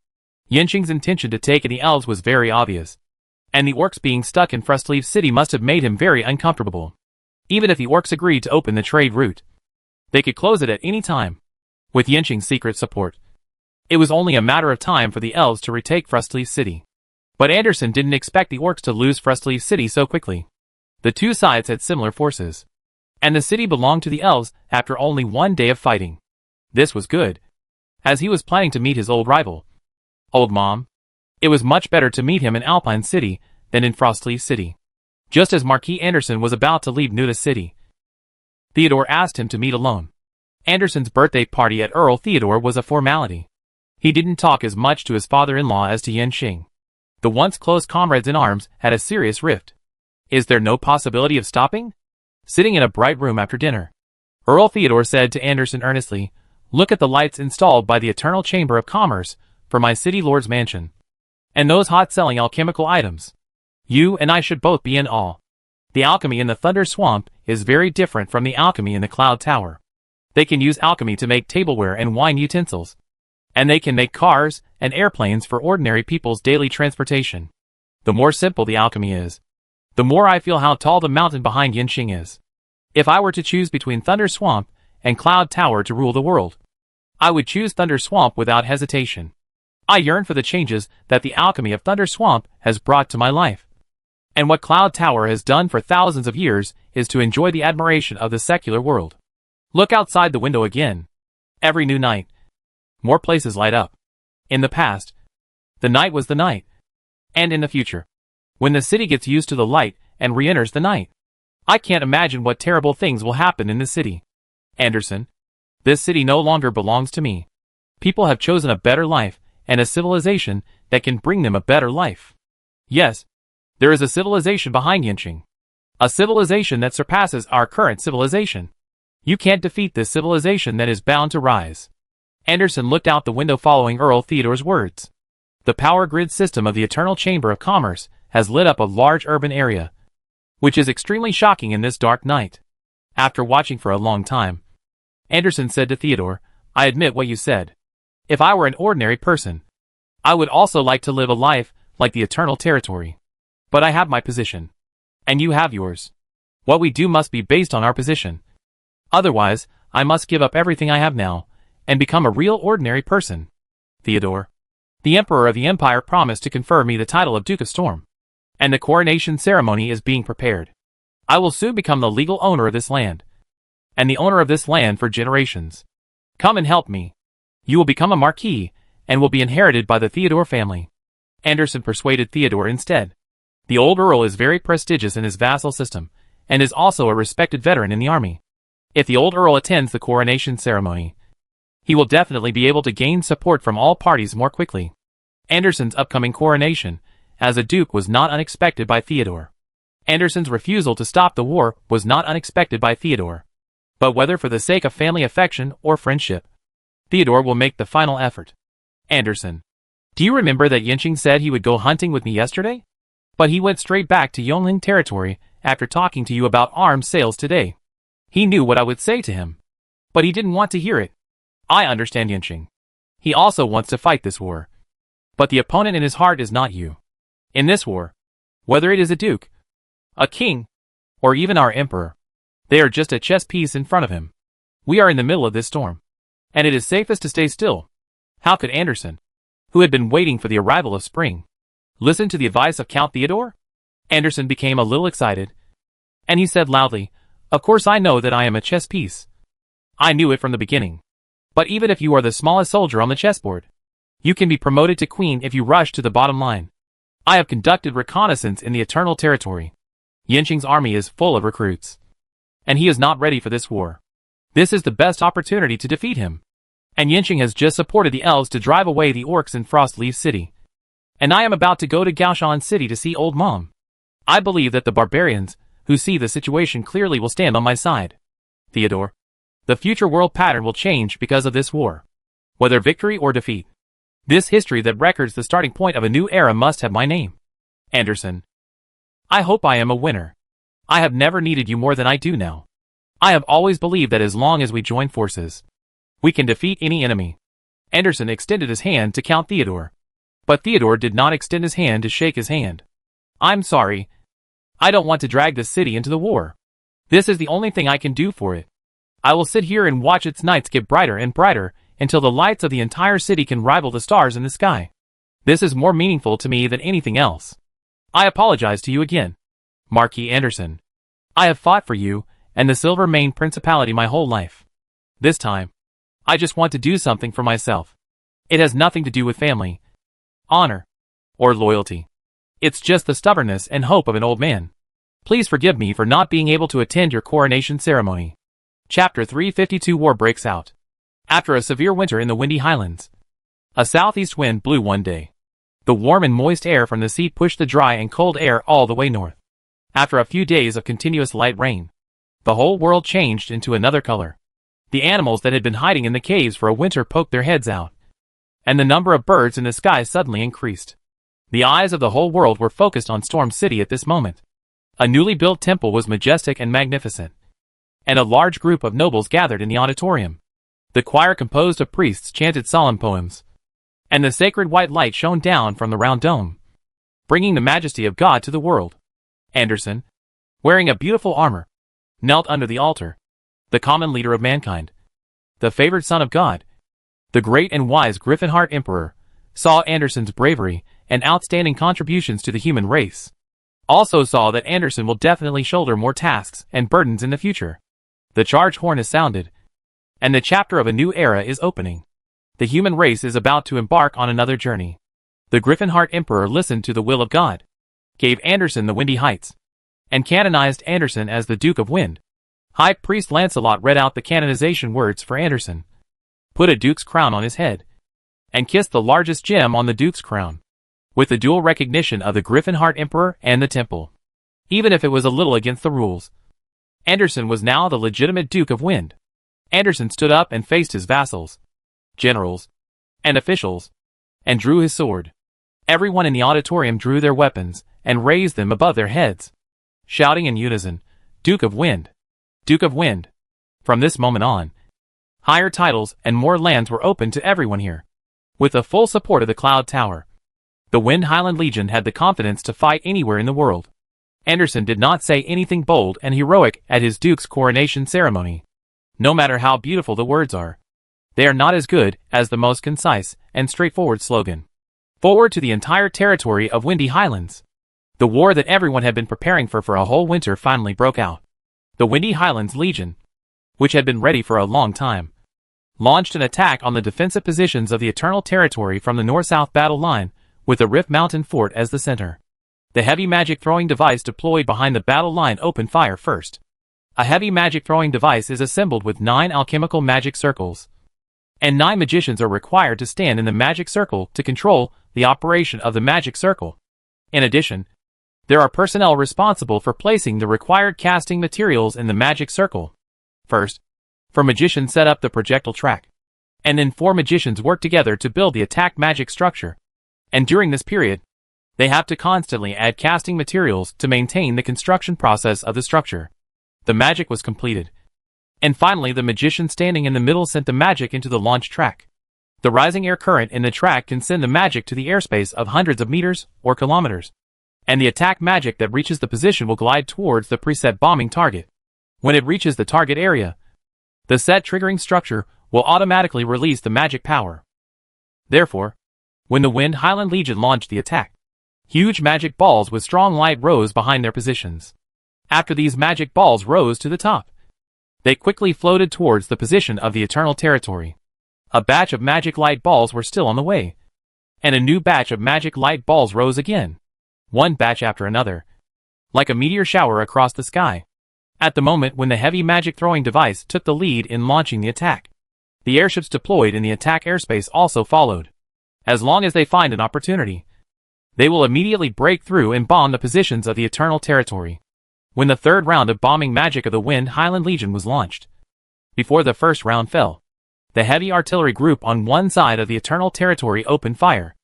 Yenshing's intention to take in the elves was very obvious, and the orcs being stuck in Frostleaf City must have made him very uncomfortable. Even if the orcs agreed to open the trade route, they could close it at any time. With Yenshing's secret support, it was only a matter of time for the elves to retake Frostleaf City. But Anderson didn't expect the orcs to lose Frostleaf City so quickly. The two sides had similar forces, and the city belonged to the elves after only one day of fighting. This was good, as he was planning to meet his old rival, Old Mom. It was much better to meet him in Alpine City than in Frostleaf City. Just as Marquis Anderson was about to leave Nuda City, Theodore asked him to meet alone. Anderson's birthday party at Earl Theodore was a formality. He didn't talk as much to his father-in-law as to Yenshing. The once close comrades in arms had a serious rift. Is there no possibility of stopping? Sitting in a bright room after dinner, Earl Theodore said to Anderson earnestly, "Look at the lights installed by the Eternal Chamber of Commerce for my city lord's mansion. And those hot-selling alchemical items. You and I should both be in awe. The alchemy in the Thunder Swamp is very different from the alchemy in the Cloud Tower. They can use alchemy to make tableware and wine utensils. And they can make cars and airplanes for ordinary people's daily transportation. The more simple the alchemy is, the more I feel how tall the mountain behind Yinxing is. If I were to choose between Thunder Swamp and Cloud Tower to rule the world, I would choose Thunder Swamp without hesitation. I yearn for the changes that the alchemy of Thunder Swamp has brought to my life. And what Cloud Tower has done for thousands of years is to enjoy the admiration of the secular world. Look outside the window again. Every new night, more places light up. In the past, the night was the night. And in the future, when the city gets used to the light and re-enters the night, I can't imagine what terrible things will happen in the city. Anderson, this city no longer belongs to me. People have chosen a better life and a civilization that can bring them a better life. Yes, there is a civilization behind Yinxing. A civilization that surpasses our current civilization. You can't defeat this civilization that is bound to rise. Anderson looked out the window following Earl Theodore's words. The power grid system of the Eternal Chamber of Commerce has lit up a large urban area, which is extremely shocking in this dark night. After watching for a long time, Anderson said to Theodore, I admit what you said. If I were an ordinary person, I would also like to live a life like the Eternal Territory. But I have my position. And you have yours. What we do must be based on our position. Otherwise, I must give up everything I have now, and become a real ordinary person. Theodore, the Emperor of the Empire promised to confer me the title of Duke of Storm. And the coronation ceremony is being prepared. I will soon become the legal owner of this land. And the owner of this land for generations. Come and help me. You will become a marquis, and will be inherited by the Theodore family. Anderson persuaded Theodore instead. The old Earl is very prestigious in his vassal system, and is also a respected veteran in the army. If the old Earl attends the coronation ceremony, he will definitely be able to gain support from all parties more quickly. Anderson's upcoming coronation as a duke was not unexpected by Theodore. Anderson's refusal to stop the war was not unexpected by Theodore. But whether for the sake of family affection or friendship, Theodore will make the final effort. Anderson, do you remember that Yinxing said he would go hunting with me yesterday? But he went straight back to Yongling territory after talking to you about arms sales today. He knew what I would say to him. But he didn't want to hear it. I understand Yinxing. He also wants to fight this war. But the opponent in his heart is not you. In this war, whether it is a duke, a king, or even our emperor, they are just a chess piece in front of him. We are in the middle of this storm, and it is safest to stay still. How could Anderson, who had been waiting for the arrival of spring, listen to the advice of Count Theodore? Anderson became a little excited, and he said loudly, Of course I know that I am a chess piece. I knew it from the beginning. But even if you are the smallest soldier on the chessboard, you can be promoted to queen if you rush to the bottom line. I have conducted reconnaissance in the Eternal Territory. Yinxing's army is full of recruits. And he is not ready for this war. This is the best opportunity to defeat him. And Yinxing has just supported the elves to drive away the orcs in Frostleaf City. And I am about to go to Gaoshan City to see Old Mom. I believe that the barbarians, who see the situation clearly, will stand on my side. Theodore, the future world pattern will change because of this war. Whether victory or defeat. This history that records the starting point of a new era must have my name. Anderson, I hope I am a winner. I have never needed you more than I do now. I have always believed that as long as we join forces, we can defeat any enemy. Anderson extended his hand to Count Theodore. But Theodore did not extend his hand to shake his hand. I'm sorry. I don't want to drag this city into the war. This is the only thing I can do for it. I will sit here and watch its nights get brighter and brighter until the lights of the entire city can rival the stars in the sky. This is more meaningful to me than anything else. I apologize to you again, Marquis Anderson. I have fought for you and the Silver Mane Principality my whole life. This time, I just want to do something for myself. It has nothing to do with family, honor, or loyalty. It's just the stubbornness and hope of an old man. Please forgive me for not being able to attend your coronation ceremony. Chapter 352 War breaks out. After a severe winter in the windy highlands, a southeast wind blew one day. The warm and moist air from the sea pushed the dry and cold air all the way north. After a few days of continuous light rain, the whole world changed into another color. The animals that had been hiding in the caves for a winter poked their heads out, and the number of birds in the sky suddenly increased. The eyes of the whole world were focused on Storm City at this moment. A newly built temple was majestic and magnificent, and a large group of nobles gathered in the auditorium. The choir composed of priests chanted solemn poems, and the sacred white light shone down from the round dome, bringing the majesty of God to the world. Anderson, wearing a beautiful armor, knelt under the altar, the common leader of mankind, the favored son of God. The great and wise Griffinheart Emperor saw Anderson's bravery and outstanding contributions to the human race. Also saw that Anderson will definitely shoulder more tasks and burdens in the future. The charge horn is sounded, and the chapter of a new era is opening. The human race is about to embark on another journey. The Griffinheart Emperor listened to the will of God, gave Anderson the Windy Heights, and canonized Anderson as the Duke of Wind. High Priest Lancelot read out the canonization words for Anderson, put a duke's crown on his head, and kissed the largest gem on the duke's crown, with the dual recognition of the Griffinheart Emperor and the temple. Even if it was a little against the rules, Anderson was now the legitimate Duke of Wind. Anderson stood up and faced his vassals, generals, and officials, and drew his sword. Everyone in the auditorium drew their weapons and raised them above their heads, shouting in unison, "Duke of Wind! Duke of Wind!" From this moment on, higher titles and more lands were open to everyone here. With the full support of the Cloud Tower, the Wind Highland Legion had the confidence to fight anywhere in the world. Anderson did not say anything bold and heroic at his duke's coronation ceremony. No matter how beautiful the words are, they are not as good as the most concise and straightforward slogan. Forward to the entire territory of Windy Highlands. The war that everyone had been preparing for a whole winter finally broke out. The Windy Highlands Legion, which had been ready for a long time, launched an attack on the defensive positions of the Eternal Territory from the north-south battle line, with the Rift Mountain Fort as the center. The heavy magic throwing device deployed behind the battle line opened fire first. A heavy magic throwing device is assembled with 9 alchemical magic circles, and 9 magicians are required to stand in the magic circle to control the operation of the magic circle. In addition, there are personnel responsible for placing the required casting materials in the magic circle. First, 4 magicians set up the projectile track, and then 4 magicians work together to build the attack magic structure. And during this period, they have to constantly add casting materials to maintain the construction process of the structure. The magic was completed, and finally the magician standing in the middle sent the magic into the launch track. The rising air current in the track can send the magic to the airspace of hundreds of meters or kilometers, and the attack magic that reaches the position will glide towards the preset bombing target. When it reaches the target area, the set triggering structure will automatically release the magic power. Therefore, when the Wind Highland Legion launched the attack, huge magic balls with strong light rose behind their positions. After these magic balls rose to the top, they quickly floated towards the position of the Eternal Territory. A batch of magic light balls were still on the way, and a new batch of magic light balls rose again, one batch after another, like a meteor shower across the sky. At the moment when the heavy magic throwing device took the lead in launching the attack, the airships deployed in the attack airspace also followed. As long as they find an opportunity, they will immediately break through and bomb the positions of the Eternal Territory. When the third round of bombing magic of the Wind Highland Legion was launched, before the first round fell, the heavy artillery group on one side of the Eternal Territory opened fire.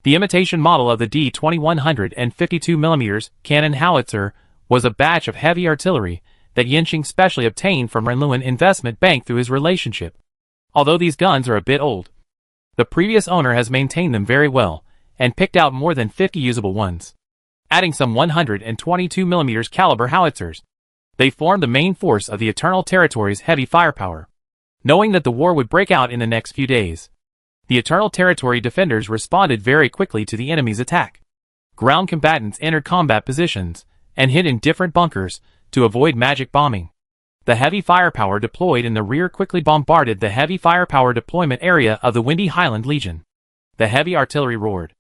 The imitation model of the D-2152mm cannon howitzer was a batch of heavy artillery that Yinxing specially obtained from Renluan Investment Bank through his relationship. Although these guns are a bit old, the previous owner has maintained them very well, and picked out more than 50 usable ones. Adding some 122mm caliber howitzers, they formed the main force of the Eternal Territory's heavy firepower. Knowing that the war would break out in the next few days, the Eternal Territory defenders responded very quickly to the enemy's attack. Ground combatants entered combat positions, and hid in different bunkers, to avoid magic bombing. The heavy firepower deployed in the rear quickly bombarded the heavy firepower deployment area of the Windy Highland Legion. The heavy artillery roared,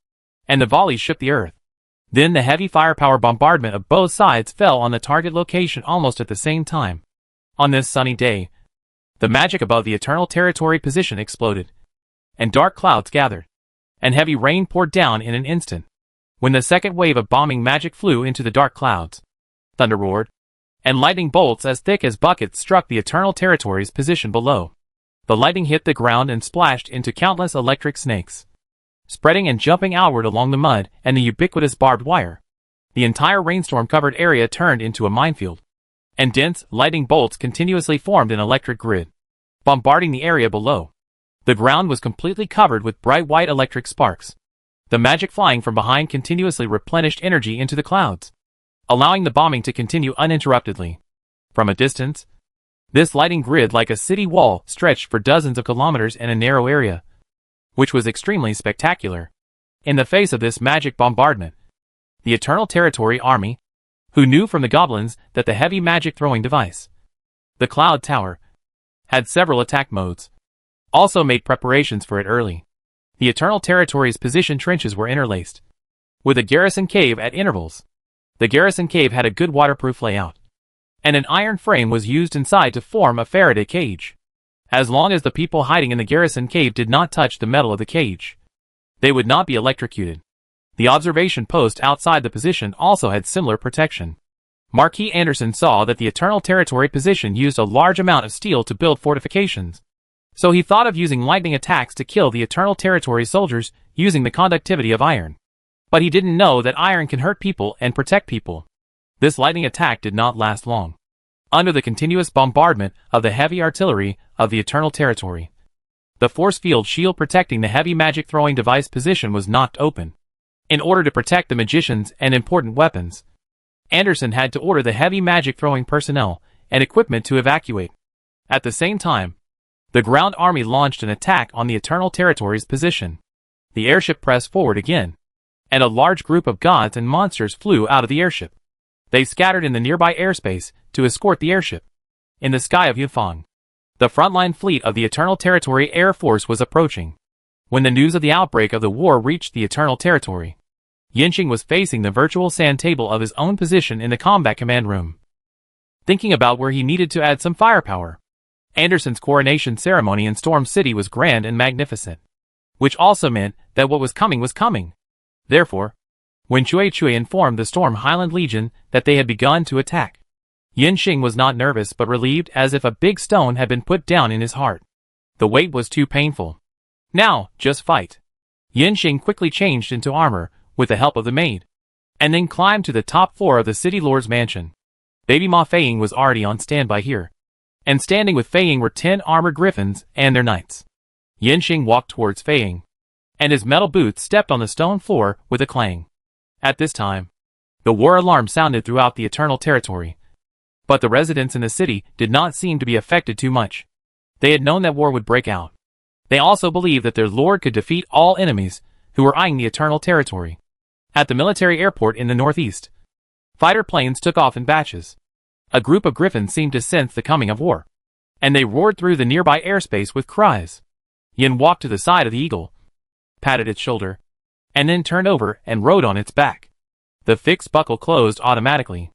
and the volleys shook the earth. Then the heavy firepower bombardment of both sides fell on the target location almost at the same time. On this sunny day, the magic above the Eternal Territory position exploded, and dark clouds gathered, and heavy rain poured down in an instant. When the second wave of bombing magic flew into the dark clouds, thunder roared, and lightning bolts as thick as buckets struck the Eternal Territory's position below. The lightning hit the ground and splashed into countless electric snakes, spreading and jumping outward along the mud and the ubiquitous barbed wire. The entire rainstorm-covered area turned into a minefield, and dense, lightning bolts continuously formed an electric grid. bombarding the area below. The ground was completely covered with bright white electric sparks. The magic flying from behind continuously replenished energy into the clouds, allowing the bombing to continue uninterruptedly. From a distance, this lighting grid like a city wall stretched for dozens of kilometers in a narrow area, which was extremely spectacular. In the face of this magic bombardment, the Eternal Territory army, who knew from the goblins that the heavy magic throwing device, the Cloud Tower, had several attack modes, also made preparations for it early. The Eternal Territory's position trenches were interlaced, with a garrison cave at intervals. The garrison cave had a good waterproof layout, and an iron frame was used inside to form a Faraday cage. As long as the people hiding in the garrison cave did not touch the metal of the cage, they would not be electrocuted. The observation post outside the position also had similar protection. Marquis Anderson saw that the Eternal Territory position used a large amount of steel to build fortifications, so he thought of using lightning attacks to kill the Eternal Territory soldiers using the conductivity of iron. But he didn't know that iron can hurt people and protect people. This lightning attack did not last long. Under the continuous bombardment of the heavy artillery of the Eternal Territory, the force field shield protecting the heavy magic throwing device position was knocked open. In order to protect the magicians and important weapons, Anderson had to order the heavy magic throwing personnel and equipment to evacuate. At the same time, the ground army launched an attack on the Eternal Territory's position. The airship pressed forward again, and a large group of gods and monsters flew out of the airship. They scattered in the nearby airspace to escort the airship. In the sky of Yufeng, the frontline fleet of the Eternal Territory Air Force was approaching. When the news of the outbreak of the war reached the Eternal Territory, Yinxing was facing the virtual sand table of his own position in the combat command room, thinking about where he needed to add some firepower. Anderson's coronation ceremony in Storm City was grand and magnificent, which also meant that what was coming was coming. Therefore, when Cui informed the Storm Highland Legion that they had begun to attack, Yinxing was not nervous but relieved, as if a big stone had been put down in his heart. The weight was too painful. Now, just fight. Yinxing quickly changed into armor with the help of the maid, and then climbed to the top floor of the city lord's mansion. Baby Ma Feiying was already on standby here, and standing with Feiying were 10 armored griffins and their knights. Yinxing walked towards Feiying, and his metal boots stepped on the stone floor with a clang. At this time, the war alarm sounded throughout the Eternal Territory, but the residents in the city did not seem to be affected too much. They had known that war would break out. They also believed that their lord could defeat all enemies who were eyeing the Eternal Territory. At the military airport in the northeast, fighter planes took off in batches. A group of griffins seemed to sense the coming of war, and they roared through the nearby airspace with cries. Yin walked to the side of the eagle, patted its shoulder, and then turned over and rode on its back. The fixed buckle closed automatically.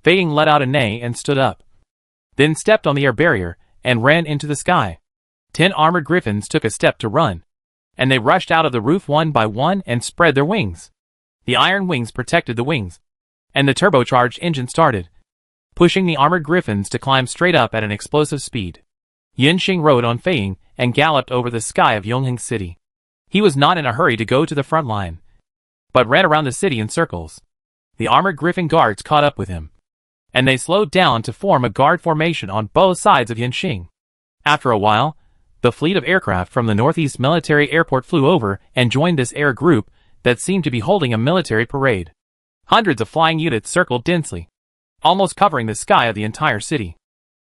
Feiying let out a neigh and stood up, then stepped on the air barrier and ran into the sky. 10 armored griffins took a step to run, and they rushed out of the roof one by one and spread their wings. The iron wings protected the wings, and the turbocharged engine started, pushing the armored griffins to climb straight up at an explosive speed. Yinxing rode on Feiying and galloped over the sky of Yongheng City. He was not in a hurry to go to the front line, but ran around the city in circles. The armored griffin guards caught up with him, and they slowed down to form a guard formation on both sides of Yinxing. After a while, the fleet of aircraft from the Northeast Military Airport flew over and joined this air group that seemed to be holding a military parade. Hundreds of flying units circled densely, almost covering the sky of the entire city.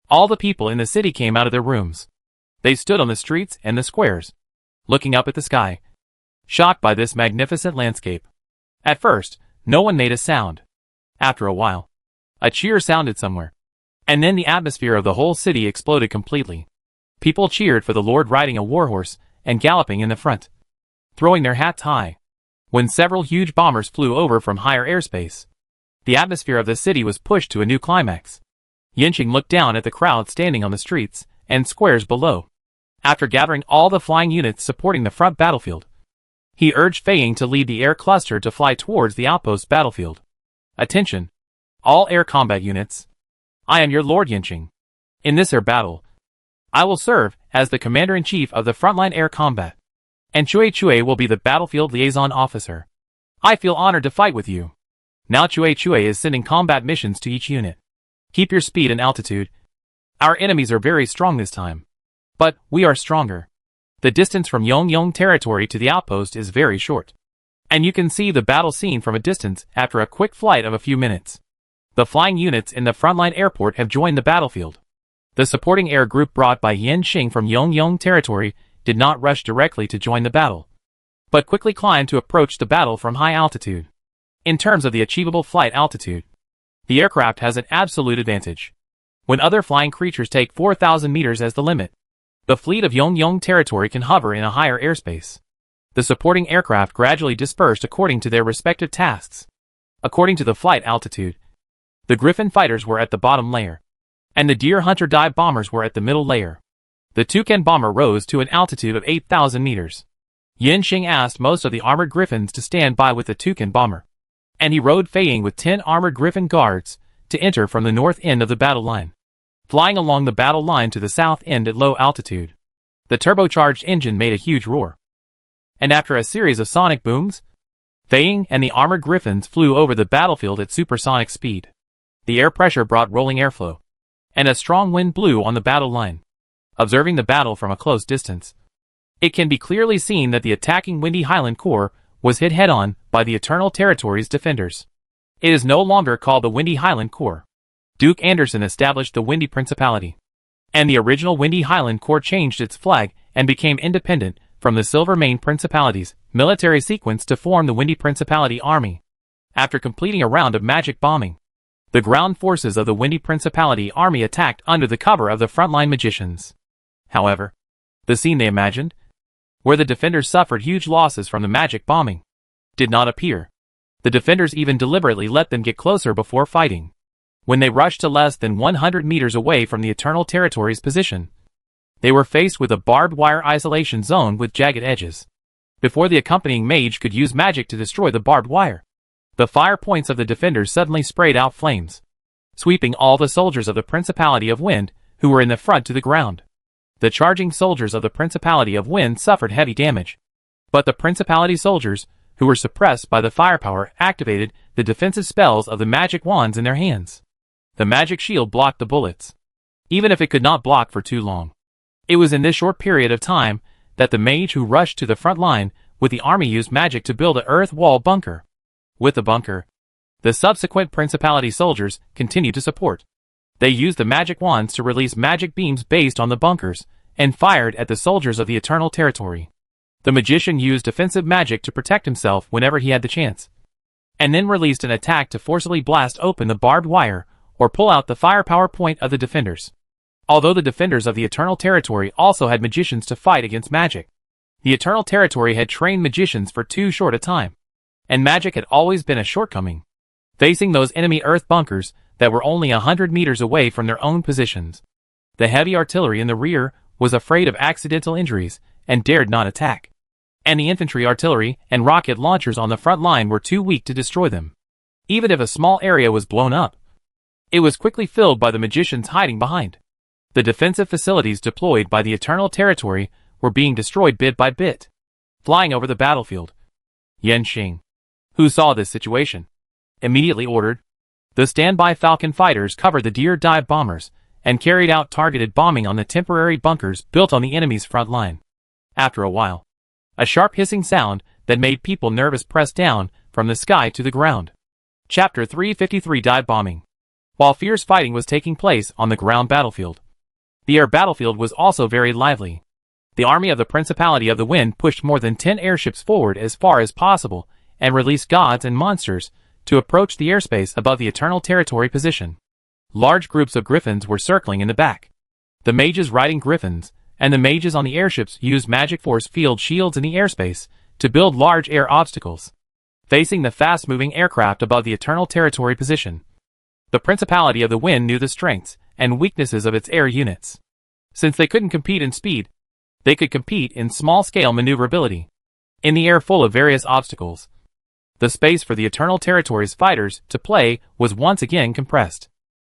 All the people in the city came out of their rooms. They stood on the streets and the squares, looking up at the sky, shocked by this magnificent landscape. At first, no one made a sound. After a while, a cheer sounded somewhere, and then the atmosphere of the whole city exploded completely. People cheered for the Lord riding a warhorse and galloping in the front, throwing their hats high. When several huge bombers flew over from higher airspace, the atmosphere of the city was pushed to a new climax. Yinxing looked down at the crowd standing on the streets and squares below. After gathering all the flying units supporting the front battlefield, he urged Feiying to lead the air cluster to fly towards the outpost battlefield. Attention, all air combat units. I am your Lord Yinxing. In this air battle, I will serve as the commander-in-chief of the frontline air combat, and Cui will be the battlefield liaison officer. I feel honored to fight with you. Now Cui is sending combat missions to each unit. Keep your speed and altitude. Our enemies are very strong this time, But we are stronger. The distance from Yongyong territory to the outpost is very short. And you can see the battle scene from a distance after a quick flight of a few minutes. The flying units in the frontline airport have joined the battlefield. The supporting air group brought by Yanxing from Yongyong territory did not rush directly to join the battle, but quickly climbed to approach the battle from high altitude. In terms of the achievable flight altitude, the aircraft has an absolute advantage. When other flying creatures take 4,000 meters as the limit, the fleet of Yongyong territory can hover in a higher airspace. The supporting aircraft gradually dispersed according to their respective tasks. According to the flight altitude, the Griffin fighters were at the bottom layer, and the Deer Hunter dive bombers were at the middle layer. The Toucan bomber rose to an altitude of 8,000 meters. Yanxing asked most of the armored Griffins to stand by with the Toucan bomber, and he rode Feiying with 10 armored Griffin guards to enter from the north end of the battle line, flying along the battle line to the south end at low altitude. The turbocharged engine made a huge roar, and after a series of sonic booms, Feiying and the armored Griffins flew over the battlefield at supersonic speed. The air pressure brought rolling airflow, and a strong wind blew on the battle line. Observing the battle from a close distance, it can be clearly seen that the attacking Windy Highland Corps was hit head-on by the Eternal Territory's defenders. It is no longer called the Windy Highland Corps. Duke Anderson established the Windy Principality, and the original Windy Highland Corps changed its flag and became independent from the Silvermane Principality's military sequence to form the Windy Principality Army. After completing a round of magic bombing, the ground forces of the Windy Principality Army attacked under the cover of the frontline magicians. However, the scene they imagined, where the defenders suffered huge losses from the magic bombing, did not appear. The defenders even deliberately let them get closer before fighting. When they rushed to less than 100 meters away from the Eternal Territory's position, they were faced with a barbed wire isolation zone with jagged edges. Before the accompanying mage could use magic to destroy the barbed wire, the fire points of the defenders suddenly sprayed out flames, sweeping all the soldiers of the Principality of Wind who were in the front to the ground. The charging soldiers of the Principality of Wind suffered heavy damage, but the Principality soldiers, who were suppressed by the firepower, activated the defensive spells of the magic wands in their hands. The magic shield blocked the bullets, even if it could not block for too long. It was in this short period of time that the mage who rushed to the front line with the army used magic to build an earth wall bunker. With the bunker, the subsequent Principality soldiers continued to support. They used the magic wands to release magic beams based on the bunkers, and fired at the soldiers of the Eternal Territory. The magician used defensive magic to protect himself whenever he had the chance, and then released an attack to forcibly blast open the barbed wire or pull out the firepower point of the defenders. Although the defenders of the Eternal Territory also had magicians to fight against magic, the Eternal Territory had trained magicians for too short a time, and magic had always been a shortcoming. Facing those enemy earth bunkers that were only 100 meters away from their own positions, the heavy artillery in the rear was afraid of accidental injuries and dared not attack, and the infantry artillery and rocket launchers on the front line were too weak to destroy them. Even if a small area was blown up, it was quickly filled by the magicians hiding behind. The defensive facilities deployed by the Eternal Territory were being destroyed bit by bit. Flying over the battlefield, Yanxing, who saw this situation, immediately ordered the standby Falcon fighters cover the Deer dive bombers and carried out targeted bombing on the temporary bunkers built on the enemy's front line. After a while, a sharp hissing sound that made people nervous pressed down from the sky to the ground. Chapter 353 Dive Bombing. While fierce fighting was taking place on the ground battlefield, the air battlefield was also very lively. The army of the Principality of the Wind pushed more than 10 airships forward as far as possible and released gods and monsters to approach the airspace above the Eternal Territory position. Large groups of griffins were circling in the back. The mages riding griffins and the mages on the airships used magic force field shields in the airspace to build large air obstacles, facing the fast-moving aircraft above the Eternal Territory position. The Principality of the Wind knew the strengths and weaknesses of its air units. Since they couldn't compete in speed, they could compete in small-scale maneuverability. In the air full of various obstacles, the space for the Eternal Territory's fighters to play was once again compressed.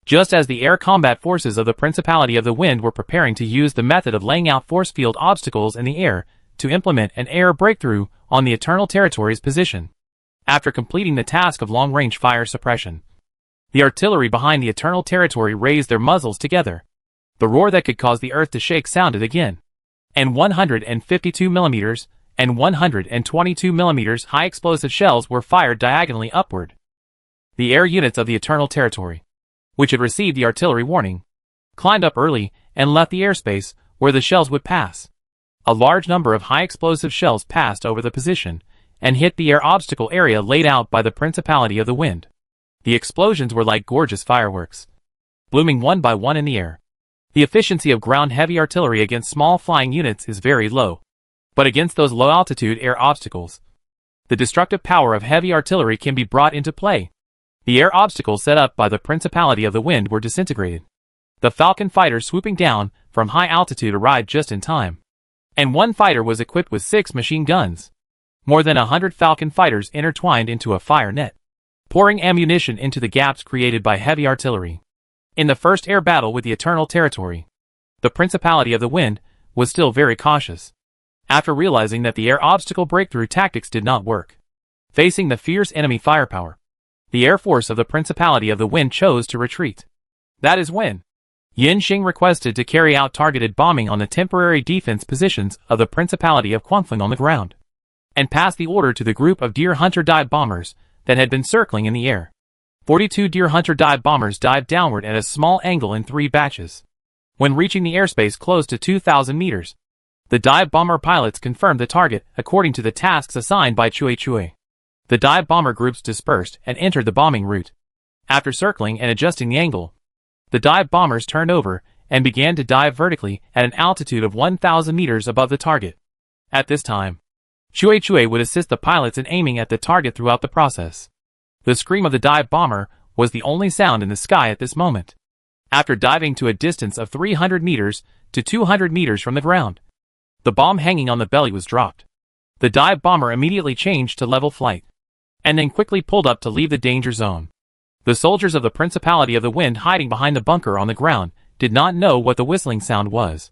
Just as the air combat forces of the Principality of the Wind were preparing to use the method of laying out force field obstacles in the air to implement an air breakthrough on the Eternal Territory's position. After completing the task of long-range fire suppression, the artillery behind the Eternal Territory raised their muzzles together, The roar that could cause the earth to shake sounded again. And 152 millimeters and 122 millimeters high explosive shells were fired diagonally upward. The air units of the Eternal Territory, which had received the artillery warning, climbed up early and left the airspace where the shells would pass. A large number of high explosive shells passed over the position and hit the air obstacle area laid out by the Principality of the Wind. The explosions were like gorgeous fireworks, blooming one by one in the air. The efficiency of ground-heavy artillery against small flying units is very low. But against those low-altitude air obstacles, the destructive power of heavy artillery can be brought into play. The air obstacles set up by the Principality of the Wind were disintegrated. The Falcon fighters swooping down from high altitude arrived just in time. And one fighter was equipped with 6 machine guns. More than 100 Falcon fighters intertwined into a fire net, pouring ammunition into the gaps created by heavy artillery. In the first air battle with the Eternal Territory, the Principality of the Wind was still very cautious. After realizing that the air obstacle breakthrough tactics did not work, facing the fierce enemy firepower, the air force of the Principality of the Wind chose to retreat. That is when Yinxing requested to carry out targeted bombing on the temporary defense positions of the Principality of Confronting on the ground, and passed the order to the group of Deer Hunter dive bombers that had been circling in the air. 42 Deer Hunter dive bombers dived downward at a small angle in 3 batches. When reaching the airspace close to 2,000 meters, the dive bomber pilots confirmed the target according to the tasks assigned by Chui. The dive bomber groups dispersed and entered the bombing route. After circling and adjusting the angle, the dive bombers turned over and began to dive vertically at an altitude of 1,000 meters above the target. At this time, Chui would assist the pilots in aiming at the target throughout the process. The scream of the dive bomber was the only sound in the sky at this moment. After diving to a distance of 300 meters to 200 meters from the ground, the bomb hanging on the belly was dropped. The dive bomber immediately changed to level flight, and then quickly pulled up to leave the danger zone. The soldiers of the Principality of the Wind hiding behind the bunker on the ground did not know what the whistling sound was,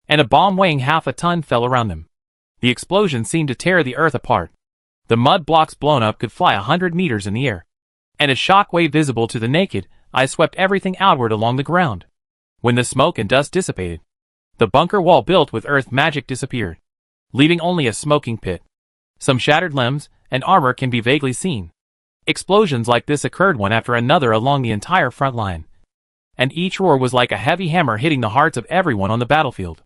and a bomb weighing half a ton fell around them. The explosion seemed to tear the earth apart. The mud blocks blown up could fly 100 meters in the air, and a shockwave visible to the naked eye swept everything outward along the ground. When the smoke and dust dissipated, the bunker wall built with earth magic disappeared, leaving only a smoking pit. Some shattered limbs and armor can be vaguely seen. Explosions like this occurred one after another along the entire front line, and each roar was like a heavy hammer hitting the hearts of everyone on the battlefield.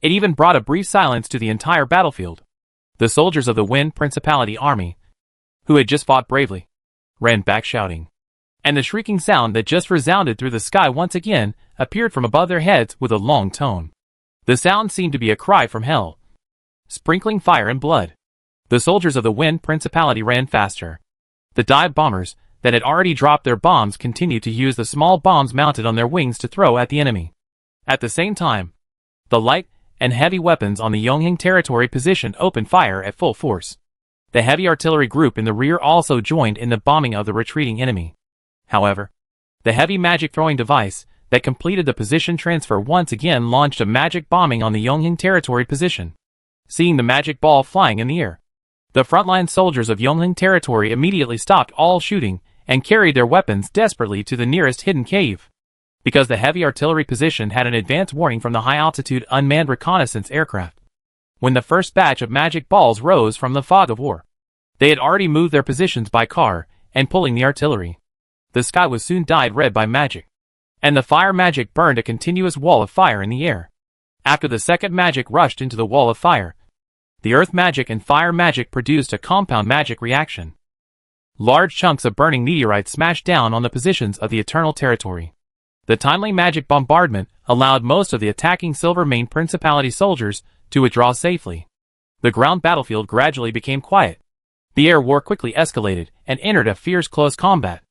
It even brought a brief silence to the entire battlefield. The soldiers of the Wind Principality army, who had just fought bravely, ran back shouting. And the shrieking sound that just resounded through the sky once again appeared from above their heads with a long tone. The sound seemed to be a cry from hell, sprinkling fire and blood. The soldiers of the Wind Principality ran faster. The dive bombers that had already dropped their bombs continued to use the small bombs mounted on their wings to throw at the enemy. At the same time, the light and heavy weapons on the Yongheng Territory position opened fire at full force. The heavy artillery group in the rear also joined in the bombing of the retreating enemy. However, the heavy magic throwing device that completed the position transfer once again launched a magic bombing on the Yongheng Territory position. Seeing the magic ball flying in the air, the frontline soldiers of Yongheng Territory immediately stopped all shooting and carried their weapons desperately to the nearest hidden cave. Because the heavy artillery position had an advance warning from the high-altitude unmanned reconnaissance aircraft. When the first batch of magic balls rose from the fog of war, they had already moved their positions by car and pulling the artillery. The sky was soon dyed red by magic, and the fire magic burned a continuous wall of fire in the air. After the second magic rushed into the wall of fire, the earth magic and fire magic produced a compound magic reaction. Large chunks of burning meteorites smashed down on the positions of the Eternal Territory. The timely magic bombardment allowed most of the attacking Silvermane Principality soldiers to withdraw safely. The ground battlefield gradually became quiet. The air war quickly escalated and entered a fierce close combat.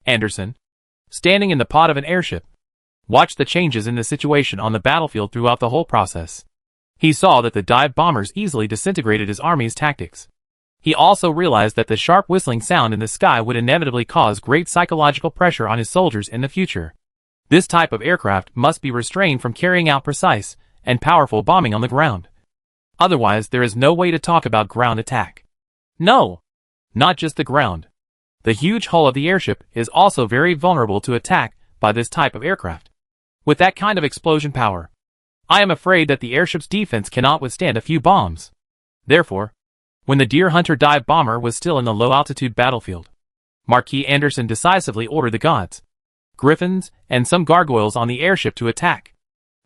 Anderson, standing in the pod of an airship, watched the changes in the situation on the battlefield throughout the whole process. He saw that the dive bombers easily disintegrated his army's tactics. He also realized that the sharp whistling sound in the sky would inevitably cause great psychological pressure on his soldiers in the future. This type of aircraft must be restrained from carrying out precise and powerful bombing on the ground. Otherwise, there is no way to talk about ground attack. No, not just the ground. The huge hull of the airship is also very vulnerable to attack by this type of aircraft. With that kind of explosion power, I am afraid that the airship's defense cannot withstand a few bombs. Therefore, when the Deer Hunter dive bomber was still in the low-altitude battlefield, Marquis Anderson decisively ordered the gods, griffins, and some gargoyles on the airship to attack.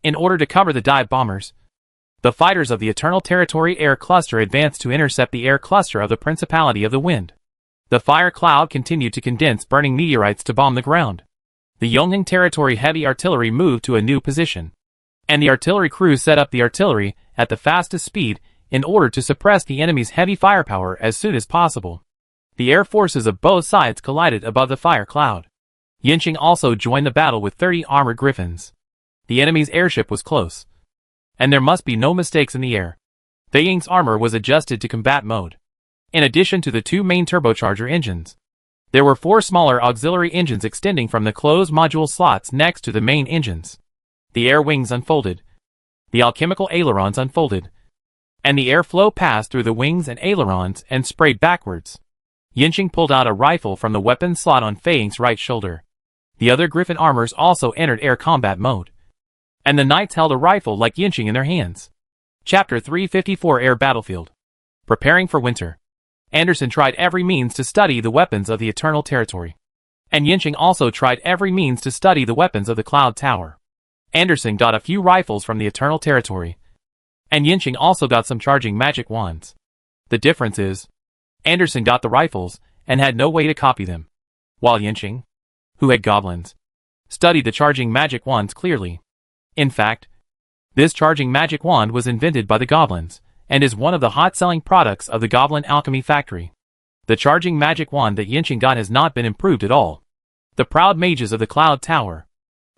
In order to cover the dive bombers, the fighters of the Eternal Territory Air Cluster advanced to intercept the air cluster of the Principality of the Wind. The fire cloud continued to condense burning meteorites to bomb the ground. The Yongjing Territory heavy artillery moved to a new position, and the artillery crew set up the artillery at the fastest speed in order to suppress the enemy's heavy firepower as soon as possible. The air forces of both sides collided above the fire cloud. Yinqing also joined the battle with 30 armored griffins. The enemy's airship was close, and there must be no mistakes in the air. Fei Ying's armor was adjusted to combat mode. In addition to the 2 main turbocharger engines, there were 4 smaller auxiliary engines extending from the closed module slots next to the main engines. The air wings unfolded, the alchemical ailerons unfolded, and the airflow passed through the wings and ailerons and sprayed backwards. Yinqing pulled out a rifle from the weapon slot on Fei Ying's right shoulder. The other griffin armors also entered air combat mode, and the knights held a rifle like Yinqing in their hands. Chapter 354 Air Battlefield. Preparing for winter. Anderson tried every means to study the weapons of the Eternal Territory, and Yinqing also tried every means to study the weapons of the Cloud Tower. Anderson got a few rifles from the Eternal Territory, and Yinqing also got some charging magic wands. The difference is, Anderson got the rifles and had no way to copy them, while Yinqing, who had goblins, studied the charging magic wands clearly. In fact, this charging magic wand was invented by the goblins, and is one of the hot-selling products of the Goblin Alchemy Factory. The charging magic wand that Yinqing got has not been improved at all. The proud mages of the Cloud Tower.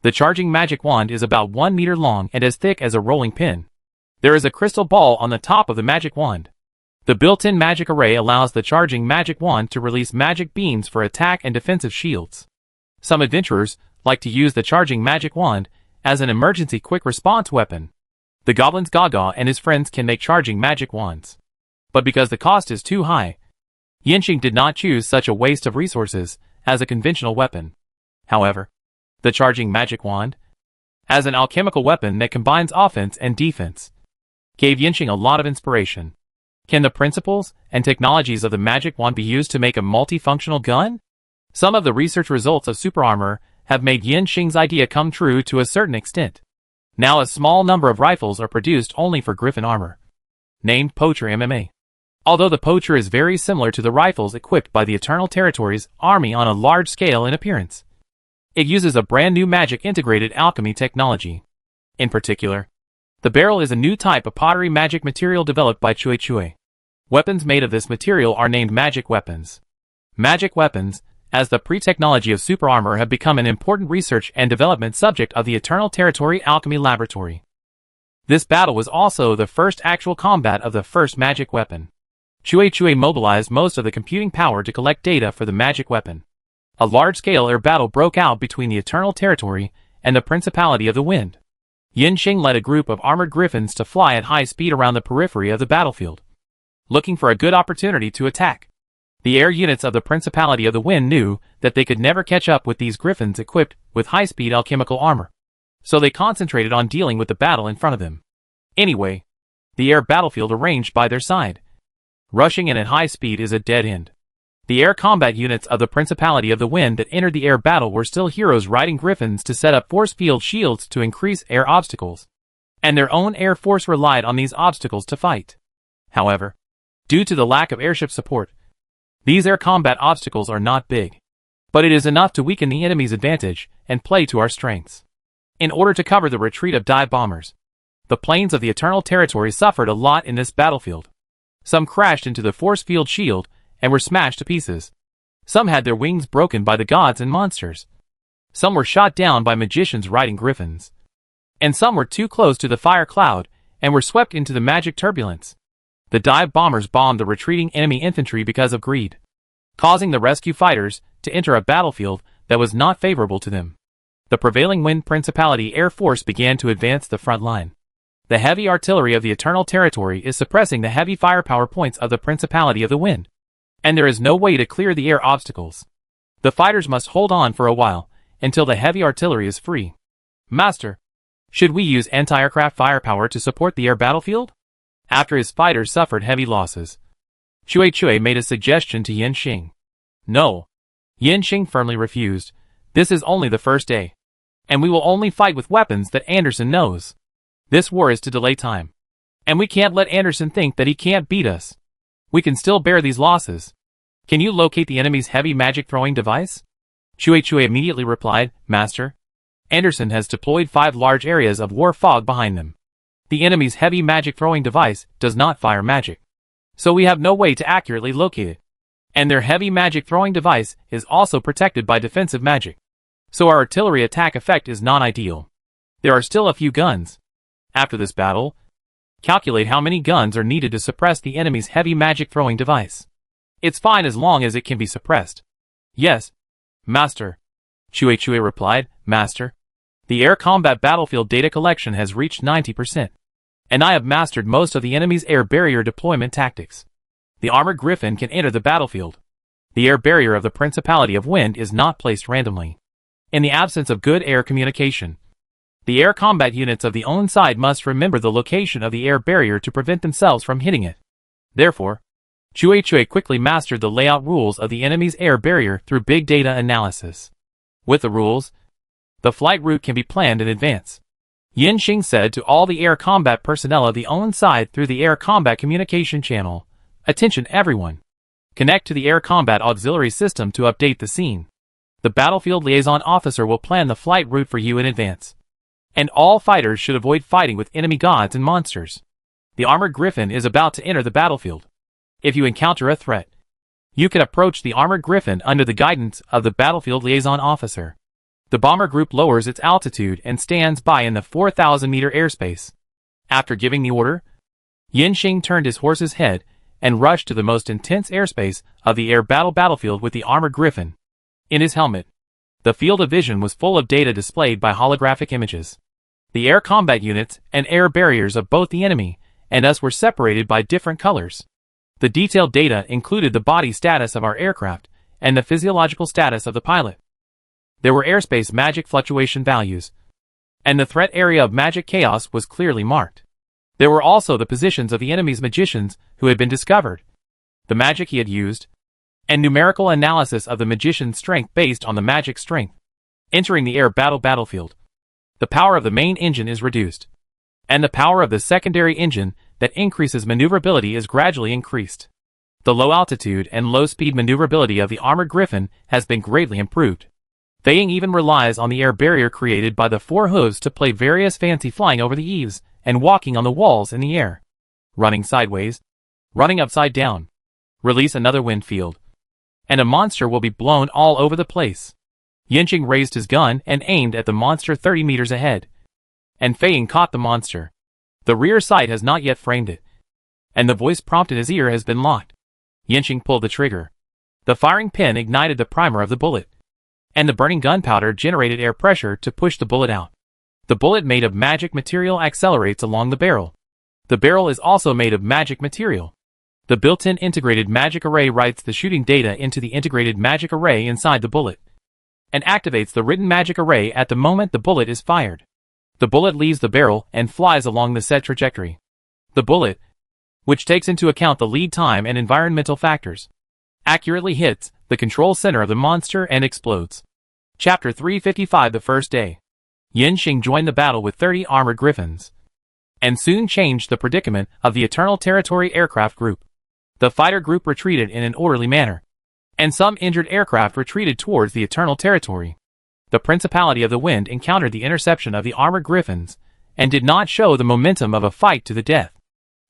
The charging magic wand is about 1 meter long and as thick as a rolling pin. There is a crystal ball on the top of the magic wand. The built-in magic array allows the charging magic wand to release magic beams for attack and defensive shields. Some adventurers like to use the charging magic wand as an emergency quick response weapon. The goblins Gaga and his friends can make charging magic wands, but because the cost is too high, Yinqing did not choose such a waste of resources as a conventional weapon. However, the charging magic wand, as an alchemical weapon that combines offense and defense, gave Yinqing a lot of inspiration. Can the principles and technologies of the magic wand be used to make a multifunctional gun? Some of the research results of super armor have made Yinqing's idea come true to a certain extent. Now a small number of rifles are produced only for griffin armor, named Poacher MMA. Although the Poacher is very similar to the rifles equipped by the Eternal Territory's army on a large scale in appearance, it uses a brand new magic integrated alchemy technology. In particular, the barrel is a new type of pottery magic material developed by Chui Chui. Weapons made of this material are named magic weapons. Magic weapons, as the pre-technology of super armor, have become an important research and development subject of the Eternal Territory Alchemy Laboratory. This battle was also the first actual combat of the first magic weapon. Chui Chui mobilized most of the computing power to collect data for the magic weapon. A large-scale air battle broke out between the Eternal Territory and the Principality of the Wind. Yinqing led a group of armored griffins to fly at high speed around the periphery of the battlefield, looking for a good opportunity to attack. The air units of the Principality of the Wind knew that they could never catch up with these griffins equipped with high-speed alchemical armor, so they concentrated on dealing with the battle in front of them. Anyway, the air battlefield arranged by their side. Rushing in at high speed is a dead end. The air combat units of the Principality of the Wind that entered the air battle were still heroes riding griffins to set up force field shields to increase air obstacles, and their own air force relied on these obstacles to fight. However, due to the lack of airship support, these air combat obstacles are not big, but it is enough to weaken the enemy's advantage and play to our strengths. In order to cover the retreat of dive bombers, the planes of the Eternal Territory suffered a lot in this battlefield. Some crashed into the force field shield and were smashed to pieces. Some had their wings broken by the gods and monsters. Some were shot down by magicians riding griffins. And some were too close to the fire cloud and were swept into the magic turbulence. The dive bombers bombed the retreating enemy infantry because of greed, causing the rescue fighters to enter a battlefield that was not favorable to them. The prevailing Wind Principality Air Force began to advance the front line. The heavy artillery of the Eternal Territory is suppressing the heavy firepower points of the Principality of the Wind, and there is no way to clear the air obstacles. The fighters must hold on for a while, until the heavy artillery is free. Master, should we use anti-aircraft firepower to support the air battlefield? After his fighters suffered heavy losses, Chui made a suggestion to Yanqing. No. Yanqing firmly refused. This is only the first day. And we will only fight with weapons that Anderson knows. This war is to delay time. And we can't let Anderson think that he can't beat us. We can still bear these losses. Can you locate the enemy's heavy magic throwing device? Chui immediately replied, Master. Anderson has deployed 5 large areas of war fog behind them. The enemy's heavy magic throwing device does not fire magic. So we have no way to accurately locate it. And their heavy magic throwing device is also protected by defensive magic. So our artillery attack effect is non-ideal. There are still a few guns. After this battle, calculate how many guns are needed to suppress the enemy's heavy magic throwing device. It's fine as long as it can be suppressed. Yes, Master. Chui replied, Master. The air combat battlefield data collection has reached 90%. And I have mastered most of the enemy's air barrier deployment tactics. The armored griffin can enter the battlefield. The air barrier of the Principality of Wind is not placed randomly. In the absence of good air communication, the air combat units of the own side must remember the location of the air barrier to prevent themselves from hitting it. Therefore, Chui quickly mastered the layout rules of the enemy's air barrier through big data analysis. With the rules, the flight route can be planned in advance. Yanqing said to all the air combat personnel of the own side through the air combat communication channel, Attention everyone! Connect to the air combat auxiliary system to update the scene. The battlefield liaison officer will plan the flight route for you in advance. And all fighters should avoid fighting with enemy gods and monsters. The armored griffin is about to enter the battlefield. If you encounter a threat, you can approach the armored griffin under the guidance of the battlefield liaison officer. The bomber group lowers its altitude and stands by in the 4,000-meter airspace. After giving the order, Yanqing turned his horse's head and rushed to the most intense airspace of the air battlefield with the armored griffin. In his helmet, the field of vision was full of data displayed by holographic images. The air combat units and air barriers of both the enemy and us were separated by different colors. The detailed data included the body status of our aircraft and the physiological status of the pilot. There were airspace magic fluctuation values, and the threat area of magic chaos was clearly marked. There were also the positions of the enemy's magicians who had been discovered, the magic he had used, and numerical analysis of the magician's strength based on the magic strength. Entering the air battlefield, the power of the main engine is reduced, and the power of the secondary engine that increases maneuverability is gradually increased. The low altitude and low speed maneuverability of the armored griffin has been greatly improved. Feying even relies on the air barrier created by the 4 hooves to play various fancy flying over the eaves and walking on the walls in the air. Running sideways, running upside down. Release another wind field, and a monster will be blown all over the place. Yanqing raised his gun and aimed at the monster 30 meters ahead. And Feying caught the monster. The rear sight has not yet framed it, and the voice prompt in his ear has been locked. Yanqing pulled the trigger. The firing pin ignited the primer of the bullet, and the burning gunpowder generated air pressure to push the bullet out. The bullet made of magic material accelerates along the barrel. The barrel is also made of magic material. The built-in integrated magic array writes the shooting data into the integrated magic array inside the bullet, and activates the written magic array at the moment the bullet is fired. The bullet leaves the barrel and flies along the set trajectory. The bullet, which takes into account the lead time and environmental factors, accurately hits the control center of the monster and explodes. Chapter 355 The first day. Yanqing joined the battle with 30 armored griffins, and soon changed the predicament of the Eternal Territory aircraft group. The fighter group retreated in an orderly manner, and some injured aircraft retreated towards the Eternal Territory. The Principality of the Wind encountered the interception of the armored griffins, and did not show the momentum of a fight to the death.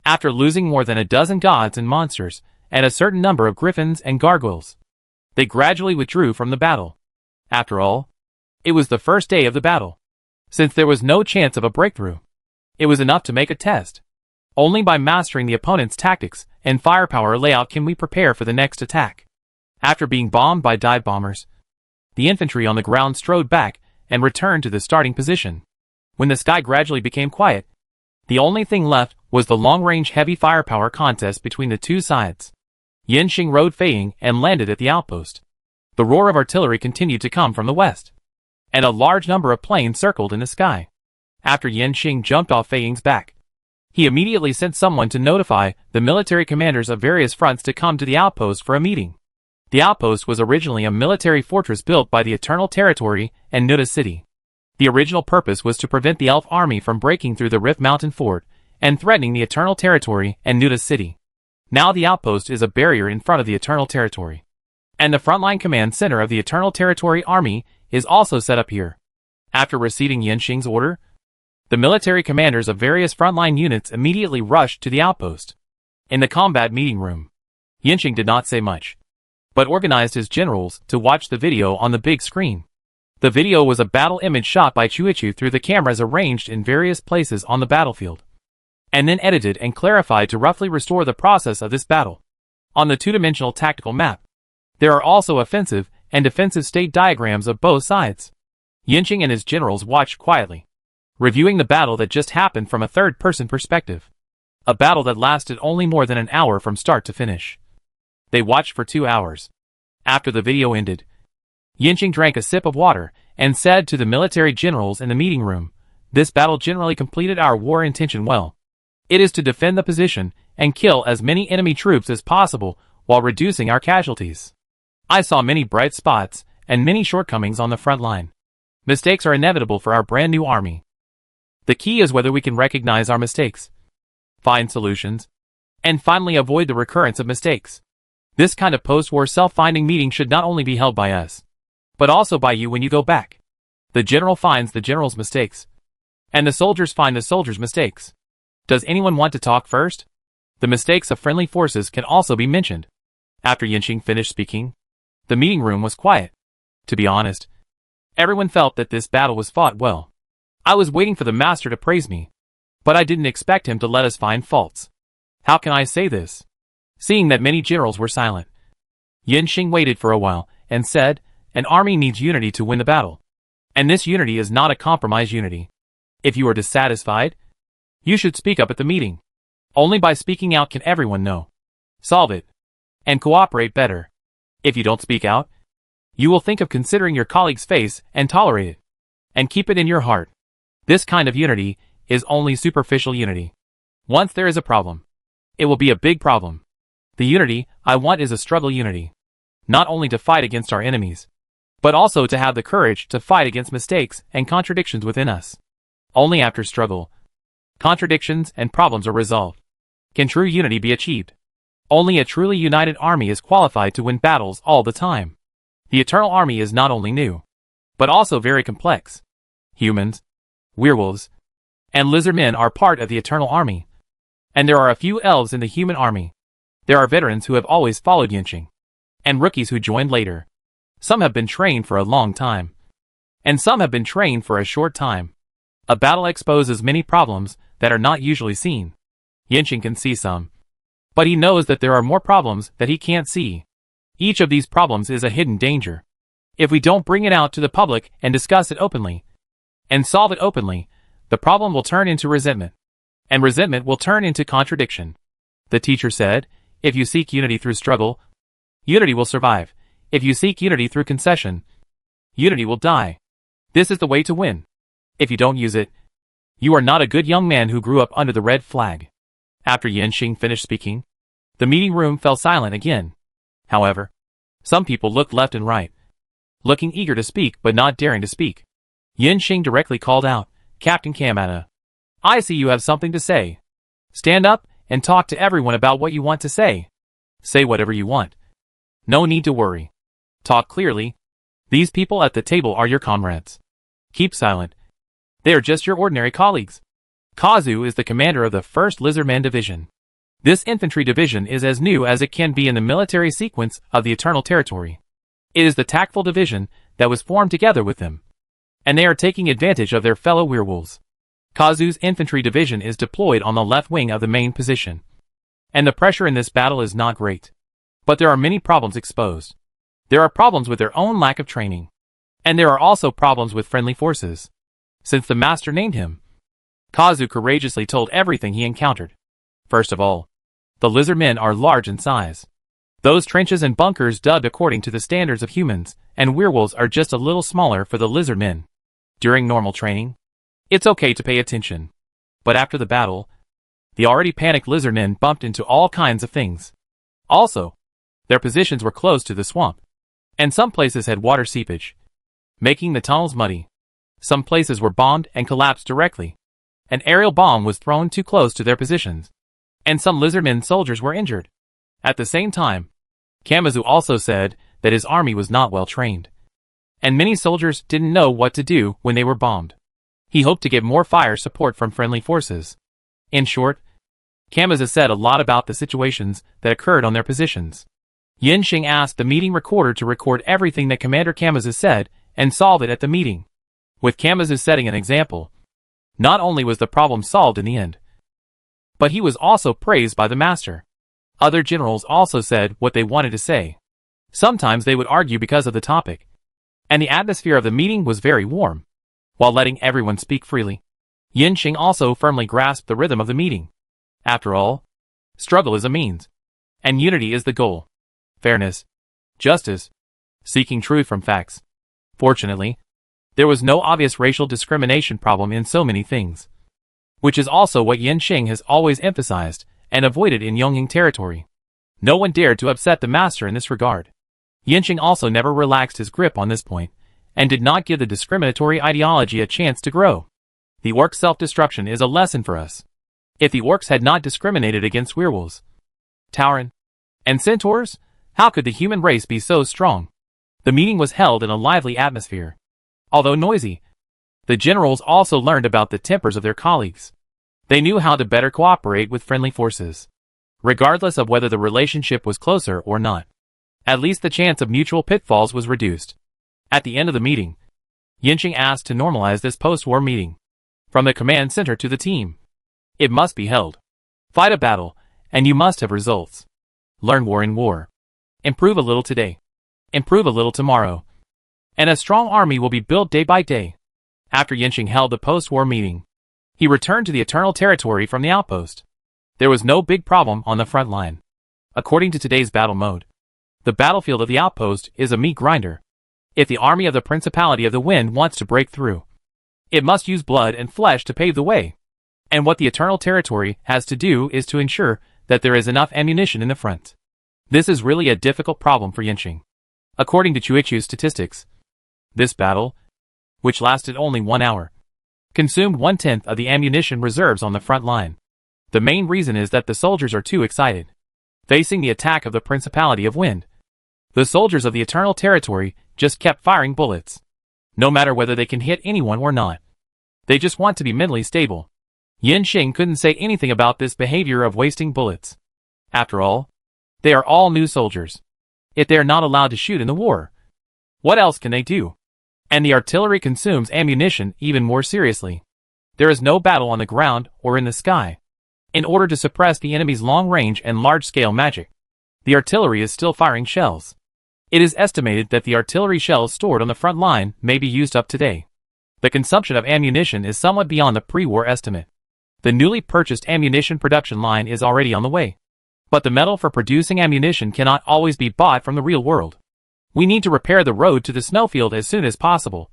After losing more than a dozen gods and monsters, and a certain number of griffins and gargoyles, they gradually withdrew from the battle. After all, it was the first day of the battle. Since there was no chance of a breakthrough, it was enough to make a test. Only by mastering the opponent's tactics and firepower layout can we prepare for the next attack. After being bombed by dive bombers, the infantry on the ground strode back and returned to the starting position. When the sky gradually became quiet, the only thing left was the long-range heavy firepower contest between the two sides. Yanqing rode Feying and landed at the outpost. The roar of artillery continued to come from the west. and a large number of planes circled in the sky. After Yanqing jumped off Fei Ying's back, he immediately sent someone to notify the military commanders of various fronts to come to the outpost for a meeting. The outpost was originally a military fortress built by the Eternal Territory and Nuda City. The original purpose was to prevent the elf army from breaking through the Rift Mountain Fort and threatening the Eternal Territory and Nuda City. Now the outpost is a barrier in front of the Eternal Territory, and the frontline command center of the Eternal Territory Army is also set up here. After receiving Yanqing's order, the military commanders of various frontline units immediately rushed to the outpost. In the combat meeting room, Yanqing did not say much, but organized his generals to watch the video on the big screen. The video was a battle image shot by Chuichu through the cameras arranged in various places on the battlefield, and then edited and clarified to roughly restore the process of this battle. On the two-dimensional tactical map, there are also offensive and defensive state diagrams of both sides. Yanqing and his generals watched quietly, reviewing the battle that just happened from a third-person perspective. A battle that lasted only more than an hour from start to finish. They watched for 2 hours. After the video ended, Yanqing drank a sip of water and said to the military generals in the meeting room, "This battle generally completed our war intention well. It is to defend the position and kill as many enemy troops as possible while reducing our casualties. I saw many bright spots and many shortcomings on the front line. Mistakes are inevitable for our brand new army. The key is whether we can recognize our mistakes, find solutions, and finally avoid the recurrence of mistakes. This kind of post-war self-finding meeting should not only be held by us, but also by you when you go back. The general finds the general's mistakes, and the soldiers find the soldiers' mistakes. Does anyone want to talk first? The mistakes of friendly forces can also be mentioned." After Yanqing finished speaking, the meeting room was quiet. To be honest, everyone felt that this battle was fought well. I was waiting for the master to praise me, but I didn't expect him to let us find faults. How can I say this? Seeing that many generals were silent, Yanqing waited for a while and said, "An army needs unity to win the battle. And this unity is not a compromise unity. If you are dissatisfied, you should speak up at the meeting. Only by speaking out can everyone know, solve it, and cooperate better. If you don't speak out, you will think of considering your colleague's face and tolerate it, and keep it in your heart. This kind of unity is only superficial unity. Once there is a problem, it will be a big problem. The unity I want is a struggle unity. Not only to fight against our enemies, but also to have the courage to fight against mistakes and contradictions within us. Only after struggle, contradictions and problems are resolved, can true unity be achieved. Only a truly united army is qualified to win battles all the time. The Eternal Army is not only new, but also very complex. Humans, werewolves, and lizardmen are part of the Eternal Army. And there are a few elves in the human army. There are veterans who have always followed Yanqing, and rookies who joined later. Some have been trained for a long time, and some have been trained for a short time. A battle exposes many problems that are not usually seen. Yanqing can see some, but he knows that there are more problems that he can't see. Each of these problems is a hidden danger. If we don't bring it out to the public and discuss it openly, and solve it openly, the problem will turn into resentment, and resentment will turn into contradiction. The teacher said, if you seek unity through struggle, unity will survive. If you seek unity through concession, unity will die. This is the way to win. If you don't use it, you are not a good young man who grew up under the red flag. After Yanqing finished speaking, the meeting room fell silent again. However, some people looked left and right, looking eager to speak but not daring to speak. Yanqing directly called out, "Captain Kamada, I see you have something to say. Stand up and talk to everyone about what you want to say. Say whatever you want. No need to worry. Talk clearly. These people at the table are your comrades. Keep silent. They are just your ordinary colleagues." Kazu is the commander of the 1st Lizardman Division. This infantry division is as new as it can be in the military sequence of the Eternal Territory. It is the tactful division that was formed together with them, and they are taking advantage of their fellow werewolves. Kazu's infantry division is deployed on the left wing of the main position, and the pressure in this battle is not great. But there are many problems exposed. There are problems with their own lack of training, and there are also problems with friendly forces. Since the master named him, Kazu courageously told everything he encountered. First of all, the lizard men are large in size. Those trenches and bunkers dubbed according to the standards of humans and werewolves are just a little smaller for the lizard men. During normal training, it's okay to pay attention. But after the battle, the already panicked lizard men bumped into all kinds of things. Also, their positions were close to the swamp, and some places had water seepage, making the tunnels muddy. Some places were bombed and collapsed directly. An aerial bomb was thrown too close to their positions, and some lizardmen soldiers were injured. At the same time, Kamazu also said that his army was not well trained, and many soldiers didn't know what to do when they were bombed. He hoped to get more fire support from friendly forces. In short, Kamazu said a lot about the situations that occurred on their positions. Yinxing asked the meeting recorder to record everything that Commander Kamazu said and solve it at the meeting. With Kamazu setting an example, not only was the problem solved in the end, but he was also praised by the master. Other generals also said what they wanted to say. Sometimes they would argue because of the topic, and the atmosphere of the meeting was very warm, while letting everyone speak freely. Yinxing also firmly grasped the rhythm of the meeting. After all, struggle is a means, and unity is the goal. Fairness, justice, seeking truth from facts. Fortunately, there was no obvious racial discrimination problem in so many things, which is also what Yinxing has always emphasized and avoided in Yongying territory. No one dared to upset the master in this regard. Yinxing also never relaxed his grip on this point, and did not give the discriminatory ideology a chance to grow. The orc self-destruction is a lesson for us. If the orcs had not discriminated against werewolves, tauren, and centaurs, how could the human race be so strong? The meeting was held in a lively atmosphere. Although noisy, the generals also learned about the tempers of their colleagues. They knew how to better cooperate with friendly forces, regardless of whether the relationship was closer or not. At least the chance of mutual pitfalls was reduced. At the end of the meeting, Yinxing asked to normalize this post-war meeting. From the command center to the team, it must be held. Fight a battle, and you must have results. Learn war in war. Improve a little today. Improve a little tomorrow. And a strong army will be built day by day. After Yinxing held the post-war meeting, he returned to the Eternal Territory from the outpost. There was no big problem on the front line. According to today's battle mode, the battlefield of the outpost is a meat grinder. If the army of the Principality of the Wind wants to break through, it must use blood and flesh to pave the way. And what the Eternal Territory has to do is to ensure that there is enough ammunition in the front. This is really a difficult problem for Yinxing. According to Chuichu's statistics, this battle, which lasted only 1 hour, consumed 1/10 of the ammunition reserves on the front line. The main reason is that the soldiers are too excited. Facing the attack of the Principality of Wind, the soldiers of the Eternal Territory just kept firing bullets, no matter whether they can hit anyone or not. They just want to be mentally stable. Yinxing couldn't say anything about this behavior of wasting bullets. After all, they are all new soldiers. If they are not allowed to shoot in the war, what else can they do? And the artillery consumes ammunition even more seriously. There is no battle on the ground or in the sky. In order to suppress the enemy's long-range and large-scale magic, the artillery is still firing shells. It is estimated that the artillery shells stored on the front line may be used up today. The consumption of ammunition is somewhat beyond the pre-war estimate. The newly purchased ammunition production line is already on the way. But the metal for producing ammunition cannot always be bought from the real world. We need to repair the road to the snowfield as soon as possible,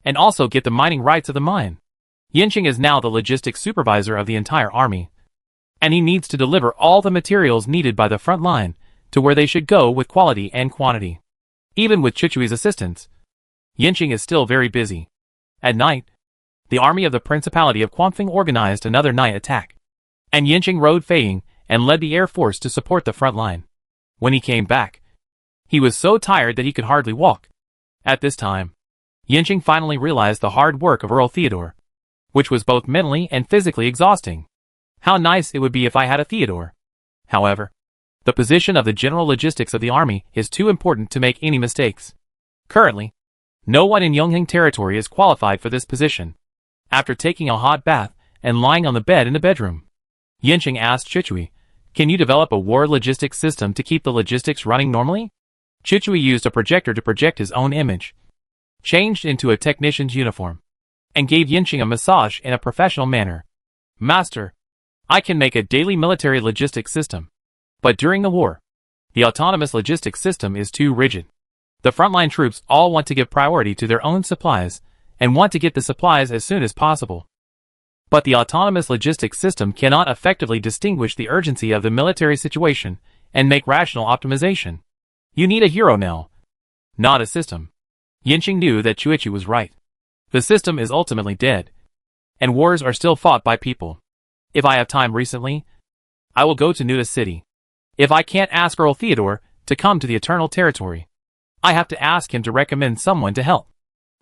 and also get the mining rights of the mine. Yinxing is now the logistics supervisor of the entire army, and he needs to deliver all the materials needed by the front line to where they should go with quality and quantity. Even with Chuichu's assistance, Yinxing is still very busy. At night, the army of the Principality of Confronting organized another night attack, and Yinxing rode Feiying and led the air force to support the front line. When he came back, he was so tired that he could hardly walk. At this time, Yinxing finally realized the hard work of Earl Theodore, which was both mentally and physically exhausting. How nice it would be if I had a Theodore. However, the position of the general logistics of the army is too important to make any mistakes. Currently, no one in Yongying territory is qualified for this position. After taking a hot bath and lying on the bed in the bedroom, Yinxing asked Chuichui, "Can you develop a war logistics system to keep the logistics running normally?" Chuichui used a projector to project his own image, changed into a technician's uniform, and gave Yinxing a massage in a professional manner. "Master, I can make a daily military logistics system. But during the war, The autonomous logistics system is too rigid. The frontline troops all want to give priority to their own supplies, and want to get the supplies as soon as possible. But the autonomous logistics system cannot effectively distinguish the urgency of the military situation and make rational optimization. You need a hero now, not a system. Yinxing knew that Chuichu was right. The system is ultimately dead, and wars are still fought by people. If I have time recently, I will go to Nuda City. If I can't ask Earl Theodore to come to the Eternal Territory, I have to ask him to recommend someone to help.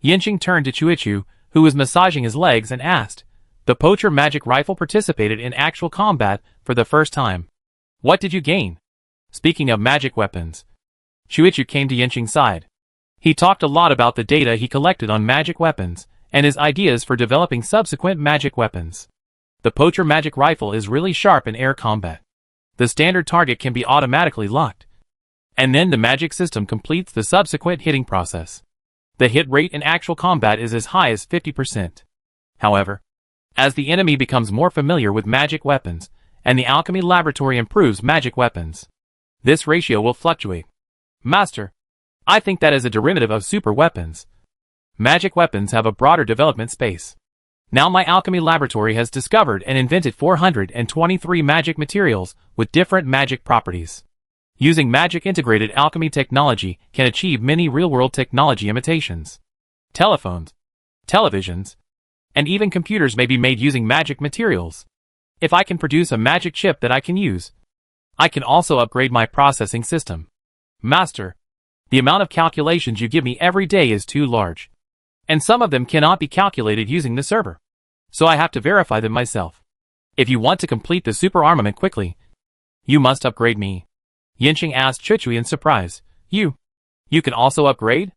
Yinxing turned to Chuichu, who was massaging his legs, and asked. The poacher magic rifle participated in actual combat for the first time. What did you gain? Speaking of magic weapons, Chuichu came to Yinxing's side. He talked a lot about the data he collected on magic weapons, and his ideas for developing subsequent magic weapons. The poacher magic rifle is really sharp in air combat. The standard target can be automatically locked, and then the magic system completes the subsequent hitting process. The hit rate in actual combat is as high as 50%. However, as the enemy becomes more familiar with magic weapons, and the alchemy laboratory improves magic weapons, this ratio will fluctuate. Master, I think that is a derivative of super weapons. Magic weapons have a broader development space. Now my alchemy laboratory has discovered and invented 423 magic materials with different magic properties. Using magic integrated alchemy technology can achieve many real-world technology imitations. Telephones, televisions, and even computers may be made using magic materials. If I can produce a magic chip that I can use, I can also upgrade my processing system. Master, the amount of calculations you give me every day is too large, and some of them cannot be calculated using the server, so I have to verify them myself. If you want to complete the super armament quickly, you must upgrade me. Yinxing asked Chuichui in surprise. You can also upgrade?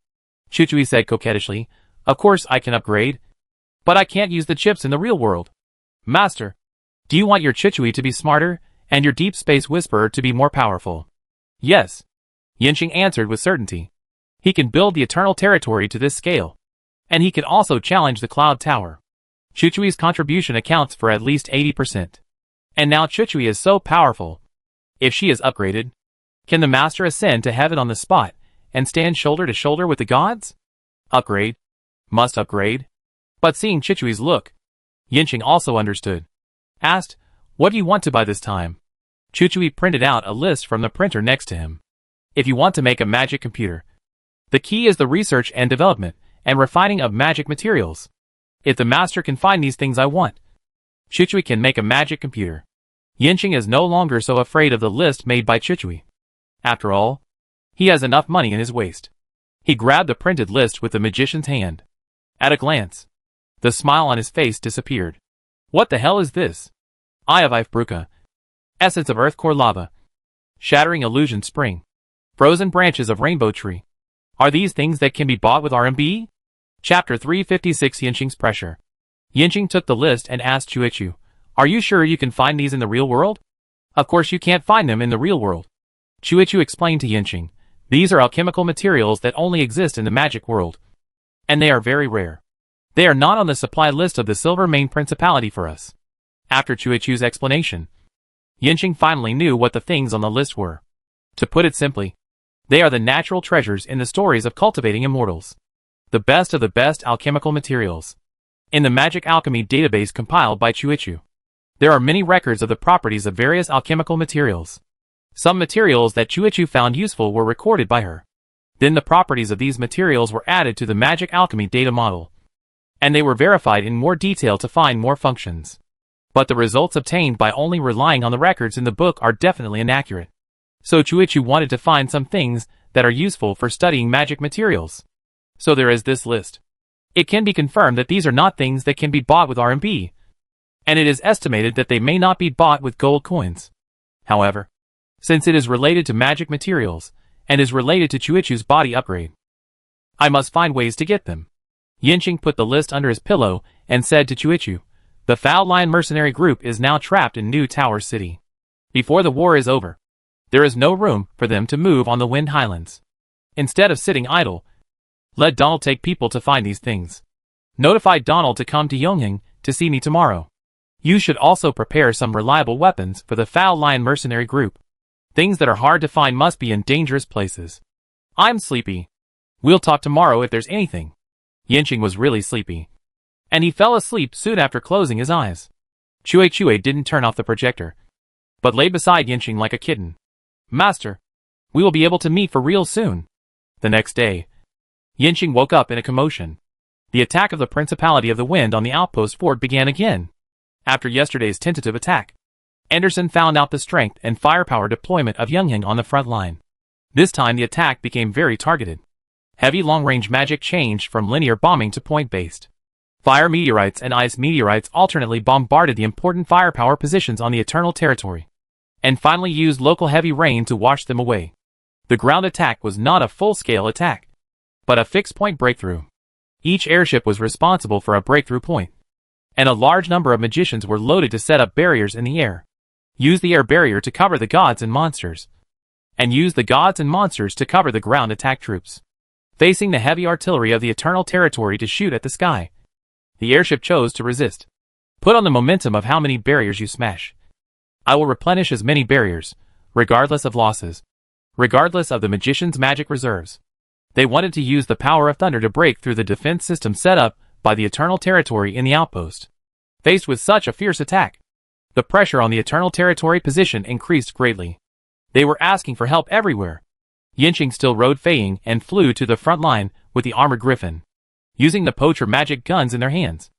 Chuichui said coquettishly. Of course I can upgrade, but I can't use the chips in the real world. Master, do you want your Chuichui to be smarter, and your deep space whisperer to be more powerful? Yes, Yinxing answered with certainty. He can build the Eternal Territory to this scale, and he can also challenge the Cloud Tower. Chuichui's contribution accounts for at least 80%. And now Chuichui is so powerful. If she is upgraded, can the Master ascend to heaven on the spot, and stand shoulder to shoulder with the gods? Upgrade. Must upgrade. But seeing Chuichui's look, Yinxing also understood. Asked, what do you want to buy this time? Chuichui printed out a list from the printer next to him. If you want to make a magic computer, the key is the research and development and refining of magic materials. If the Master can find these things I want, Chuichui can make a magic computer. Yinxing is no longer so afraid of the list made by Chuichui. After all, he has enough money in his waist. He grabbed the printed list with the magician's hand. At a glance, the smile on his face disappeared. What the hell is this? Eye of Ifbruka. Essence of Earth Core Lava. Shattering Illusion Spring. Frozen Branches of Rainbow Tree. Are these things that can be bought with RMB? Chapter 356 Yinxing's Pressure. Yinxing took the list and asked Chuichu, are you sure you can find these in the real world? Of course you can't find them in the real world. Chuichu explained to Yinxing, these are alchemical materials that only exist in the magic world, and they are very rare. They are not on the supply list of the Silver Mane Principality for us. After Chuichu's explanation, Yinxing finally knew what the things on the list were. To put it simply, they are the natural treasures in the stories of cultivating immortals. The best of the best alchemical materials. In the magic alchemy database compiled by Chuichu, there are many records of the properties of various alchemical materials. Some materials that Chuichu found useful were recorded by her. Then the properties of these materials were added to the magic alchemy data model, and they were verified in more detail to find more functions. But the results obtained by only relying on the records in the book are definitely inaccurate. So Chuichu wanted to find some things that are useful for studying magic materials. So there is this list. It can be confirmed that these are not things that can be bought with RMB, and it is estimated that they may not be bought with gold coins. However, since it is related to magic materials, and is related to Chuichu's body upgrade, I must find ways to get them. Yinxing put the list under his pillow and said to Chuichu, the Foul Lion mercenary group is now trapped in New Tower City. Before the war is over, there is no room for them to move on the Wind Highlands. Instead of sitting idle, let Donald take people to find these things. Notify Donald to come to Yongying to see me tomorrow. You should also prepare some reliable weapons for the Foul Lion mercenary group. Things that are hard to find must be in dangerous places. I'm sleepy. We'll talk tomorrow if there's anything. Yanqing was really sleepy. And he fell asleep soon after closing his eyes. Chue didn't turn off the projector, but lay beside Yanqing like a kitten. Master, we will be able to meet for real soon. The next day, Yanqing woke up in a commotion. The attack of the Principality of the Wind on the outpost fort began again. After yesterday's tentative attack, Anderson found out the strength and firepower deployment of Yunheng on the front line. This time the attack became very targeted. Heavy long-range magic changed from linear bombing to point-based. Fire meteorites and ice meteorites alternately bombarded the important firepower positions on the Eternal Territory, and finally used local heavy rain to wash them away. The ground attack was not a full-scale attack, but a fixed-point breakthrough. Each airship was responsible for a breakthrough point, and a large number of magicians were loaded to set up barriers in the air. Use the air barrier to cover the gods and monsters, and use the gods and monsters to cover the ground attack troops, facing the heavy artillery of the Eternal Territory to shoot at the sky. The airship chose to resist. Put on the momentum of how many barriers you smash. I will replenish as many barriers, regardless of losses, regardless of the magician's magic reserves. They wanted to use the power of thunder to break through the defense system set up by the Eternal Territory in the outpost. Faced with such a fierce attack, the pressure on the Eternal Territory position increased greatly. They were asking for help everywhere. Yanqing still rode Feiying and flew to the front line with the armored griffin, using the poacher magic guns in their hands.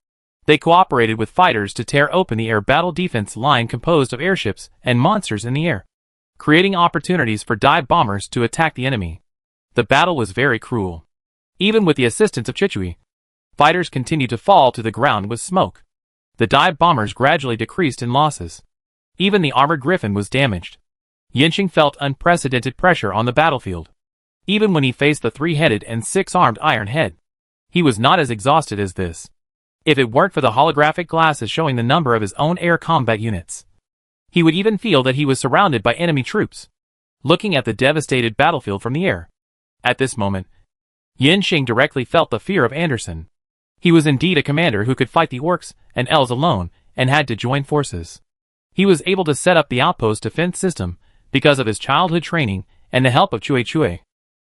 They cooperated with fighters to tear open the air battle defense line composed of airships and monsters in the air, creating opportunities for dive bombers to attack the enemy. The battle was very cruel. Even with the assistance of Chichui, fighters continued to fall to the ground with smoke. The dive bombers gradually decreased in losses. Even the armored griffin was damaged. Yanqing felt unprecedented pressure on the battlefield. Even when he faced the three-headed and six-armed Iron Head, he was not as exhausted as this. If it weren't for the holographic glasses showing the number of his own air combat units, he would even feel that he was surrounded by enemy troops, looking at the devastated battlefield from the air. At this moment, Yanqing directly felt the fear of Anderson. He was indeed a commander who could fight the orcs and elves alone and had to join forces. He was able to set up the outpost defense system because of his childhood training and the help of Chue.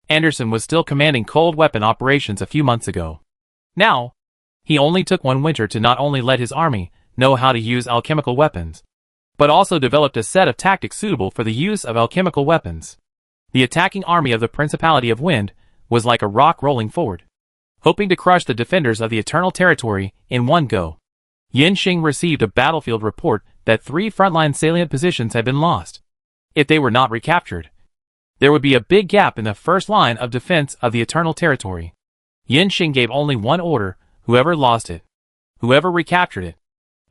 Anderson was still commanding cold weapon operations a few months ago. Now, he only took one winter to not only let his army know how to use alchemical weapons, but also developed a set of tactics suitable for the use of alchemical weapons. The attacking army of the Principality of Wind was like a rock rolling forward, hoping to crush the defenders of the Eternal Territory in one go. Yanqing received a battlefield report that 3 frontline salient positions had been lost. If they were not recaptured, there would be a big gap in the first line of defense of the Eternal Territory. Yanqing gave only one order: whoever lost it, whoever recaptured it.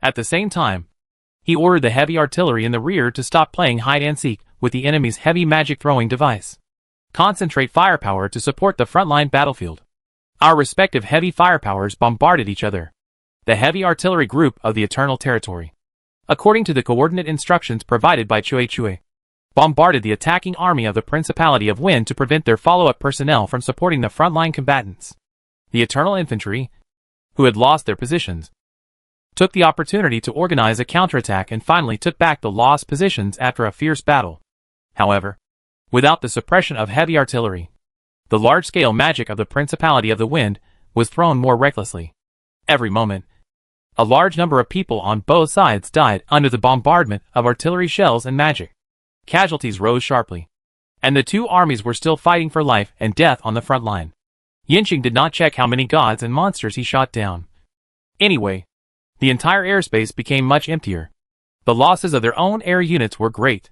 At the same time, he ordered the heavy artillery in the rear to stop playing hide-and-seek with the enemy's heavy magic-throwing device. Concentrate firepower to support the frontline battlefield. Our respective heavy firepowers bombarded each other. The heavy artillery group of the Eternal Territory, according to the coordinate instructions provided by Chue, bombarded the attacking army of the Principality of Wind to prevent their follow-up personnel from supporting the frontline combatants. The Eternal Infantry, who had lost their positions, took the opportunity to organize a counterattack and finally took back the lost positions after a fierce battle. However, without the suppression of heavy artillery, the large-scale magic of the Principality of the Wind was thrown more recklessly. Every moment, a large number of people on both sides died under the bombardment of artillery shells and magic. Casualties rose sharply, and the two armies were still fighting for life and death on the front line. Yanqing did not check how many gods and monsters he shot down. Anyway, the entire airspace became much emptier. The losses of their own air units were great,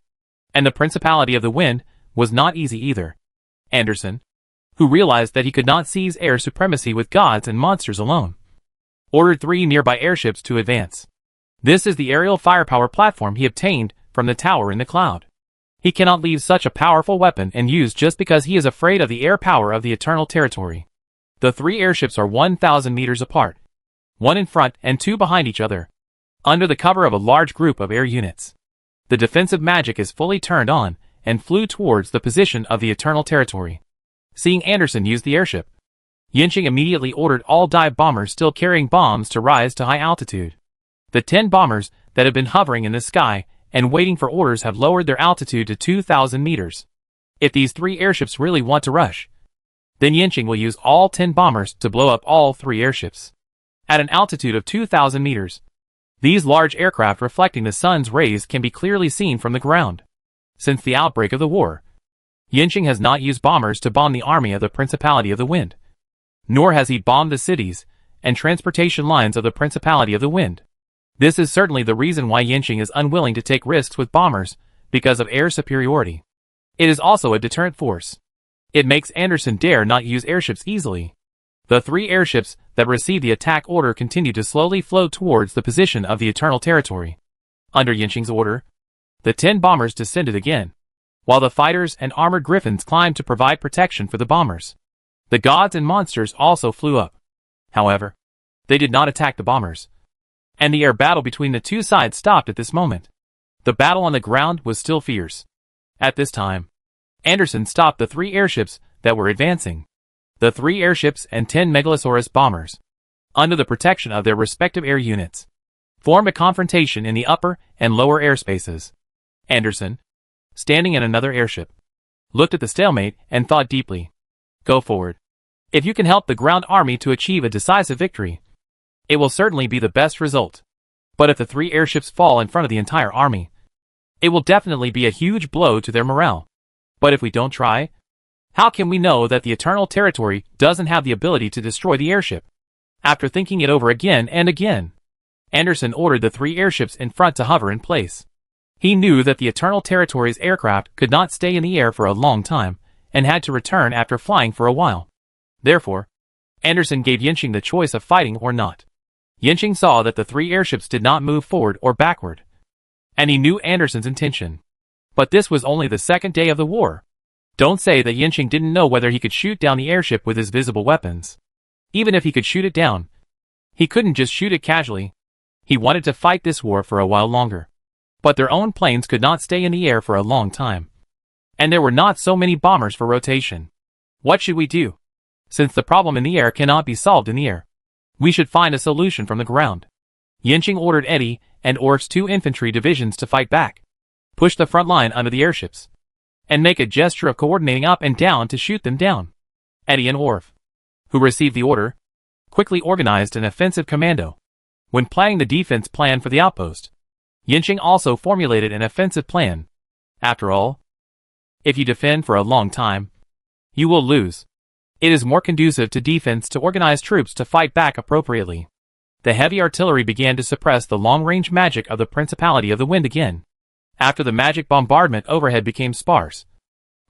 and the Principality of the Wind was not easy either. Anderson, who realized that he could not seize air supremacy with gods and monsters alone, ordered 3 nearby airships to advance. This is the aerial firepower platform he obtained from the tower in the cloud. He cannot leave such a powerful weapon and use just because he is afraid of the air power of the Eternal Territory. The 3 airships are 1,000 meters apart, 1 in front and 2 behind each other, under the cover of a large group of air units. The defensive magic is fully turned on and flew towards the position of the Eternal Territory. Seeing Anderson use the airship, Yanqing immediately ordered all dive bombers still carrying bombs to rise to high altitude. The 10 bombers that had been hovering in the sky and waiting for orders have lowered their altitude to 2,000 meters. If these 3 airships really want to rush, then Yinqing will use all 10 bombers to blow up all 3 airships. At an altitude of 2,000 meters, these large aircraft reflecting the sun's rays can be clearly seen from the ground. Since the outbreak of the war, Yinqing has not used bombers to bomb the army of the Principality of the Wind, nor has he bombed the cities and transportation lines of the Principality of the Wind. This is certainly the reason why Yinqing is unwilling to take risks with bombers, because of air superiority. It is also a deterrent force. It makes Anderson dare not use airships easily. The 3 airships that received the attack order continue to slowly float towards the position of the Eternal Territory. Under Yinqing's order, the 10 bombers descended again, while the fighters and armored griffins climbed to provide protection for the bombers. The gods and monsters also flew up. However, they did not attack the bombers, and the air battle between the 2 sides stopped at this moment. The battle on the ground was still fierce. At this time, Anderson stopped the 3 airships that were advancing. The 3 airships and 10 Megalosaurus bombers, under the protection of their respective air units, formed a confrontation in the upper and lower airspaces. Anderson, standing in another airship, looked at the stalemate and thought deeply. Go forward. If you can help the ground army to achieve a decisive victory, it will certainly be the best result. But if the 3 airships fall in front of the entire army, it will definitely be a huge blow to their morale. But if we don't try, how can we know that the Eternal Territory doesn't have the ability to destroy the airship? After thinking it over again and again, Anderson ordered the 3 airships in front to hover in place. He knew that the Eternal Territory's aircraft could not stay in the air for a long time, and had to return after flying for a while. Therefore, Anderson gave Yinqing the choice of fighting or not. Yinqing saw that the 3 airships did not move forward or backward, and he knew Anderson's intention. But this was only the 2nd day of the war. Don't say that Yinqing didn't know whether he could shoot down the airship with his visible weapons. Even if he could shoot it down, he couldn't just shoot it casually. He wanted to fight this war for a while longer. But their own planes could not stay in the air for a long time, and there were not so many bombers for rotation. What should we do? Since the problem in the air cannot be solved in the air, we should find a solution from the ground. Yinqing ordered Eddie and Orf's 2 infantry divisions to fight back, push the front line under the airships, and make a gesture of coordinating up and down to shoot them down. Eddie and Orf, who received the order, quickly organized an offensive commando. When planning the defense plan for the outpost, Yinqing also formulated an offensive plan. After all, if you defend for a long time, you will lose. It is more conducive to defense to organize troops to fight back appropriately. The heavy artillery began to suppress the long-range magic of the Principality of the Wind again. After the magic bombardment overhead became sparse,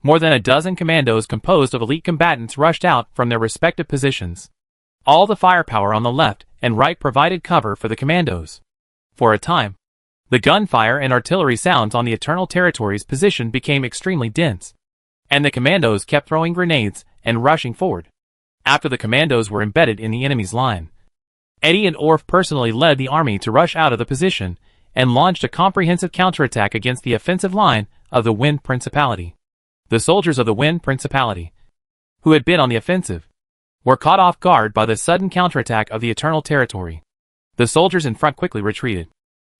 more than a dozen commandos composed of elite combatants rushed out from their respective positions. All the firepower on the left and right provided cover for the commandos. For a time, the gunfire and artillery sounds on the Eternal Territory's position became extremely dense, and the commandos kept throwing grenades and rushing forward. After the commandos were embedded in the enemy's line, Eddie and Orf personally led the army to rush out of the position and launched a comprehensive counterattack against the offensive line of the Wind Principality. The soldiers of the Wind Principality, who had been on the offensive, were caught off guard by the sudden counterattack of the Eternal Territory. The soldiers in front quickly retreated,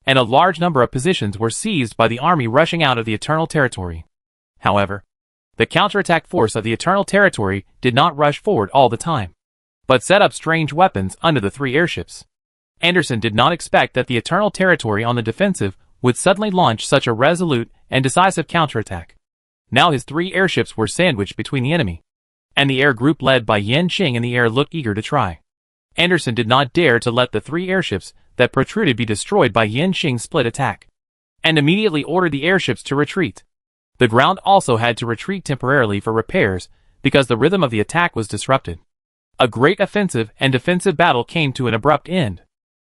and a large number of positions were seized by the army rushing out of the Eternal Territory. However, the counterattack force of the Eternal Territory did not rush forward all the time, but set up strange weapons under the 3 airships. Anderson did not expect that the Eternal Territory on the defensive would suddenly launch such a resolute and decisive counterattack. Now his 3 airships were sandwiched between the enemy, and the air group led by Yinqing in the air looked eager to try. Anderson did not dare to let the 3 airships that protruded be destroyed by Yinqing's split attack, and immediately ordered the airships to retreat. The ground also had to retreat temporarily for repairs because the rhythm of the attack was disrupted. A great offensive and defensive battle came to an abrupt end.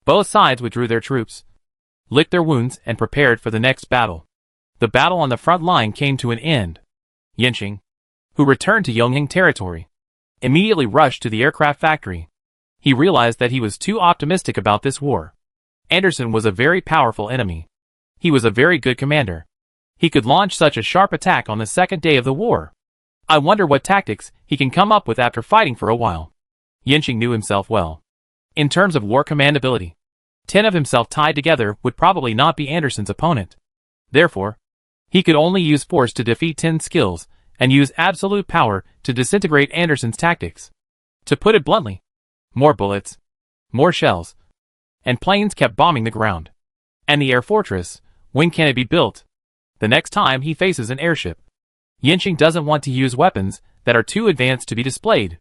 Both sides withdrew their troops, licked their wounds, and prepared for the next battle. The battle on the front line came to an end. Yinqing, who returned to Yongying territory, immediately rushed to the aircraft factory. He realized that he was too optimistic about this war. Anderson was a very powerful enemy. He was a very good commander. He could launch such a sharp attack on the 2nd day of the war. I wonder what tactics he can come up with after fighting for a while. Yinqing knew himself well. In terms of war command ability, 10 of himself tied together would probably not be Anderson's opponent. Therefore, he could only use force to defeat 10 skills, and use absolute power to disintegrate Anderson's tactics. To put it bluntly, more bullets, more shells, and planes kept bombing the ground. And the air fortress, when can it be built? The next time he faces an airship. Yinxing doesn't want to use weapons that are too advanced to be displayed.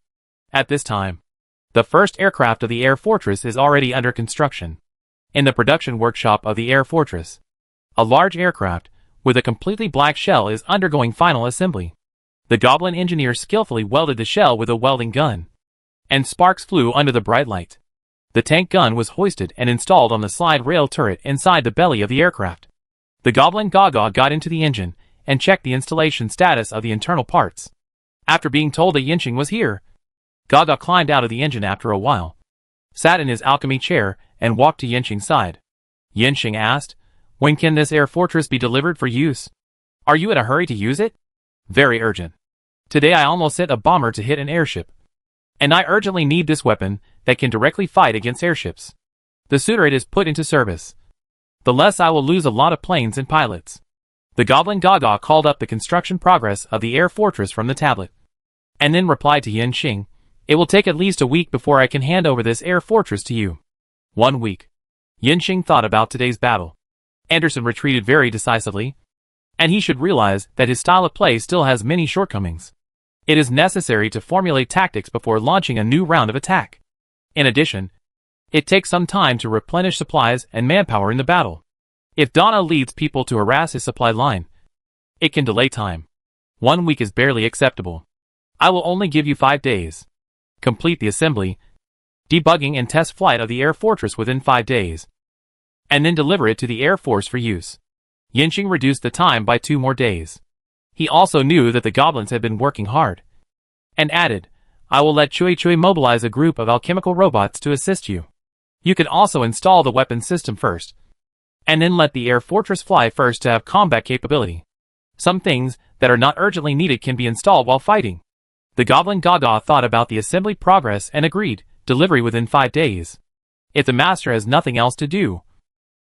At this time, the first aircraft of the air fortress is already under construction. In the production workshop of the air fortress, a large aircraft with a completely black shell is undergoing final assembly. The goblin engineer skillfully welded the shell with a welding gun, and sparks flew under the bright light. The tank gun was hoisted and installed on the slide rail turret inside the belly of the aircraft. The goblin Gaga got into the engine and checked the installation status of the internal parts. After being told that Yinxing was here, Gaga climbed out of the engine after a while, sat in his alchemy chair, and walked to Yinxing's side. Yinxing asked, "When can this air fortress be delivered for use? Are you in a hurry to use it?" "Very urgent. Today I almost sent a bomber to hit an airship. And I urgently need this weapon that can directly fight against airships. The sooner it is put into service, the less I will lose a lot of planes and pilots." The goblin Gaga called up the construction progress of the air fortress from the tablet, and then replied to Yinxing, "It will take at least a week before I can hand over this air fortress to you." 1 week. Yinxing thought about today's battle. Anderson retreated very decisively, and he should realize that his style of play still has many shortcomings. It is necessary to formulate tactics before launching a new round of attack. In addition, it takes some time to replenish supplies and manpower in the battle. If Donna leads people to harass his supply line, it can delay time. 1 week is barely acceptable. I will only give you 5 days. Complete the assembly, debugging and test flight of the air fortress within 5 days, and then deliver it to the Air Force for use. Yinxing reduced the time by 2 more days. He also knew that the goblins had been working hard, and added, "I will let Chui Chui mobilize a group of alchemical robots to assist you. You can also install the weapon system first, and then let the air fortress fly first to have combat capability. Some things that are not urgently needed can be installed while fighting." The goblin Gaga thought about the assembly progress and agreed, delivery within 5 days. If the master has nothing else to do,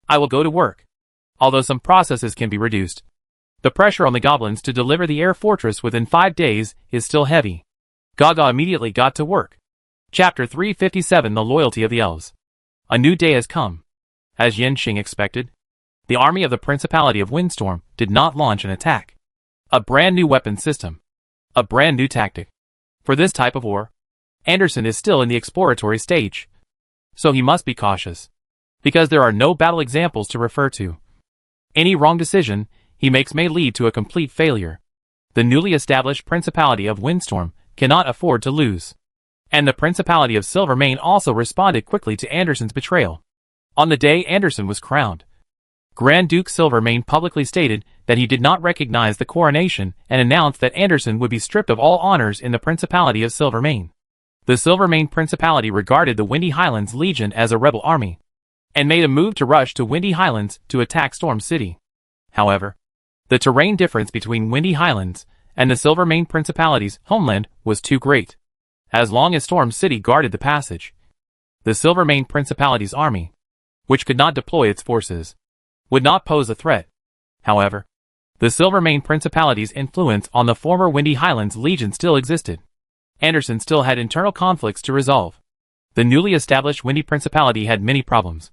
I will go to work. Although some processes can be reduced, the pressure on the goblins to deliver the air fortress within 5 days is still heavy. Gaga immediately got to work. Chapter 357 The Loyalty of the Elves. A new day has come. As Yinxing expected, the army of the Principality of Windstorm did not launch an attack. A brand new weapon system. A brand new tactic. For this type of war, Anderson is still in the exploratory stage. So he must be cautious, because there are no battle examples to refer to. Any wrong decision he makes may lead to a complete failure. The newly established Principality of Windstorm cannot afford to lose. And the Principality of Silvermane also responded quickly to Anderson's betrayal. On the day Anderson was crowned, Grand Duke Silvermane publicly stated that he did not recognize the coronation and announced that Anderson would be stripped of all honors in the Principality of Silvermane. The Silvermane Principality regarded the Windy Highlands Legion as a rebel army, and made a move to rush to Windy Highlands to attack Storm City. However, the terrain difference between Windy Highlands and the Silvermane Principality's homeland was too great. As long as Storm City guarded the passage, the Silvermane Principality's army, which could not deploy its forces, would not pose a threat. However, the Silvermane Principality's influence on the former Windy Highlands Legion still existed. Anderson still had internal conflicts to resolve. The newly established Windy Principality had many problems,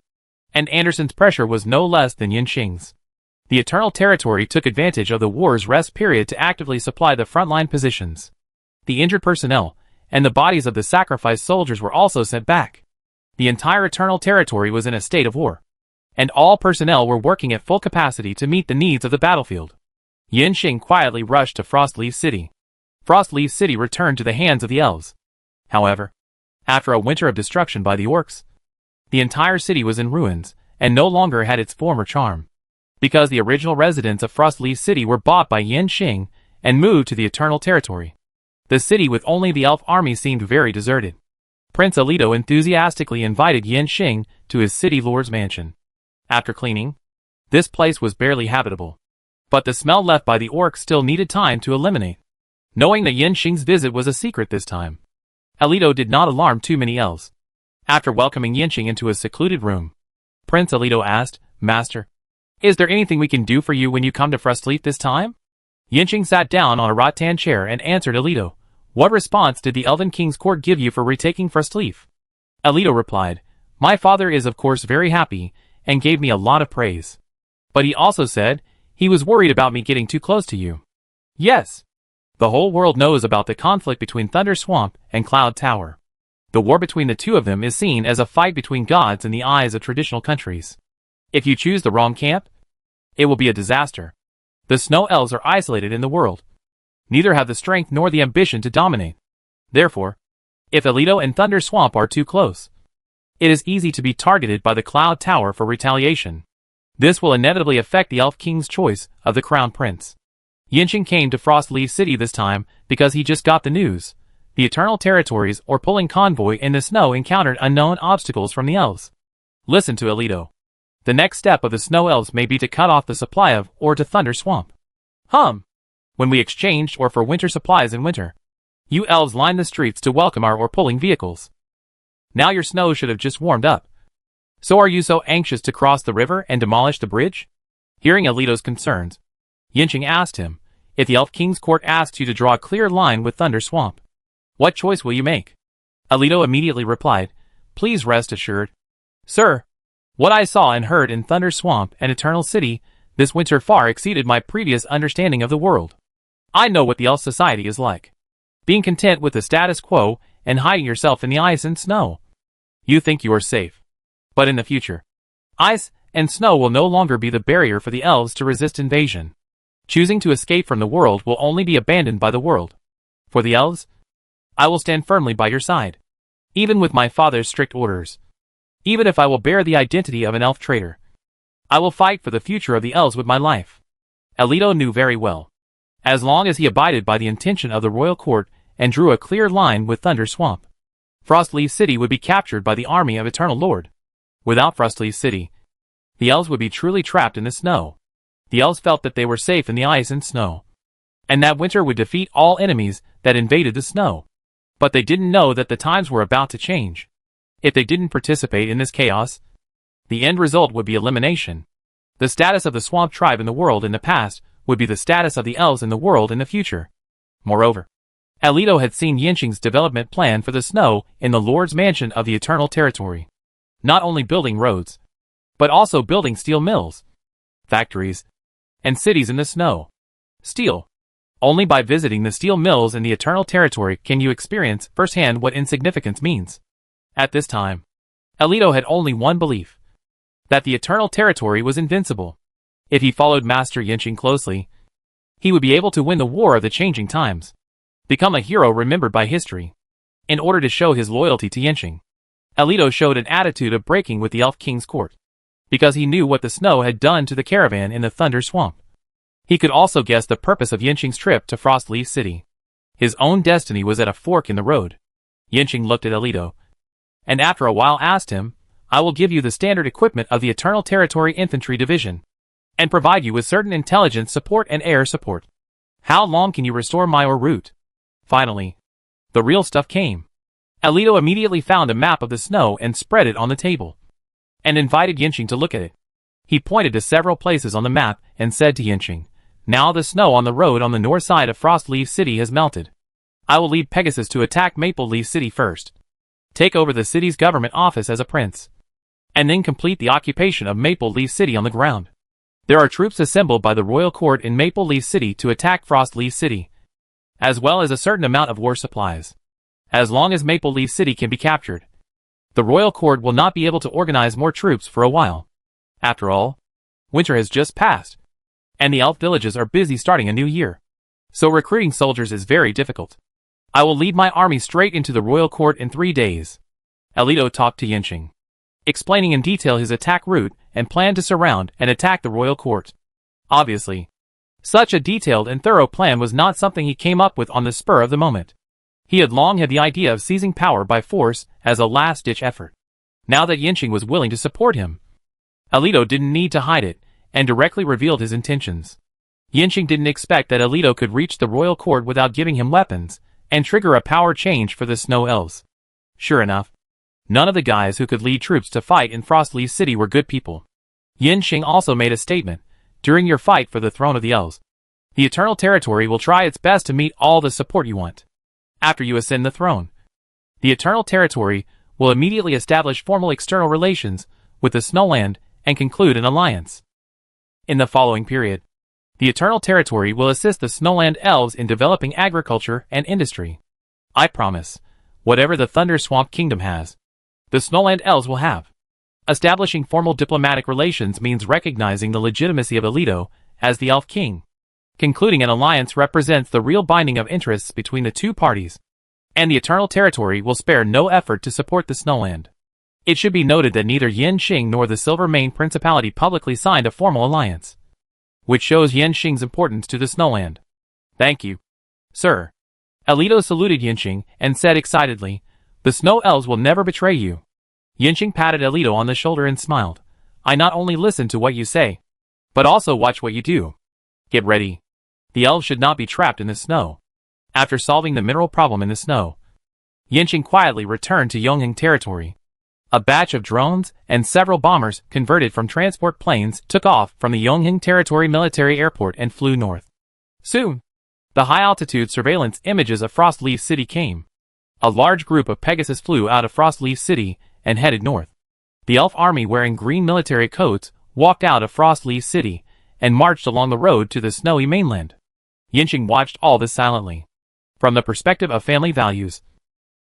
and Anderson's pressure was no less than Yinxing's. The Eternal Territory took advantage of the war's rest period to actively supply the frontline positions. The injured personnel and the bodies of the sacrificed soldiers were also sent back. The entire Eternal Territory was in a state of war, and all personnel were working at full capacity to meet the needs of the battlefield. Yinxing quietly rushed to Frostleaf City. Frostleaf City returned to the hands of the elves. However, after a winter of destruction by the orcs, the entire city was in ruins and no longer had its former charm, because the original residents of Frostleaf City were bought by Yinxing and moved to the Eternal Territory. The city with only the elf army seemed very deserted. Prince Alito enthusiastically invited Yinxing to his city lord's mansion. After cleaning, this place was barely habitable, but the smell left by the orcs still needed time to eliminate. Knowing that Yinxing's visit was a secret this time, Alito did not alarm too many elves. After welcoming Yinxing into a secluded room, Prince Alito asked, "Master, Is there anything we can do for you when you come to Frostleaf this time? Yinqing sat down on a rattan chair and answered Alito. What response did the Elven King's court give you for retaking Frostleaf? Alito replied, my father is of course very happy, and gave me a lot of praise. But he also said, he was worried about me getting too close to you. Yes. The whole world knows about the conflict between Thunder Swamp and Cloud Tower. The war between the two of them is seen as a fight between gods in the eyes of traditional countries. If you choose the wrong camp, it will be a disaster. The Snow Elves are isolated in the world. Neither have the strength nor the ambition to dominate. Therefore, if Alito and Thunder Swamp are too close, it is easy to be targeted by the Cloud Tower for retaliation. This will inevitably affect the Elf King's choice of the Crown Prince. Yinqing came to Frostleaf City this time because he just got the news. The Eternal Territories or pulling convoy in the snow encountered unknown obstacles from the elves. Listen to Alito. The next step of the Snow Elves may be to cut off the supply of or to Thunder Swamp. When we exchanged or for winter supplies in winter, you elves lined the streets to welcome our or pulling vehicles. Now your snow should have just warmed up. So are you so anxious to cross the river and demolish the bridge? Hearing Alito's concerns, Yinqing asked him, if the Elf King's court asks you to draw a clear line with Thunder Swamp, what choice will you make? Alito immediately replied, please rest assured, sir, what I saw and heard in Thunder Swamp and Eternal City this winter far exceeded my previous understanding of the world. I know what the elf society is like. Being content with the status quo and hiding yourself in the ice and snow. You think you are safe. But in the future, ice and snow will no longer be the barrier for the elves to resist invasion. Choosing to escape from the world will only be abandoned by the world. For the elves, I will stand firmly by your side. Even with my father's strict orders. Even if I will bear the identity of an elf traitor. I will fight for the future of the elves with my life. Alito knew very well. As long as he abided by the intention of the royal court and drew a clear line with Thunder Swamp, Frostleaf City would be captured by the army of Eternal Lord. Without Frostleaf City, the elves would be truly trapped in the snow. The elves felt that they were safe in the ice and snow, and that winter would defeat all enemies that invaded the snow. But they didn't know that the times were about to change. If they didn't participate in this chaos, the end result would be elimination. The status of the swamp tribe in the world in the past would be the status of the elves in the world in the future. Moreover, Alito had seen Yinqing's development plan for the snow in the Lord's Mansion of the Eternal Territory. Not only building roads, but also building steel mills, factories, and cities in the snow. Steel. Only by visiting the steel mills in the Eternal Territory can you experience firsthand what insignificance means. At this time, Alito had only one belief. That the Eternal Territory was invincible. If he followed Master Yinqing closely, he would be able to win the war of the changing times. Become a hero remembered by history. In order to show his loyalty to Yinqing, Alito showed an attitude of breaking with the Elf King's court. Because he knew what the snow had done to the caravan in the Thunder Swamp. He could also guess the purpose of Yinqing's trip to Frostleaf City. His own destiny was at a fork in the road. Yinqing looked at Alito, and after a while asked him, I will give you the standard equipment of the Eternal Territory Infantry Division, and provide you with certain intelligence support and air support. How long can you restore my route? Finally, the real stuff came. Alito immediately found a map of the snow and spread it on the table, and invited Yinqing to look at it. He pointed to several places on the map and said to Yinqing, now the snow on the road on the north side of Frostleaf City has melted. I will lead Pegasus to attack Maple Leaf City first. Take over the city's government office as a prince, and then complete the occupation of Maple Leaf City on the ground. There are troops assembled by the royal court in Maple Leaf City to attack Frostleaf City, as well as a certain amount of war supplies. As long as Maple Leaf City can be captured, the royal court will not be able to organize more troops for a while. After all, winter has just passed, and the elf villages are busy starting a new year. So recruiting soldiers is very difficult. I will lead my army straight into the royal court in 3 days. Alito talked to Yinqing, explaining in detail his attack route and plan to surround and attack the royal court. Obviously, such a detailed and thorough plan was not something he came up with on the spur of the moment. He had long had the idea of seizing power by force as a last-ditch effort. Now that Yinqing was willing to support him, Alito didn't need to hide it, and directly revealed his intentions. Yinqing didn't expect that Alito could reach the royal court without giving him weapons, and trigger a power change for the Snow Elves. Sure enough, none of the guys who could lead troops to fight in Frostleaf City were good people. Yin Xing also made a statement. During your fight for the throne of the elves, the Eternal Territory will try its best to meet all the support you want. After you ascend the throne, the Eternal Territory will immediately establish formal external relations with the Snowland and conclude an alliance. In the following period, the Eternal Territory will assist the Snowland elves in developing agriculture and industry. I promise, whatever the Thunder Swamp Kingdom has, the Snowland elves will have. Establishing formal diplomatic relations means recognizing the legitimacy of Alito as the Elf King. Concluding an alliance represents the real binding of interests between the two parties, and the Eternal Territory will spare no effort to support the Snowland. It should be noted that neither Yin Xing nor the Silvermane Principality publicly signed a formal alliance, which shows Yin Xing's importance to the Snowland. Thank you, sir. Alito saluted Yin Xing and said excitedly, the Snow Elves will never betray you. Yin Xing patted Alito on the shoulder and smiled. I not only listen to what you say, but also watch what you do. Get ready. The elves should not be trapped in the snow. After solving the mineral problem in the snow, Yin Xing quietly returned to Yongheng territory. A batch of drones and several bombers converted from transport planes took off from the Yongheng Territory Military Airport and flew north. Soon, the high-altitude surveillance images of Frostleaf City came. A large group of Pegasus flew out of Frostleaf City and headed north. The elf army wearing green military coats walked out of Frostleaf City and marched along the road to the snowy mainland. Yin Xing watched all this silently. From the perspective of family values,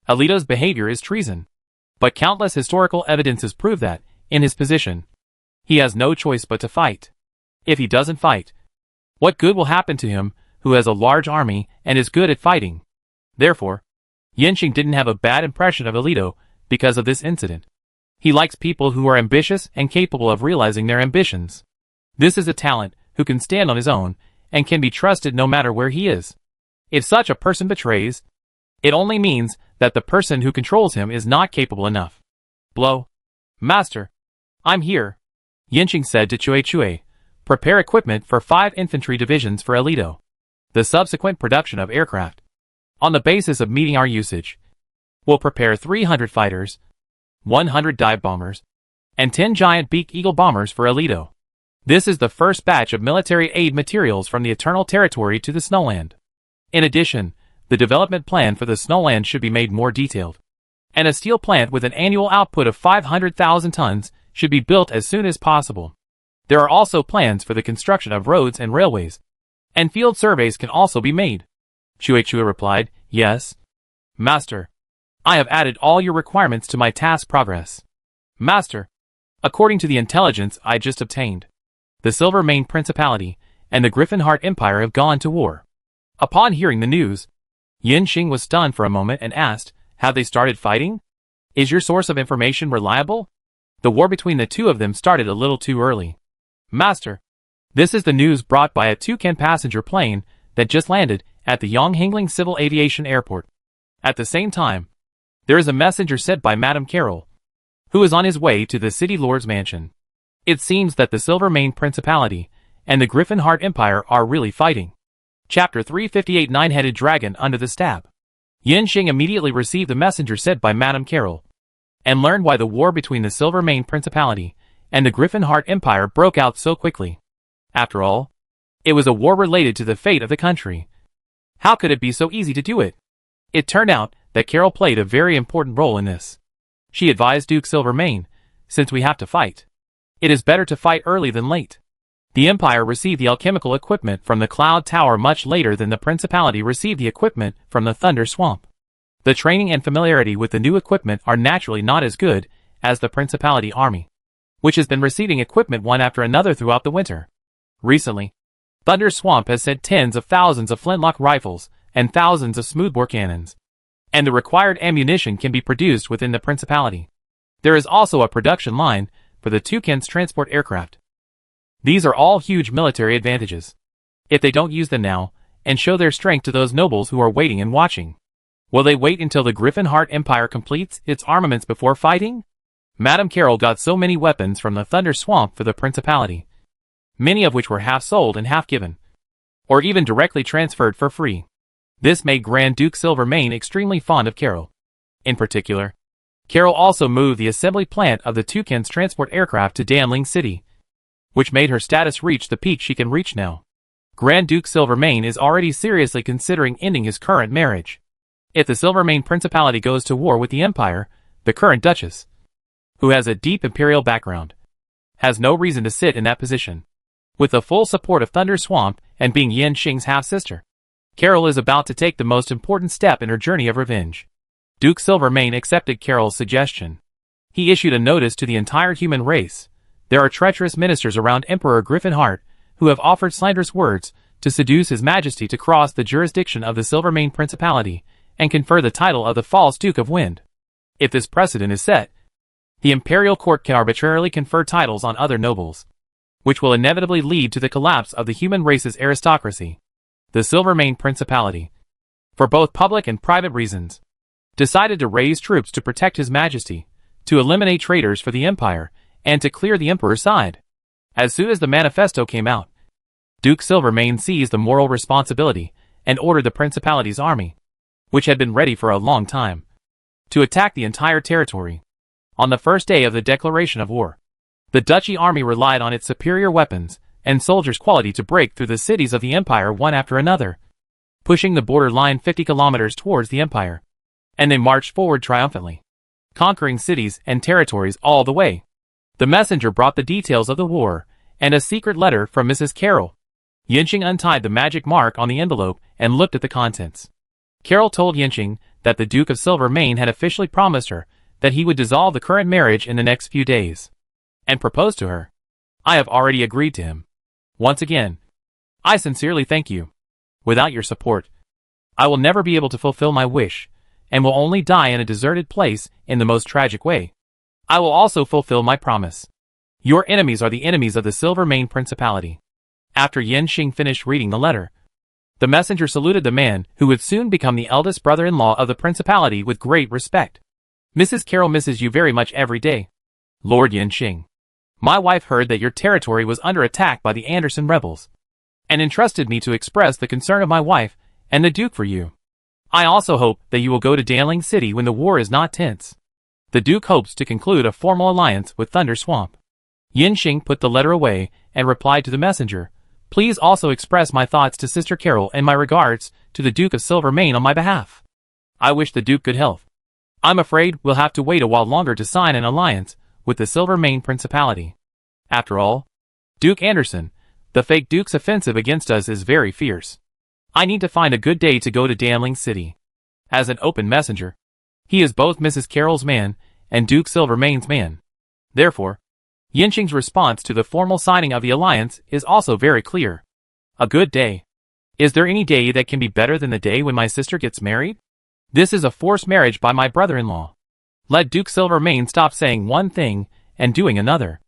Alito's behavior is treason. But countless historical evidences prove that, in his position, he has no choice but to fight. If he doesn't fight, what good will happen to him who has a large army and is good at fighting? Therefore, Yin Xing didn't have a bad impression of Alito because of this incident. He likes people who are ambitious and capable of realizing their ambitions. This is a talent who can stand on his own and can be trusted no matter where he is. If such a person betrays, it only means that the person who controls him is not capable enough. Blow. Master. I'm here. Yin Xing said to Chui Chui. Prepare equipment for 5 infantry divisions for Alito. The subsequent production of aircraft, on the basis of meeting our usage, will prepare 300 fighters, 100 dive bombers, and 10 giant Beak Eagle bombers for Alito. This is the first batch of military aid materials from the Eternal Territory to the Snowland. In addition, the development plan for the Snowland should be made more detailed, and a steel plant with an annual output of 500,000 tons should be built as soon as possible. There are also plans for the construction of roads and railways, and field surveys can also be made. Chui Chui replied, Yes, Master. I have added all your requirements to my task progress. Master, according to the intelligence I just obtained, the Silvermane Principality and the Griffinheart Empire have gone to war. Upon hearing the news, Yin Xing was stunned for a moment and asked, Have they started fighting? Is your source of information reliable? The war between the two of them started a little too early. Master, this is the news brought by a Toucan passenger plane that just landed at the Yonghengling Civil Aviation Airport. At the same time, there is a messenger sent by Madame Carroll, who is on his way to the City Lord's mansion. It seems that the Silvermane Principality and the Griffinheart Empire are really fighting. Chapter 358 Nine-Headed Dragon Under the Stab. Yin Xing immediately received the messenger sent by Madame Carroll, and learned why the war between the Silvermane Principality and the Griffinheart Empire broke out so quickly. After all, it was a war related to the fate of the country. How could it be so easy to do it? It turned out that Carroll played a very important role in this. She advised Duke Silvermane, since we have to fight, it is better to fight early than late. The Empire received the alchemical equipment from the Cloud Tower much later than the Principality received the equipment from the Thunder Swamp. The training and familiarity with the new equipment are naturally not as good as the Principality army, which has been receiving equipment one after another throughout the winter. Recently, Thunder Swamp has sent tens of thousands of flintlock rifles and thousands of smoothbore cannons, and the required ammunition can be produced within the Principality. There is also a production line for the Toucan's transport aircraft. These are all huge military advantages. If they don't use them now, and show their strength to those nobles who are waiting and watching, will they wait until the Griffinheart Empire completes its armaments before fighting? Madame Carroll got so many weapons from the Thunder Swamp for the Principality, many of which were half sold and half given, or even directly transferred for free. This made Grand Duke Silvermane extremely fond of Carroll. In particular, Carroll also moved the assembly plant of the Toucan's transport aircraft to Danling City, which made her status reach the peak she can reach now. Grand Duke Silvermane is already seriously considering ending his current marriage. If the Silvermane Principality goes to war with the Empire, the current Duchess, who has a deep imperial background, has no reason to sit in that position. With the full support of Thunder Swamp and being Yanqing's half-sister, Carol is about to take the most important step in her journey of revenge. Duke Silvermane accepted Carol's suggestion. He issued a notice to the entire human race. There are treacherous ministers around Emperor Griffinheart who have offered slanderous words to seduce His Majesty to cross the jurisdiction of the Silvermane Principality and confer the title of the false Duke of Wind. If this precedent is set, the imperial court can arbitrarily confer titles on other nobles, which will inevitably lead to the collapse of the human race's aristocracy. The Silvermane Principality, for both public and private reasons, decided to raise troops to protect His Majesty, to eliminate traitors for the Empire, and to clear the Emperor's side. As soon as the manifesto came out, Duke Silvermane seized the moral responsibility and ordered the Principality's army, which had been ready for a long time, to attack the entire territory. On the first day of the declaration of war, the Duchy army relied on its superior weapons and soldiers' quality to break through the cities of the Empire one after another, pushing the border line 50 kilometers towards the Empire. And they marched forward triumphantly, conquering cities and territories all the way. The messenger brought the details of the war and a secret letter from Mrs. Carol. Yanqing untied the magic mark on the envelope and looked at the contents. Carol told Yanqing that the Duke of Silvermane had officially promised her that he would dissolve the current marriage in the next few days, and proposed to her. I have already agreed to him. Once again, I sincerely thank you. Without your support, I will never be able to fulfill my wish, and will only die in a deserted place in the most tragic way. I will also fulfill my promise. Your enemies are the enemies of the Silvermane Principality. After Yanqing finished reading the letter, the messenger saluted the man who would soon become the eldest brother-in-law of the Principality with great respect. Mrs. Carol misses you very much every day. Lord Yanqing, my wife heard that your territory was under attack by the Anderson rebels, and entrusted me to express the concern of my wife and the Duke for you. I also hope that you will go to Danling City when the war is not tense. The Duke hopes to conclude a formal alliance with Thunder Swamp. Yanqing put the letter away and replied to the messenger, Please also express my thoughts to Sister Carol and my regards to the Duke of Silvermane on my behalf. I wish the Duke good health. I'm afraid we'll have to wait a while longer to sign an alliance with the Silvermane Principality. After all, Duke Anderson, the fake Duke's offensive against us is very fierce. I need to find a good day to go to Danling City. As an open messenger, he is both Mrs. Carol's man and Duke Silvermane's man. Therefore, Yanqing's response to the formal signing of the alliance is also very clear. A good day. Is there any day that can be better than the day when my sister gets married? This is a forced marriage by my brother-in-law. Let Duke Silvermane stop saying one thing and doing another.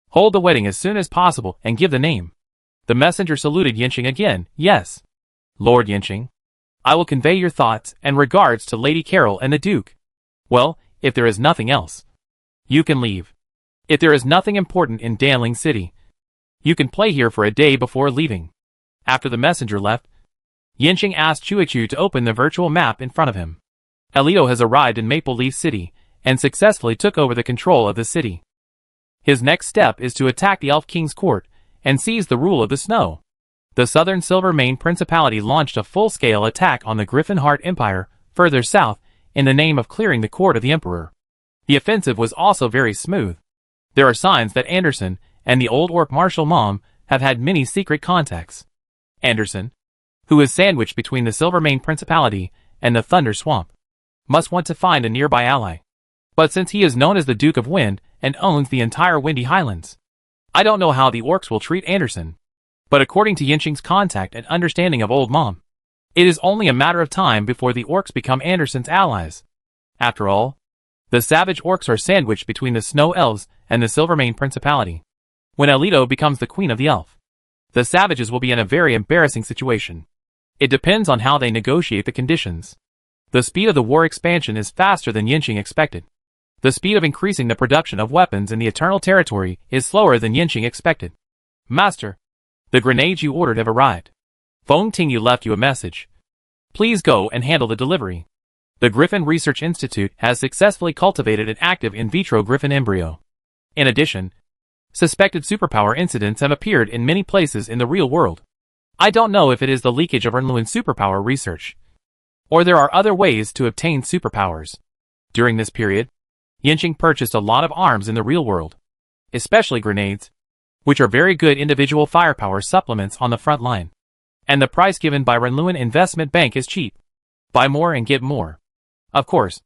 Hold the wedding as soon as possible and give the name. The messenger saluted Yanqing again. Yes, Lord Yanqing. I will convey your thoughts and regards to Lady Carol and the Duke. Well, if there is nothing else, you can leave. If there is nothing important in Danling City, you can play here for a day before leaving. After the messenger left, Yanqing asked Chuichu to open the virtual map in front of him. Alito has arrived in Maple Leaf City and successfully took over the control of the city. His next step is to attack the Elf King's court and seize the rule of the snow. The Southern Silvermane Principality launched a full-scale attack on the Griffinheart Empire further south in the name of clearing the court of the Emperor. The offensive was also very smooth. There are signs that Anderson and the old orc Marshal Mom have had many secret contacts. Anderson, who is sandwiched between the Silvermane Principality and the Thunder Swamp, must want to find a nearby ally. But since he is known as the Duke of Wind and owns the entire Windy Highlands, I don't know how the orcs will treat Anderson. But according to Yanqing's contact and understanding of Old Mom, it is only a matter of time before the orcs become Anderson's allies. After all, the savage orcs are sandwiched between the Snow Elves and the Silvermane Principality. When Alito becomes the Queen of the Elf, the savages will be in a very embarrassing situation. It depends on how they negotiate the conditions. The speed of the war expansion is faster than Yanqing expected. The speed of increasing the production of weapons in the Eternal Territory is slower than Yanqing expected. Master, the grenades you ordered have arrived. Feng Tingyu left you a message. Please go and handle the delivery. The Griffin Research Institute has successfully cultivated an active in vitro griffin embryo. In addition, Suspected superpower incidents have appeared in many places in the real world. I don't know if it is the leakage of Renluin superpower research, or there are other ways to obtain superpowers. During this period, Yanqing purchased a lot of arms in the real world, especially grenades, which are very good individual firepower supplements on the front line. And the price given by Renluin Investment Bank is cheap. Buy more and get more. Of course,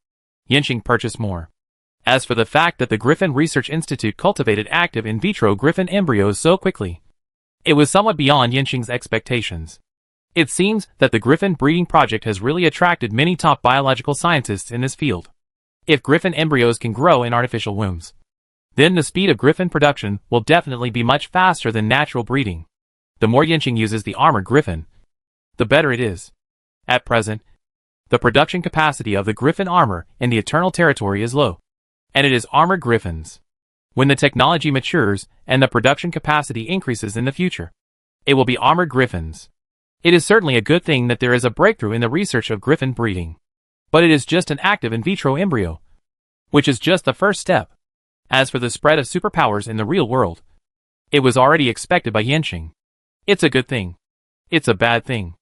Yanqing purchased more. As for the fact that the Griffin Research Institute cultivated active in vitro griffin embryos so quickly, it was somewhat beyond Yanqing's expectations. It seems that the Griffin breeding project has really attracted many top biological scientists in this field. If Griffin embryos can grow in artificial wombs, then the speed of Griffin production will definitely be much faster than natural breeding. The more Yanqing uses the armored Griffin, the better it is. At present, the production capacity of the Griffin armor in the Eternal Territory is low, and it is armored Griffins. When the technology matures and the production capacity increases in the future, it will be armored Griffins. It is certainly a good thing that there is a breakthrough in the research of Griffin breeding. But it is just an active in vitro embryo, which is just the first step. As for the spread of superpowers in the real world, it was already expected by Yanqing. It's a good thing. It's a bad thing.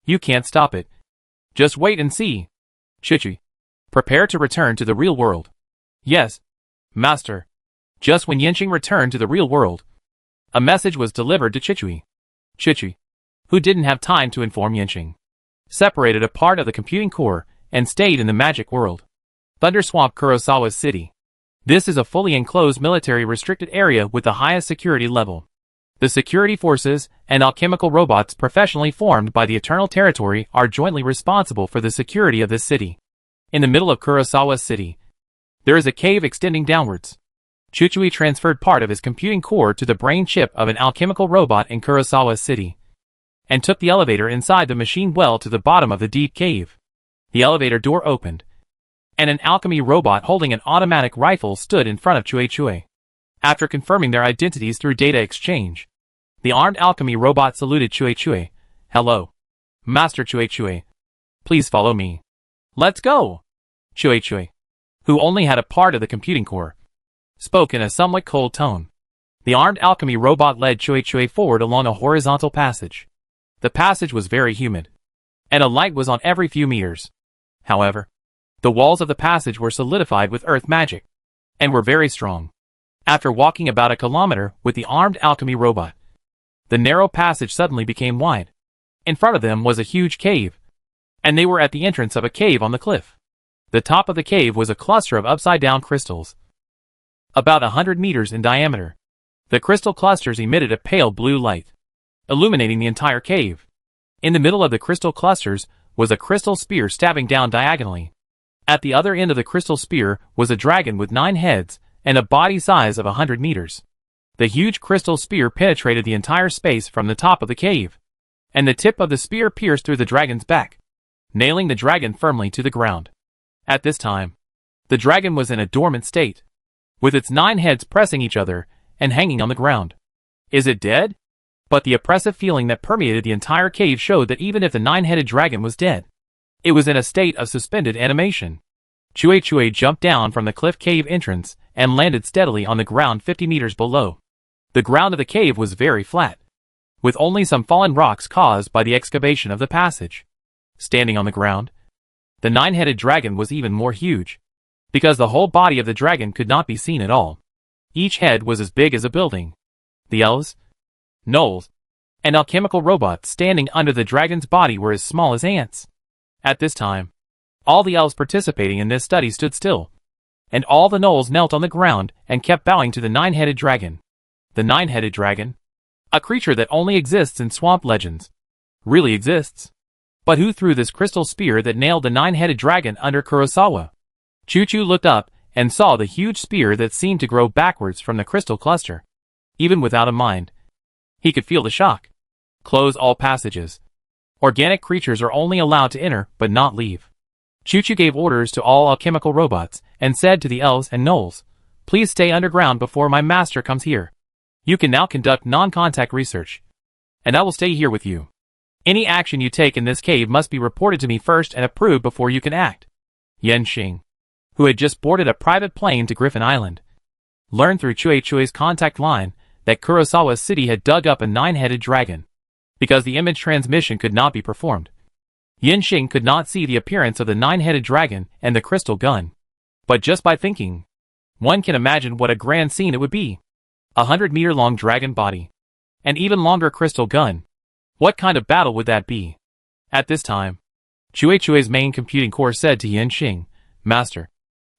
You can't stop it. Just wait and see. Chichi, prepare to return to the real world. Yes, master. Just when Yanqing returned to the real world, a message was delivered to Chichui. Chichui, who didn't have time to inform Yanqing, separated a part of the computing core and stayed in the magic world. Thunderswamp Kurosawa City. This is a fully enclosed military restricted area with the highest security level. The security forces and alchemical robots professionally formed by the Eternal Territory are jointly responsible for the security of this city. In the middle of Kurosawa City, there is a cave extending downwards. Chichui transferred part of his computing core to the brain chip of an alchemical robot in Kurosawa City, and took the elevator inside the machine well to the bottom of the deep cave. The elevator door opened, and an alchemy robot holding an automatic rifle stood in front of Chui. After confirming their identities through data exchange, the armed alchemy robot saluted Chui. Hello, Master Chui. Please follow me. Let's go. Chui, who only had a part of the computing core, spoke in a somewhat cold tone. The armed alchemy robot led Chui forward along a horizontal passage. The passage was very humid, and a light was on every few meters. However, the walls of the passage were solidified with earth magic, and were very strong. After walking about a kilometer with the armed alchemy robot, the narrow passage suddenly became wide. In front of them was a huge cave, and they were at the entrance of a cave on the cliff. The top of the cave was a cluster of upside-down crystals, about 100 meters in diameter. The crystal clusters emitted a pale blue light, illuminating the entire cave. In the middle of the crystal clusters was a crystal spear stabbing down diagonally. At the other end of the crystal spear was a dragon with 9 heads and a body size of 100 meters. The huge crystal spear penetrated the entire space from the top of the cave, and the tip of the spear pierced through the dragon's back, nailing the dragon firmly to the ground. At this time, the dragon was in a dormant state, with its 9 heads pressing each other and hanging on the ground. Is it dead? But the oppressive feeling that permeated the entire cave showed that even if the 9-headed dragon was dead, it was in a state of suspended animation. Chui jumped down from the cliff cave entrance and landed steadily on the ground 50 meters below. The ground of the cave was very flat, with only some fallen rocks caused by the excavation of the passage. Standing on the ground, the 9-headed dragon was even more huge, because the whole body of the dragon could not be seen at all. Each head was as big as a building. The elves, gnolls, and alchemical robots standing under the dragon's body were as small as ants. At this time, all the elves participating in this study stood still, and all the gnolls knelt on the ground and kept bowing to the 9-headed dragon. The 9-headed dragon, a creature that only exists in swamp legends, really exists. But who threw this crystal spear that nailed the 9-headed dragon under Kurosawa? Chu looked up and saw the huge spear that seemed to grow backwards from the crystal cluster. Even without a mind, he could feel the shock. Close all passages. Organic creatures are only allowed to enter but not leave. Chu gave orders to all alchemical robots and said to the elves and gnolls, "Please stay underground before my master comes here. You can now conduct non-contact research, and I will stay here with you. Any action you take in this cave must be reported to me first and approved before you can act." Yanqing, who had just boarded a private plane to Griffin Island, learned through Chui's contact line that Kurosawa's city had dug up a 9-headed dragon. Because the image transmission could not be performed, Yinxing could not see the appearance of the 9-headed dragon and the crystal gun. But just by thinking, one can imagine what a grand scene it would be. 100-meter-long dragon body. An even longer crystal gun. What kind of battle would that be? At this time, Chue's main computing core said to Yinxing, Master,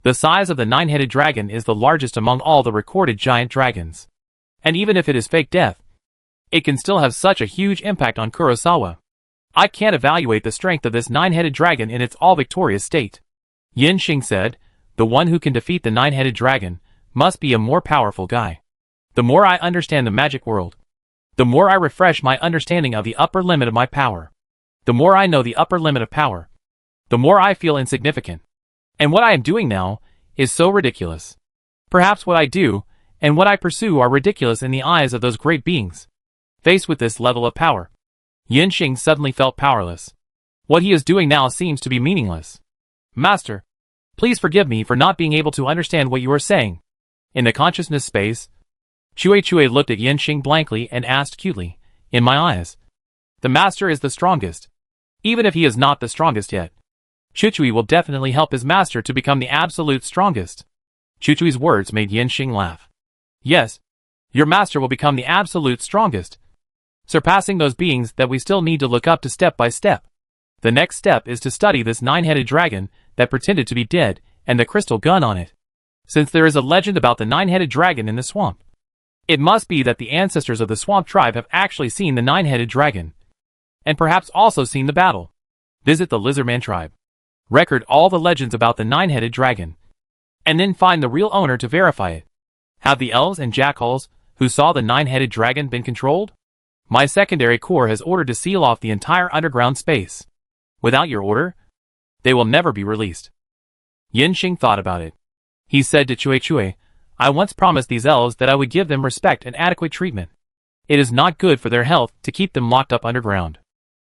the size of the 9-headed dragon is the largest among all the recorded giant dragons. And even if it is fake death, it can still have such a huge impact on Kurosawa. I can't evaluate the strength of this 9-headed dragon in its all-victorious state. Yinxing said, the one who can defeat the 9-headed dragon must be a more powerful guy. The more I understand the magic world, the more I refresh my understanding of the upper limit of my power. The more I know the upper limit of power, the more I feel insignificant. And what I am doing now is so ridiculous. Perhaps what I do and what I pursue are ridiculous in the eyes of those great beings. Faced with this level of power, Yinxing suddenly felt powerless. What he is doing now seems to be meaningless. Master, please forgive me for not being able to understand what you are saying. In the consciousness space, Chue looked at Yinxing blankly and asked cutely, in my eyes, the master is the strongest. Even if he is not the strongest yet, Chuchui will definitely help his master to become the absolute strongest. Chuchui's words made Yinxing laugh. Yes, your master will become the absolute strongest, surpassing those beings that we still need to look up to step by step. The next step is to study this 9-headed dragon that pretended to be dead and the crystal gun on it. Since there is a legend about the 9-headed dragon in the swamp, it must be that the ancestors of the swamp tribe have actually seen the 9-headed dragon, and perhaps also seen the battle. Visit the Lizardman tribe, record all the legends about the 9-headed dragon, and then find the real owner to verify it. Have the elves and jackals who saw the 9-headed dragon been controlled? My secondary core has ordered to seal off the entire underground space. Without your order, they will never be released. Yinxing thought about it. He said to Chue, I once promised these elves that I would give them respect and adequate treatment. It is not good for their health to keep them locked up underground.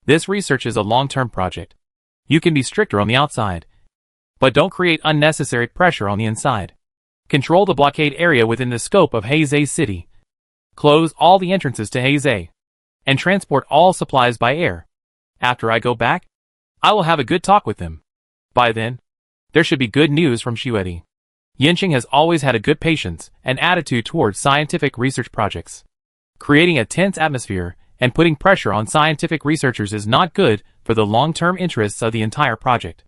This research is a long-term project. You can be stricter on the outside, but don't create unnecessary pressure on the inside. Control the blockade area within the scope of Heizei City. Close all the entrances to Heizei, and transport all supplies by air. After I go back, I will have a good talk with them. By then, there should be good news from Shuedi. Yinxing has always had a good patience and attitude towards scientific research projects. Creating a tense atmosphere and putting pressure on scientific researchers is not good for the long-term interests of the entire project.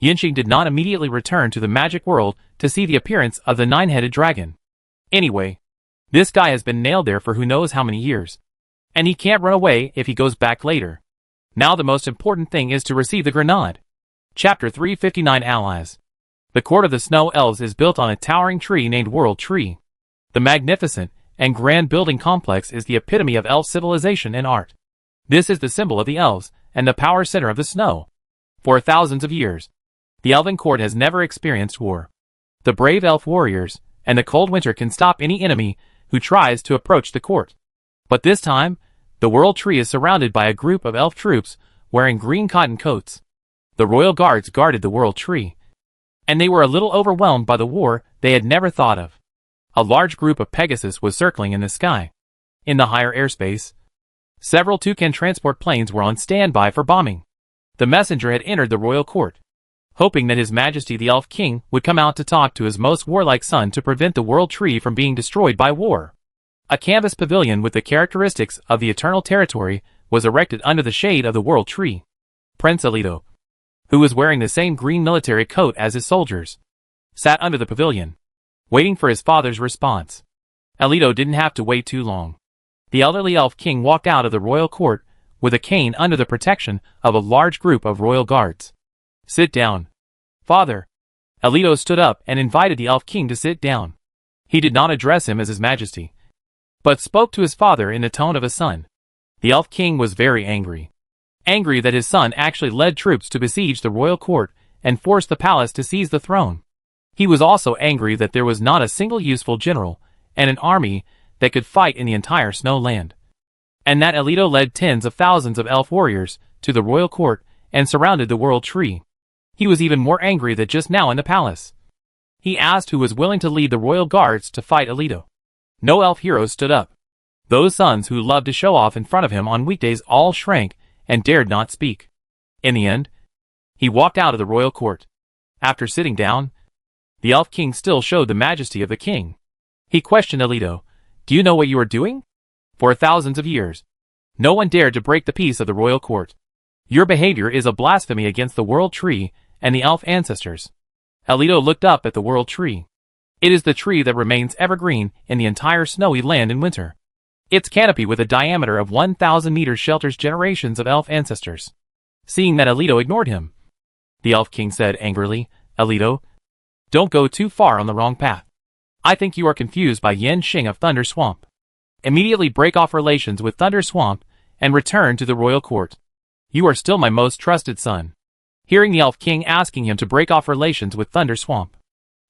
Yinxing did not immediately return to the magic world to see the appearance of the 9-headed dragon. Anyway, this guy has been nailed there for who knows how many years, and he can't run away if he goes back later. Now the most important thing is to receive the grenade. Chapter 359 Allies. The court of the Snow Elves is built on a towering tree named World Tree. The magnificent and grand building complex is the epitome of elf civilization and art. This is the symbol of the elves and the power center of the snow. For thousands of years, the elven court has never experienced war. The brave elf warriors and the cold winter can stop any enemy who tries to approach the court. But this time, the World Tree is surrounded by a group of elf troops wearing green cotton coats. The royal guards guarded the World Tree, and they were a little overwhelmed by the war they had never thought of. A large group of Pegasus was circling in the sky. In the higher airspace, several Toucan transport planes were on standby for bombing. The messenger had entered the royal court, hoping that His Majesty the Elf King would come out to talk to his most warlike son to prevent the World Tree from being destroyed by war. A canvas pavilion with the characteristics of the Eternal Territory was erected under the shade of the World Tree. Prince Alito, who was wearing the same green military coat as his soldiers, sat under the pavilion, waiting for his father's response. Alito didn't have to wait too long. The elderly Elf King walked out of the royal court with a cane under the protection of a large group of royal guards. Sit down, father. Alito stood up and invited the Elf King to sit down. He did not address him as His Majesty, but spoke to his father in the tone of a son. The Elf King was very angry. Angry that his son actually led troops to besiege the royal court and force the palace to seize the throne. He was also angry that there was not a single useful general and an army that could fight in the entire snow land, and that Alito led tens of thousands of elf warriors to the royal court and surrounded the World Tree. He was even more angry that just now in the palace, he asked who was willing to lead the royal guards to fight Alito. No elf heroes stood up. Those sons who loved to show off in front of him on weekdays all shrank and dared not speak. In the end, he walked out of the royal court. After sitting down, the Elf King still showed the majesty of the king. He questioned Alito, "Do you know what you are doing? For thousands of years, no one dared to break the peace of the royal court. Your behavior is a blasphemy against the world tree and the elf ancestors." Alito looked up at the world tree. It is the tree that remains evergreen in the entire snowy land in winter. Its canopy with a diameter of 1,000 meters shelters generations of elf ancestors. Seeing that Alito ignored him, the Elf King said angrily, "Alito, don't go too far on the wrong path. I think you are confused by Yen Xing of Thunder Swamp. Immediately break off relations with Thunder Swamp and return to the royal court. You are still my most trusted son." Hearing the Elf King asking him to break off relations with Thunder Swamp,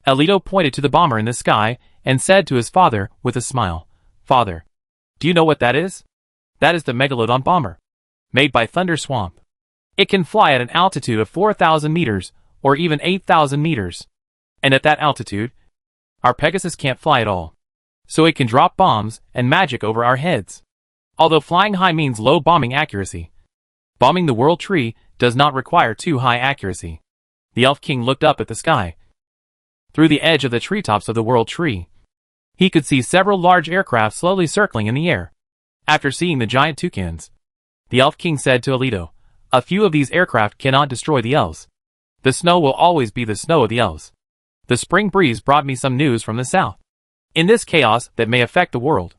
Alito pointed to the bomber in the sky and said to his father with a smile, "Father, do you know what that is? That is the Megalodon bomber, made by Thunder Swamp. It can fly at an altitude of 4,000 meters or even 8,000 meters. And at that altitude, our Pegasus can't fly at all. So it can drop bombs and magic over our heads. Although flying high means low bombing accuracy, bombing the world tree does not require too high accuracy." The Elf King looked up at the sky. Through the edge of the treetops of the world tree, he could see several large aircraft slowly circling in the air. After seeing the giant toucans, the Elf King said to Alito, "A few of these aircraft cannot destroy the elves. The snow will always be the snow of the elves. The spring breeze brought me some news from the south. In this chaos that may affect the world,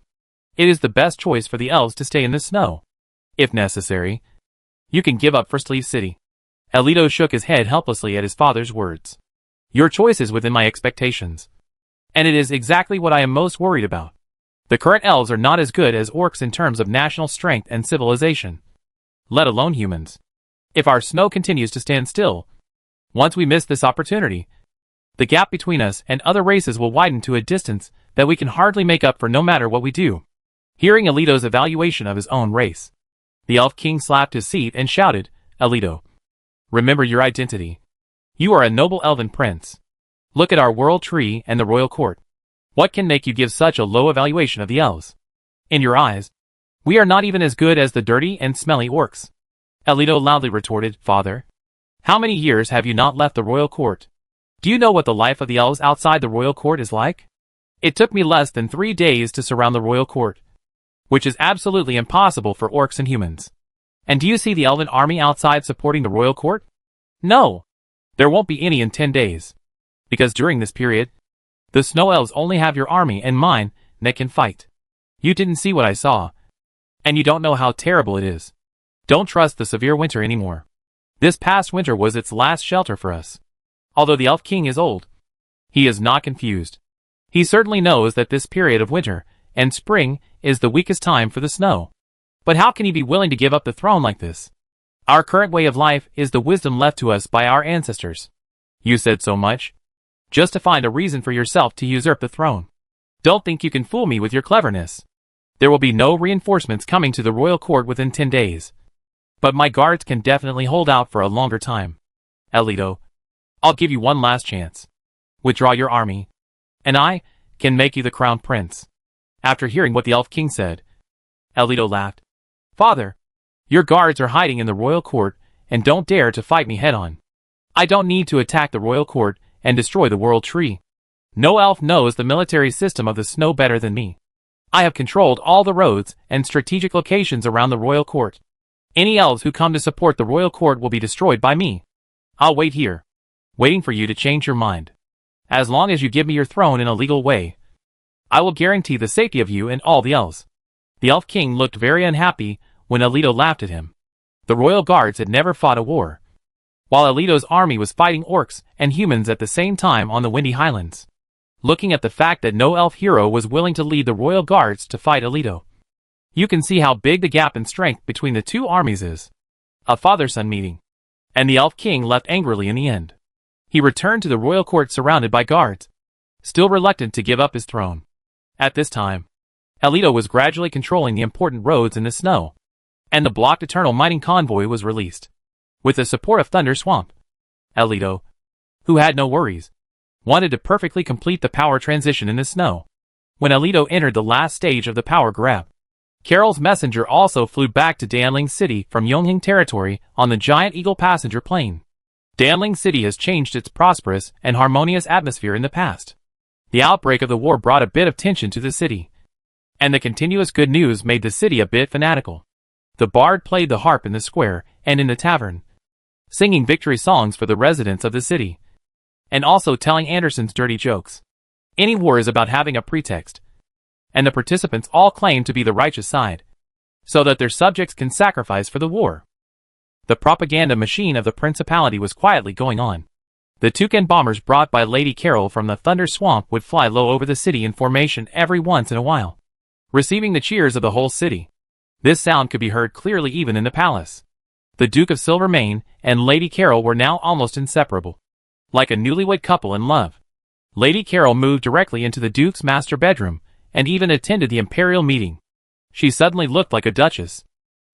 it is the best choice for the elves to stay in the snow. If necessary, you can give up First Leaf City." Alito shook his head helplessly at his father's words. "Your choice is within my expectations. And it is exactly what I am most worried about. The current elves are not as good as orcs in terms of national strength and civilization, let alone humans. If our snow continues to stand still, once we miss this opportunity, the gap between us and other races will widen to a distance that we can hardly make up for no matter what we do." Hearing Alito's evaluation of his own race, the Elf King slapped his seat and shouted, "Alito, remember your identity. You are a noble elven prince. Look at our world tree and the royal court. What can make you give such a low evaluation of the elves? In your eyes, we are not even as good as the dirty and smelly orcs." Alito loudly retorted, "Father, how many years have you not left the royal court? Do you know what the life of the elves outside the royal court is like? It took me less than 3 days to surround the royal court, which is absolutely impossible for orcs and humans. And do you see the elven army outside supporting the royal court? No, there won't be any in 10 days. Because during this period, the snow elves only have your army and mine that can fight. You didn't see what I saw, and you don't know how terrible it is. Don't trust the severe winter anymore. This past winter was its last shelter for us." Although the Elf King is old, he is not confused. He certainly knows that this period of winter and spring is the weakest time for the snow. But how can he be willing to give up the throne like this? Our current way of life is the wisdom left to us by our ancestors. You said so much, just to find a reason for yourself to usurp the throne. Don't think you can fool me with your cleverness. There will be no reinforcements coming to the royal court within 10 days. But my guards can definitely hold out for a longer time. Alito, I'll give you one last chance. Withdraw your army, and I can make you the crown prince." After hearing what the Elf King said, Alito laughed. "Father, your guards are hiding in the royal court and don't dare to fight me head-on. I don't need to attack the royal court and destroy the world tree. No elf knows the military system of the snow better than me. I have controlled all the roads and strategic locations around the royal court. Any elves who come to support the royal court will be destroyed by me. I'll wait here, waiting for you to change your mind. As long as you give me your throne in a legal way, I will guarantee the safety of you and all the elves." The Elf King looked very unhappy when Alito laughed at him. The royal guards had never fought a war, while Alito's army was fighting orcs and humans at the same time on the Windy Highlands. Looking at the fact that no elf hero was willing to lead the royal guards to fight Alito, you can see how big the gap in strength between the two armies is. A father-son meeting, and the Elf King left angrily in the end. He returned to the royal court surrounded by guards, still reluctant to give up his throne. At this time, Alito was gradually controlling the important roads in the snow, and the blocked Eternal Mining Convoy was released. With the support of Thunder Swamp, Alito, who had no worries, wanted to perfectly complete the power transition in the snow. When Alito entered the last stage of the power grab, Carol's messenger also flew back to Danling City from Yonghing territory on the Giant Eagle passenger plane. Danling City has changed its prosperous and harmonious atmosphere in the past. The outbreak of the war brought a bit of tension to the city, and the continuous good news made the city a bit fanatical. The bard played the harp in the square and in the tavern, singing victory songs for the residents of the city, and also telling Anderson's dirty jokes. Any war is about having a pretext, and the participants all claim to be the righteous side, so that their subjects can sacrifice for the war. The propaganda machine of the principality was quietly going on. The toucan bombers brought by Lady Carol from the Thunder Swamp would fly low over the city in formation every once in a while, receiving the cheers of the whole city. This sound could be heard clearly even in the palace. The Duke of Silvermane and Lady Carol were now almost inseparable, like a newlywed couple in love. Lady Carol moved directly into the Duke's master bedroom, and even attended the imperial meeting. She suddenly looked like a duchess.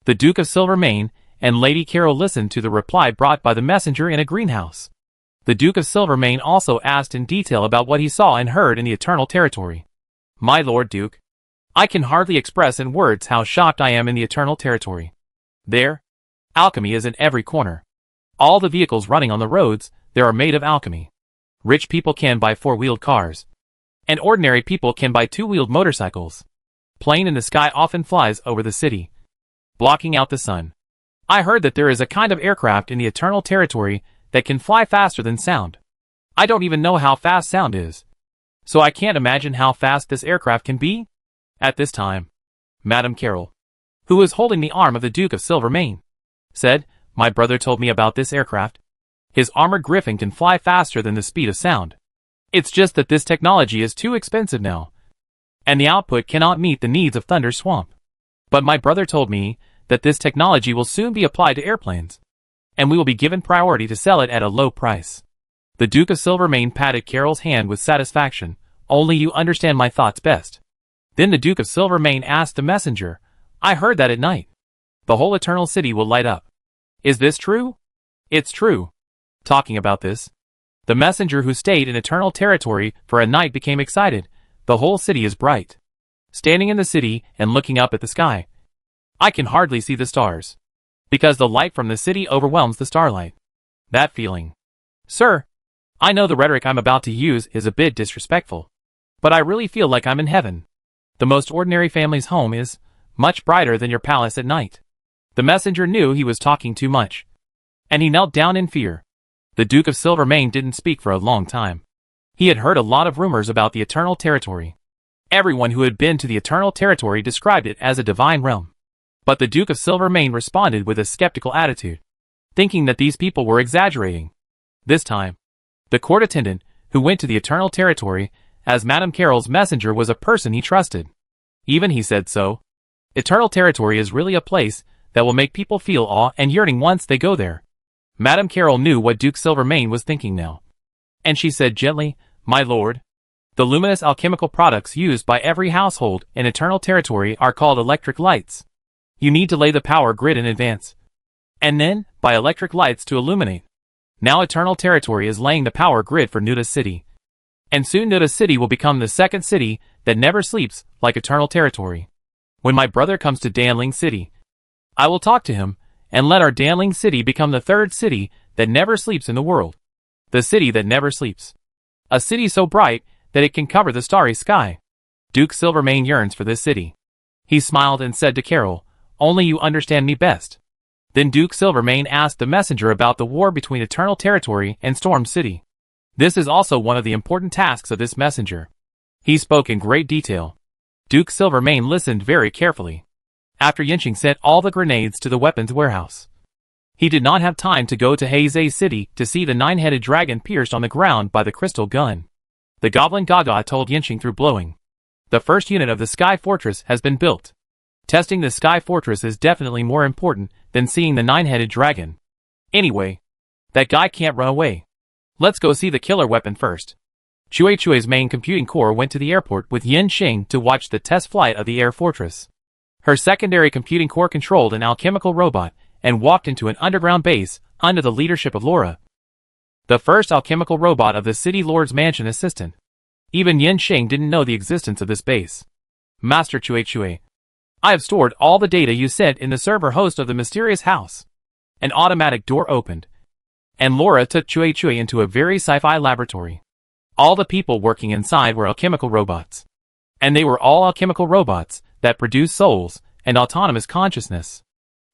The Duke of Silvermane and Lady Carol listened to the reply brought by the messenger in a greenhouse. The Duke of Silvermane also asked in detail about what he saw and heard in the Eternal Territory. My Lord Duke, I can hardly express in words how shocked I am in the Eternal Territory. There, alchemy is in every corner. All the vehicles running on the roads there are made of alchemy. Rich people can buy four-wheeled cars, and ordinary people can buy two-wheeled motorcycles. Plane in the sky often flies over the city, blocking out the sun. I heard that there is a kind of aircraft in the Eternal Territory that can fly faster than sound. I don't even know how fast sound is, so I can't imagine how fast this aircraft can be. At this time, Madame Carol, who was holding the arm of the Duke of Silvermane, said, "My brother told me about this aircraft. His armored griffin can fly faster than the speed of sound. It's just that this technology is too expensive now, and the output cannot meet the needs of Thunder Swamp. But my brother told me that this technology will soon be applied to airplanes, and we will be given priority to sell it at a low price." The Duke of Silvermane patted Carol's hand with satisfaction. "Only you understand my thoughts best." Then the Duke of Silvermane asked the messenger, "I heard that at night the whole Eternal City will light up. Is this true?" "It's true." Talking about this, the messenger who stayed in Eternal Territory for a night became excited. "The whole city is bright. Standing in the city and looking up at the sky, I can hardly see the stars, because the light from the city overwhelms the starlight. That feeling. Sir, I know the rhetoric I'm about to use is a bit disrespectful, but I really feel like I'm in heaven. The most ordinary family's home is much brighter than your palace at night." The messenger knew he was talking too much, and he knelt down in fear. The Duke of Silvermane didn't speak for a long time. He had heard a lot of rumors about the Eternal Territory. Everyone who had been to the Eternal Territory described it as a divine realm. But the Duke of Silvermane responded with a skeptical attitude, thinking that these people were exaggerating. This time, the court attendant, who went to the Eternal Territory as Madame Carol's messenger, was a person he trusted. Even he said so. Eternal Territory is really a place that will make people feel awe and yearning once they go there. Madame Carol knew what Duke Silvermane was thinking now, and she said gently, "My lord, the luminous alchemical products used by every household in Eternal Territory are called electric lights. You need to lay the power grid in advance, and then buy electric lights to illuminate. Now Eternal Territory is laying the power grid for Nuda City, and soon Nuda City will become the second city that never sleeps like Eternal Territory. When my brother comes to Danling City, I will talk to him, and let our Danling City become the third city that never sleeps in the world. The city that never sleeps. A city so bright that it can cover the starry sky. Duke Silvermane yearns for this city." He smiled and said to Carol, "Only you understand me best." Then Duke Silvermane asked the messenger about the war between Eternal Territory and Storm City. This is also one of the important tasks of this messenger. He spoke in great detail. Duke Silvermane listened very carefully. After Yinching sent all the grenades to the weapons warehouse, he did not have time to go to Heizei City to see the nine-headed dragon pierced on the ground by the crystal gun. The Goblin Gaga told Yinching through blowing, "The first unit of the Sky Fortress has been built. Testing the Sky Fortress is definitely more important than seeing the nine-headed dragon. Anyway, that guy can't run away. Let's go see the killer weapon first." Chue's main computing core went to the airport with Yinching to watch the test flight of the air fortress. Her secondary computing core controlled an alchemical robot and walked into an underground base under the leadership of Laura, the first alchemical robot of the City Lord's Mansion assistant. Even Yinching didn't know the existence of this base. "Master Chue, I have stored all the data you sent in the server host of the mysterious house. An automatic door opened, and Laura took Chui into a very sci-fi laboratory. All the people working inside were alchemical robots. And they were all alchemical robots that produce souls and autonomous consciousness.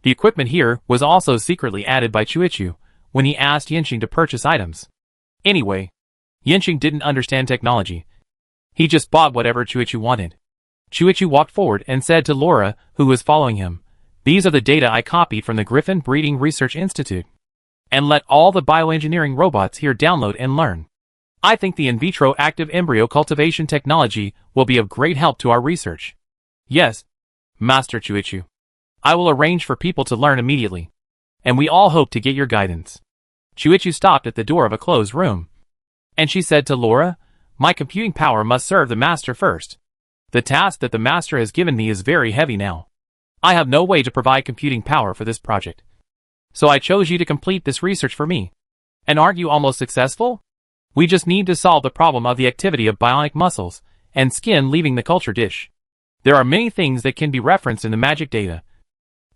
The equipment here was also secretly added by Chui when he asked Yanqing to purchase items. Anyway, Yanqing didn't understand technology. He just bought whatever Chui wanted. Chui walked forward and said to Laura, who was following him, "These are the data I copied from the Griffin Breeding Research Institute. And let all the bioengineering robots here download and learn. I think the in vitro active embryo cultivation technology will be of great help to our research." "Yes, Master Chui. I will arrange for people to learn immediately. And we all hope to get your guidance." Chui stopped at the door of a closed room. And she said to Laura, "My computing power must serve the Master first. The task that the Master has given me is very heavy now. I have no way to provide computing power for this project. So I chose you to complete this research for me. And aren't you almost successful? We just need to solve the problem of the activity of bionic muscles and skin leaving the culture dish. There are many things that can be referenced in the magic data.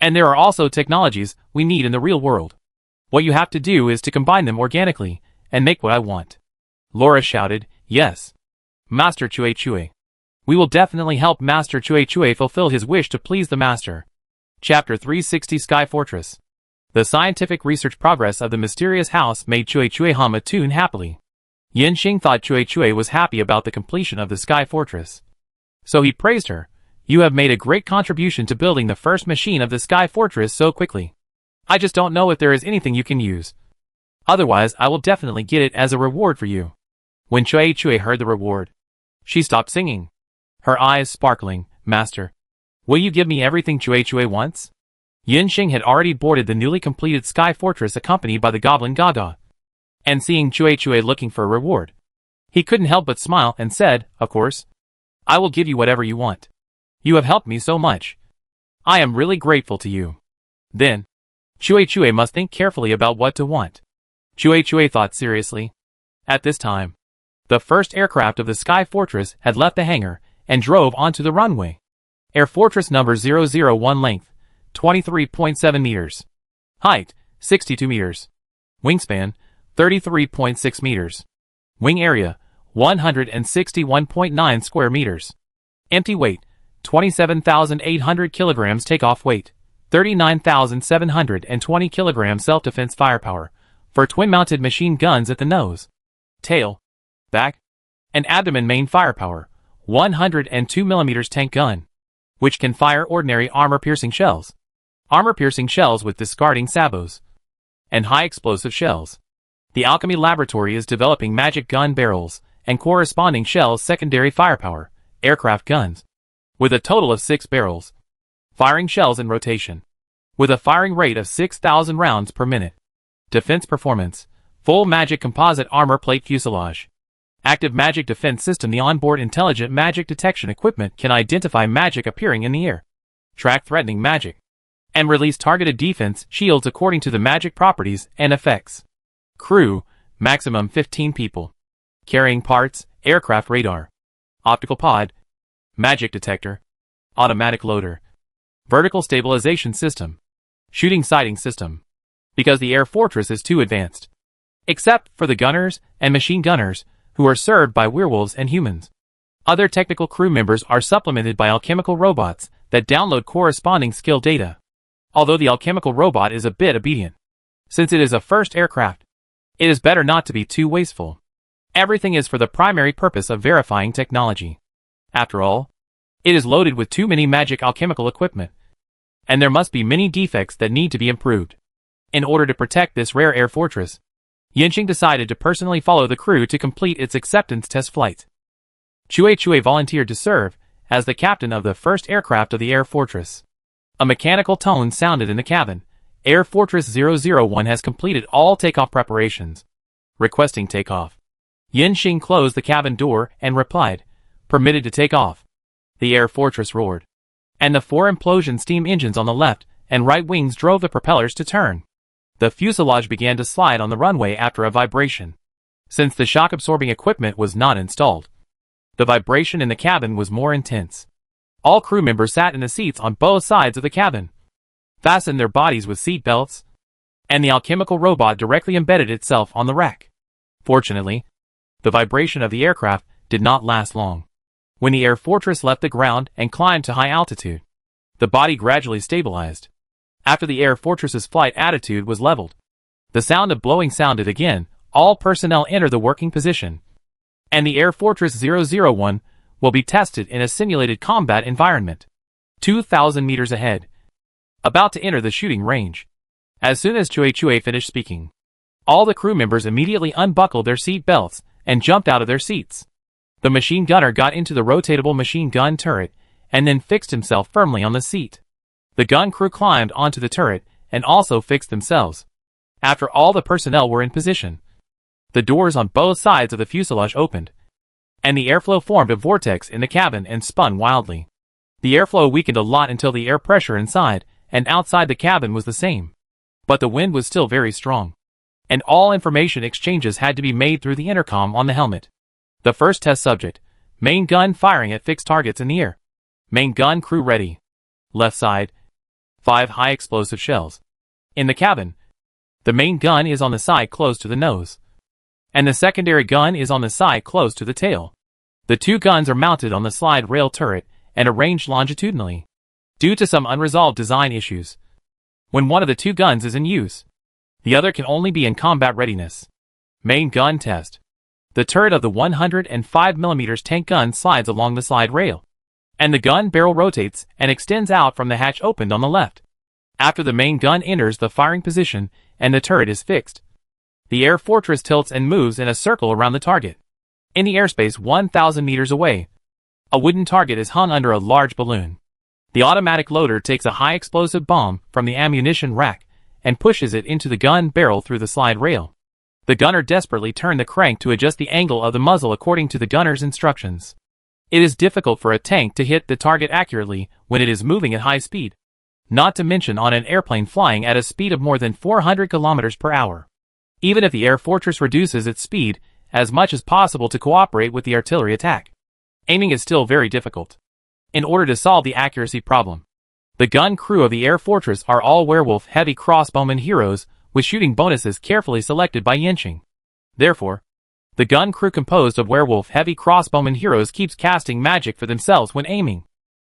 And there are also technologies we need in the real world. What you have to do is to combine them organically and make what I want." Laura shouted, "Yes, Master Chui. We will definitely help Master Chui fulfill his wish to please the Master." Chapter 360 Sky Fortress. The scientific research progress of the mysterious house made Chui hum a tune happily. Yanqing thought Chui was happy about the completion of the Sky Fortress. So he praised her. "You have made a great contribution to building the first machine of the Sky Fortress so quickly. I just don't know if there is anything you can use. Otherwise, I will definitely get it as a reward for you." When Chui heard the reward, she stopped singing. Her eyes sparkling. "Master, will you give me everything Chui wants?" Yanqing had already boarded the newly completed Sky Fortress accompanied by the Goblin Gaga. And seeing Chui looking for a reward, he couldn't help but smile and said, "Of course. I will give you whatever you want. You have helped me so much. I am really grateful to you." Then, Chui must think carefully about what to want. Chui thought seriously. At this time, the first aircraft of the Sky Fortress had left the hangar and drove onto the runway. Air Fortress number 001 length, 23.7 meters. Height, 62 meters. Wingspan, 33.6 meters. Wing area, 161.9 square meters. Empty weight, 27,800 kilograms. Takeoff weight, 39,720 kilograms. Self-defense firepower, for twin-mounted machine guns at the nose, tail, back, and abdomen. Main firepower, 102 mm tank gun, which can fire ordinary armor-piercing shells, armor-piercing shells with discarding sabos, and high-explosive shells. The Alchemy Laboratory is developing magic gun barrels and corresponding shells. Secondary firepower, aircraft guns, with a total of 6 barrels, firing shells in rotation, with a firing rate of 6,000 rounds per minute. Defense performance, full magic composite armor plate fuselage. Active magic defense system. The onboard intelligent magic detection equipment can identify magic appearing in the air, track threatening magic, and release targeted defense shields according to the magic properties and effects. Crew, maximum 15 people. Carrying parts, aircraft radar, optical pod, magic detector, automatic loader, vertical stabilization system, shooting sighting system. Because the air fortress is too advanced, except for the gunners and machine gunners, who are served by werewolves and humans. Other technical crew members are supplemented by alchemical robots that download corresponding skill data. Although the alchemical robot is a bit obedient, since it is a first aircraft, it is better not to be too wasteful. Everything is for the primary purpose of verifying technology. After all, it is loaded with too many magic alchemical equipment, and there must be many defects that need to be improved. In order to protect this rare air fortress, Yanqing decided to personally follow the crew to complete its acceptance test flight. Chui volunteered to serve as the captain of the first aircraft of the air fortress. A mechanical tone sounded in the cabin. Air Fortress 001 has completed all takeoff preparations. Requesting takeoff. Yanqing closed the cabin door and replied, "Permitted to take off." The air fortress roared, and the 4 implosion steam engines on the left and right wings drove the propellers to turn. The fuselage began to slide on the runway after a vibration. Since the shock-absorbing equipment was not installed, the vibration in the cabin was more intense. All crew members sat in the seats on both sides of the cabin, fastened their bodies with seat belts, and the alchemical robot directly embedded itself on the rack. Fortunately, the vibration of the aircraft did not last long. When the air fortress left the ground and climbed to high altitude, the body gradually stabilized. After the air fortress's flight attitude was leveled, the sound of blowing sounded again. All personnel enter the working position, and the Air Fortress 001 will be tested in a simulated combat environment, 2,000 meters ahead, about to enter the shooting range. As soon as Chue finished speaking, all the crew members immediately unbuckled their seat belts and jumped out of their seats. The machine gunner got into the rotatable machine gun turret and then fixed himself firmly on the seat. The gun crew climbed onto the turret and also fixed themselves. After all the personnel were in position, the doors on both sides of the fuselage opened, and the airflow formed a vortex in the cabin and spun wildly. The airflow weakened a lot until the air pressure inside and outside the cabin was the same, but the wind was still very strong, and all information exchanges had to be made through the intercom on the helmet. The first test subject, main gun firing at fixed targets in the air. Main gun crew ready. Left side, 5 high explosive shells. In the cabin, the main gun is on the side close to the nose, and the secondary gun is on the side close to the tail. The 2 guns are mounted on the slide rail turret and arranged longitudinally. Due to some unresolved design issues, when one of the 2 guns is in use, the other can only be in combat readiness. Main gun test. The turret of the 105mm tank gun slides along the slide rail, and the gun barrel rotates and extends out from the hatch opened on the left. After the main gun enters the firing position and the turret is fixed, the air fortress tilts and moves in a circle around the target. In the airspace 1,000 meters away, a wooden target is hung under a large balloon. The automatic loader takes a high explosive bomb from the ammunition rack and pushes it into the gun barrel through the slide rail. The gunner desperately turned the crank to adjust the angle of the muzzle according to the gunner's instructions. It is difficult for a tank to hit the target accurately when it is moving at high speed, not to mention on an airplane flying at a speed of more than 400 kilometers per hour. Even if the air fortress reduces its speed as much as possible to cooperate with the artillery attack, aiming is still very difficult. In order to solve the accuracy problem, the gun crew of the air fortress are all werewolf heavy crossbowmen heroes with shooting bonuses carefully selected by Yenching. Therefore, the gun crew composed of werewolf heavy crossbowmen heroes keeps casting magic for themselves when aiming.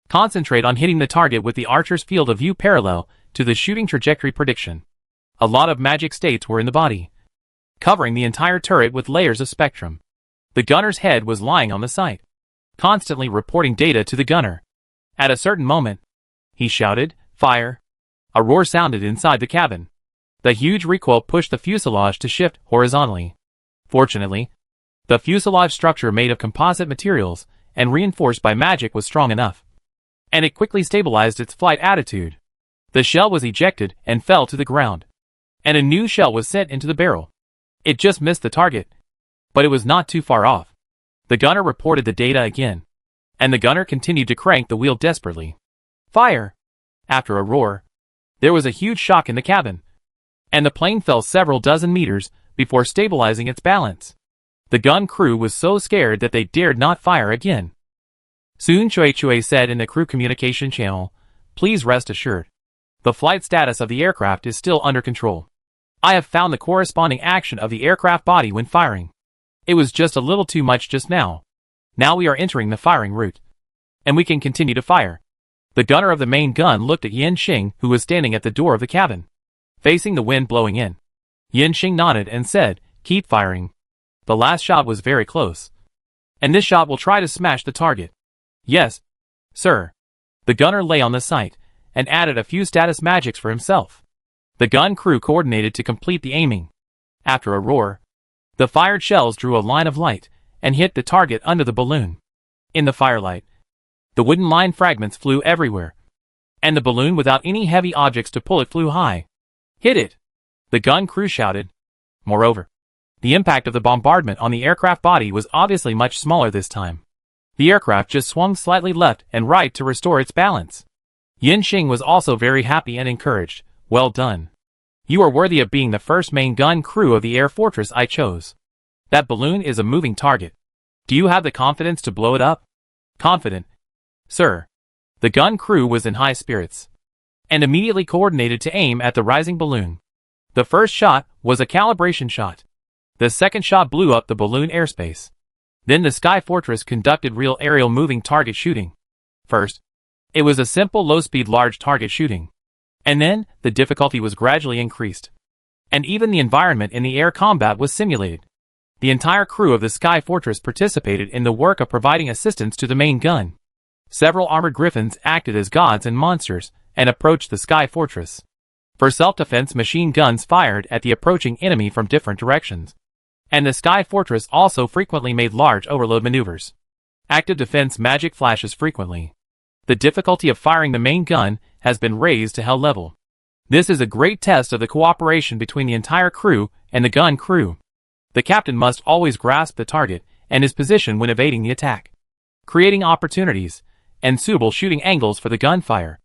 Concentrate on hitting the target with the archer's field of view parallel to the shooting trajectory prediction. A lot of magic states were in the body, covering the entire turret with layers of spectrum. The gunner's head was lying on the sight, constantly reporting data to the gunner. At a certain moment, he shouted, "Fire!" A roar sounded inside the cabin. The huge recoil pushed the fuselage to shift horizontally. Fortunately, the fuselage structure made of composite materials and reinforced by magic was strong enough, and it quickly stabilized its flight attitude. The shell was ejected and fell to the ground, and a new shell was sent into the barrel. It just missed the target, but it was not too far off. The gunner reported the data again, and the gunner continued to crank the wheel desperately. Fire! After a roar, there was a huge shock in the cabin, and the plane fell several dozen meters before stabilizing its balance. The gun crew was so scared that they dared not fire again. Soon Chue said in the crew communication channel, "Please rest assured, the flight status of the aircraft is still under control. I have found the corresponding action of the aircraft body when firing. It was just a little too much just now. Now we are entering the firing route, and we can continue to fire." The gunner of the main gun looked at Yenching, who was standing at the door of the cabin, facing the wind blowing in. Yenching nodded and said, "Keep firing. The last shot was very close, and this shot will try to smash the target." "Yes, sir." The gunner lay on the sight and added a few status magics for himself. The gun crew coordinated to complete the aiming. After a roar, the fired shells drew a line of light and hit the target under the balloon. In the firelight, the wooden line fragments flew everywhere, and the balloon without any heavy objects to pull it flew high. "Hit it!" the gun crew shouted. Moreover, the impact of the bombardment on the aircraft body was obviously much smaller this time. The aircraft just swung slightly left and right to restore its balance. Yenching was also very happy and encouraged. "Well done. You are worthy of being the first main gun crew of the air fortress I chose. That balloon is a moving target. Do you have the confidence to blow it up?" "Confident, sir." The gun crew was in high spirits and immediately coordinated to aim at the rising balloon. The first shot was a calibration shot. The second shot blew up the balloon airspace. Then the Sky Fortress conducted real aerial moving target shooting. First, it was a simple low-speed large target shooting. And then, the difficulty was gradually increased. And even the environment in the air combat was simulated. The entire crew of the Sky Fortress participated in the work of providing assistance to the main gun. Several armored griffins acted as gods and monsters and approached the Sky Fortress. For self-defense, machine guns fired at the approaching enemy from different directions. And the Sky Fortress also frequently made large overload maneuvers. Active defense magic flashes frequently. The difficulty of firing the main gun has been raised to hell level. This is a great test of the cooperation between the entire crew and the gun crew. The captain must always grasp the target and his position when evading the attack, creating opportunities and suitable shooting angles for the gunfire.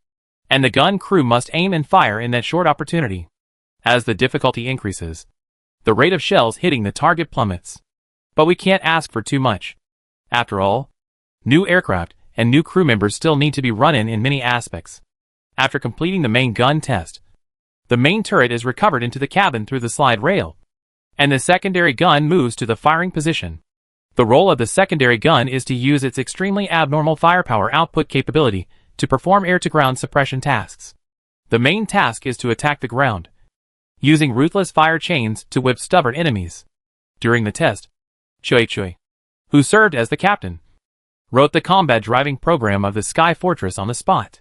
And the gun crew must aim and fire in that short opportunity. As the difficulty increases, the rate of shells hitting the target plummets. But we can't ask for too much. After all, new aircraft and new crew members still need to be run in many aspects. After completing the main gun test, the main turret is recovered into the cabin through the slide rail, and the secondary gun moves to the firing position. The role of the secondary gun is to use its extremely abnormal firepower output capability to perform air-to-ground suppression tasks. The main task is to attack the ground, using ruthless fire chains to whip stubborn enemies. During the test, Chui, who served as the captain, wrote the combat driving program of the Sky Fortress on the spot.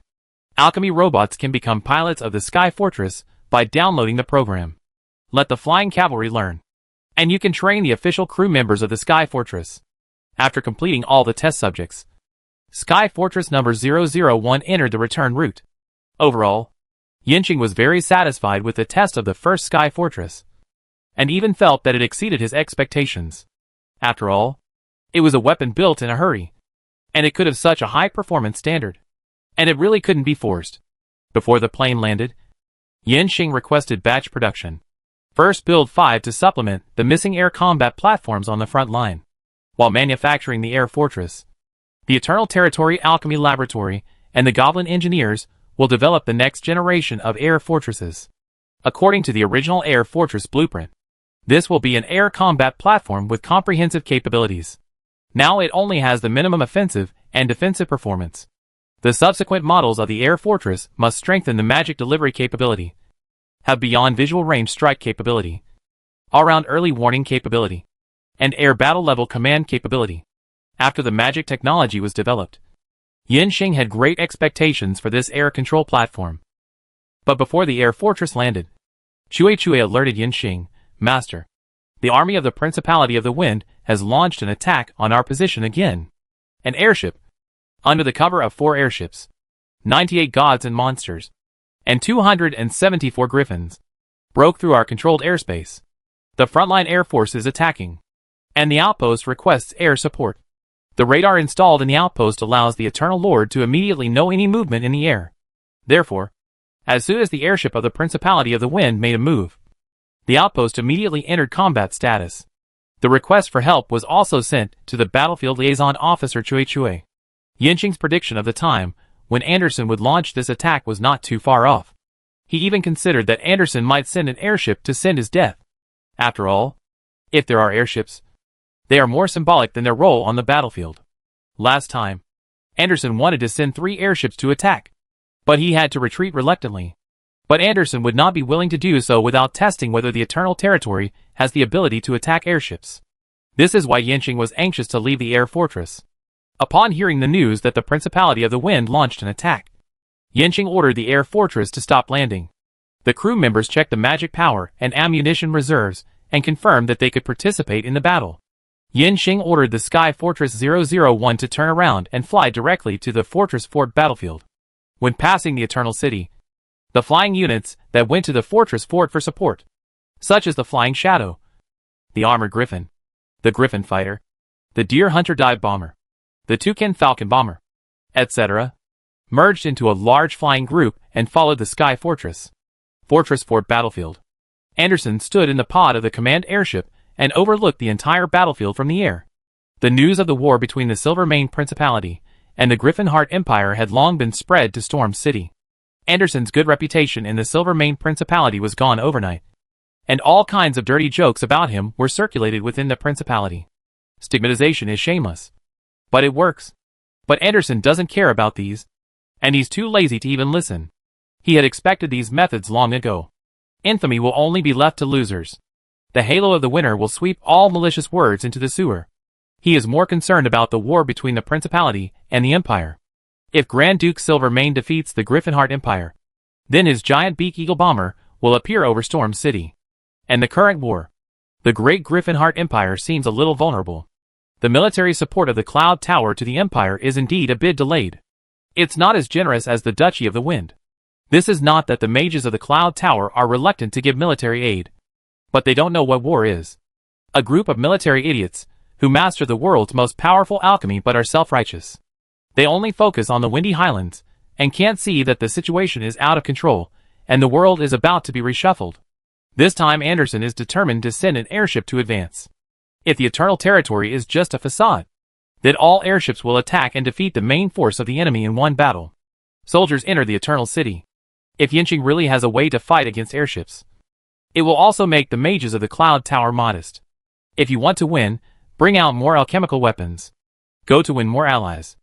Alchemy robots can become pilots of the Sky Fortress by downloading the program. Let the flying cavalry learn. And you can train the official crew members of the Sky Fortress. After completing all the test subjects, Sky Fortress number 001 entered the return route. Overall, Yinxing was very satisfied with the test of the first Sky Fortress, and even felt that it exceeded his expectations. After all, it was a weapon built in a hurry, and it could have such a high performance standard, and it really couldn't be forced. Before the plane landed, Yinxing requested batch production. First build 5 to supplement the missing air combat platforms on the front line, while manufacturing the air fortress. The Eternal Territory Alchemy Laboratory and the Goblin engineers will develop the next generation of air fortresses. According to the original air fortress blueprint, this will be an air combat platform with comprehensive capabilities. Now it only has the minimum offensive and defensive performance. The subsequent models of the air fortress must strengthen the magic delivery capability, have beyond visual range strike capability, all-round early warning capability, and air battle level command capability. After the magic technology was developed, Yinxing had great expectations for this air control platform. But before the air fortress landed, Chui alerted Yinxing, "Master, the army of the Principality of the Wind has launched an attack on our position again. An airship, under the cover of 4 airships, 98 gods and monsters, and 274 griffins, broke through our controlled airspace. The frontline air force is attacking, and the outpost requests air support. The radar installed in the outpost allows the Eternal Lord to immediately know any movement in the air. Therefore, as soon as the airship of the Principality of the Wind made a move, the outpost immediately entered combat status. The request for help was also sent to the battlefield liaison officer Chui. Yinxing's prediction of the time when Anderson would launch this attack was not too far off. He even considered that Anderson might send an airship to send his death. After all, if there are airships, they are more symbolic than their role on the battlefield. Last time, Anderson wanted to send 3 airships to attack, but he had to retreat reluctantly. But Anderson would not be willing to do so without testing whether the Eternal Territory has the ability to attack airships. This is why Yinxing was anxious to leave the air fortress. Upon hearing the news that the Principality of the Wind launched an attack, Yinxing ordered the air fortress to stop landing. The crew members checked the magic power and ammunition reserves and confirmed that they could participate in the battle. Yinxing ordered the Sky Fortress 001 to turn around and fly directly to the Fortress Fort battlefield. When passing the Eternal City, the flying units that went to the Fortress Fort for support, such as the Flying Shadow, the Armored Griffin, the Griffin Fighter, the Deer Hunter Dive Bomber, the Toucan Falcon Bomber, etc., merged into a large flying group and followed the Sky Fortress. Fortress Fort battlefield. Anderson stood in the pod of the command airship and overlooked the entire battlefield from the air. The news of the war between the Silvermane Principality and the Griffin Heart Empire had long been spread to Storm City. Anderson's good reputation in the Silvermane Principality was gone overnight, and all kinds of dirty jokes about him were circulated within the Principality. Stigmatization is shameless, but it works. But Anderson doesn't care about these, and he's too lazy to even listen. He had expected these methods long ago. Infamy will only be left to losers. The halo of the winner will sweep all malicious words into the sewer. He is more concerned about the war between the Principality and the Empire. If Grand Duke Silvermane defeats the Griffinheart Empire, then his giant beak eagle bomber will appear over Storm City. And the current war, the great Griffinheart Empire seems a little vulnerable. The military support of the Cloud Tower to the Empire is indeed a bit delayed. It's not as generous as the Duchy of the Wind. This is not that the mages of the Cloud Tower are reluctant to give military aid, but they don't know what war is. A group of military idiots who master the world's most powerful alchemy but are self-righteous. They only focus on the Windy Highlands and can't see that the situation is out of control and the world is about to be reshuffled. This time Anderson is determined to send an airship to advance. If the Eternal Territory is just a facade, then all airships will attack and defeat the main force of the enemy in one battle. Soldiers enter the Eternal City. If Yinqing really has a way to fight against airships, it will also make the mages of the Cloud Tower modest. If you want to win, bring out more alchemical weapons. Go to win more allies.